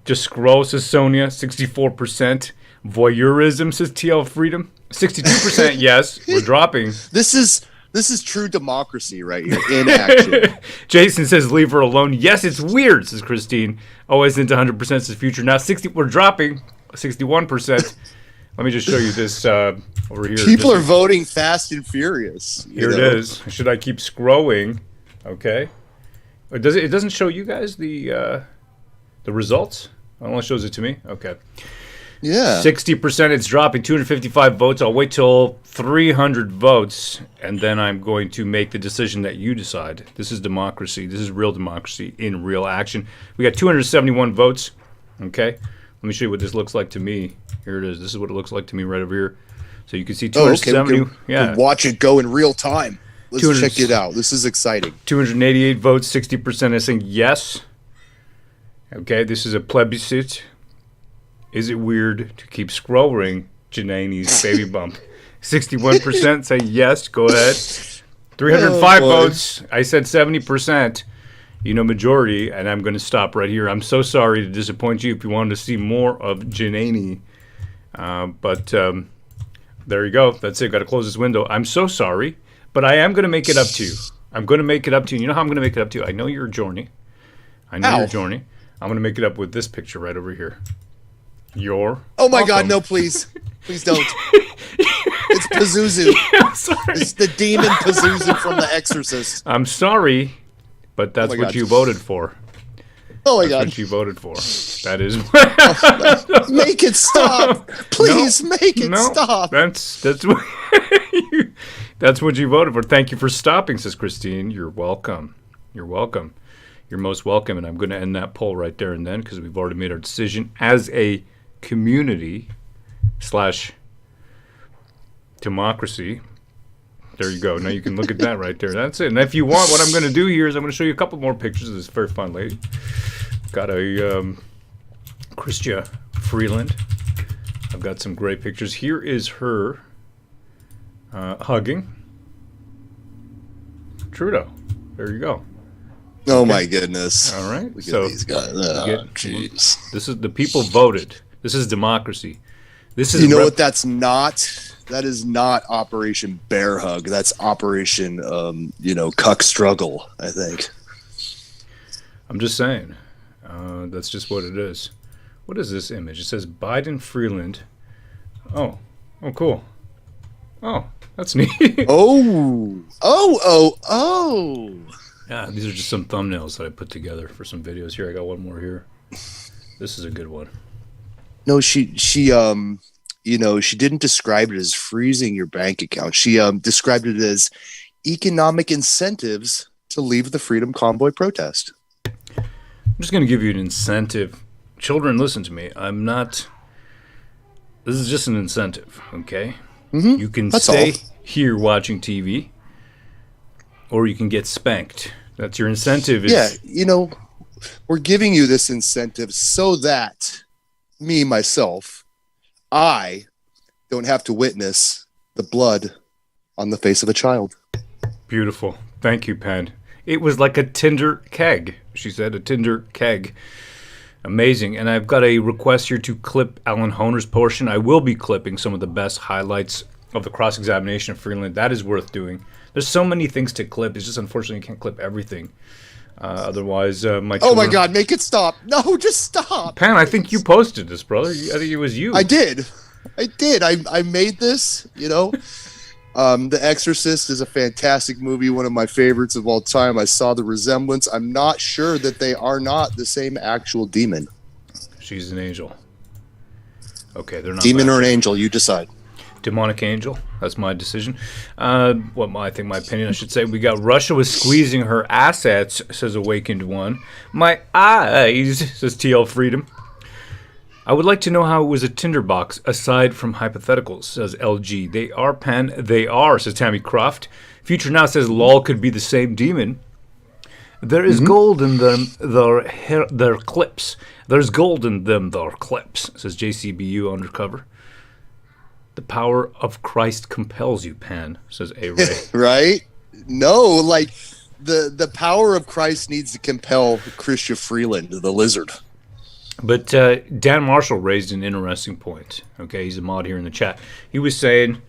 Just scroll, says Sonia, 64%. Voyeurism, says TL Freedom. 62%, yes, we're dropping. This is true democracy right here in action. Jason says leave her alone. Yes, it's weird, says Christine. Always into 100%, says Future. Now we're dropping 61%. Let me just show you this over here. People are voting fast and furious. Here it is. Should I keep scrolling? Okay. It doesn't show you guys the results? It only shows it to me? Okay. Yeah. 60%, it's dropping. 255 votes. I'll wait till 300 votes, and then I'm going to make the decision that you decide. This is democracy. This is real democracy in real action. We got 271 votes. Okay. Let me show you what this looks like to me. Here it is. This is what it looks like to me right over here. So you can see 270. We can watch it go in real time. Let's check it out. This is exciting. 288 votes, 60% is saying yes. Okay, this is a plebiscite. Is it weird to keep scrolling Janani's baby bump? 61% say yes. Go ahead. 305 votes. I said 70%. You know, majority, and I'm going to stop right here. I'm so sorry to disappoint you if you wanted to see more of Janani. But there you go. That's it. Got to close this window. I'm so sorry, but I am going to make it up to you. I'm going to make it up to you. You know how I'm going to make it up to you? I know you're Journey. I'm going to make it up with this picture right over here. Oh my God, no, please. Please don't. It's Pazuzu. I'm sorry. It's the demon Pazuzu from The Exorcist. I'm sorry, but that's what you voted for. Oh my God. That's what you voted for. That is. Make it stop. Please make it stop. That's what that's what you voted for. Thank you for stopping, says Christine. You're welcome. You're welcome. You're most welcome. And I'm going to end that poll right there and then because we've already made our decision as a community / democracy. There you go. Now you can look at that right there. That's it. And if you want, what I'm going to do here is I'm going to show you a couple more pictures of this very fun lady. Got a Christia Freeland. I've got some great pictures. Here is her hugging Trudeau. There you go. Oh my goodness! All right. Look at these guys. Oh, jeez. This is the people voted. This is democracy. This is. You know what? That's not. That is not Operation Bear Hug. That's Operation, Cuck Struggle. I think. I'm just saying. That's just what it is. What is this image? It says Biden Freeland. Oh, cool. Oh, that's neat. Oh. Yeah, these are just some thumbnails that I put together for some videos. Here, I got one more here. This is a good one. No, she she didn't describe it as freezing your bank account. She described it as economic incentives to leave the Freedom Convoy protest. I'm just going to give you an incentive. Children, listen to me. This is just an incentive, okay? Mm-hmm. You can That's stay all. here watching TV, or you can get spanked. That's your incentive. Yeah, we're giving you this incentive so that myself, I don't have to witness the blood on the face of a child. Beautiful. Thank you, Pen. It was like a Tinder keg, she said, a Tinder keg. Amazing. And I've got a request here to clip Alan Honer's portion. I will be clipping some of the best highlights of the cross-examination of Freeland. That is worth doing. There's so many things to clip. It's just unfortunately you can't clip everything. Otherwise, my Oh my God, make it stop. No, just stop. Pan, I think you posted this, brother. I think it was you. I did. I made this, The Exorcist is a fantastic movie, one of my favorites of all time. I saw the resemblance. I'm not sure that they are not the same actual demon. She's an angel. Okay, they're not demon bad. or an angel, you decide. Demonic angel. That's my decision. I think my opinion, I should say. We got Russia was squeezing her assets, says Awakened One. My eyes, says TL Freedom. I would like to know how it was a tinderbox, aside from hypotheticals, says LG. They are, Pan. They are, says Tammy Croft. Future Now says LOL could be the same demon. There is gold in them, their clips. There's gold in them, their clips, says JCBU Undercover. The power of Christ compels you, Pan, says A-Ray. Right? No, the power of Christ needs to compel Christian Freeland, the lizard. But Dan Marshall raised an interesting point. Okay, he's a mod here in the chat. He was saying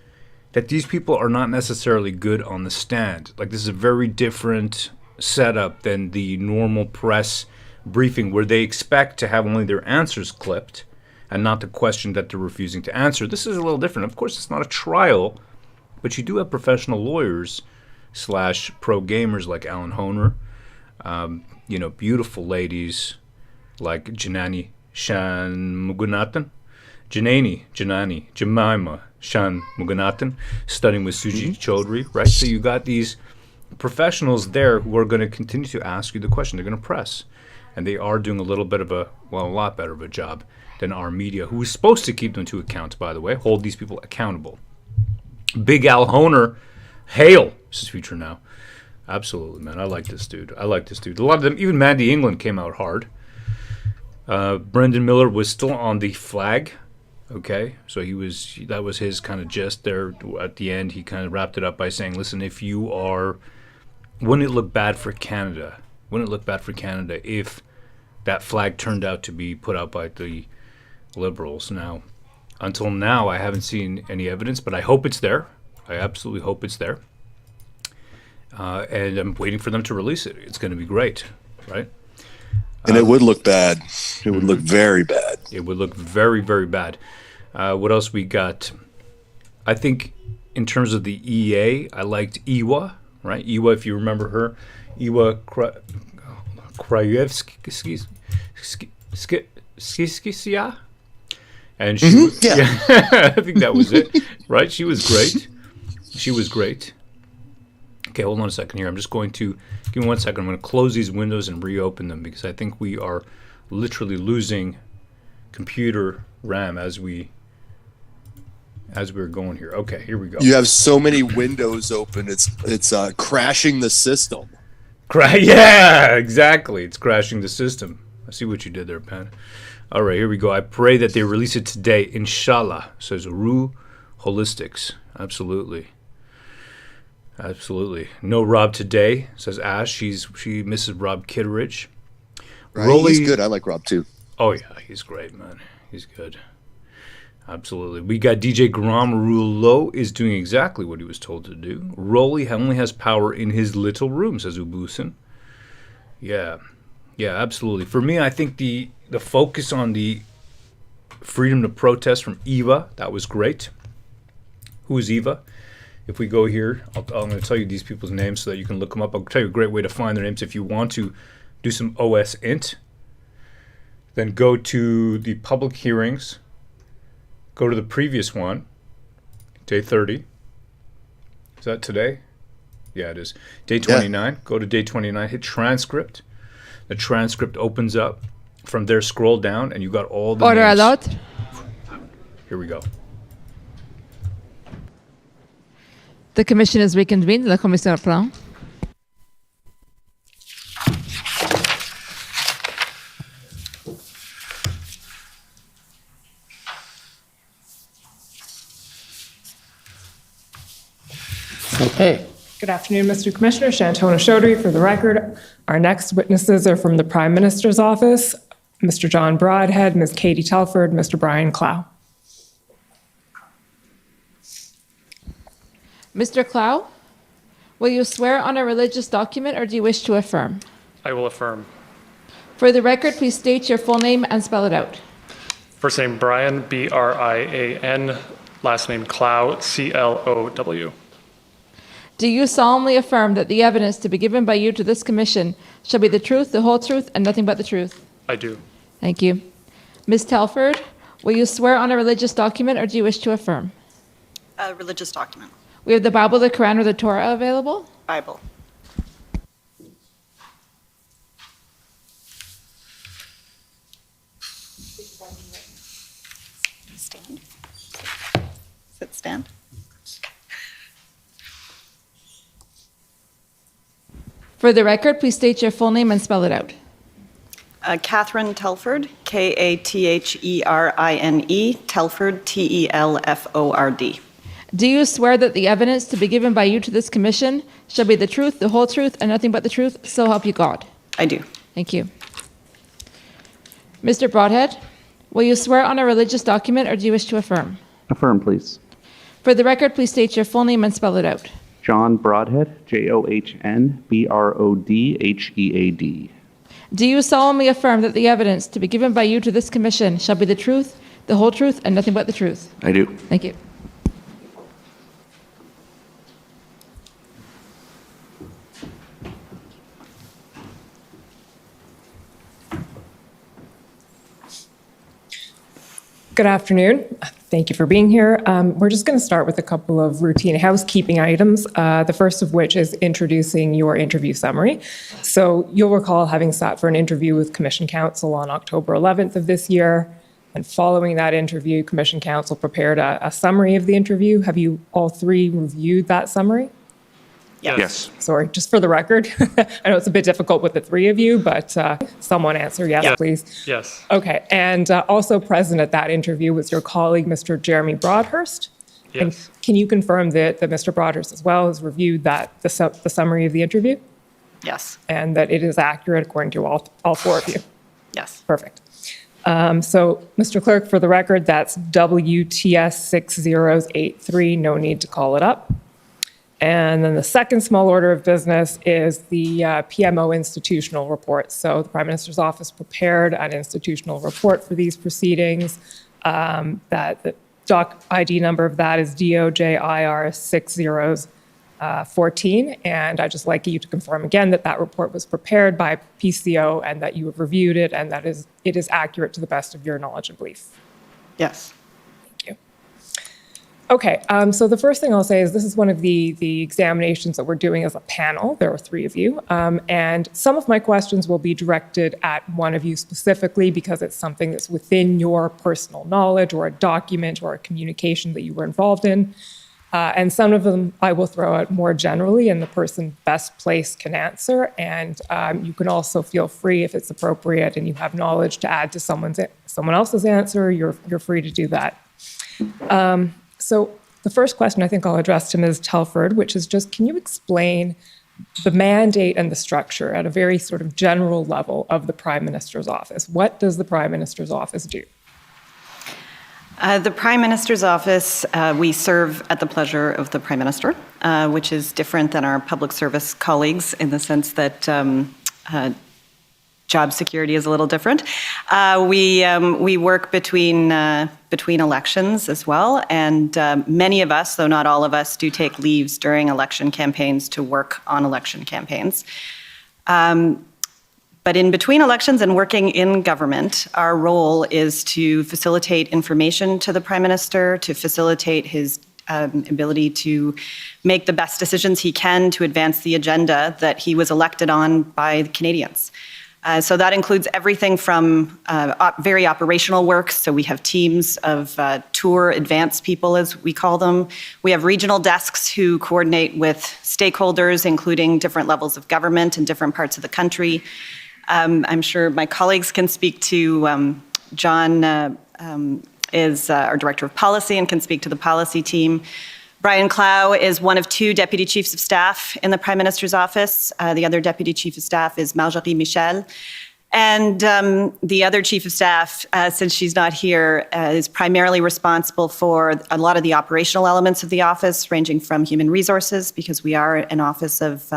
that these people are not necessarily good on the stand. Like, this is a very different setup than the normal press briefing where they expect to have only their answers clipped and not the question that they're refusing to answer. This is a little different. Of course, it's not a trial, but you do have professional lawyers / pro gamers like Alan Honer, beautiful ladies like Janani Shanmugunathan, Jemima Shanmugunathan, studying with Suji Chaudhry, right? So you got these professionals there who are going to continue to ask you the question. They're going to press. And they are doing a lot better of a job than our media, who is supposed to keep them to account, by the way, hold these people accountable. Big Al Honer, hail, says Future Now. Absolutely, man. I like this dude. A lot of them, even Mandy England came out hard. Brendan Miller was still on the flag. Okay, so that was his kind of gist there at the end. He kind of wrapped it up by saying, listen, wouldn't it look bad for Canada? If that flag turned out to be put out by the Liberals? Now, until now, I haven't seen any evidence, but I hope it's there. I absolutely hope it's there. And I'm waiting for them to release it. It's going to be great, right? And it would look bad. It would look very bad. It would look very, very bad. What else we got? I think in terms of the EA, I liked Iwa, right? Iwa, if you remember her. Iwa Krajewski. And she I think that was it, right? She was great. Okay, hold on a second here. I'm just going to give me 1 second. I'm going to close these windows and reopen them because I think we are literally losing computer RAM as we're going here. Okay, here we go. You have so many windows open. It's crashing the system. Yeah, exactly. It's crashing the system. I see what you did there, Pan. All right, here we go. I pray that they release it today. Inshallah, says Rue Holistics. Absolutely. No Rob today, says Ash. She misses Rob Kitteridge. Right, he's good. I like Rob too. Oh yeah, he's great, man. He's good. Absolutely. We got DJ Grom Rouleau is doing exactly what he was told to do. Rolly only has power in his little room, says Ubusin. Yeah, absolutely. For me, I think the focus on the freedom to protest from Eva, that was great. Who is Eva? If we go here, I'm going to tell you these people's names so that you can look them up. I'll tell you a great way to find their names if you want to do some OS int. Then go to the public hearings. Go to the previous one, day 30. Is that today? Yeah, it is. Day 29. Go to day 29, hit transcript. The transcript opens up. From there, scroll down, and you got all the Order names. allowed. Here we go. The commission is reconvened. La commission reprend. Okay. Good afternoon, Mr. Commissioner. Shantona Chaudhry for the record. Our next witnesses are from the Prime Minister's office, Mr. John Broadhead, Ms. Katie Telford, Mr. Brian Clow. Mr. Clow, will you swear on a religious document or do you wish to affirm? I will affirm. For the record, please state your full name and spell it out. First name Brian, B-R-I-A-N. Last name Clow, C-L-O-W. Do you solemnly affirm that the evidence to be given by you to this commission shall be the truth, the whole truth, and nothing but the truth? I do. Thank you. Ms. Telford, will you swear on a religious document or do you wish to affirm? A religious document. We have the Bible, the Quran, or the Torah available? Bible. Stand. Sit, stand. For the record, please state your full name and spell it out. Catherine Telford, K-A-T-H-E-R-I-N-E, Telford, T-E-L-F-O-R-D. Do you swear that the evidence to be given by you to this commission shall be the truth, the whole truth, and nothing but the truth, so help you God? I do. Thank you. Mr. Broadhead, will you swear on a religious document or do you wish to affirm? Affirm, please. For the record, please state your full name and spell it out. John Broadhead, John-Broadhead. Do you solemnly affirm that the evidence to be given by you to this commission shall be the truth, the whole truth, and nothing but the truth? I do. Thank you. Good afternoon. Thank you for being here. We're just going to start with a couple of routine housekeeping items, the first of which is introducing your interview summary. So you'll recall having sat for an interview with Commission Counsel on October 11th of this year. And following that interview, Commission Counsel prepared a summary of the interview. Have you all three reviewed that summary? Yes. Sorry, just for the record. I know it's a bit difficult with the three of you, but someone answer yes, please. Yes. Okay, and also present at that interview was your colleague, Mr. Jeremy Broadhurst. Yes. And can you confirm that Mr. Broadhurst as well has reviewed the summary of the interview? Yes. And that it is accurate according to all four of you? Yes. Perfect. So, Mr. Clerk, for the record, that's WTS 6083, no need to call it up. And then the second small order of business is the PMO institutional report. So the Prime Minister's office prepared an institutional report for these proceedings. That the doc ID number of that is DOJIR 6014. And I'd just like you to confirm again that that report was prepared by PCO and that you have reviewed it and that it is accurate to the best of your knowledge and belief. Yes. Okay, so the first thing I'll say is this is one of the examinations that we're doing as a panel. There are three of you, and some of my questions will be directed at one of you specifically because it's something that's within your personal knowledge or a document or a communication that you were involved in. And some of them I will throw out more generally and the person best placed can answer. And you can also feel free if it's appropriate and you have knowledge to add to someone else's answer, you're free to do that. So the first question I think I'll address to Ms. Telford, which is just, can you explain the mandate and the structure at a very sort of general level of the Prime Minister's office? What does the Prime Minister's office do? The Prime Minister's office, we serve at the pleasure of the Prime Minister, which is different than our public service colleagues in the sense that job security is a little different. We work between elections as well, and many of us, though not all of us, do take leaves during election campaigns to work on election campaigns. But in between elections and working in government, our role is to facilitate information to the Prime Minister, to facilitate his ability to make the best decisions he can to advance the agenda that he was elected on by the Canadians. So that includes everything from very operational work. So we have teams of tour advance people, as we call them. We have regional desks who coordinate with stakeholders, including different levels of government in different parts of the country. I'm sure my colleagues can speak to John is our Director of Policy and can speak to the policy team. Brian Clow is one of two Deputy Chiefs of Staff in the Prime Minister's office. The other Deputy Chief of Staff is Marjorie Michel. And the other Chief of Staff, since she's not here, is primarily responsible for a lot of the operational elements of the office, ranging from human resources, because we are an office of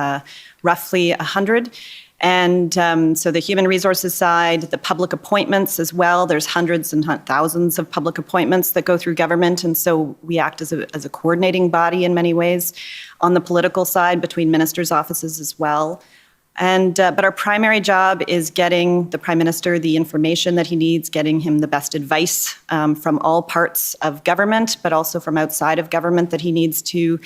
roughly 100. And so the human resources side, the public appointments as well, there's hundreds and thousands of public appointments that go through government. And so we act as a coordinating body in many ways on the political side between ministers' offices as well. And but our primary job is getting the Prime Minister the information that he needs, getting him the best advice from all parts of government, but also from outside of government that he needs to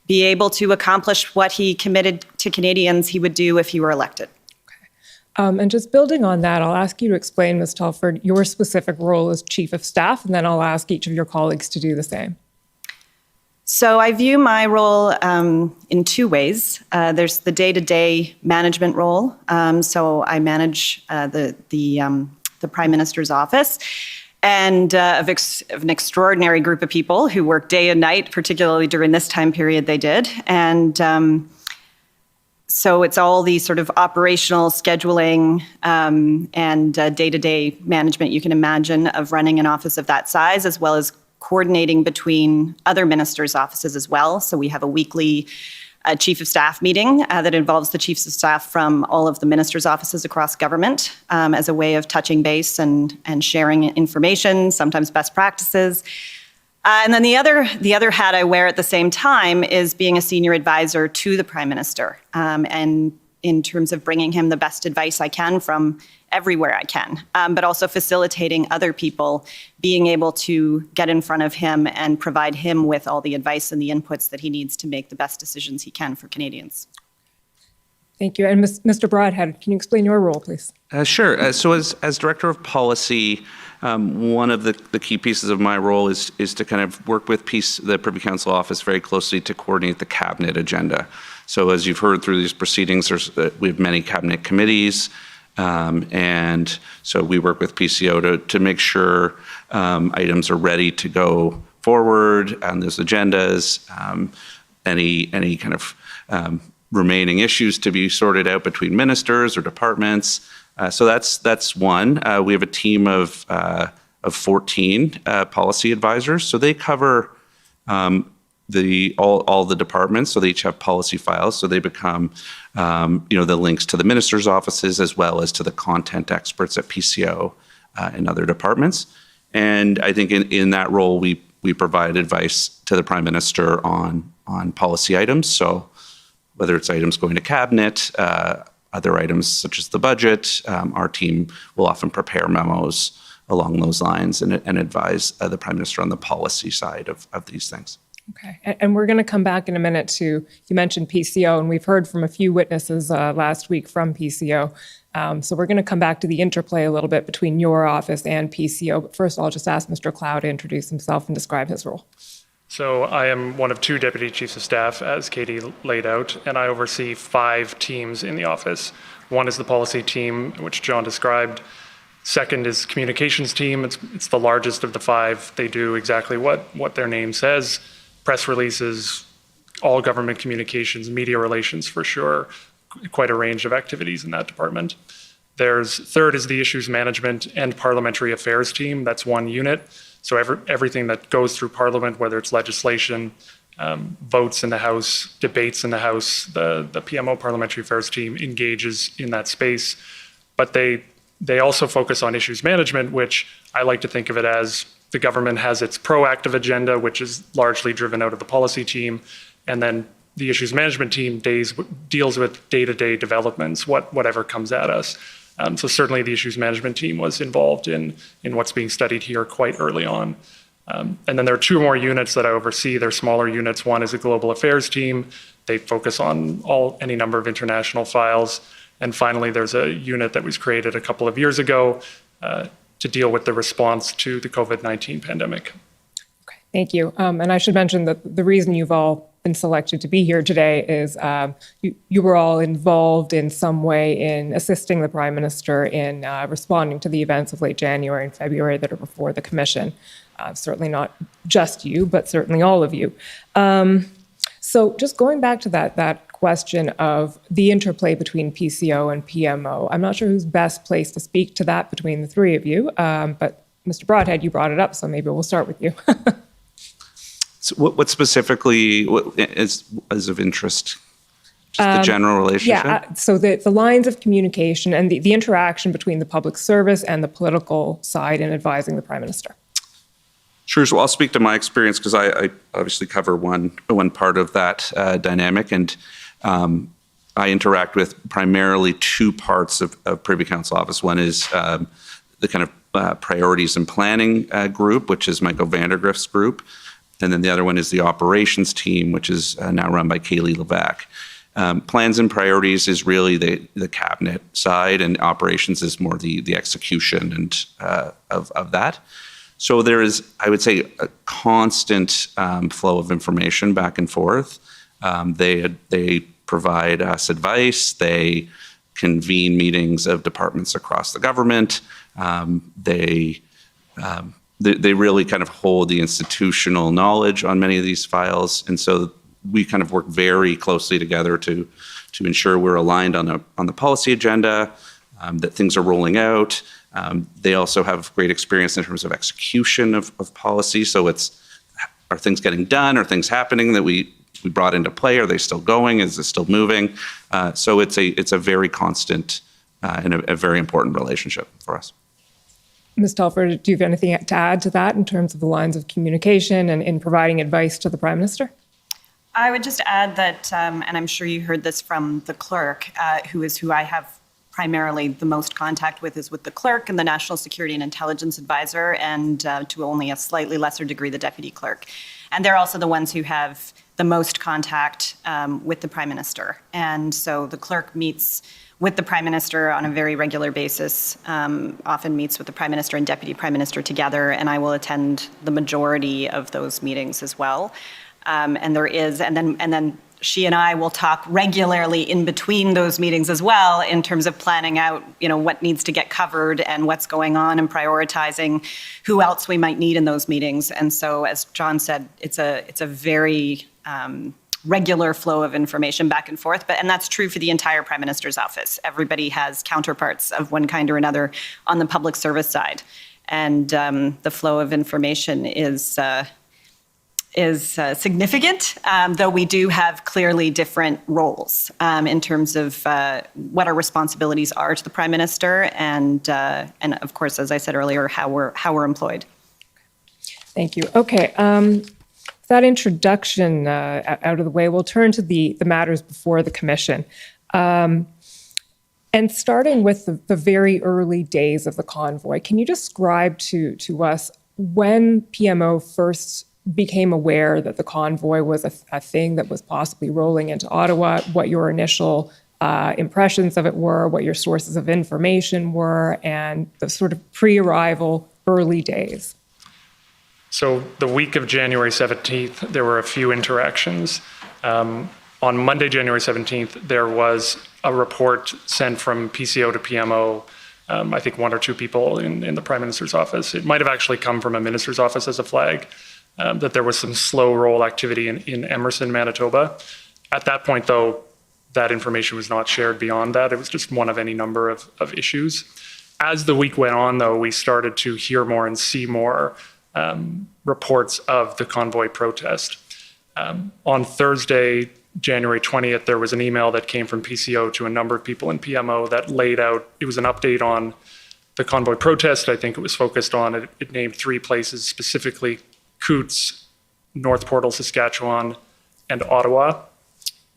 be able to accomplish what he committed to Canadians he would do if he were elected. And just building on that, I'll ask you to explain, Ms. Telford, your specific role as Chief of Staff, and then I'll ask each of your colleagues to do the same. So I view my role in two ways. There's the day-to-day management role. So I manage the Prime Minister's office, and of an extraordinary group of people who work day and night, particularly during this time period they did. And so it's all the sort of operational scheduling and day-to-day management you can imagine of running an office of that size, as well as coordinating between other ministers' offices as well. So we have a weekly Chief of Staff meeting that involves the Chiefs of Staff from all of the ministers' offices across government as a way of touching base and sharing information, sometimes best practices. And then the other hat I wear at the same time is being a senior advisor to the Prime Minister, and in terms of bringing him the best advice I can from everywhere I can, but also facilitating other people being able to get in front of him and provide him with all the advice and the inputs that he needs to make the best decisions he can for Canadians. Thank you. And Mr. Broadhead, can you explain your role, please? Sure. So as Director of Policy, one of the key pieces of my role is to kind of work with the Privy Council office very closely to coordinate the cabinet agenda. So as you've heard through these proceedings, we have many cabinet committees, and so we work with PCO to make sure items are ready to go forward on those agendas, any kind of remaining issues to be sorted out between ministers or departments. So that's one. We have a team of 14 policy advisors. So they cover all the departments. So they each have policy files. So they become the links to the ministers' offices as well as to the content experts at PCO and other departments. And I think in that role we provide advice to the Prime Minister on policy items. So whether it's items going to cabinet, other items such as the budget, our team will often prepare memos along those lines and advise the Prime Minister on the policy side of these things. Okay. And we're going to come back in a minute to, you mentioned PCO, and we've heard from a few witnesses last week from PCO. So we're going to come back to the interplay a little bit between your office and PCO. But first, I'll just ask Mr. Clow to introduce himself and describe his role. So I am one of two Deputy Chiefs of Staff, as Katie laid out, and I oversee 5 teams in the office. One is the policy team, which John described. Second is communications team. It's the largest of the 5. They do exactly what their name says. Press releases, all government communications, media relations for sure, quite a range of activities in that department. Third is the issues management and parliamentary affairs team. That's one unit. So everything that goes through Parliament, whether it's legislation, votes in the House, debates in the House, the PMO Parliamentary Affairs team engages in that space. But they also focus on issues management, which I like to think of it as the government has its proactive agenda, which is largely driven out of the policy team, and then the issues management team deals with day-to-day developments, whatever comes at us. So certainly the issues management team was involved in what's being studied here quite early on. And then there are two more units that I oversee. They're smaller units. One is a global affairs team. They focus on any number of international files. And finally, there's a unit that was created a couple of years ago to deal with the response to the COVID-19 pandemic. Thank you. And I should mention that the reason you've all been selected to be here today is you were all involved in some way in assisting the Prime Minister in responding to the events of late January and February that are before the Commission. Certainly not just you, but certainly all of you. So just going back to that question of the interplay between PCO and PMO, I'm not sure who's best placed to speak to that between the three of you, but Mr. Broadhead, you brought it up, so maybe we'll start with you. So what specifically is of interest? Just the general relationship? Yeah, so the lines of communication and the interaction between the public service and the political side in advising the Prime Minister. Sure. So I'll speak to my experience because I obviously cover one part of that dynamic, and I interact with primarily two parts of Privy Council Office. One is the kind of priorities and planning group, which is Michael Vandergrift's group, and then the other one is the operations team, which is now run by Kaylee Levac. Plans and priorities is really the cabinet side, and operations is more the execution and of that. So there is, I would say, a constant flow of information back and forth. They provide us advice. They convene meetings of departments across the government. They really kind of hold the institutional knowledge on many of these files, and so we kind of work very closely together to ensure we're aligned on the policy agenda, that things are rolling out. They also have great experience in terms of execution of policy. So are things getting done? Are things happening that we brought into play? Are they still going? Is it still moving? So it's a very constant and a very important relationship for us. Ms. Telford, do you have anything to add to that in terms of the lines of communication and in providing advice to the Prime Minister? I would just add that, and I'm sure you heard this from the clerk, who I have primarily the most contact with is with the clerk and the National Security and Intelligence Advisor, and to only a slightly lesser degree, the deputy clerk. And they're also the ones who have the most contact with the Prime Minister. And so the clerk meets with the Prime Minister on a very regular basis, often meets with the Prime Minister and Deputy Prime Minister together, and I will attend the majority of those meetings as well. And then she and I will talk regularly in between those meetings as well in terms of planning out, what needs to get covered and what's going on and prioritizing who else we might need in those meetings. And so, as John said, it's a very regular flow of information back and forth, and that's true for the entire Prime Minister's office. Everybody has counterparts of one kind or another on the public service side, and the flow of information is significant, though we do have clearly different roles in terms of what our responsibilities are to the Prime Minister, and of course, as I said earlier, how we're employed. Thank you. Okay, with that introduction out of the way, we'll turn to the matters before the Commission, and starting with the very early days of the convoy. Can you describe to us when PMO first became aware that the convoy was a thing that was possibly rolling into Ottawa, what your initial impressions of it were, what your sources of information were, and the sort of pre-arrival early days? So the week of January 17th, there were a few interactions. On Monday, January 17th, there was a report sent from PCO to PMO, I think one or two people in the Prime Minister's office. It might have actually come from a minister's office as a flag. That there was some slow roll activity in Emerson, Manitoba. At that point, though, that information was not shared beyond that. It was just one of any number of issues. As the week went on, though, we started to hear more and see more reports of the convoy protest. On Thursday, January 20th, there was an email that came from PCO to a number of people in PMO that laid out, it was an update on the convoy protest. I think it was focused on, it named 3 places specifically: Coutts, North Portal, Saskatchewan, and Ottawa.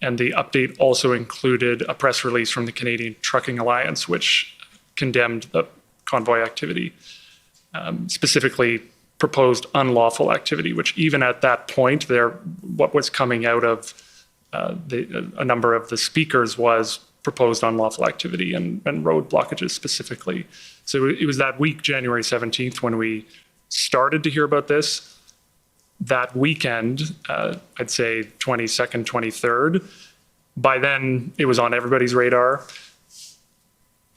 And the update also included a press release from the Canadian Trucking Alliance, which condemned the convoy activity, specifically proposed unlawful activity, which even at that point, what was coming out of a number of the speakers was proposed unlawful activity and road blockages specifically. So it was that week, January 17th, when we started to hear about this. That weekend, I'd say 22nd, 23rd, by then it was on everybody's radar.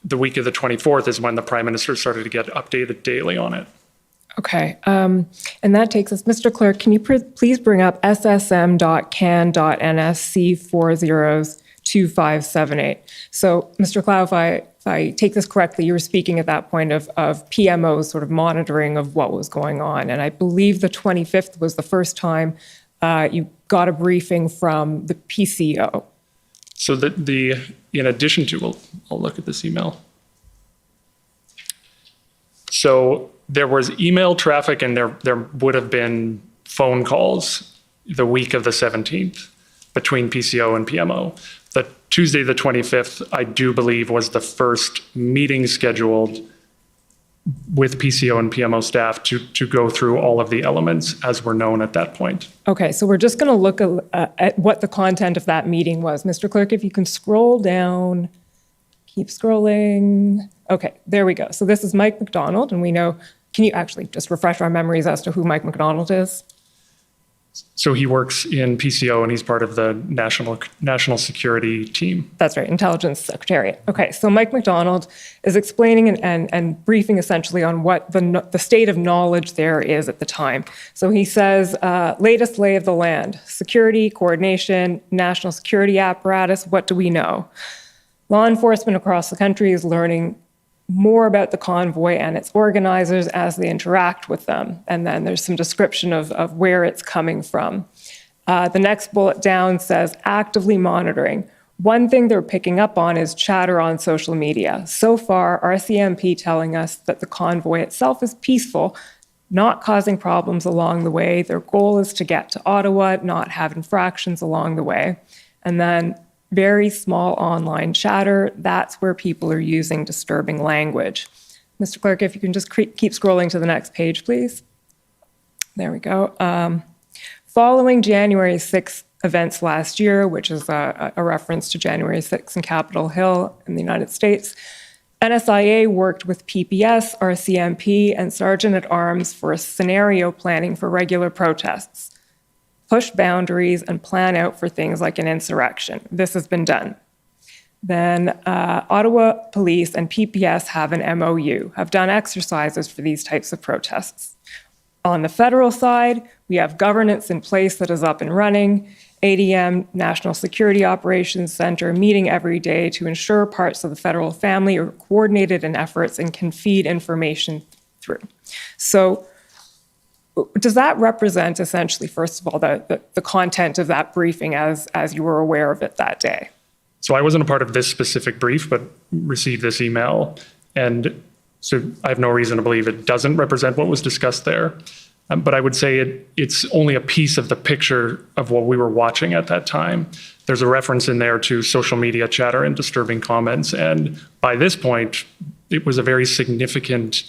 The week of the 24th is when the Prime Minister started to get updated daily on it. Okay, and that takes us, Mr. Clerk, can you please bring up ssm.can.nsc402578? So, Mr. Clow, if I take this correctly, you were speaking at that point of PMO's sort of monitoring of what was going on. And I believe the 25th was the first time you got a briefing from the PCO. So in addition to, I'll look at this email. So there was email traffic and there would have been phone calls the week of the 17th between PCO and PMO. The Tuesday, the 25th, I do believe was the first meeting scheduled with PCO and PMO staff to go through all of the elements as were known at that point. Okay, so we're just going to look at what the content of that meeting was. Mr. Clerk, if you can scroll down, keep scrolling. Okay, there we go. So this is Mike McDonald, and we know, can you actually just refresh our memories as to who Mike McDonald is? So he works in PCO and he's part of the national security team. That's right, Intelligence Secretariat. Okay, so Mike McDonald is explaining and briefing essentially on what the state of knowledge there is at the time. So he says, latest lay of the land, security, coordination, national security apparatus, what do we know? Law enforcement across the country is learning more about the convoy and its organizers as they interact with them. And then there's some description of where it's coming from. The next bullet down says actively monitoring. One thing they're picking up on is chatter on social media. So far, RCMP telling us that the convoy itself is peaceful, not causing problems along the way. Their goal is to get to Ottawa, not have infractions along the way. And then very small online chatter, that's where people are using disturbing language. Mr. Clerk, if you can just keep scrolling to the next page, please. There we go. Following January 6th events last year, which is a reference to January 6th in Capitol Hill in the United States, NSIA worked with PPS, RCMP, and Sergeant-at-Arms for scenario planning for regular protests. Push boundaries and plan out for things like an insurrection. This has been done. Then Ottawa Police and PPS have an MOU, have done exercises for these types of protests. On the federal side, we have governance in place that is up and running, ADM, National Security Operations Center, meeting every day to ensure parts of the federal family are coordinated in efforts and can feed information through. So does that represent essentially, first of all, the content of that briefing as you were aware of it that day? So I wasn't a part of this specific brief, but received this email. And so I have no reason to believe it doesn't represent what was discussed there. But I would say it's only a piece of the picture of what we were watching at that time. There's a reference in there to social media chatter and disturbing comments. And by this point, it was a very significant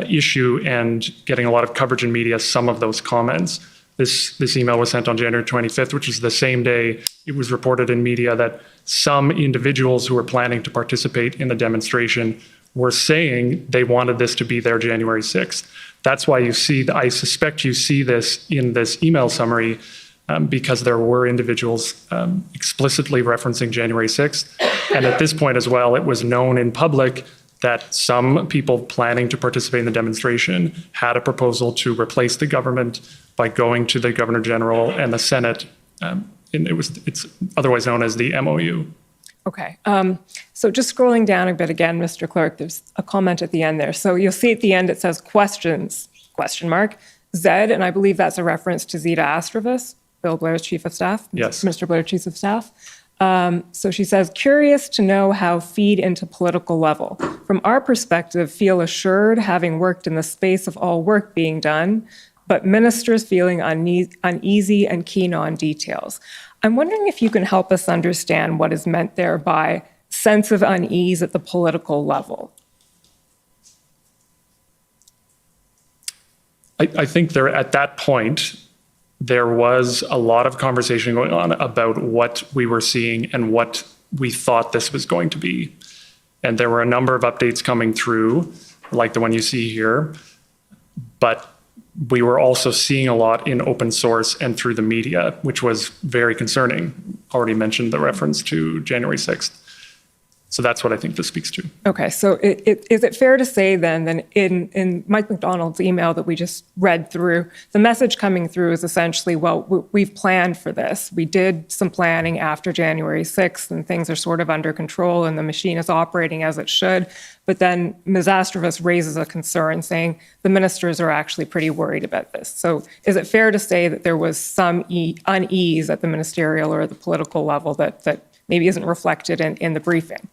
issue and getting a lot of coverage in media, some of those comments. This email was sent on January 25th, which is the same day it was reported in media that some individuals who were planning to participate in the demonstration were saying they wanted this to be their January 6th. That's why I suspect you see this in this email summary because there were individuals explicitly referencing January 6th. And at this point as well, it was known in public that some people planning to participate in the demonstration had a proposal to replace the government by going to the Governor General and the Senate. It's otherwise known as the MOU. Okay, so just scrolling down a bit again, Mr. Clerk, there's a comment at the end there. So you'll see at the end it says questions, question mark, Zed, and I believe that's a reference to Zita Astravis, Bill Blair's Chief of Staff. Yes. Mr. Blair, Chief of Staff. So she says, curious to know how feed into political level. From our perspective, feel assured having worked in the space of all work being done, but ministers feeling uneasy and keen on details. I'm wondering if you can help us understand what is meant there by sense of unease at the political level. I think there at that point, there was a lot of conversation going on about what we were seeing and what we thought this was going to be. And there were a number of updates coming through, like the one you see here. But we were also seeing a lot in open source and through the media, which was very concerning. Already mentioned the reference to January 6th. So that's what I think this speaks to. Okay, so is it fair to say then that in Mike McDonald's email that we just read through, the message coming through is essentially, well, we've planned for this. We did some planning after January 6th and things are sort of under control and the machine is operating as it should. But then Ms. Astrovas raises a concern saying the ministers are actually pretty worried about this. So is it fair to say that there was some unease at the ministerial or the political level that maybe isn't reflected in the briefing?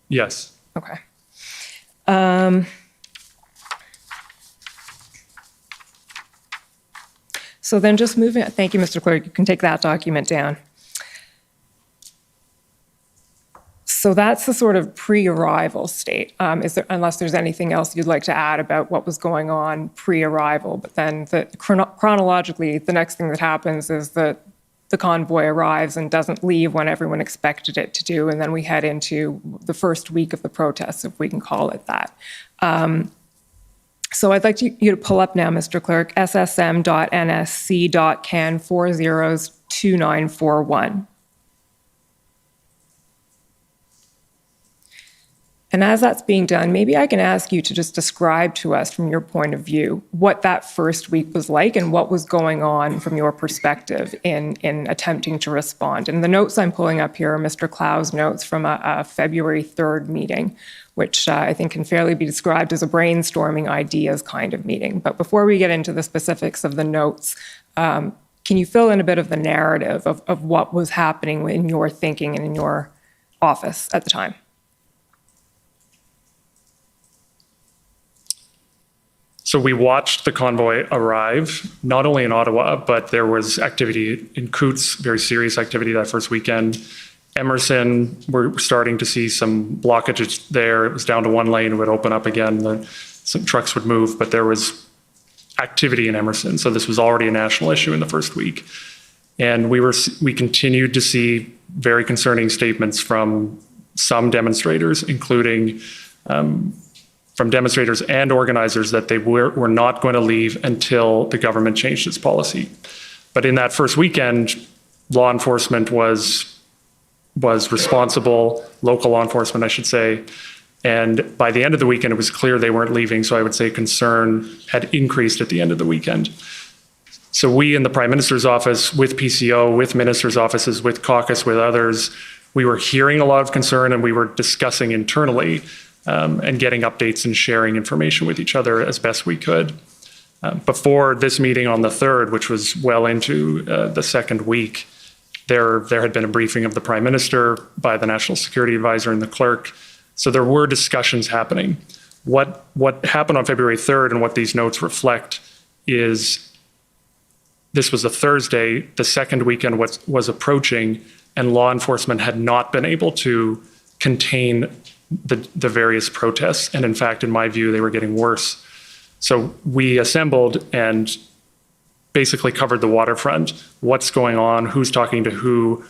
Yes. Okay. So then just moving, thank you, Mr. Clerk, you can take that document down. So that's the sort of pre-arrival state. Unless there's anything else you'd like to add about what was going on pre-arrival, but then chronologically, the next thing that happens is that the convoy arrives and doesn't leave when everyone expected it to do, and then we head into the first week of the protests, if we can call it that. So I'd like you to pull up now, Mr. Clerk, ssm.nsc.can 402941. And as that's being done, maybe I can ask you to just describe to us from your point of view what that first week was like and what was going on from your perspective in attempting to respond. And the notes I'm pulling up here are Mr. Clow's notes from a February 3rd meeting, which I think can fairly be described as a brainstorming ideas kind of meeting. But before we get into the specifics of the notes, can you fill in a bit of the narrative of what was happening in your thinking and in your office at the time? So we watched the convoy arrive, not only in Ottawa, but there was activity in Coutts, very serious activity that first weekend. Emerson, we're starting to see some blockages there. It was down to one lane, it would open up again, some trucks would move, but there was activity in Emerson. So this was already a national issue in the first week. And we continued to see very concerning statements from some demonstrators, including from demonstrators and organizers that they were not going to leave until the government changed its policy. But in that first weekend, law enforcement was responsible, local law enforcement, I should say. And by the end of the weekend, it was clear they weren't leaving. So I would say concern had increased at the end of the weekend. So we in the Prime Minister's office, with PCO, with ministers' offices, with caucus, with others, we were hearing a lot of concern and we were discussing internally and getting updates and sharing information with each other as best we could. Before this meeting on the 3rd, which was well into the second week, there had been a briefing of the Prime Minister by the National Security Advisor and the clerk. So there were discussions happening. What happened on February 3rd and what these notes reflect is this was a Thursday, the second weekend was approaching, and law enforcement had not been able to contain the various protests. And in fact, in my view, they were getting worse. So we assembled and basically covered the waterfront. What's going on? Who's talking to who?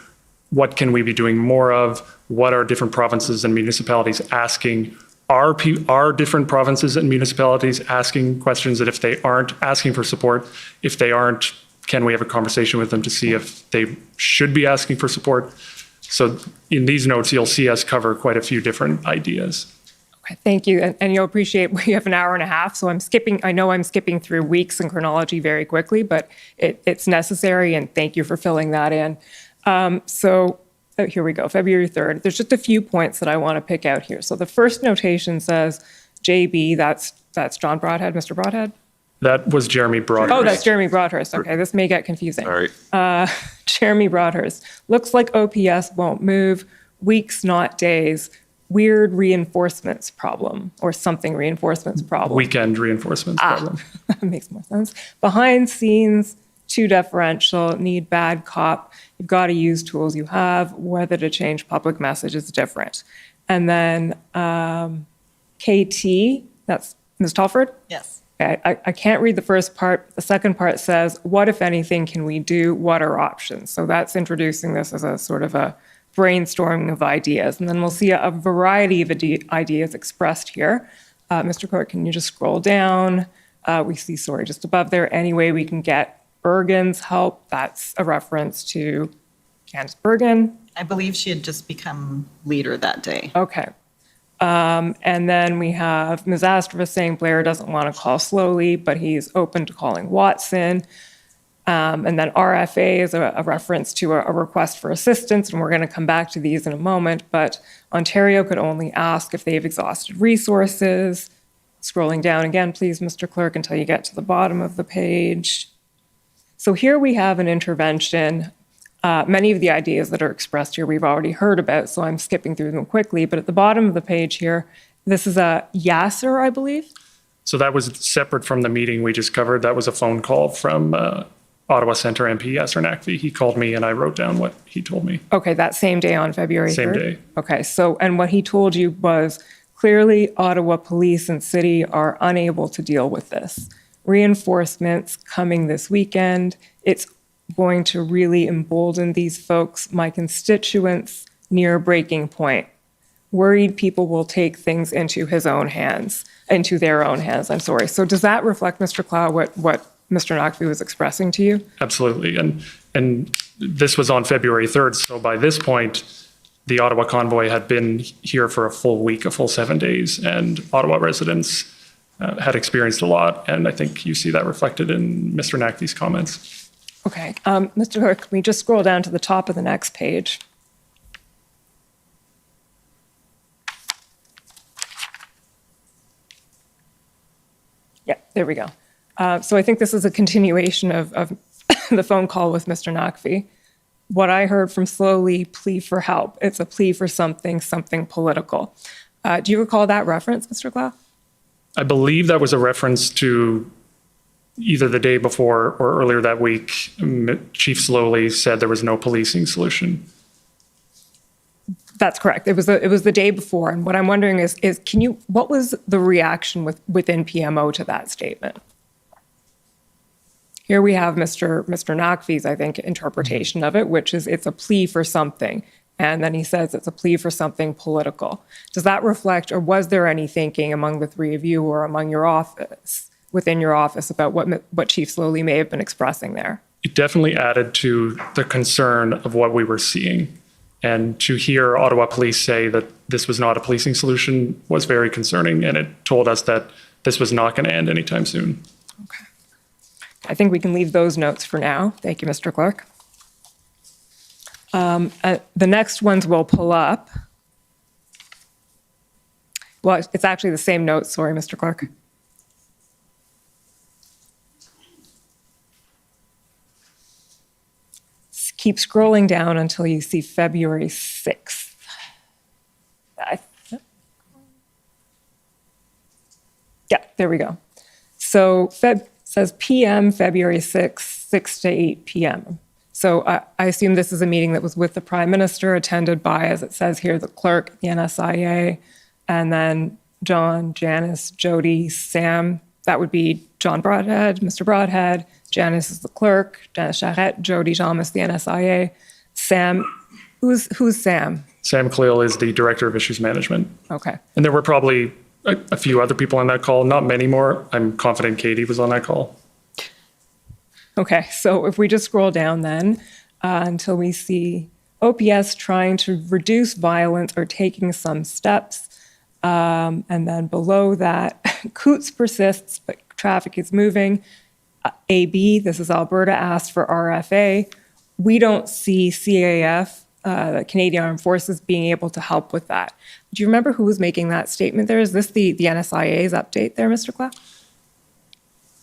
What can we be doing more of? What are different provinces and municipalities asking? Are different provinces and municipalities asking questions that if they aren't asking for support, if they aren't, can we have a conversation with them to see if they should be asking for support? So in these notes, you'll see us cover quite a few different ideas. Okay, thank you. And you'll appreciate we have an hour and a half, so I know I'm skipping through weeks and chronology very quickly, but it's necessary, and thank you for filling that in. Here we go, February 3rd. There's just a few points that I want to pick out here. So the first notation says, JB, that's John Broadhead, Mr. Broadhead? That was Jeremy Broadhurst. Oh, that's Jeremy Broadhurst. Okay, this may get confusing. Sorry. Jeremy Broadhurst. Looks like OPS won't move. Weeks, not days. Weird reinforcements problem, or something reinforcements problem. Weekend reinforcements problem. That makes more sense. Behind scenes, too deferential, need bad cop. You've got to use tools you have. Whether to change public message is different. And then KT, that's Ms. Telford? Yes. I can't read the first part. The second part says, what, if anything, can we do? What are options? So that's introducing this as a sort of a brainstorming of ideas. And then we'll see a variety of ideas expressed here. Mr. Clerk, can you just scroll down? We see, sorry, just above there, any way we can get Bergen's help. That's a reference to Candace Bergen. I believe she had just become leader that day. Okay. And then we have Ms. Astrova saying Blair doesn't want to call slowly, but he's open to calling Watson. And then RFA is a reference to a request for assistance, and we're going to come back to these in a moment, but Ontario could only ask if they've exhausted resources. Scrolling down again, please, Mr. Clerk, until you get to the bottom of the page. So here we have an intervention. Many of the ideas that are expressed here we've already heard about, so I'm skipping through them quickly, but at the bottom of the page here, this is a Yasser, I believe? So that was separate from the meeting we just covered. That was a phone call from Ottawa Centre MP Yasser Naqvi. He called me and I wrote down what he told me. Okay, that same day on February 3rd? Same day. Okay, so, and what he told you was clearly Ottawa Police and City are unable to deal with this. Reinforcements coming this weekend. It's going to really embolden these folks, my constituents, near breaking point. Worried people will take things into their own hands, I'm sorry. So does that reflect, Mr. Clow, what Mr. Naqvi was expressing to you? Absolutely. And this was on February 3rd. So by this point, the Ottawa convoy had been here for a full week, a full 7 days, and Ottawa residents had experienced a lot. And I think you see that reflected in Mr. Naqvi's comments. Okay, Mr. Clerk, can we just scroll down to the top of the next page? Yeah, there we go. So I think this is a continuation of the phone call with Mr. Naqvi. What I heard from Slowly, plea for help. It's a plea for something political. Do you recall that reference, Mr. Clow? I believe that was a reference to either the day before or earlier that week. Chief Slowly said there was no policing solution. That's correct. It was the day before. And what I'm wondering is what was the reaction within PMO to that statement? Here we have Mr. Naqvi's, I think, interpretation of it, which is it's a plea for something. And then he says it's a plea for something political. Does that reflect, or was there any thinking among the three of you or among your office, within your office, about what Chief Slowly may have been expressing there? It definitely added to the concern of what we were seeing. And to hear Ottawa Police say that this was not a policing solution was very concerning, and it told us that this was not going to end anytime soon. Okay. I think we can leave those notes for now. Thank you, Mr. Clerk. The next ones we'll pull up. Well, it's actually the same notes. Sorry, Mr. Clerk. Keep scrolling down until you see February 6th. Yeah, there we go. So says PM, February 6th, 6 to 8 p.m. So I assume this is a meeting that was with the Prime Minister, attended by, as it says here, the clerk, the NSIA, and then John, Janice, Jody, Sam. That would be John Broadhead, Mr. Broadhead. Janice is the clerk. Janice Charette, Jody Thomas, the NSIA. Sam, who's Sam? Sam Cleal is the Director of Issues Management. Okay. And there were probably a few other people on that call, not many more. I'm confident Katie was on that call. Okay, so if we just scroll down then until we see OPS trying to reduce violence or taking some steps. And then below that, Coots persists, but traffic is moving. AB, this is Alberta, asked for RFA. We don't see CAF, the Canadian Armed Forces, being able to help with that. Do you remember who was making that statement there? Is this the NSIA's update there, Mr. Clough?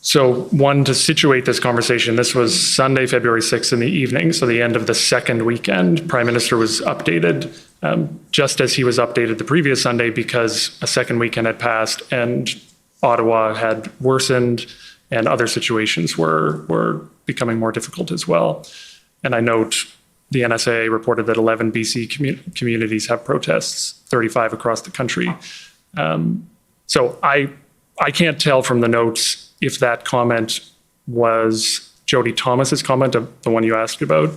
So one, to situate this conversation, this was Sunday, February 6th in the evening, so the end of the second weekend. Prime Minister was updated just as he was updated the previous Sunday, because a second weekend had passed and Ottawa had worsened and other situations were becoming more difficult as well. And I note the NSA reported that 11 BC communities have protests, 35 across the country. So I can't tell from the notes if that comment was Jody Thomas's comment, the one you asked about,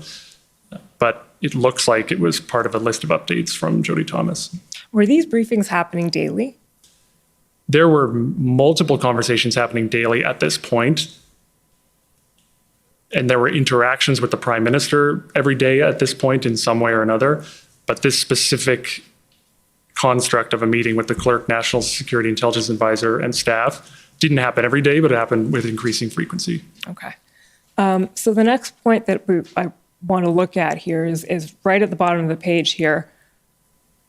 but it looks like it was part of a list of updates from Jody Thomas. Were these briefings happening daily? There were multiple conversations happening daily at this point, and there were interactions with the Prime Minister every day at this point in some way or another, but this specific construct of a meeting with the clerk, National Security Intelligence Advisor, and staff didn't happen every day, but it happened with increasing frequency. Okay. So the next point that I want to look at here is right at the bottom of the page here.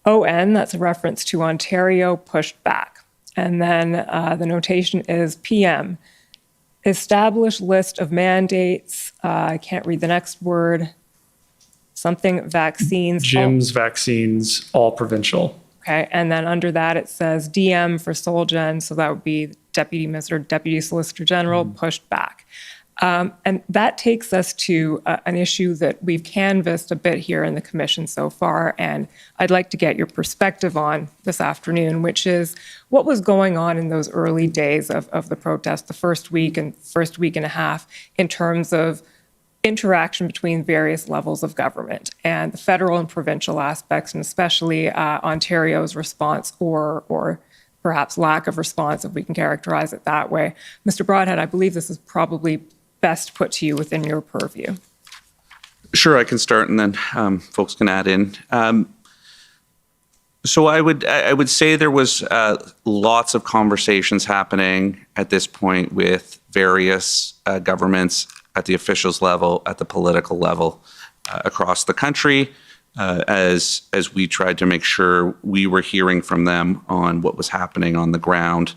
ON, that's a reference to Ontario, pushed back. And then the notation is PM, established list of mandates. I can't read the next word. Something vaccines. Gyms, vaccines, all provincial. Okay, and then under that it says DM for Solgen, so that would be Deputy Minister, Deputy Solicitor General, pushed back. And that takes us to an issue that we've canvassed a bit here in the commission so far, and I'd like to get your perspective on this afternoon, which is what was going on in those early days of the protest, the first week and a half, in terms of interaction between various levels of government and the federal and provincial aspects, and especially Ontario's response or perhaps lack of response, if we can characterize it that way. Mr. Broadhead, I believe this is probably best put to you within your purview. Sure, I can start, and then folks can add in. So I would say there was lots of conversations happening at this point with various governments at the officials level, at the political level, across the country, as we tried to make sure we were hearing from them on what was happening on the ground,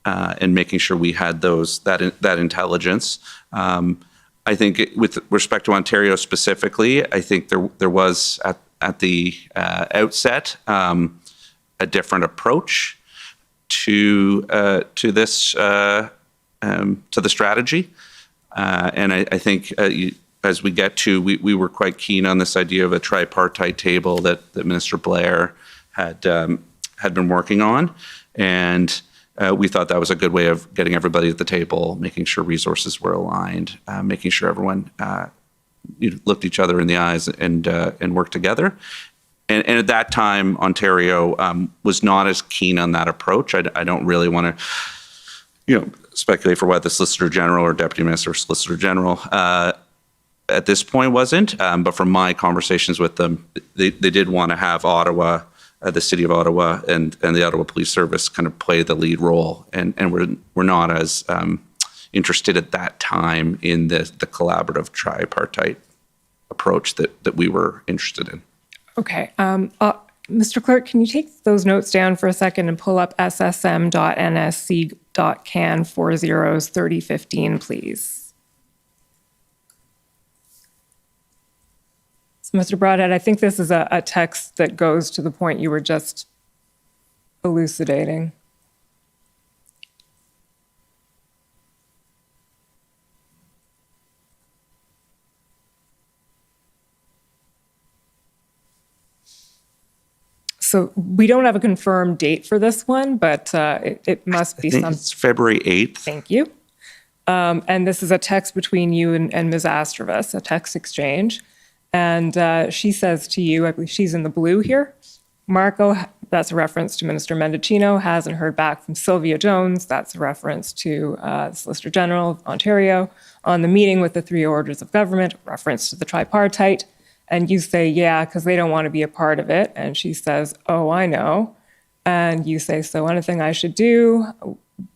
and making sure we had that intelligence. I think with respect to Ontario specifically, I think there was at the outset a different approach to this to the strategy, and I think as we get to, we were quite keen on this idea of a tripartite table that Minister Blair had been working on, and we thought that was a good way of getting everybody at the table, making sure resources were aligned, making sure everyone looked each other in the eyes and worked together. And at that time, Ontario was not as keen on that approach. I don't really want to, speculate for what the Solicitor General or Deputy Minister or Solicitor General at this point wasn't. But from my conversations with them, they did want to have Ottawa, the City of Ottawa, and the Ottawa Police Service kind of play the lead role, and we're not as interested at that time in the collaborative tripartite approach that we were interested in. Okay. Mr. Clerk, can you take those notes down for a second and pull up ssm.nsc.can 403015, please? So, Mr. Broadhead, I think this is a text that goes to the point you were just elucidating. So we don't have a confirmed date for this one, but it must be some. It's February 8th. Thank you. And this is a text between you and Ms. Astrovis, a text exchange. And she says to you, I believe she's in the blue here, Marco, that's a reference to Minister Mendicino, hasn't heard back from Sylvia Jones. That's a reference to the Solicitor General of Ontario on the meeting with the three orders of government, reference to the tripartite. And you say, yeah, because they don't want to be a part of it. And she says, oh, I know. And you say, so anything I should do,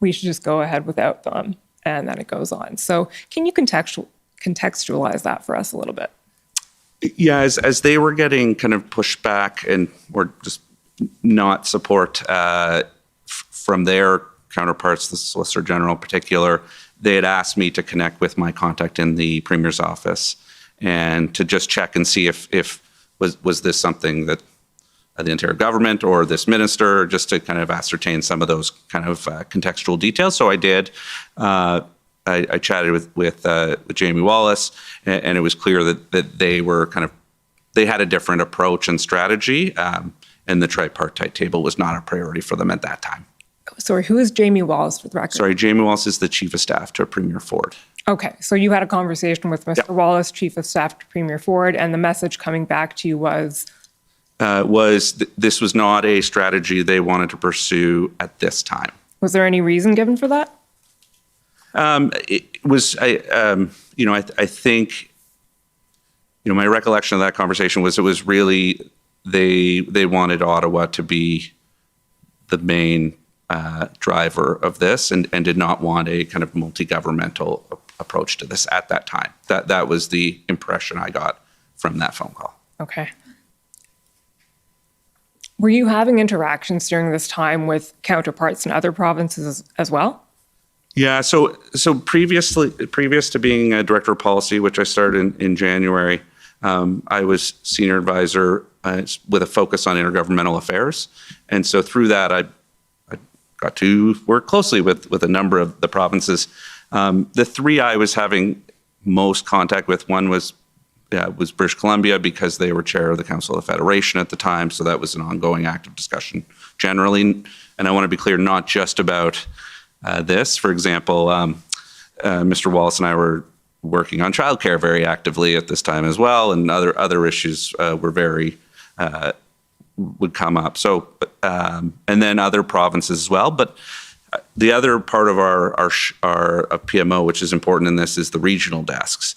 we should just go ahead without them. And then it goes on. So can you contextualize that for us a little bit? Yeah, as they were getting kind of pushed back and or just not support from their counterparts, the Solicitor General in particular, they had asked me to connect with my contact in the Premier's office and to just check and see if was this something that the Ontario government or this minister, just to kind of ascertain some of those kind of contextual details. So I did. I chatted with Jamie Wallace, and it was clear that they were they had a different approach and strategy, and the tripartite table was not a priority for them at that time. Sorry, who is Jamie Walls for the record? Sorry, Jamie Wallace is the Chief of Staff to Premier Ford. Okay, so you had a conversation with Mr. Wallace, Chief of Staff to Premier Ford, and the message coming back to you was? This was not a strategy they wanted to pursue at this time. Was there any reason given for that? It was, I think, my recollection of that conversation was it was really they wanted Ottawa to be the main driver of this and did not want a kind of multi-governmental approach to this at that time. That was the impression I got from that phone call. Okay. Were you having interactions during this time with counterparts in other provinces as well? Yeah, so previous to being a director of policy, which I started in January, I was senior advisor with a focus on intergovernmental affairs. And so through that, I got to work closely with a number of the provinces. The three I was having most contact with, one was British Columbia because they were chair of the Council of the Federation at the time. So that was an ongoing active discussion generally. And I want to be clear, not just about this. For example, Mr. Wallace and I were working on childcare very actively at this time as well, and other issues were would come up. So, and then other provinces as well. But the other part of our PMO, which is important in this, is the regional desks,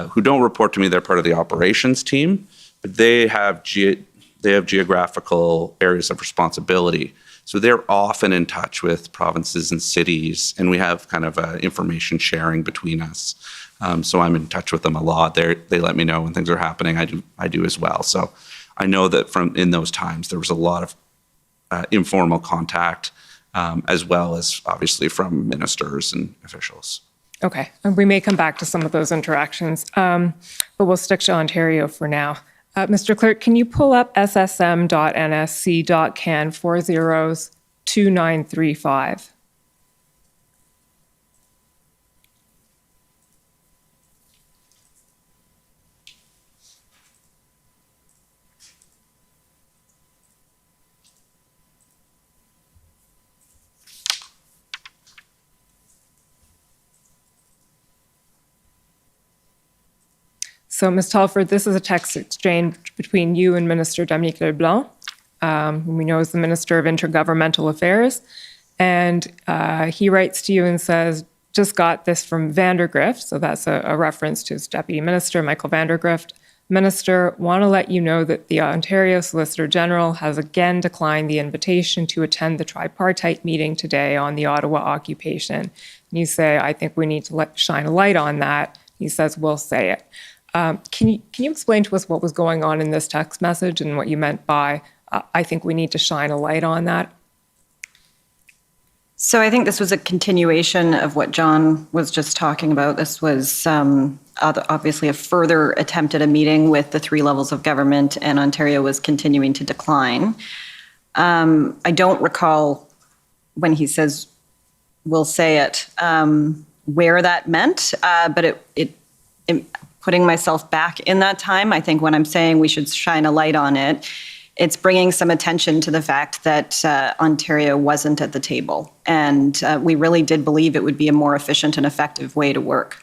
who don't report to me. They're part of the operations team, but they have geographical areas of responsibility. So they're often in touch with provinces and cities, and we have kind of information sharing between us. So I'm in touch with them a lot. They let me know when things are happening. I do as well. So I know that in those times there was a lot of informal contact, as well as obviously from ministers and officials. Okay, and we may come back to some of those interactions, but we'll stick to Ontario for now. Mr. Clerk, can you pull up ssm.nsc.can 402935? So, Ms. Telford, this is a text exchange between you and Minister Dominique Leblanc, whom we know is the Minister of Intergovernmental Affairs. And he writes to you and says, just got this from Vandergrift. So that's a reference to his Deputy Minister, Michael Vandergrift. Minister, want to let you know that the Ontario Solicitor General has again declined the invitation to attend the tripartite meeting today on the Ottawa occupation. And you say, I think we need to shine a light on that. He says, we'll say it. Can you explain to us what was going on in this text message and what you meant by, I think we need to shine a light on that? So I think this was a continuation of what John was just talking about. This was obviously a further attempt at a meeting with the three levels of government, and Ontario was continuing to decline. I don't recall when he says, we'll say it, where that meant, but it putting myself back in that time, I think when I'm saying we should shine a light on it, it's bringing some attention to the fact that Ontario wasn't at the table. And we really did believe it would be a more efficient and effective way to work.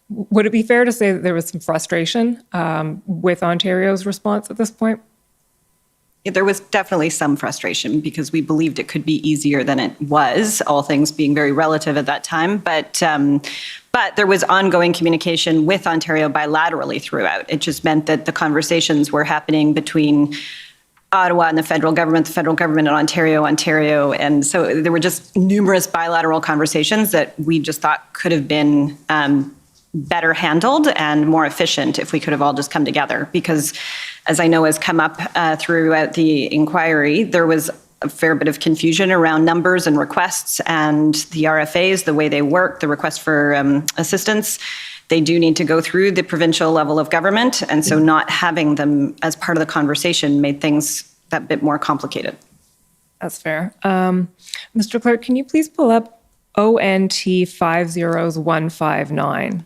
Would it be fair to say that there was some frustration with Ontario's response at this point? There was definitely some frustration because we believed it could be easier than it was, all things being very relative at that time. But there was ongoing communication with Ontario bilaterally throughout. It just meant that the conversations were happening between Ottawa and the federal government and Ontario. And so there were just numerous bilateral conversations that we just thought could have been better handled and more efficient if we could have all just come together. Because as I know has come up throughout the inquiry, there was a fair bit of confusion around numbers and requests and the RFAs, the way they work, the request for assistance. They do need to go through the provincial level of government. And so not having them as part of the conversation made things that bit more complicated. That's fair. Mr. Clerk, can you please pull up ONT 50159?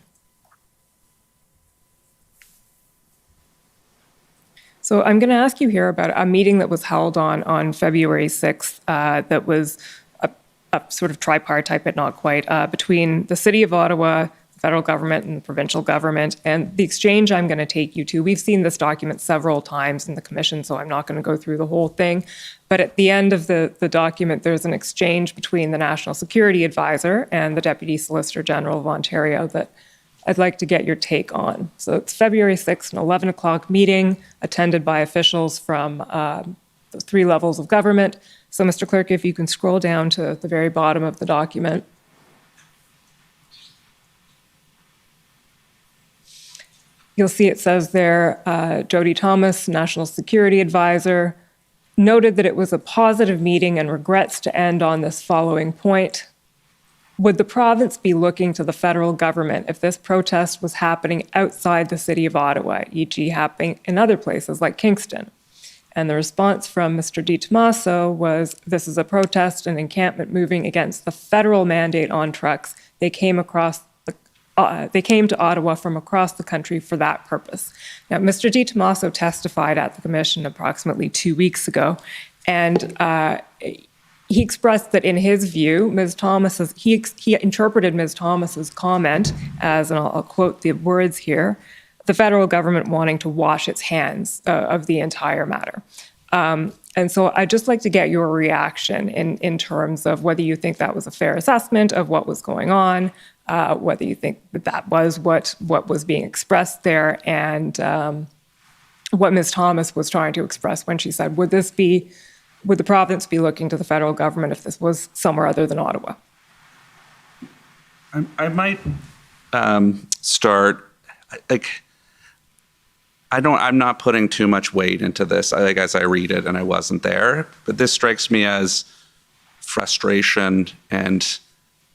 So I'm going to ask you here about a meeting that was held on February 6th that was a sort of tripartite, but not quite, between the City of Ottawa, the federal government, and the provincial government. And the exchange I'm going to take you to, we've seen this document several times in the commission, so I'm not going to go through the whole thing. But at the end of the document, there's an exchange between the National Security Advisor and the Deputy Solicitor General of Ontario that I'd like to get your take on. So it's February 6th, an 11 o'clock meeting attended by officials from the three levels of government. So, Mr. Clerk, if you can scroll down to the very bottom of the document. You'll see it says there, Jody Thomas, National Security Advisor, noted that it was a positive meeting and regrets to end on this following point. Would the province be looking to the federal government if this protest was happening outside the City of Ottawa, e.g. happening in other places like Kingston? And the response from Mr. Di Tommaso was, this is a protest and encampment moving against the federal mandate on trucks. They came to Ottawa from across the country for that purpose. Now, Mr. Di Tommaso testified at the commission approximately 2 weeks ago, and he expressed that in his view, he interpreted Ms. Thomas's comment as, and I'll quote the words here, the federal government wanting to wash its hands of the entire matter. And so I'd just like to get your reaction in terms of whether you think that was a fair assessment of what was going on, whether you think that was what was being expressed there, and what Ms. Thomas was trying to express when she said, would the province be looking to the federal government if this was somewhere other than Ottawa? I might start, I'm not putting too much weight into this, as I read it, and I wasn't there, but this strikes me as frustration and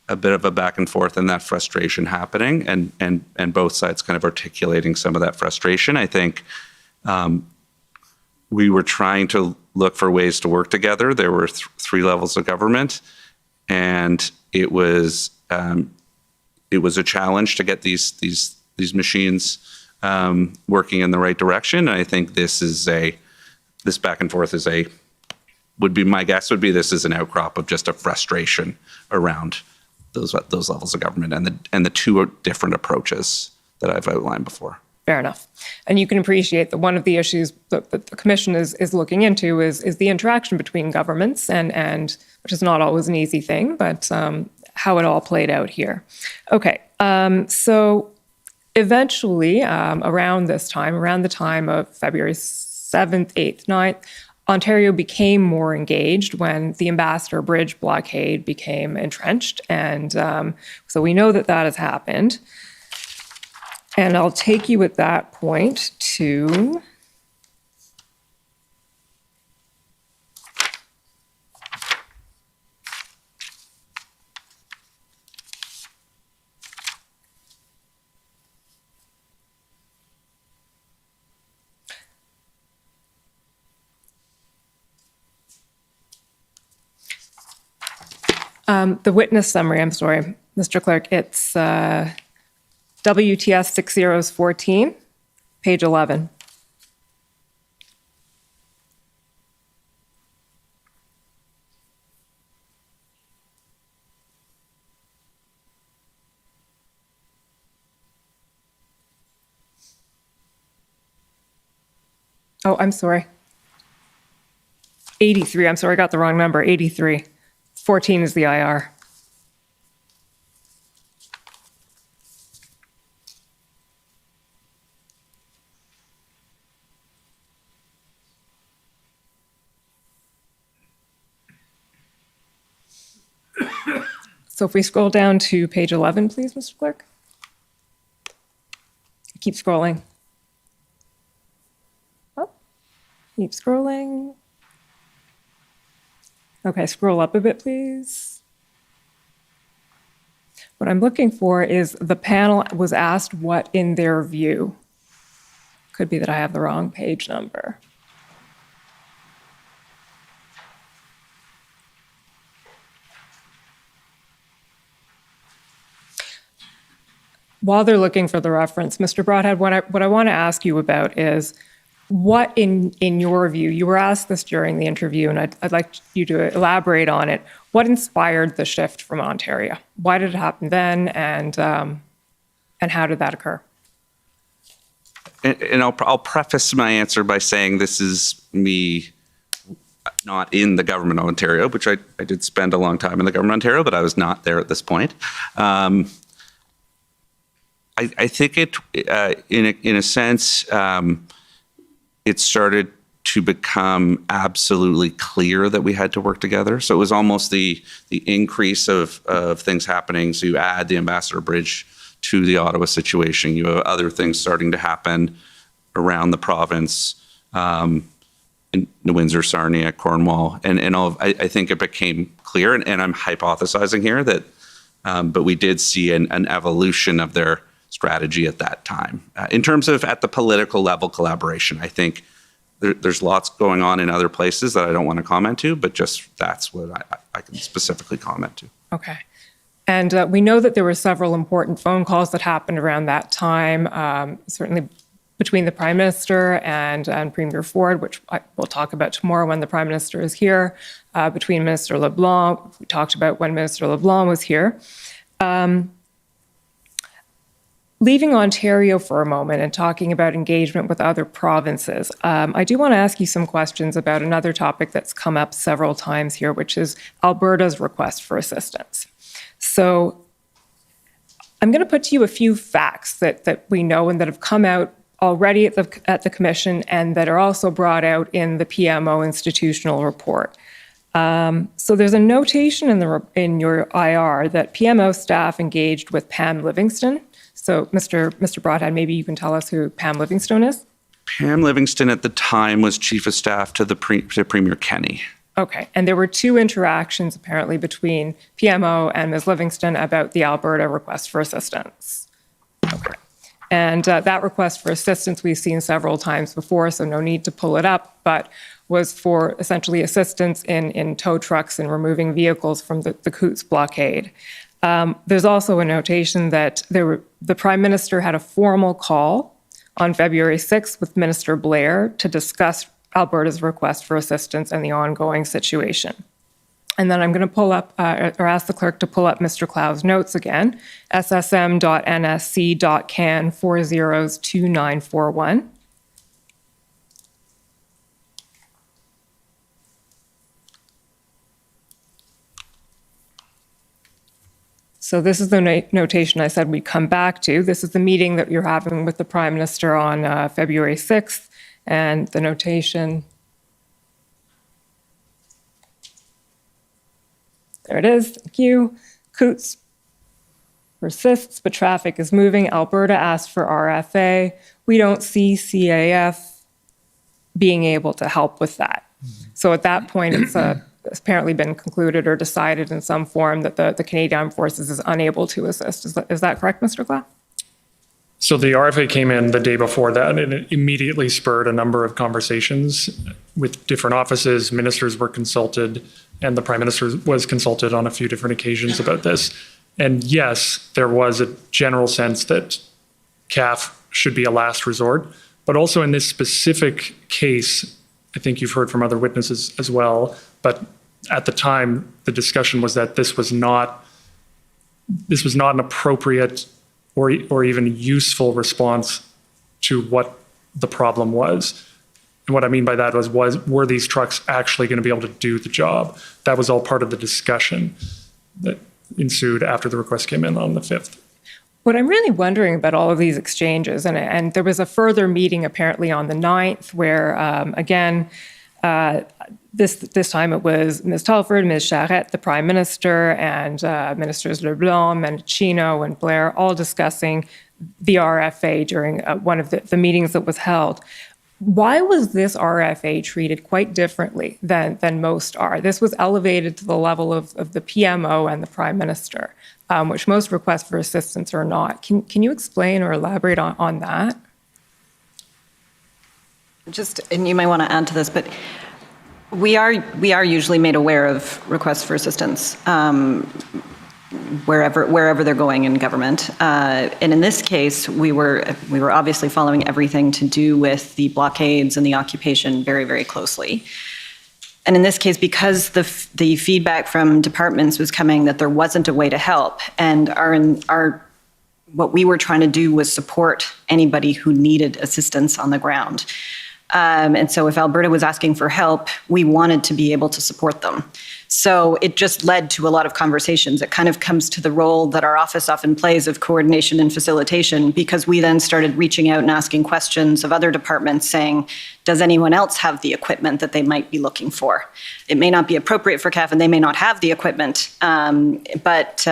a bit of a back and forth in that frustration happening, and both sides kind of articulating some of that frustration. I think we were trying to look for ways to work together. There were three levels of government, and it was a challenge to get these machines working in the right direction. And I think this back and forth my guess would be this is an outcrop of just a frustration around those levels of government and the two different approaches that I've outlined before. Fair enough. And you can appreciate that one of the issues that the commission is looking into is the interaction between governments, and which is not always an easy thing, but how it all played out here. Okay, so eventually, around the time of February 7th, 8th, 9th, Ontario became more engaged when the Ambassador Bridge blockade became entrenched. And so we know that has happened. And I'll take you at that point to the witness summary. I'm sorry, Mr. Clerk. It's WTS 6014, page 11. Oh, I'm sorry. 83. I'm sorry, I got the wrong number. 83. 14 is the IR. So if we scroll down to page 11, please, Mr. Clerk. Keep scrolling. Oh, keep scrolling. Okay, scroll up a bit, please. What I'm looking for is the panel was asked what, in their view, could be that I have the wrong page number. While they're looking for the reference, Mr. Broadhead, what I want to ask you about is what, in your view, you were asked this during the interview, and I'd like you to elaborate on it. What inspired the shift from Ontario? Why did it happen then, and how did that occur? And I'll preface my answer by saying this is me not in the government of Ontario, which I did spend a long time in the government of Ontario, but I was not there at this point. I think it, in a sense, it started to become absolutely clear that we had to work together. So it was almost the increase of things happening. So you add the Ambassador Bridge to the Ottawa situation. You have other things starting to happen around the province, in New Windsor, Sarnia, Cornwall, and all. I think it became clear, and I'm hypothesizing here that, but we did see an evolution of their strategy at that time. In terms of at the political level collaboration, I think there's lots going on in other places that I don't want to comment to, but just that's what I can specifically comment to. Okay. And we know that there were several important phone calls that happened around that time, certainly between the Prime Minister and Premier Ford, which we'll talk about tomorrow when the Prime Minister is here, between Minister LeBlanc. We talked about when Minister LeBlanc was here. Leaving Ontario for a moment and talking about engagement with other provinces, I do want to ask you some questions about another topic that's come up several times here, which is Alberta's request for assistance. So I'm going to put to you a few facts that we know and that have come out already at the Commission and that are also brought out in the PMO institutional report. So there's a notation in your IR that PMO staff engaged with Pam Livingston. So Mr. Broadhead, maybe you can tell us who Pam Livingston is? Pam Livingston at the time was Chief of Staff to Premier Kenney. Okay, and there were two interactions apparently between PMO and Ms. Livingston about the Alberta request for assistance. Okay, and that request for assistance we've seen several times before, so no need to pull it up, but was for essentially assistance in tow trucks and removing vehicles from the Coutts blockade. There's also a notation that the Prime Minister had a formal call on February 6th with Minister Blair to discuss Alberta's request for assistance and the ongoing situation. And then I'm going to pull up, or ask the clerk to pull up Mr. Clow's notes again, ssm.nsc.can 402941. So this is the notation I said we'd come back to. This is the meeting that you're having with the Prime Minister on February 6th. And the notation, there it is, thank you. Coutts persists, but traffic is moving. Alberta asked for RFA. We don't see CAF being able to help with that. So at that point, it's apparently been concluded or decided in some form that the Canadian Armed Forces is unable to assist. Is that correct, Mr. Clow? So the RFA came in the day before that, and it immediately spurred a number of conversations with different offices. Ministers were consulted, and the Prime Minister was consulted on a few different occasions about this. And yes, there was a general sense that CAF should be a last resort, but also in this specific case, I think you've heard from other witnesses as well, but at the time, the discussion was that this was not an appropriate or even useful response to what the problem was. And what I mean by that were these trucks actually going to be able to do the job? That was all part of the discussion that ensued after the request came in on the 5th. What I'm really wondering about all of these exchanges, and there was a further meeting apparently on the 9th where, again, this time it was Ms. Telford, Ms. Charette, the Prime Minister, and Ministers LeBlanc, Mendocino, and Blair all discussing the RFA during one of the meetings that was held. Why was this RFA treated quite differently than most are? This was elevated to the level of the PMO and the Prime Minister, which most requests for assistance are not. Can you explain or elaborate on that? And you might want to add to this, but we are usually made aware of requests for assistance. wherever they're going in government. And in this case, we were obviously following everything to do with the blockades and the occupation very, very closely. And in this case, because the feedback from departments was coming that there wasn't a way to help, and what we were trying to do was support anybody who needed assistance on the ground. And so if Alberta was asking for help, we wanted to be able to support them. So it just led to a lot of conversations. It kind of comes to the role that our office often plays of coordination and facilitation, because we then started reaching out and asking questions of other departments saying, does anyone else have the equipment that they might be looking for? It may not be appropriate for CAF and they may not have the equipment, but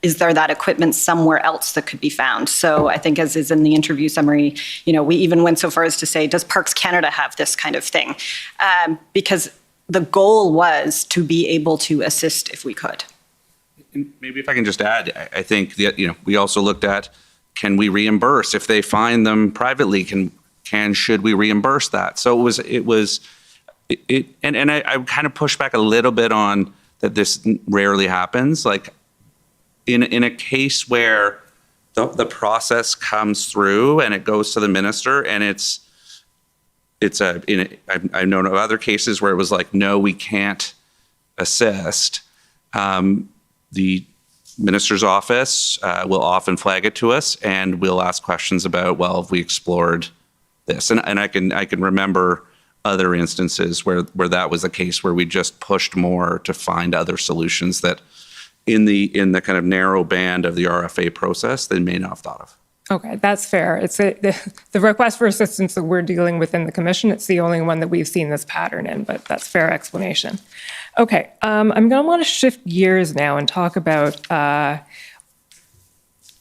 is there that equipment somewhere else that could be found? So I think, as is in the interview summary, we even went so far as to say, does Parks Canada have this kind of thing? Because the goal was to be able to assist if we could. Maybe if I can just add, I think that, we also looked at, can we reimburse if they find them privately? Should we reimburse that? So I kind of push back a little bit on that. This rarely happens. Like in a case where the process comes through and it goes to the minister, and I've known of other cases where it was like, no, we can't assist. The minister's office will often flag it to us, and we'll ask questions about, well, have we explored this? And I can remember other instances where that was the case, where we just pushed more to find other solutions that in the kind of narrow band of the RFA process they may not have thought of. Okay, that's fair. It's the request for assistance that we're dealing with in the commission. It's the only one that we've seen this pattern in, but that's fair explanation. Okay, I'm going to want to shift gears now and talk about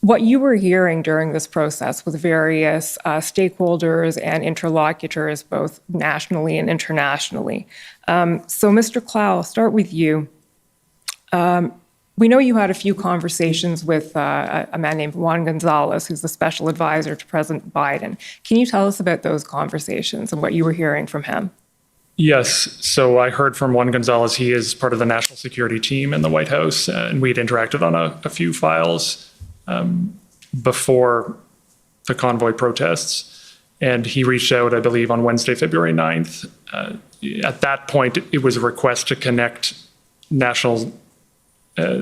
what you were hearing during this process with various stakeholders and interlocutors, both nationally and internationally. So, Mr. Clow, I'll start with you. We know you had a few conversations with a man named Juan Gonzalez, who's the special advisor to President Biden. Can you tell us about those conversations and what you were hearing from him? Yes. So I heard from Juan Gonzalez. He is part of the national security team in the White House, and we'd interacted on a few files before the convoy protests. And he reached out, I believe, on Wednesday, February 9th. At that point, it was a request to connect National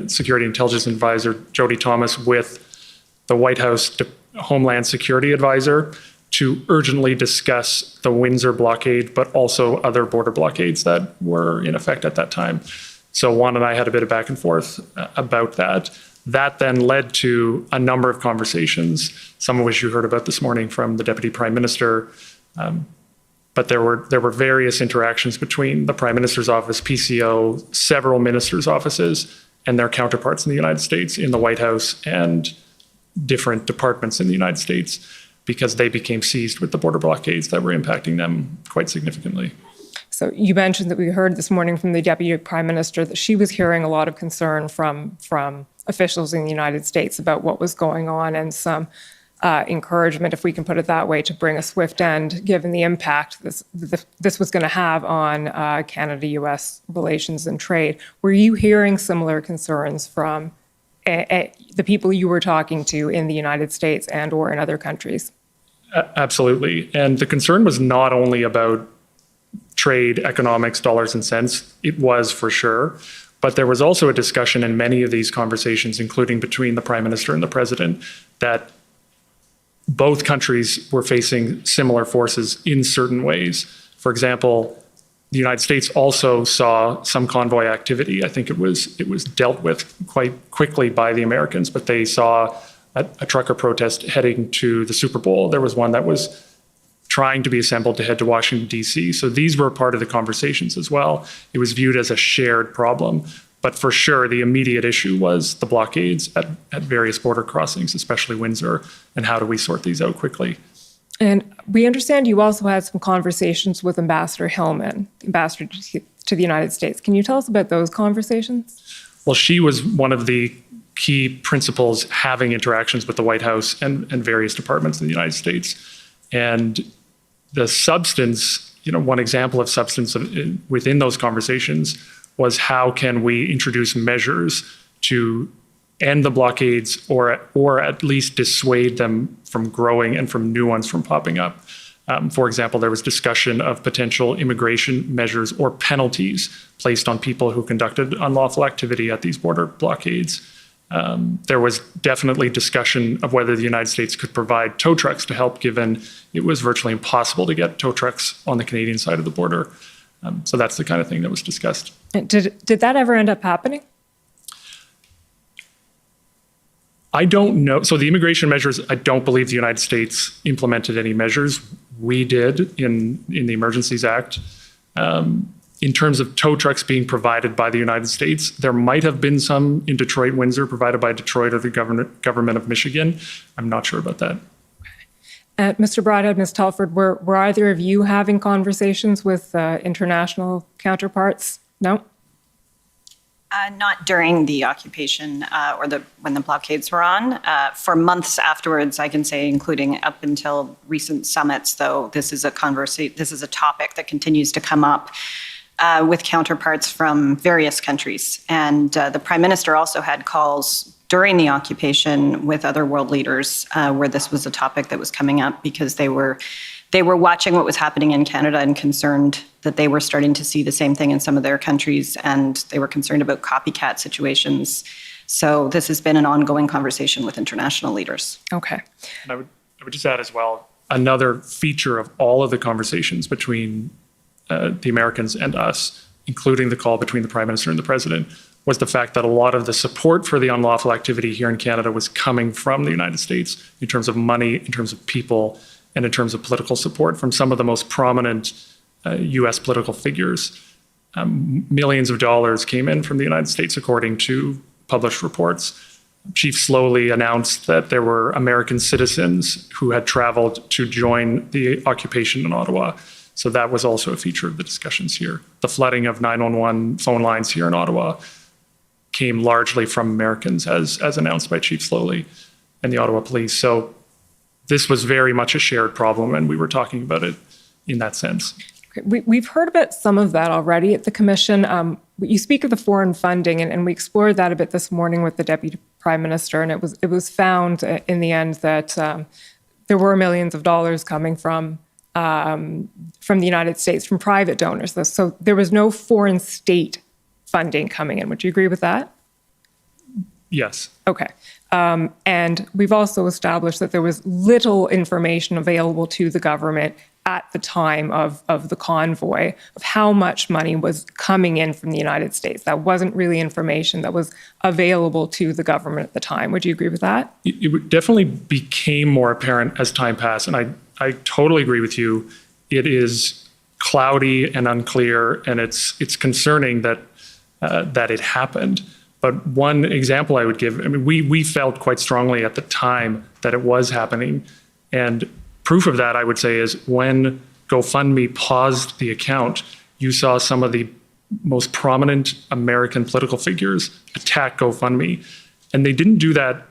Security Intelligence Advisor Jody Thomas with the White House Homeland Security Advisor to urgently discuss the Windsor blockade, but also other border blockades that were in effect at that time. So Juan and I had a bit of back and forth about that. That then led to a number of conversations, some of which you heard about this morning from the Deputy Prime Minister. But there were various interactions between the Prime Minister's office, PCO, several ministers' offices, and their counterparts in the United States, in the White House, and different departments in the United States, because they became seized with the border blockades that were impacting them quite significantly. So you mentioned that we heard this morning from the Deputy Prime Minister that she was hearing a lot of concern from officials in the United States about what was going on, and some encouragement, if we can put it that way, to bring a swift end, given the impact this was going to have on Canada-U.S. relations and trade. Were you hearing similar concerns from the people you were talking to in the United States and or in other countries? Absolutely. And the concern was not only about trade, economics, dollars and cents. It was for sure. But there was also a discussion in many of these conversations, including between the Prime Minister and the President, that both countries were facing similar forces in certain ways. For example, the United States also saw some convoy activity. I think it was dealt with quite quickly by the Americans, but they saw a trucker protest heading to the Super Bowl. There was one that was trying to be assembled to head to Washington, D.C. So these were part of the conversations as well. It was viewed as a shared problem. But for sure, the immediate issue was the blockades at various border crossings, especially Windsor, and how do we sort these out quickly? And we understand you also had some conversations with Ambassador Hillman, ambassador to the United States. Can you tell us about those conversations? Well, she was one of the key principals having interactions with the White House and various departments in the United States. And the substance, one example of substance within those conversations was how can we introduce measures to end the blockades or at least dissuade them from growing and from new ones from popping up. For example, there was discussion of potential immigration measures or penalties placed on people who conducted unlawful activity at these border blockades. There was definitely discussion of whether the United States could provide tow trucks to help, given it was virtually impossible to get tow trucks on the Canadian side of the border. So that's the kind of thing that was discussed. Did that ever end up happening? I don't know. So the immigration measures, I don't believe the United States implemented any measures. We did in the Emergencies Act. In terms of tow trucks being provided by the United States, there might have been some in Detroit, Windsor, provided by Detroit or the government of Michigan. I'm not sure about that. Mr. Broadhead, Ms. Telford, were either of you having conversations with international counterparts? No? Not during the occupation or when the blockades were on. For months afterwards, I can say, including up until recent summits, though, this is a topic that continues to come up with counterparts from various countries. And the Prime Minister also had calls during the occupation with other world leaders where this was a topic that was coming up because they were watching what was happening in Canada and concerned that they were starting to see the same thing in some of their countries, and they were concerned about copycat situations. So this has been an ongoing conversation with international leaders. Okay. And I would just add as well, another feature of all of the conversations between the Americans and us, including the call between the Prime Minister and the President, was the fact that a lot of the support for the unlawful activity here in Canada was coming from the United States in terms of money, in terms of people, and in terms of political support from some of the most prominent U.S. political figures. Millions of dollars came in from the United States, according to published reports. Chief Slowly announced that there were American citizens who had traveled to join the occupation in Ottawa. So that was also a feature of the discussions here. The flooding of 911 phone lines here in Ottawa came largely from Americans, as announced by Chief Slowly and the Ottawa Police. So this was very much a shared problem, and we were talking about it in that sense. We've heard about some of that already at the Commission. You speak of the foreign funding, and we explored that a bit this morning with the Deputy Prime Minister, and it was found in the end that there were millions of dollars coming from the United States, from private donors. So there was no foreign state funding coming in. Would you agree with that? Yes. Okay. And we've also established that there was little information available to the government at the time of the convoy of how much money was coming in from the United States. That wasn't really information that was available to the government at the time. Would you agree with that? It definitely became more apparent as time passed, and I totally agree with you. It is cloudy and unclear, and it's concerning that it happened. But one example I would give, I mean, we felt quite strongly at the time that it was happening, and proof of that, I would say, is when GoFundMe paused the account, you saw some of the most prominent American political figures attack GoFundMe. And they didn't do that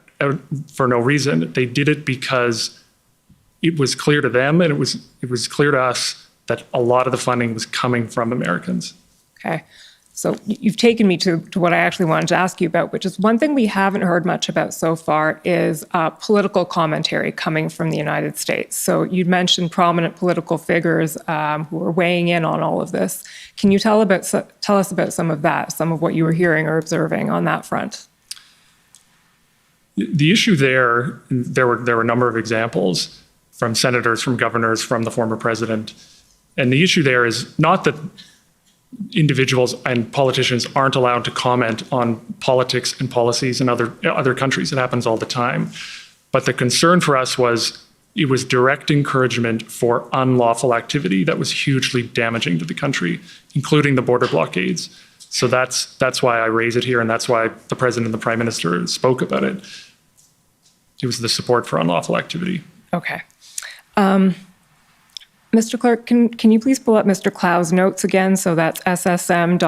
for no reason. They did it because it was clear to them, and it was clear to us that a lot of the funding was coming from Americans. Okay. So you've taken me to what I actually wanted to ask you about, which is one thing we haven't heard much about so far is political commentary coming from the United States. So you'd mentioned prominent political figures who are weighing in on all of this. Can you tell us about some of that, some of what you were hearing or observing on that front? The issue there were a number of examples from senators, from governors, from the former president. And the issue there is not that individuals and politicians aren't allowed to comment on politics and policies in other countries. It happens all the time. But the concern for us was it was direct encouragement for unlawful activity that was hugely damaging to the country, including the border blockades. So that's why I raise it here, and that's why the President and the Prime Minister spoke about it. It was the support for unlawful activity. Okay. Mr. Clerk, can you please pull up Mr. Clow's notes again? So that's ssm.nsc.can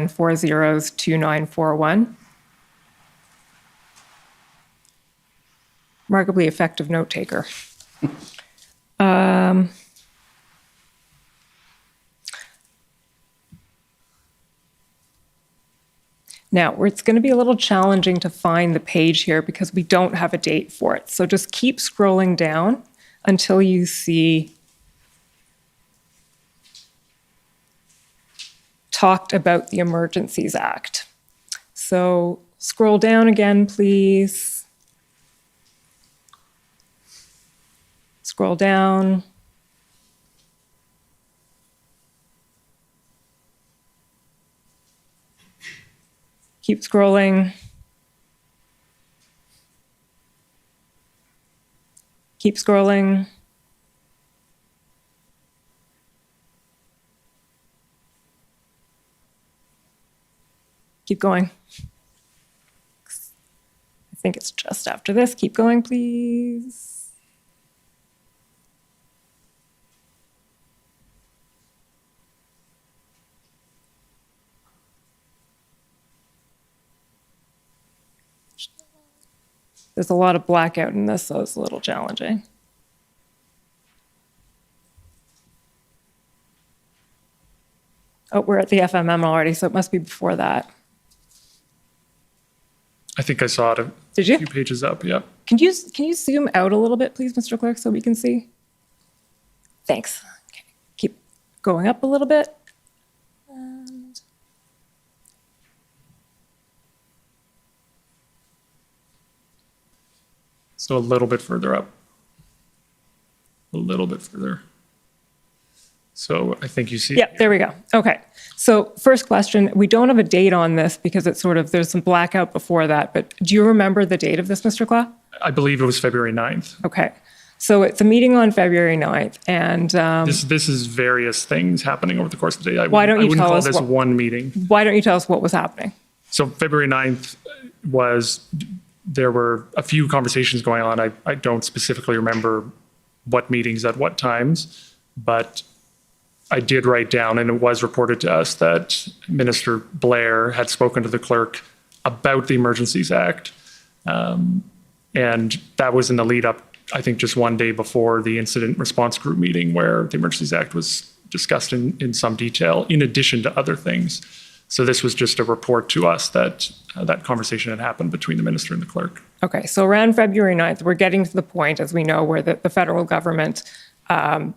402941. Remarkably effective note taker. Now, it's going to be a little challenging to find the page here because we don't have a date for it. So just keep scrolling down until you see talked about the Emergencies Act. So scroll down again, please. Scroll down. Keep scrolling. Keep scrolling. Keep going. I think it's just after this. Keep going, please. There's a lot of blackout in this, so it's a little challenging. Oh, we're at the FMM already, so it must be before that. I think I saw it Did you? few pages up, yeah. Can you zoom out a little bit, please, Mr. Clerk, so we can see? Thanks. Okay. Keep going up a little bit. And So a little bit further up. A little bit further. So I think you see. yeah, there we go. Okay. So first question, we don't have a date on this because it's sort of, there's some blackout before that, but do you remember the date of this, Mr. Claw? I believe it was February 9th. Okay. So it's a meeting on February 9th, and This is various things happening over the course of the day. Why don't you I wouldn't tell call us this what- one meeting. why don't you tell us what was happening? So February 9th was, there were a few conversations going on. I don't specifically remember what meetings at what times, but I did write down, and it was reported to us, that Minister Blair had spoken to the clerk about the Emergencies Act. And that was in the lead up, I think, just one day before the incident response group meeting where the Emergencies Act was discussed in some detail, in addition to other things. So this was just a report to us that that conversation had happened between the minister and the clerk. Okay, so around February 9th, we're getting to the point, as we know, where the federal government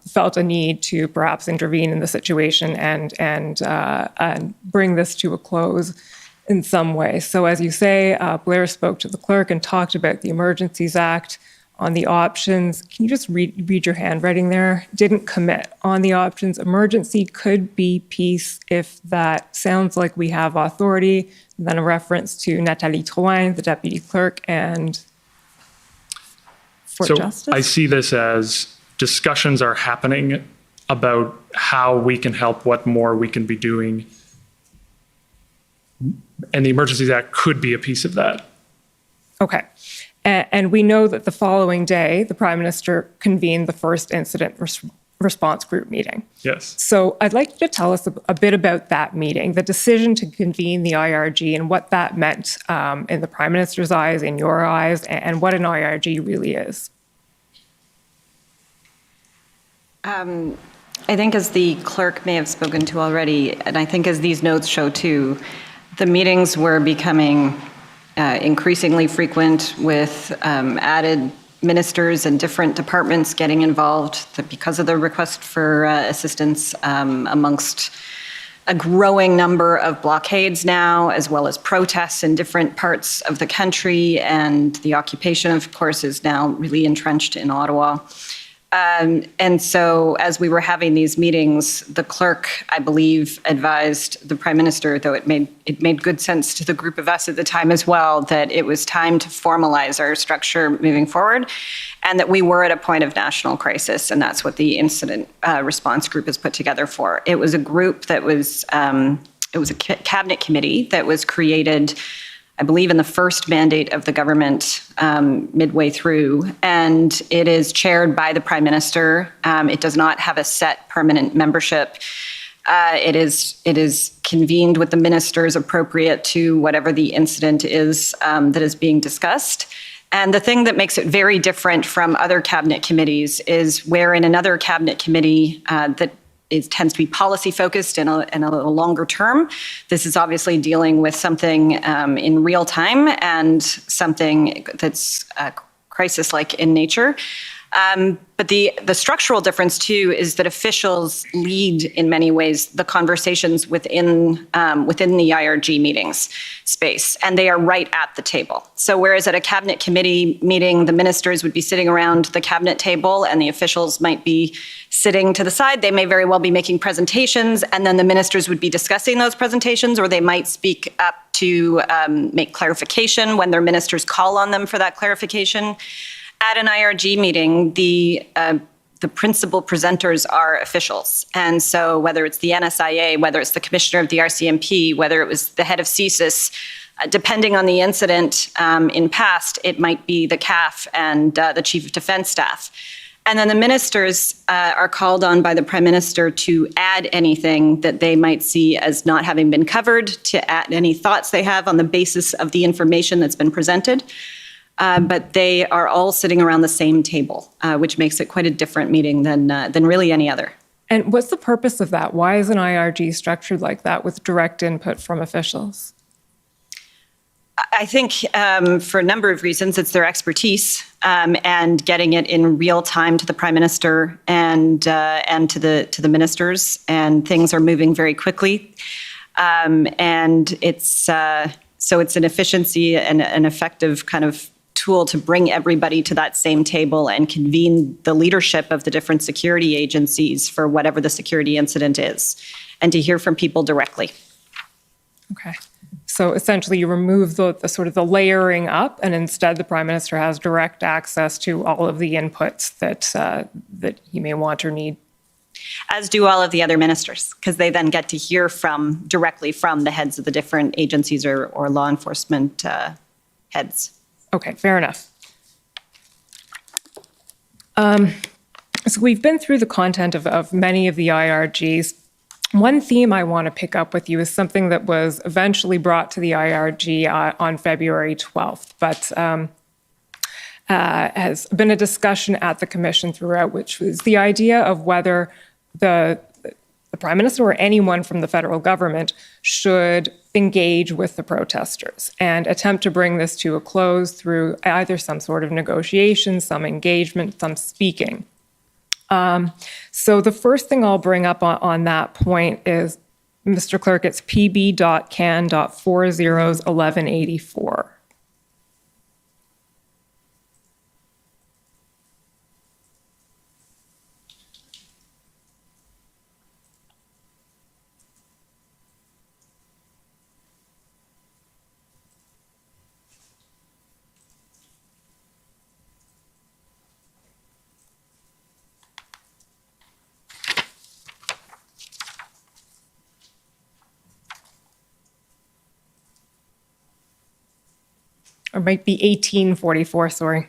felt a need to perhaps intervene in the situation and bring this to a close in some way. So as you say, Blair spoke to the clerk and talked about the Emergencies Act on the options. Can you just read your handwriting there? Didn't commit on the options. Emergency could be peace if that sounds like we have authority. And then a reference to Nathalie Drouin, the deputy clerk, and Fort So Justice. I see this as discussions are happening about how we can help, what more we can be doing. And the Emergencies Act could be a piece of that. Okay. And we know that the following day, the Prime Minister convened the first incident response group meeting. Yes. So I'd like you to tell us a bit about that meeting, the decision to convene the IRG and what that meant in the Prime Minister's eyes, in your eyes, and what an IRG really is. I think, as the clerk may have spoken to already, and I think as these notes show too, the meetings were becoming increasingly frequent, with added ministers and different departments getting involved because of the request for assistance amongst a growing number of blockades now, as well as protests in different parts of the country. And the occupation, of course, is now really entrenched in Ottawa. And so as we were having these meetings, the clerk, I believe, advised the Prime Minister, though it made good sense to the group of us at the time as well, that it was time to formalize our structure moving forward, and that we were at a point of national crisis, and that's what the incident response group is put together for. It was a group that was, it was a cabinet committee that was created, I believe, in the first mandate of the government midway through, and it is chaired by the Prime Minister. It does not have a set permanent membership. It is convened with the ministers appropriate to whatever the incident is that is being discussed. And the thing that makes it very different from other cabinet committees is where in another cabinet committee that it tends to be policy focused and a longer term. This is obviously dealing with something in real time and something that's crisis-like in nature. But the structural difference too is that officials lead in many ways the conversations within the IRG meetings space, and they are right at the table. So whereas at a cabinet committee meeting, the ministers would be sitting around the cabinet table and the officials might be sitting to the side, they may very well be making presentations, and then the ministers would be discussing those presentations, or they might speak up to make clarification when their ministers call on them for that clarification. At an IRG meeting, the principal presenters are officials. And so whether it's the NSIA, whether it's the commissioner of the RCMP, whether it was the head of CSIS, depending on the incident in past, it might be the CAF and the chief of defense staff. And then the ministers are called on by the prime minister to add anything that they might see as not having been covered, to add any thoughts they have on the basis of the information that's been presented. But they are all sitting around the same table, which makes it quite a different meeting than really any other. And what's the purpose of that? Why is an IRG structured like that with direct input from officials? I think for a number of reasons, it's their expertise and getting it in real time to the prime minister and to the ministers, and things are moving very quickly. And it's so it's an efficiency and an effective kind of tool to bring everybody to that same table and convene the leadership of the different security agencies for whatever the security incident is, and to hear from people directly. Okay. So essentially you remove the sort of the layering up, and instead the prime minister has direct access to all of the inputs that he may want or need. As do all of the other ministers, because they then get to hear directly from the heads of the different agencies or law enforcement heads. Okay, fair enough. So we've been through the content of many of the IRGs. One theme I want to pick up with you is something that was eventually brought to the IRG on February 12th, but has been a discussion at the commission throughout, which was the idea of whether the prime minister or anyone from the federal government should engage with the protesters and attempt to bring this to a close through either some sort of negotiation, some engagement, some speaking. So the first thing I'll bring up on that point is, Mr. Clerk, it's pb.can.401184. Or might be 1844, sorry.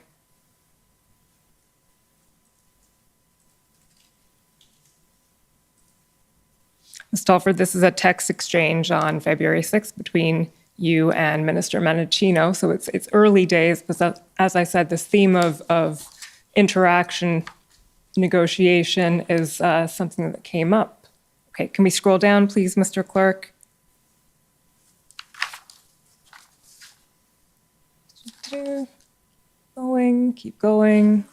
Ms. Telford, this is a text exchange on February 6th between you and Minister Menachino, so it's early days, but as I said, this theme of interaction, negotiation is something that came up. Okay, can we scroll down, please, Mr. Clerk? Keep going. Keep going.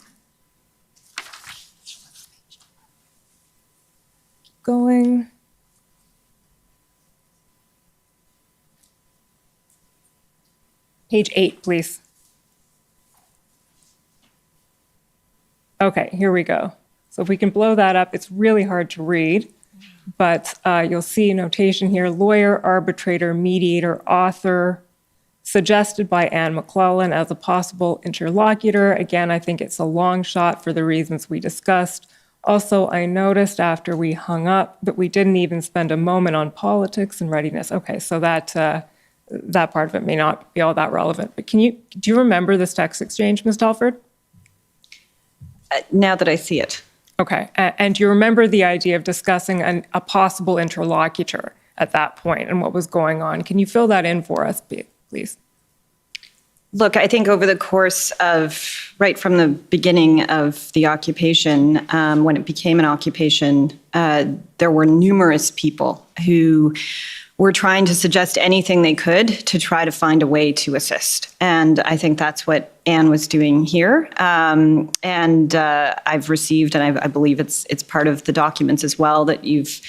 Page 8, please. Okay, here we go. So if we can blow that up, it's really hard to read, but you'll see notation here: lawyer, arbitrator, mediator, author, suggested by Anne McClellan as a possible interlocutor. Again, I think it's a long shot for the reasons we discussed. Also, I noticed after we hung up that we didn't even spend a moment on politics and readiness. Okay, so that part of it may not be all that relevant. But do you remember this text exchange, Ms. Telford? Now that I see it. Okay, and do you remember the idea of discussing a possible interlocutor at that point and what was going on? Can you fill that in for us, please? Look, I think over the course of, right from the beginning of the occupation, when it became an occupation, there were numerous people who were trying to suggest anything they could to try to find a way to assist. And I think that's what Anne was doing here. I've received, and I believe it's part of the documents as well that you've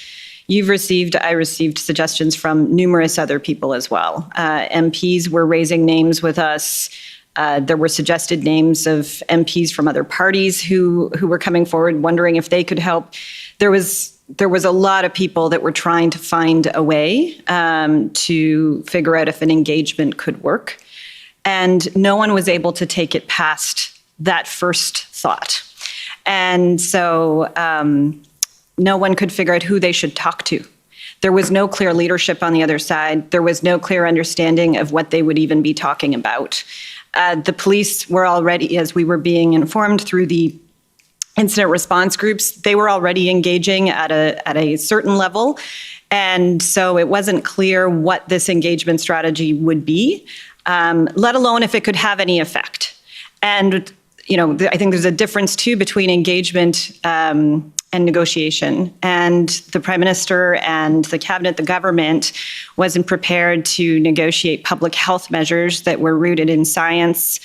received. I received suggestions from numerous other people as well. MPs were raising names with us. There were suggested names of MPs from other parties who were coming forward, wondering if they could help. There was a lot of people that were trying to find a way to figure out if an engagement could work. And no one was able to take it past that first thought. And so no one could figure out who they should talk to. There was no clear leadership on the other side. There was no clear understanding of what they would even be talking about. The police were already, as we were being informed through the incident response groups, they were already engaging at a certain level. And so it wasn't clear what this engagement strategy would be, let alone if it could have any effect. And, I think there's a difference too between engagement and negotiation. And the Prime Minister and the Cabinet, the government, wasn't prepared to negotiate public health measures that were rooted in science.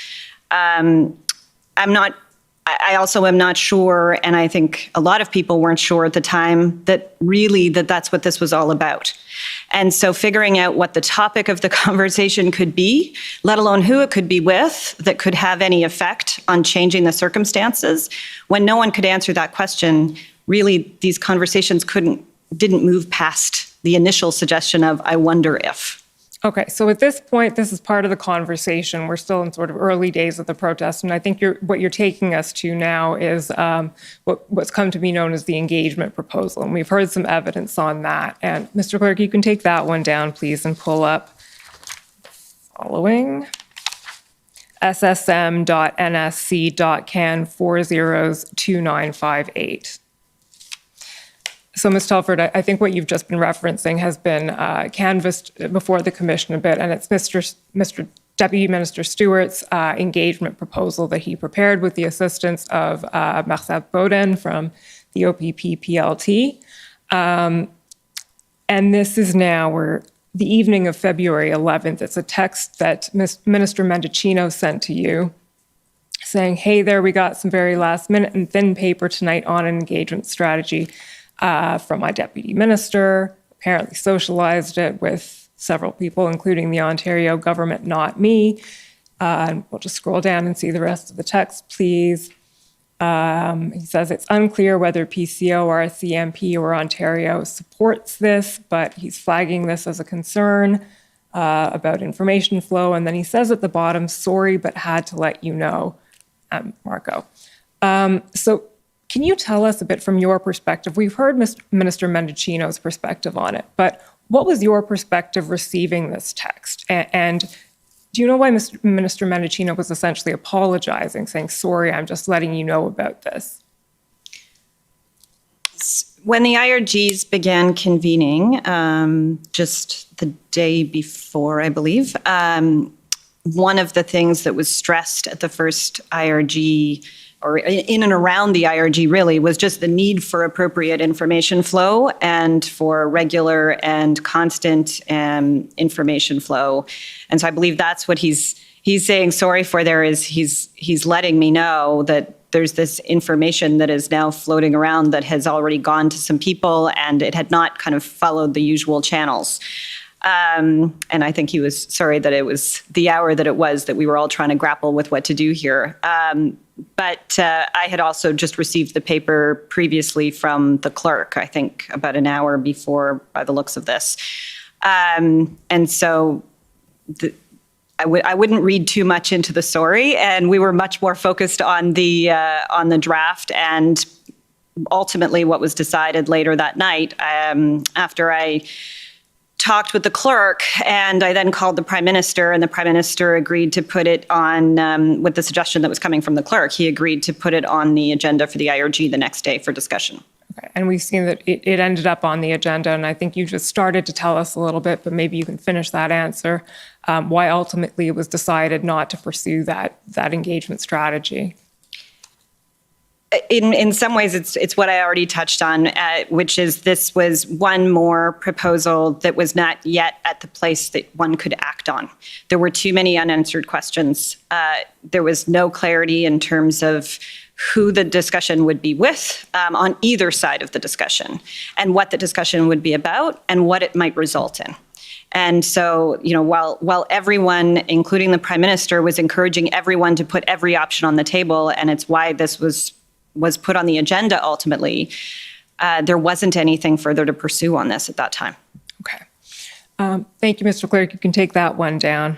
I also am not sure, and I think a lot of people weren't sure at the time, that that's what this was all about. And so figuring out what the topic of the conversation could be, let alone who it could be with, that could have any effect on changing the circumstances, when no one could answer that question, really these conversations didn't move past the initial suggestion of, I wonder if. Okay, so at this point, this is part of the conversation. We're still in sort of early days of the protest, and I think what you're taking us to now is what's come to be known as the engagement proposal, and we've heard some evidence on that. And Mr. Clerk, you can take that one down, please, and pull up following ssm.nsc.can402958. So, Ms. Telford, I think what you've just been referencing has been canvassed before the commission a bit, and it's Mr. Deputy Minister Stewart's engagement proposal that he prepared with the assistance of Marcel Boden from the OPP-PLT. And this is now the evening of February 11th. It's a text that Minister Mendicino sent to you saying, hey there, we got some very last minute and thin paper tonight on an engagement strategy. From my deputy minister, apparently socialized it with several people, including the Ontario government, not me. We'll just scroll down and see the rest of the text, please. He says it's unclear whether PCO, RCMP, or Ontario supports this, but he's flagging this as a concern about information flow. And then he says at the bottom, sorry, but had to let you know, Marco. So can you tell us a bit from your perspective? We've heard Minister Mendicino's perspective on it, but what was your perspective receiving this text? And do you know why Minister Mendicino was essentially apologizing, saying, sorry, I'm just letting you know about this? When the IRGs began convening, just the day before, I believe, one of the things that was stressed at the first IRG, or in and around the IRG really, was just the need for appropriate information flow and for regular and constant information flow. And so I believe that's what he's saying sorry for there, is he's letting me know that there's this information that is now floating around that has already gone to some people and it had not kind of followed the usual channels. And I think he was sorry that it was the hour that it was, that we were all trying to grapple with what to do here. But I had also just received the paper previously from the clerk, I think about an hour before, by the looks of this. And so I wouldn't read too much into the sorry, and we were much more focused on the draft and ultimately what was decided later that night after I talked with the clerk, and I then called the Prime Minister, and the Prime Minister agreed to put it on, with the suggestion that was coming from the clerk, he agreed to put it on the agenda for the IRG the next day for discussion. And we've seen that it ended up on the agenda, and I think you just started to tell us a little bit, but maybe you can finish that answer, why ultimately it was decided not to pursue that engagement strategy. In some ways, it's what I already touched on, which is this was one more proposal that was not yet at the place that one could act on. There were too many unanswered questions. There was no clarity in terms of who the discussion would be with on either side of the discussion, and what the discussion would be about, and what it might result in. And so, while everyone, including the Prime Minister, was encouraging everyone to put every option on the table, and it's why this was put on the agenda ultimately, there wasn't anything further to pursue on this at that time. Okay. Thank you, Mr. Clerk. You can take that one down.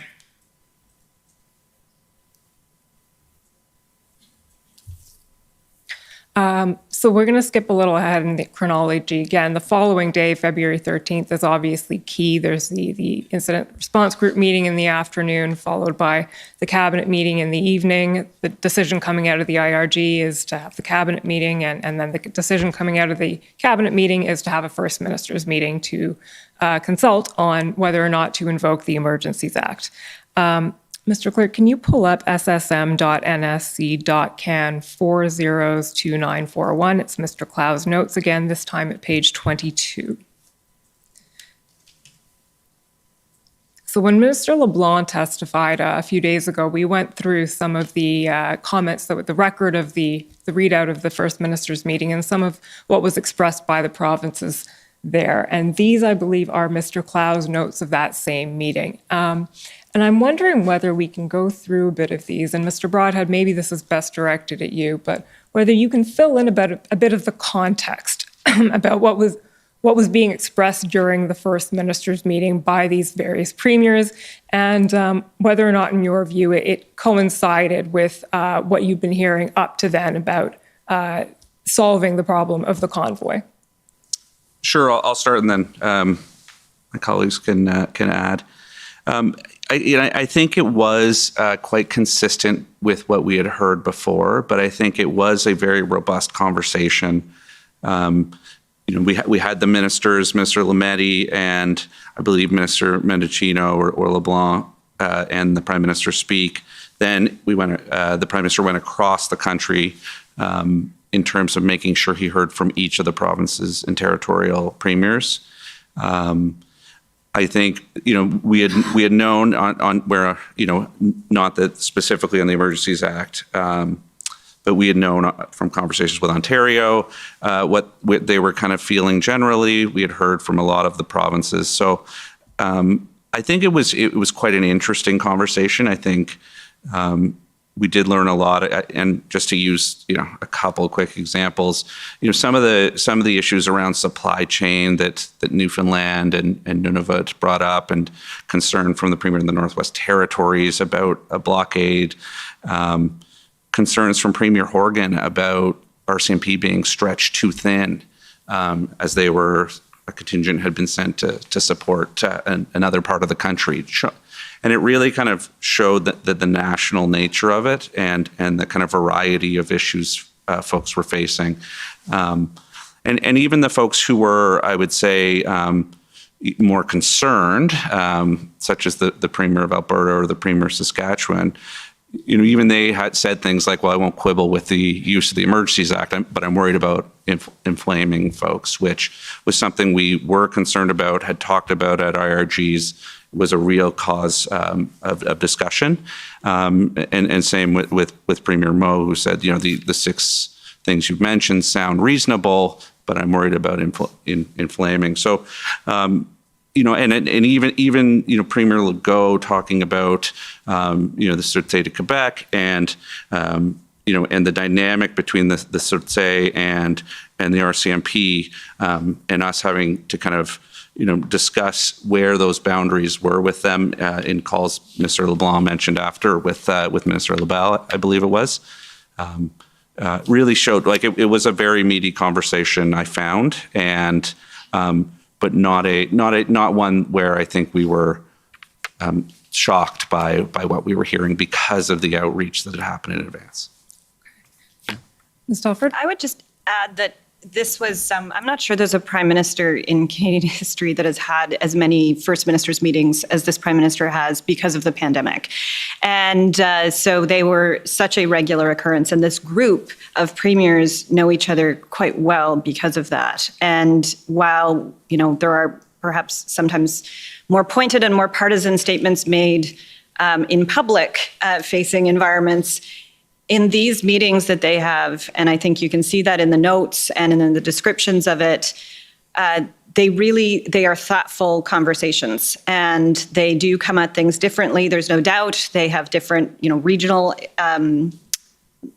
So we're going to skip a little ahead in the chronology. Again, the following day, February 13th, is obviously key. There's the incident response group meeting in the afternoon, followed by the cabinet meeting in the evening. The decision coming out of the IRG is to have the cabinet meeting, and then the decision coming out of the cabinet meeting is to have a First Minister's meeting to consult on whether or not to invoke the Emergencies Act. Mr. Clerk, can you pull up ssm.nsc.can 402941? It's Mr. Clow's notes again, this time at page 22. So when Minister LeBlanc testified a few days ago, we went through some of the comments, the record of the readout of the First Minister's meeting and some of what was expressed by the provinces there. And these, I believe, are Mr. Clow's notes of that same meeting. And I'm wondering whether we can go through a bit of these, and Mr. Broadhead, maybe this is best directed at you, but whether you can fill in a bit of the context about what was being expressed during the First Minister's meeting by these various premiers, and whether or not, in your view, it coincided with what you've been hearing up to then about solving the problem of the convoy. Sure, I'll start, and then my colleagues can add. I think it was quite consistent with what we had heard before, but I think it was a very robust conversation. We had the ministers, Minister Lametti and I believe Minister Mendocino or LeBlanc and the Prime Minister speak. Then the Prime Minister went across the country in terms of making sure he heard from each of the provinces and territorial premiers. I think we had known on where not that specifically on the Emergencies Act, but we had known from conversations with Ontario what they were kind of feeling generally. We had heard from a lot of the provinces, so I think it was quite an interesting conversation. I think we did learn a lot, and just to use a couple of quick examples, some of the issues around supply chain that Newfoundland and Nunavut brought up, and concern from the Premier in the Northwest Territories about a blockade, concerns from Premier Horgan about RCMP being stretched too thin, as a contingent had been sent to support another part of the country. And it really kind of showed the national nature of it and the kind of variety of issues folks were facing. And even the folks who were, I would say, more concerned, such as the Premier of Alberta or the Premier of Saskatchewan, even they had said things like, well, I won't quibble with the use of the Emergencies Act, but I'm worried about inflaming folks, which was something we were concerned about, had talked about at IRGs, was a real cause of discussion. And same with Premier Moe, who said, the 6 things you've mentioned sound reasonable, but I'm worried about inflaming. So, and even Premier Legault talking about, the Sûreté de Quebec and, and the dynamic between the Sûreté and the RCMP, and us having to kind of, discuss where those boundaries were with them in calls Minister LeBlanc mentioned after with Minister Lebel, I believe it was, really showed like it was a very meaty conversation, I found, and but not one where I think we were shocked by what we were hearing because of the outreach that had happened in advance. Ms. Telford? I would just add that this was, I'm not sure there's a prime minister in Canadian history that has had as many first ministers meetings as this prime minister has because of the pandemic. And so they were such a regular occurrence. And this group of premiers know each other quite well because of that. And while, there are perhaps sometimes more pointed and more partisan statements made in public facing environments, in these meetings that they have, and I think you can see that in the notes and in the descriptions of it, they are thoughtful conversations, and they do come at things differently. There's no doubt they have different, regional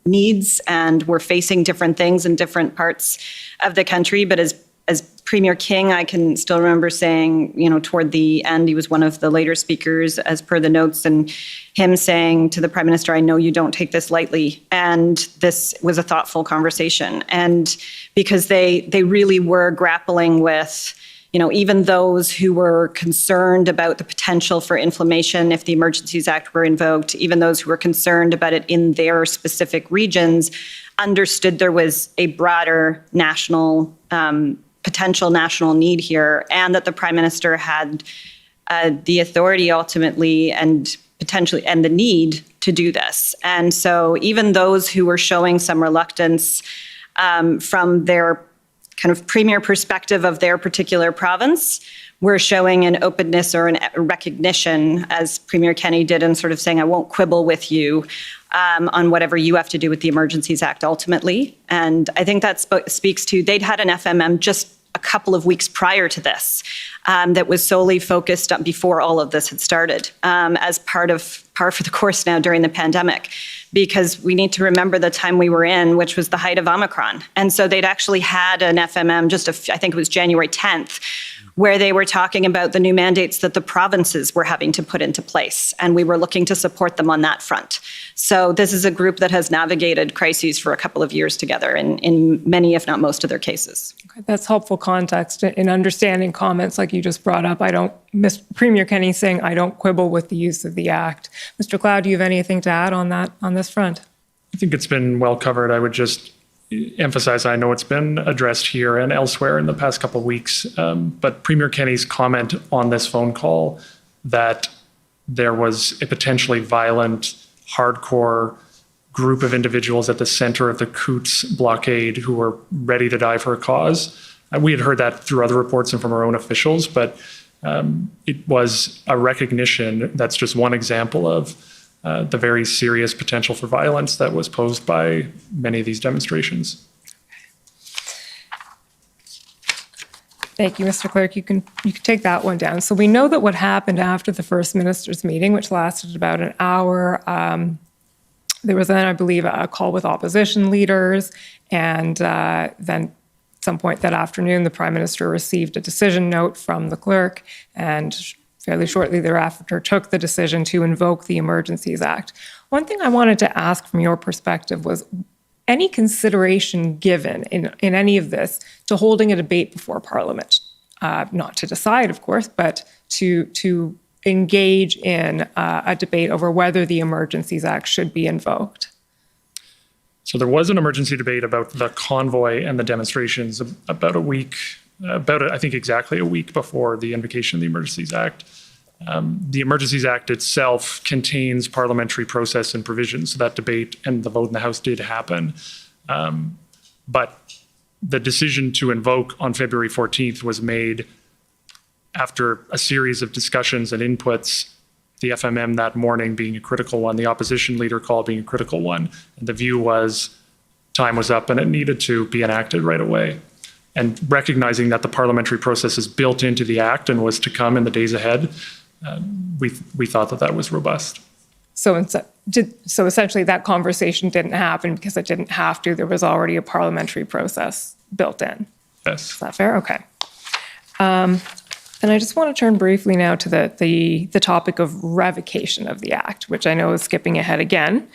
needs, and we're facing different things in different parts of the country. But as Premier King, I can still remember saying, toward the end, he was one of the later speakers as per the notes, and him saying to the Prime Minister, I know you don't take this lightly. And this was a thoughtful conversation. And because they really were grappling with, even those who were concerned about the potential for inflammation if the Emergencies Act were invoked, even those who were concerned about it in their specific regions, understood there was a broader national potential national need here, and that the Prime Minister had the authority ultimately and potentially and the need to do this. And so even those who were showing some reluctance from their kind of premier perspective of their particular province were showing an openness or a recognition, as Premier Kenney did, and sort of saying, I won't quibble with you on whatever you have to do with the Emergencies Act ultimately. And I think that speaks to, they'd had an FMM just a couple of weeks prior to this that was solely focused on, before all of this had started, as par for the course now during the pandemic, because we need to remember the time we were in, which was the height of Omicron. And so they'd actually had an FMM I think it was January 10th, where they were talking about the new mandates that the provinces were having to put into place. And we were looking to support them on that front. So this is a group that has navigated crises for a couple of years together in many, if not most of their cases. Okay, that's helpful context in understanding comments like you just brought up. Premier Kenney saying, I don't quibble with the use of the act. Mr. Cloud, do you have anything to add on this front? I think it's been well covered. I would just emphasize, I know it's been addressed here and elsewhere in the past couple of weeks, but Premier Kenney's comment on this phone call that there was a potentially violent, hardcore group of individuals at the center of the Coutts blockade who were ready to die for a cause. We had heard that through other reports and from our own officials, but it was a recognition. That's just one example of the very serious potential for violence that was posed by many of these demonstrations. Thank you, Mr. Clerk. You can take that one down. So we know that what happened after the First Minister's meeting, which lasted about an hour, there was then, I believe, a call with opposition leaders, and then at some point that afternoon, the Prime Minister received a decision note from the clerk, and fairly shortly thereafter took the decision to invoke the Emergencies Act. One thing I wanted to ask from your perspective was any consideration given in any of this to holding a debate before Parliament, not to decide, of course, but to engage in a debate over whether the Emergencies Act should be invoked? So there was an emergency debate about the convoy and the demonstrations I think exactly a week before the invocation of the Emergencies Act. The Emergencies Act itself contains parliamentary process and provisions, so that debate and the vote in the House did happen. But the decision to invoke on February 14th was made after a series of discussions and inputs, the FMM that morning being a critical one, the opposition leader call being a critical one. And the view was time was up and it needed to be enacted right away. And recognizing that the parliamentary process is built into the Act and was to come in the days ahead, we thought that was robust. So essentially that conversation didn't happen because it didn't have to. There was already a parliamentary process built in. Yes. Is that fair? Okay. And I just want to turn briefly now to the topic of revocation of the Act, which I know is skipping ahead again.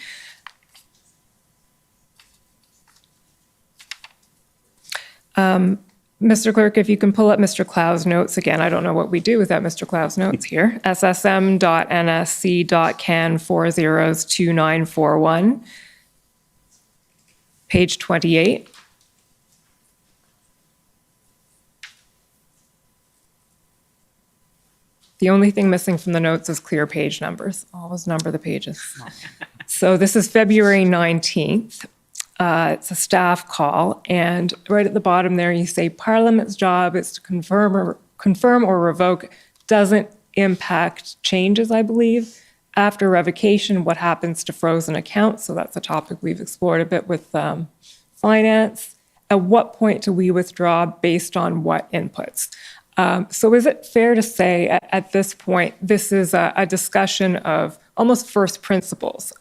Mr. Clerk, if you can pull up Mr. Clow's notes again. I don't know what we do without Mr. Clow's notes here. SSM.NSC.CAN402941, page 28. The only thing missing from the notes is clear page numbers. Always number the pages. So this is February 19th. It's a staff call, and right at the bottom there you say Parliament's job is to confirm or revoke, doesn't impact changes, I believe. After revocation, what happens to frozen accounts? So that's a topic we've explored a bit with finance. At what point do we withdraw based on what inputs? So is it fair to say at this point, this is a discussion of almost first principles?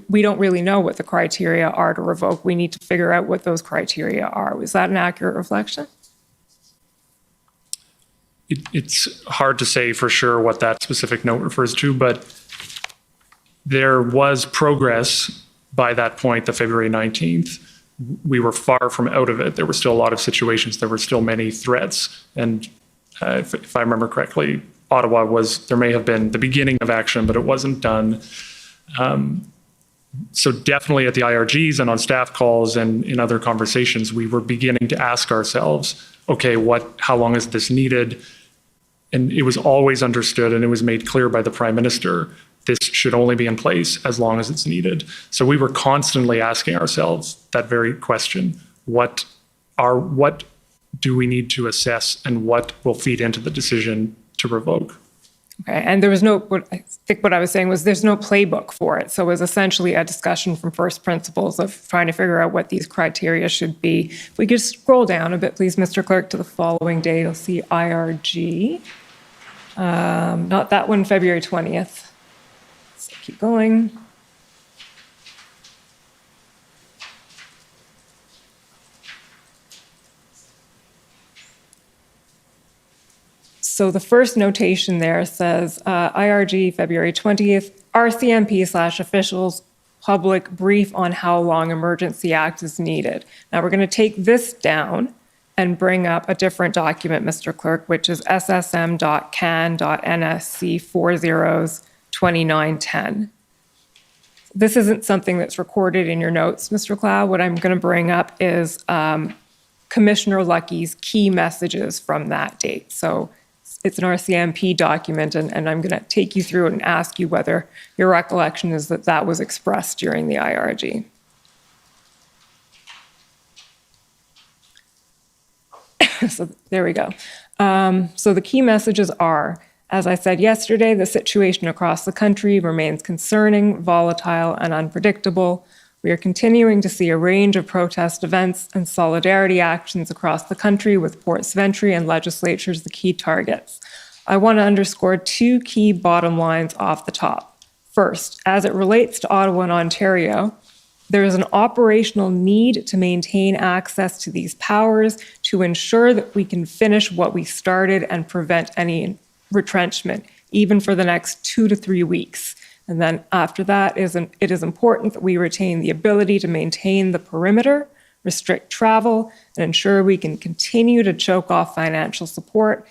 We don't really know what the criteria are to revoke. We need to figure out what those criteria are. Is that an accurate reflection? It's hard to say for sure what that specific note refers to, but there was progress by that point, the February 19th. We were far from out of it. There were still a lot of situations. There were still many threats. And if I remember correctly, Ottawa there may have been the beginning of action, but it wasn't done. So definitely at the IRGs and on staff calls and in other conversations, we were beginning to ask ourselves, okay, how long is this needed? And it was always understood and it was made clear by the Prime Minister, this should only be in place as long as it's needed. So we were constantly asking ourselves that very question, what do we need to assess and what will feed into the decision to revoke? Okay, and there was I think what I was saying was there's no playbook for it. So it was essentially a discussion from first principles of trying to figure out what these criteria should be. If we could scroll down a bit, please, Mr. Clerk, to the following day, you'll see IRG. Not that one, February 20th. So keep going. So the first notation there says IRG February 20th, RCMP/officials public brief on how long Emergency Act is needed. Now we're going to take this down and bring up a different document, Mr. Clerk, which is ssm.can.nsc 40/2910. This isn't something that's recorded in your notes, Mr. Clow. What I'm going to bring up is Commissioner Lucky's key messages from that date. So it's an RCMP document, and I'm going to take you through it and ask you whether your recollection is that that was expressed during the IRG. So there we go. So the key messages are, as I said yesterday, the situation across the country remains concerning, volatile, and unpredictable. We are continuing to see a range of protest events and solidarity actions across the country, with ports of entry and legislatures the key targets. I want to underscore two key bottom lines off the top. First, as it relates to Ottawa and Ontario, there is an operational need to maintain access to these powers to ensure that we can finish what we started and prevent any retrenchment, even for the next 2 to 3 weeks. And then after that, it is important that we retain the ability to maintain the perimeter, restrict travel, and ensure we can continue to choke off financial support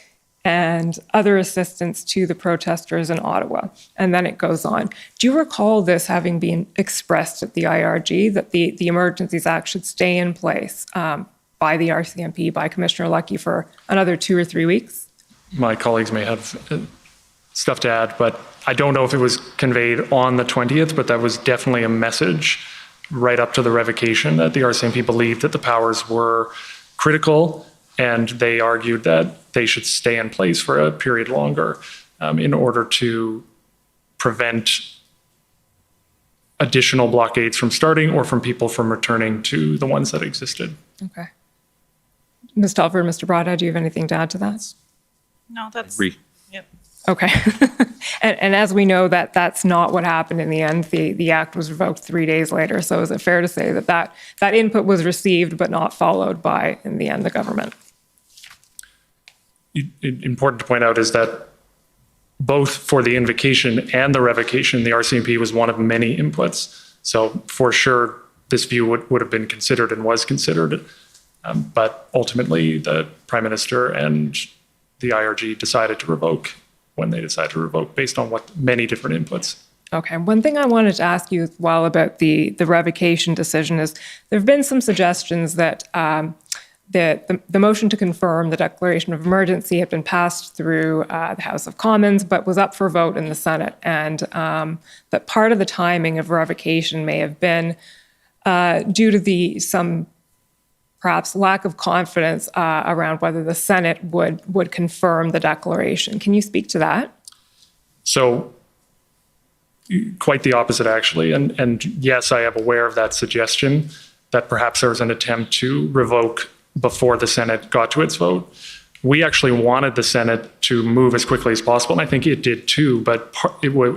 and other assistance to the protesters in Ottawa. And then it goes on. Do you recall this having been expressed at the IRG, that the Emergencies Act should stay in place by the RCMP, by Commissioner Lucky, for another 2 or 3 weeks? My colleagues may have stuff to add, but I don't know if it was conveyed on the 20th, but that was definitely a message right up to the revocation that the RCMP believed that the powers were critical, and they argued that they should stay in place for a period longer in order to prevent additional blockades from starting or from people from returning to the ones that existed. Okay. Ms. Telford, Mr. Broadhead, do you have anything to add to that? No, that's... Agree. Yep. Okay. and as we know, that's not what happened in the end. The act was revoked 3 days later. So is it fair to say that input was received but not followed by, in the end, the government? Important to point out is that both for the invocation and the revocation, the RCMP was one of many inputs. So for sure, this view would have been considered and was considered. But ultimately, the Prime Minister and the IRG decided to revoke when they decided to revoke based on what many different inputs. Okay. One thing I wanted to ask you as well about the revocation decision is there have been some suggestions that the motion to confirm the declaration of emergency had been passed through the House of Commons, but was up for vote in the Senate, and that part of the timing of revocation may have been due to some perhaps lack of confidence around whether the Senate would confirm the declaration. Can you speak to that? So quite the opposite, actually. And yes, I am aware of that suggestion that perhaps there was an attempt to revoke before the Senate got to its vote. We actually wanted the Senate to move as quickly as possible, and I think it did too, but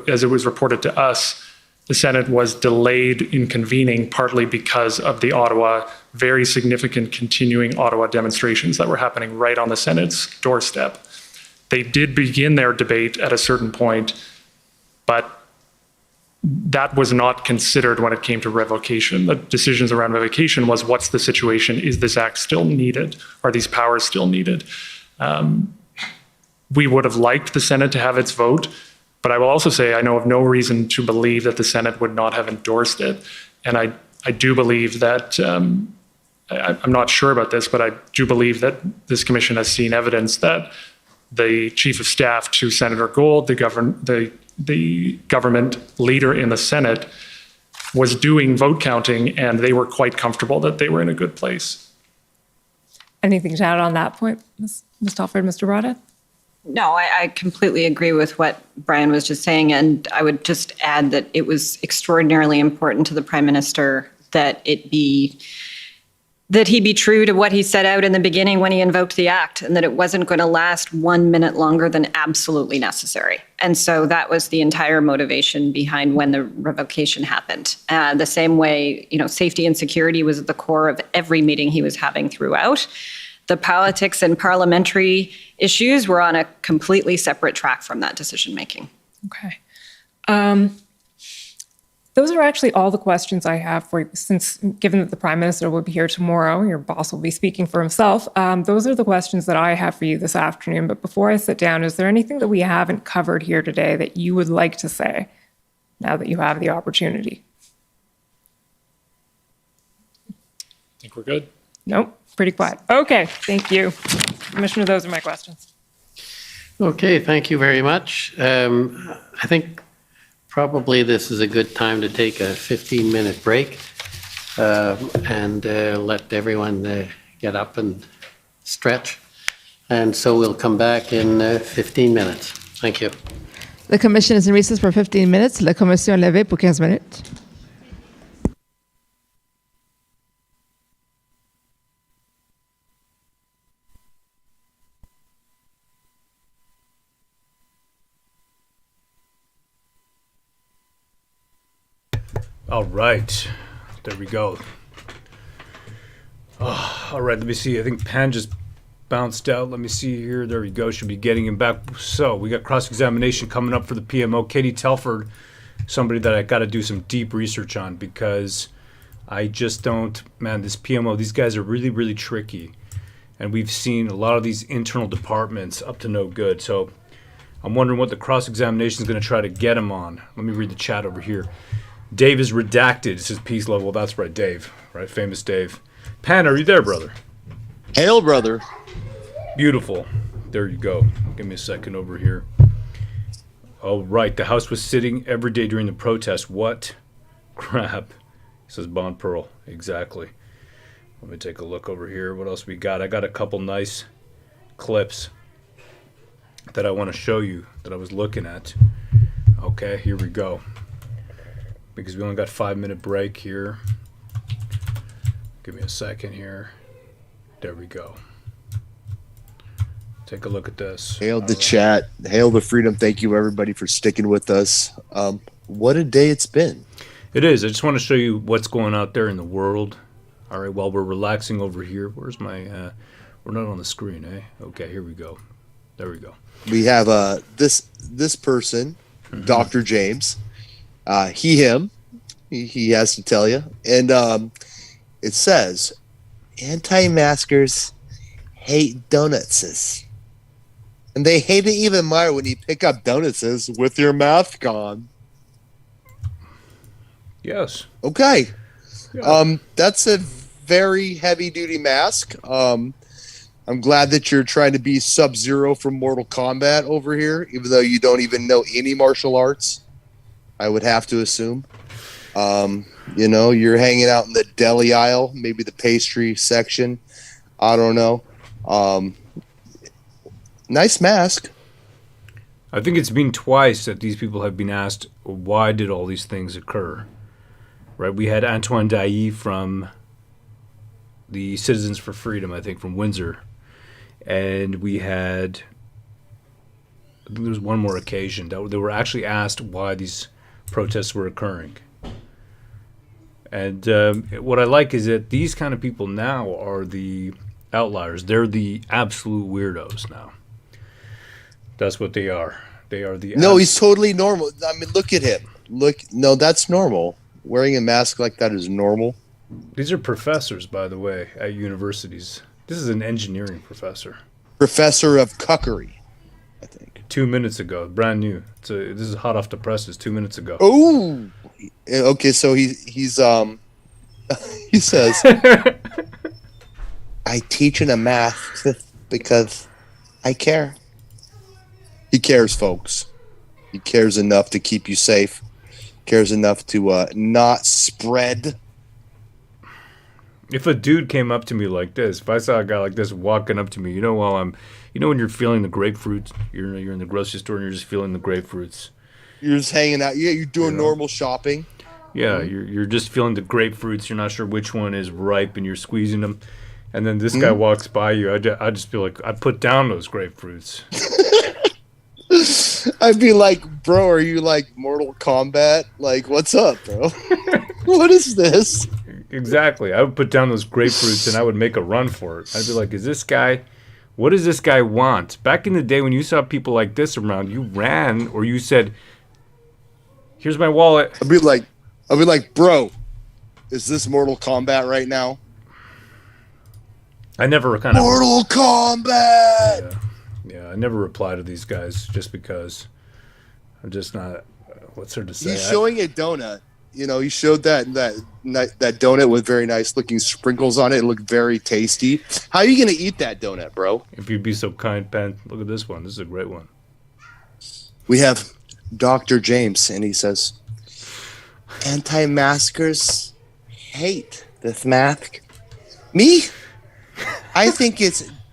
as it was reported to us, the Senate was delayed in convening partly because of the very significant continuing Ottawa demonstrations that were happening right on the Senate's doorstep. They did begin their debate at a certain point, but that was not considered when it came to revocation. The decisions around revocation was, what's the situation? Is this act still needed? Are these powers still needed? We would have liked the Senate to have its vote, but I will also say I know of no reason to believe that the Senate would not have endorsed it. And I do believe that, I'm not sure about this, but I do believe that this commission has seen evidence that the Chief of Staff to Senator Gold, the government leader in the Senate, was doing vote counting, and they were quite comfortable that they were in a good place. Anything to add on that point, Ms. Telford, Mr. Rada? No, I completely agree with what Brian was just saying, and I would just add that it was extraordinarily important to the Prime Minister that he be true to what he set out in the beginning when he invoked the act, and that it wasn't going to last 1 minute longer than absolutely necessary. And so that was the entire motivation behind when the revocation happened. The same way, safety and security was at the core of every meeting he was having throughout. The politics and parliamentary issues were on a completely separate track from that decision making. Okay. Those are actually all the questions I have for you, since given that the Prime Minister will be here tomorrow, your boss will be speaking for himself. Those are the questions that I have for you this afternoon. But before I sit down, is there anything that we haven't covered here today that you would like to say now that you have the opportunity? I think we're good. Nope, pretty quiet. Okay, thank you. Commissioner, those are my questions. Okay, thank you very much. I think probably this is a good time to take a 15-minute break and let everyone get up and stretch. And so we'll come back in 15 minutes. Thank you. The commission is in recess for 15 minutes. La commission est levée pour 15 minutes. All right, there we go. All right, let me see. I think Pan just bounced out. Let me see here. There we go. Should be getting him back. So we got cross-examination coming up for the PMO. Katie Telford, somebody that I got to do some deep research on, because I just don't, man, this PMO, these guys are really, really tricky. And we've seen a lot of these internal departments up to no good. So I'm wondering what the cross-examination is going to try to get him on. Let me read the chat over here. Dave is redacted. It says peace level. That's right, Dave. Right, famous Dave. Pan, are you there, brother? Hail, brother. Beautiful. There you go. Give me a second over here. Oh, right. The House was sitting every day during the protest. What? Crap. Says Bond Pearl. Exactly. Let me take a look over here. What else we got? I got a couple nice clips that I want to show you that I was looking at. Okay, here we go. Because we only got 5-minute break here. Give me a second here. There we go. Take a look at this. Hail the chat. Hail the freedom. Thank you, everybody, for sticking with us. What a day it's been. It is. I just want to show you what's going out there in the world. All right, while we're relaxing over here. Where's my... we're not on the screen, eh? Okay, here we go. There we go. We have this person, Dr. James. Him. He has to tell you. And it says, anti-maskers hate donuts. And they hate it even more when you pick up donuts with your mask on. Yes. Okay. Yeah. That's a very heavy duty mask. I'm glad that you're trying to be Sub-Zero from Mortal Kombat over here, even though you don't even know any martial arts. I would have to assume. You know, you're hanging out in the deli aisle, maybe the pastry section. I don't know. Nice mask. I think it's been twice that these people have been asked, why did all these things occur? Right? We had Antoine Dailly from the Citizens for Freedom, I think, from Windsor. And we had, I think there was one more occasion that they were actually asked why these protests were occurring. And what I like is that these kind of people now are the outliers. They're the absolute weirdos now. That's what they are. They are the... No, he's totally normal. I mean, look at him. No, that's normal. Wearing a mask like that is normal. These are professors, by the way, at universities. This is an engineering professor. Professor of cuckery, I think. 2 minutes ago, brand new. This is hot off the presses. 2 minutes ago. Oh, okay. So he's he says, I teach in a math because I care. He cares, folks. He cares enough to keep you safe. Cares enough to not spread. If a dude came up to me like this, if I saw a guy like this walking up to me, when you're feeling the grapefruits, you're in the grocery store and you're just feeling the grapefruits. You're just hanging out. Yeah, you're doing normal shopping. Yeah, you're just feeling the grapefruits. You're not sure which one is ripe, and you're squeezing them. And then this guy walks by you. I just feel like I put down those grapefruits. I'd be like, bro, are you like Mortal Kombat? Like, what's up, bro? What is this? Exactly. I would put down those grapefruits and I would make a run for it. I'd be like, what does this guy want? Back in the day when you saw people like this around, you ran or you said, here's my wallet. I'd be like, bro, is this Mortal Kombat right now? I never kind of... Mortal Kombat! Yeah, I never reply to these guys just because I'm just not... What's there to say? He's showing a donut. You know, he showed that donut with very nice looking sprinkles on it. It looked very tasty. How are you going to eat that donut, bro? If you'd be so kind, Ben, look at this one. This is a great one. We have Dr. James, and he says, anti-maskers hate this mask. Me? I think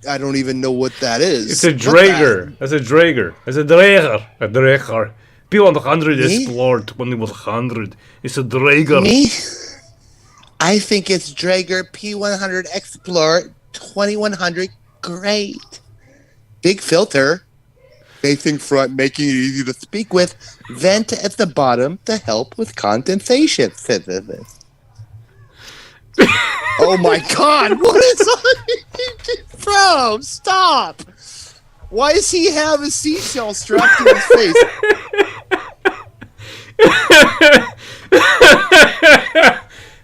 I don't even know what that is. It's a Draeger. That's a Draeger. It's a Draeger. A Draeger. P100 Explorer 2100. It's a Draeger. Me? I think it's Draeger P100 Explorer 2100. Great. Big filter. Facing front, making it easy to speak with. Vent at the bottom to help with condensation. Oh my God! What is bro? Stop! Why does he have a seashell strapped to his face?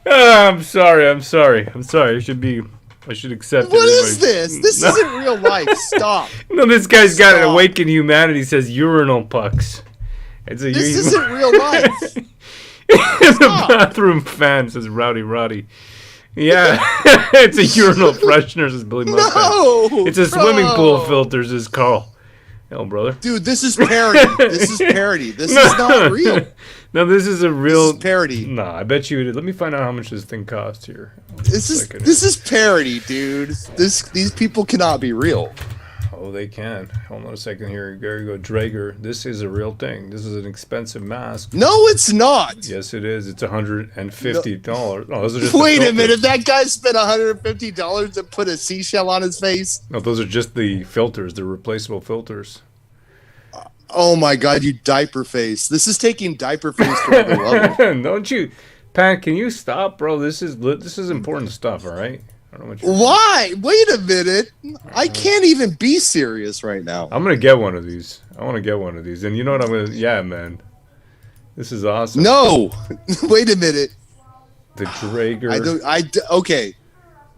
I'm sorry. I should accept it. What is this? This isn't real life. Stop. No, this guy's got an awakened humanity. Says urinal pucks. This isn't real life. The bathroom fan says Rowdy. Yeah, it's a urinal freshener, says Billy Mustang. No, it's a swimming pool filter, says Carl. Hell, brother. Dude, this is parody. This is not real. No, this is a real... This is parody. No, I bet you... Let me find out how much this thing costs here. This is parody, dude. These people cannot be real. Oh, they can. Hold on a second here. There you go, Draeger. This is a real thing. This is an expensive mask. No, it's not. Yes, it is. It's $150. No. Oh, those are just Wait a minute. That guy spent $150 to put a seashell on his face? No, those are just the filters. They're replaceable filters. Oh my God, you diaper face. This is taking diaper face to another level. Don't you... Pat, can you stop, bro? This is important stuff, all right? I don't know what Why? Wait a minute. I can't even be serious right now. I'm going to get one of these. I want to get one of these. And you know what I'm going to... Yeah, man. This is awesome. No. Wait a minute. The Draeger... Okay.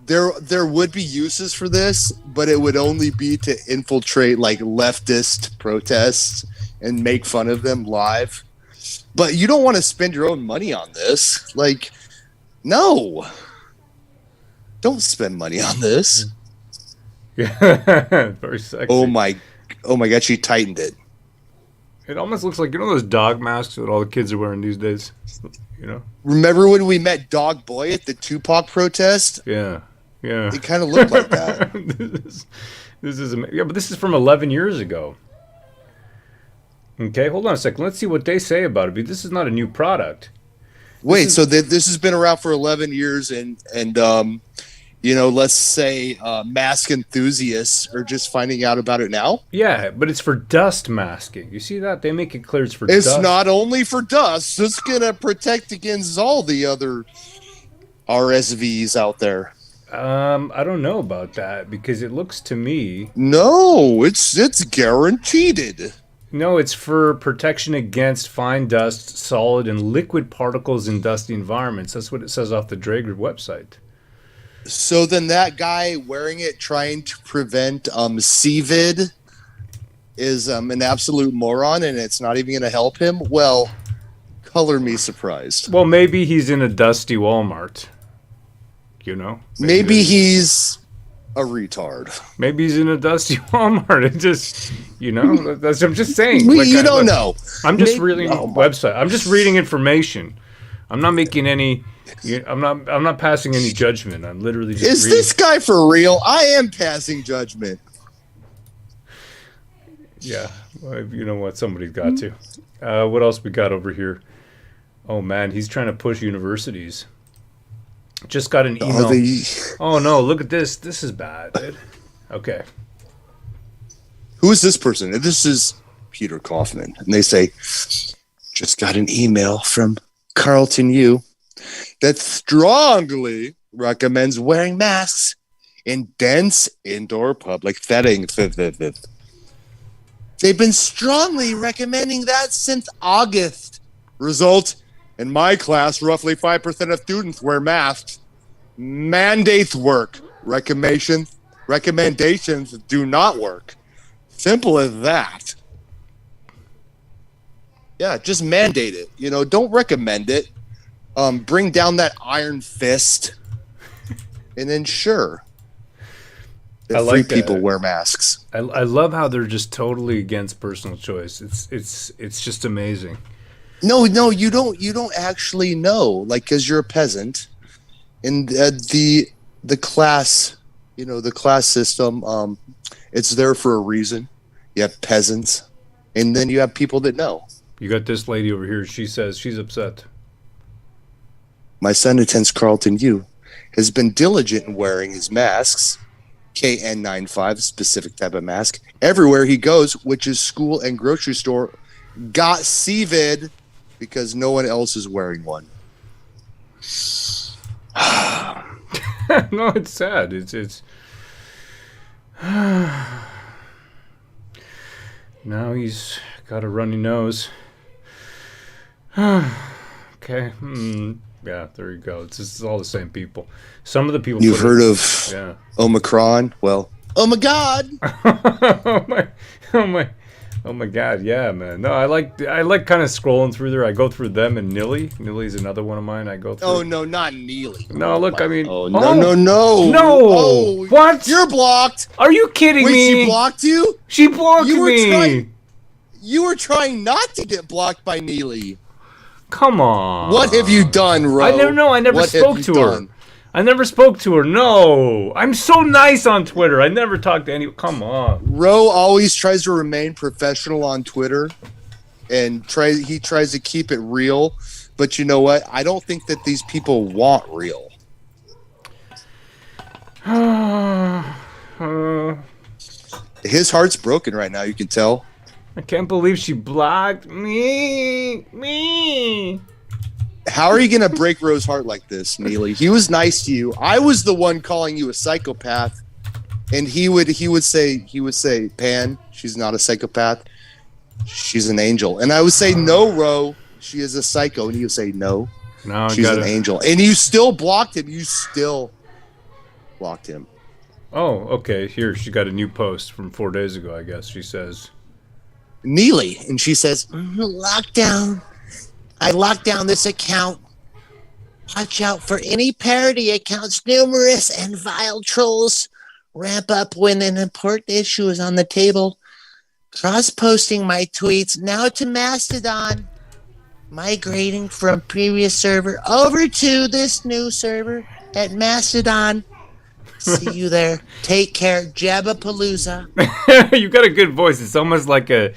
There would be uses for this, but it would only be to infiltrate like leftist protests and make fun of them live. But you don't want to spend your own money on this. Like, no. Don't spend money on this. Yeah, very sexy. Oh my God, she tightened it. It almost looks like, you know, those dog masks that all the kids are wearing these days. You know. Remember when we met Dog Boy at the Tupac protest? Yeah. It kind of looked like that. But this is from 11 years ago. Okay, hold on a second. Let's see what they say about it. This is not a new product. Wait, so this has been around for 11 years, and you know, let's say mask enthusiasts are just finding out about it now? Yeah, but it's for dust masking. You see that? They make it clear it's for dust. It's not only for dust. It's going to protect against all the other RSVs out there. I don't know about that, because it looks to me... No, it's guaranteed. No, it's for protection against fine dust, solid, and liquid particles in dusty environments. That's what it says off the Draeger website. So then that guy wearing it trying to prevent CVID is an absolute moron, and it's not even going to help him? Well, color me surprised. Well, maybe he's in a dusty Walmart. You know? Maybe he's a retard. Maybe he's in a dusty Walmart. It just, you know, that's, I'm just saying. You don't know. I'm just reading website. I'm just reading information. I'm not making any. I'm not passing any judgment. I'm literally just. Is reading. This guy for real? I am passing judgment. Yeah, well, you know what? Somebody's got to. What else we got over here? Oh man, he's trying to push universities. Just got an email. Oh no, look at this. This is bad, dude. Okay. Who is this person? This is Peter Kaufman. And they say, just got an email from Carlton U that strongly recommends wearing masks in dense indoor public settings. They've been strongly recommending that since August. Result, in my class, roughly 5% of students wear masks. Mandates work. Recommendations do not work. Simple as that. Yeah, just mandate it. You know, don't recommend it. Bring down that iron fist, and ensure that free people wear masks. I love how they're just totally against personal choice. It's just amazing. No, you don't actually know, like, because you're a peasant, and the class, you know, the class system, it's there for a reason. You have peasants, and then you have people that know. You got this lady over here. She says she's upset. My son attends Carlton U, has been diligent in wearing his masks, KN95, specific type of mask, everywhere he goes, which is school and grocery store. Got CVID because no one else is wearing one. No, it's sad. It's now he's got a runny nose. Okay. Yeah, there you go. It's all the same people. Some of the people you've heard of Omicron. Well, oh my God. Oh my God, yeah, man. No, I like kind of scrolling through there. I go through them and Nilly. Nilly's another one of mine. I go through. Oh no, not Neely. No, look, I mean. Oh no. Oh, what? You're blocked. Are you kidding me? She blocked you? She blocked me. You were trying not to get blocked by Neely. Come on. What have you done, Ro? I never spoke to her. I never spoke to her. No. I'm so nice on Twitter. I never talk to anyone. Come on. Ro always tries to remain professional on Twitter, and he tries to keep it real. But you know what? I don't think that these people want real. His heart's broken right now, you can tell. I can't believe she blocked me. How are you going to break Ro's heart like this, Neely? He was nice to you. I was the one calling you a psychopath, and he would say, Pan, she's not a psychopath. She's an angel. And I would say, no, Ro, she is a psycho. And he would say, no, she's an angel. And you still blocked him. Oh, okay. Here, she got a new post from 4 days ago, I guess. She says, Neely, and she says, lockdown. I locked down this account Watch out for any parody accounts. Numerous and vile trolls ramp up when an important issue is on the table. Cross-posting my tweets now to Mastodon. Migrating from previous server over to this new server at Mastodon. See you there. Take care. Jabba-palooza. You got a good voice. It's almost like a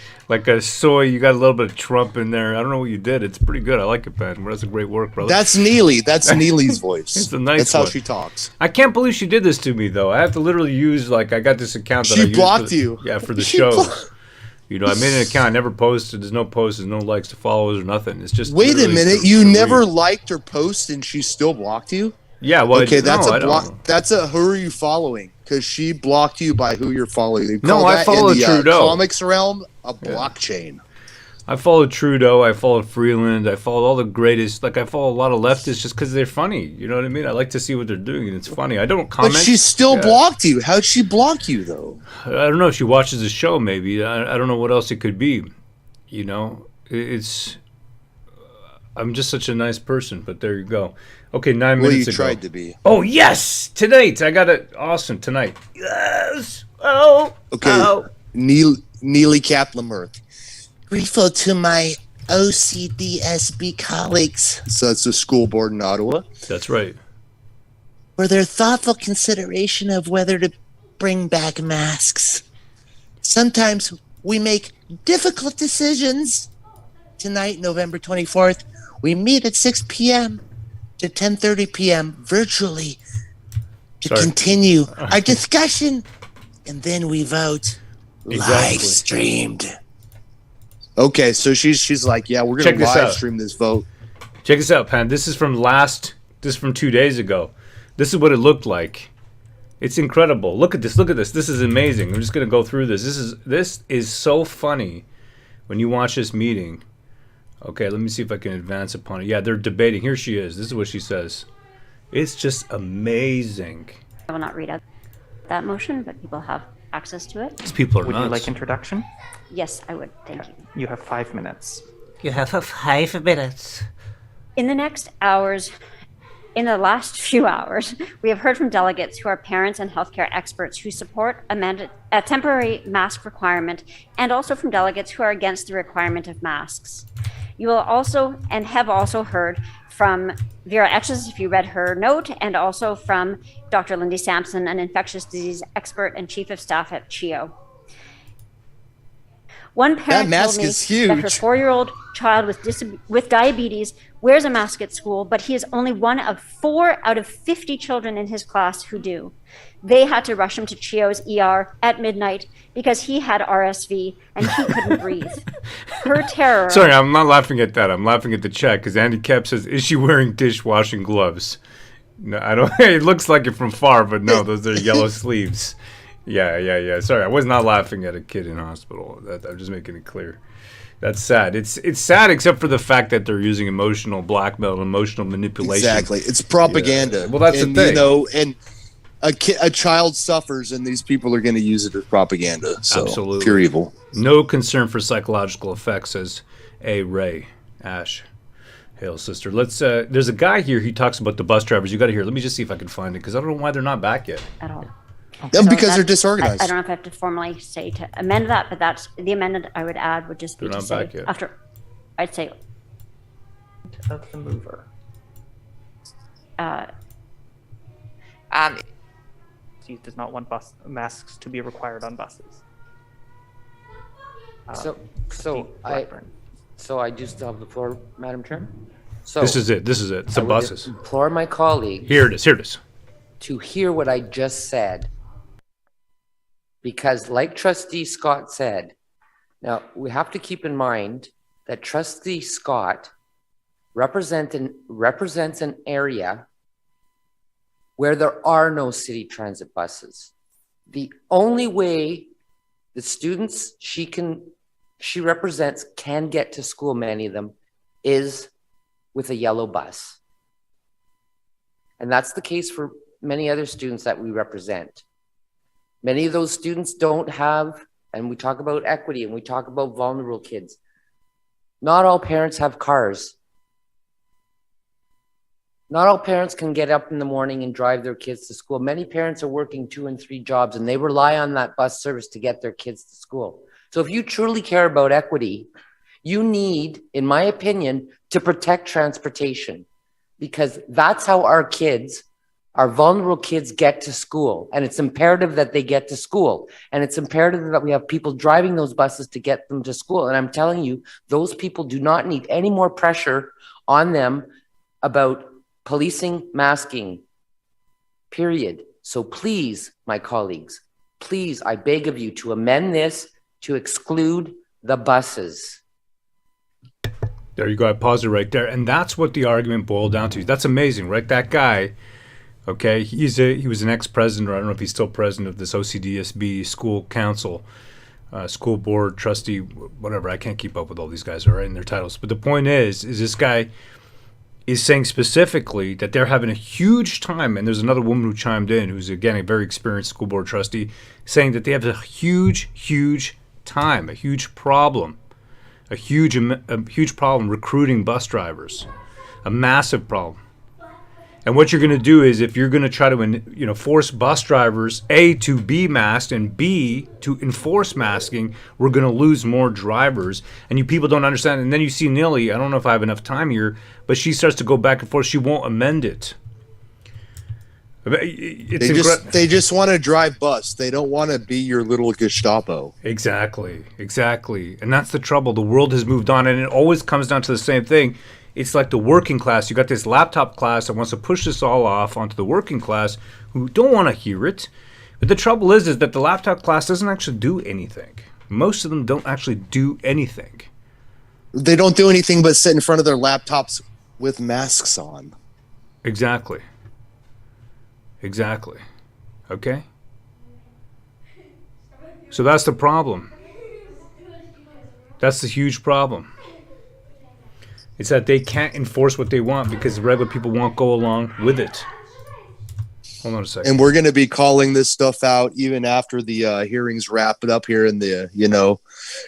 soy. You got a little bit of Trump in there. I don't know what you did. It's pretty good. I like it, man. That's a great work, brother. That's Neely. That's Neely's voice. It's a nice That's how one. she talks. I can't believe she did this to me, though. I have to literally use, like, I got this account that She I used blocked for, you. Yeah, for the She show. blo- You know, I made an account. I never posted. There's no posts. There's no likes to followers or nothing. It's just Wait a literally minute. for You never read. liked her post and she still blocked you? Yeah, well, okay, that's no, a I don't. block. That's a who are you following? Because she blocked you by who you're following. They No, call I that follow in the Trudeau. comics realm a blockchain. I followed Trudeau. I followed Freeland. I followed all the greatest. Like, I follow a lot of leftists just because they're funny. You know what I mean? I like to see what they're doing, and it's funny. I don't comment. But she still Yeah. blocked you. How'd she block you though? I don't know if she watches the show. Maybe I don't know what else it could be. You know, it's. I'm just such a nice person, but there you go. Okay, 9 Well, minutes you ago. tried to be. Oh yes, tonight I got it. Awesome tonight. Yes. Oh. Okay, Oh. Neely Kaplan-Mirth. Grateful to my OCDSB colleagues So that's the school board in Ottawa. That's right. for their thoughtful consideration of whether to bring back masks. Sometimes we make difficult decisions. Tonight, November 24th, we meet at 6 p.m. to 10:30 p.m. virtually to Sorry. continue our discussion, and then we vote Exactly. live streamed. Okay, so she's like, yeah, we're Check gonna this live out. stream this vote. Check this out, Pan. This is from 2 days ago. This is what it looked like. It's incredible. Look at this. Look at this. This is amazing. I'm just gonna go through this. This is so funny when you watch this meeting. Okay, let me see if I can advance upon it. Yeah, they're debating. Here she is. This is what she says. It's just amazing. I will not read out that motion, but people have access to it. These people are Would nuts. you like introduction? Yes, I would. Thank you. You have 5 minutes. You have 5 minutes. In the next hours, in the last few hours, we have heard from delegates who are parents and healthcare experts who support a temporary mask requirement, and also from delegates who are against the requirement of masks. You will also, and have also heard from Vera Etches, if you read her note, and also from Dr. Lindy Sampson, an infectious disease expert and chief of staff at CHA.I.L. One parent mask told me is huge. that her 4-year-old child with diabetes wears a mask at school, but he is only one of 4 out of 50 children in his class who do. They had to rush him to CHIO's ER at midnight because he had RSV and he couldn't breathe. Her terror. Sorry, I'm not laughing at that. I'm laughing at the chat because Andy Kep says, "Is she wearing dishwashing gloves?" No, I don't. It looks like it from far, but no, those are yellow sleeves. Yeah. Sorry, I was not laughing at a kid in hospital. I'm just making it clear. That's sad. It's sad, except for the fact that they're using emotional blackmail and emotional manipulation. Exactly, it's propaganda. Yeah. Well, that's and, the thing. You know, and a child suffers, and these people are going to use it as propaganda. So Absolutely. pure evil. No concern for psychological effects, says A. Ray Ash. Hail, sister. Let's. There's a guy here. He talks about the bus drivers. You got to hear. Let me just see if I can find it because I don't know why they're not back yet. At all. Because they're disorganized. I don't know if I have to formally say to amend that, but that's the amendment I would add would just be They're to not say back yet. after. I'd say Of the mover. He does not want masks to be required on buses. So I do still have the floor, Madam Chair. So This is it. It's the I would buses. implore my colleagues. Here it is. To hear what I just said, because like Trustee Scott said, now we have to keep in mind that Trustee Scott represents an area where there are no city transit buses. The only way the students she represents can get to school, many of them, is with a yellow bus. And that's the case for many other students that we represent. Many of those students don't have, and we talk about equity and we talk about vulnerable kids. Not all parents have cars. Not all parents can get up in the morning and drive their kids to school. Many parents are working 2 and 3 jobs, and they rely on that bus service to get their kids to school. So if you truly care about equity, you need, in my opinion, to protect transportation, because that's how our kids, our vulnerable kids, get to school. And it's imperative that they get to school. And it's imperative that we have people driving those buses to get them to school. And I'm telling you, those people do not need any more pressure on them about policing, masking, period. So please, my colleagues, please, I beg of you to amend this to exclude the buses. There you go. I paused it right there. And that's what the argument boiled down to. That's amazing, right? That guy, okay, he was an ex-president, or I don't know if he's still president of this OCDSB school council, school board trustee, whatever. I can't keep up with all these guys, all right, and their titles. But the point is this guy is saying specifically that they're having a huge time, and there's another woman who chimed in who's, again, a very experienced school board trustee, saying that they have a huge time, a huge problem recruiting bus drivers, a massive problem. And what you're going to do is, if you're going to try to force bus drivers, A, to be masked, and B, to enforce masking, we're going to lose more drivers. And you people don't understand. And then you see Nilly, I don't know if I have enough time here, but she starts to go back and forth. She won't amend it. They just want to drive bus. They don't want to be your little Gestapo. Exactly. And that's the trouble. The world has moved on, and it always comes down to the same thing. It's like the working class. You got this laptop class that wants to push this all off onto the working class who don't want to hear it. But the trouble is that the laptop class doesn't actually do anything. Most of them don't actually do anything. They don't do anything but sit in front of their laptops with masks on. Exactly. Okay? So that's the problem. That's the huge problem. It's that they can't enforce what they want because the regular people won't go along with it. Hold on a second. And we're going to be calling this stuff out even after the hearings wrap it up here in the,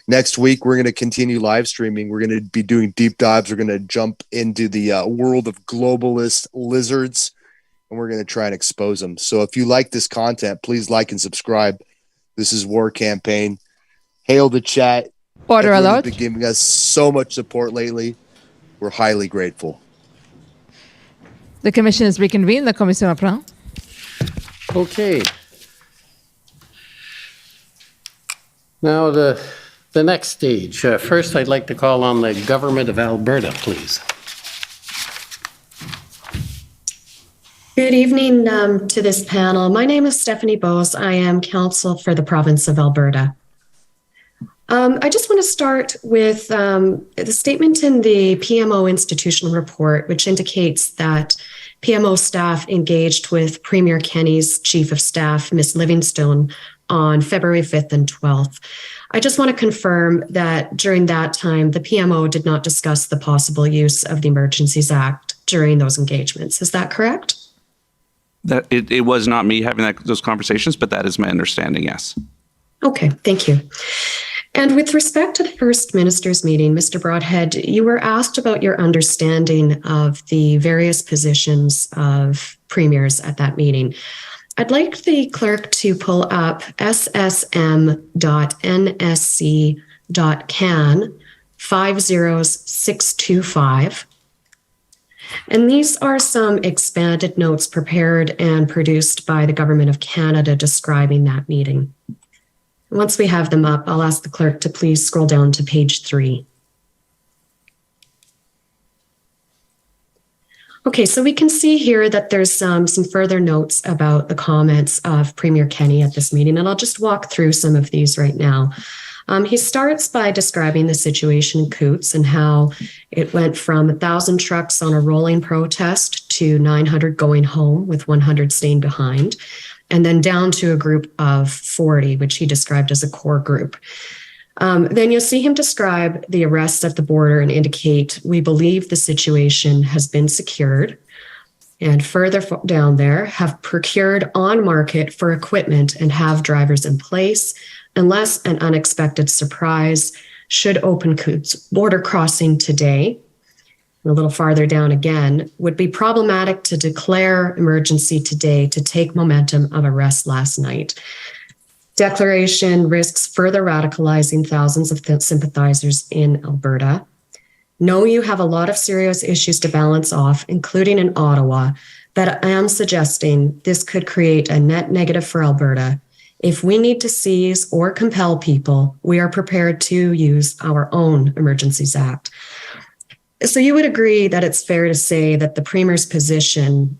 next week. We're going to continue live streaming. We're going to be doing deep dives. We're going to jump into the world of globalist lizards, and we're going to try and expose them. So if you like this content, please like and subscribe. This is War Campaign. Hail the chat. Order alert. Been giving us so much support lately. We're highly grateful. The commission is reconvened. The commission apprend. Okay. Now the next stage. First, I'd like to call on the government of Alberta, please. Good evening to this panel. My name is Stephanie Bose. I am counsel for the province of Alberta. I just want to start with the statement in the PMO institutional report, which indicates that PMO staff engaged with Premier Kenney's Chief of Staff, Ms. Livingstone, on February 5th and 12th. I just want to confirm that during that time, the PMO did not discuss the possible use of the Emergencies Act during those engagements. Is that correct? That it was not me having those conversations, but that is my understanding, yes. Okay, thank you. And with respect to the First Minister's meeting, Mr. Broadhead, you were asked about your understanding of the various positions of premiers at that meeting. I'd like the clerk to pull up ssm.nsc.can 50625. And these are some expanded notes prepared and produced by the Government of Canada describing that meeting. Once we have them up, I'll ask the clerk to please scroll down to page 3. Okay, so we can see here that there's some further notes about the comments of Premier Kenney at this meeting, and I'll just walk through some of these right now. He starts by describing the situation in Coots and how it went from 1,000 trucks on a rolling protest to 900 going home with 100 staying behind, and then down to a group of 40, which he described as a core group. Then you'll see him describe the arrest at the border and indicate, we believe the situation has been secured. And further down there, have procured on market for equipment and have drivers in place, unless an unexpected surprise should open Coots border crossing today. a little farther down again, would be problematic to declare emergency today to take momentum of arrest last night. Declaration risks further radicalizing thousands of sympathizers in Alberta. Know you have a lot of serious issues to balance off, including in Ottawa, but I am suggesting this could create a net negative for Alberta. If we need to seize or compel people, we are prepared to use our own Emergencies Act. So you would agree that it's fair to say that the Premier's position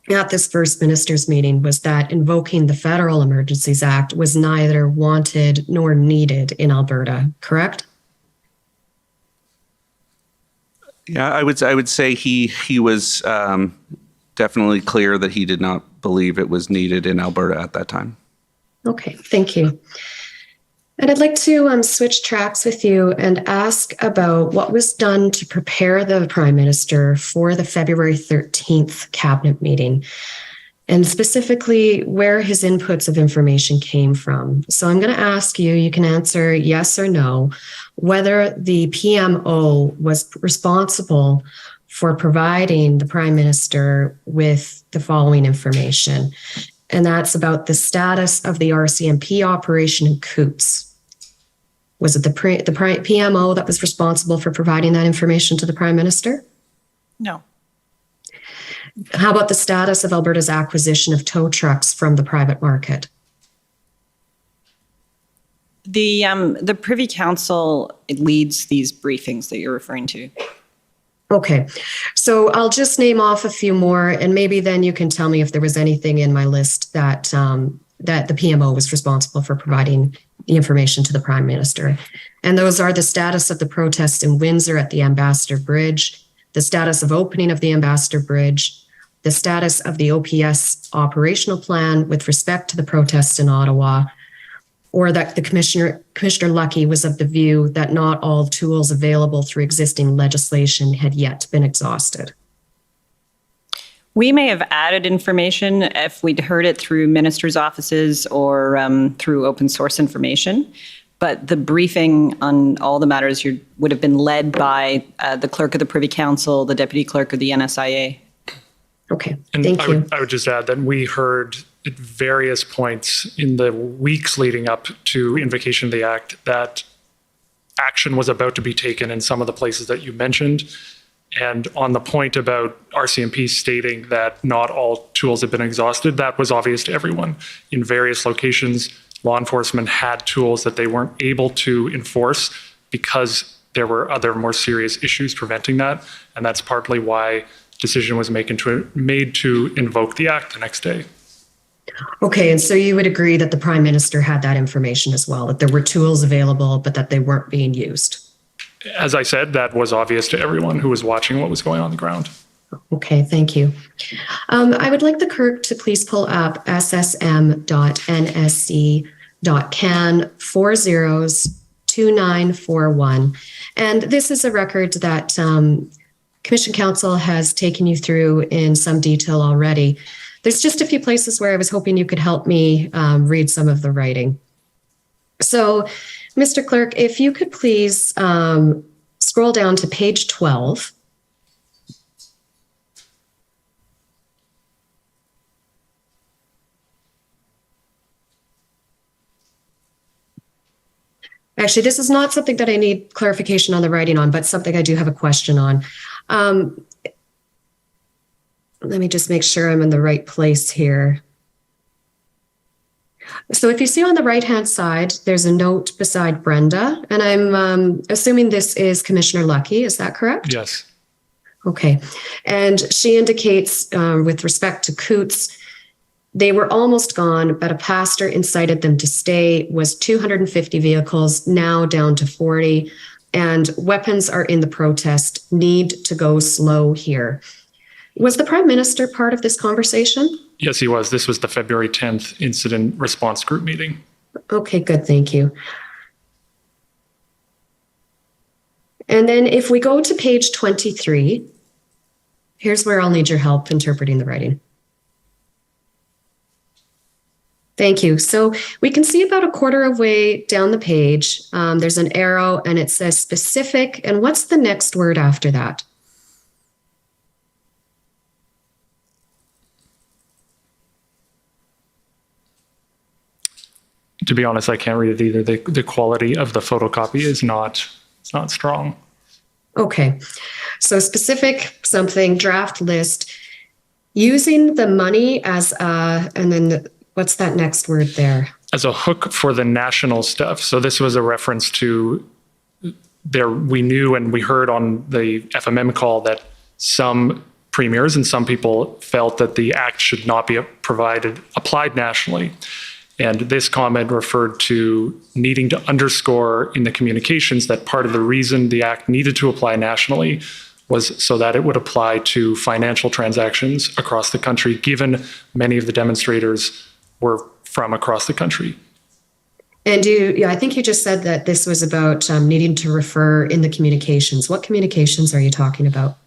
at this first ministers' meeting was that invoking the Federal Emergencies Act was neither wanted nor needed in Alberta, correct? Yeah, I would say he was definitely clear that he did not believe it was needed in Alberta at that time. Okay, thank you. And I'd like to switch tracks with you and ask about what was done to prepare the Prime Minister for the February 13th Cabinet meeting, and specifically where his inputs of information came from. So I'm going to ask you, you can answer yes or no, whether the PMO was responsible for providing the Prime Minister with the following information. And that's about the status of the RCMP operation in Coops. Was it the PMO that was responsible for providing that information to the Prime Minister? No. How about the status of Alberta's acquisition of tow trucks from the private market? The Privy Council leads these briefings that you're referring to. Okay, so I'll just name off a few more, and maybe then you can tell me if there was anything in my list that that the PMO was responsible for providing the information to the Prime Minister. And those are the status of the protests in Windsor at the Ambassador Bridge, the status of opening of the Ambassador Bridge, the status of the OPS operational plan with respect to the protests in Ottawa, or that the Commissioner Lucky was of the view that not all tools available through existing legislation had yet been exhausted. We may have added information if we'd heard it through ministers' offices or through open source information. But the briefing on all the matters would have been led by the clerk of the Privy Council, the deputy clerk of the NSIA. Okay, and thank you. I would just add that we heard at various points in the weeks leading up to Invocation of the Act that action was about to be taken in some of the places that you mentioned. And on the point about RCMP stating that not all tools have been exhausted, that was obvious to everyone. In various locations, law enforcement had tools that they weren't able to enforce because there were other more serious issues preventing that. And that's partly why decision was made to invoke the act the next day. Okay, and so you would agree that the Prime Minister had that information as well, that there were tools available, but that they weren't being used? As I said, that was obvious to everyone who was watching what was going on the ground. Okay, thank you. I would like the clerk to please pull up ssm.nsc.can402941. And this is a record that Commission Council has taken you through in some detail already. There's just a few places where I was hoping you could help me read some of the writing. So, Mr. Clerk, if you could please scroll down to page 12. Actually, this is not something that I need clarification on the writing on, but something I do have a question on. Let me just make sure I'm in the right place here. So if you see on the right-hand side, there's a note beside Brenda, and I'm assuming this is Commissioner Lucky. Is that correct? Yes. Okay. And she indicates with respect to Coots, they were almost gone, but a pastor incited them to stay, was 250 vehicles, now down to 40, and weapons are in the protest, need to go slow here. Was the Prime Minister part of this conversation? Yes, he was. This was the February 10th incident response group meeting. Okay, good. Thank you. And then if we go to page 23, here's where I'll need your help interpreting the writing. Thank you. So we can see about a quarter of way down the page, there's an arrow and it says specific. And what's the next word after that? To be honest, I can't read it either. The quality of the photocopy is not strong. Okay. So specific something, draft list, using the money as and then what's that next word there? As a hook for the national stuff. So this was a reference to we knew and we heard on the FMM call that some premiers and some people felt that the act should not be applied nationally. And this comment referred to needing to underscore in the communications that part of the reason the act needed to apply nationally was so that it would apply to financial transactions across the country, given many of the demonstrators were from across the country. And I think you just said that this was about needing to refer in the communications. What communications are you talking about?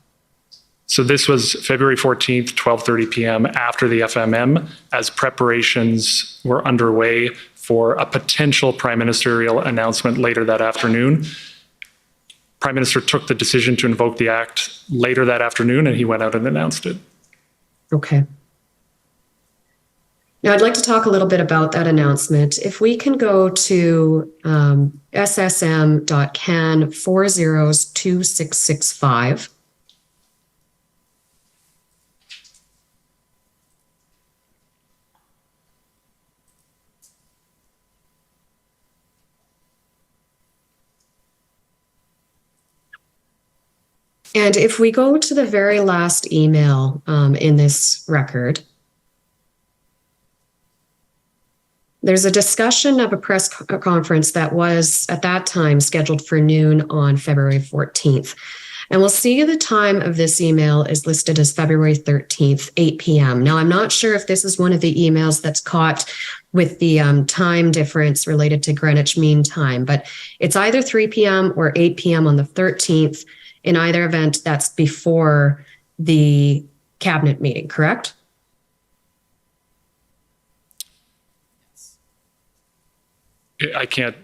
So this was February 14th, 12:30 p.m. after the FMM, as preparations were underway for a potential prime ministerial announcement later that afternoon. Prime Minister took the decision to invoke the act later that afternoon, and he went out and announced it. Okay. Now, I'd like to talk a little bit about that announcement. If we can go to ssm.can 402665. And if we go to the very last email in this record, there's a discussion of a press conference that was at that time scheduled for noon on February 14th. And we'll see the time of this email is listed as February 13th, 8 p.m. Now, I'm not sure if this is one of the emails that's caught with the time difference related to Greenwich Mean Time, but it's either 3 p.m. or 8 p.m. on the 13th. In either event, that's before the cabinet meeting, correct? I can't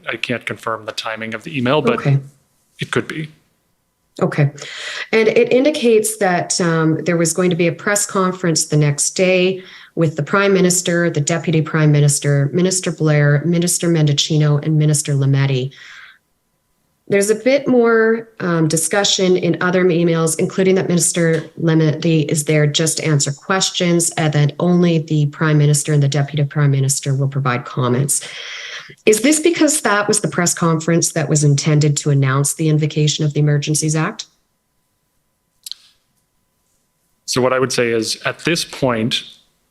confirm the timing of the email, but okay. It could be. Okay. And it indicates that there was going to be a press conference the next day with the Prime Minister, the Deputy Prime Minister, Minister Blair, Minister Mendicino, and Minister Lametti. There's a bit more discussion in other emails, including that Minister Lametti is there just to answer questions and that only the Prime Minister and the Deputy Prime Minister will provide comments. Is this because that was the press conference that was intended to announce the invocation of the Emergencies Act? So what I would say is at this point,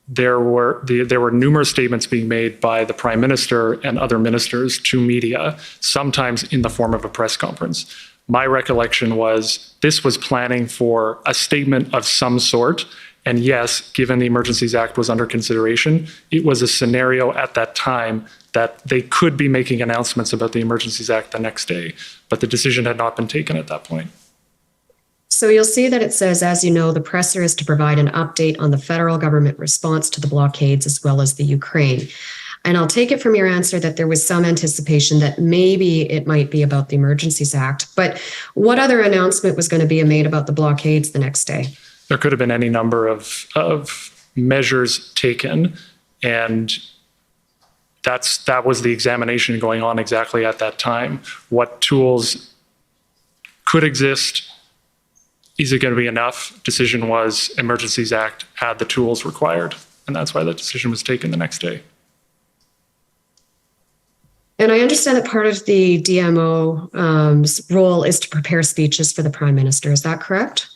there were numerous statements being made by the Prime Minister and other ministers to media, sometimes in the form of a press conference. My recollection was this was planning for a statement of some sort. And yes, given the Emergencies Act was under consideration, it was a scenario at that time that they could be making announcements about the Emergencies Act the next day, but the decision had not been taken at that point. So you'll see that it says, as you know, the presser is to provide an update on the federal government response to the blockades as well as the Ukraine. And I'll take it from your answer that there was some anticipation that maybe it might be about the Emergencies Act. But what other announcement was going to be made about the blockades the next day? There could have been any number of measures taken, and that was the examination going on exactly at that time. What tools could exist? Is it going to be enough? Decision was Emergencies Act had the tools required, and that's why the decision was taken the next day. And I understand that part of the DMO's role is to prepare speeches for the Prime Minister. Is that correct?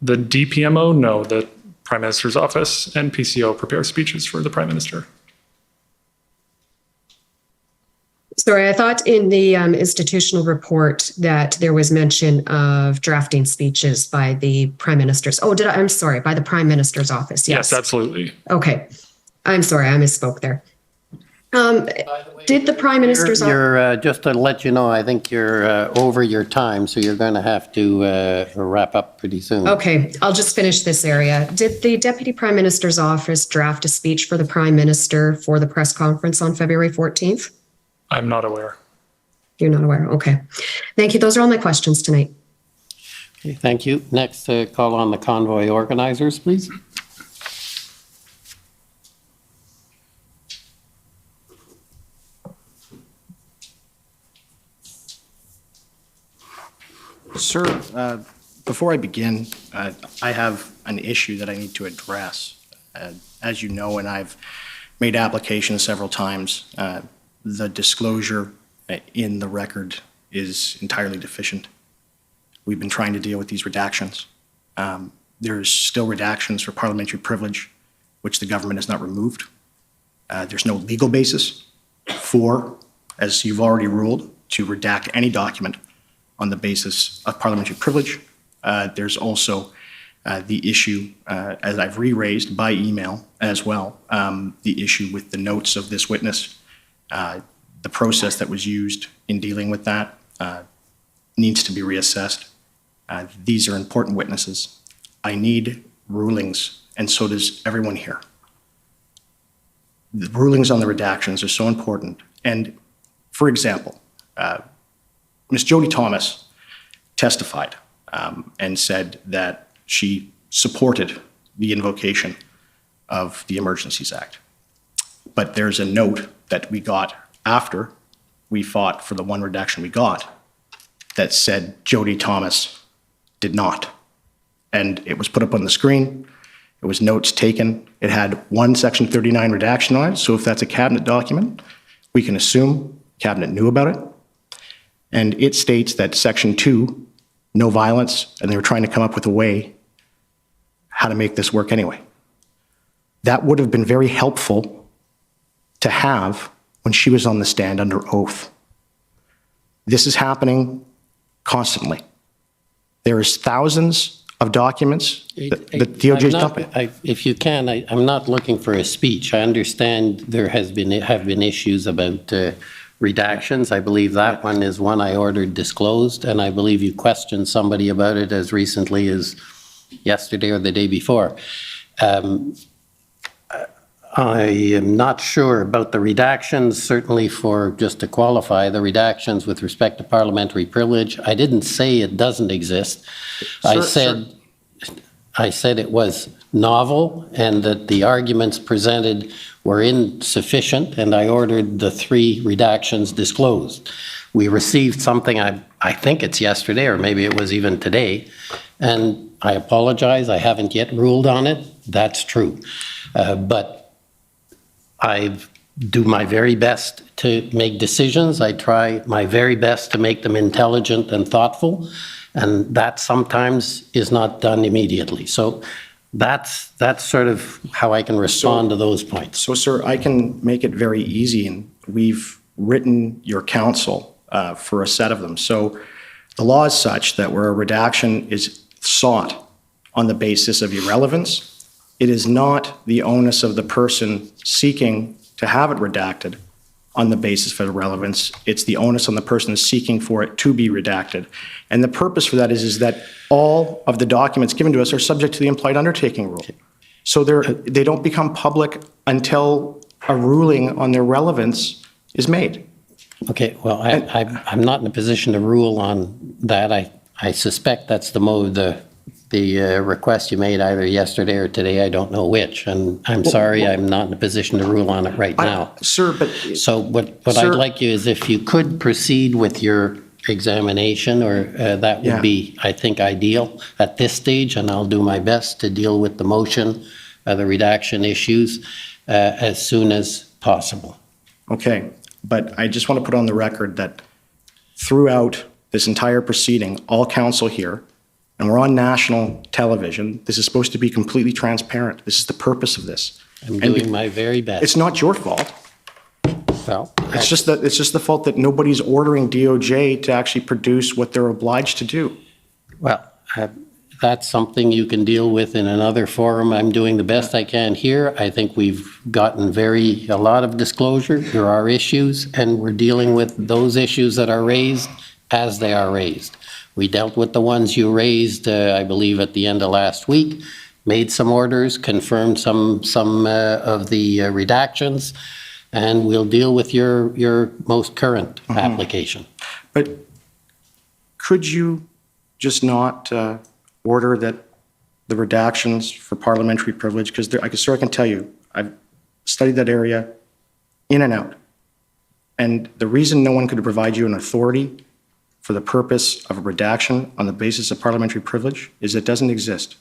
The DPMO, no. The Prime Minister's office and PCO prepare speeches for the Prime Minister. Sorry, I thought in the institutional report that there was mention of drafting speeches by the Prime Minister's. Oh, I'm sorry, by the Prime Minister's office. Yes, absolutely. Okay. I'm sorry, I misspoke there. Did the Prime Minister's office... Just to let you know, I think you're over your time, so you're going to have to wrap up pretty soon. Okay, I'll just finish this area. Did the Deputy Prime Minister's office draft a speech for the Prime Minister for the press conference on February 14th? I'm not aware. You're not aware. Okay. Thank you. Those are all my questions tonight. Okay, thank you. Next, call on the convoy organizers, please. Sir, before I begin, I have an issue that I need to address. As you know, and I've made applications several times, the disclosure in the record is entirely deficient. We've been trying to deal with these redactions. There's still redactions for parliamentary privilege, which the government has not removed. There's no legal basis for, as you've already ruled, to redact any document on the basis of parliamentary privilege. There's also the issue, as I've re-raised by email as well, the issue with the notes of this witness. The process that was used in dealing with that needs to be reassessed. These are important witnesses. I need rulings, and so does everyone here. The rulings on the redactions are so important. And for example, Ms. Jody Thomas testified and said that she supported the invocation of the Emergencies Act. But there's a note that we got after we fought for the one redaction we got that said Jody Thomas did not. And it was put up on the screen. It was notes taken. It had one Section 39 redaction on it. So if that's a cabinet document, we can assume cabinet knew about it. And it states that Section 2, no violence, and they were trying to come up with a way how to make this work anyway. That would have been very helpful to have when she was on the stand under oath. This is happening constantly. There is thousands of documents that DOJ is dumping. If you can, I'm not looking for a speech. I understand there have been issues about redactions. I believe that one is one I ordered disclosed, and I believe you questioned somebody about it as recently as yesterday or the day before. I am not sure about the redactions, certainly for, just to qualify, the redactions with respect to parliamentary privilege. I didn't say it doesn't exist. I said it was novel and that the arguments presented were insufficient, and I ordered the 3 redactions disclosed. We received something, I think it's yesterday, or maybe it was even today, and I apologize, I haven't yet ruled on it. That's true. But I do my very best to make decisions. I try my very best to make them intelligent and thoughtful, and that sometimes is not done immediately. So that's sort of how I can respond to those points. So, sir, I can make it very easy, and we've written your counsel for a set of them. So the law is such that where a redaction is sought on the basis of irrelevance, it is not the onus of the person seeking to have it redacted on the basis of relevance. It's the onus on the person seeking for it to be redacted. And the purpose for that is that all of the documents given to us are subject to the implied undertaking rule. So they don't become public until a ruling on their relevance is made. Okay, well, I'm not in a position to rule on that. I suspect that's the request you made either yesterday or today, I don't know which, and I'm sorry, I'm not in a position to rule on it right now. Sir, but... So what I'd like you is if you could proceed with your examination, or that would be, I think, ideal at this stage, and I'll do my best to deal with the motion, the redaction issues, as soon as possible. Okay, but I just want to put on the record that throughout this entire proceeding, all counsel here, and we're on national television. This is supposed to be completely transparent. This is the purpose of this. I'm doing my very best. It's not your fault. Well, it's just the fault that nobody's ordering DOJ to actually produce what they're obliged to do. Well, that's something you can deal with in another forum. I'm doing the best I can here. I think we've gotten a lot of disclosure. There are issues, and we're dealing with those issues that are raised as they are raised. We dealt with the ones you raised, I believe, at the end of last week, made some orders, confirmed some of the redactions, and we'll deal with your most current application. But could you just not order that the redactions for parliamentary privilege, because I can tell you, I've studied that area in and out, and the reason no one could provide you an authority for the purpose of a redaction on the basis of parliamentary privilege is it doesn't exist.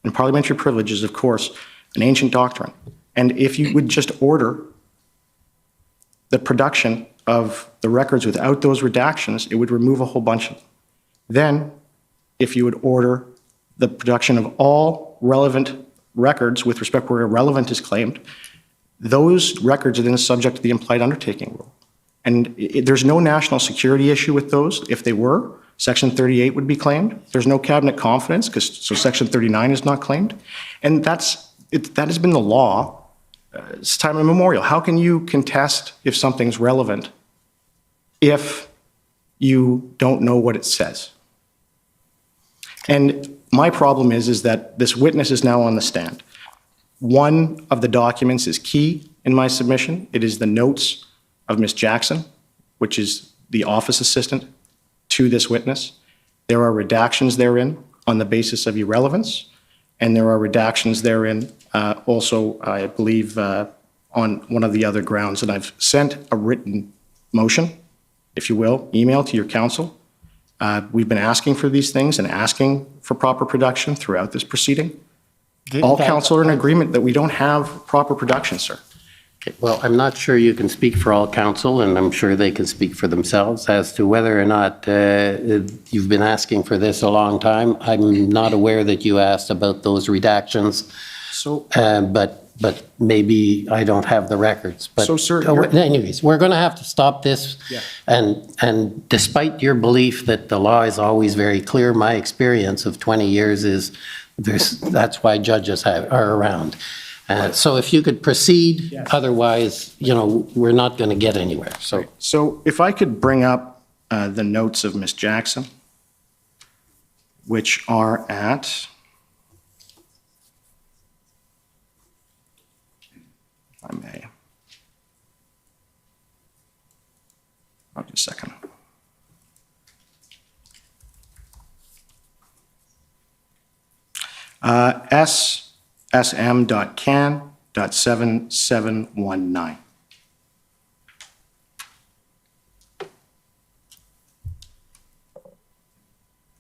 And parliamentary privilege is, of course, an ancient doctrine. And if you would just order the production of the records without those redactions, it would remove a whole bunch of them. Then, if you would order the production of all relevant records with respect where irrelevant is claimed, those records are then subject to the implied undertaking rule. And there's no national security issue with those. If they were, Section 38 would be claimed. There's no cabinet confidence, so Section 39 is not claimed. And that has been the law since time immemorial. How can you contest if something's relevant if you don't know what it says? And my problem is that this witness is now on the stand. One of the documents is key in my submission. It is the notes of Ms. Jackson, which is the office assistant to this witness. There are redactions therein on the basis of irrelevance, and there are redactions therein also, I believe, on one of the other grounds. And I've sent a written motion, if you will, email to your council. We've been asking for these things and asking for proper production throughout this proceeding. All council are in agreement that we don't have proper production, sir. Okay, well, I'm not sure you can speak for all council, and I'm sure they can speak for themselves as to whether or not you've been asking for this a long time. I'm not aware that you asked about those redactions. So, but maybe I don't have the records. But so, sir, anyways, we're going to have to stop this. Yeah. And despite your belief that the law is always very clear, my experience of 20 years is that's why judges are around. So if you could proceed, yes. Otherwise, we're not going to get anywhere. So if I could bring up the notes of Ms. Jackson, which are at, if I may, just a second. SM.can.7719.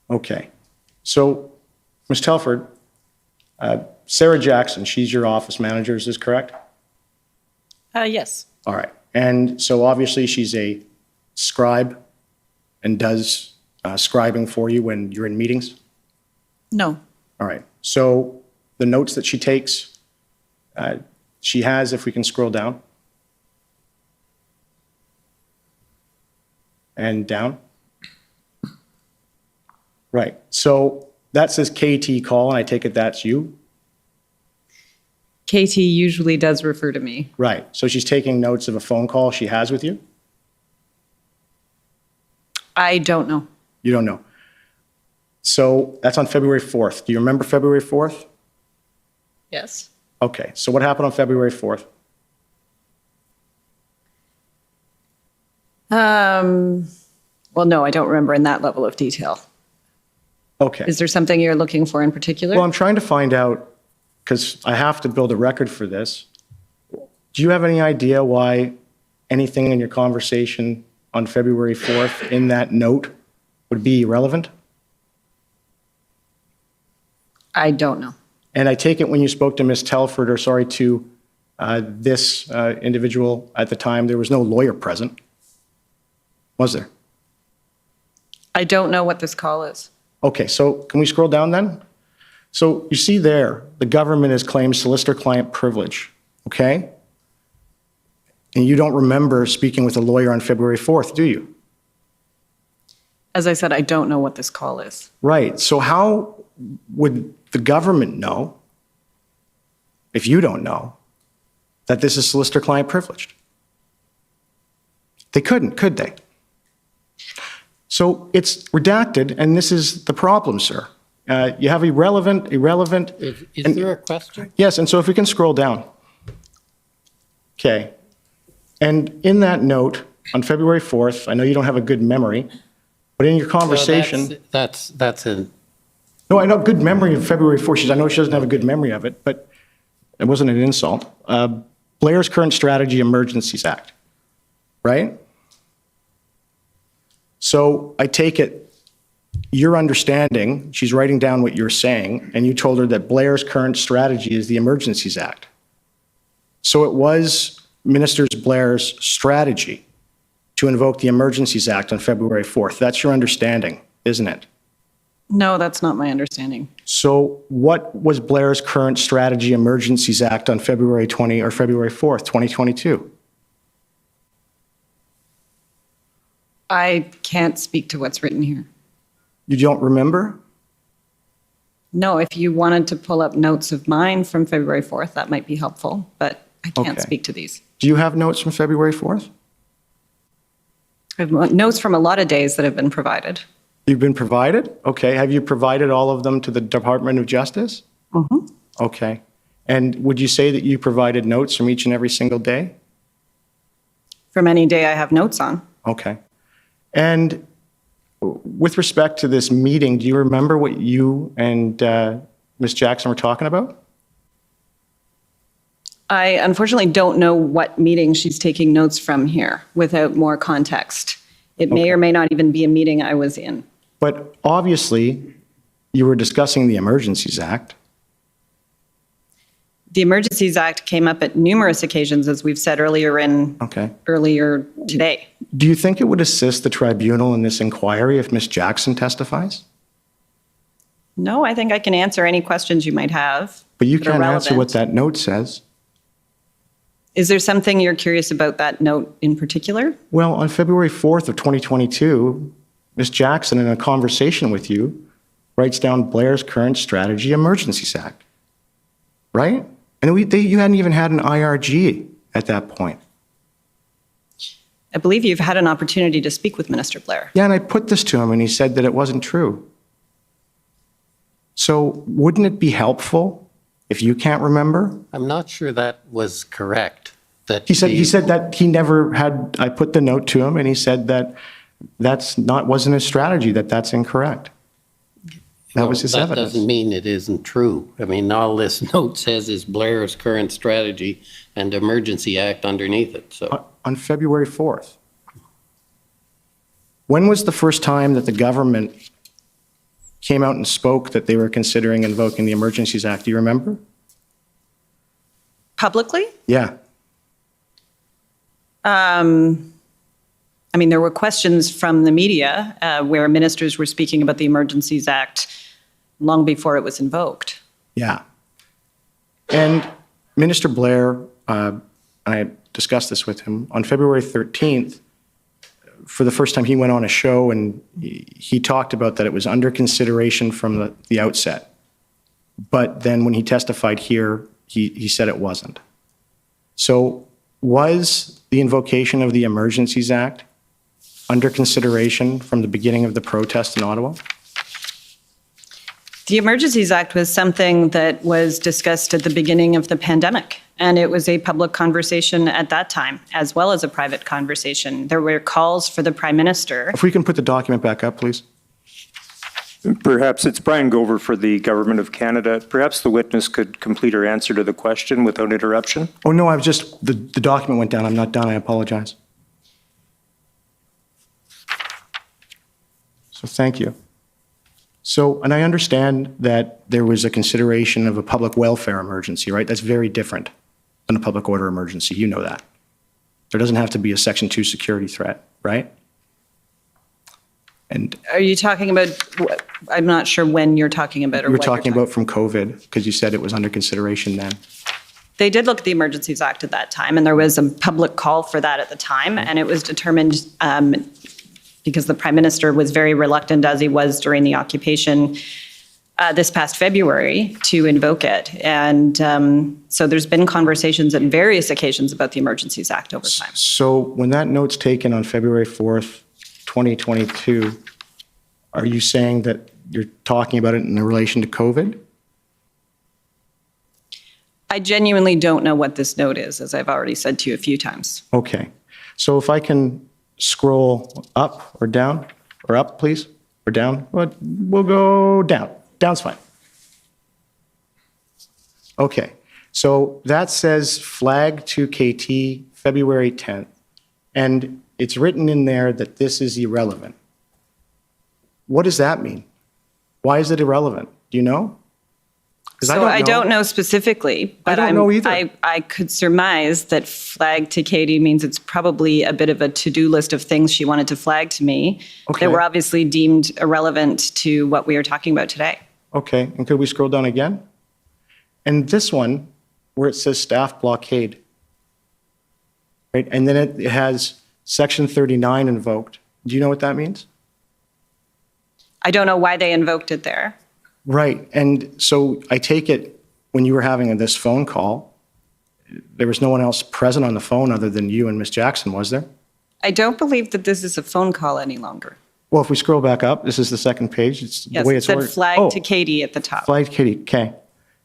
Okay, so Ms. Telford, Sarah Jackson, she's your office manager, is this correct? Yes. All right, and so obviously she's a scribe and does scribing for you when you're in meetings? No. All right, so the notes that she takes, she has, if we can scroll down. And down. Right, so that says KT call, and I take it that's you? KT usually does refer to me. Right, so she's taking notes of a phone call she has with you? I don't know. You don't know. So that's on February 4th. Do you remember February 4th? Yes. Okay, so what happened on February 4th? Well, no, I don't remember in that level of detail. Okay. Is there something you're looking for in particular? Well, I'm trying to find out, because I have to build a record for this. Do you have any idea why anything in your conversation on February 4th in that note would be irrelevant? I don't know. And I take it when you spoke to Ms. Telford, or sorry, to this individual at the time, there was no lawyer present, was there? I don't know what this call is. Okay, so can we scroll down then? So you see there, the government has claimed solicitor-client privilege, okay? And you don't remember speaking with a lawyer on February 4th, do you? As I said, I don't know what this call is. Right, so how would the government know, if you don't know, that this is solicitor-client privileged? They couldn't, could they? So it's redacted, and this is the problem, sir. You have irrelevant. Is there a question? Yes, and so if we can scroll down. Okay. And in that note, on February 4th, I know you don't have a good memory, but in your conversation. So that's a. No, I know good memory of February 4th. I know she doesn't have a good memory of it, but it wasn't an insult. Blair's current strategy, Emergencies Act, right? So I take it your understanding, she's writing down what you're saying, and you told her that Blair's current strategy is the Emergencies Act. So it was Minister Blair's strategy to invoke the Emergencies Act on February 4th. That's your understanding, isn't it? No, that's not my understanding. So what was Blair's current strategy Emergencies Act on February 20 or February 4th, 2022? I can't speak to what's written here. You don't remember? No, if you wanted to pull up notes of mine from February 4th, that might be helpful, but I can't Okay. speak to these. Do you have notes from February 4th? I have notes from a lot of days that have been provided. You've been provided? Okay. Have you provided all of them to the Department of Justice? Mhm. Okay. And would you say that you provided notes from each and every single day? From any day I have notes on. Okay. And with respect to this meeting, do you remember what you and Ms. Jackson were talking about? I unfortunately don't know what meeting she's taking notes from here without more context. It may or may not even be a meeting I was in. But obviously, you were discussing the Emergencies Act. The Emergencies Act came up at numerous occasions, as we've said earlier earlier today. Do you think it would assist the tribunal in this inquiry if Ms. Jackson testifies? No, I think I can answer any questions you might have. But you that are can't answer relevant. what that note says. Is there something you're curious about that note in particular? Well, on February 4th of 2022, Ms. Jackson, in a conversation with you, writes down Blair's current strategy Emergencies Act, right? And you hadn't even had an IRG at that point. I believe you've had an opportunity to speak with Minister Blair. Yeah, and I put this to him, and he said that it wasn't true. So wouldn't it be helpful if you can't remember? I'm not sure that was correct. That He said that he never had, I put the note to him, and he said that wasn't his strategy, that's incorrect. That was his that evidence. doesn't mean it isn't true. I mean, all this note says is Blair's current strategy and Emergency Act underneath it, so. On February 4th. When was the first time that the government came out and spoke that they were considering invoking the Emergencies Act? Do you remember? Publicly? Yeah. I mean, there were questions from the media where ministers were speaking about the Emergencies Act long before it was invoked. Yeah. And Minister Blair, I discussed this with him, on February 13th, for the first time he went on a show and he talked about that it was under consideration from the outset. But then when he testified here, he said it wasn't. So was the invocation of the Emergencies Act under consideration from the beginning of the protest in Ottawa? The Emergencies Act was something that was discussed at the beginning of the pandemic, and it was a public conversation at that time, as well as a private conversation. There were calls for the Prime Minister. If we can put the document back up, please. Perhaps it's Brian Gover for the Government of Canada. Perhaps the witness could complete her answer to the question without interruption. Oh, no, I was just, the document went down. I'm not done. I apologize. So thank you. So, and I understand that there was a consideration of a public welfare emergency, right? That's very different than a public order emergency. You know that. There doesn't have to be a Section 2 security threat, right? And Are you talking about, I'm not sure when you're talking about or you were what you're talking about from COVID, because you said it was under consideration then. They did look at the Emergencies Act at that time, and there was a public call for that at the time, and it was determined because the Prime Minister was very reluctant, as he was during the occupation this past February, to invoke it. And so there's been conversations at various occasions about the Emergencies Act over time. So when that note's taken on February 4th, 2022, are you saying that you're talking about it in relation to COVID? I genuinely don't know what this note is, as I've already said to you a few times. Okay. So if I can scroll up or down, or up, please, or down. We'll go down. Down's fine. Okay. So that says flag to KT February 10th. And it's written in there that this is irrelevant. What does that mean? Why is it irrelevant? Do you know? So I don't know specifically, but I don't know either. I could surmise that flag to Katie means it's probably a bit of a to-do list of things she wanted to flag to me that were obviously deemed irrelevant to what we are talking about today. Okay, and could we scroll down again? And this one, where it says staff blockade, right? And then it has section 39 invoked. Do you know what that means? I don't know why they invoked it there. Right, and so I take it when you were having this phone call, there was no one else present on the phone other than you and Ms. Jackson, was there? I don't believe that this is a phone call any longer. Well, if we scroll back up, this is the second page. It's Yes, the way it it's said ordered. flag to Katie at the top. Flag to Katie, okay.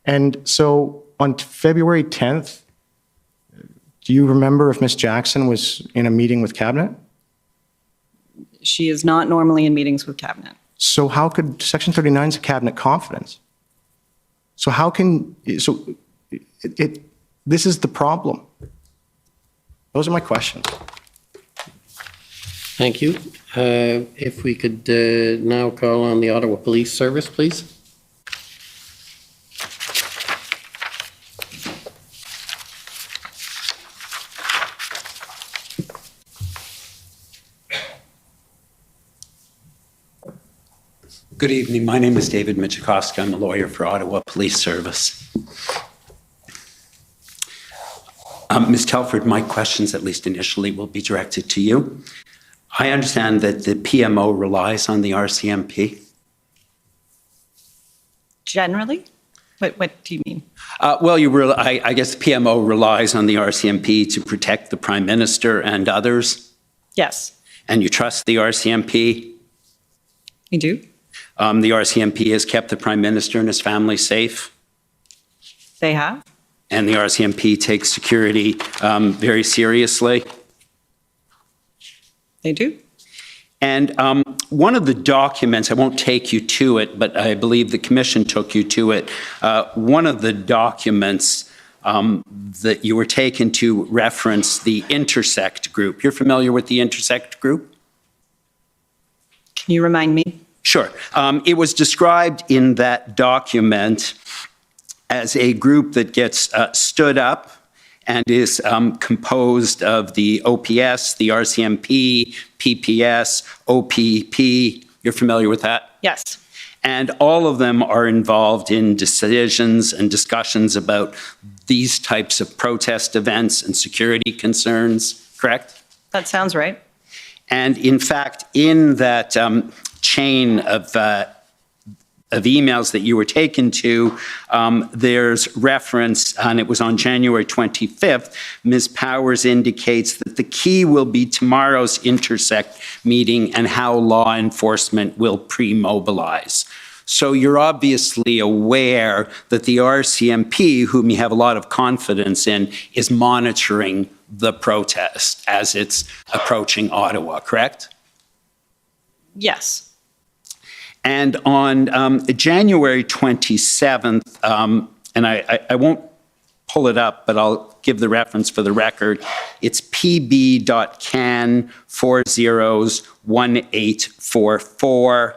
And so on February 10th, do you remember if Ms. Jackson was in a meeting with Cabinet? She is not normally in meetings with Cabinet. So how could Section 39 is a Cabinet confidence? So how can, this is the problem. Those are my questions. Thank you. If we could now call on the Ottawa Police Service, please. Good evening. My name is David Michikowski. I'm a lawyer for Ottawa Police Service. Ms. Telford, my questions, at least initially, will be directed to you. I understand that the PMO relies on the RCMP. Generally? What do you mean? Well, I guess the PMO relies on the RCMP to protect the Prime Minister and others. Yes. And you trust the RCMP? We do. The RCMP has kept the Prime Minister and his family safe. They have. And the RCMP takes security very seriously. They do. And one of the documents, I won't take you to it, but I believe the Commission took you to it. One of the documents that you were taken to reference the Intersect group. You're familiar with the Intersect group? Can you remind me? Sure. It was described in that document as a group that gets stood up and is composed of the OPS, the RCMP, PPS, OPP. You're familiar with that? Yes. And all of them are involved in decisions and discussions about these types of protest events and security concerns, correct? That sounds right. And in fact, in that chain of emails that you were taken to, there's reference, and it was on January 25th, Ms. Powers indicates that the key will be tomorrow's Intersect meeting and how law enforcement will pre-mobilize. So you're obviously aware that the RCMP, whom you have a lot of confidence in, is monitoring the protest as it's approaching Ottawa, correct? Yes. And on January 27th, and I won't pull it up, but I'll give the reference for the record. It's pb.can401844.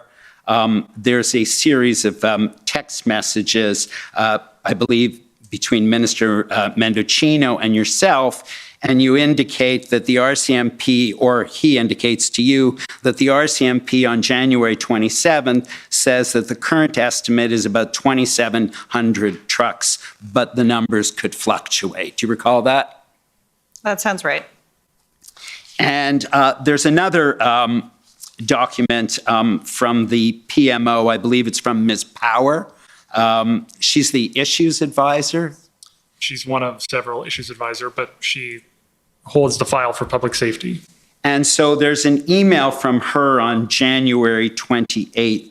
There's a series of text messages, I believe, between Minister Mendocino and yourself, and you indicate that the RCMP, or he indicates to you, that the RCMP on January 27th says that the current estimate is about 2,700 trucks, but the numbers could fluctuate. Do you recall that? That sounds right. And there's another document from the PMO, I believe it's from Ms. Power. She's the issues advisor. She's one of several issues advisor, but she holds the file for public safety. And so there's an email from her on January 28th.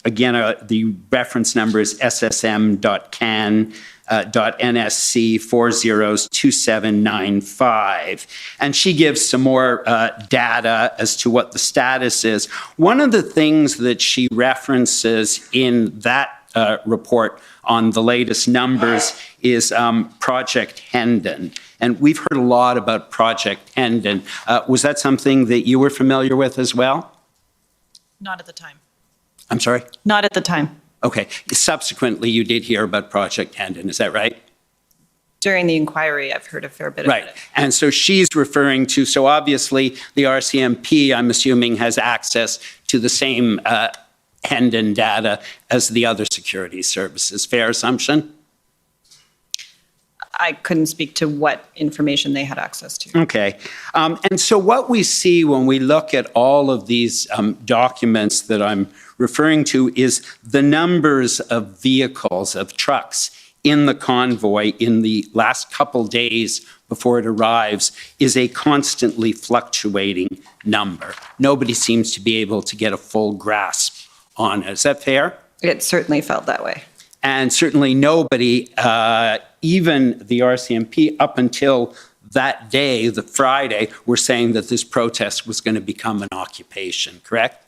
Again, the reference number is ssm.can.nsc402795. And she gives some more data as to what the status is. One of the things that she references in that report on the latest numbers is Project Hendon. And we've heard a lot about Project Hendon. Was that something that you were familiar with as well? Not at the time. I'm sorry? Not at the time. Okay. Subsequently, you did hear about Project Hendon, is that right? During the inquiry, I've heard a fair bit Right. about it. And so she's referring to, so obviously the RCMP, I'm assuming, has access to the same Hendon data as the other security services. Fair assumption? I couldn't speak to what information they had access to. Okay. And so what we see when we look at all of these documents that I'm referring to is the numbers of vehicles, of trucks in the convoy in the last couple days before it arrives is a constantly fluctuating number. Nobody seems to be able to get a full grasp on it. Is that fair? It certainly felt that way. And certainly nobody, even the RCMP, up until that day, the Friday, were saying that this protest was going to become an occupation, correct?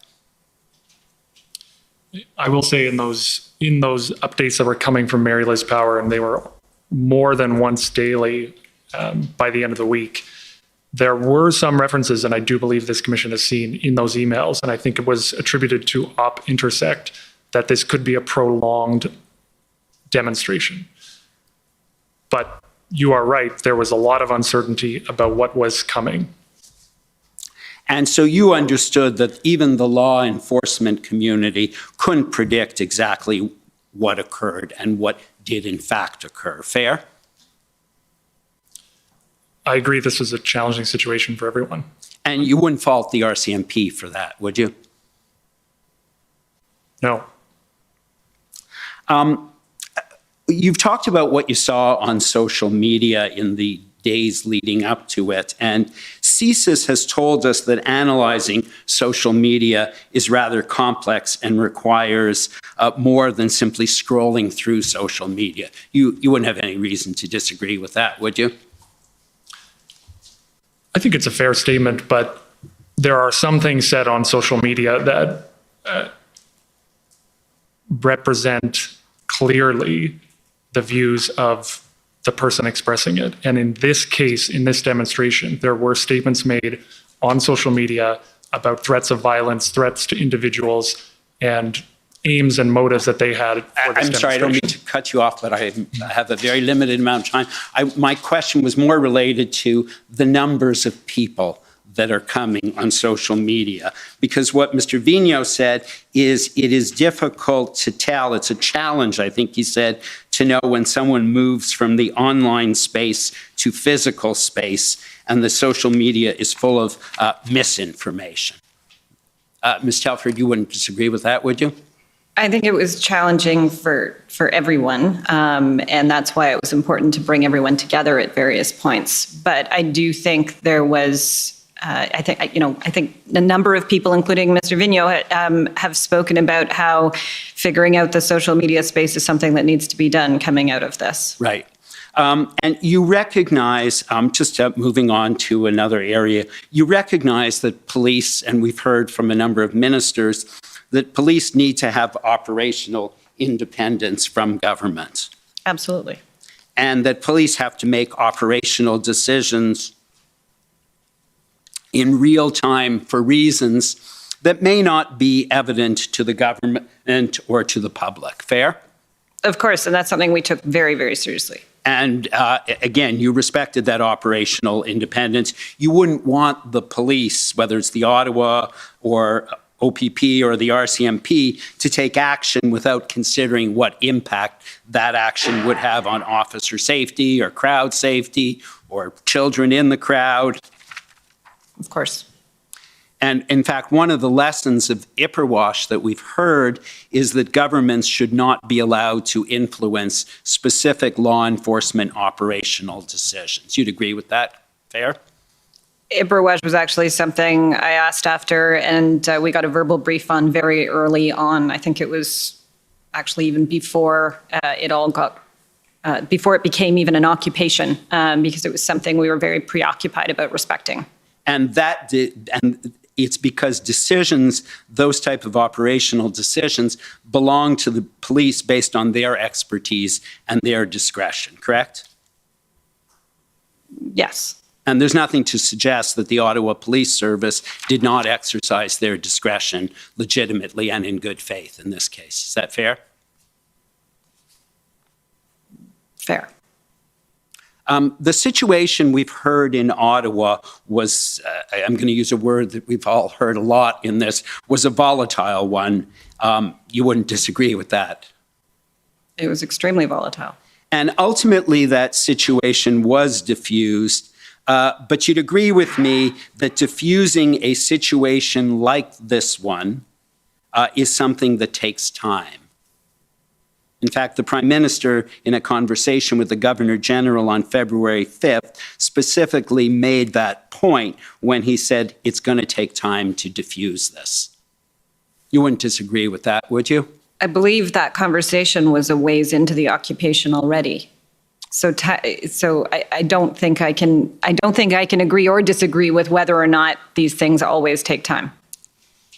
I will say in those updates that were coming from Mary Liz Power, and they were more than once daily by the end of the week, there were some references, and I do believe this commission has seen in those emails, and I think it was attributed to Op Intersect, that this could be a prolonged demonstration. But you are right, there was a lot of uncertainty about what was coming. And so you understood that even the law enforcement community couldn't predict exactly what occurred and what did in fact occur. Fair? I agree this was a challenging situation for everyone. And you wouldn't fault the RCMP for that, would you? No. You've talked about what you saw on social media in the days leading up to it, and CSIS has told us that analyzing social media is rather complex and requires more than simply scrolling through social media. You wouldn't have any reason to disagree with that, would you? I think it's a fair statement, but there are some things said on social media that represent clearly the views of the person expressing it. And in this case, in this demonstration, there were statements made on social media about threats of violence, threats to individuals, and aims and motives that they had for this I'm sorry, I don't mean to cut you off, but I have a very limited amount of time. My question was more related to the numbers of people that are coming on social media. Because what Mr. Vigneault said is it is difficult to tell. It's a challenge, I think he said, to know when someone moves from the online space to physical space, and the social media is full of misinformation. Ms. Telford, you wouldn't disagree with that, would you? I think it was challenging for everyone, and that's why it was important to bring everyone together at various points. But I do think there was, I think a number of people, including Mr. Vigneault, have spoken about how figuring out the social media space is something that needs to be done coming out of this. Right. And you recognize, just moving on to another area, you recognize that police, and we've heard from a number of ministers, that police need to have operational independence from government. Absolutely. And that police have to make operational decisions in real time for reasons that may not be evident to the government or to the public. Fair? Of course, and that's something we took very, very seriously. And again, you respected that operational independence. You wouldn't want the police, whether it's the Ottawa or OPP or the RCMP, to take action without considering what impact that action would have on officer safety or crowd safety or children in the crowd. Of course. And in fact, one of the lessons of IPERWASH that we've heard is that governments should not be allowed to influence specific law enforcement operational decisions. You'd agree with that? Fair? IPERWASH was actually something I asked after, and we got a verbal brief on very early on. I think it was actually even before before it became even an occupation, because it was something we were very preoccupied about respecting. And it's because decisions, those type of operational decisions, belong to the police based on their expertise and their discretion, correct? Yes. And there's nothing to suggest that the Ottawa Police Service did not exercise their discretion legitimately and in good faith in this case. Is that fair? Fair. The situation we've heard in Ottawa was, I'm going to use a word that we've all heard a lot in this, was a volatile one. You wouldn't disagree with that? It was extremely volatile. And ultimately, that situation was diffused. But you'd agree with me that diffusing a situation like this one is something that takes time. In fact, the Prime Minister, in a conversation with the Governor General on February 5th, specifically made that point when he said it's going to take time to diffuse this. You wouldn't disagree with that, would you? I believe that conversation was a ways into the occupation already. So I don't think I can agree or disagree with whether or not these things always take time.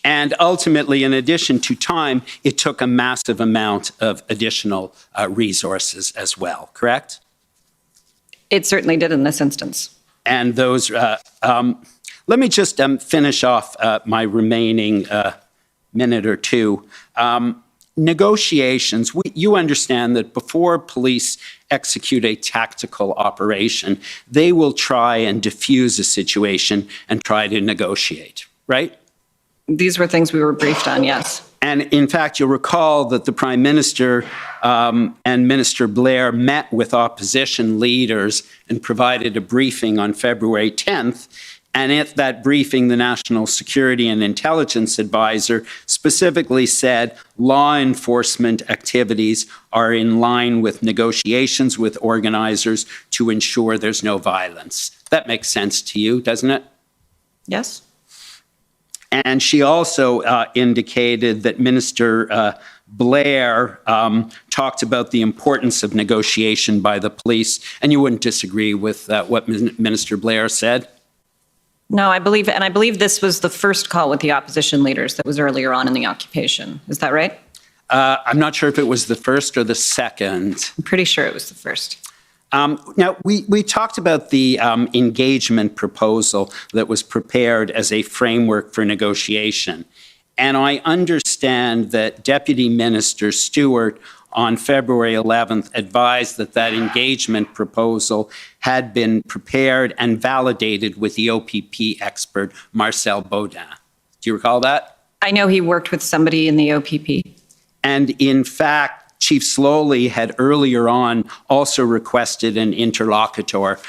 And ultimately, in addition to time, it took a massive amount of additional resources as well, correct? It certainly did in this instance. And those, let me just finish off my remaining minute or two. Negotiations, you understand that before police execute a tactical operation, they will try and diffuse a situation and try to negotiate, right? These were things we were briefed on, yes. And in fact, you'll recall that the Prime Minister and Minister Blair met with opposition leaders and provided a briefing on February 10th. And at that briefing, the National Security and Intelligence Advisor specifically said law enforcement activities are in line with negotiations with organizers to ensure there's no violence. That makes sense to you, doesn't it? Yes. And she also indicated that Minister Blair talked about the importance of negotiation by the police, and you wouldn't disagree with what Minister Blair said? No, I believe this was the first call with the opposition leaders that was earlier on in the occupation. Is that right? I'm not sure if it was the first or the second. I'm pretty sure it was the first. Now, we talked about the engagement proposal that was prepared as a framework for negotiation. And I understand that Deputy Minister Stewart on February 11th advised that that engagement proposal had been prepared and validated with the OPP expert, Marcel Baudin. Do you recall that? I know he worked with somebody in the OPP. And in fact, Chief Slowly had earlier on also requested an interlocutor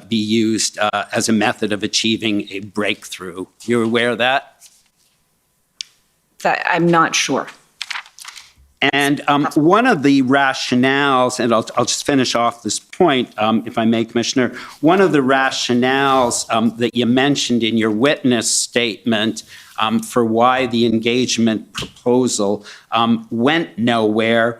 be used as a method of achieving a breakthrough. You're aware of that? I'm not sure. And one of the rationales, and I'll just finish off this point, if I may, Commissioner, one of the rationales that you mentioned in your witness statement for why the engagement proposal went nowhere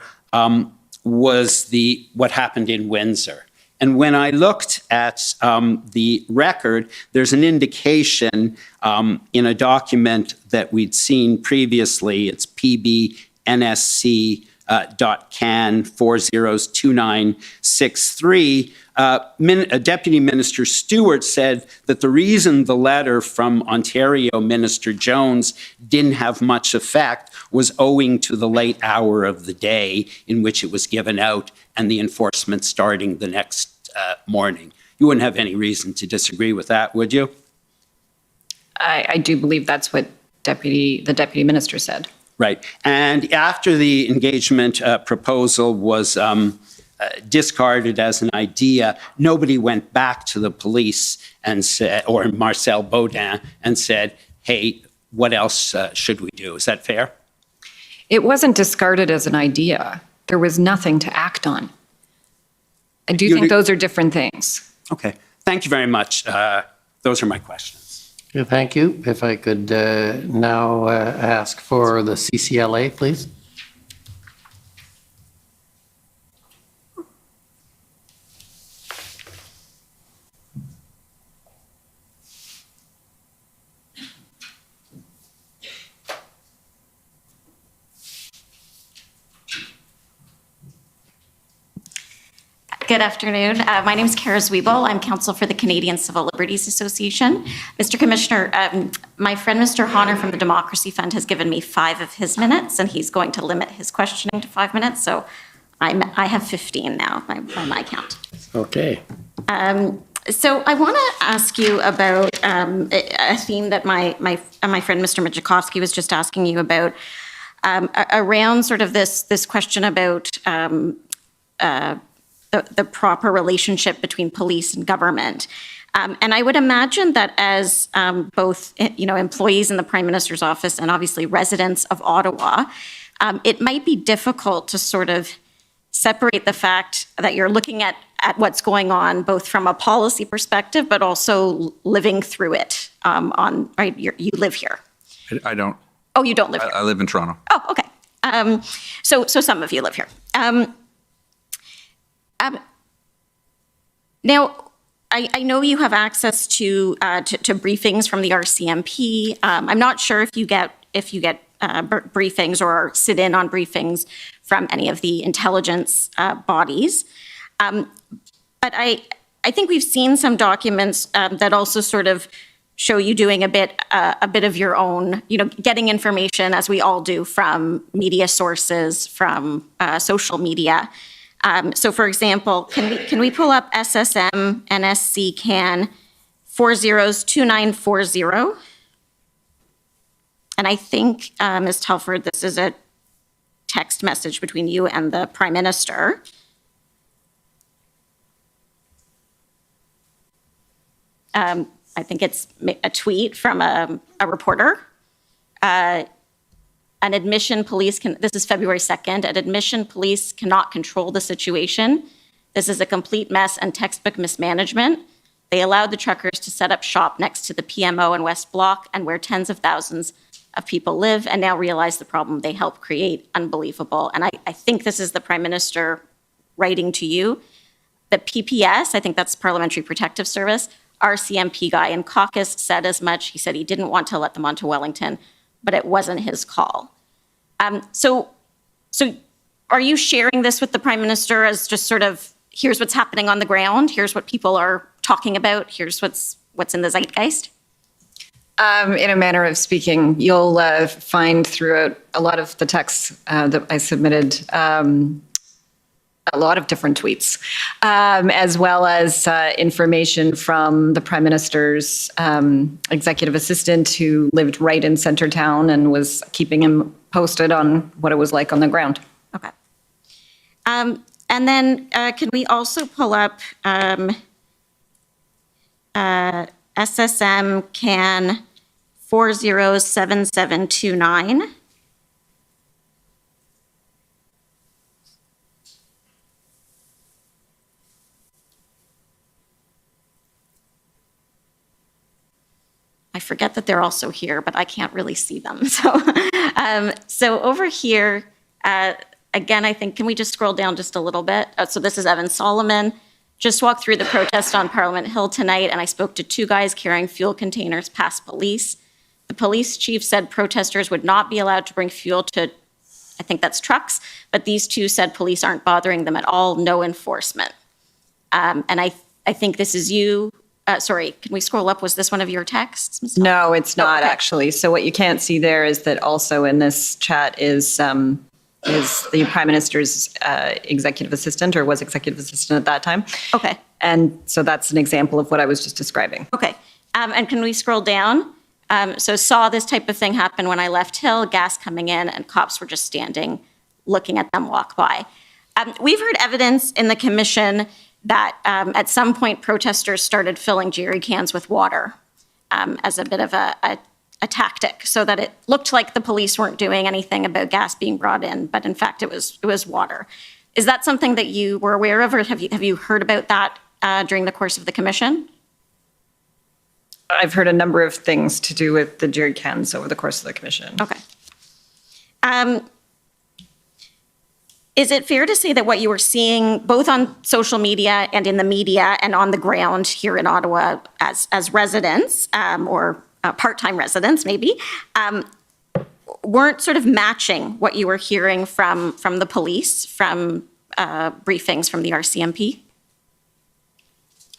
was what happened in Windsor. And when I looked at the record, there's an indication in a document that we'd seen previously. It's PBNSC.CAN 402963. Deputy Minister Stewart said that the reason the letter from Ontario Minister Jones didn't have much effect was owing to the late hour of the day in which it was given out and the enforcement starting the next morning. You wouldn't have any reason to disagree with that, would you? I do believe that's what the Deputy Minister said. Right. And after the engagement proposal was discarded as an idea, nobody went back to the police and said, or Marcel Baudin, and said, hey, what else should we do? Is that fair? It wasn't discarded as an idea. There was nothing to act on. I do think those are different things. Okay. Thank you very much. Those are my questions. Thank you. If I could now ask for the CCLA, please. Good afternoon. My name is Kara Zwiebel. I'm counsel for the Canadian Civil Liberties Association. Mr. Commissioner, my friend Mr. Honor from the Democracy Fund has given me 5 of his minutes, and he's going to limit his questioning to 5 minutes. So I have 15 now by my count. Okay. So I want to ask you about a theme that my friend Mr. Mijakowski was just asking you about, around sort of this question about the proper relationship between police and government. And I would imagine that as both employees in the Prime Minister's office and obviously residents of Ottawa, it might be difficult to sort of separate the fact that you're looking at what's going on both from a policy perspective, but also living through it. You live here. I don't. Oh, you don't live here. I live in Toronto. Oh, okay. So some of you live here. Now, I know you have access to briefings from the RCMP. I'm not sure if you get briefings or sit in on briefings from any of the intelligence bodies. But I think we've seen some documents that also sort of show you doing a bit of your own, getting information, as we all do, from media sources, from social media. So, for example, can we pull up SSM NSC CAN 402940? And I think, Ms. Telford, this is a text message between you and the Prime Minister. I think it's a tweet from a reporter. An admission police this is February 2nd, an admission police cannot control the situation. This is a complete mess and textbook mismanagement. They allowed the truckers to set up shop next to the PMO in West Block and where tens of thousands of people live, and now realize the problem they helped create. Unbelievable. And I think this is the Prime Minister writing to you. The PPS, I think that's Parliamentary Protective Service, RCMP guy in caucus said as much. He said he didn't want to let them onto Wellington, but it wasn't his call. So are you sharing this with the Prime Minister as just sort of, here's what's happening on the ground, here's what people are talking about, here's what's in the zeitgeist? In a manner of speaking, you'll find throughout a lot of the texts that I submitted a lot of different tweets, as well as information from the Prime Minister's executive assistant who lived right in Centertown and was keeping him posted on what it was like on the ground. Okay. And then can we also pull up SSM CAN 407729? I forget that they're also here, but I can't really see them. So over here, again, I think, can we just scroll down just a little bit? So this is Evan Solomon. Just walked through the protest on Parliament Hill tonight, and I spoke to 2 guys carrying fuel containers past police. The police chief said protesters would not be allowed to bring fuel to, I think that's trucks, but these 2 said police aren't bothering them at all, no enforcement. And I think this is you. Sorry, can we scroll up? Was this one of your texts, Ms. No, it's not actually. So what you can't see there is that also in this chat is the Prime Minister's executive assistant, or was executive assistant at that time. Okay. And so that's an example of what I was just describing. Okay. And can we scroll down? So saw this type of thing happen when I left Hill, gas coming in, and cops were just standing, looking at them walk by. We've heard evidence in the commission that at some point protesters started filling jerry cans with water as a bit of a tactic, so that it looked like the police weren't doing anything about gas being brought in, but in fact it was water. Is that something that you were aware of, or have you heard about that during the course of the commission? I've heard a number of things to do with the jerry cans over the course of the commission. Okay. Is it fair to say that what you were seeing both on social media and in the media and on the ground here in Ottawa as residents, or part-time residents maybe, weren't sort of matching what you were hearing from the police, from briefings from the RCMP?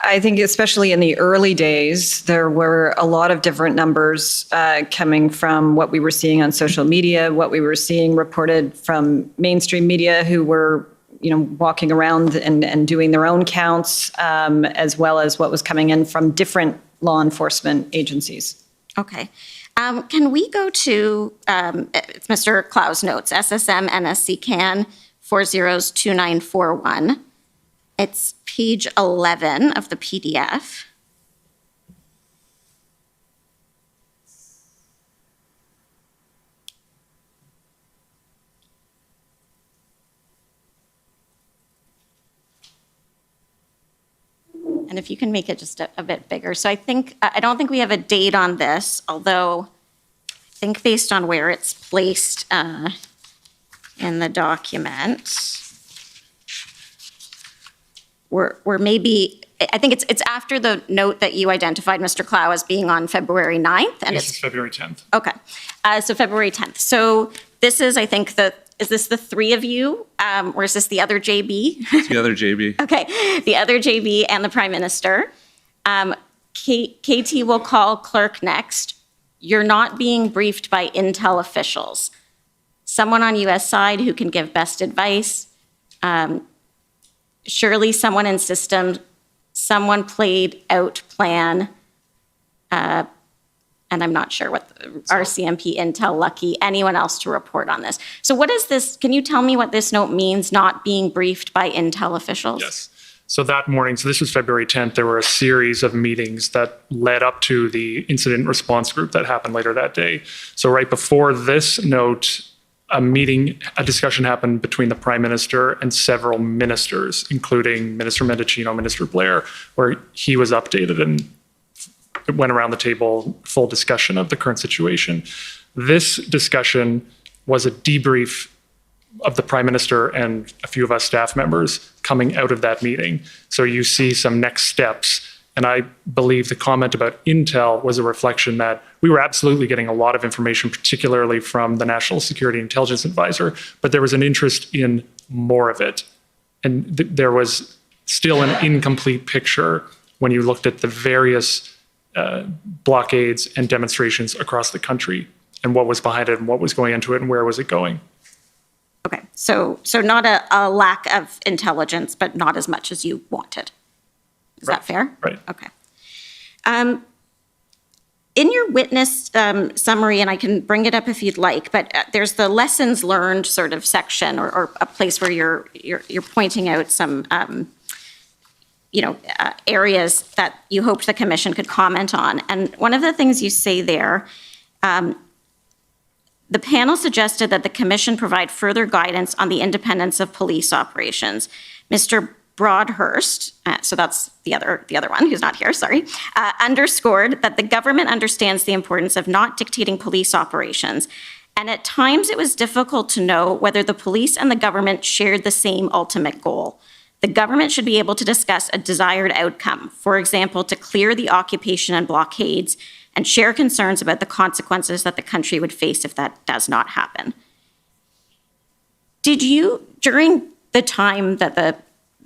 I think especially in the early days, there were a lot of different numbers coming from what we were seeing on social media, what we were seeing reported from mainstream media who were, walking around and doing their own counts, as well as what was coming in from different law enforcement agencies. Okay. Can we go to, it's Mr. Clow's notes, SSM NSC CAN 402941. It's page 11 of the PDF. And if you can make it just a bit bigger. So I don't think we have a date on this, although I think based on where it's placed in the document, we're maybe, I think it's after the note that you identified, Mr. Clow, as being on February 9th. And This is February 10th. Okay. So February 10th. So this is, I think, is this the three of you? Or is this the other JB? It's the other JB. Okay. The other JB and the Prime Minister. KT will call clerk next. You're not being briefed by Intel officials. Someone on US side who can give best advice. Surely someone in system, someone played out plan, and I'm not sure what RCMP, Intel, Lucky, anyone else to report on this. So what is this? Can you tell me what this note means, not being briefed by Intel officials? Yes. So that morning, so this was February 10th, there were a series of meetings that led up to the incident response group that happened later that day. So right before this note, a discussion happened between the Prime Minister and several ministers, including Minister Mendicino, Minister Blair, where he was updated and it went around the table, full discussion of the current situation. This discussion was a debrief of the Prime Minister and a few of us staff members coming out of that meeting. So you see some next steps. And I believe the comment about Intel was a reflection that we were absolutely getting a lot of information, particularly from the National Security Intelligence Advisor, but there was an interest in more of it. And there was still an incomplete picture when you looked at the various blockades and demonstrations across the country and what was behind it and what was going into it and where was it going. Okay, so not a lack of intelligence, but not as much as you wanted. Is that fair? Right. Okay. In your witness summary, and I can bring it up if you'd like, but there's the lessons learned sort of section or a place where you're pointing out some areas that you hoped the commission could comment on. And one of the things you say there, the panel suggested that the commission provide further guidance on the independence of police operations. Mr. Broadhurst, so that's the other one who's not here, sorry, underscored that the government understands the importance of not dictating police operations. And at times it was difficult to know whether the police and the government shared the same ultimate goal. The government should be able to discuss a desired outcome, for example, to clear the occupation and blockades and share concerns about the consequences that the country would face if that does not happen. Did you, during the time that the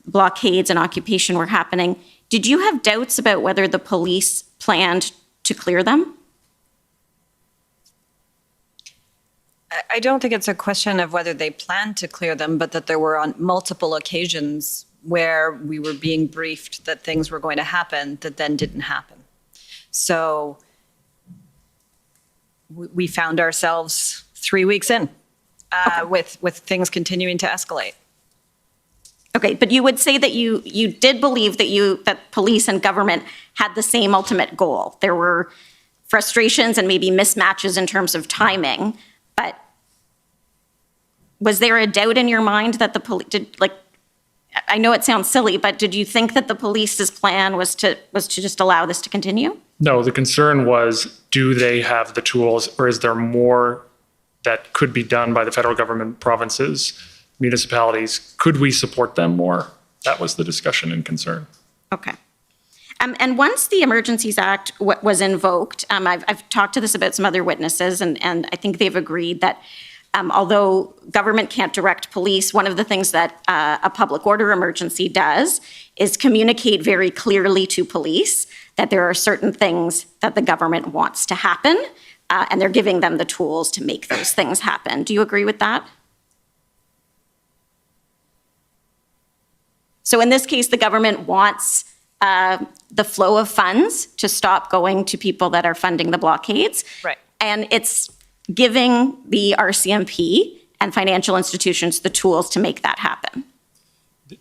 blockades and occupation were happening, did you have doubts about whether the police planned to clear them? I don't think it's a question of whether they planned to clear them, but that there were on multiple occasions where we were being briefed that things were going to happen that then didn't happen. So we found ourselves 3 weeks in with things continuing to escalate. Okay, but you would say that you did believe that police and government had the same ultimate goal. There were frustrations and maybe mismatches in terms of timing, but was there a doubt in your mind that the police I know it sounds silly, but did you think that the police's plan was to just allow this to continue? No, the concern was, do they have the tools, or is there more that could be done by the federal government, provinces, municipalities? Could we support them more? That was the discussion and concern. Okay. And once the Emergencies Act was invoked, I've talked to this about some other witnesses, and I think they've agreed that Although government can't direct police, one of the things that a public order emergency does is communicate very clearly to police that there are certain things that the government wants to happen, and they're giving them the tools to make those things happen. Do you agree with that? So in this case, the government wants the flow of funds to stop going to people that are funding the blockades. Right. And it's giving the RCMP and financial institutions the tools to make that happen.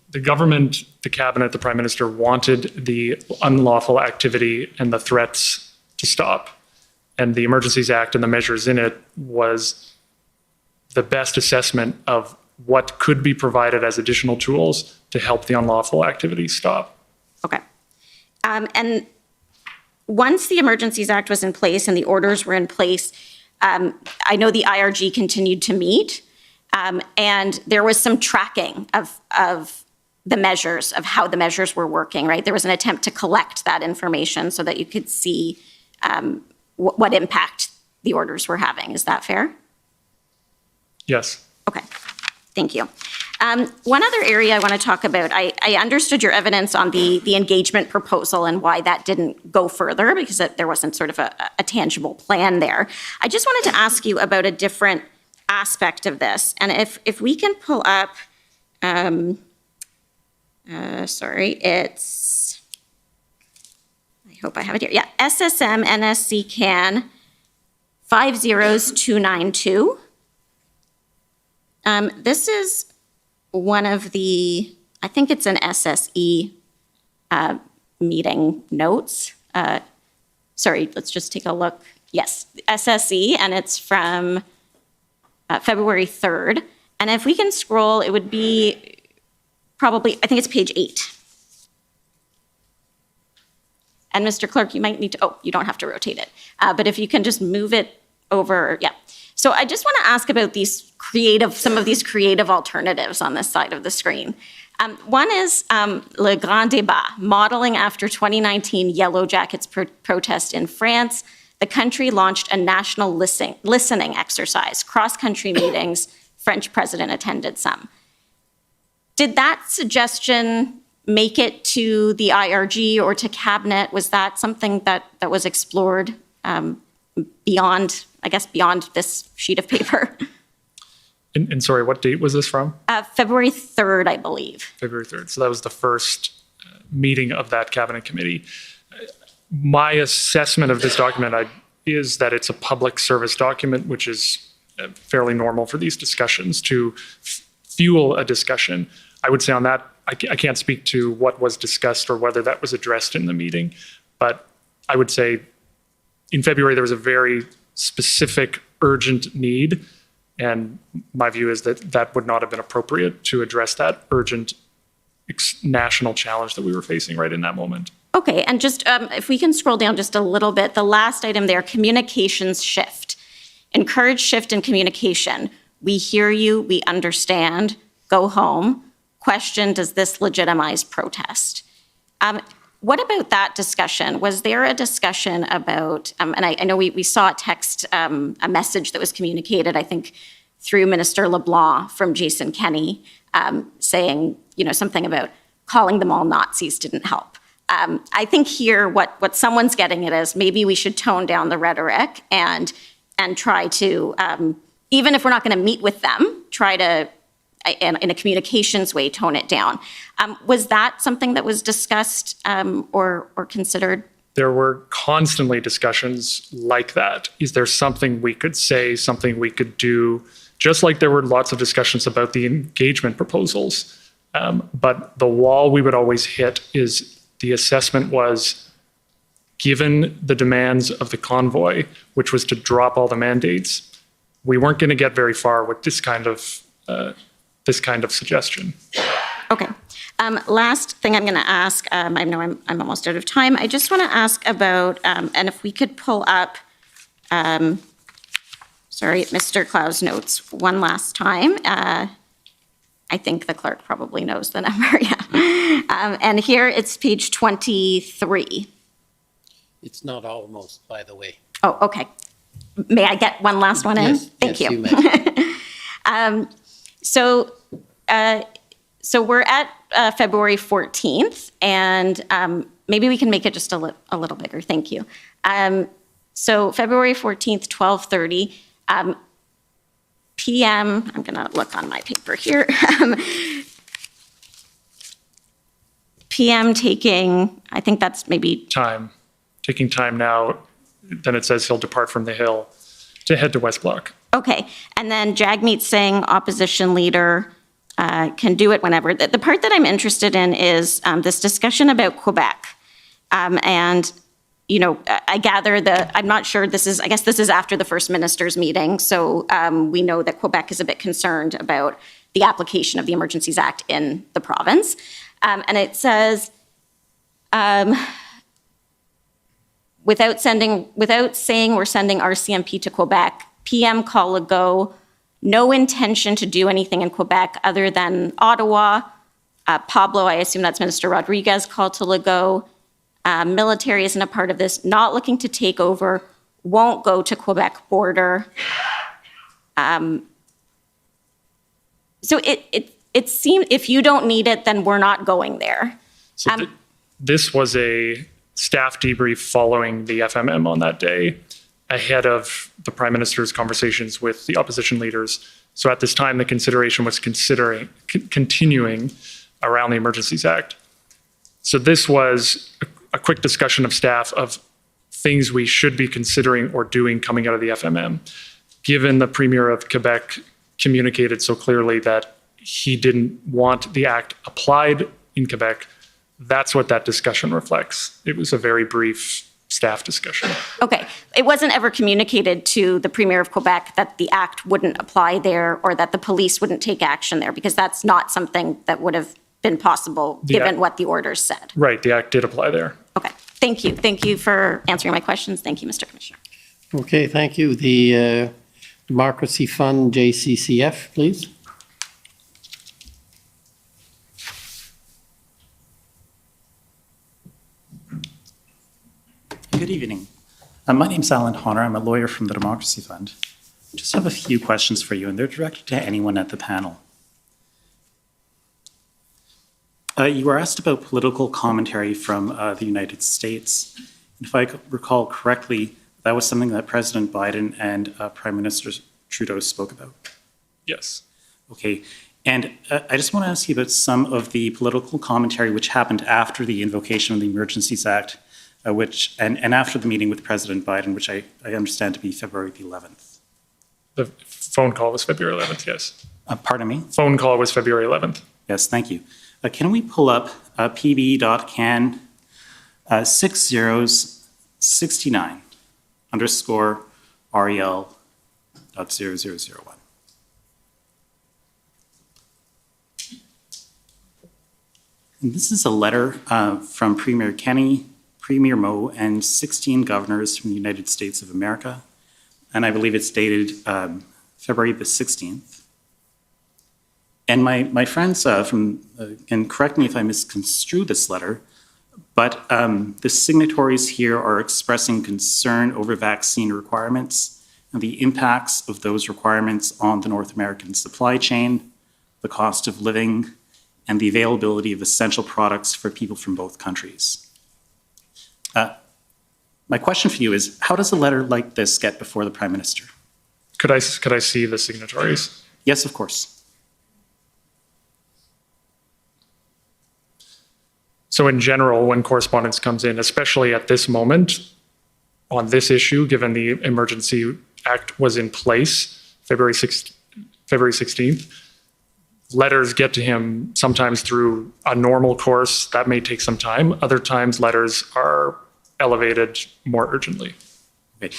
The government, the cabinet, the prime minister wanted the unlawful activity and the threats to stop. And the Emergencies Act and the measures in it was the best assessment of what could be provided as additional tools to help the unlawful activity stop. Okay. And once the Emergencies Act was in place and the orders were in place, I know the IRG continued to meet, and there was some tracking of the measures, of how the measures were working, right? There was an attempt to collect that information so that you could see what impact the orders were having. Is that fair? Yes. Okay, thank you. One other area I want to talk about, I understood your evidence on the engagement proposal and why that didn't go further, because there wasn't sort of a tangible plan there. I just wanted to ask you about a different aspect of this. And if we can pull up, it's, I hope I have it here. Yeah, SSM NSC CAN 50292. This is one of the, I think it's an SSE meeting notes. Sorry, let's just take a look. Yes, SSE, and it's from February 3rd. And if we can scroll, it would be probably, I think it's page 8. And Mr. Clerk, you might need to, oh, you don't have to rotate it. But if you can just move it over, yeah. So I just want to ask about some of these creative alternatives on this side of the screen. One is Le Grand Débat, modeling after 2019 Yellow Jackets protest in France. The country launched a national listening exercise, cross-country meetings. French president attended some. Did that suggestion make it to the IRG or to cabinet? Was that something that was explored beyond this sheet of paper? And sorry, what date was this from? February 3rd, I believe. February 3rd. So that was the first meeting of that cabinet committee. My assessment of this document is that it's a public service document, which is fairly normal for these discussions to fuel a discussion. I would say on that, I can't speak to what was discussed or whether that was addressed in the meeting, but I would say in February, there was a very specific, urgent need, and my view is that would not have been appropriate to address that urgent national challenge that we were facing right in that moment. Okay, and just if we can scroll down just a little bit, the last item there, communications shift. Encourage shift in communication. We hear you, we understand, go home. Question, does this legitimize protest? What about that discussion? Was there a discussion about, and I know we saw a text, a message that was communicated, I think, through Minister LeBlanc from Jason Kenney, saying, something about calling them all Nazis didn't help. I think here what someone's getting at is maybe we should tone down the rhetoric and try to, even if we're not going to meet with them, try to, in a communications way, tone it down. Was that something that was discussed or considered? There were constantly discussions like that. Is there something we could say, something we could do? Just like there were lots of discussions about the engagement proposals. But the wall we would always hit is the assessment was, given the demands of the convoy, which was to drop all the mandates, we weren't going to get very far with this kind of suggestion. Okay. Last thing I'm going to ask, I know I'm almost out of time. I just want to ask about, and if we could pull up, Mr. Clow's notes one last time. I think the clerk probably knows the number, yeah. And here it's page 23. It's not almost, by the way. Oh, okay. May I get one last one in? Yes, Thank yes, you. you may. So we're at February 14th, and maybe we can make it just a little bigger. Thank you. So February 14th, 12:30 p.m. I'm going to look on my paper here. PM taking, I think that's maybe taking time now. Then it says he'll depart from the Hill to head to West Block. Okay, and then Jagmeet Singh, opposition leader, can do it whenever. The part that I'm interested in is this discussion about Quebec. And, you know, I gather I'm not sure I guess this is after the First Minister's meeting. So we know that Quebec is a bit concerned about the application of the Emergencies Act in the province. And it says, without saying we're sending RCMP to Quebec, PM call a go, no intention to do anything in Quebec other than Ottawa. Pablo, I assume that's Minister Rodriguez, called to Legault. Military isn't a part of this, not looking to take over, won't go to Quebec border. So it seemed, if you don't need it, then we're not going there. So this was a staff debrief following the FMM on that day, ahead of the Prime Minister's conversations with the opposition leaders. So at this time, the consideration was continuing around the Emergencies Act. So this was a quick discussion of staff of things we should be considering or doing coming out of the FMM. Given the Premier of Quebec communicated so clearly that he didn't want the act applied in Quebec, that's what that discussion reflects. It was a very brief staff discussion. Okay, it wasn't ever communicated to the Premier of Quebec that the act wouldn't apply there or that the police wouldn't take action there, because that's not something that would have been possible given what the orders said. Right, the act did apply there. Okay, thank you. Thank you for answering my questions. Thank you, Mr. Commissioner. Okay, thank you. The Democracy Fund, JCCF, please. Good evening. My name is Alan Honor. I'm a lawyer from the Democracy Fund. I just have a few questions for you, and they're directed to anyone at the panel. You were asked about political commentary from the United States. And if I recall correctly, that was something that President Biden and Prime Minister Trudeau spoke about. Yes. Okay. And I just want to ask you about some of the political commentary which happened after the invocation of the Emergencies Act, and after the meeting with President Biden, which I understand to be February the 11th. The phone call was February 11th, yes. Pardon me? Phone call was February 11th. Yes, thank you. Can we pull up pb.can 6069 _ REL.0001? And this is a letter from Premier Kenney, Premier Moe, and 16 governors from the United States of America. And I believe it's dated February the 16th. And my friends and correct me if I misconstrue this letter, but the signatories here are expressing concern over vaccine requirements and the impacts of those requirements on the North American supply chain, the cost of living, and the availability of essential products for people from both countries. My question for you is, how does a letter like this get before the Prime Minister? Could I see the signatories? Yes, of course. So in general, when correspondence comes in, especially at this moment on this issue, given the Emergency Act was in place February 16th, letters get to him sometimes through a normal course. That may take some time. Other times letters are elevated more urgently. Okay.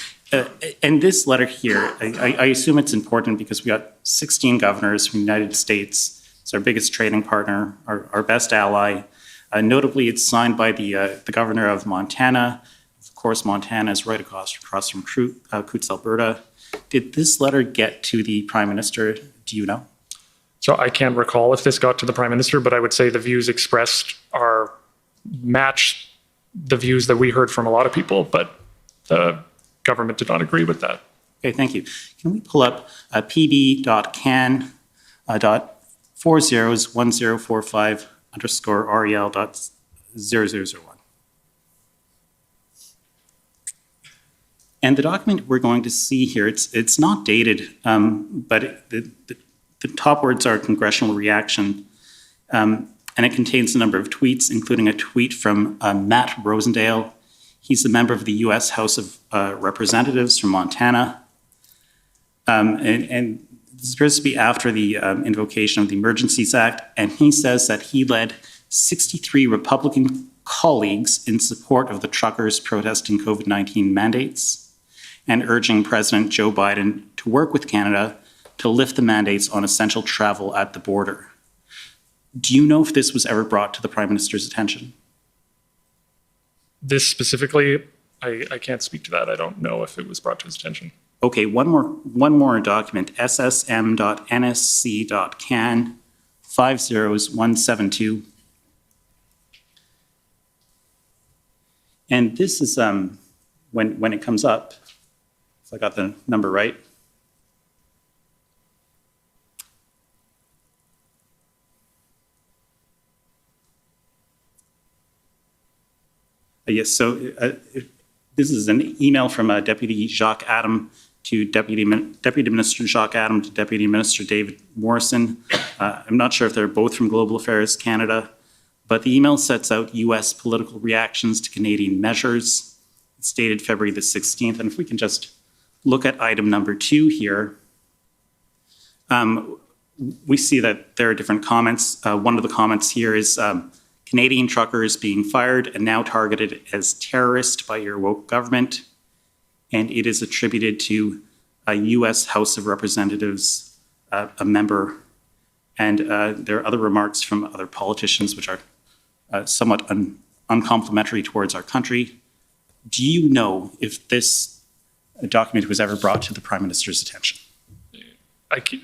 And this letter here, I assume it's important because we got 16 governors from the United States. It's our biggest trading partner, our best ally. Notably, it's signed by the governor of Montana. Of course, Montana is right across from Coutts, Alberta. Did this letter get to the Prime Minister? Do you know? So I can't recall if this got to the Prime Minister, but I would say the views expressed match the views that we heard from a lot of people, but the government did not agree with that. Okay, thank you. Can we pull up pb.can.401045_rel.0001? And the document we're going to see here, it's not dated, but the top words are congressional reaction, and it contains a number of tweets, including a tweet from Matt Rosendale. He's a member of the U.S. House of Representatives from Montana. And this appears to be after the invocation of the Emergencies Act, and he says that he led 63 Republican colleagues in support of the truckers protesting COVID-19 mandates and urging President Joe Biden to work with Canada to lift the mandates on essential travel at the border. Do you know if this was ever brought to the Prime Minister's attention? This specifically, I can't speak to that. I don't know if it was brought to his attention. Okay, one more document, ssm.nsc.can 50172. And this is when it comes up, if I got the number right. Yes, so this is an email from Deputy Jacques Adam to Deputy Minister Jacques Adam to Deputy Minister David Morrison. I'm not sure if they're both from Global Affairs Canada, but the email sets out U.S. political reactions to Canadian measures. It's dated February the 16th, and if we can just look at item number 2 here, we see that there are different comments. One of the comments here is Canadian truckers being fired and now targeted as terrorists by your woke government, and it is attributed to a U.S. House of Representatives, a member, and there are other remarks from other politicians which are somewhat uncomplimentary towards our country. Do you know if this document was ever brought to the Prime Minister's attention?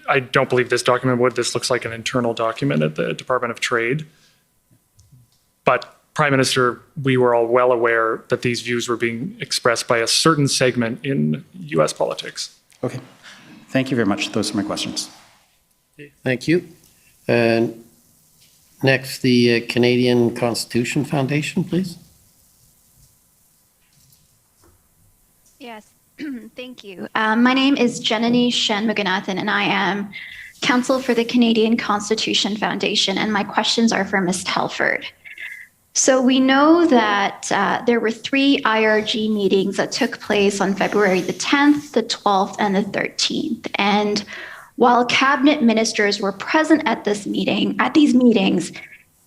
I don't believe this document would. This looks like an internal document at the Department of Trade. But Prime Minister, we were all well aware that these views were being expressed by a certain segment in U.S. politics. Okay. Thank you very much. Those are my questions. Thank you. And next, the Canadian Constitution Foundation, please. Yes, thank you. My name is Janani Shanmuganathan, and I am counsel for the Canadian Constitution Foundation, and my questions are for Ms. Telford. So we know that there were 3 IRG meetings that took place on February the 10th, the 12th, and the 13th. And while cabinet ministers were present at these meetings,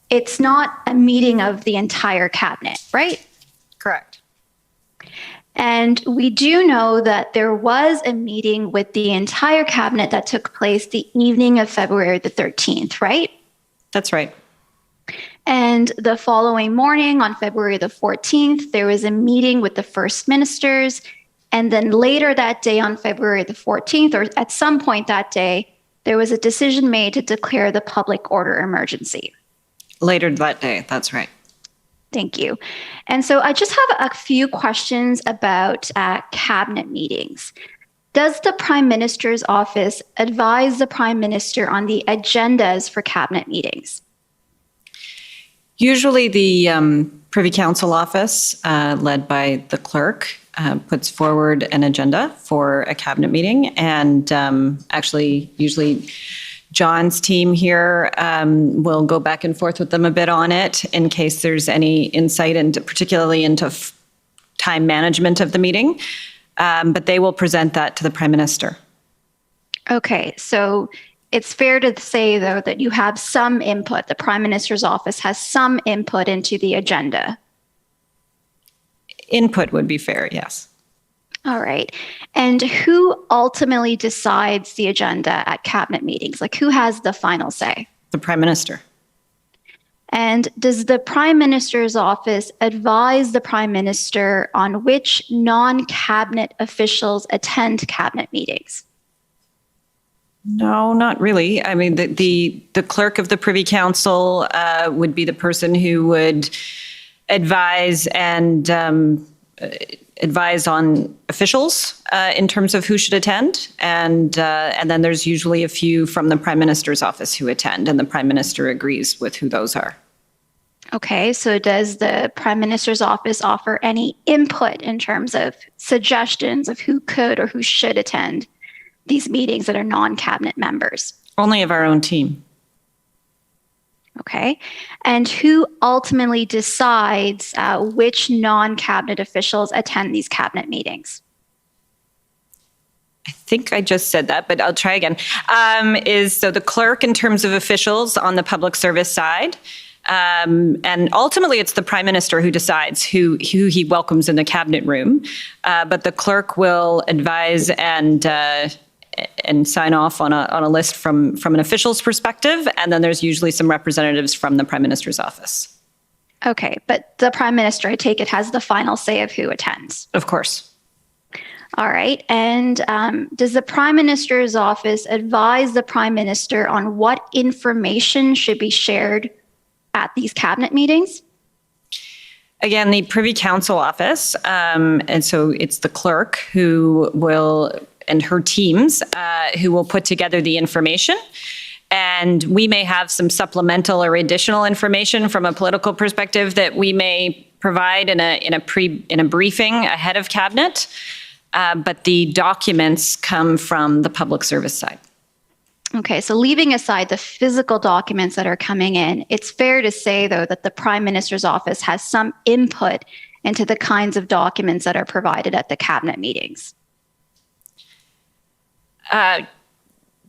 it's not a meeting of the entire cabinet, right? Correct. And we do know that there was a meeting with the entire cabinet that took place the evening of February the 13th, right? That's right. And the following morning, on February the 14th, there was a meeting with the first ministers. And then later that day, on February the 14th, or at some point that day, there was a decision made to declare the public order emergency. Later that day, that's right. Thank you. And so I just have a few questions about cabinet meetings. Does the Prime Minister's office advise the Prime Minister on the agendas for cabinet meetings? Usually the Privy Council office, led by the clerk, puts forward an agenda for a cabinet meeting. And actually, usually John's team here will go back and forth with them a bit on it in case there's any insight, into, particularly into time management of the meeting. But they will present that to the Prime Minister. Okay, so it's fair to say, though, that you have some input. The Prime Minister's office has some input into the agenda. Input would be fair, yes. All right. And who ultimately decides the agenda at cabinet meetings? Like, who has the final say? The Prime Minister. And does the Prime Minister's office advise the Prime Minister on which non-cabinet officials attend cabinet meetings? No, not really. I mean, the clerk of the Privy Council would be the person who would advise and advise on officials in terms of who should attend, and then there's usually a few from the Prime Minister's office who attend, and the Prime Minister agrees with who those are. Okay, so does the Prime Minister's office offer any input in terms of suggestions of who could or who should attend these meetings that are non-cabinet members? Only of our own team. Okay, and who ultimately decides which non-cabinet officials attend these cabinet meetings? I think I just said that, but I'll try again. So the clerk in terms of officials on the public service side. And ultimately, it's the Prime Minister who decides who he welcomes in the cabinet room. But the clerk will advise and sign off on a list from an official's perspective. And then there's usually some representatives from the Prime Minister's office. Okay, but the Prime Minister, I take it, has the final say of who attends. Of course. All right. And does the Prime Minister's office advise the Prime Minister on what information should be shared at these cabinet meetings? Again, the Privy Council office, and so it's the clerk who will, and her teams, who will put together the information. And we may have some supplemental or additional information from a political perspective that we may provide in a briefing ahead of cabinet. But the documents come from the public service side. Okay, so leaving aside the physical documents that are coming in, it's fair to say, though, that the Prime Minister's office has some input into the kinds of documents that are provided at the cabinet meetings.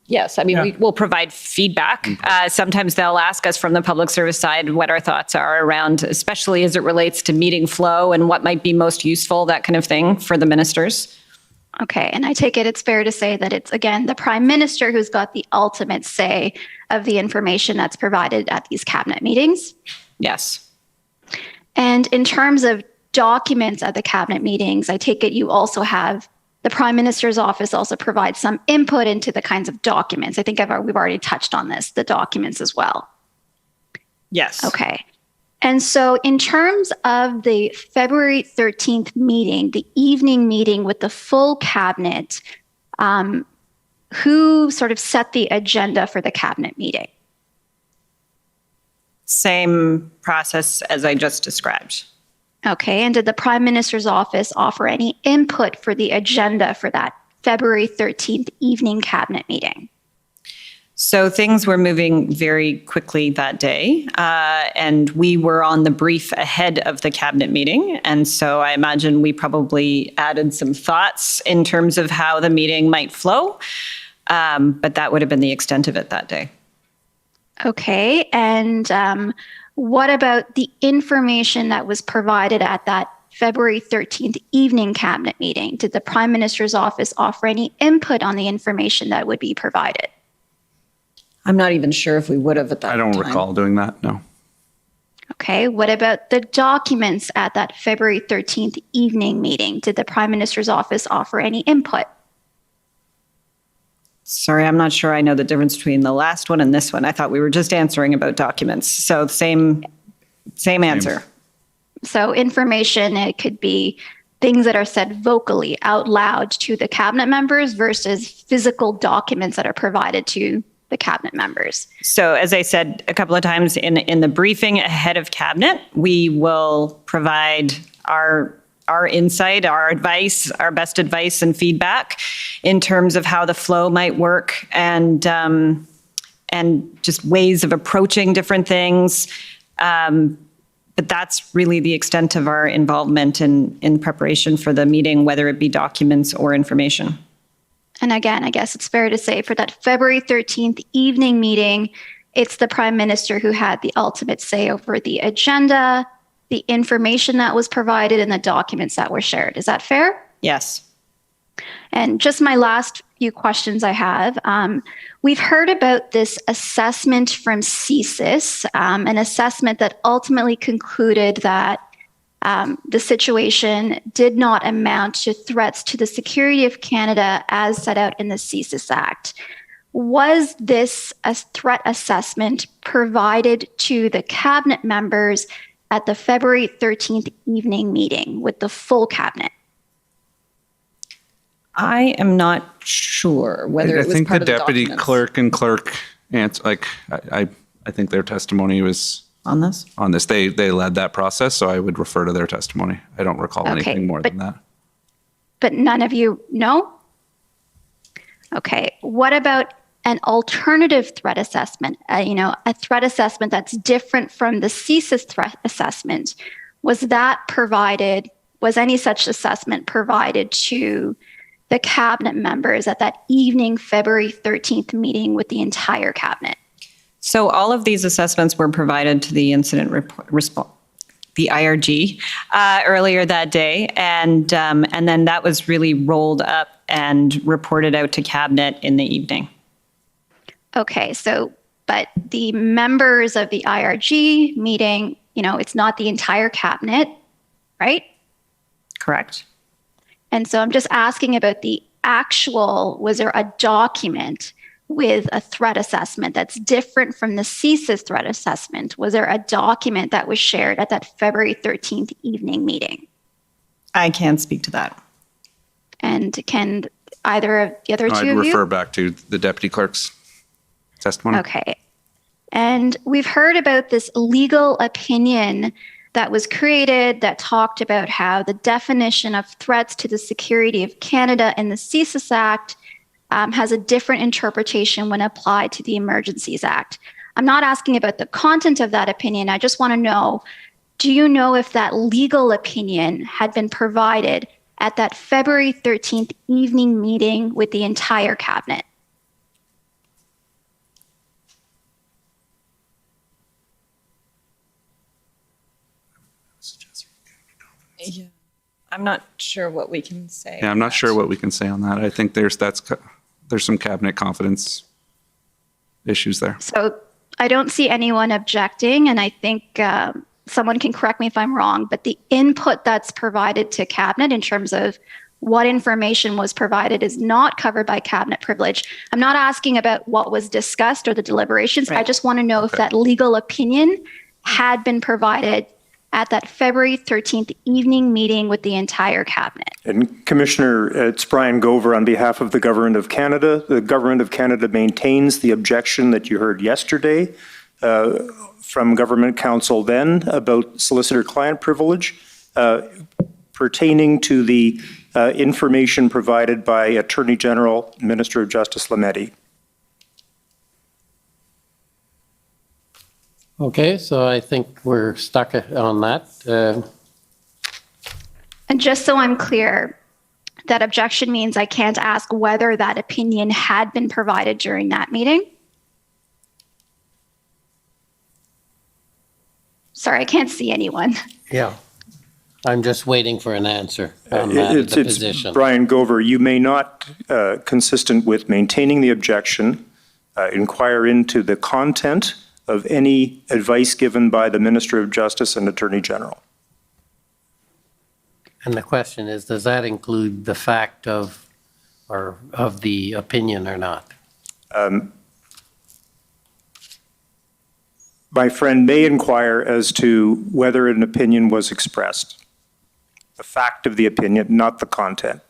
Yes, I mean, we will provide feedback. Sometimes they'll ask us from the public service side what our thoughts are around, especially as it relates to meeting flow and what might be most useful, that kind of thing for the ministers. Okay, and I take it it's fair to say that it's, again, the Prime Minister who's got the ultimate say of the information that's provided at these cabinet meetings? Yes. And in terms of documents at the cabinet meetings, I take it you also have the Prime Minister's office also provides some input into the kinds of documents. I think we've already touched on this, the documents as well. Yes. Okay. And so in terms of the February 13th meeting, the evening meeting with the full cabinet, who sort of set the agenda for the cabinet meeting? Same process as I just described. Okay. And did the Prime Minister's office offer any input for the agenda for that February 13th evening cabinet meeting? So things were moving very quickly that day, and we were on the brief ahead of the cabinet meeting. And so I imagine we probably added some thoughts in terms of how the meeting might flow, but that would have been the extent of it that day. Okay. And what about the information that was provided at that February 13th evening cabinet meeting? Did the Prime Minister's office offer any input on the information that would be provided? I'm not even sure if we would have at that time. I don't recall doing that, no. Okay, what about the documents at that February 13th evening meeting? Did the Prime Minister's office offer any input? Sorry, I'm not sure I know the difference between the last one and this one. I thought we were just answering about documents. So same answer. So information, it could be things that are said vocally out loud to the cabinet members versus physical documents that are provided to the cabinet members. So as I said a couple of times in the briefing ahead of cabinet, we will provide our insight, our advice, our best advice and feedback in terms of how the flow might work and just ways of approaching different things. But that's really the extent of our involvement in preparation for the meeting, whether it be documents or information. And again, I guess it's fair to say for that February 13th evening meeting, it's the Prime Minister who had the ultimate say over the agenda, the information that was provided, and the documents that were shared. Is that fair? Yes. And just my last few questions I have. We've heard about this assessment from CSIS, an assessment that ultimately concluded that the situation did not amount to threats to the security of Canada as set out in the COMISSION Act. Was this a threat assessment provided to the cabinet members at the February 13th evening meeting with the full cabinet? I am not sure whether it was think part the of the deputy documents. clerk and clerk answer, like I think their testimony was on this. On this, they led that process, so I would refer to their testimony. I don't recall Okay, anything more than that. But none of you know? Okay, what about an alternative threat assessment? A threat assessment that's different from the CSIS threat assessment. Was that provided, was any such assessment provided to the cabinet members at that evening February 13th meeting with the entire cabinet? So all of these assessments were provided to the incident response, the IRG, earlier that day, and then that was really rolled up and reported out to cabinet in the evening. Okay, so, but the members of the IRG meeting, it's not the entire cabinet, right? Correct. And so I'm just asking about the actual, was there a document with a threat assessment that's different from the CSIS threat assessment? Was there a document that was shared at that February 13th evening meeting? I can't speak to that. And can either of the other two I'd of you? refer back to the deputy clerk's testimony. Okay. And we've heard about this legal opinion that was created that talked about how the definition of threats to the security of Canada in the COMISSION Act has a different interpretation when applied to the Emergencies Act. I'm not asking about the content of that opinion. I just want to know, do you know if that legal opinion had been provided at that February 13th evening meeting with the entire cabinet? Yeah. I'm not sure what we can say. Yeah, I'm not sure what we can say on that. I think there's some cabinet confidence issues there. So I don't see anyone objecting, and I think someone can correct me if I'm wrong, but the input that's provided to cabinet in terms of what information was provided is not covered by cabinet privilege. I'm not asking about what was discussed or the deliberations. Right. I just want to know if that legal opinion had been provided at that February 13th evening meeting with the entire cabinet. And Commissioner, it's Brian Gover on behalf of the Government of Canada. The Government of Canada maintains the objection that you heard yesterday from Government Counsel then about solicitor-client privilege pertaining to the information provided by Attorney General, Minister of Justice Lametti. Okay, so I think we're stuck on that. And just so I'm clear, that objection means I can't ask whether that opinion had been provided during that meeting? Sorry, I can't see anyone. Yeah. I'm just waiting for an answer on that, the position. It's Brian Gover. You may not, consistent with maintaining the objection, inquire into the content of any advice given by the Minister of Justice and Attorney General. And the question is, does that include the fact of the opinion or not? My friend may inquire as to whether an opinion was expressed. The fact of the opinion, not the content.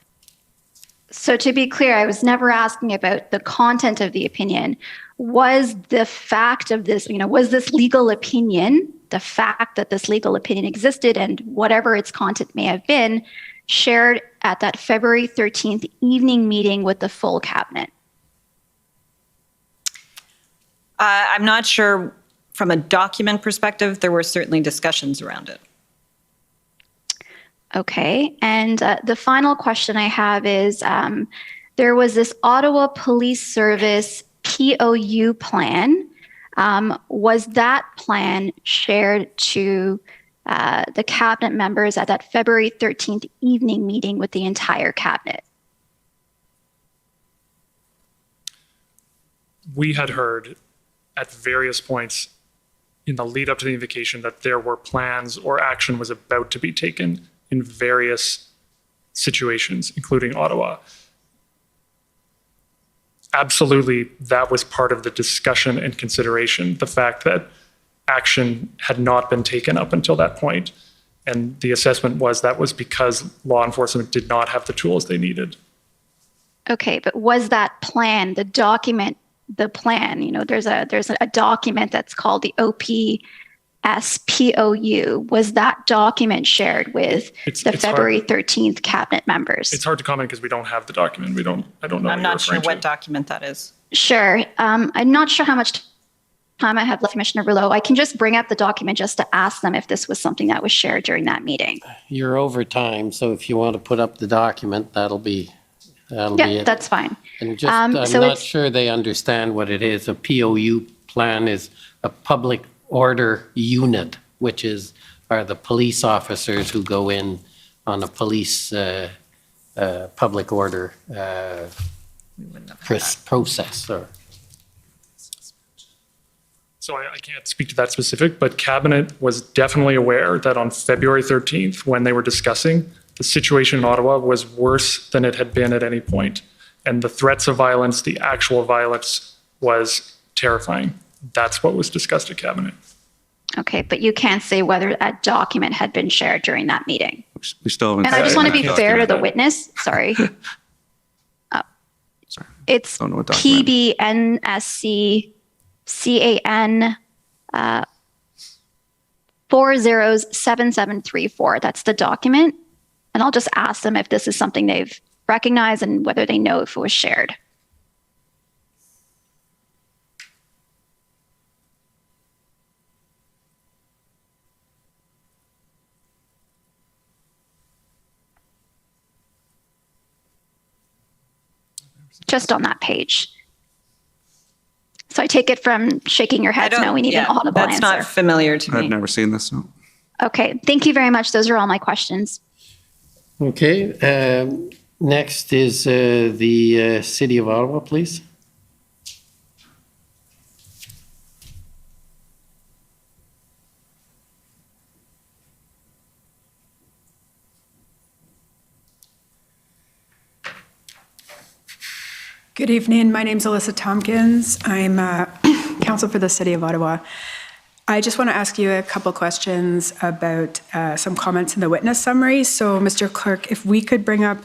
So to be clear, I was never asking about the content of the opinion. Was the fact of this, was this legal opinion, the fact that this legal opinion existed and whatever its content may have been, shared at that February 13th evening meeting with the full cabinet? I'm not sure. From a document perspective, there were certainly discussions around it. Okay, and the final question I have is, there was this Ottawa Police Service POU plan. Was that plan shared to the cabinet members at that February 13th evening meeting with the entire cabinet? We had heard at various points in the lead up to the invocation that there were plans or action was about to be taken in various situations, including Ottawa. Absolutely, that was part of the discussion and consideration. The fact that action had not been taken up until that point. And the assessment was that was because law enforcement did not have the tools they needed. Okay, but was that plan, the document, the plan, there's a document that's called the OPSPOU. Was that document shared with the February 13th cabinet members? It's hard to comment because we don't have the document. I don't know. I'm not sure what document that is. Sure. I'm not sure how much time I have left, Commissioner Rouleau. I can just bring up the document just to ask them if this was something that was shared during that meeting. You're over time, so if you want to put up the document, that'll be it. That's fine. And just, I'm not sure they understand what it is. A POU plan is a public order unit, which are the police officers who go in on a police public order process. So I can't speak to that specific, but Cabinet was definitely aware that on February 13th, when they were discussing, the situation in Ottawa was worse than it had been at any point. And the threats of violence, the actual violence, was terrifying. That's what was discussed at Cabinet. Okay, but you can't say whether that document had been shared during that meeting. We still haven't. And I just want to be fair to the witness. Sorry. It's PBNSC CAN 407734. That's the document. And I'll just ask them if this is something they've recognized and whether they know if it was shared. Just on that page. So I take it from shaking your head, no, we need an audible that's answer. That's not familiar to me. I've never seen this, no. Okay, thank you very much. Those are all my questions. Okay, next is the City of Ottawa, please. Good evening. My name is Alyssa Tompkins. I'm counsel for the City of Ottawa. I just want to ask you a couple questions about some comments in the witness summary. So, Mr. Clerk, if we could bring up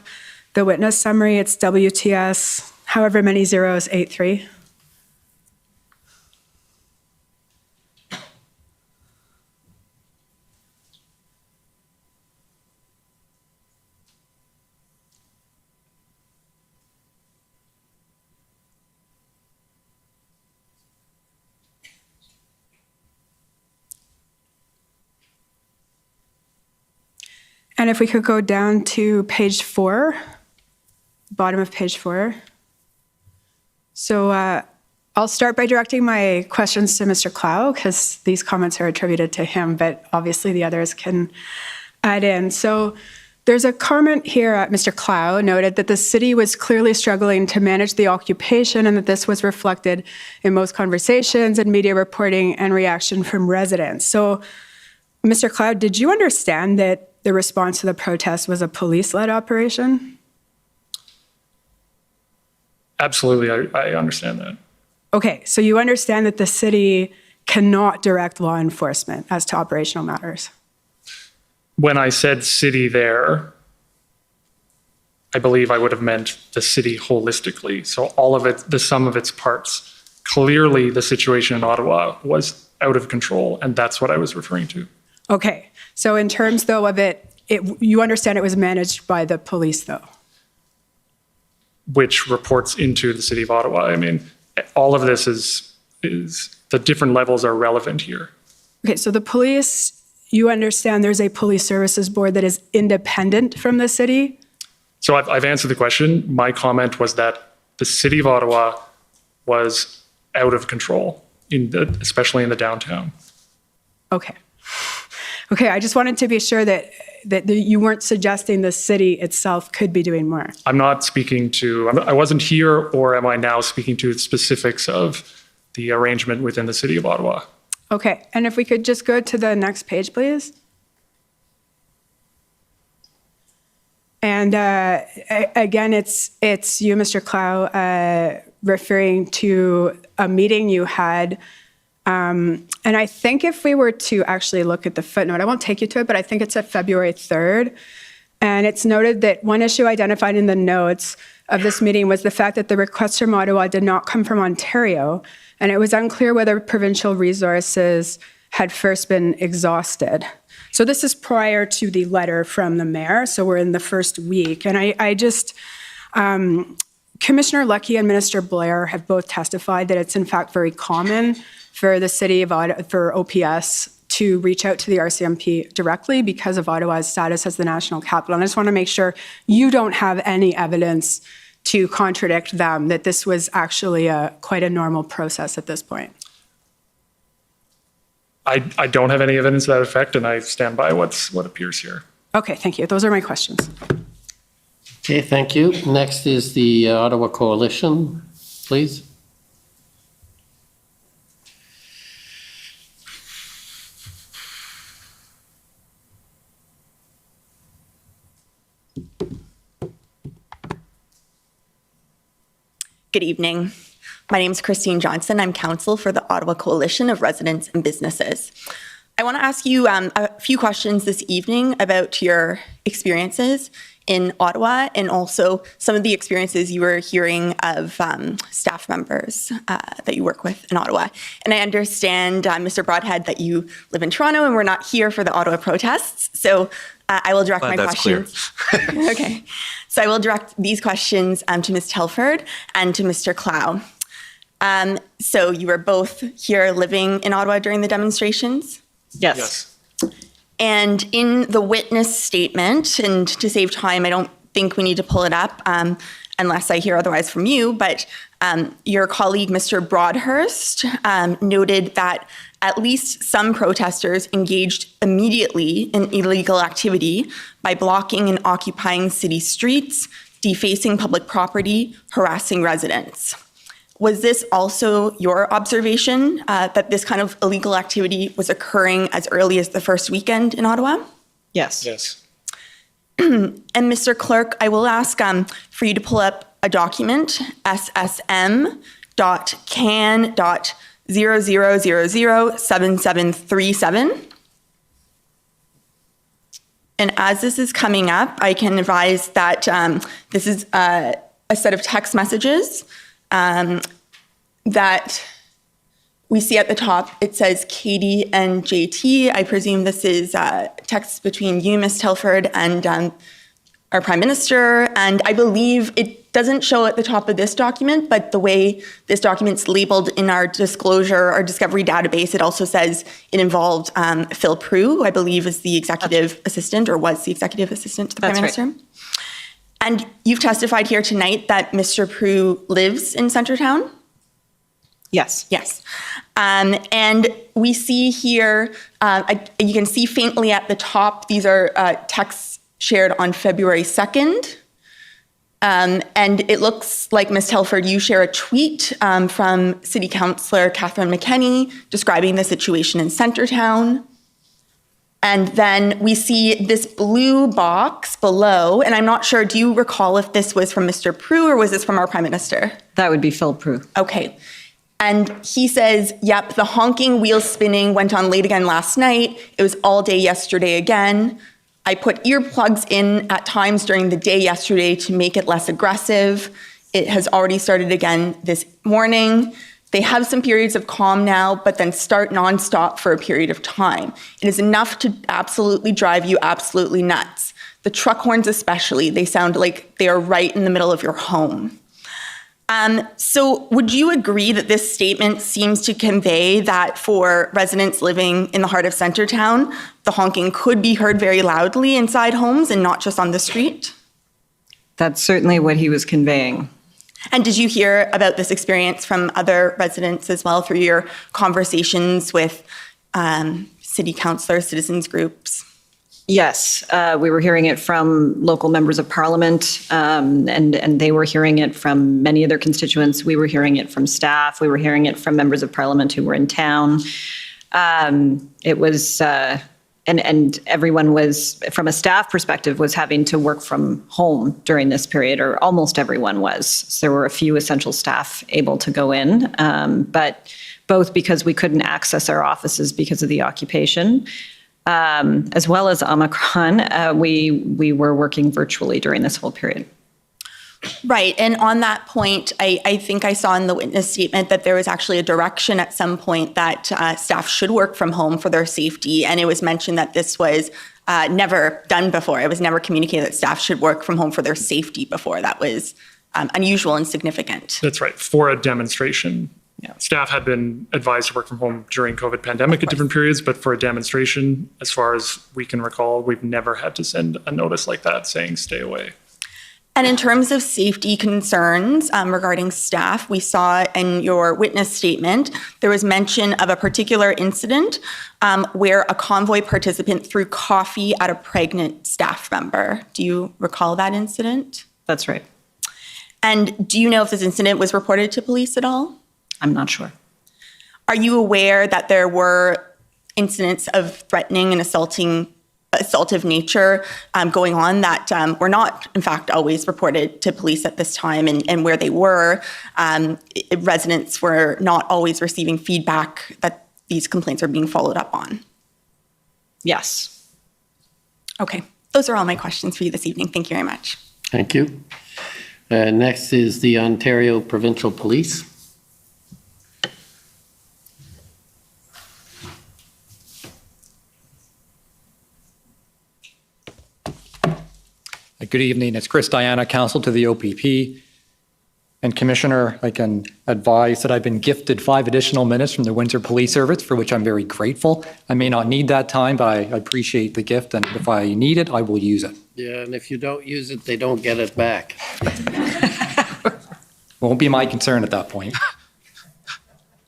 the witness summary, it's WTS, however many zeros, 83. And if we could go down to page 4, bottom of page 4. So I'll start by directing my questions to Mr. Clow because these comments are attributed to him, but obviously the others can add in. So there's a comment here, Mr. Clow noted that the city was clearly struggling to manage the occupation and that this was reflected in most conversations and media reporting and reaction from residents. So Mr. Clow, did you understand that the response to the protest was a police-led operation? Absolutely, I understand that. Okay, so you understand that the city cannot direct law enforcement as to operational matters? When I said city there, I believe I would have meant the city holistically. So all of it, the sum of its parts. Clearly, the situation in Ottawa was out of control, and that's what I was referring to. Okay, so in terms, though, of you understand it was managed by the police, though? Which reports into the City of Ottawa. I mean, all of this is the different levels are relevant here. Okay, so the police, you understand there's a police services board that is independent from the city? So I've answered the question. My comment was that the City of Ottawa was out of control, especially in the downtown. Okay. Okay, I just wanted to be sure that you weren't suggesting the city itself could be doing more. I'm not speaking to, I wasn't here, or am I now speaking to the specifics of the arrangement within the City of Ottawa? Okay, and if we could just go to the next page, please. And again, it's you, Mr. Clow, referring to a meeting you had And I think if we were to actually look at the footnote, I won't take you to it, but I think it's at February 3rd. And it's noted that one issue identified in the notes of this meeting was the fact that the request from Ottawa did not come from Ontario, and it was unclear whether provincial resources had first been exhausted. So this is prior to the letter from the mayor, so we're in the first week. And I just, Commissioner Leckie and Minister Blair have both testified that it's in fact very common for the city of Ottawa, for OPS to reach out to the RCMP directly because of Ottawa's status as the national capital. And I just want to make sure you don't have any evidence to contradict them, that this was actually quite a normal process at this point. I don't have any evidence to that effect, and I stand by what appears here. Okay, thank you. Those are my questions. Okay, thank you. Next is the Ottawa Coalition, please. Good evening. My name is Christine Johnson. I'm counsel for the Ottawa Coalition of Residents and Businesses. I want to ask you a few questions this evening about your experiences in Ottawa and also some of the experiences you were hearing of staff members that you work with in Ottawa. And I understand, Mr. Broadhead, that you live in Toronto and we're not here for the Ottawa protests. So I will direct my questions. Okay. So I will direct these questions to Ms. Telford and to Mr. Clow. So you were both here living in Ottawa during the demonstrations? Yes. And in the witness statement, and to save time, I don't think we need to pull it up unless I hear otherwise from you, but your colleague, Mr. Broadhurst, noted that at least some protesters engaged immediately in illegal activity by blocking and occupying city streets, defacing public property, harassing residents. Was this also your observation that this kind of illegal activity was occurring as early as the first weekend in Ottawa? Yes. Yes. And Mr. Clerk, I will ask for you to pull up a document, ssm.can.00007737. And as this is coming up, I can advise that this is a set of text messages that we see at the top. It says Katie and JT. I presume this is text between you, Ms. Telford, and our Prime Minister. And I believe it doesn't show at the top of this document, but the way this document's labeled in our disclosure, our discovery database, it also says it involved Phil Prue, who I believe is the executive assistant or was the executive assistant to the Prime Minister. Right. And you've testified here tonight that Mr. Prue lives in Centretown? Yes. Yes. And we see here, you can see faintly at the top, these are texts shared on February 2nd. And it looks like, Ms. Telford, you share a tweet from City Councillor Catherine McKenney describing the situation in Centretown. And then we see this blue box below, and I'm not sure, do you recall if this was from Mr. Prue or was this from our Prime Minister? That would be Phil Prue. Okay. And he says, yep, the honking, wheel spinning went on late again last night. It was all day yesterday again. I put earplugs in at times during the day yesterday to make it less aggressive. It has already started again this morning. They have some periods of calm now, but then start nonstop for a period of time. It is enough to absolutely drive you absolutely nuts. The truck horns especially, they sound like they are right in the middle of your home. So would you agree that this statement seems to convey that for residents living in the heart of Centretown, the honking could be heard very loudly inside homes and not just on the street? That's certainly what he was conveying. And did you hear about this experience from other residents as well through your conversations with city councillors, citizens groups? Yes, we were hearing it from local members of parliament, and they were hearing it from many of their constituents. We were hearing it from staff. We were hearing it from members of parliament who were in town. It was, and everyone was, from a staff perspective, was having to work from home during this period, or almost everyone was. So there were a few essential staff able to go in, but both because we couldn't access our offices because of the occupation, as well as Omicron. We were working virtually during this whole period. Right. And on that point, I think I saw in the witness statement that there was actually a direction at some point that staff should work from home for their safety. And it was mentioned that this was never done before. It was never communicated that staff should work from home for their safety before. That was unusual and significant. That's right. For a demonstration. Yeah. Staff had been advised to work from home during COVID pandemic at different periods, but for a demonstration, as far as we can recall, we've never had to send a notice like that saying stay away. And in terms of safety concerns regarding staff, we saw in your witness statement, there was mention of a particular incident where a convoy participant threw coffee at a pregnant staff member. Do you recall that incident? That's right. And do you know if this incident was reported to police at all? I'm not sure. Are you aware that there were incidents of threatening and assaultive nature going on that were not, in fact, always reported to police at this time, and where they were, residents were not always receiving feedback that these complaints are being followed up on? Yes. Okay. Those are all my questions for you this evening. Thank you very much. Thank you. Next is the Ontario Provincial Police. Good evening. It's Chris Diana, counsel to the OPP. And Commissioner, I can advise that I've been gifted 5 additional minutes from the Windsor Police Service, for which I'm very grateful. I may not need that time, but I appreciate the gift, and if I need it, I will use it. Yeah, and if you don't use it, they don't get it back. Won't be my concern at that point.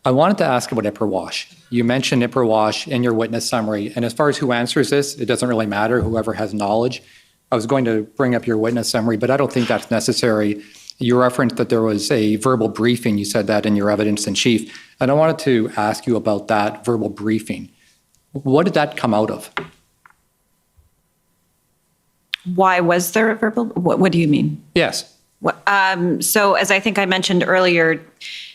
I wanted to ask about Ipperwash. You mentioned Ipperwash in your witness summary, and as far as who answers this, it doesn't really matter, whoever has knowledge. I was going to bring up your witness summary, but I don't think that's necessary. You referenced that there was a verbal briefing. You said that in your evidence in chief. And I wanted to ask you about that verbal briefing. What did that come out of? Why was there a verbal? What do you mean? Yes. So as I think I mentioned earlier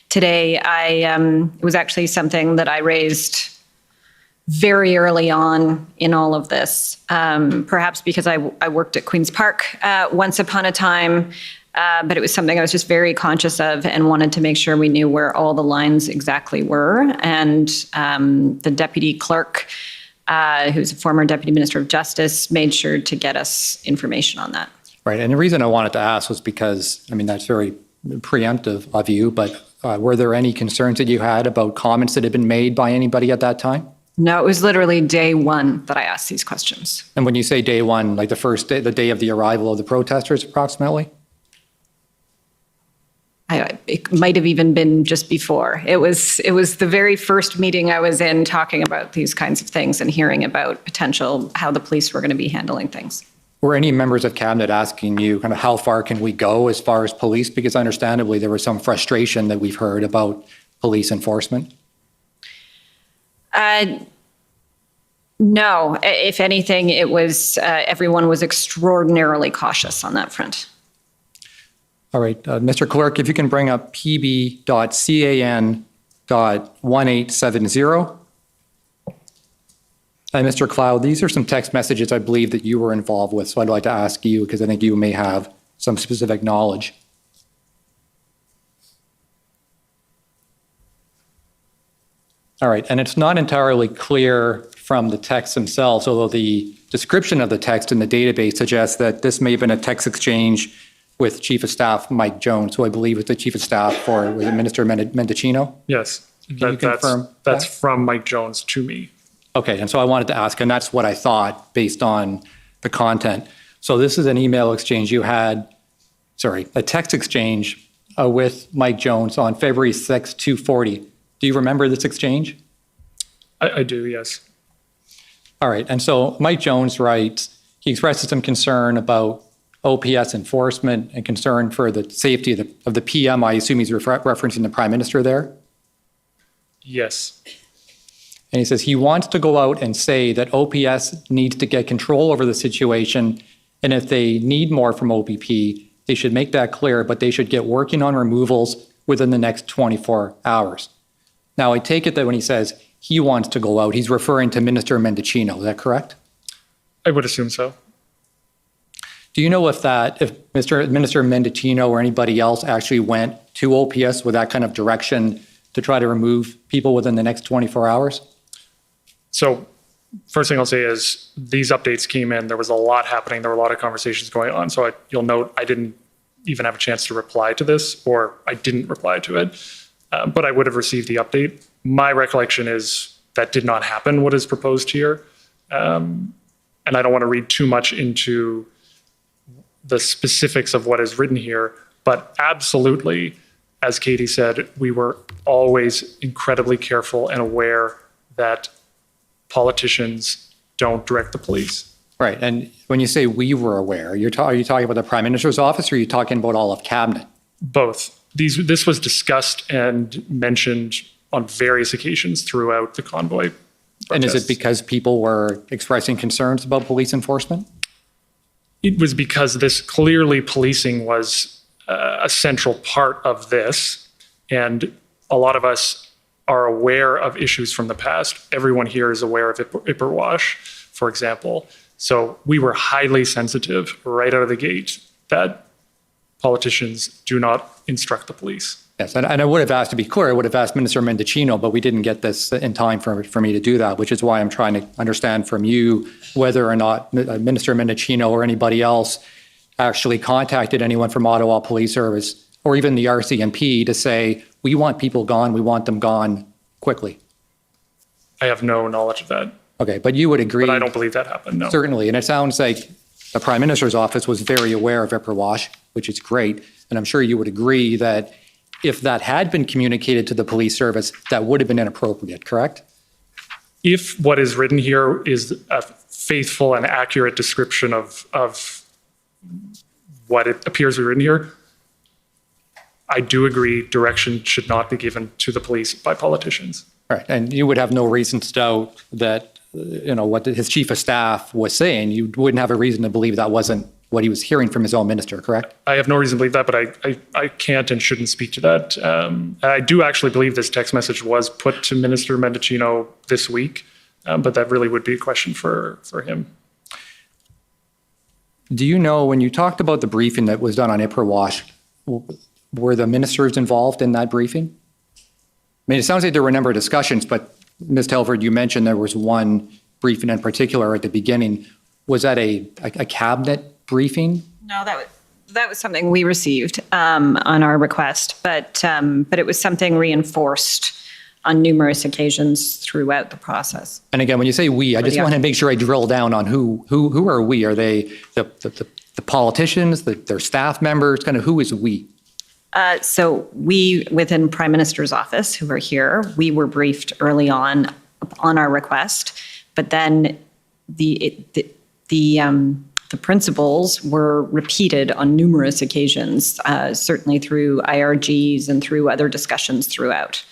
today, it was actually something that I raised very early on in all of this, perhaps because I worked at Queen's Park once upon a time, but it was something I was just very conscious of and wanted to make sure we knew where all the lines exactly were. And the deputy clerk, who's a former deputy minister of justice, made sure to get us information on that. Right. And the reason I wanted to ask was because, I mean, that's very preemptive of you, but were there any concerns that you had about comments that had been made by anybody at that time? No, it was literally day one that I asked these questions. And when you say day one, like the first day, the day of the arrival of the protesters, approximately? It might have even been just before. It was the very first meeting I was in talking about these kinds of things and hearing about potential, how the police were going to be handling things. Were any members of cabinet asking you kind of how far can we go as far as police? Because understandably, there was some frustration that we've heard about police enforcement. No, if anything, it was everyone was extraordinarily cautious on that front. All right, Mr. Clerk, if you can bring up pb.can.1870. And Mr. Cloud, these are some text messages I believe that you were involved with, so I'd like to ask you because I think you may have some specific knowledge. All right, and it's not entirely clear from the text themselves, although the description of the text in the database suggests that this may have been a text exchange with Chief of Staff Mike Jones, who I believe was the Chief of Staff for was it Minister Mendicino? Yes, Can you confirm that's that? from Mike Jones to me. Okay, and so I wanted to ask, and that's what I thought based on the content. So this is an email exchange you had, a text exchange with Mike Jones on February 6, 2:40. Do you remember this exchange? I do, yes. All right, and so Mike Jones writes, he expresses some concern about OPS enforcement and concern for the safety of the PM. I assume he's referencing the Prime Minister there? Yes. And he says he wants to go out and say that OPS needs to get control over the situation, and if they need more from OPP, they should make that clear, but they should get working on removals within the next 24 hours. Now, I take it that when he says he wants to go out, he's referring to Minister Mendicino. Is that correct? I would assume so. Do you know if Minister Mendicino or anybody else actually went to OPS with that kind of direction to try to remove people within the next 24 hours? So first thing I'll say is these updates came in. There was a lot happening. There were a lot of conversations going on. So you'll note I didn't even have a chance to reply to this, or I didn't reply to it, but I would have received the update. My recollection is that did not happen, what is proposed here. And I don't want to read too much into the specifics of what is written here, but absolutely, as Katie said, we were always incredibly careful and aware that politicians don't direct the police. Right. And when you say we were aware, are you talking about the Prime Minister's office, or are you talking about all of Cabinet? Both. This was discussed and mentioned on various occasions throughout the convoy protests. And is it because people were expressing concerns about police enforcement? It was because this clearly policing was a central part of this, and a lot of us are aware of issues from the past. Everyone here is aware of Ipperwash, for example. So we were highly sensitive right out of the gate that politicians do not instruct the police. Yes, and I would have asked, to be clear, I would have asked Minister Mendicino, but we didn't get this in time for me to do that, which is why I'm trying to understand from you whether or not Minister Mendicino or anybody else actually contacted anyone from Ottawa Police Service or even the RCMP to say, we want people gone, we want them gone quickly. I have no knowledge of that. Okay, but you would agree. But I don't believe that happened, no. Certainly, and it sounds like the Prime Minister's office was very aware of Ipperwash, which is great, and I'm sure you would agree that if that had been communicated to the police service, that would have been inappropriate, correct? If what is written here is a faithful and accurate description of what it appears to be written here, I do agree direction should not be given to the police by politicians. Right, and you would have no reason to doubt that, what his chief of staff was saying. You wouldn't have a reason to believe that wasn't what he was hearing from his own minister, correct? I have no reason to believe that, but I can't and shouldn't speak to that. And I do actually believe this text message was put to Minister Mendicino this week, but that really would be a question for him. Do you know, when you talked about the briefing that was done on Ipperwash, were the ministers involved in that briefing? I mean, it sounds like there were a number of discussions, but Ms. Telford, you mentioned there was one briefing in particular at the beginning. Was that a cabinet briefing? No, that was something we received on our request, but it was something reinforced on numerous occasions throughout the process. And again, when you say we, I just want to make sure I drill down on who are we? Are they the politicians, their staff members? Kind of who is we? So we, within Prime Minister's office, who are here, we were briefed early on our request, but then the principles were repeated on numerous occasions, certainly through IRGs and through other discussions throughout.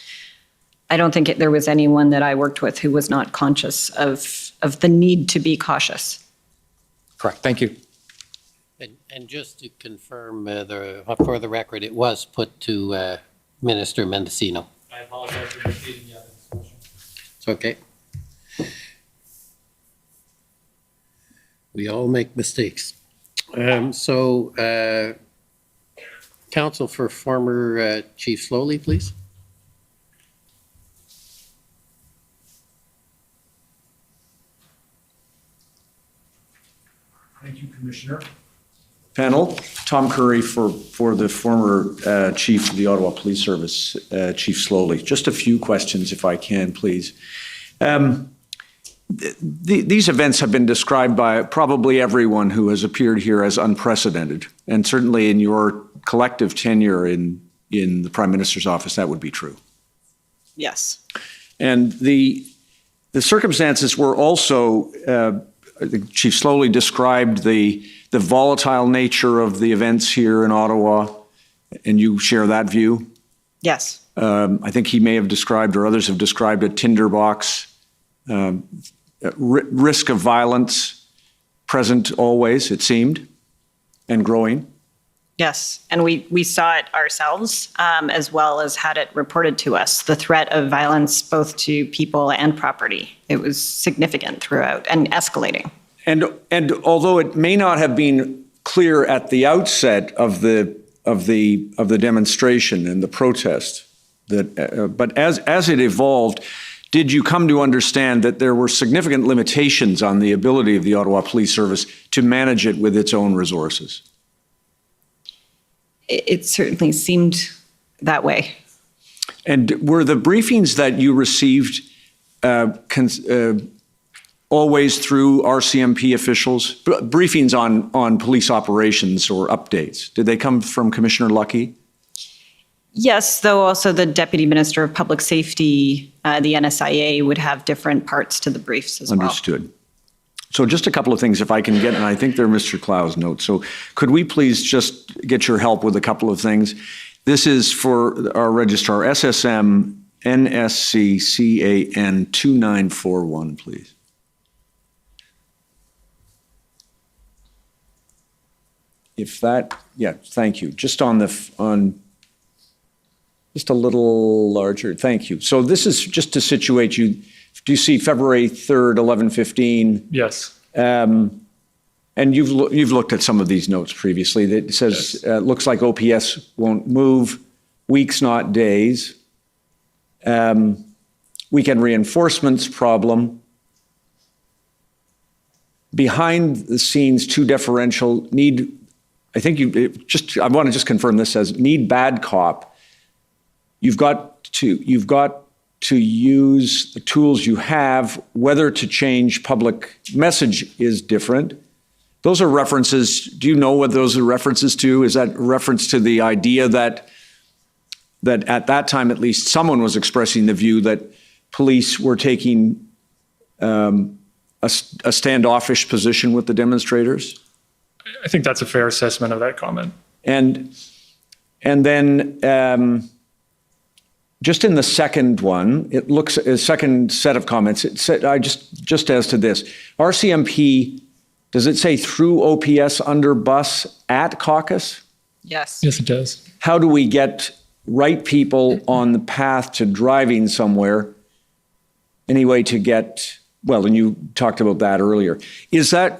I don't think there was anyone that I worked with who was not conscious of the need to be cautious. Correct. Thank you. And just to confirm for the record, it was put to Minister Mendicino. I apologize for repeating the discussion. It's okay. We all make mistakes. Counsel for former Chief Slowly, please. Thank you, Commissioner. Panel, Tom Curry for the former Chief of the Ottawa Police Service, Chief Slowly. Just a few questions, if I can, please. These events have been described by probably everyone who has appeared here as unprecedented, and certainly in your collective tenure in the Prime Minister's office, that would be true. Yes. And the circumstances were also, Chief Slowly described the volatile nature of the events here in Ottawa, and you share that view? Yes. I think he may have described, or others have described, a tinderbox. Risk of violence present always, it seemed, and growing. Yes, and we saw it ourselves, as well as had it reported to us, the threat of violence both to people and property. It was significant throughout and escalating. And although it may not have been clear at the outset of the demonstration and the protest, but as it evolved, did you come to understand that there were significant limitations on the ability of the Ottawa Police Service to manage it with its own resources? It certainly seemed that way. And were the briefings that you received always through RCMP officials? Briefings on police operations or updates? Did they come from Commissioner Lucky? Yes, though also the Deputy Minister of Public Safety, the NSIA, would have different parts to the briefs as well. Understood. So just a couple of things, if I can get, and I think they're Mr. Clow's notes. So could we please just get your help with a couple of things? This is for our registrar, SSM NSC CAN 2941, please. If that, yeah, thank you. Just just a little larger, thank you. So this is just to situate you. Do you see February 3rd, 11:15? Yes. And you've looked at some of these notes previously. That says, Yes. Looks like OPS won't move, weeks, not days. Weekend reinforcements problem. Behind the scenes, too deferential, need, I think I want to just confirm this as need bad cop. You've got to use the tools you have. Whether to change public message is different. Those are references. Do you know what those are references to? Is that a reference to the idea that at that time, at least, someone was expressing the view that police were taking a standoffish position with the demonstrators? I think that's a fair assessment of that comment. And then just in the second one, it looks a second set of comments. It said, just as to this, RCMP, does it say through OPS under bus at caucus? Yes. Yes, it does. How do we get right people on the path to driving somewhere? Anyway, to get, well, and you talked about that earlier. Is that,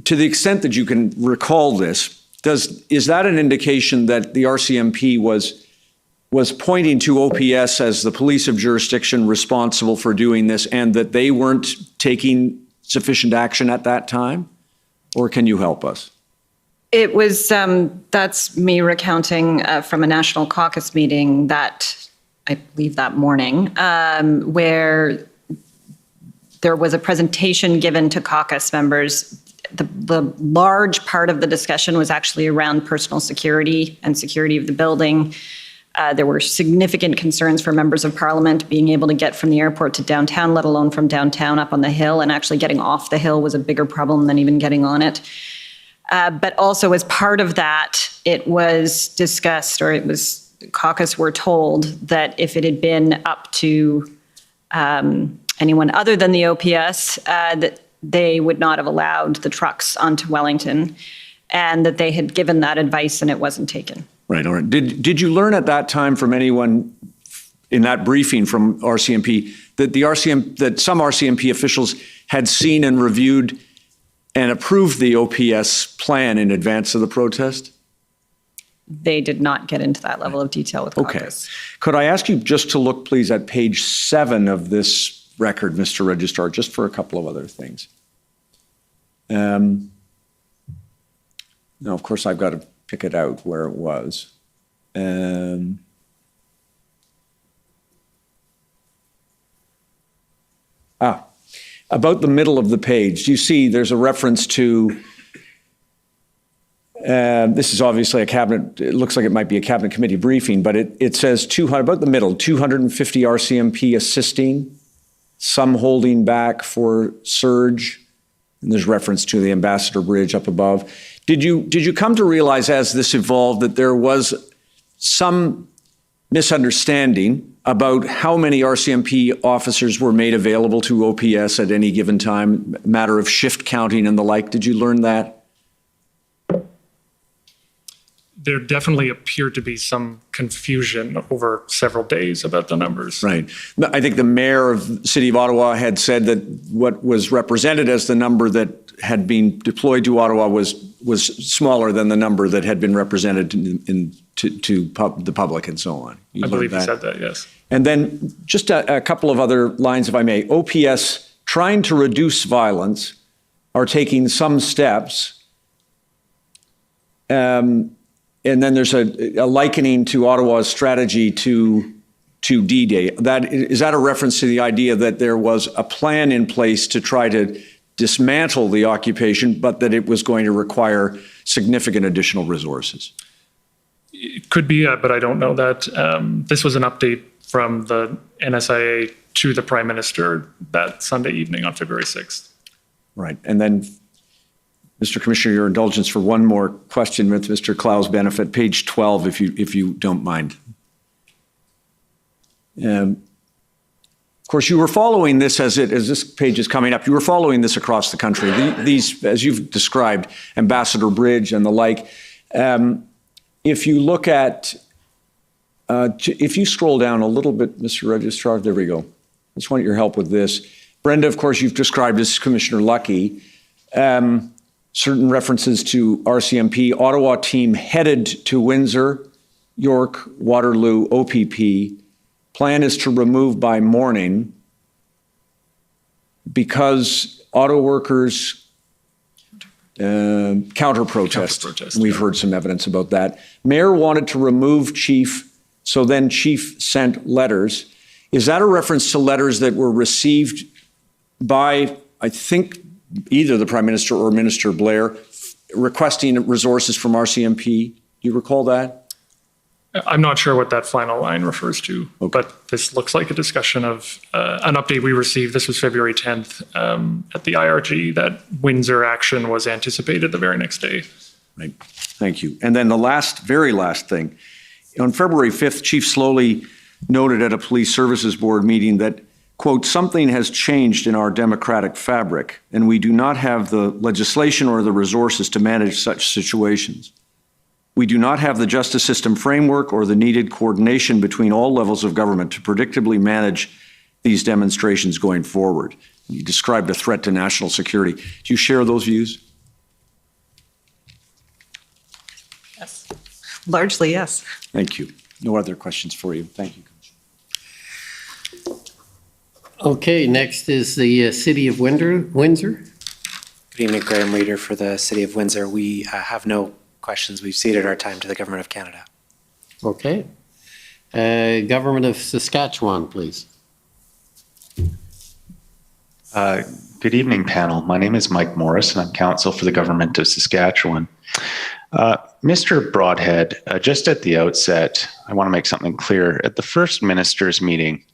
to the extent that you can recall this, is that an indication that the RCMP was pointing to OPS as the police of jurisdiction responsible for doing this and that they weren't taking sufficient action at that time? Or can you help us? It was, that's me recounting from a National Caucus meeting that, I believe that morning, where there was a presentation given to caucus members. The large part of the discussion was actually around personal security and security of the building. There were significant concerns for members of parliament being able to get from the airport to downtown, let alone from downtown up on the hill, and actually getting off the hill was a bigger problem than even getting on it. But also as part of that, it was discussed, or it was, caucus were told that if it had been up to anyone other than the OPS, that they would not have allowed the trucks onto Wellington, and that they had given that advice and it wasn't taken. Right. All right. Did you learn at that time from anyone in that briefing from RCMP that some RCMP officials had seen and reviewed and approved the OPS plan in advance of the protest? They did not get into that level of detail with caucus. Okay. Could I ask you just to look, please, at page 7 of this record, Mr. Registrar, just for a couple of other things. Now, of course, I've got to pick it out where it was. About the middle of the page, you see there's a reference to, this is obviously a cabinet, it looks like it might be a cabinet committee briefing, but it says 200, about the middle, 250 RCMP assisting, some holding back for surge, and there's reference to the Ambassador Bridge up above. Did you come to realize as this evolved that there was some misunderstanding about how many RCMP officers were made available to OPS at any given time, matter of shift counting and the like? Did you learn that? there definitely appeared to be some confusion over several days about the numbers. Right. I think the mayor of the city of Ottawa had said that what was represented as the number that had been deployed to Ottawa was smaller than the number that had been represented to the public and so on. I believe he said that, yes. And then just a couple of other lines, if I may. OPS, trying to reduce violence, are taking some steps. And then there's a likening to Ottawa's strategy to D-Day. Is that a reference to the idea that there was a plan in place to try to dismantle the occupation, but that it was going to require significant additional resources? It could be, but I don't know that. This was an update from the NSIA to the Prime Minister that Sunday evening on February 6th. Right. And then, Mr. Commissioner, your indulgence for one more question with Mr. Clow's benefit, page 12, if you don't mind. Of course, you were following this as this page is coming up. You were following this across the country. These, as you've described, Ambassador Bridge and the like. If you look at, if you scroll down a little bit, Mr. Registrar, there we go. I just want your help with this. Brenda, of course, you've described as Commissioner Lucky. Certain references to RCMP. Ottawa team headed to Windsor, York, Waterloo, OPP. Plan is to remove by morning because auto workers counter protest. We've heard some evidence about that. Mayor wanted to remove chief, so then chief sent letters. Is that a reference to letters that were received by, I think, either the Prime Minister or Minister Blair requesting resources from RCMP? Do you recall that? I'm not sure what that final line refers to, but this looks like a discussion of an update we received. This was February 10th at the IRG that Windsor action was anticipated the very next day. Right. Thank you. And then the very last thing. On February 5th, Chief Slowly noted at a Police Services Board meeting that, quote, something has changed in our democratic fabric, and we do not have the legislation or the resources to manage such situations. We do not have the justice system framework or the needed coordination between all levels of government to predictably manage these demonstrations going forward. You described a threat to national security. Do you share those views? Yes. Largely, yes. Thank you. No other questions for you. Thank you. Okay, next is the City of Windsor. Good evening, Graham Reeder for the City of Windsor. We have no questions. We've ceded our time to the Government of Canada. Okay. Government of Saskatchewan, please. Good evening, panel. My name is Mike Morris, and I'm counsel for the Government of Saskatchewan. Mr. Broadhead, just at the outset, I want to make something clear. At the first ministers' meeting,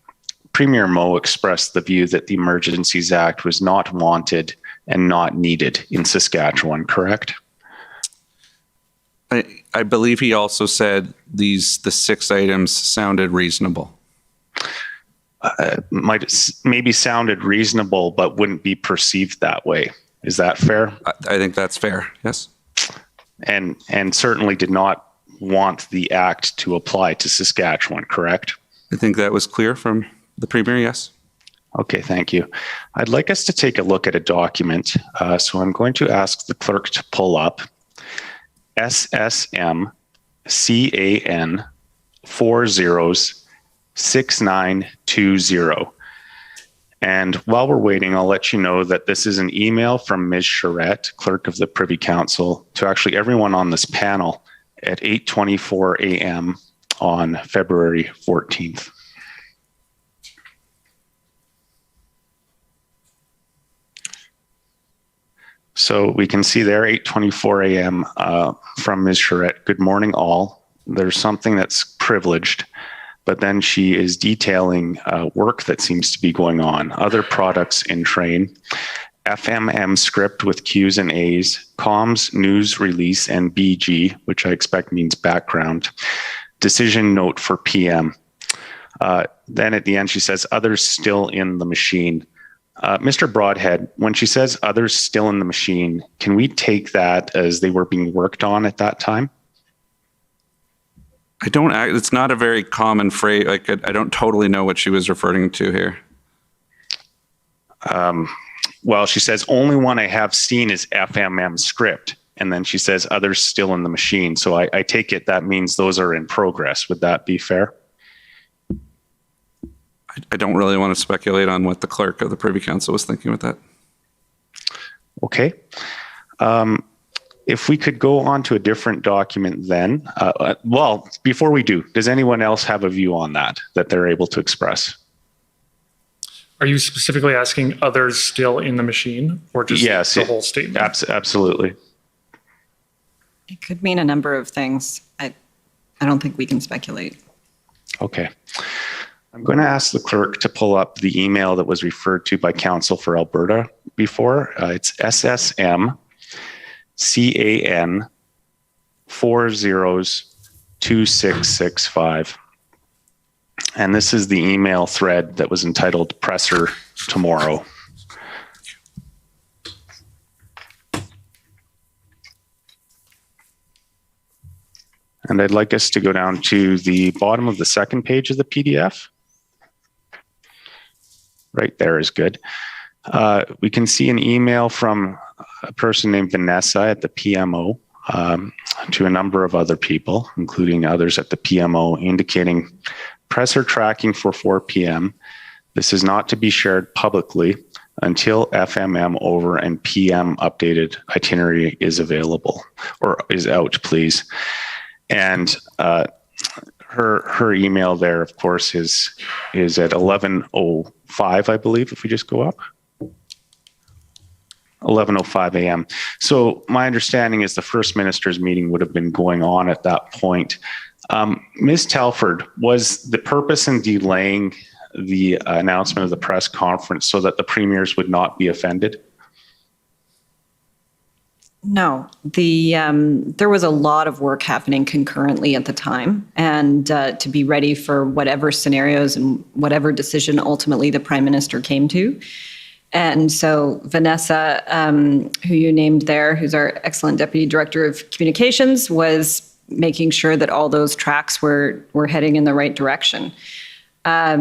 Premier Moe expressed the view that the Emergencies Act was not wanted and not needed in Saskatchewan, correct? I believe he also said the 6 items sounded reasonable. Might maybe sounded reasonable, but wouldn't be perceived that way. Is that fair? I think that's fair, yes. And certainly did not want the act to apply to Saskatchewan, correct? I think that was clear from the Premier, yes. Okay, thank you. I'd like us to take a look at a document. So I'm going to ask the clerk to pull up SSM CAN 406920. And while we're waiting, I'll let you know that this is an email from Ms. Charette, clerk of the Privy Council, to actually everyone on this panel at 8:24 a.m. on February 14th. So we can see there, 8:24 a.m. From Ms. Charette. Good morning, all. There's something that's privileged, but then she is detailing work that seems to be going on. Other products in train, FMM script with Q's and A's, comms, news release, and BG, which I expect means background, decision note for PM. Then at the end, she says, others still in the machine. Mr. Broadhead, when she says others still in the machine, can we take that as they were being worked on at that time? It's not a very common phrase. Like, I don't totally know what she was referring to here. Well, she says, only one I have seen is FMM script. And then she says, others still in the machine. So I take it that means those are in progress. Would that be fair? I don't really want to speculate on what the clerk of the Privy Council was thinking with that. Okay. If we could go on to a different document then. Well, before we do, does anyone else have a view on that they're able to express? Are you specifically asking others still in the machine or just the whole statement? Absolutely. It could mean a number of things. I don't think we can speculate. Okay. I'm going to ask the clerk to pull up the email that was referred to by Council for Alberta before. It's SSM CAN 402665. And this is the email thread that was entitled Presser Tomorrow. And I'd like us to go down to the bottom of the second page of the PDF. Right there is good. We can see an email from a person named Vanessa at the PMO to a number of other people, including others at the PMO, indicating presser tracking for 4 p.m. This is not to be shared publicly until FMM over and PM updated itinerary is available or is out, please. And her email there, of course, is at 11:05, I believe, if we just go up. 11:05 a.m. So my understanding is the First Minister's meeting would have been going on at that point. Ms. Telford, was the purpose in delaying the announcement of the press conference so that the premiers would not be offended? No, there was a lot of work happening concurrently at the time, and to be ready for whatever scenarios and whatever decision ultimately the Prime Minister came to. And so Vanessa, who you named there, who's our excellent Deputy Director of Communications, was making sure that all those tracks were heading in the right direction. At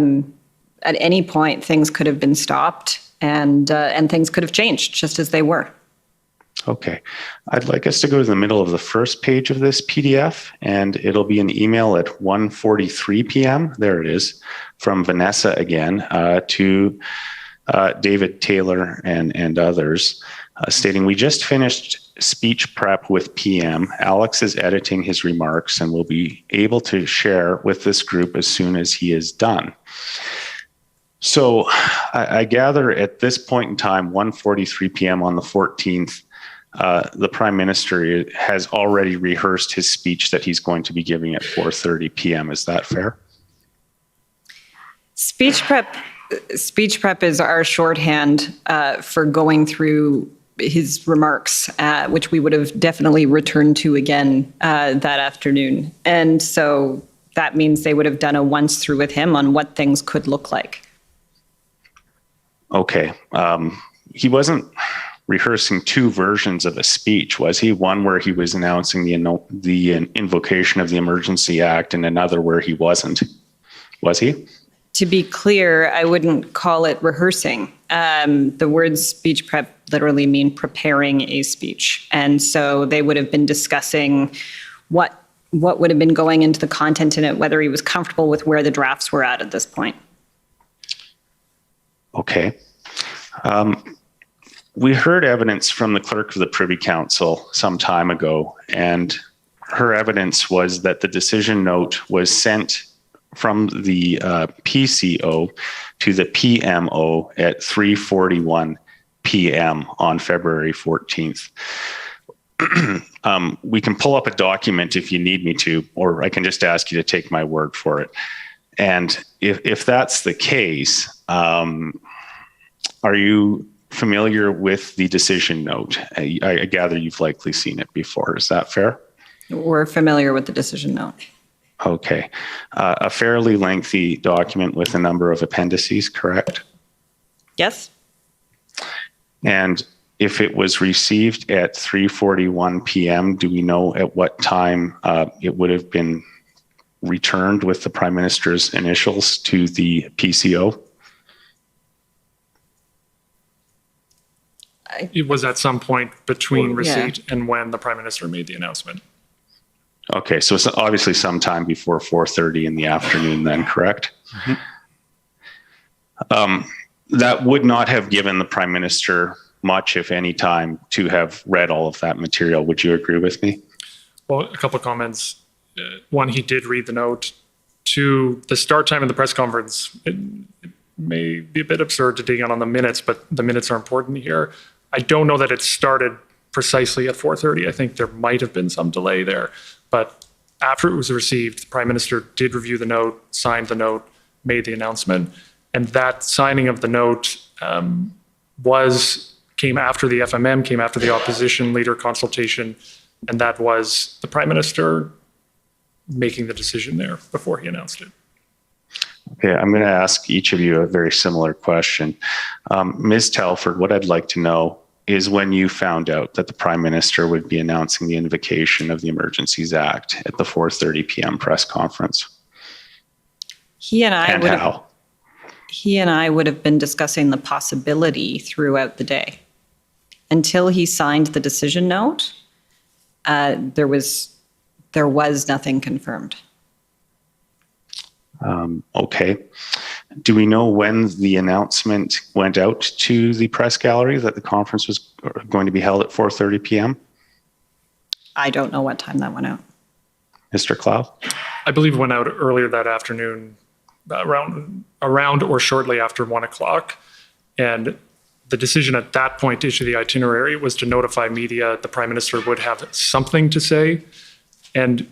any point, things could have been stopped, and things could have changed just as they were. Okay. I'd like us to go to the middle of the first page of this PDF, and it'll be an email at 1:43 p.m. There it is, from Vanessa again, to David Taylor and others, stating, we just finished speech prep with PM. Alex is editing his remarks and will be able to share with this group as soon as he is done. So I gather at this point in time, 1:43 p.m. on the 14th, the Prime Minister has already rehearsed his speech that he's going to be giving at 4:30 p.m. Is that fair? Speech prep is our shorthand for going through his remarks, which we would have definitely returned to again that afternoon. And so that means they would have done a once through with him on what things could look like. Okay. He wasn't rehearsing two versions of a speech, was he? One where he was announcing the invocation of the Emergency Act and another where he wasn't. Was he? To be clear, I wouldn't call it rehearsing. The words speech prep literally mean preparing a speech. And so they would have been discussing what would have been going into the content in it, whether he was comfortable with where the drafts were at this point. Okay. We heard evidence from the clerk of the Privy Council some time ago, and her evidence was that the decision note was sent from the PCO to the PMO at 3:41 p.m. on February 14th. We can pull up a document if you need me to, or I can just ask you to take my word for it. And if that's the case, are you familiar with the decision note? I gather you've likely seen it before. Is that fair? We're familiar with the decision note. Okay. A fairly lengthy document with a number of appendices, correct? Yes. And if it was received at 3:41 p.m., do we know at what time it would have been returned with the Prime Minister's initials to the PCO? It was at some point between Yeah. receipt and when the Prime Minister made the announcement. Okay, so it's obviously sometime before 4:30 in the afternoon then, correct? That would not have given the Prime Minister much, if any, time to have read all of that material. Would you agree with me? Well, a couple of comments. One, he did read the note. Two, the start time of the press conference, it may be a bit absurd to dig in on the minutes, but the minutes are important here. I don't know that it started precisely at 4:30. I think there might have been some delay there. But after it was received, the Prime Minister did review the note, signed the note, made the announcement. And that signing of the note came after the FMM, came after the opposition leader consultation, and that was the Prime Minister making the decision there before he announced it. Okay, I'm going to ask each of you a very similar question. Ms. Telford, what I'd like to know is when you found out that the Prime Minister would be announcing the invocation of the Emergencies Act at the 4:30 p.m. press conference. He and And how? He and I would have been discussing the possibility throughout the day. Until he signed the decision note, there was nothing confirmed. Okay. Do we know when the announcement went out to the press gallery that the conference was going to be held at 4:30 p.m.? I don't know what time that went out. Mr. Clow? I believe it went out earlier that afternoon, around or shortly after 1 o'clock. And the decision at that point to issue the itinerary was to notify media the Prime Minister would have something to say. And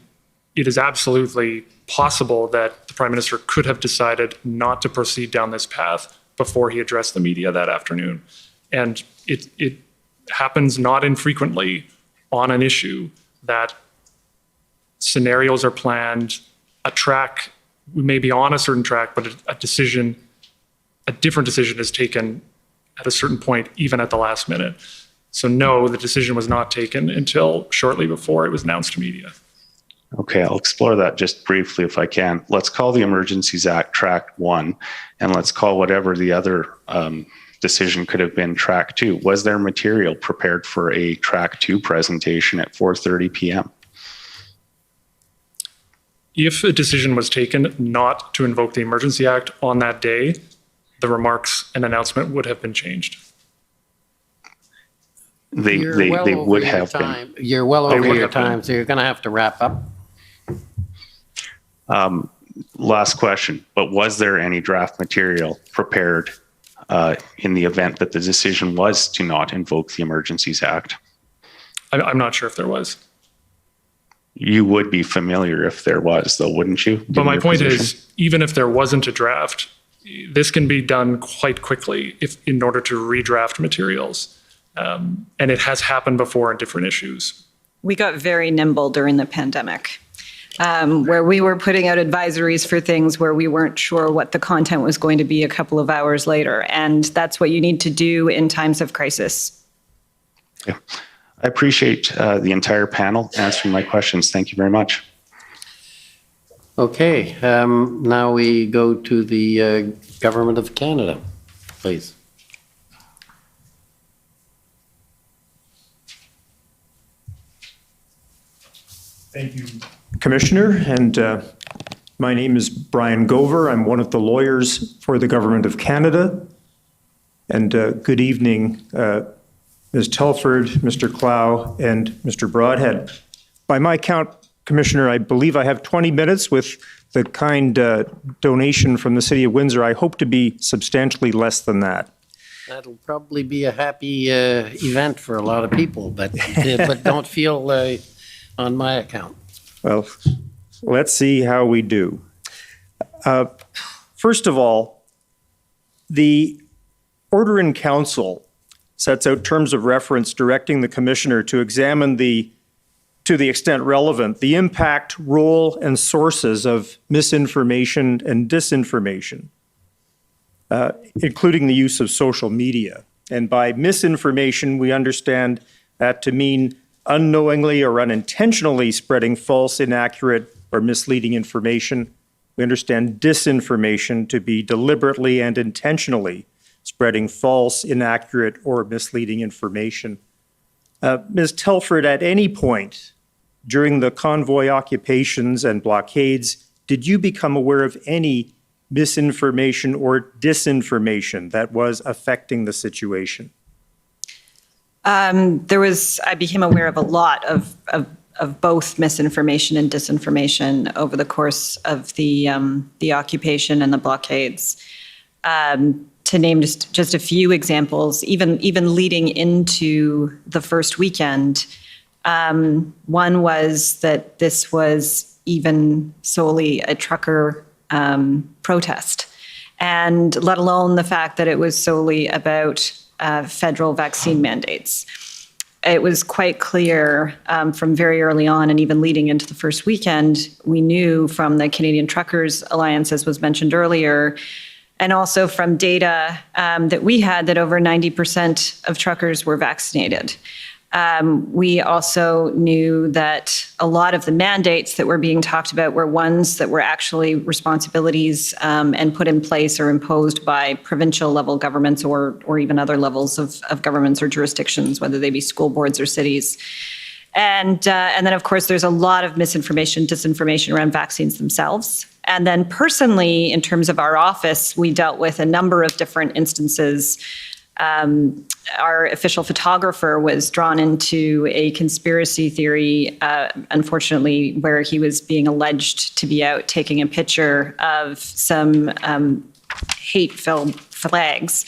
it is absolutely possible that the Prime Minister could have decided not to proceed down this path before he addressed the media that afternoon. And it happens not infrequently on an issue that scenarios are planned, a track, we may be on a certain track, but a different decision is taken at a certain point, even at the last minute. So no, the decision was not taken until shortly before it was announced to media. Okay, I'll explore that just briefly if I can. Let's call the Emergencies Act Track 1, and let's call whatever the other decision could have been Track 2. Was there material prepared for a Track 2 presentation at 4:30 p.m.? If a decision was taken not to invoke the Emergency Act on that day, the remarks and announcement would have been changed. They would have been. You're well over your time, so you're going to have to wrap up. Last question, but was there any draft material prepared in the event that the decision was to not invoke the Emergencies Act? I'm not sure if there was. You would be familiar if there was, though, wouldn't you? But my point is, even if there wasn't a draft, this can be done quite quickly in order to redraft materials. And it has happened before on different issues. We got very nimble during the pandemic, where we were putting out advisories for things where we weren't sure what the content was going to be a couple of hours later. And that's what you need to do in times of crisis. Yeah. I appreciate the entire panel answering my questions. Thank you very much. Okay, now we go to the Government of Canada, please. Thank you, Commissioner. And my name is Brian Gover. I'm one of the lawyers for the Government of Canada. And good evening, Ms. Telford, Mr. Clow, and Mr. Broadhead. By my count, Commissioner, I believe I have 20 minutes with the kind donation from the City of Windsor. I hope to be substantially less than that. That'll probably be a happy event for a lot of people, but don't feel on my account. Well, let's see how we do. First of all, the order in council sets out terms of reference directing the Commissioner to examine to the extent relevant, the impact, role, and sources of misinformation and disinformation, including the use of social media. And by misinformation, we understand that to mean unknowingly or unintentionally spreading false, inaccurate, or misleading information. We understand disinformation to be deliberately and intentionally spreading false, inaccurate, or misleading information. Ms. Telford, at any point during the convoy occupations and blockades, did you become aware of any misinformation or disinformation that was affecting the situation? I became aware of a lot of both misinformation and disinformation over the course of the occupation and the blockades. To name just a few examples, even leading into the first weekend, one was that this was even solely a trucker protest, and let alone the fact that it was solely about federal vaccine mandates. It was quite clear from very early on, and even leading into the first weekend, we knew from the Canadian Truckers Alliance, as was mentioned earlier, and also from data that we had, that over 90% of truckers were vaccinated. We also knew that a lot of the mandates that were being talked about were ones that were actually responsibilities and put in place or imposed by provincial level governments or even other levels of governments or jurisdictions, whether they be school boards or cities. And then, of course, there's a lot of misinformation, disinformation around vaccines themselves. And then personally, in terms of our office, we dealt with a number of different instances. Our official photographer was drawn into a conspiracy theory, unfortunately, where he was being alleged to be out taking a picture of some hate-filled flags.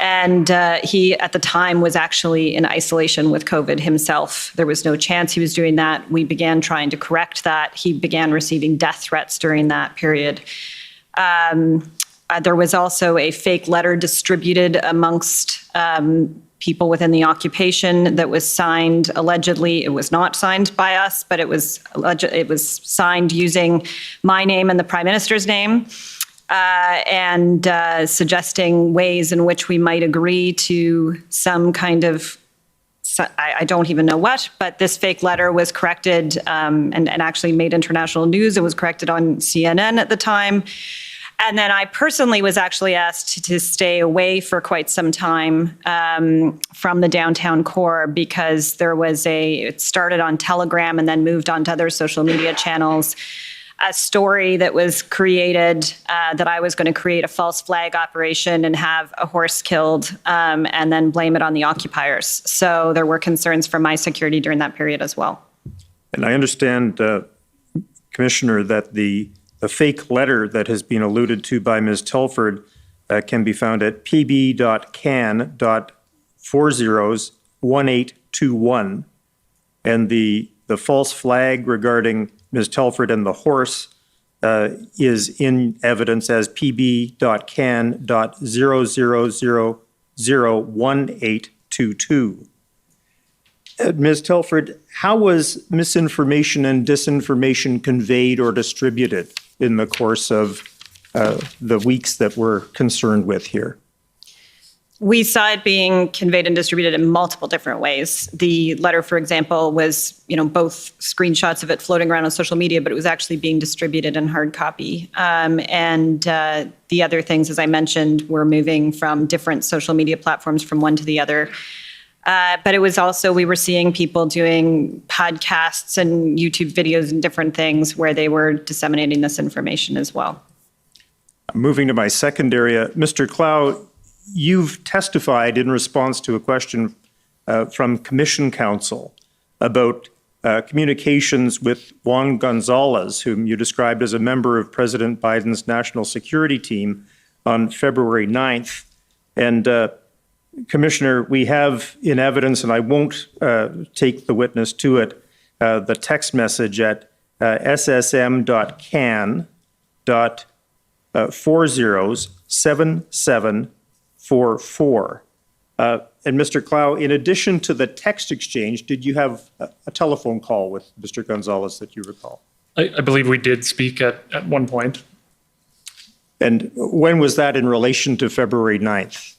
And he, at the time, was actually in isolation with COVID himself. There was no chance he was doing that. We began trying to correct that. He began receiving death threats during that period. There was also a fake letter distributed amongst people within the occupation that was signed, allegedly. It was not signed by us, but it was signed using my name and the Prime Minister's name, and suggesting ways in which we might agree to some kind of, I don't even know what, but this fake letter was corrected and actually made international news. It was corrected on CNN at the time. And then I personally was actually asked to stay away for quite some time from the downtown core, because it started on Telegram and then moved on to other social media channels, a story that was created that I was going to create a false flag operation and have a horse killed and then blame it on the occupiers. So there were concerns for my security during that period as well. And I understand, Commissioner, that the fake letter that has been alluded to by Ms. Telford can be found at pb.can.401821. And the false flag regarding Ms. Telford and the horse is in evidence as pb.can.00001822. Ms. Telford, how was misinformation and disinformation conveyed or distributed in the course of the weeks that we're concerned with here? We saw it being conveyed and distributed in multiple different ways. The letter, for example, was, both screenshots of it floating around on social media, but it was actually being distributed in hard copy. And the other things, as I mentioned, were moving from different social media platforms from one to the other. But it was also, we were seeing people doing podcasts and YouTube videos and different things where they were disseminating this information as well. Moving to my second area, Mr. Clow, you've testified in response to a question from Commission Counsel about communications with Juan Gonzalez, whom you described as a member of President Biden's national security team, on February 9th. And Commissioner, we have in evidence, and I won't take the witness to it, the text message at ssm.can.407744. And Mr. Clow, in addition to the text exchange, did you have a telephone call with Mr. Gonzalez that you recall? I believe we did speak at one point. And when was that in relation to February 9th?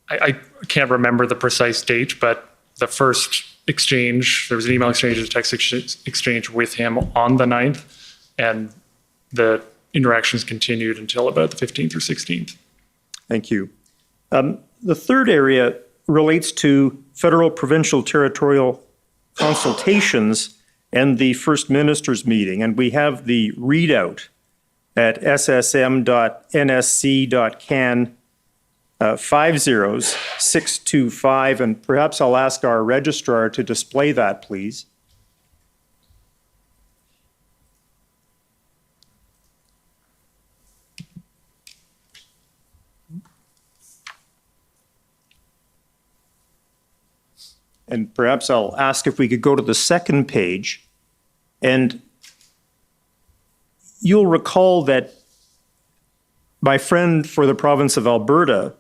I can't remember the precise date, but the first exchange. There was an email exchange, a text exchange with him on the 9th, and the interactions continued until about the 15th or 16th. Thank you. The third area relates to federal, provincial, territorial consultations and the First Minister's meeting. And we have the readout at ssm.nsc.can 50625. And perhaps I'll ask our registrar to display that, please. And perhaps I'll ask if we could go to the second page. And you'll recall that my friend for the province of Alberta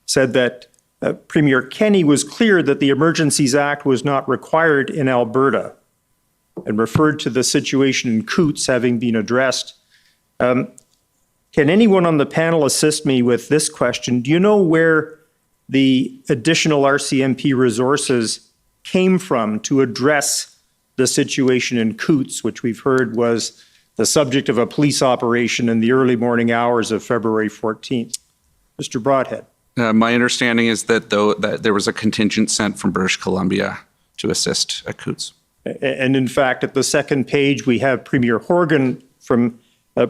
said that Premier Kenney was clear that the Emergencies Act was not required in Alberta and referred to the situation in Coots having been addressed. Can anyone on the panel assist me with this question? Do you know where the additional RCMP resources came from to address the situation in Coots, which we've heard was the subject of a police operation in the early morning hours of February 14th? Mr. Broadhead. My understanding is that that there was a contingent sent from British Columbia to assist at Coots. And in fact, at the second page, we have Premier Horgan from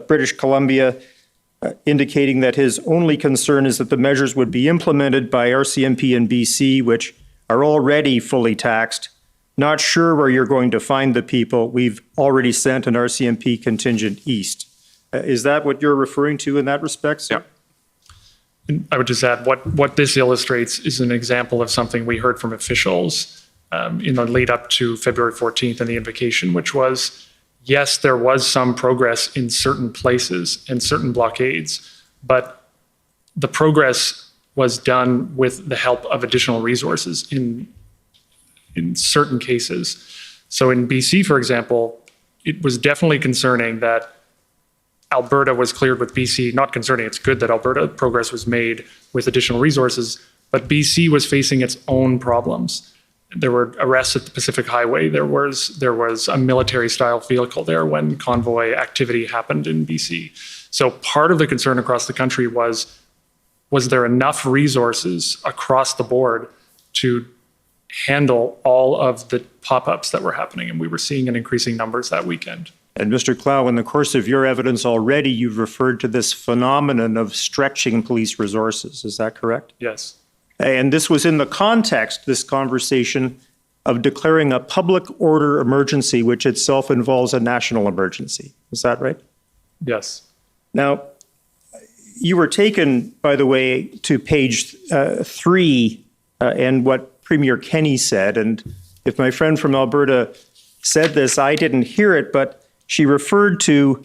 British Columbia indicating that his only concern is that the measures would be implemented by RCMP in BC, which are already fully taxed. Not sure where you're going to find the people. We've already sent an RCMP contingent east. Is that what you're referring to in that respect, sir? Yeah. I would just add what this illustrates is an example of something we heard from officials in the lead up to February 14th and the invocation, which was, yes, there was some progress in certain places and certain blockades, but the progress was done with the help of additional resources in certain cases. So in BC, for example, it was definitely concerning that Alberta was cleared with BC. Not concerning, it's good that Alberta progress was made with additional resources, but BC was facing its own problems. There were arrests at the Pacific Highway. There was a military-style vehicle there when convoy activity happened in BC. So part of the concern across the country was there enough resources across the board to handle all of the pop-ups that were happening? And we were seeing in increasing numbers that weekend. And Mr. Clow, in the course of your evidence already, you've referred to this phenomenon of stretching police resources. Is that correct? Yes. And this was in the context, this conversation, of declaring a public order emergency, which itself involves a national emergency. Is that right? Yes. Now, you were taken, by the way, to page 3 and what Premier Kenney said. And if my friend from Alberta said this, I didn't hear it, but she referred to,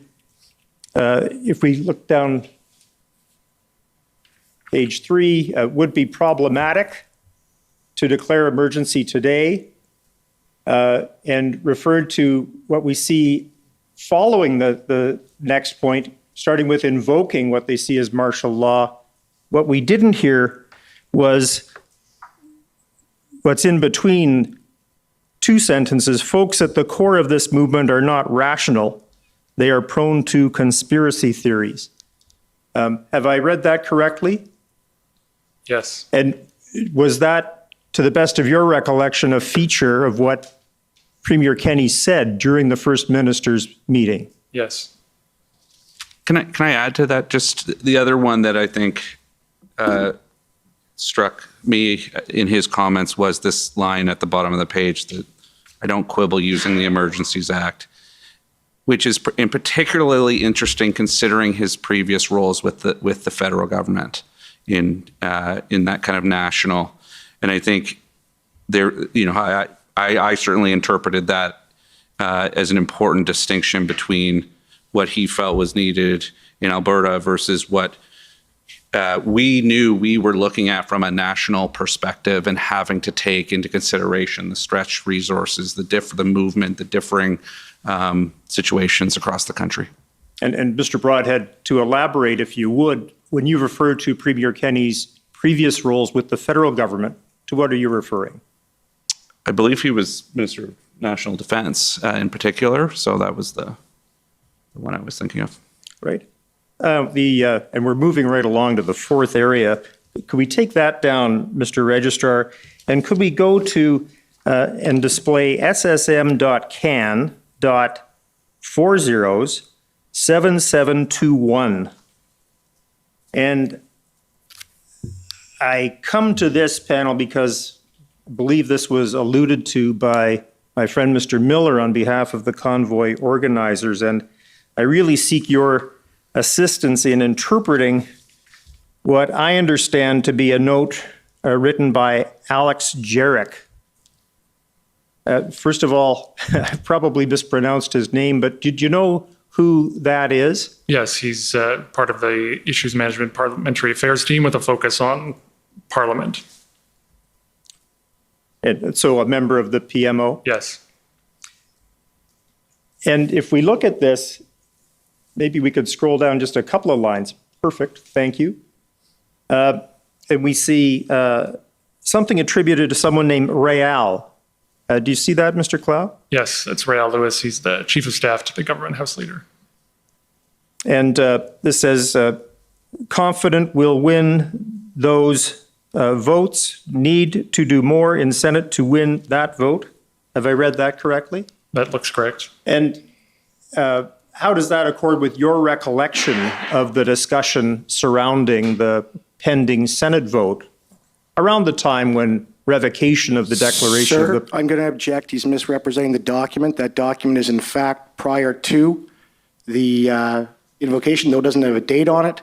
if we look down page 3, would be problematic to declare emergency today, and referred to what we see following the next point, starting with invoking what they see as martial law. What we didn't hear was what's in between two sentences. Folks at the core of this movement are not rational. They are prone to conspiracy theories. Have I read that correctly? Yes. And was that, to the best of your recollection, a feature of what Premier Kenney said during the First Minister's meeting? Yes. Can I add to that? Just the other one that I think struck me in his comments was this line at the bottom of the page that I don't quibble using the Emergencies Act, which is in particularly interesting considering his previous roles with the federal government in that kind of national. And I think there, I certainly interpreted that as an important distinction between what he felt was needed in Alberta versus what we knew we were looking at from a national perspective and having to take into consideration the stretched resources, the movement, the differing situations across the country. And Mr. Broadhead, to elaborate, if you would, when you refer to Premier Kenney's previous roles with the federal government, to what are you referring? I believe he was Minister of National Defense in particular, so that was the one I was thinking of. Right. And we're moving right along to the fourth area. Could we take that down, Mr. Registrar? And could we go to and display ssm.can.407721? And I come to this panel because I believe this was alluded to by my friend Mr. Miller on behalf of the convoy organizers, and I really seek your assistance in interpreting what I understand to be a note written by Alex Jarek. First of all, I probably mispronounced his name, but did you know who that is? Yes, he's part of the Issues Management Parliamentary Affairs team with a focus on Parliament. And so a member of the PMO? Yes. And if we look at this, maybe we could scroll down just a couple of lines. Perfect, thank you. And we see something attributed to someone named H.A.I.L. Do you see that, Mr. Clow? Yes, it's H.A.I.L. Lewis. He's the Chief of Staff to the Government House Leader. And this says, confident will win those votes, need to do more in Senate to win that vote. Have I read that correctly? That looks correct. And how does that accord with your recollection of the discussion surrounding the pending Senate vote around the time when revocation of the declaration? Sir, I'm going to object. He's misrepresenting the document. That document is in fact prior to the invocation, though it doesn't have a date on it.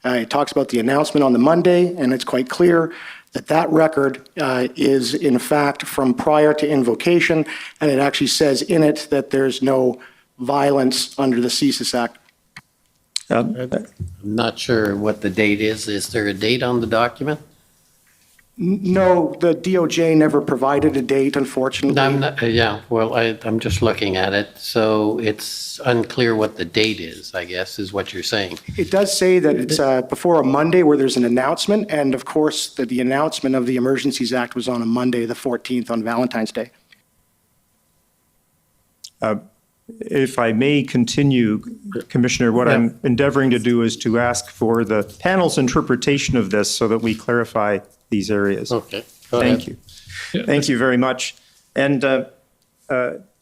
It talks about the announcement on the Monday, and it's quite clear that that record is in fact from prior to invocation, and it actually says in it that there's no violence under the COMISSION Act. I'm not sure what the date is. Is there a date on the document? No, the DOJ never provided a date, unfortunately. I'm just looking at it. So it's unclear what the date is, I guess, is what you're saying. It does say that it's before a Monday where there's an announcement, and of course, that the announcement of the Emergencies Act was on a Monday, the 14th, on Valentine's Day. If I may continue, Commissioner, what I'm endeavoring to do is to ask for the panel's interpretation of this so that we clarify these areas. Okay. Thank you. Thank you very much. And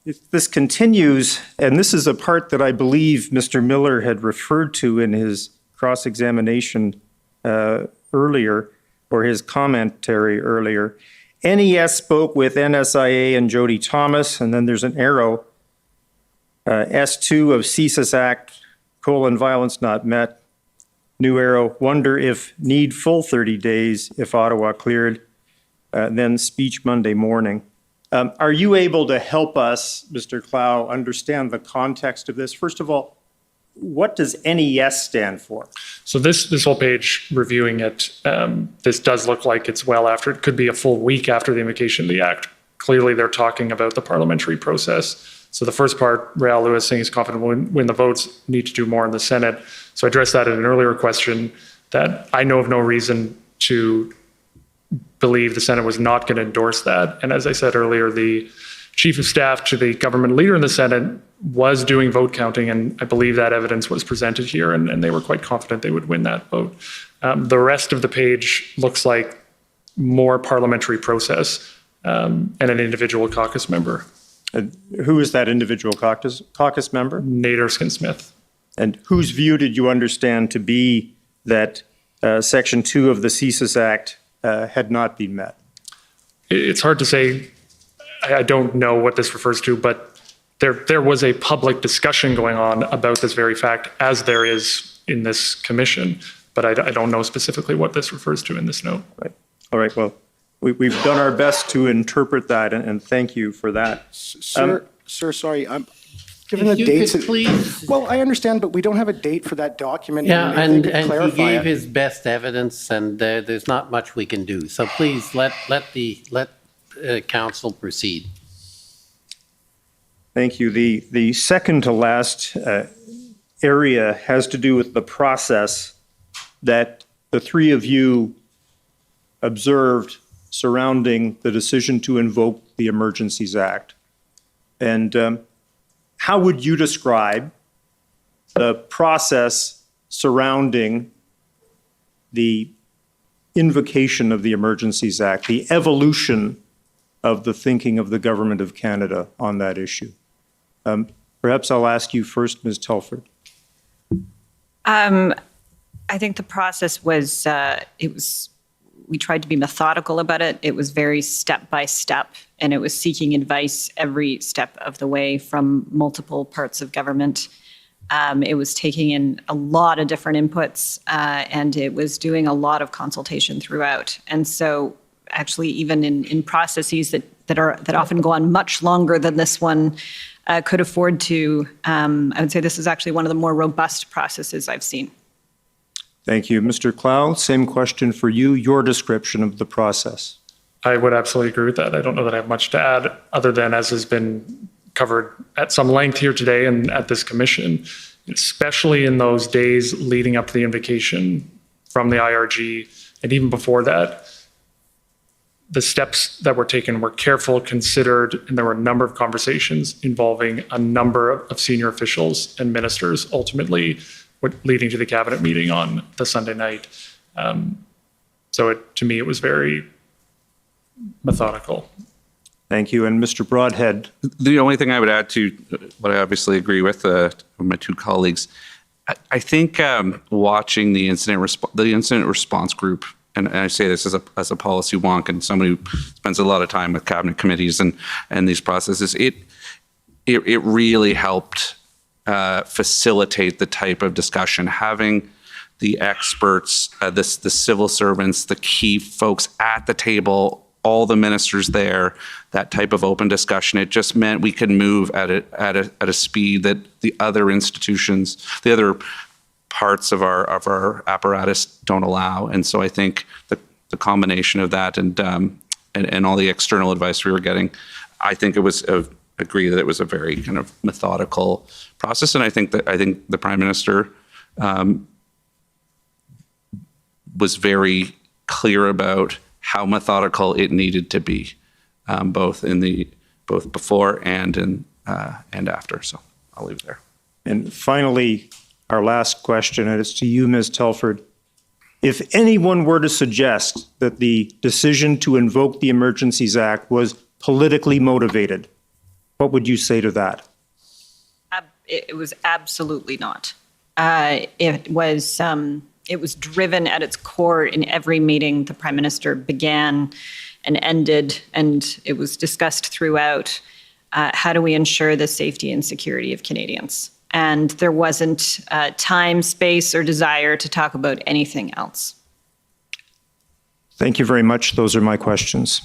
if this continues, and this is a part that I believe Mr. Miller had referred to in his cross-examination earlier, or his commentary earlier. NES spoke with NSIA and Jody Thomas, and then there's an arrow. S2 of COMISSION Act, violence not met. New arrow, wonder if need full 30 days if Ottawa cleared, then speech Monday morning. Are you able to help us, Mr. Clow, understand the context of this? First of all, what does NES stand for? So this whole page, reviewing it, this does look like it's well after, it could be a full week after the invocation of the Act. Clearly, they're talking about the parliamentary process. So the first part, H.A.I.L. Lewis saying he's confident when the votes need to do more in the Senate. So I addressed that in an earlier question, that I know of no reason to believe the Senate was not going to endorse that. And as I said earlier, the Chief of Staff to the government leader in the Senate was doing vote counting, and I believe that evidence was presented here, and they were quite confident they would win that vote. The rest of the page looks like more parliamentary process and an individual caucus member. Who is that individual caucus member? Nate Erskine-Smith. And whose view did you understand to be that Section 2 of the COMISSION Act had not been met? It's hard to say. I don't know what this refers to, but there was a public discussion going on about this very fact, as there is in this commission, but I don't know specifically what this refers to in this note. Right. All right, well, we've done our best to interpret that, and thank you for that. Sir, sorry, I'm given the dates. Please. Well, I understand, but we don't have a date for that document. Yeah, and he gave it. his best evidence, and there's not much we can do. So please let council proceed. Thank you. The second to last area has to do with the process that the three of you observed surrounding the decision to invoke the Emergencies Act. And how would you describe the process surrounding the invocation of the Emergencies Act, the evolution of the thinking of the Government of Canada on that issue? Perhaps I'll ask you first, Ms. Telford. I think the process was, we tried to be methodical about it. It was very step by step, and it was seeking advice every step of the way from multiple parts of government. It was taking in a lot of different inputs, and it was doing a lot of consultation throughout. And so actually, even in processes that often go on much longer than this one could afford to, I would say this is actually one of the more robust processes I've seen. Thank you. Mr. Clow, same question for you, your description of the process. I would absolutely agree with that. I don't know that I have much to add other than, as has been covered at some length here today and at this commission, especially in those days leading up to the invocation from the IRG, and even before that, the steps that were taken were careful, considered, and there were a number of conversations involving a number of senior officials and ministers, ultimately leading to the cabinet meeting on the Sunday night. To me, it was very methodical. Thank you. And Mr. Broadhead. The only thing I would add to what I obviously agree with my two colleagues, I think watching the incident response group, and I say this as a policy wonk and somebody who spends a lot of time with cabinet committees and these processes, it really helped facilitate the type of discussion. Having the experts, the civil servants, the key folks at the table, all the ministers there, that type of open discussion, it just meant we could move at a speed that the other institutions, the other parts of our apparatus don't allow. And so I think the combination of that and all the external advice we were getting, I think it was agree that it was a very kind of methodical process. And I think the Prime Minister was very clear about how methodical it needed to be, both before and after. So I'll leave it there. And finally, our last question, and it's to you, Ms. Telford. If anyone were to suggest that the decision to invoke the Emergencies Act was politically motivated, what would you say to that? It was absolutely not. It was driven at its core in every meeting the Prime Minister began and ended, and it was discussed throughout. How do we ensure the safety and security of Canadians? And there wasn't time, space, or desire to talk about anything else. Thank you very much. Those are my questions.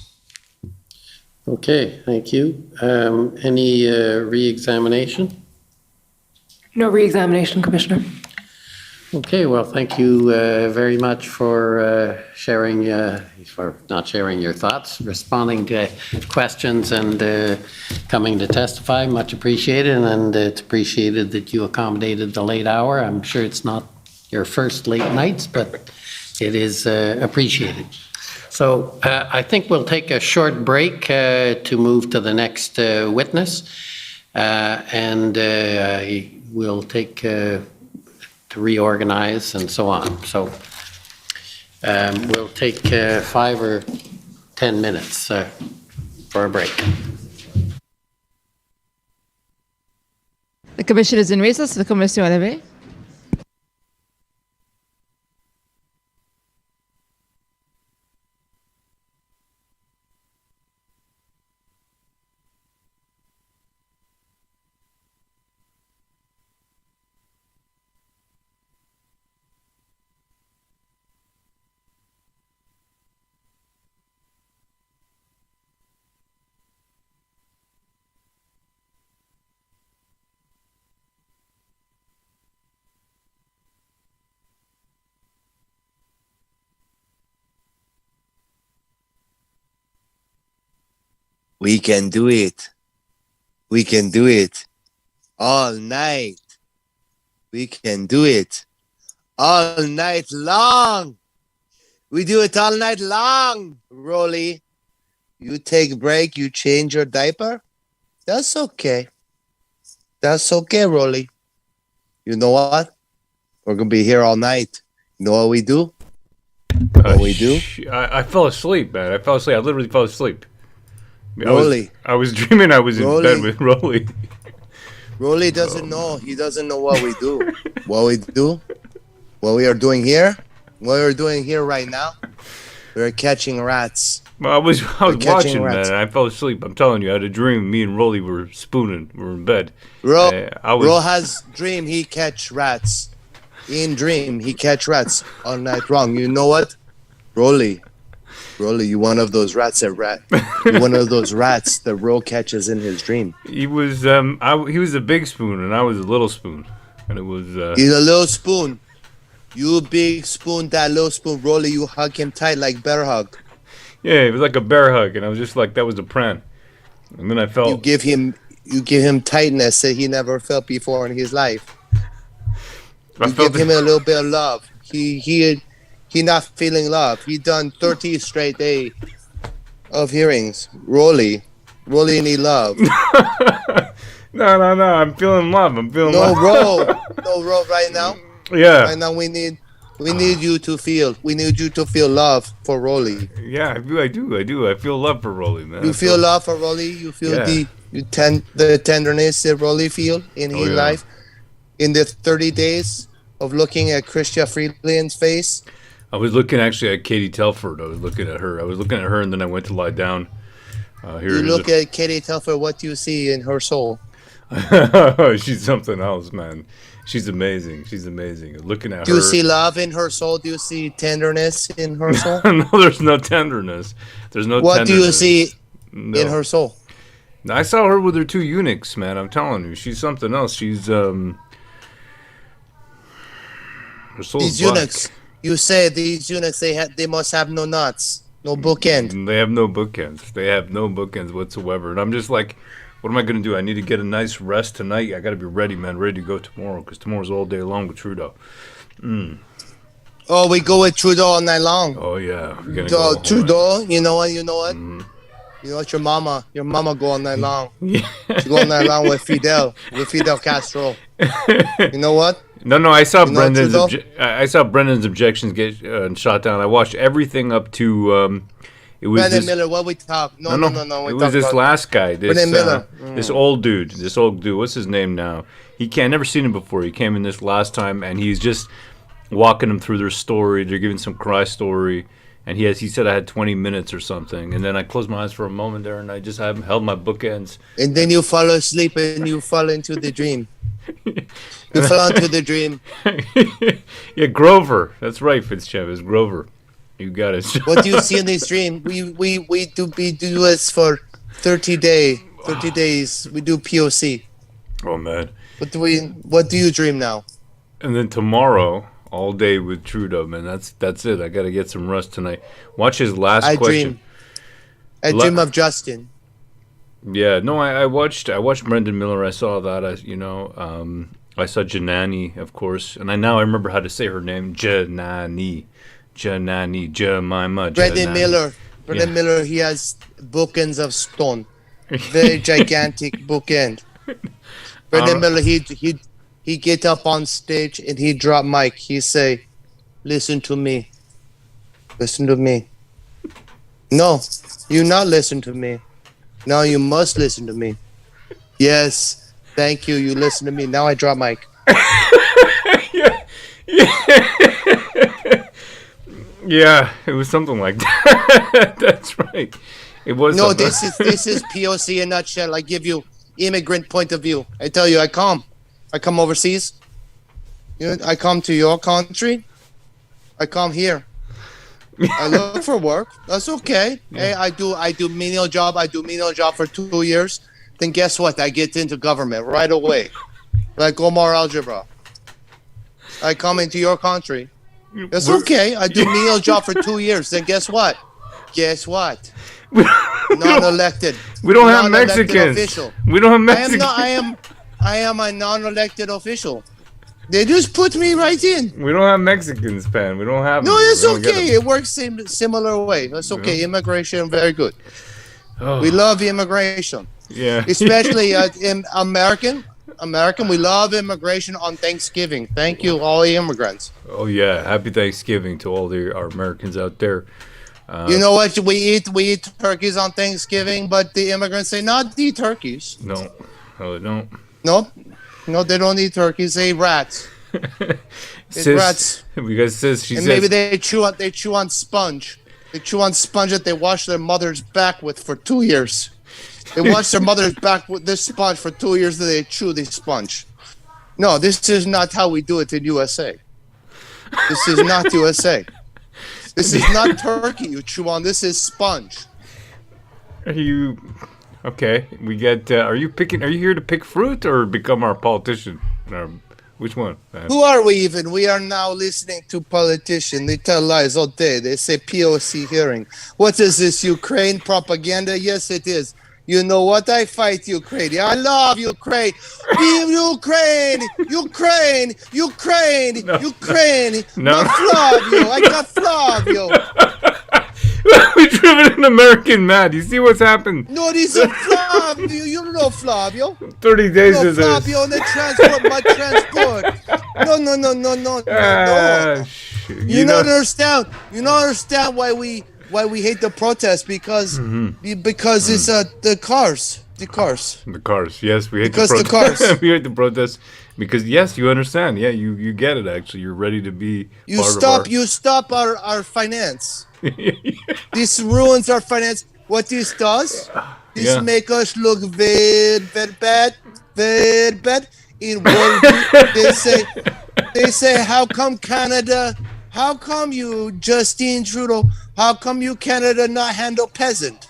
Okay, thank you. Any re-examination? No re-examination, Commissioner. Okay, well, thank you very much for sharing, for not sharing your thoughts, responding to questions and coming to testify. Much appreciated, and it's appreciated that you accommodated the late hour. I'm sure it's not your first late nights, but it is appreciated. So I think we'll take a short break to move to the next witness, and we'll take to reorganize and so on. So we'll take 5 or 10 minutes for a break. The Commission is in recess. The Commission RFA. We can do it. We can do it all night. We can do it all night long. We do it all night long, Rolly. You take a break, you change your diaper. That's okay. That's okay, Rolly. You know what? We're going to be here all night. You know what we do? I fell asleep, man. I fell asleep. I literally fell asleep. Rolly. I was dreaming I was in bed with Rolly. Rolly doesn't know. He doesn't know what we do. What we do? What we are doing here? What we're doing here right now? We're catching rats. Well, I was watching, rats. man, and I fell asleep. I'm telling you, I had a dream. Me and Rolly were spooning. We were in bed. Ro was has dream he catch rats. In dream he catch rats all night long. You know what? Rolly, you one of those rats you one of those rats that Ro catches in his dream. He was he was a big spoon and I was a little spoon, and it was. He's a little spoon. You big spoon, that little spoon. Rolly, you hug him tight like bear hug. Yeah, it was like a bear hug, and I was just like, that was a pran. And then I felt. You give him tightness that he never felt before in his life. You give him a little bit of love. He not feeling love. He done 30 straight day of hearings. Rolly need love. No, I'm feeling love. I'm feeling love. No, Ro, right now. Yeah. Right now we need you to feel. We need you to feel love for Rolly. Yeah, I do. I feel love for Rolly, man. You feel love for Rolly. You feel the tenderness that Rolly feel in his life. In the 30 days of looking at Chrystia Freeland's face. I was looking actually at Katie Telford. I was looking at her, and then I went to lie down. You look at Katie Telford. What do you see in her soul? She's something else, man. She's amazing. Looking at her. Do you see love in her soul? Do you see tenderness in her soul? No, there's no tenderness. What do you see in her soul? I saw her with her two eunuchs, man. I'm telling you, she's something else. She's her soul's these eunuchs. You say these eunuchs, they must have no nuts, no bookend. They have no bookends. They have no bookends whatsoever. And I'm just like, what am I going to do? I need to get a nice rest tonight. I got to be ready, man. Ready to go tomorrow, because tomorrow's all day long with Trudeau. Oh, we go with Trudeau all night long. Oh, yeah. We're gonna go Trudeau, you know what? You know what? Your mama go all night long. She go all night long with Fidel Castro. You know what? No, I saw Brendan's objections get shot down. I watched everything up to it was Brendan Miller. What we talk? No. It was this last guy. Brendan Miller. This old dude. What's his name now? I never seen him before. He came in this last time, and he's just walking them through their story. They're giving some cry story, and he said I had 20 minutes or something, and then I closed my eyes for a moment there, and I just held my bookends. And then you fall asleep and you fall into the dream. You fell into the dream. Yeah, Grover. That's right, Fitzchavis. Grover. You got it. What do you see in this dream? We do this for 30 days. We do POC. Oh man. What do you dream now? And then tomorrow, all day with Trudeau, man. That's it. I got to get some rest tonight. Watch his last question. I dream of Justin. Yeah, no, I watched Brendan Miller. I saw that. I saw Janani, of course, and I remember how to say her name, Janani, Jemima. Brendan Miller. He has bookends of stone, very gigantic bookend. Brendan Miller. He get up on stage and he drop mic. He say, "Listen to me. Listen to me." No, you not listen to me. Now you must listen to me. Yes, thank you. You listen to me. Now I drop mic. Yeah, it was something like that. That's right. It was. No, this is POC in a nutshell. I give you immigrant point of view. I tell you, I come overseas. I come to your country. I come here. I look for work. That's okay. Hey, I do menial job. I do menial job for 2 years. Then guess what? I get into government right away, like Omar Algebra. I come into your country. That's okay. I do menial job for 2 years. Then guess what? Non-elected. We don't have Mexicans. Official. We don't have Mexicans. I am a non-elected official. They just put me right in. We don't have Mexicans, Pan. We don't have. No, them. it's We don't get okay. them. It works similar way. That's okay. Immigration, very good. Oh. We love immigration. Yeah. Especially in American, we love immigration on Thanksgiving. Thank you, all the immigrants. Oh yeah, happy Thanksgiving to all our Americans out there. You know what? We eat turkeys on Thanksgiving, but the immigrants say not eat turkeys. No, they don't. No, they don't eat turkeys. They eat rats. Rats. Because she And says maybe they chew on sponge. They chew on sponge that they wash their mother's back with for 2 years. They wash their mother's back with this sponge for 2 years, then they chew the sponge. No, this is not how we do it in USA. This is not USA. This is not turkey you chew on. This is sponge. Are you okay? We get. Are you here to pick fruit or become our politician? Which one? Who are we even? We are now listening to politicians. They tell lies all day. They say POC hearing. What is this, Ukraine propaganda? Yes, it is. You know what? I fight Ukraine. I love Ukraine. Ukraine, Ukraine, Ukraine, No. Ukraine. No. Flavio. I got Flavio. We've driven an American mad. You see what's happened? No, this is Flavio. You know Flavio. 30 days No, is a. Flavio on the transport, my transport. No. You don't understand. You don't understand why we hate the protest because it's the cars. The cars. Yes, we hate Because the the protest. cars. We hate the protest because yes, you understand. Yeah, you get it. Actually, you're ready to be. You stop our finance. Part of This ruins our finance. What this does, this Yeah. make us look very bad. In world, they say, how come Canada? How come you, Justin Trudeau? How come you Canada not handle peasant?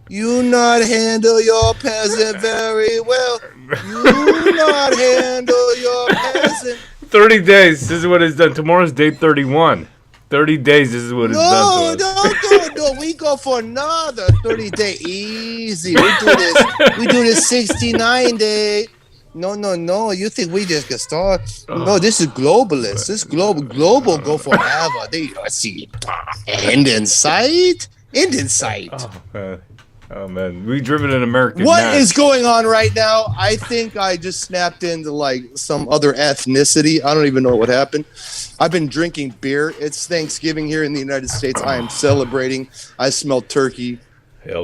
You not handle your peasant very well. You not handle your peasant. 30 days. This is what it's done. Tomorrow's day 31. 30 days. This is what it's done to us. No. We go for another 30-day easy. We do this 69-day. No. You think we just get started? No, this is globalist. This global go forever. They see end in sight. Oh man, we've driven an American. What is going on right now? I think I just snapped into like some other ethnicity. I don't even know what happened. I've been drinking beer. It's Thanksgiving here in the United States. I am celebrating. I smell turkey.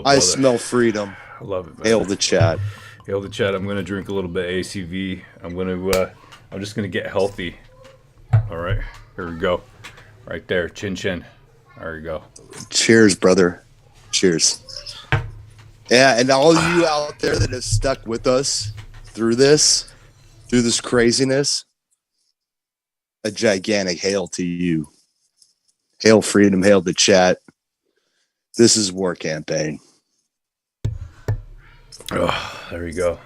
I smell freedom. I love it, man. Hail the chat. Hail the chat. I'm gonna drink a little bit of ACV. I'm just gonna get healthy. All right, here we go. Right there, chin. There you go. Cheers, brother. Cheers. Yeah, and all you out there that have stuck with us through this craziness, a gigantic hail to you. Hail freedom, hail the chat. This is war campaign. Oh, there you go.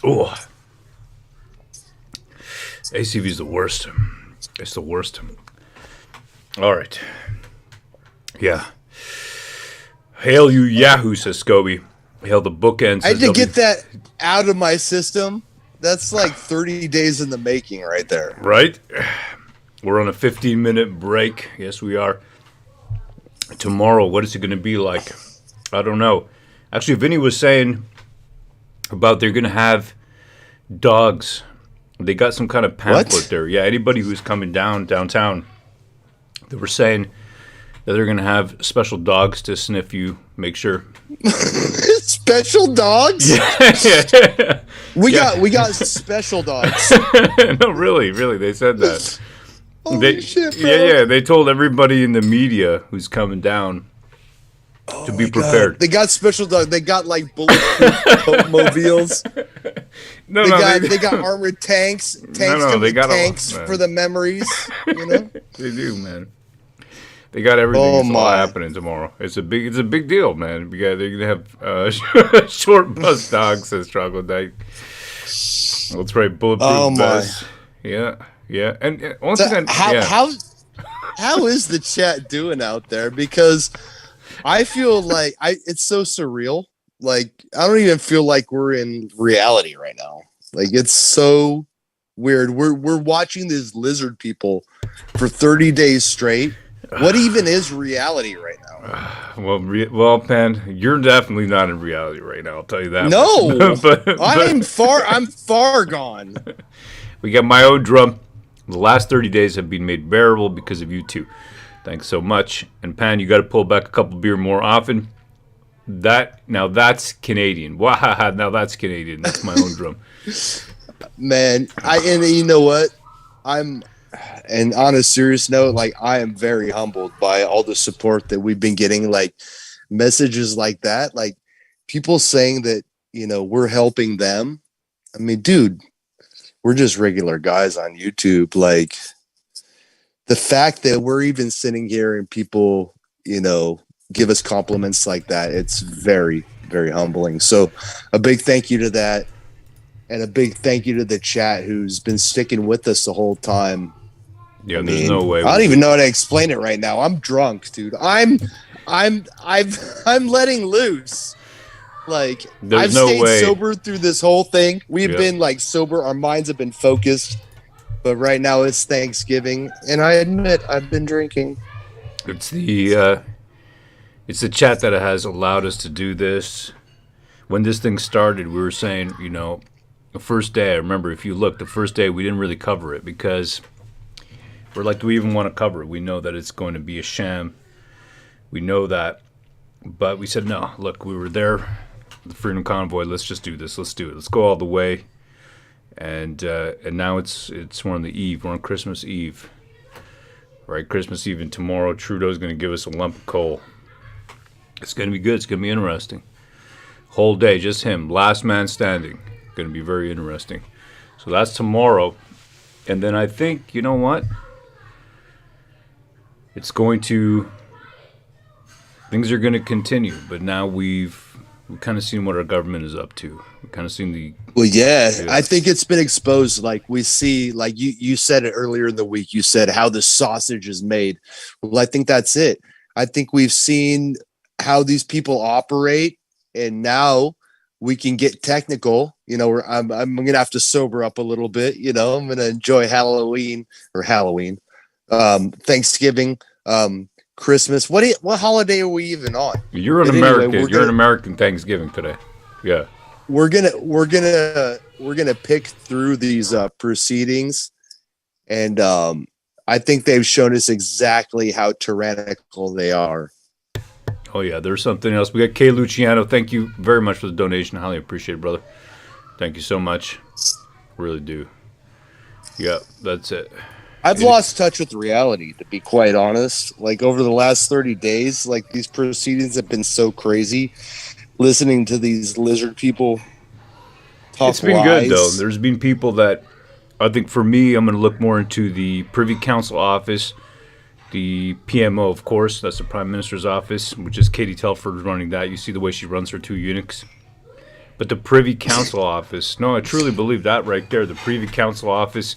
Oh, ACV is the worst. It's the worst. All right. Yeah. Hail you, Yahoo, says Scobie. Hail the bookends. I had to get that out of my system. That's like 30 days in the making right there. Right? We're on a 15-minute break. Yes, we are. Tomorrow, what is it going to be like? I don't know. Actually, Vinny was saying about they're going to have dogs. They got some kind of pamphlet there. Yeah, anybody who's coming downtown, they were saying that they're going to have special dogs to sniff you, make sure. Special dogs? Yeah. We got special dogs. No, really, they said that. Holy shit, bro. Yeah, they told everybody in the media who's coming down to be prepared. God. They got special dogs. They got like bulletproof mobiles. They got armored tanks. They got tanks for the memories. You know, they do, man. They got everything. It's all happening tomorrow. It's a big deal, man. They're gonna have short bus dogs, says Troglodyte. That's right, bulletproof vest. Yeah. And once again, how is the chat doing out there? Because I feel like it's so surreal. Like I don't even feel like we're in reality right now. Like it's so weird. We're watching these lizard people for 30 days straight. What even is reality right now? Well, Pan, you're definitely not in reality right now. I'll tell you that. No, much. but I'm far gone. We got my own drum. The last 30 days have been made bearable because of you two. Thanks so much. And Pan, you got to pull back a couple beer more often. Now that's Canadian. Wow, now that's Canadian. That's my own drum. Man, and you know what? And on a serious note, like, I am very humbled by all the support that we've been getting, like messages like that, like people saying that, we're helping them. I mean, dude, we're just regular guys on YouTube. Like, the fact that we're even sitting here and people, give us compliments like that, it's very, very humbling. So a big thank you to that. And a big thank you to the chat who's been sticking with us the whole time. Yeah, there's no way. I don't even know how to explain it right now. I'm drunk, dude. I'm letting loose. Like, I've stayed sober through this whole thing. We've been like sober. Our minds have been focused. But right now it's Thanksgiving, and I admit I've been drinking. It's the chat that has allowed us to do this. When this thing started, we were saying, the first day, I remember, if you look, the first day we didn't really cover it because we're like, do we even want to cover it? We know that it's going to be a sham. We know that. But we said, no, look, we were there, the Freedom Convoy, let's just do this. Let's do it. Let's go all the way. And now it's we're on the eve. We're on Christmas Eve. Right, Christmas Eve, and tomorrow Trudeau's going to give us a lump of coal. It's going to be good. It's going to be interesting. Whole day, just him, last man standing. Going to be very interesting. So that's tomorrow. And then I think, you know what? Things are going to continue. But now we've kind of seen what our government is up to. We've kind of seen I think it's been exposed. Like, we see, like you said it earlier in the week, you said how the sausage is made. Well, I think that's it. I think we've seen how these people operate, and now we can get technical. I'm going to have to sober up a little bit. I'm going to enjoy Halloween, Thanksgiving, Christmas. What holiday are we even on? You're an American. You're an American Thanksgiving today. Yeah. We're gonna pick through these proceedings, and I think they've shown us exactly how tyrannical they are. Oh yeah, there's something else. We got Kay Luciano. Thank you very much for the donation. Highly appreciate it, brother. Thank you so much. Really do. Yeah, that's it. I've lost touch with reality, to be quite honest. Like, over the last 30 days, like, these proceedings have been so crazy. Listening to these lizard people talk It's been lies. good, though. There's been people that, I think for me, I'm going to look more into the Privy Council office, the PMO, of course, that's the Prime Minister's office, which is Katie Telford running that. You see the way she runs her two eunuchs. But the Privy Council office, no, I truly believe that right there. The Privy Council office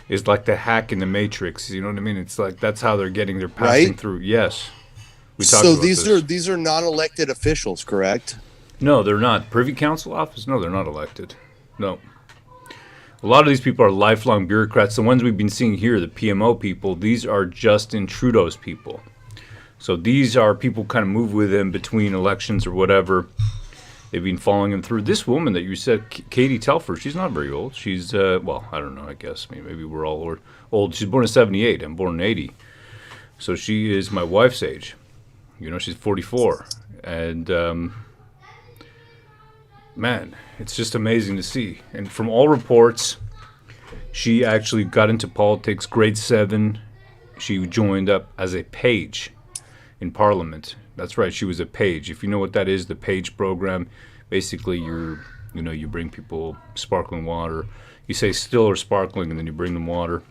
is like the hack in the Matrix. You know what I mean? It's like that's how they're getting, they're passing through. Yes. So these are non-elected officials, correct? No, they're not. Privy Council office? No, they're not elected. No. A lot of these people are lifelong bureaucrats. The ones we've been seeing here, the PMO people, these are Justin Trudeau's people. So these are people kind of move with him between elections or whatever. They've been following him through. This woman that you said, Katie Telford, she's not very old. She's, well, I don't know, I guess. I mean, maybe we're all old. She's born in 78. I'm born in 80. So she is my wife's age. She's 44. And, man, it's just amazing to see. And from all reports, she actually got into politics grade 7. She joined up as a page in Parliament. That's right, she was a page. If you know what that is, the page program, basically you bring people sparkling water. You say still or sparkling, and then you bring them water.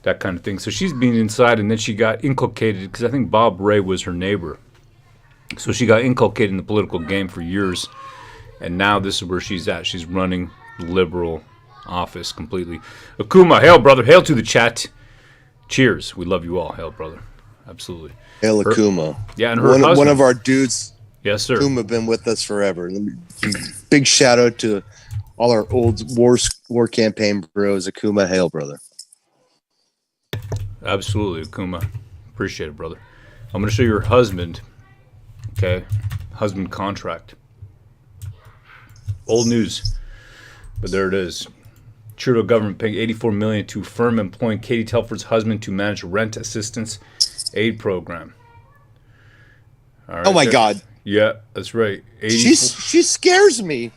That kind of thing. So she's been inside, and then she got inculcated, because I think Bob Ray was her neighbor. So she got inculcated in the political game for years, and now this is where she's at. She's running the Liberal office completely. Akuma, hail, brother. Hail to the chat. Cheers. We love you all. Hail, brother. Absolutely. Hail Akuma. Yeah, and her one of our dudes. Yes, sir. Akuma been with us forever. Big shout out to all our old war campaign bros, Akuma Hail, brother. Absolutely, Akuma. Appreciate it, brother. I'm going to show you your husband. Okay, husband contract. Old news, but there it is. Trudeau government paying $84 million to firm employing Katie Telford's husband to manage rent assistance aid program. All right, Oh my God. Yeah, that's right. She scares me.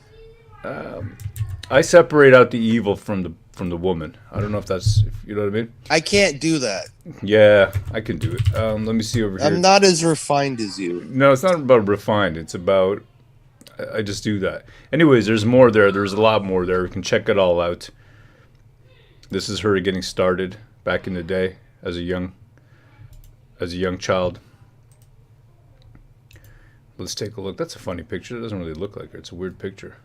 I separate out the evil from the woman. I don't know if that's, you know what I mean. I can't do that. Yeah, I can do it. Let me see over here. I'm not as refined as you. No, it's not about refined. It's about I just do that. Anyways, there's more there. There's a lot more there. You can check it all out. This is her getting started back in the day as a young child. Let's take a look. That's a funny picture. It doesn't really look like her. It's a weird picture.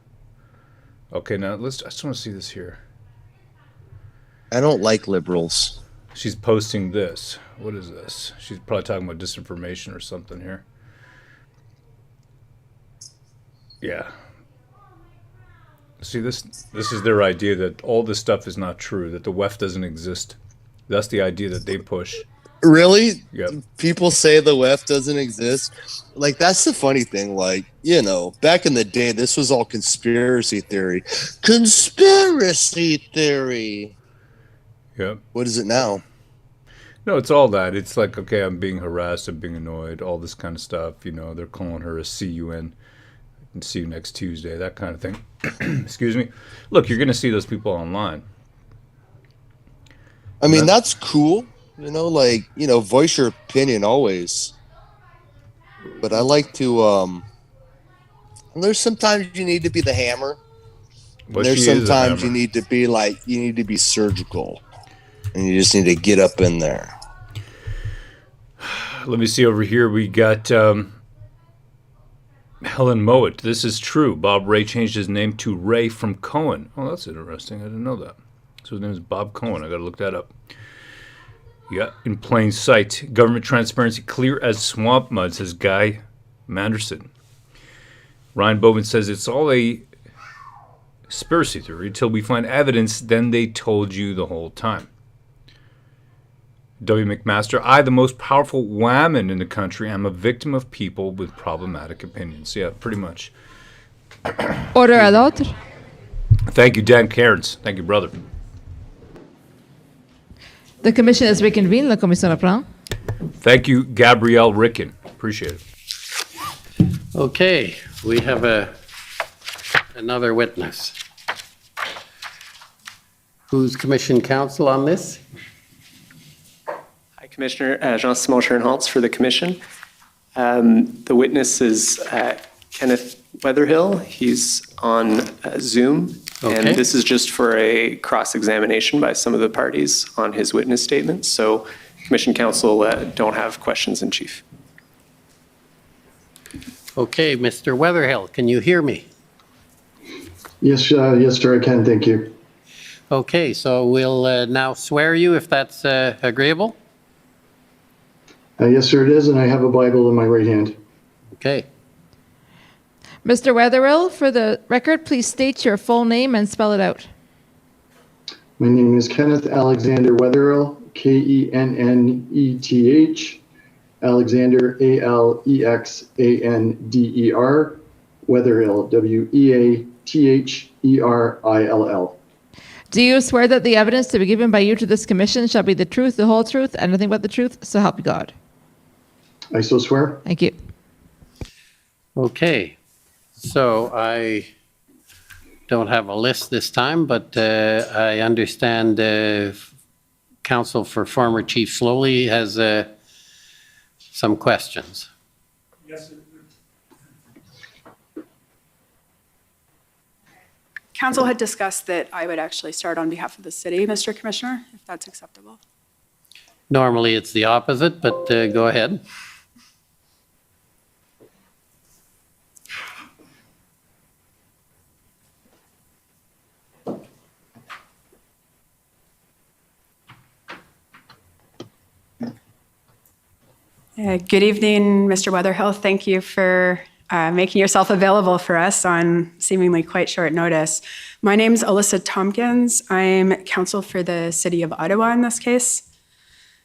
Okay, now I just want to see this here. I don't like liberals. She's posting this. What is this? She's probably talking about disinformation or something here. Yeah. See, this is their idea that all this stuff is not true, that the WEF doesn't exist. That's the idea that they push. Really? Yep. People say the WEF doesn't exist. Like, that's the funny thing. Like, you know, back in the day, this was all conspiracy theory. Conspiracy theory. Yep. What is it now? No, it's all that. It's like, okay, I'm being harassed, I'm being annoyed, all this kind of stuff. You know, they're calling her a CUN. And see you next Tuesday, that kind of thing. Excuse me. Look, you're going to see those people online. I mean, that's cool. You know, like, you know, voice your opinion always. But I like to, there's sometimes you need to be the hammer. Well, There's she is a sometimes hammer. you need to be like, you need to be surgical. And you just need to get up in there. Let me see over here. We got Helen Mowat. This is true. Bob Ray changed his name to Ray from Cohen. Oh, that's interesting. I didn't know that. So his name is Bob Cohen. I got to look that up. Yeah, in plain sight. Government transparency clear as swamp mud, says Guy Manderson. Ryan Bowman says it's all a conspiracy theory until we find evidence, then they told you the whole time. W. McMaster, I, the most powerful whammon in the country, am a victim of people with problematic opinions. Yeah, pretty much. Order à l'autre. Thank you, Dan Cairns. Thank you, brother. The commission has reconvened. La commission reprend. Thank you, Gabrielle Ricken. Appreciate it. Okay, we have another witness. Who's commission counsel on this? Hi, Commissioner. Jean-Simon Schoenholz for the commission. The witness is Kenneth Weatherhill. He's on Zoom. Okay. And this is just for a cross-examination by some of the parties on his witness statement. So commission counsel don't have questions in chief. Okay, Mr. Weatherhill, can you hear me? Yes, yes, sir, I can. Thank you. Okay, so we'll now swear you if that's agreeable. Yes, sir, it is, and I have a Bible in my right hand. Okay. Mr. Weatherhill, for the record, please state your full name and spell it out. My name is Kenneth Alexander Weatherhill, Kenneth, Alexander, Alexander, Weatherhill, Weatherill. Do you swear that the evidence to be given by you to this commission shall be the truth, the whole truth, and nothing but the truth, so help you God? I so swear. Thank you. Okay, so I don't have a list this time, but I understand counsel for former Chief Slowly has some questions. Yes, sir. Council had discussed that I would actually start on behalf of the city, Mr. Commissioner, if that's acceptable. Normally it's the opposite, but go ahead. Good evening, Mr. Weatherhill. Thank you for making yourself available for us on seemingly quite short notice. My name's Alyssa Tompkins. I'm counsel for the City of Ottawa in this case.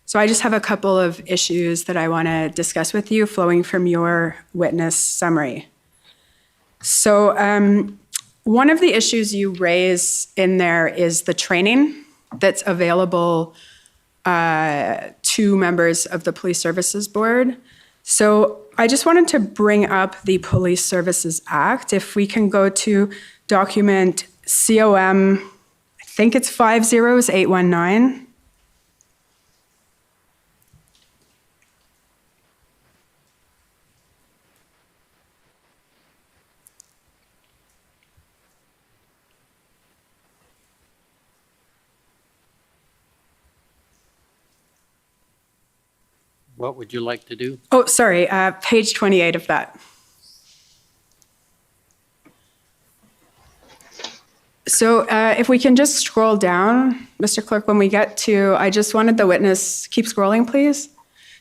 So I just have a couple of issues that I want to discuss with you flowing from your witness summary. So one of the issues you raise in there is the training that's available to members of the Police Services Board. So I just wanted to bring up the Police Services Act. If we can go to document COM, I think it's 50819. What would you like to do? Oh, sorry, page 28 of that. So if we can just scroll down, Mr. Clerk, when we get to, I just wanted the witness, keep scrolling, please.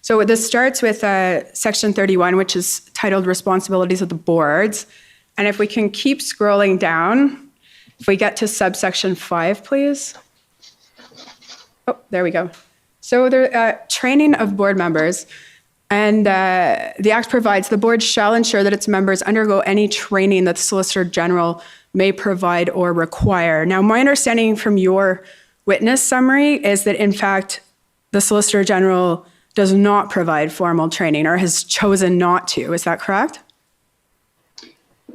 So this starts with section 31, which is titled Responsibilities of the Boards. And if we can keep scrolling down, if we get to subsection 5, please. Oh, there we go. So the training of board members, and the Act provides the board shall ensure that its members undergo any training that the Solicitor General may provide or require. Now, my understanding from your witness summary is that, in fact, the Solicitor General does not provide formal training or has chosen not to. Is that correct?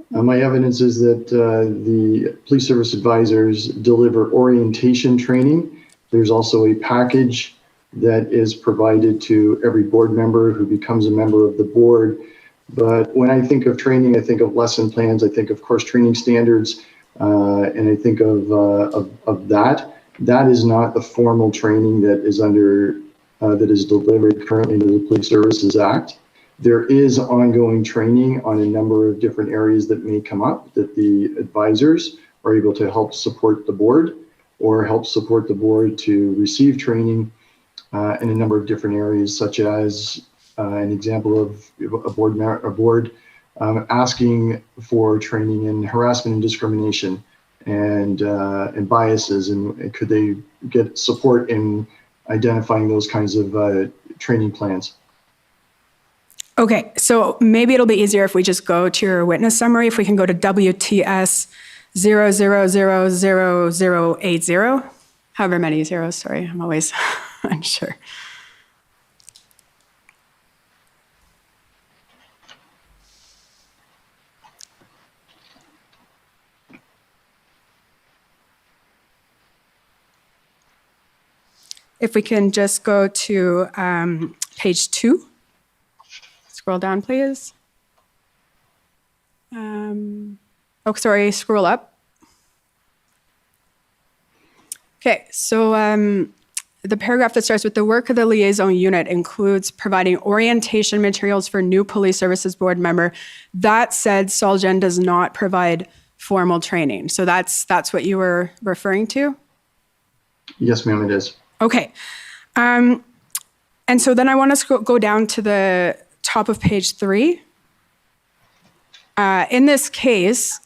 My evidence is that the police service advisors deliver orientation training. There's also a package that is provided to every board member who becomes a member of the board. But when I think of training, I think of lesson plans, I think of course training standards, and I think of that. That is not the formal training that is that is delivered currently under the Police Services Act. There is ongoing training on a number of different areas that may come up that the advisors are able to help support the board or help support the board to receive training in a number of different areas, such as an example of a board asking for training in harassment and discrimination and biases, and could they get support in identifying those kinds of training plans? Okay, so maybe it'll be easier if we just go to your witness summary. If we can go to WTS 000080, however many zeros, sorry, I'm always unsure. If we can just go to page 2. Scroll down, please. Oh, sorry, scroll up. Okay, so the paragraph that starts with the work of the liaison unit includes providing orientation materials for new Police Services Board member. That said, Solgen does not provide formal training. So that's what you were referring to? Yes, ma'am, it is. Okay. And so then I want to go down to the top of page 3. In this case,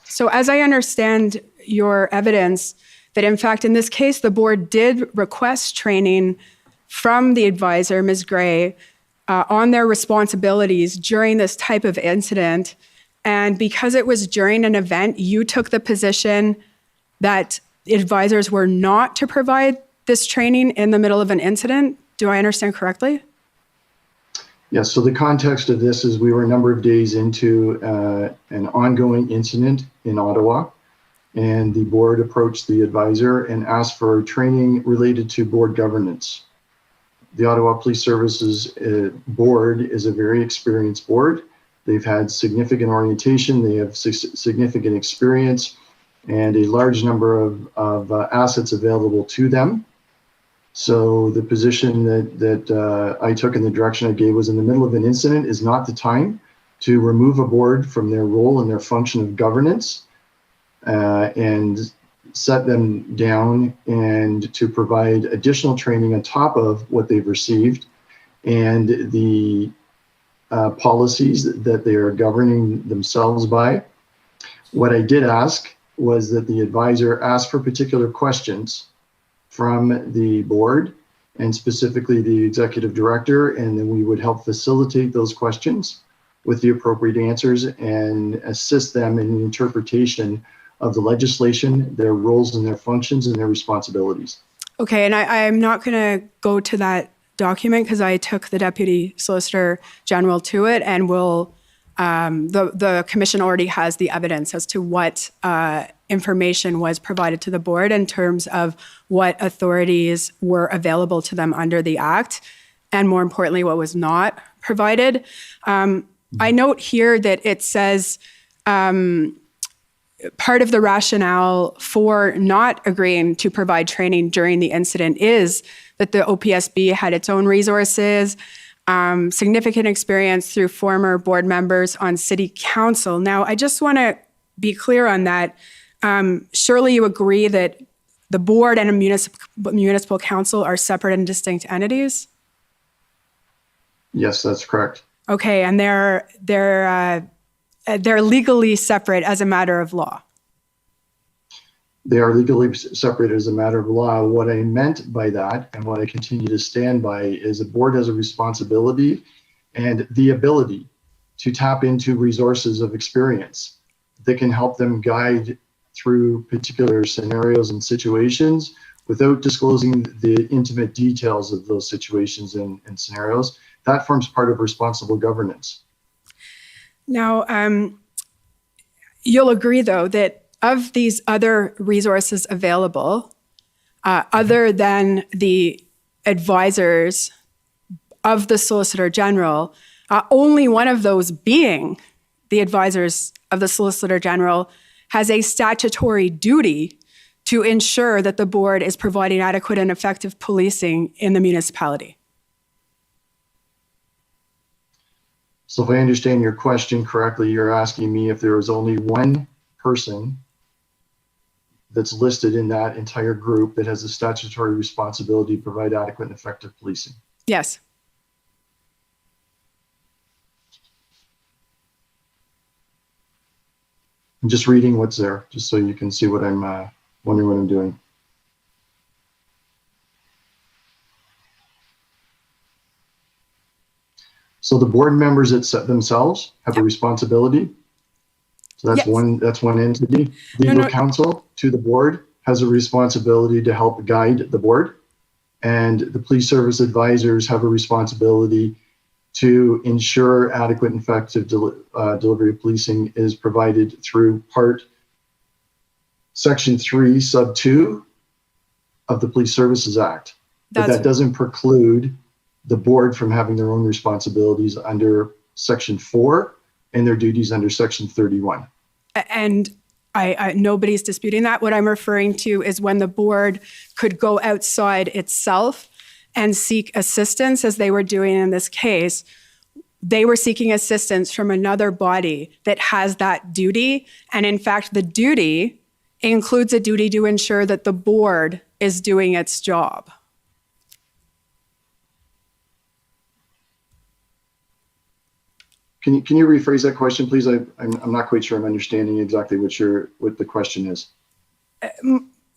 so as I understand your evidence, that in fact, in this case, the board did request training from the advisor, Ms. Gray, on their responsibilities during this type of incident. And because it was during an event, you took the position that advisors were not to provide this training in the middle of an incident. Do I understand correctly? Yes, so the context of this is we were a number of days into an ongoing incident in Ottawa, and the board approached the advisor and asked for training related to board governance. The Ottawa Police Services Board is a very experienced board. They've had significant orientation, they have significant experience, and a large number of assets available to them. So the position that I took and the direction I gave was in the middle of an incident is not the time to remove a board from their role and their function of governance and set them down and to provide additional training on top of what they've received. And the policies that they are governing themselves by. What I did ask was that the advisor ask for particular questions from the board and specifically the executive director, and then we would help facilitate those questions with the appropriate answers and assist them in the interpretation of the legislation, their roles and their functions and their responsibilities. Okay, and I'm not going to go to that document because I took the Deputy Solicitor General to it, and will the commission already has the evidence as to what information was provided to the board in terms of what authorities were available to them under the Act, and more importantly, what was not provided. I note here that it says part of the rationale for not agreeing to provide training during the incident is that the OPSB had its own resources, significant experience through former board members on city council. Now, I just want to be clear on that. Surely you agree that the board and a municipal council are separate and distinct entities? Yes, that's correct. Okay, and they're legally separate as a matter of law. They are legally separate as a matter of law. What I meant by that, and what I continue to stand by, is the board has a responsibility and the ability to tap into resources of experience that can help them guide through particular scenarios and situations without disclosing the intimate details of those situations and scenarios. That forms part of responsible governance. Now, you'll agree, though, that of these other resources available, other than the advisors of the Solicitor General, only one of those being the advisors of the Solicitor General has a statutory duty to ensure that the board is providing adequate and effective policing in the municipality. So if I understand your question correctly, you're asking me if there was only one person that's listed in that entire group that has a statutory responsibility to provide adequate and effective policing. Yes. I'm just reading what's there, just so you can see what I'm wondering what I'm doing. So the board members themselves have a responsibility. So that's one entity. Legal counsel to the board has a responsibility to help guide the board. And the police service advisors have a responsibility to ensure adequate and effective delivery of policing is provided through Section 3, Sub 2 of the Police Services Act. But that doesn't preclude the board from having their own responsibilities under Section 4 and their duties under Section 31. And I nobody's disputing that. What I'm referring to is when the board could go outside itself and seek assistance, as they were doing in this case. They were seeking assistance from another body that has that duty. And in fact, the duty includes a duty to ensure that the board is doing its job. Can you rephrase that question, please? I'm not quite sure I'm understanding exactly what the question is.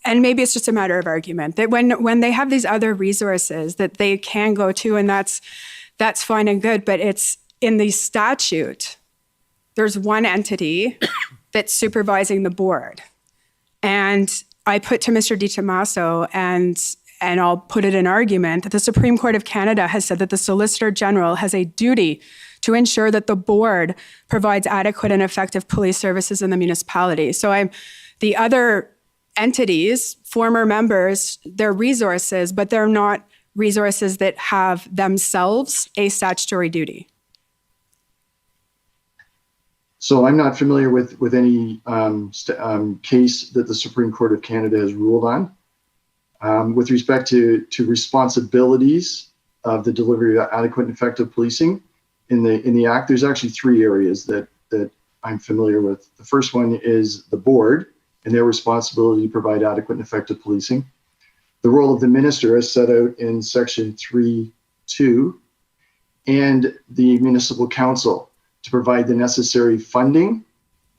And maybe it's just a matter of argument that when they have these other resources that they can go to, and that's fine and good, but it's in the statute, there's one entity that's supervising the board. And I put to Mr. DiTomaso, and I'll put it in argument, that the Supreme Court of Canada has said that the Solicitor General has a duty to ensure that the board provides adequate and effective police services in the municipality. So the other entities, former members, they're resources, but they're not resources that have themselves a statutory duty. So I'm not familiar with any case that the Supreme Court of Canada has ruled on. With respect to responsibilities of the delivery of adequate and effective policing in the Act, there's actually three areas that I'm familiar with. The first one is the board and their responsibility to provide adequate and effective policing. The role of the minister, as set out in Section 3.2, and the municipal council to provide the necessary funding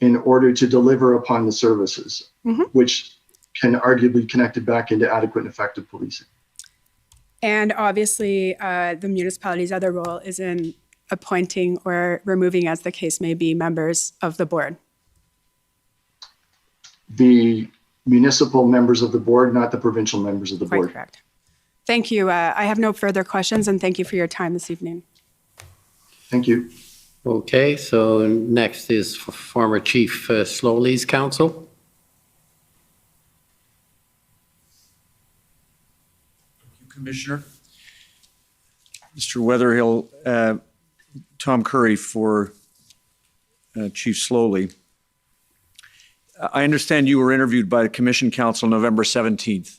in order to deliver upon the services, which can arguably be connected back into adequate and effective policing. And obviously, the municipality's other role is in appointing or removing, as the case may be, members of the board. The municipal members of the board, not the provincial members of the board. Quite correct. Thank you. I have no further questions, and thank you for your time this evening. Thank you. Okay, so next is former Chief Slowly's counsel. Commissioner. Mr. Weatherhill, Tom Curry for Chief Slowly. I understand you were interviewed by the Commission Council November 17th.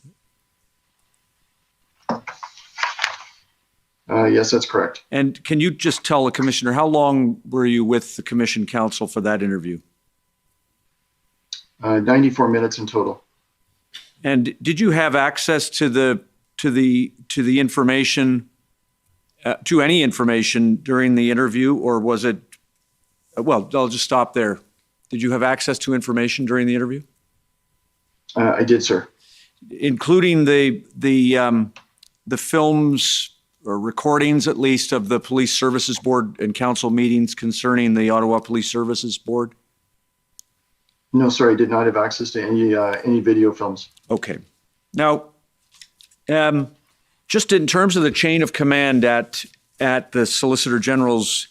Yes, that's correct. And can you just tell the Commissioner, how long were you with the Commission Council for that interview? 94 minutes in total. And did you have access to the information, to any information during the interview, or was it, well, I'll just stop there. Did you have access to information during the interview? I did, sir. Including the films or recordings, at least, of the Police Services Board and Council meetings concerning the Ottawa Police Services Board? No, sir, I did not have access to any video films. Okay. Now, just in terms of the chain of command at the Solicitor General's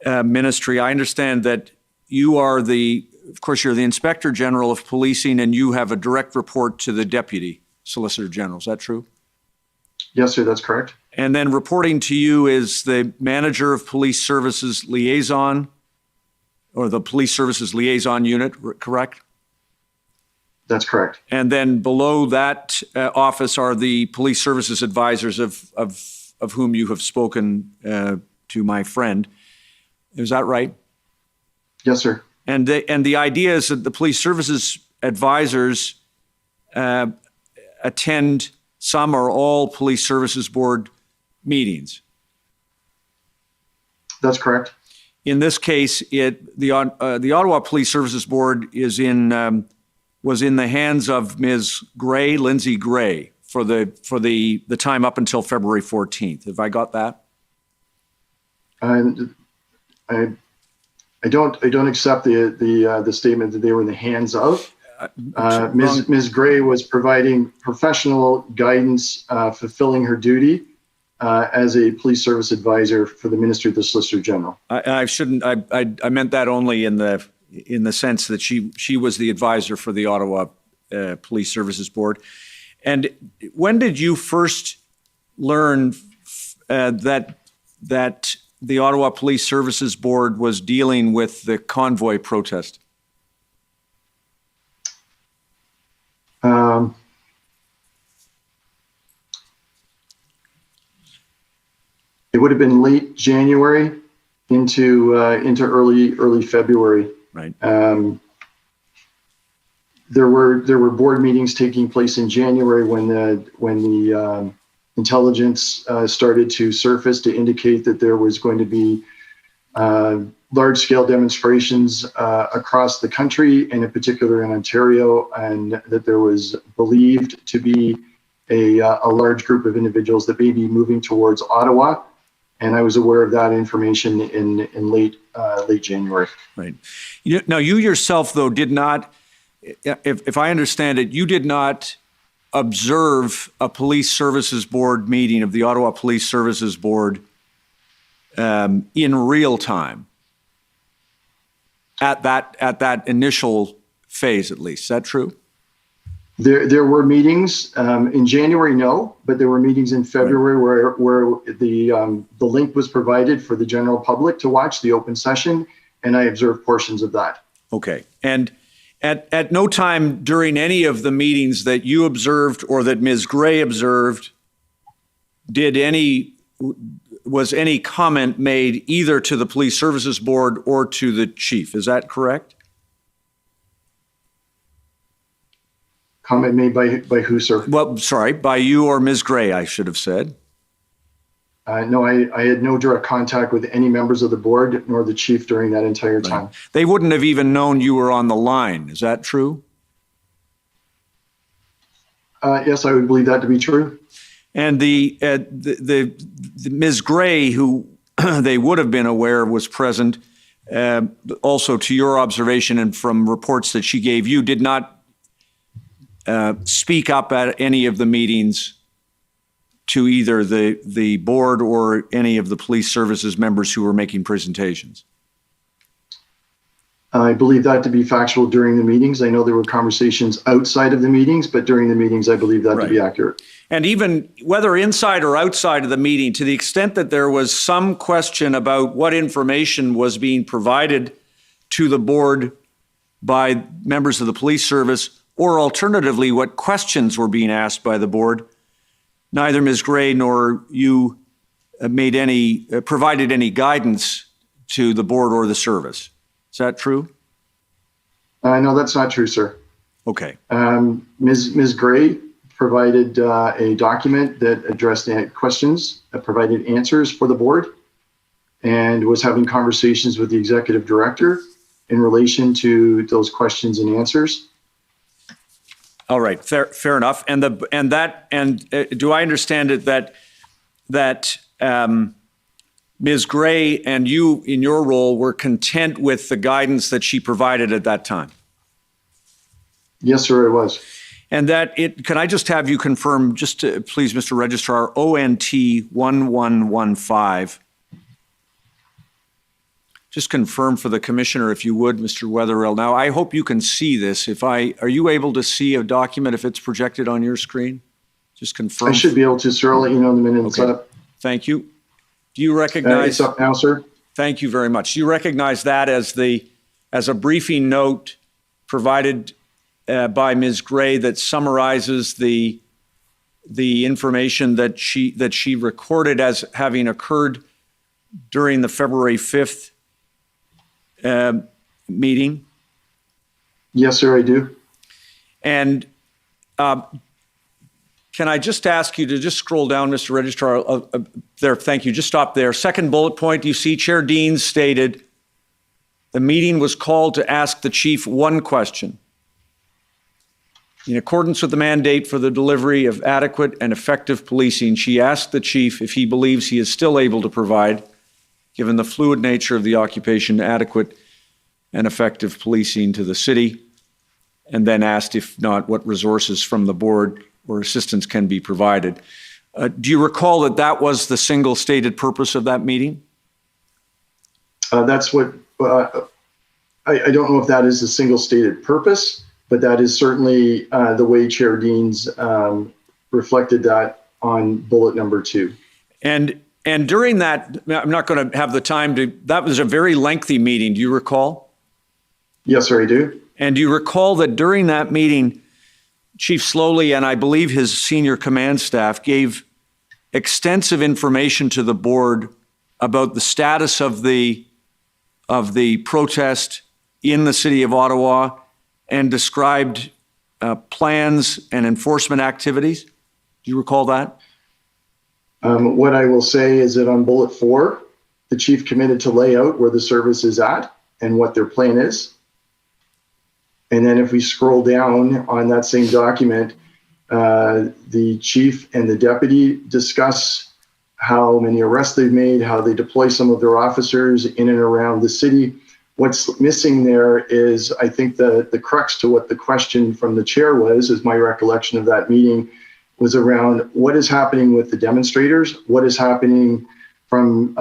ministry, I understand that you are of course, you're the Inspector General of Policing, and you have a direct report to the Deputy Solicitor General. Is that true? Yes, sir, that's correct. And then reporting to you is the Manager of Police Services Liaison, or the Police Services Liaison Unit, correct? That's correct. And then below that office are the Police Services Advisors of whom you have spoken to my friend. Is that right? Yes, sir. And the idea is that the Police Services Advisors attend some or all Police Services Board meetings. That's correct. In this case, the Ottawa Police Services Board was in the hands of Ms. Gray, Lindsay Gray, for the time up until February 14th. Have I got that? I don't accept the statement that they were in the hands of. Ms. Gray was providing professional guidance, fulfilling her duty as a police service advisor for the Ministry of the Solicitor General. I meant that only in the sense that she was the advisor for the Ottawa Police Services Board. And when did you first learn that the Ottawa Police Services Board was dealing with the convoy protest? It would have been late January into early February. Right. There were board meetings taking place in January when the intelligence started to surface to indicate that there was going to be large-scale demonstrations across the country, and in particular in Ontario, and that there was believed to be a large group of individuals that may be moving towards Ottawa. And I was aware of that information in late January. Right. Now, you yourself, though, did not, if I understand it, you did not observe a Police Services Board meeting of the Ottawa Police Services Board in real time at that initial phase, at least. Is that true? There were meetings in January, no, but there were meetings in February where the link was provided for the general public to watch the open session, and I observed portions of that. Okay. And at no time during any of the meetings that you observed or that Ms. Gray observed was any comment made either to the Police Services Board or to the chief. Is that correct? Comment made by who, sir? Well, sorry, by you or Ms. Gray, I should have said. No, I had no direct contact with any members of the board nor the chief during that entire time. They wouldn't have even known you were on the line. Is that true? Yes, I would believe that to be true. And the Ms. Gray, who they would have been aware was present, also to your observation and from reports that she gave you, did not speak up at any of the meetings to either the board or any of the police services members who were making presentations. I believe that to be factual during the meetings. I know there were conversations outside of the meetings, but during the meetings, I believe that to be accurate. And even whether inside or outside of the meeting, to the extent that there was some question about what information was being provided to the board by members of the police service, or alternatively, what questions were being asked by the board, neither Ms. Gray nor you provided any guidance to the board or the service. Is that true? No, that's not true, sir. Okay. Ms. Gray provided a document that addressed questions, that provided answers for the board, and was having conversations with the executive director in relation to those questions and answers. All right, fair enough. And do I understand it that Ms. Gray and you, in your role, were content with the guidance that she provided at that time? Yes, sir, it was. And can I just have you confirm, please, Mr. Registrar, ONT 1115. Just confirm for the commissioner, if you would, Mr. Weatherhill. Now, I hope you can see this. Are you able to see a document if it's projected on your screen? Just confirm. I should be able to, sir. I'll let you know the minute it's up. Thank you. Do you recognize? It's up now, sir. Thank you very much. Do you recognize that as a briefing note provided by Ms. Gray that summarizes the information that she recorded as having occurred during the February 5th meeting? Yes, sir, I do. And can I just ask you to just scroll down, Mr. Registrar, there, thank you, just stop there. Second bullet point, you see Chair Deans stated, the meeting was called to ask the chief one question. In accordance with the mandate for the delivery of adequate and effective policing, she asked the chief if he believes he is still able to provide, given the fluid nature of the occupation, adequate and effective policing to the city, and then asked, if not, what resources from the board or assistance can be provided. Do you recall that was the single stated purpose of that meeting? That's what, I don't know if that is the single stated purpose, but that is certainly the way Chair Deans reflected that on bullet number 2. And during that, I'm not going to have the time that was a very lengthy meeting. Do you recall? Yes, sir, I do. And do you recall that during that meeting, Chief Slowly and I believe his senior command staff gave extensive information to the board about the status of the protest in the city of Ottawa and described plans and enforcement activities? Do you recall that? What I will say is that on bullet 4, the chief committed to lay out where the service is at and what their plan is. And then if we scroll down on that same document, the chief and the deputy discuss how many arrests they've made, how they deploy some of their officers in and around the city. What's missing there is, I think, the crux to what the question from the chair was, is my recollection of that meeting, was around what is happening with the demonstrators, what is happening from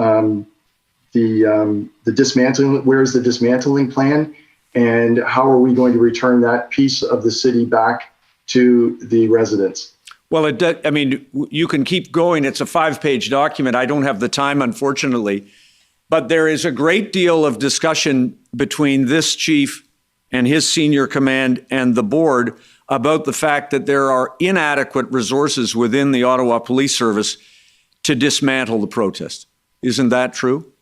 the dismantling, where is the dismantling plan, and how are we going to return that piece of the city back to the residents? Well, I mean, you can keep going. It's a 5-page document. I don't have the time, unfortunately. But there is a great deal of discussion between this chief and his senior command and the board about the fact that there are inadequate resources within the Ottawa Police Service to dismantle the protest. Isn't that true?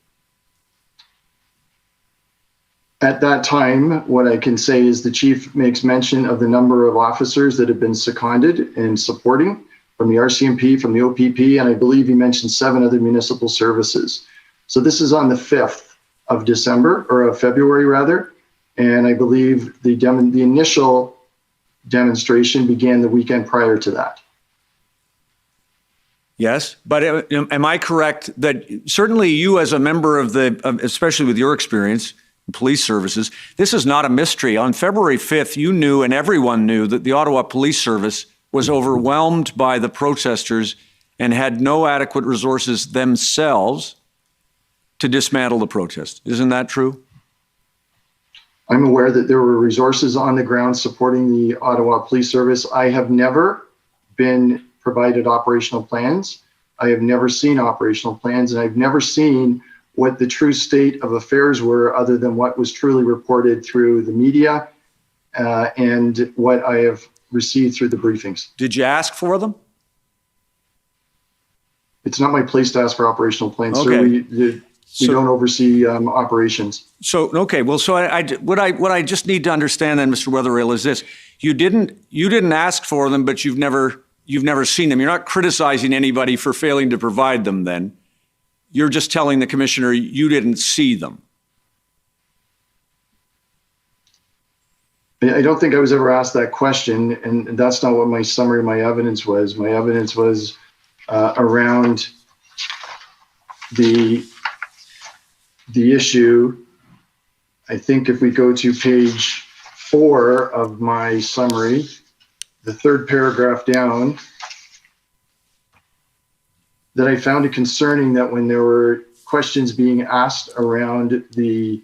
At that time, what I can say is the chief makes mention of the number of officers that have been seconded and supporting. from the RCMP, from the OPP, and I believe he mentioned 7 other municipal services. So this is on the 5th of December, or of February rather, and I believe the initial demonstration began the weekend prior to that. Yes, but am I correct that certainly you as a member of especially with your experience in police services, this is not a mystery. On February 5th, you knew and everyone knew that the Ottawa Police Service was overwhelmed by the protesters and had no adequate resources themselves to dismantle the protest. Isn't that true? I'm aware that there were resources on the ground supporting the Ottawa Police Service. I have never been provided operational plans. I have never seen operational plans, and I've never seen what the true state of affairs were other than what was truly reported through the media and what I have received through the briefings. Did you ask for them? It's not my place to ask for operational plans, Okay. sir. We don't oversee operations. So, okay, well, so what I just need to understand then, Mr. Weatherhill, is this: you didn't ask for them, but you've never seen them. You're not criticizing anybody for failing to provide them. Then you're just telling the commissioner you didn't see them. I don't think I was ever asked that question, and that's not what my summary of my evidence was. My evidence was around the issue. I think if we go to page 4 of my summary, the 3rd paragraph down, that I found it concerning that when there were questions being asked around the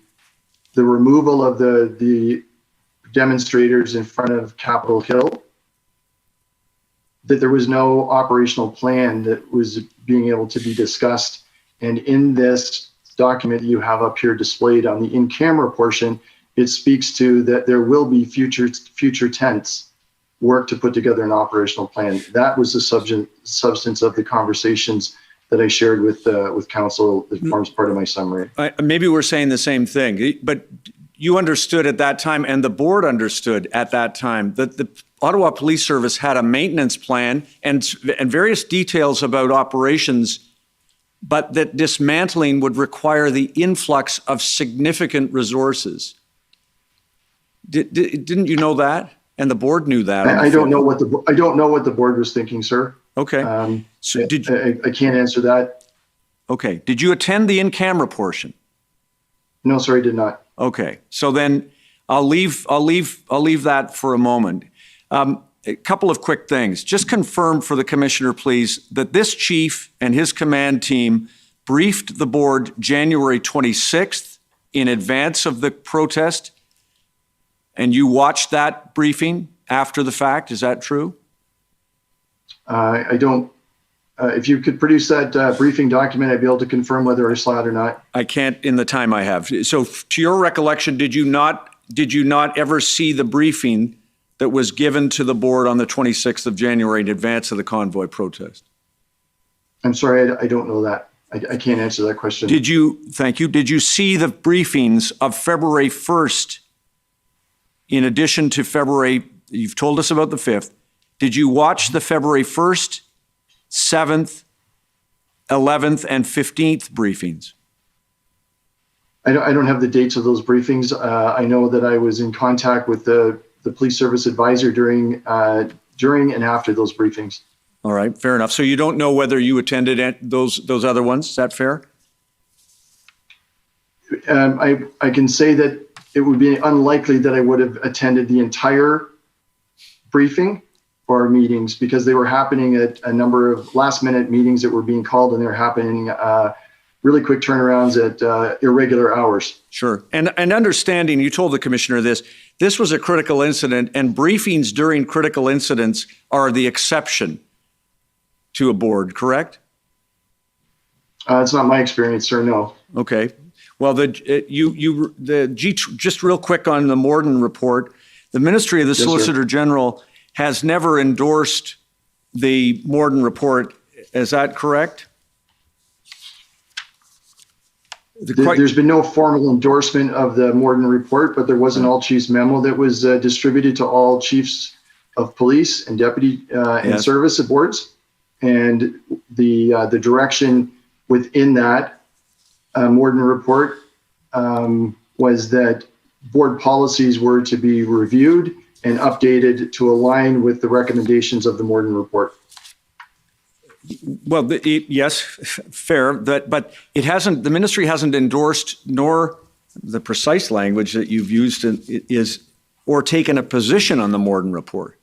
removal of the demonstrators in front of Capitol Hill, that there was no operational plan that was being able to be discussed. And in this document you have up here displayed on the in-camera portion, it speaks to that there will be future tense work to put together an operational plan. That was the substance of the conversations that I shared with council that forms part of my summary. Maybe we're saying the same thing, but you understood at that time, and the board understood at that time, that the Ottawa Police Service had a maintenance plan and various details about operations, but that dismantling would require the influx of significant resources. Didn't you know that? And the board knew that. I don't know what the board was thinking, sir. Okay. So I can't answer that. Okay. Did you attend the in-camera portion? No, sir, I did not. Okay. So then I'll leave that for a moment. A couple of quick things. Just confirm for the commissioner, please, that this chief and his command team briefed the board January 26th in advance of the protest, and you watched that briefing after the fact. Is that true? I don't. If you could produce that briefing document, I'd be able to confirm whether I saw it or not. I can't in the time I have. So to your recollection, did you not ever see the briefing that was given to the board on the 26th of January in advance of the convoy protest? I'm sorry, I don't know that. I can't answer that question. Thank you. Did you see the briefings of February 1st in addition to February, you've told us about the 5th, did you watch the February 1st, 7th, 11th, and 15th briefings? I don't have the dates of those briefings. I know that I was in contact with the police service advisor during and after those briefings. All right, fair enough. So you don't know whether you attended those other ones. Is that fair? I can say that it would be unlikely that I would have attended the entire briefing or meetings, because they were happening at a number of last-minute meetings that were being called, and they were happening really quick turnarounds at irregular hours. Sure. And understanding, you told the commissioner this was a critical incident, and briefings during critical incidents are the exception to a board, correct? It's not my experience, sir, no. Okay. Well, just real quick on the Morden report, the Ministry of the Solicitor General has never endorsed the Morden report. Is that correct? There's been no formal endorsement of the Morden report, but there was an all-chiefs memo that was distributed to all chiefs of police and deputy and service boards. And the direction within that Morden report was that board policies were to be reviewed and updated to align with the recommendations of the Morden report. Well, yes, fair, but it hasn't, the ministry hasn't endorsed, nor the precise language that you've used is, or taken a position on the Morden report.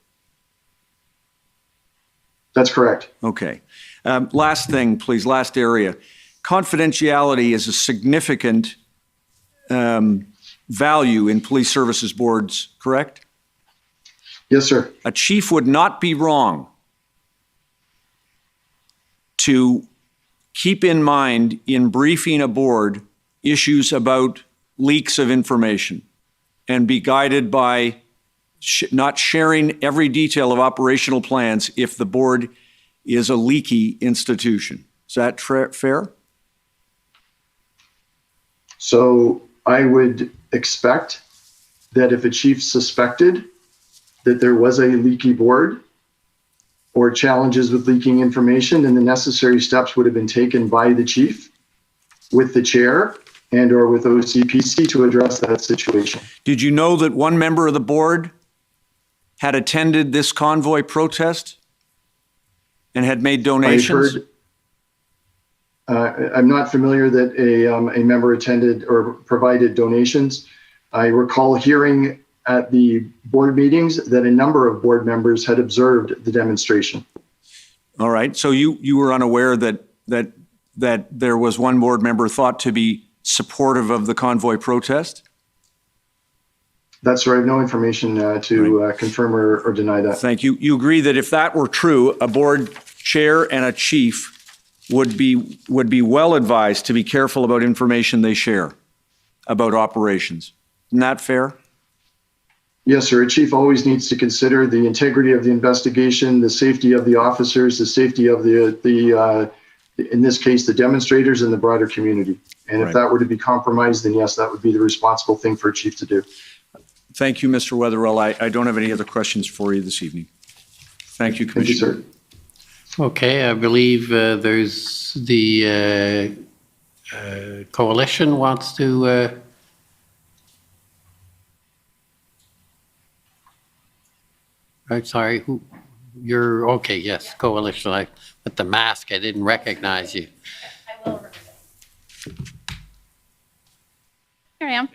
That's correct. Okay. Last thing, please, last area. Confidentiality is a significant value in police services boards, correct? Yes, sir. A chief would not be wrong to keep in mind in briefing a board issues about leaks of information and be guided by not sharing every detail of operational plans if the board is a leaky institution. Is that fair? So I would expect that if a chief suspected that there was a leaky board or challenges with leaking information, then the necessary steps would have been taken by the chief with the chair and or with OCPC to address that situation. Did you know that one member of the board had attended this convoy protest and had made donations? I'm not familiar that a member attended or provided donations. I recall hearing at the board meetings that a number of board members had observed the demonstration. All right. So you were unaware that there was one board member thought to be supportive of the convoy protest? That's right. I have no information to confirm or deny that. Thank you. You agree that if that were true, a board chair and a chief would be well advised to be careful about information they share about operations. Isn't that fair? Yes, sir. A chief always needs to consider the integrity of the investigation, the safety of the officers, the safety of the in this case, the demonstrators and the broader community. And if that were to be compromised, then yes, that would be the responsible thing for a chief to do. Thank you, Mr. Weatherhill. I don't have any other questions for you this evening. Thank you, Commissioner. Thank you, sir. Okay, I believe there's the coalition wants to. I'm sorry, who? You're okay. Yes, coalition. With the mask, I didn't recognize you. Here I am.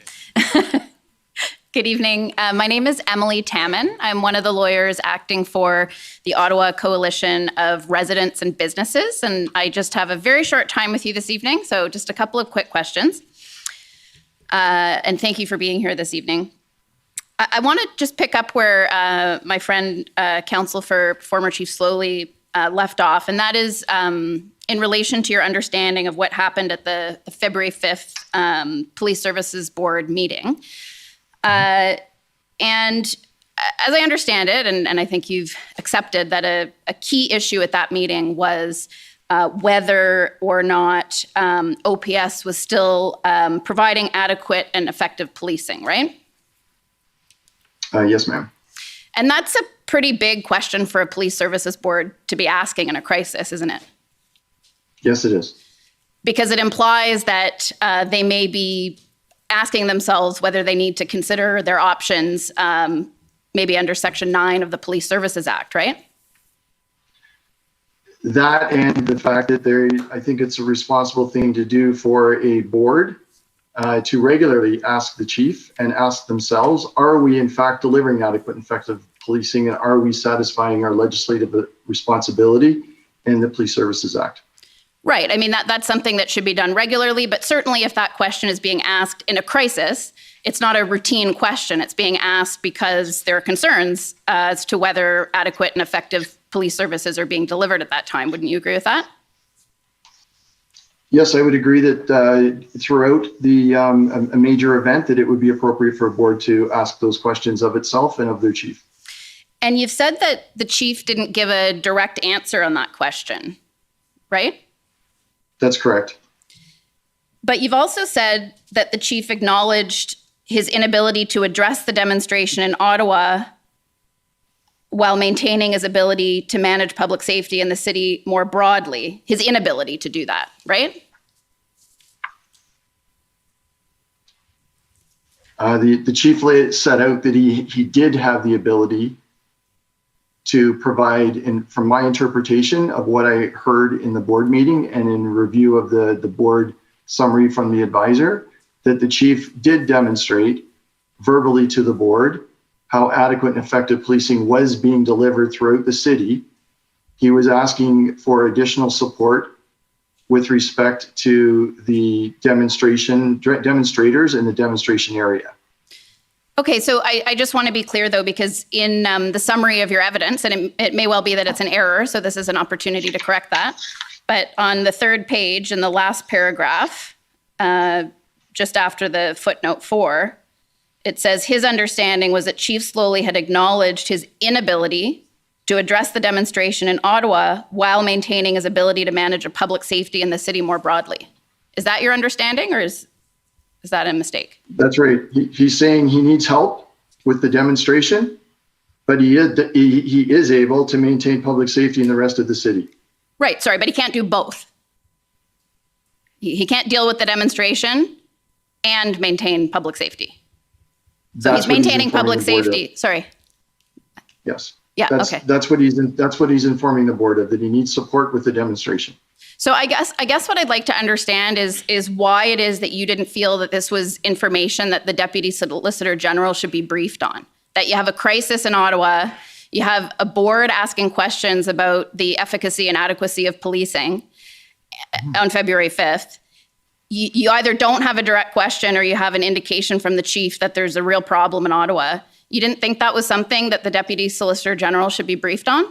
Good evening. My name is Emily Tamman. I'm one of the lawyers acting for the Ottawa Coalition of Residents and Businesses, and I just have a very short time with you this evening, so just a couple of quick questions. And thank you for being here this evening. I want to just pick up where my friend, counsel for former Chief Slowly, left off, and that is in relation to your understanding of what happened at the February 5th Police Services Board meeting. And as I understand it, and I think you've accepted that a key issue at that meeting was whether or not OPS was still providing adequate and effective policing, right? Yes, ma'am. And that's a pretty big question for a police services board to be asking in a crisis, isn't it? Yes, it is. Because it implies that they may be asking themselves whether they need to consider their options, maybe under Section 9 of the Police Services Act, right? That and the fact that I think it's a responsible thing to do for a board to regularly ask the chief and ask themselves, are we in fact delivering adequate and effective policing, and are we satisfying our legislative responsibility in the Police Services Act? Right. I mean, that's something that should be done regularly, but certainly if that question is being asked in a crisis, it's not a routine question. It's being asked because there are concerns as to whether adequate and effective police services are being delivered at that time. Wouldn't you agree with that? Yes, I would agree that throughout a major event that it would be appropriate for a board to ask those questions of itself and of their chief. And you've said that the chief didn't give a direct answer on that question, right? That's correct. But you've also said that the chief acknowledged his inability to address the demonstration in Ottawa while maintaining his ability to manage public safety in the city more broadly, his inability to do that, right? The chief set out that he did have the ability to provide, and from my interpretation of what I heard in the board meeting and in review of the board summary from the advisor, that the chief did demonstrate verbally to the board how adequate and effective policing was being delivered throughout the city. He was asking for additional support with respect to the demonstrators in the demonstration area. Okay, so I just want to be clear, though, because in the summary of your evidence, and it may well be that it's an error, so this is an opportunity to correct that, but on the third page in the last paragraph, just after the footnote 4, it says his understanding was that Chief Slowly had acknowledged his inability to address the demonstration in Ottawa while maintaining his ability to manage a public safety in the city more broadly. Is that your understanding, or is that a mistake? That's right. He's saying he needs help with the demonstration, but he is able to maintain public safety in the rest of the city. Right, sorry, but he can't do both. He can't deal with the demonstration and maintain public safety. So he's maintaining public safety. Sorry. Yes. Yeah. Okay. That's what he's informing the board of, that he needs support with the demonstration. So I guess what I'd like to understand is why it is that you didn't feel that this was information that the Deputy Solicitor General should be briefed on. That you have a crisis in Ottawa, you have a board asking questions about the efficacy and adequacy of policing on February 5th. You either don't have a direct question or you have an indication from the chief that there's a real problem in Ottawa. You didn't think that was something that the Deputy Solicitor General should be briefed on?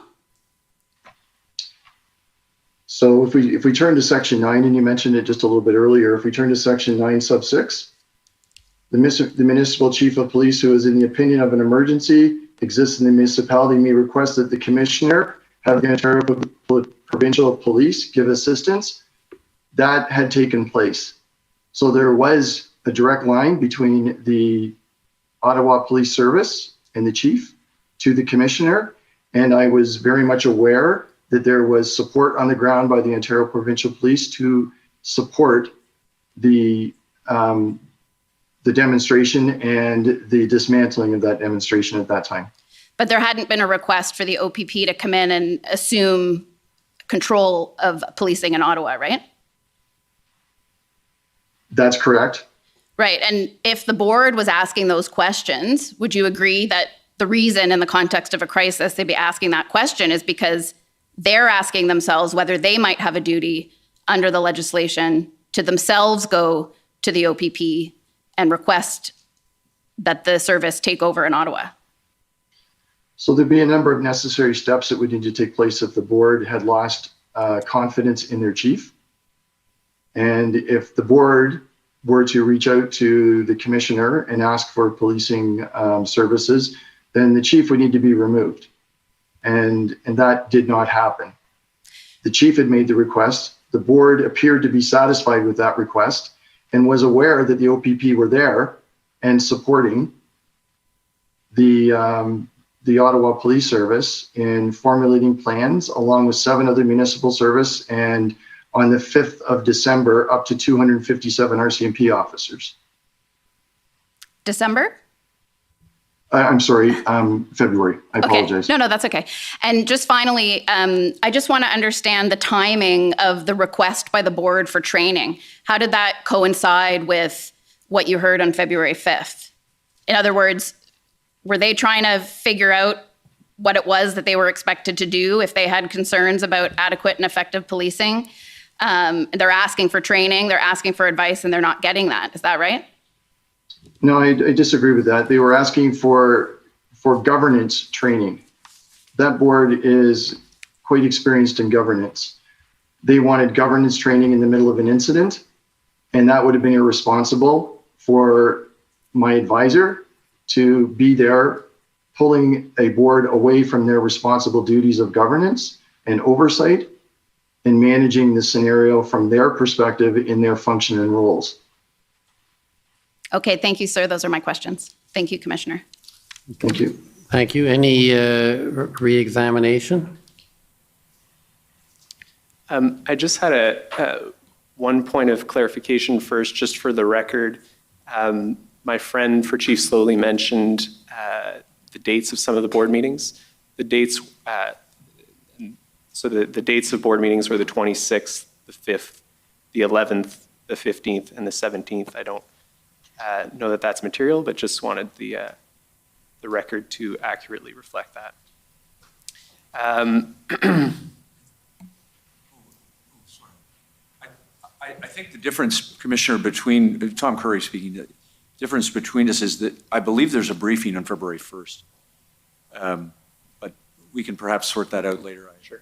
So if we turn to section 9, and you mentioned it just a little bit earlier, if we turn to section 9 sub 6, the municipal chief of police who is in the opinion of an emergency exists in the municipality may request that the commissioner have the Ontario Provincial Police give assistance. That had taken place. So there was a direct line between the Ottawa Police Service and the chief to the commissioner. And I was very much aware that there was support on the ground by the Ontario Provincial Police to support the demonstration and the dismantling of that demonstration at that time. But there hadn't been a request for the OPP to come in and assume control of policing in Ottawa, right? That's correct. Right. And if the board was asking those questions, would you agree that the reason in the context of a crisis they'd be asking that question is because they're asking themselves whether they might have a duty under the legislation to themselves go to the OPP and request that the service take over in Ottawa? So there'd be a number of necessary steps that would need to take place if the board had lost confidence in their chief. And if the board were to reach out to the commissioner and ask for policing services, then the chief would need to be removed. And that did not happen. The chief had made the request. The board appeared to be satisfied with that request and was aware that the OPP were there and supporting the Ottawa Police Service in formulating plans along with 7 other municipal service, and on the 5th of December, up to 257 RCMP officers. December? I'm sorry, February. I apologize. No, that's okay. And just finally, I just want to understand the timing of the request by the board for training. How did that coincide with what you heard on February 5th? In other words, were they trying to figure out what it was that they were expected to do if they had concerns about adequate and effective policing? They're asking for training, they're asking for advice, and they're not getting that. Is that right? No, I disagree with that. They were asking for governance training. That board is quite experienced in governance. They wanted governance training in the middle of an incident, and that would have been irresponsible for my advisor to be there pulling a board away from their responsible duties of governance and oversight and managing the scenario from their perspective in their function and roles. Okay, thank you, sir. Those are my questions. Thank you, Commissioner. Thank you. Thank you. Any re-examination? I just had one point of clarification first, just for the record. My friend for Chief Slowly mentioned the dates of some of the board meetings. The dates, so the dates of board meetings were the 26th, the 5th, the 11th, the 15th, and the 17th. I don't know that that's material, but just wanted the record to accurately reflect that. I think the difference, Commissioner, between, Tom Curry speaking, the difference between us is that I believe there's a briefing on February 1st. But we can perhaps sort that out later. Sure.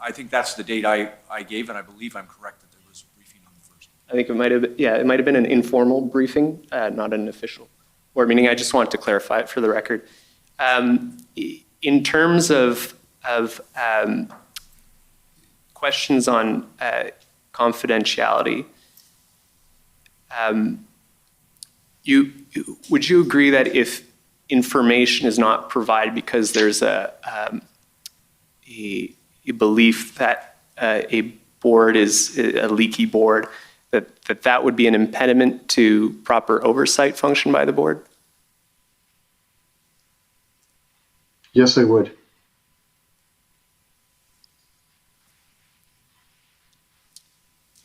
I think that's the date I gave, and I believe I'm correct that there was a briefing on the 1st. I think it might have, it might have been an informal briefing, not an official board meeting. I just wanted to clarify it for the record. In terms of questions on confidentiality, would you agree that if information is not provided because there's a belief that a board is a leaky board, that would be an impediment to proper oversight function by the board? Yes, I would.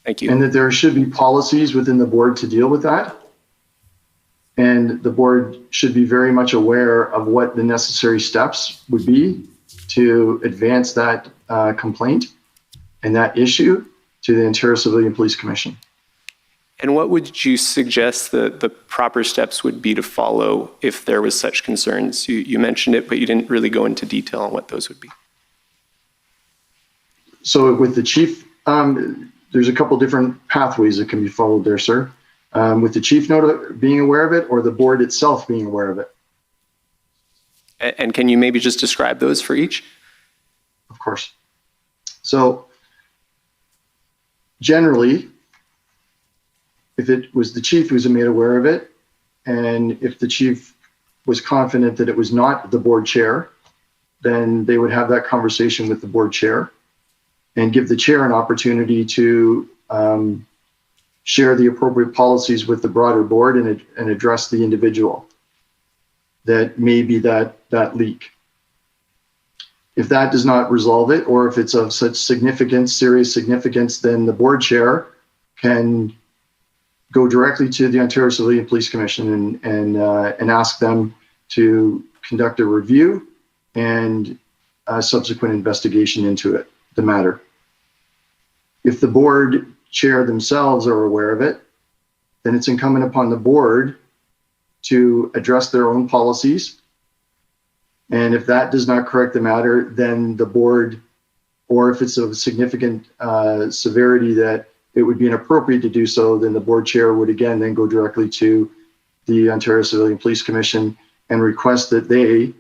Thank you. And that there should be policies within the board to deal with that. And the board should be very much aware of what the necessary steps would be to advance that complaint and that issue to the Ontario Civilian Police Commission. And what would you suggest the proper steps would be to follow if there was such concerns? You mentioned it, but you didn't really go into detail on what those would be. So with the chief, there's a couple different pathways that can be followed there, sir. With the chief being aware of it or the board itself being aware of it. And can you maybe just describe those for each? Of course. So generally, if it was the chief who was made aware of it, and if the chief was confident that it was not the board chair, then they would have that conversation with the board chair and give the chair an opportunity to share the appropriate policies with the broader board and address the individual that may be that leak. If that does not resolve it, or if it's of such significance, serious significance, then the board chair can go directly to the Ontario Civilian Police Commission and ask them to conduct a review and a subsequent investigation into the matter. If the board chair themselves are aware of it, then it's incumbent upon the board to address their own policies. And if that does not correct the matter, then the board, or if it's of significant severity that it would be inappropriate to do so, then the board chair would again then go directly to the Ontario Civilian Police Commission and request that they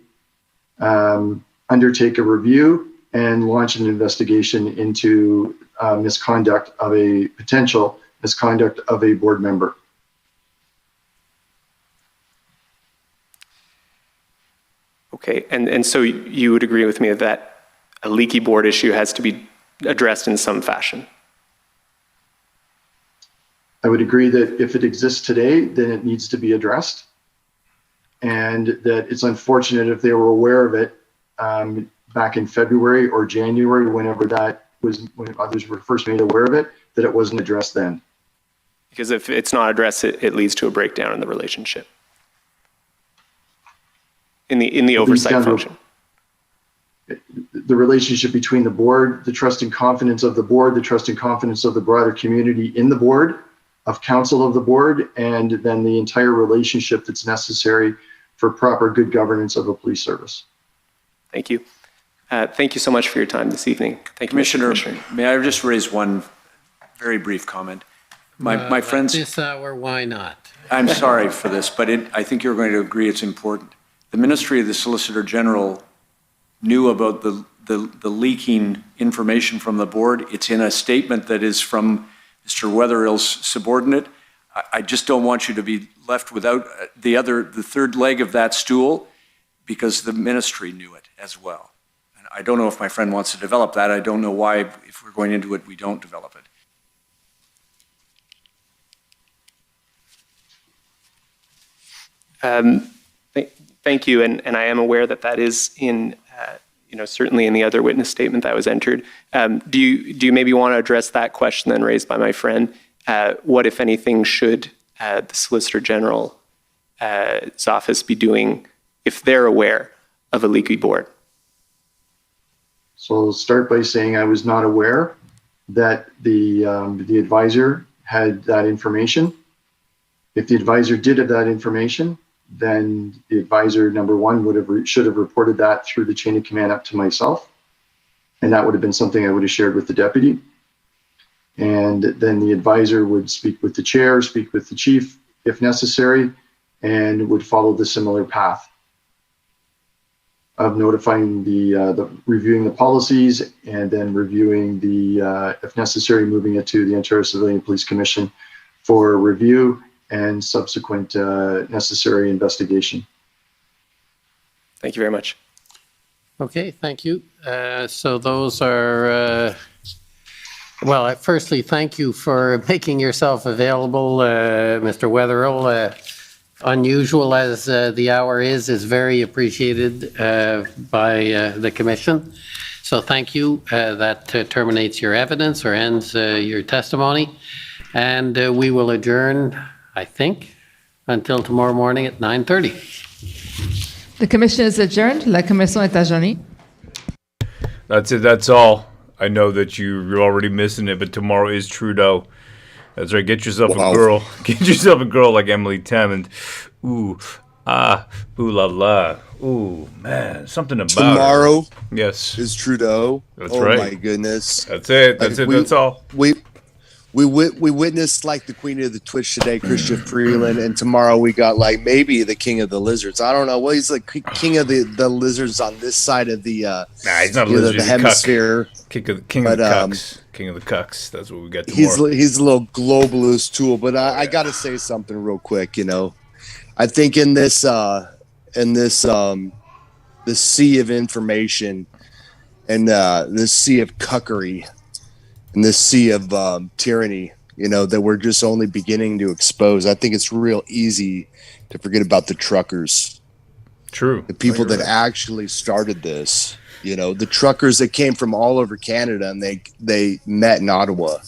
undertake a review and launch an investigation into potential misconduct of a board member. Okay, and so you would agree with me that a leaky board issue has to be addressed in some fashion? I would agree that if it exists today, then it needs to be addressed. And that it's unfortunate if they were aware of it back in February or January, whenever that was, when others were first made aware of it, that it wasn't addressed then. Because if it's not addressed, it leads to a breakdown in the relationship. In the oversight function. The relationship between the board, the trust and confidence of the board, the trust and confidence of the broader community in the board, of council of the board, and then the entire relationship that's necessary for proper good governance of a police service. Thank you. Thank you so much for your time this evening. Thank you, Commissioner. May I just raise one very brief comment? My friends. At this hour, why not? I'm sorry for this, but I think you're going to agree it's important. The Ministry of the Solicitor General knew about the leaking information from the board. It's in a statement that is from Mr. Weatherhill's subordinate. I just don't want you to be left without the third leg of that stool. because the ministry knew it as well. And I don't know if my friend wants to develop that. I don't know why, if we're going into it, we don't develop it. Thank you, and I am aware that that is in, certainly in the other witness statement that was entered. Do you maybe want to address that question then raised by my friend? What, if anything, should the Solicitor General's office be doing if they're aware of a leaky board? So I'll start by saying I was not aware that the advisor had that information. If the advisor did have that information, then the advisor, number one, should have reported that through the chain of command up to myself. And that would have been something I would have shared with the deputy. And then the advisor would speak with the chair, speak with the chief if necessary, and would follow the similar path of notifying the reviewing the policies and then reviewing the, if necessary, moving it to the Ontario Civilian Police Commission for review and subsequent necessary investigation. Thank you very much. Okay, thank you. So those are, well, firstly, thank you for making yourself available, Mr. Weatherhill. Unusual as the hour is very appreciated by the Commission. So thank you. That terminates your evidence or ends your testimony. And we will adjourn, I think, until tomorrow morning at 9:30. The commission is adjourned. La commission est adjournée. That's it. That's all. I know that you're already missing it, but tomorrow is Trudeau. That's right. Get yourself a girl. Get yourself a girl like Emily Tammond. Ooh, ooh la la. Ooh, man, something about tomorrow. Her. Yes, is Trudeau. That's right. Oh my goodness. That's it. That's it. That's all. We witnessed like the queen of the Twitch today, Christian Freeland, and tomorrow we got like maybe the king of the lizards. I don't know. Well, he's like king of the lizards on this side of the nah, he's not a lizard. The hemisphere. King of the cucks. King of the cucks. That's what we got tomorrow. He's a little globalist tool, but I got to say something real quick. I think in this the sea of information and this sea of cuckery. In this sea of tyranny, that we're just only beginning to expose. I think it's real easy to forget about the truckers. True. The people that actually started this. The truckers that came from all over Canada and they met in Ottawa.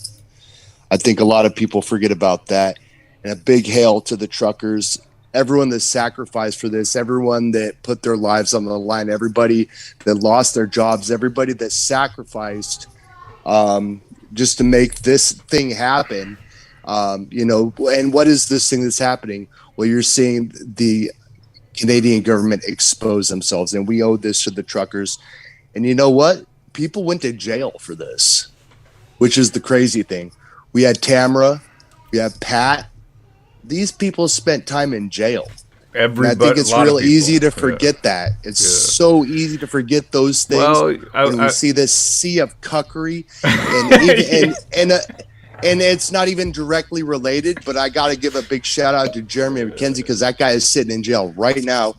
I think a lot of people forget about that. And a big hail to the truckers. Everyone that sacrificed for this, everyone that put their lives on the line, everybody that lost their jobs, everybody that sacrificed just to make this thing happen, and what is this thing that's happening? Well, you're seeing the Canadian government expose themselves, and we owe this to the truckers. And you know what? People went to jail for this, which is the crazy thing. We had Tamara, we have Pat. These people spent time in jail. And I think it's real easy to forget that. It's so easy to forget those things. Well, when we see this sea of cuckery, and it's not even directly related. But I got to give a big shout out to Jeremy McKenzie because that guy is sitting in jail right now